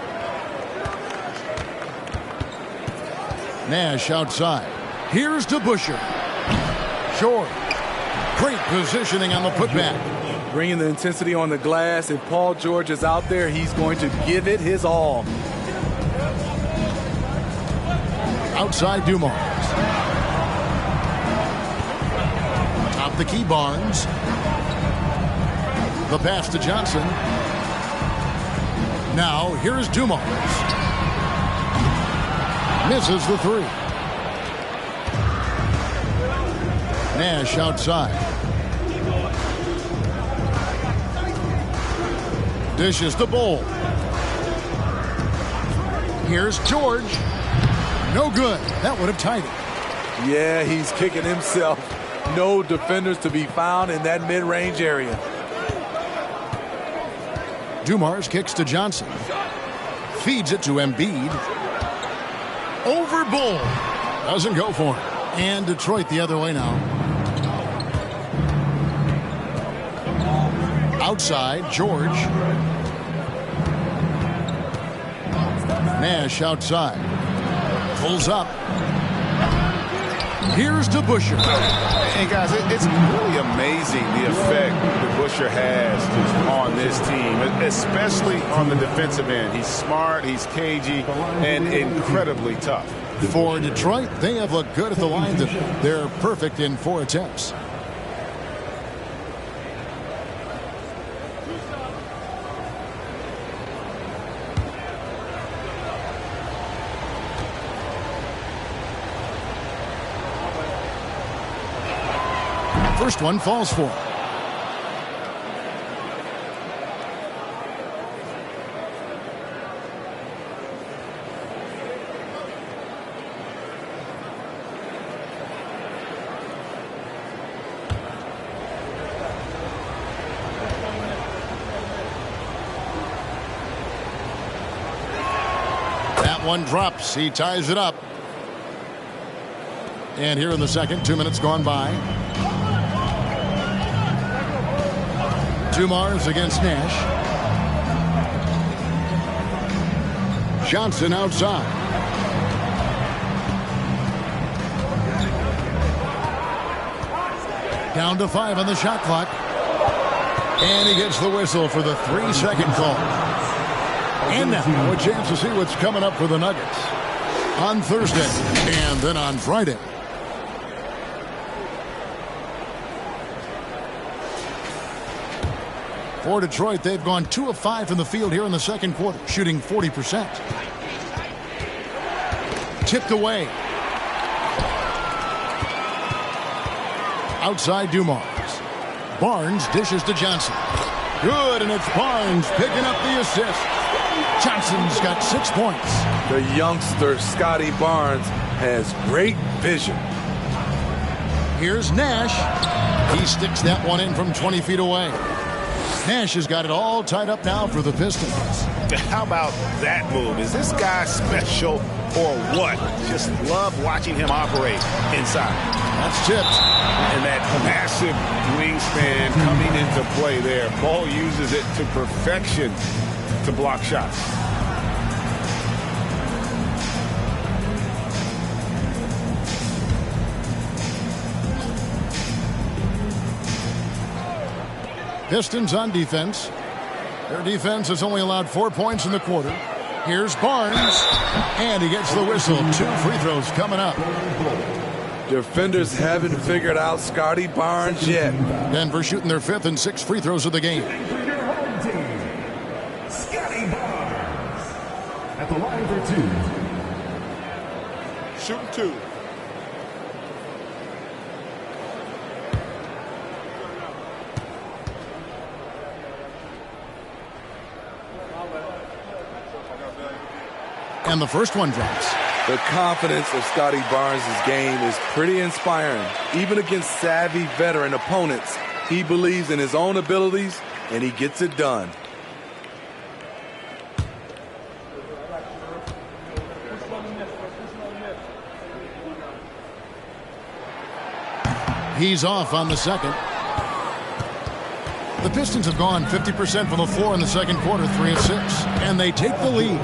Nash outside. Here's to Busher. Short. Great positioning on the putback. Bringing the intensity on the glass. If Paul George is out there, he's going to give it his all. Outside Dumars. Top the key Barnes. The pass to Johnson. Now here's Dumars. Misses the 3. Nash outside. Dishes the bowl. Here's George. No good. That would have tied it. Yeah, he's kicking himself. No defenders to be found in that mid-range area. Dumars kicks to Johnson. Feeds it to Embiid. Over Bull. Doesn't go for it. And Detroit the other way now. Outside, George. Nash outside. Pulls up. Here's to Busher. And guys, it's really amazing the effect that Busher has on this team, especially on the defensive end. He's smart, he's cagey, and incredibly tough. For Detroit, they have looked good at the line. They're perfect in 4 attempts. First one falls for. That one drops. He ties it up. And here in the second, 2 minutes gone by. Dumars against Nash. Johnson outside. Down to 5 on the shot clock. And he gets the whistle for the 3-second call. And now a chance to see what's coming up for the Nuggets on Thursday and then on Friday. For Detroit, they've gone 2 of 5 from the field here in the second quarter, shooting 40%. Tipped away. Outside Dumars. Barnes dishes to Johnson. Good, and it's Barnes picking up the assist. Johnson's got 6 points. The youngster, Scotty Barnes, has great vision. Here's Nash. He sticks that one in from 20 feet away. Nash has got it all tied up now for the Pistons. How about that move? Is this guy special or what? Just love watching him operate inside. That's tipped. And that massive wingspan coming into play there. Ball uses it to perfection to block shots. Pistons on defense. Their defense has only allowed 4 points in the quarter. Here's Barnes, and he gets the whistle. 2 free throws coming up. Defenders haven't figured out Scotty Barnes yet. Denver shooting their 5th and 6th free throws of the game. Scotty Barnes at the line for 2. Shooting 2. And the first one drops. The confidence of Scotty Barnes' game is pretty inspiring. Even against savvy veteran opponents, he believes in his own abilities, and he gets it done. He's off on the second. The Pistons have gone 50% from the floor in the second quarter, 3 of 6, and they take the lead.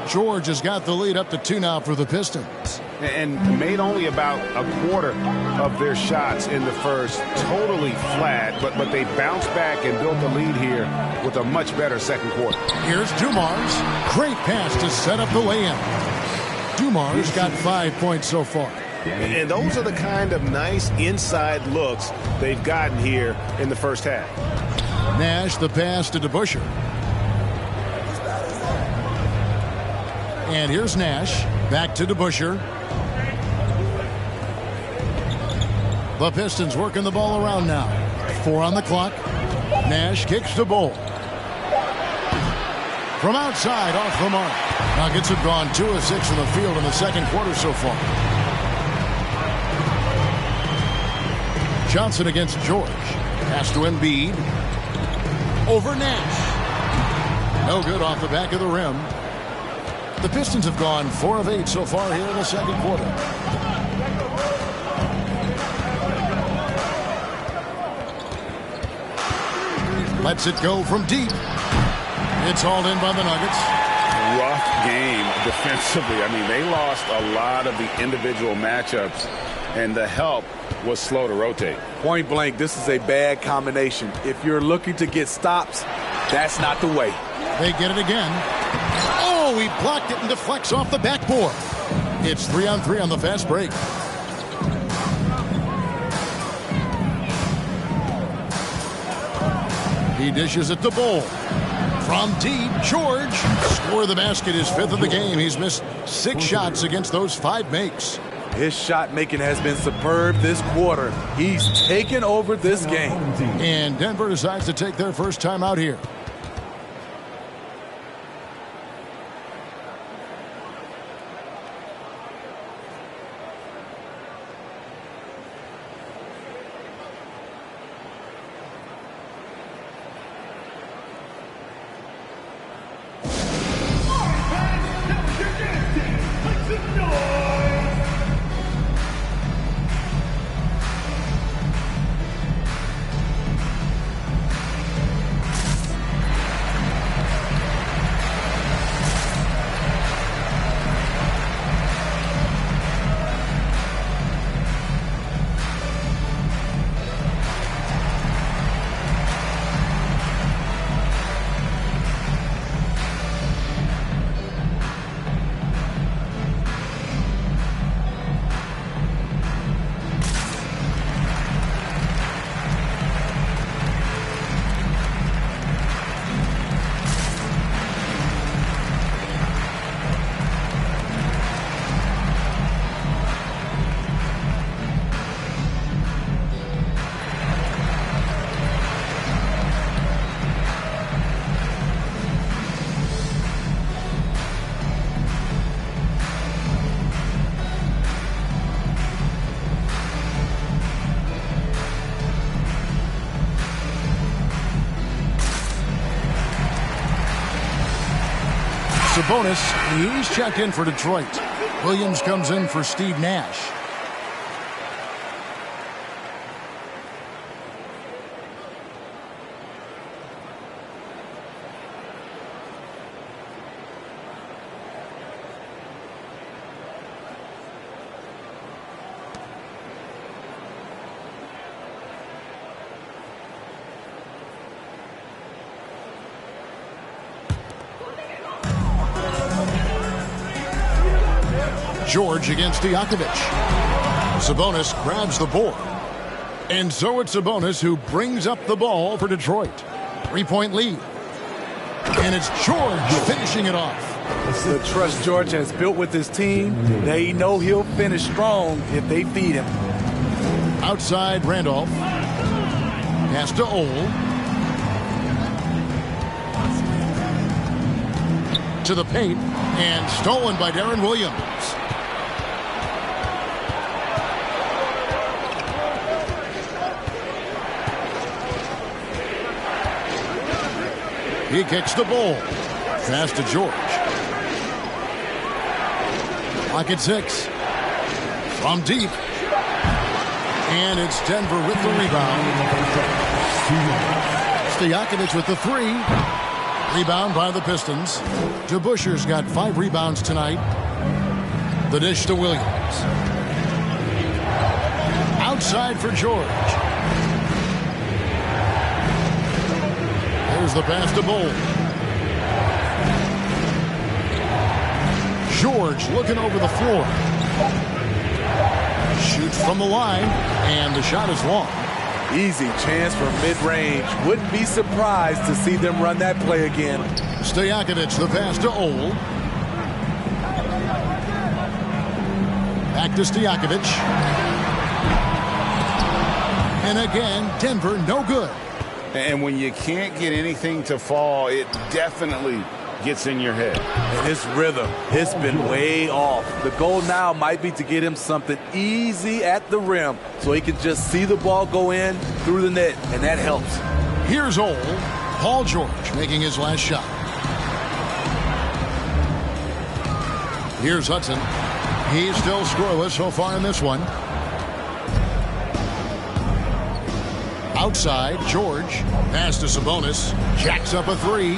George has got the lead up to 2 now for the Pistons. And made only about a quarter of their shots in the first. Totally flat, but they bounced back and built the lead here with a much better second quarter. Here's Dumars. Great pass to set up the lay-in. Dumars got 5 points so far. And those are the kind of nice inside looks they've gotten here in the first half. Nash the pass to DeBusschere. And here's Nash. Back to DeBusschere. The Pistons working the ball around now. 4 on the clock. Nash kicks to Bull. From outside, off the mark. Nuggets have gone 2 of 6 in the field in the second quarter so far. Johnson against George. Pass to Embiid. Over Nash. No good off the back of the rim. The Pistons have gone 4 of 8 so far here in the second quarter. Lets it go from deep. It's hauled in by the Nuggets. Rough game defensively. I mean, they lost a lot of the individual matchups, and the help was slow to rotate. Point blank, this is a bad combination. If you're looking to get stops, that's not the way. They get it again. Oh, he blocked it and deflects off the backboard. It's 3-on-3 on the fast break. He dishes it to Bull. From deep, George. Score the basket, his 5th of the game. He's missed 6 shots against those 5 makes. His shot making has been superb this quarter. He's taken over this game. And Denver decides to take their first time out here. Sabonis, he's checked in for Detroit. Williams comes in for Steve Nash. George against Stojakovic. Sabonis grabs the board. And so it's Sabonis who brings up the ball for Detroit. 3-point lead. And it's George finishing it off. The trust George has built with his team, they know he'll finish strong if they feed him. Outside Randolph. Pass to Ole. To the paint. And stolen by Darren Williams. He kicks the ball. Pass to George. Clock at 6. From deep. And it's Denver with the rebound. Stojakovic with the three. Rebound by the Pistons. DeBusschere's got 5 rebounds tonight. The dish to Williams. Outside for George. Here's the pass to Bull. George looking over the floor. Shoots from the line, and the shot is long. Easy chance for mid-range. Wouldn't be surprised to see them run that play again. Stojakovic, the pass to Ole. Back to Stojakovic. And again, Denver, no good. And when you can't get anything to fall, it definitely gets in your head. And his rhythm, it's been way off. The goal now might be to get him something easy at the rim so he can just see the ball go in through the net, and that helps. Here's Ole. Paul George making his last shot. Here's Hudson. He's still scoreless so far in this one. Outside, George. Pass to Sabonis. Jacks up a three.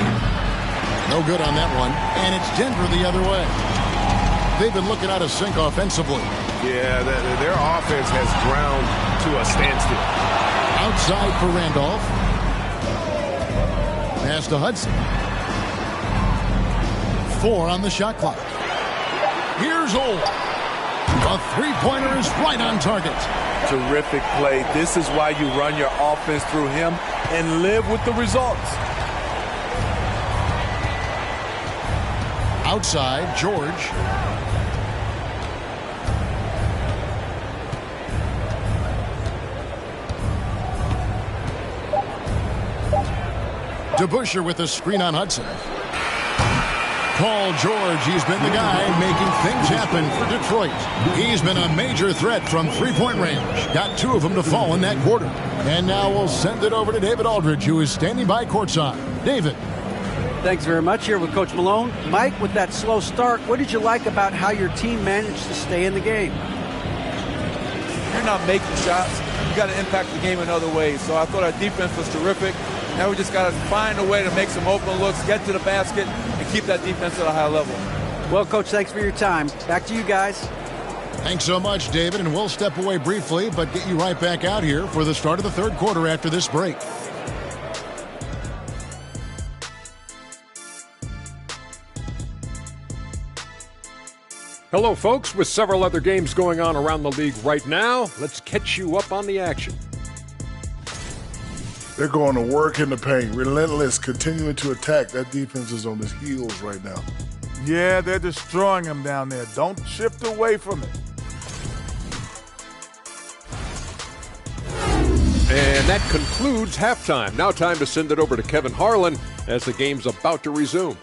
No good on that one. And it's Denver the other way. They've been looking out of sync offensively. Yeah, their offense has ground to a standstill. Outside for Randolph. Pass to Hudson. 4 on the shot clock. Here's Ole. A three-pointer is right on target. Terrific play. This is why you run your offense through him and live with the results. Outside, George. DeBusschere with a screen on Hudson. Paul George, he's been the guy making things happen for Detroit. He's been a major threat from three-point range. Got 2 of them to fall in that quarter. And now we'll send it over to David Aldridge, who is standing by courtside. David. Thanks very much. Here with Coach Malone. Mike, with that slow start, what did you like about how your team managed to stay in the game? You're not making shots. You got to impact the game in other ways. So I thought our defense was terrific. Now we just got to find a way to make some open looks, get to the basket, and keep that defense at a high level. Well, Coach, thanks for your time. Back to you guys. Thanks so much, David, and we'll step away briefly, but get you right back out here for the start of the third quarter after this break. Hello, folks. With several other games going on around the league right now, let's catch you up on the action. They're going to work in the paint, relentless, continuing to attack. That defense is on his heels right now. Yeah, they're destroying him down there. Don't shift away from it. And that concludes halftime. Now time to send it over to Kevin Harlan as the game's about to resume.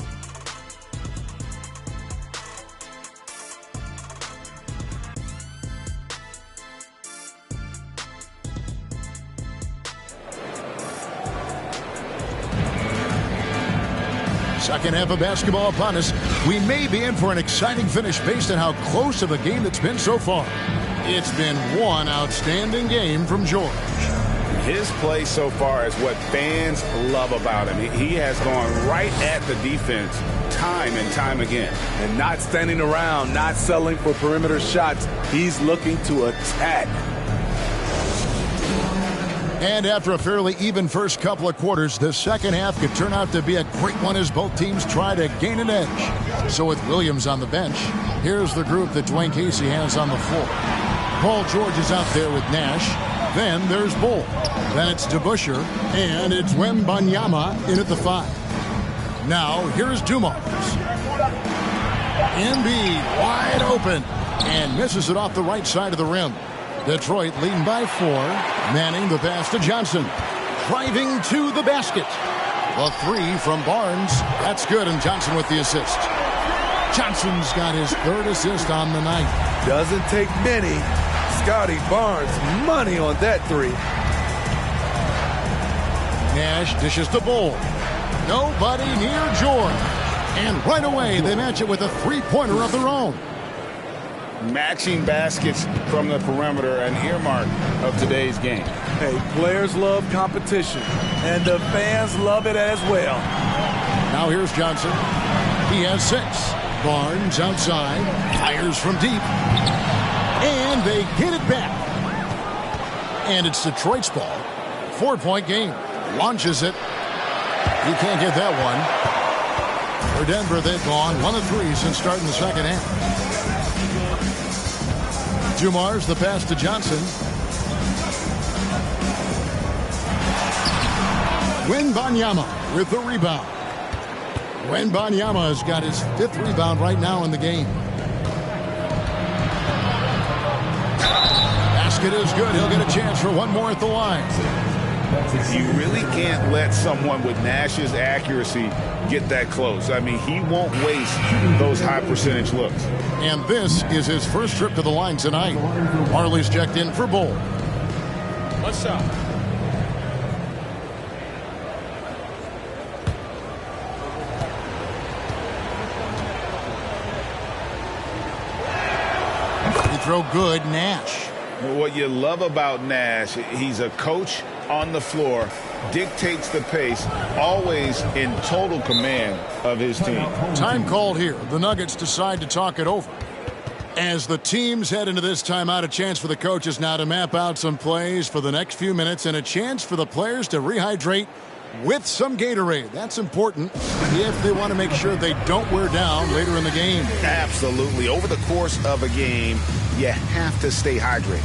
Second half of basketball upon us. We may be in for an exciting finish based on how close of a game it's been so far. It's been one outstanding game from George. His play so far is what fans love about him. He has gone right at the defense time and time again. And not standing around, not settling for perimeter shots. He's looking to attack. And after a fairly even first couple of quarters, the second half could turn out to be a great one as both teams try to gain an edge. So with Williams on the bench, here's the group that Dwayne Casey has on the floor. Paul George is out there with Nash. Then there's Bull. Then it's DeBusschere. And it's Wembanyama in at the 5. Now here's Dumars. Embiid wide open and misses it off the right side of the rim. Detroit leading by 4. Manning the pass to Johnson. Driving to the basket. A 3 from Barnes. That's good, and Johnson with the assist. Johnson's got his 3rd assist on the night. Doesn't take many. Scotty Barnes, money on that 3. Nash dishes the Bull. Nobody near George. And right away, they match it with a three-pointer of their own. Matching baskets from the perimeter, an earmark of today's game. Hey, players love competition, and the fans love it as well. Now here's Johnson. He has 6. Barnes outside, fires from deep, and they get it back. And it's Detroit's ball. 4-point game. Launches it. He can't get that one. For Denver, they've gone 1 of 3 since starting the second half. Dumars the pass to Johnson. Wembanyama with the rebound. Wembanyama has got his 5th rebound right now in the game. Basket is good. He'll get a chance for one more at the line. You really can't let someone with Nash's accuracy get that close. I mean, he won't waste those high percentage looks. And this is his first trip to the line tonight. Marley's checked in for Bull. What's up? Free throw good, Nash. What you love about Nash, he's a coach on the floor, dictates the pace, always in total command of his team. Time called here. The Nuggets decide to talk it over. As the teams head into this timeout, a chance for the coaches now to map out some plays for the next few minutes and a chance for the players to rehydrate with some Gatorade. That's important if they want to make sure they don't wear down later in the game. Absolutely. Over the course of a game, you have to stay hydrated.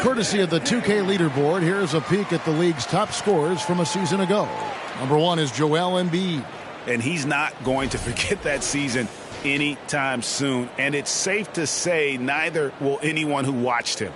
Courtesy of the 2K leaderboard, here's a peek at the league's top scorers from a season ago. Number 1 is Joel Embiid. And he's not going to forget that season anytime soon. And it's safe to say neither will anyone who watched him.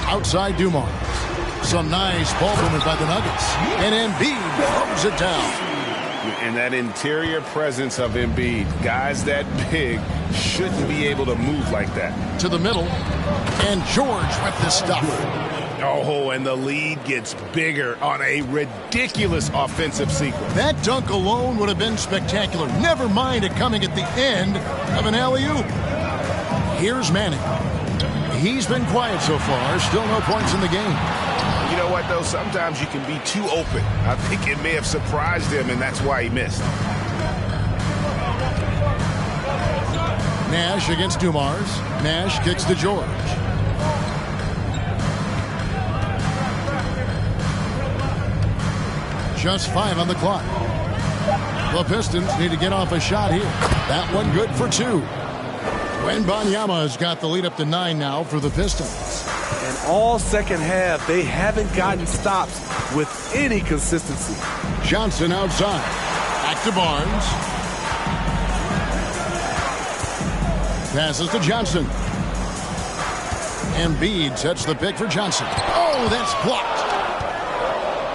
Outside Dumars. Some nice ball movement by the Nuggets. And Embiid throws it down. And that interior presence of Embiid, guys that big shouldn't be able to move like that. To the middle. And George with the stuff. Oh, and the lead gets bigger on a ridiculous offensive sequence. That dunk alone would have been spectacular. Never mind it coming at the end of an alley-oop. Here's Manning. He's been quiet so far. Still no points in the game. You know what, though? Sometimes you can be too open. I think it may have surprised him, and that's why he missed. Nash against Dumars. Nash kicks to George. Just 5 on the clock. The Pistons need to get off a shot here. That one good for 2. Wembanyama has got the lead up to 9 now for the Pistons. And all second half, they haven't gotten stops with any consistency. Johnson outside. Back to Barnes. Passes to Johnson. Embiid sets the pick for Johnson. Oh, that's blocked.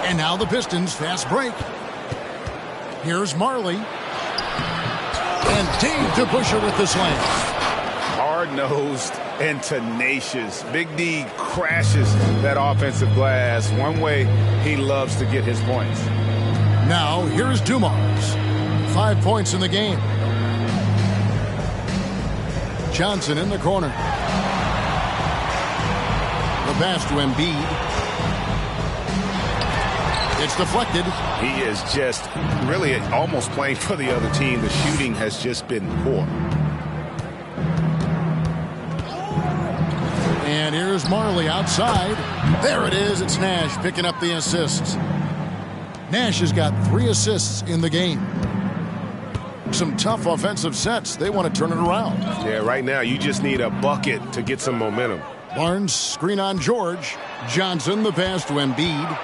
And now the Pistons fast break. Here's Marley. And Dave to Busher with the slam. Hard-nosed, and tenacious. Big D crashes that offensive glass. One way he loves to get his points. Now, here's Dumars. 5 points in the game. Johnson in the corner. The pass to Embiid. It's deflected. He is just really almost playing for the other team. The shooting has just been poor. And here's Marley outside. There it is. It's Nash picking up the assists. Nash has got 3 assists in the game. Some tough offensive sets. They want to turn it around. Yeah, right now you just need a bucket to get some momentum. Barnes screen on George. Johnson the pass to Embiid.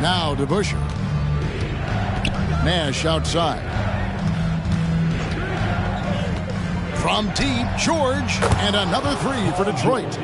Now to Busher. Nash outside. From deep, George, and another 3 for Detroit.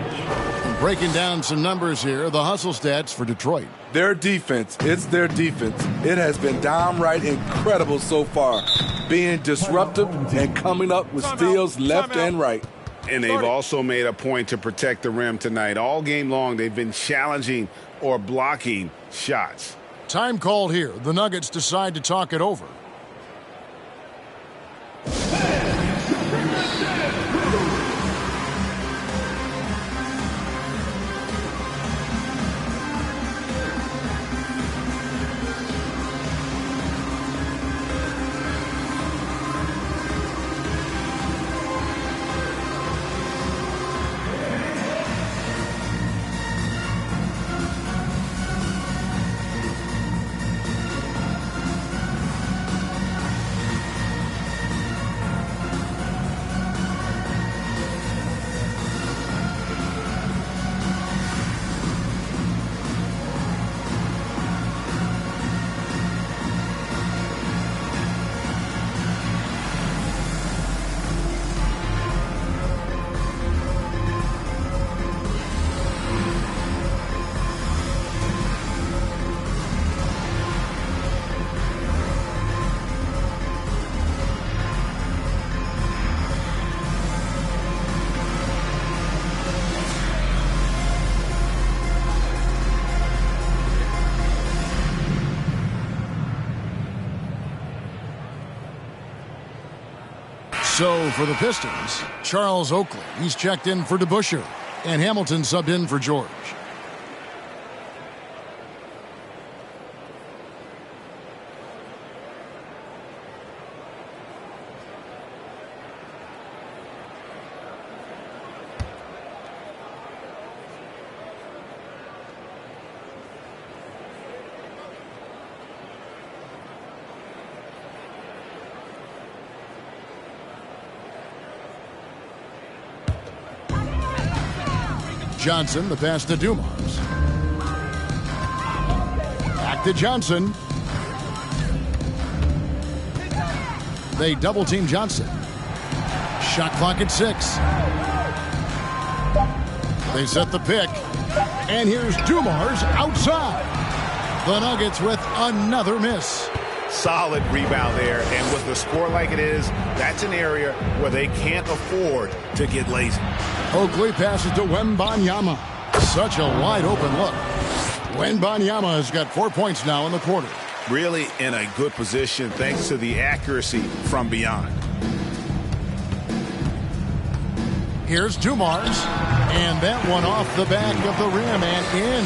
Breaking down some numbers here, the hustle stats for Detroit. Their defense, it's their defense. It has been downright incredible so far, being disruptive and coming up with steals left and right. And they've also made a point to protect the rim tonight. All game long, they've been challenging or blocking shots. Time called here. The Nuggets decide to talk it over. So for the Pistons, Charles Oakley, he's checked in for DeBusschere, and Hamilton subbed in for George. Johnson, the pass to Dumars. Back to Johnson. They double-team Johnson. Shot clock at 6. They set the pick. And here's Dumars outside. The Nuggets with another miss. Solid rebound there, and with the score like it is, that's an area where they can't afford to get lazy. Oakley passes to Wembanyama. Such a wide-open look. Wembanyama has got 4 points now in the quarter. Really in a good position thanks to the accuracy from beyond. Here's Dumars, and that one off the back of the rim and in.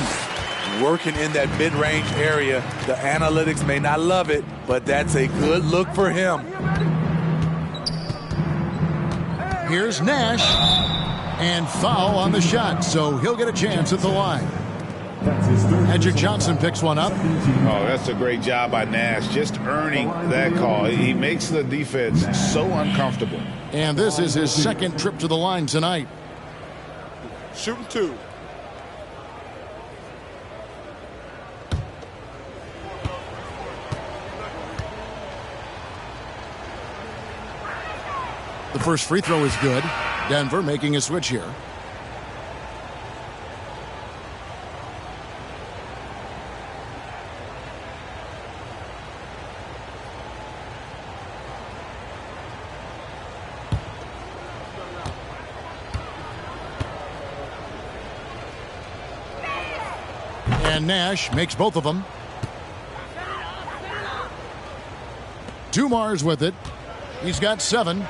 Working in that mid-range area. The analytics may not love it, but that's a good look for him. Here's Nash, and foul on the shot, so he'll get a chance at the line. Hedrick Johnson picks one up. Oh, that's a great job by Nash, just earning that call. He makes the defense so uncomfortable. And this is his second trip to the line tonight. Shooting 2. The first free throw is good. Denver making a switch here. And Nash makes both of them. Dumars with it. He's got 7.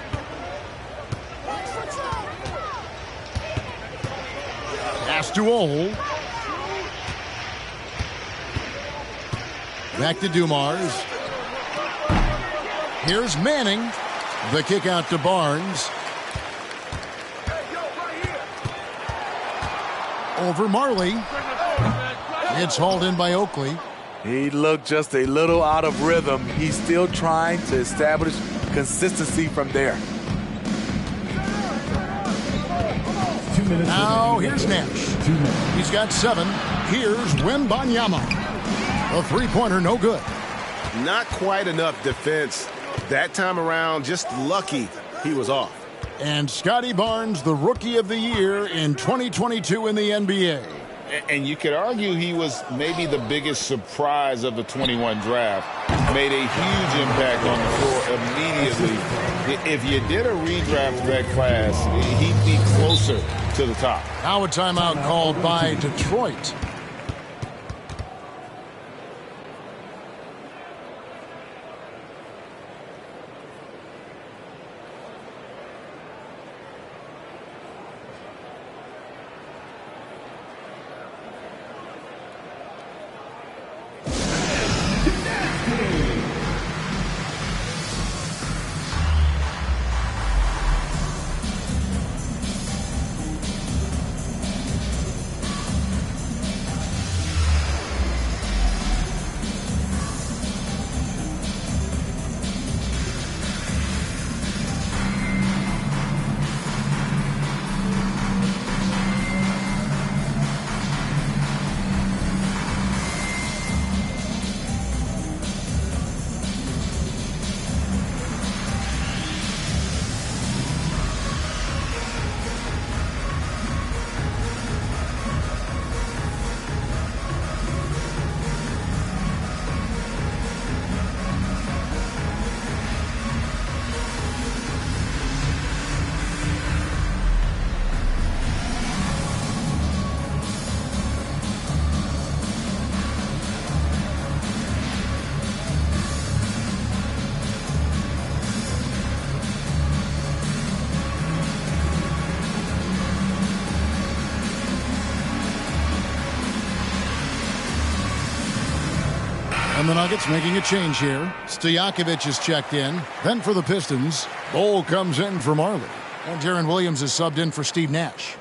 Pass to Ole. Back to Dumars. Here's Manning. The kick out to Barnes. Over Marley. It's hauled in by Oakley. He looked just a little out of rhythm. He's still trying to establish consistency from there. Now here's Nash. He's got 7. Here's Wembanyama. A three-pointer, no good. Not quite enough defense. That time around, just lucky he was off. And Scotty Barnes, the Rookie of the Year in 2022 in the NBA. And you could argue he was maybe the biggest surprise of the 21 draft. Made a huge impact on the floor immediately. If you did a redraft of that class, he'd be closer to the top. Now a timeout called by Detroit. And the Nuggets making a change here. Stojakovic is checked in. Then for the Pistons, Bol comes in for Marley. And Deron Williams is subbed in for Steve Nash.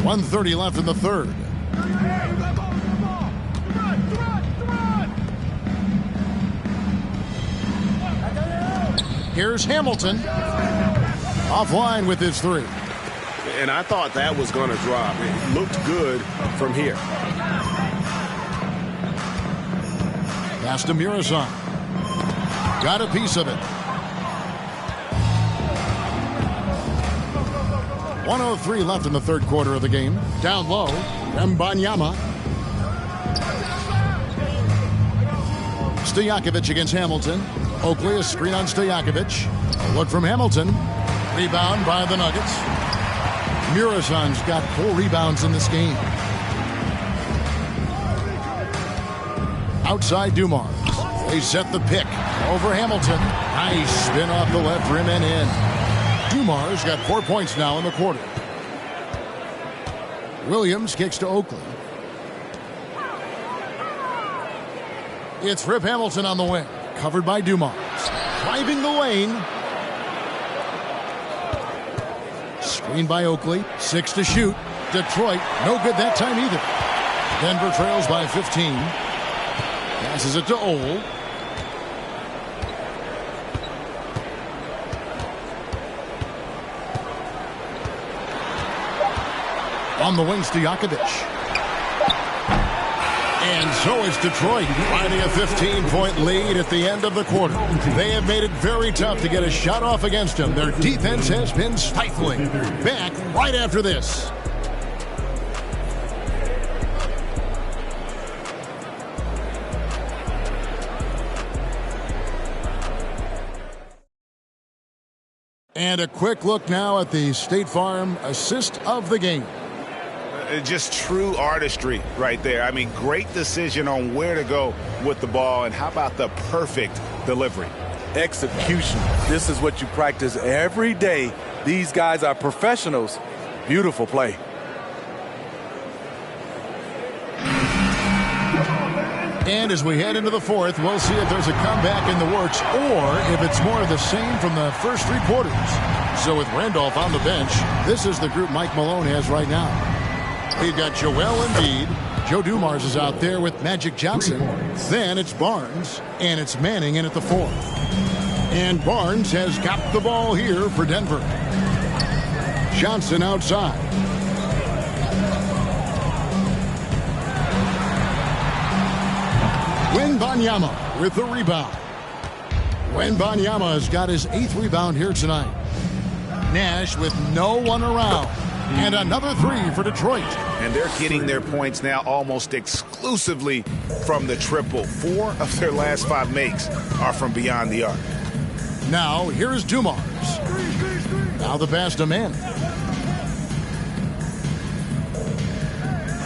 .130 left in the third. Here's Hamilton. Offline with his 3. And I thought that was going to drop. It looked good from here. Pass to Murazan. Got a piece of it. 1:03 left in the third quarter of the game. Down low, Wembanyama. Stojakovic against Hamilton. Oakley, a screen on Stojakovic. A look from Hamilton. Rebound by the Nuggets. Murazan's got 4 rebounds in this game. Outside Dumars. They set the pick. Over Hamilton. Nice spin off the left rim and in. Dumars got 4 points now in the quarter. Williams kicks to Oakley. It's Rip Hamilton on the wing. Covered by Dumars. Driving the lane. Screen by Oakley. 6 to shoot. Detroit, no good that time either. Denver trails by 15. Passes it to Ole. On the wing, Stojakovic. And so it's Detroit finding a 15-point lead at the end of the quarter. They have made it very tough to get a shot off against them. Their defense has been stifling. Back right after this. And a quick look now at the State Farm assist of the game. Just true artistry right there. I mean, great decision on where to go with the ball, and how about the perfect delivery? Execution. This is what you practice every day. These guys are professionals. Beautiful play. And as we head into the fourth, we'll see if there's a comeback in the works or if it's more of the same from the first three quarters. So with Randolph on the bench, this is the group Mike Malone has right now. We've got Joel Embiid. Joe Dumars is out there with Magic Johnson. Then it's Barnes, and it's Manning in at the fourth. And Barnes has got the ball here for Denver. Johnson outside. Wembanyama with the rebound. Wembanyama has got his 8th rebound here tonight. Nash with no one around. And another three for Detroit. And they're getting their points now almost exclusively from the triple. 4 of their last 5 makes are from beyond the arc. Now, here's Dumars. Now the pass to Manning.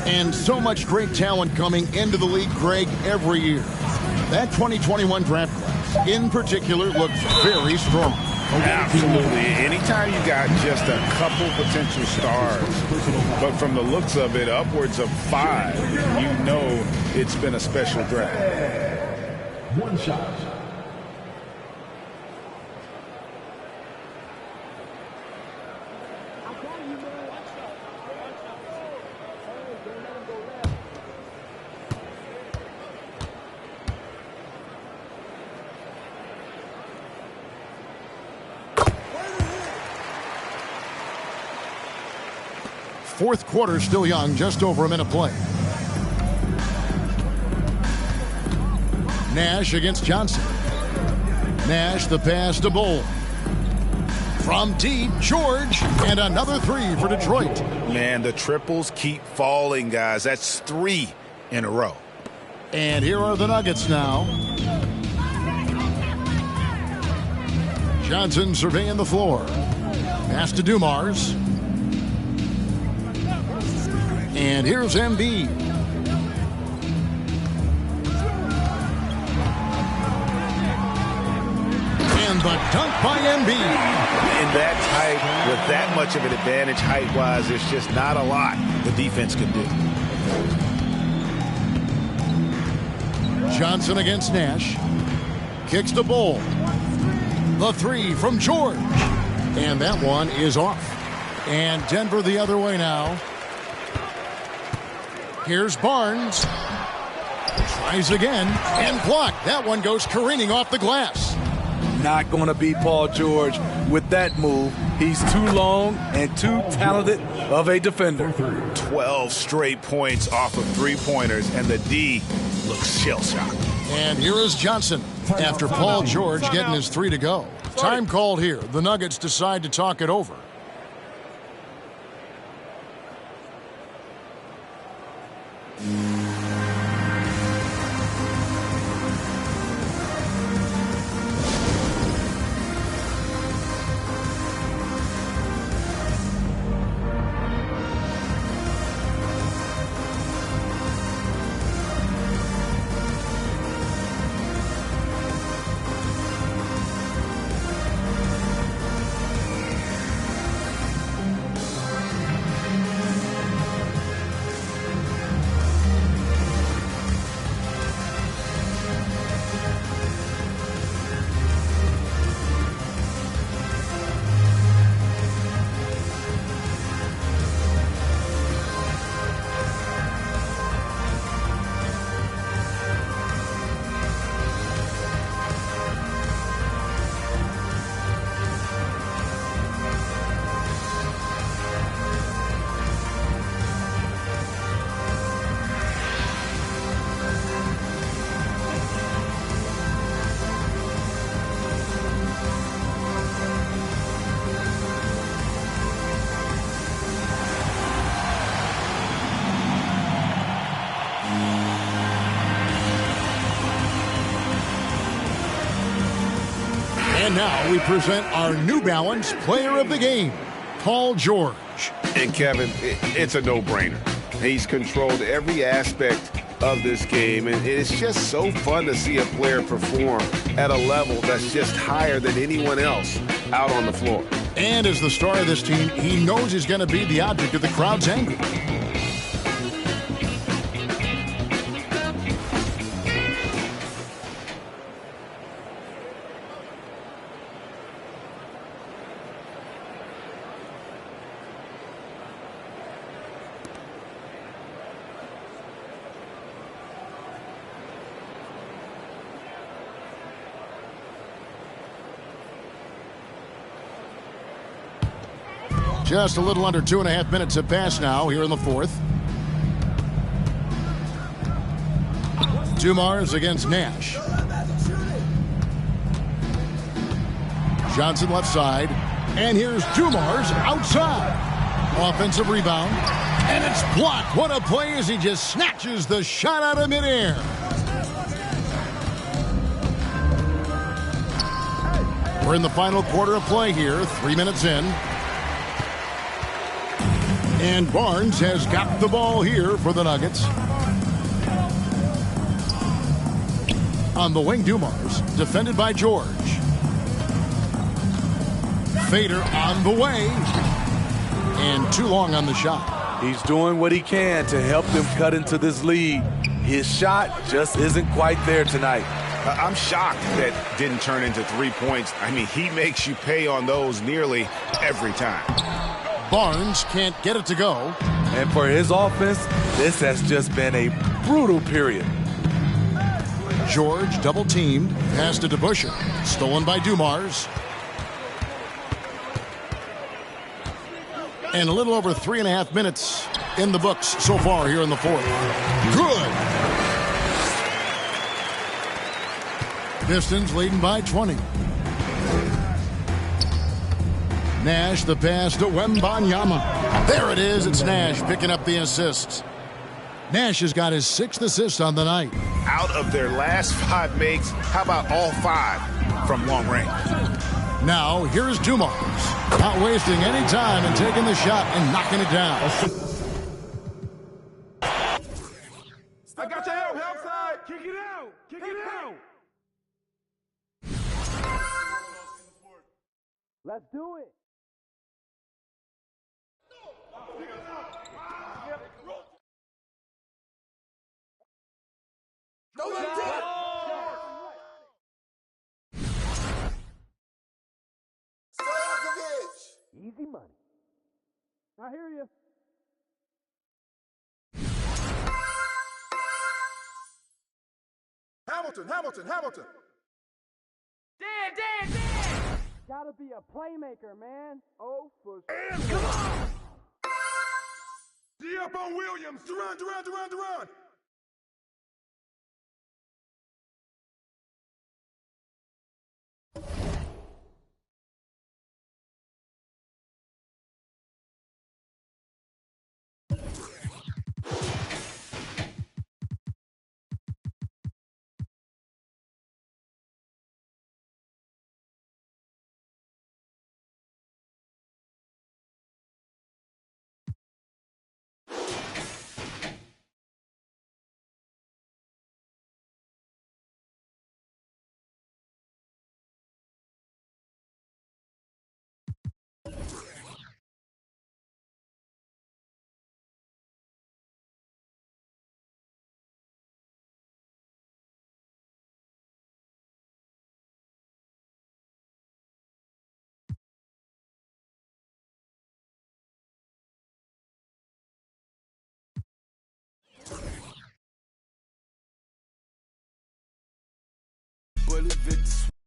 And so much great talent coming into the league, Greg, every year. That 2021 draft class, in particular, looks very strong. Absolutely. Anytime you got just a couple potential stars, but from the looks of it, upwards of 5, you know it's been a special draft. One shot. Fourth quarter still young, just over a minute play. Nash against Johnson. Nash the pass to Bull. From deep, George, and another three for Detroit. Man, the triples keep falling, guys. That's 3 in a row. And here are the Nuggets now. Johnson surveying the floor. Pass to Dumars. And here's Embiid. And the dunk by Embiid. In that height, with that much of an advantage height-wise, there's just not a lot the defense can do. Johnson against Nash. Kicks to Bull. The three from George. And that one is off. And Denver the other way now. Here's Barnes. Tries again and blocked. That one goes careening off the glass. Not going to beat Paul George with that move. He's too long and too talented of a defender. 12 straight points off of 3-pointers, and the D looks shell-shocked. And here is Johnson after Paul George getting his 3 to go. Time called here. The Nuggets decide to talk it over. And now we present our New Balance Player of the Game, Paul George. And Kevin, it's a no-brainer. He's controlled every aspect of this game, and it's just so fun to see a player perform at a level that's just higher than anyone else out on the floor. And as the star of this team, he knows he's going to be the object of the crowd's anger. Just a little under 2.5 minutes have passed now here in the fourth. Dumars against Nash. Johnson left side. And here's Dumars outside. Offensive rebound. And it's blocked. What a play as he just snatches the shot out of midair. We're in the final quarter of play here. 3 minutes in. And Barnes has got the ball here for the Nuggets. On the wing, Dumars, defended by George. Fader on the way. And too long on the shot. He's doing what he can to help them cut into this lead. His shot just isn't quite there tonight. I'm shocked that didn't turn into 3 points. I mean, he makes you pay on those nearly every time. Barnes can't get it to go. And for his offense, this has just been a brutal period. George double-teamed. Pass to DeBusschere. Stolen by Dumars. And a little over 3.5 minutes in the books so far here in the fourth. Good. Pistons leading by 20. Nash, the pass to Wembanyama. There it is. It's Nash picking up the assist. Nash has got his 6th assist on the night. Out of their last 5 makes, how about all 5 from long range? Now, here's Dumars. Not wasting any time and taking the shot and knocking it down. I got your help side. Kick it out. Kick it out. Let's do it. Easy money. I hear you. Hamilton. Dan. Gotta be a playmaker, man. Oh, for And come on. D up on Williams. Durant. Bullet Victor.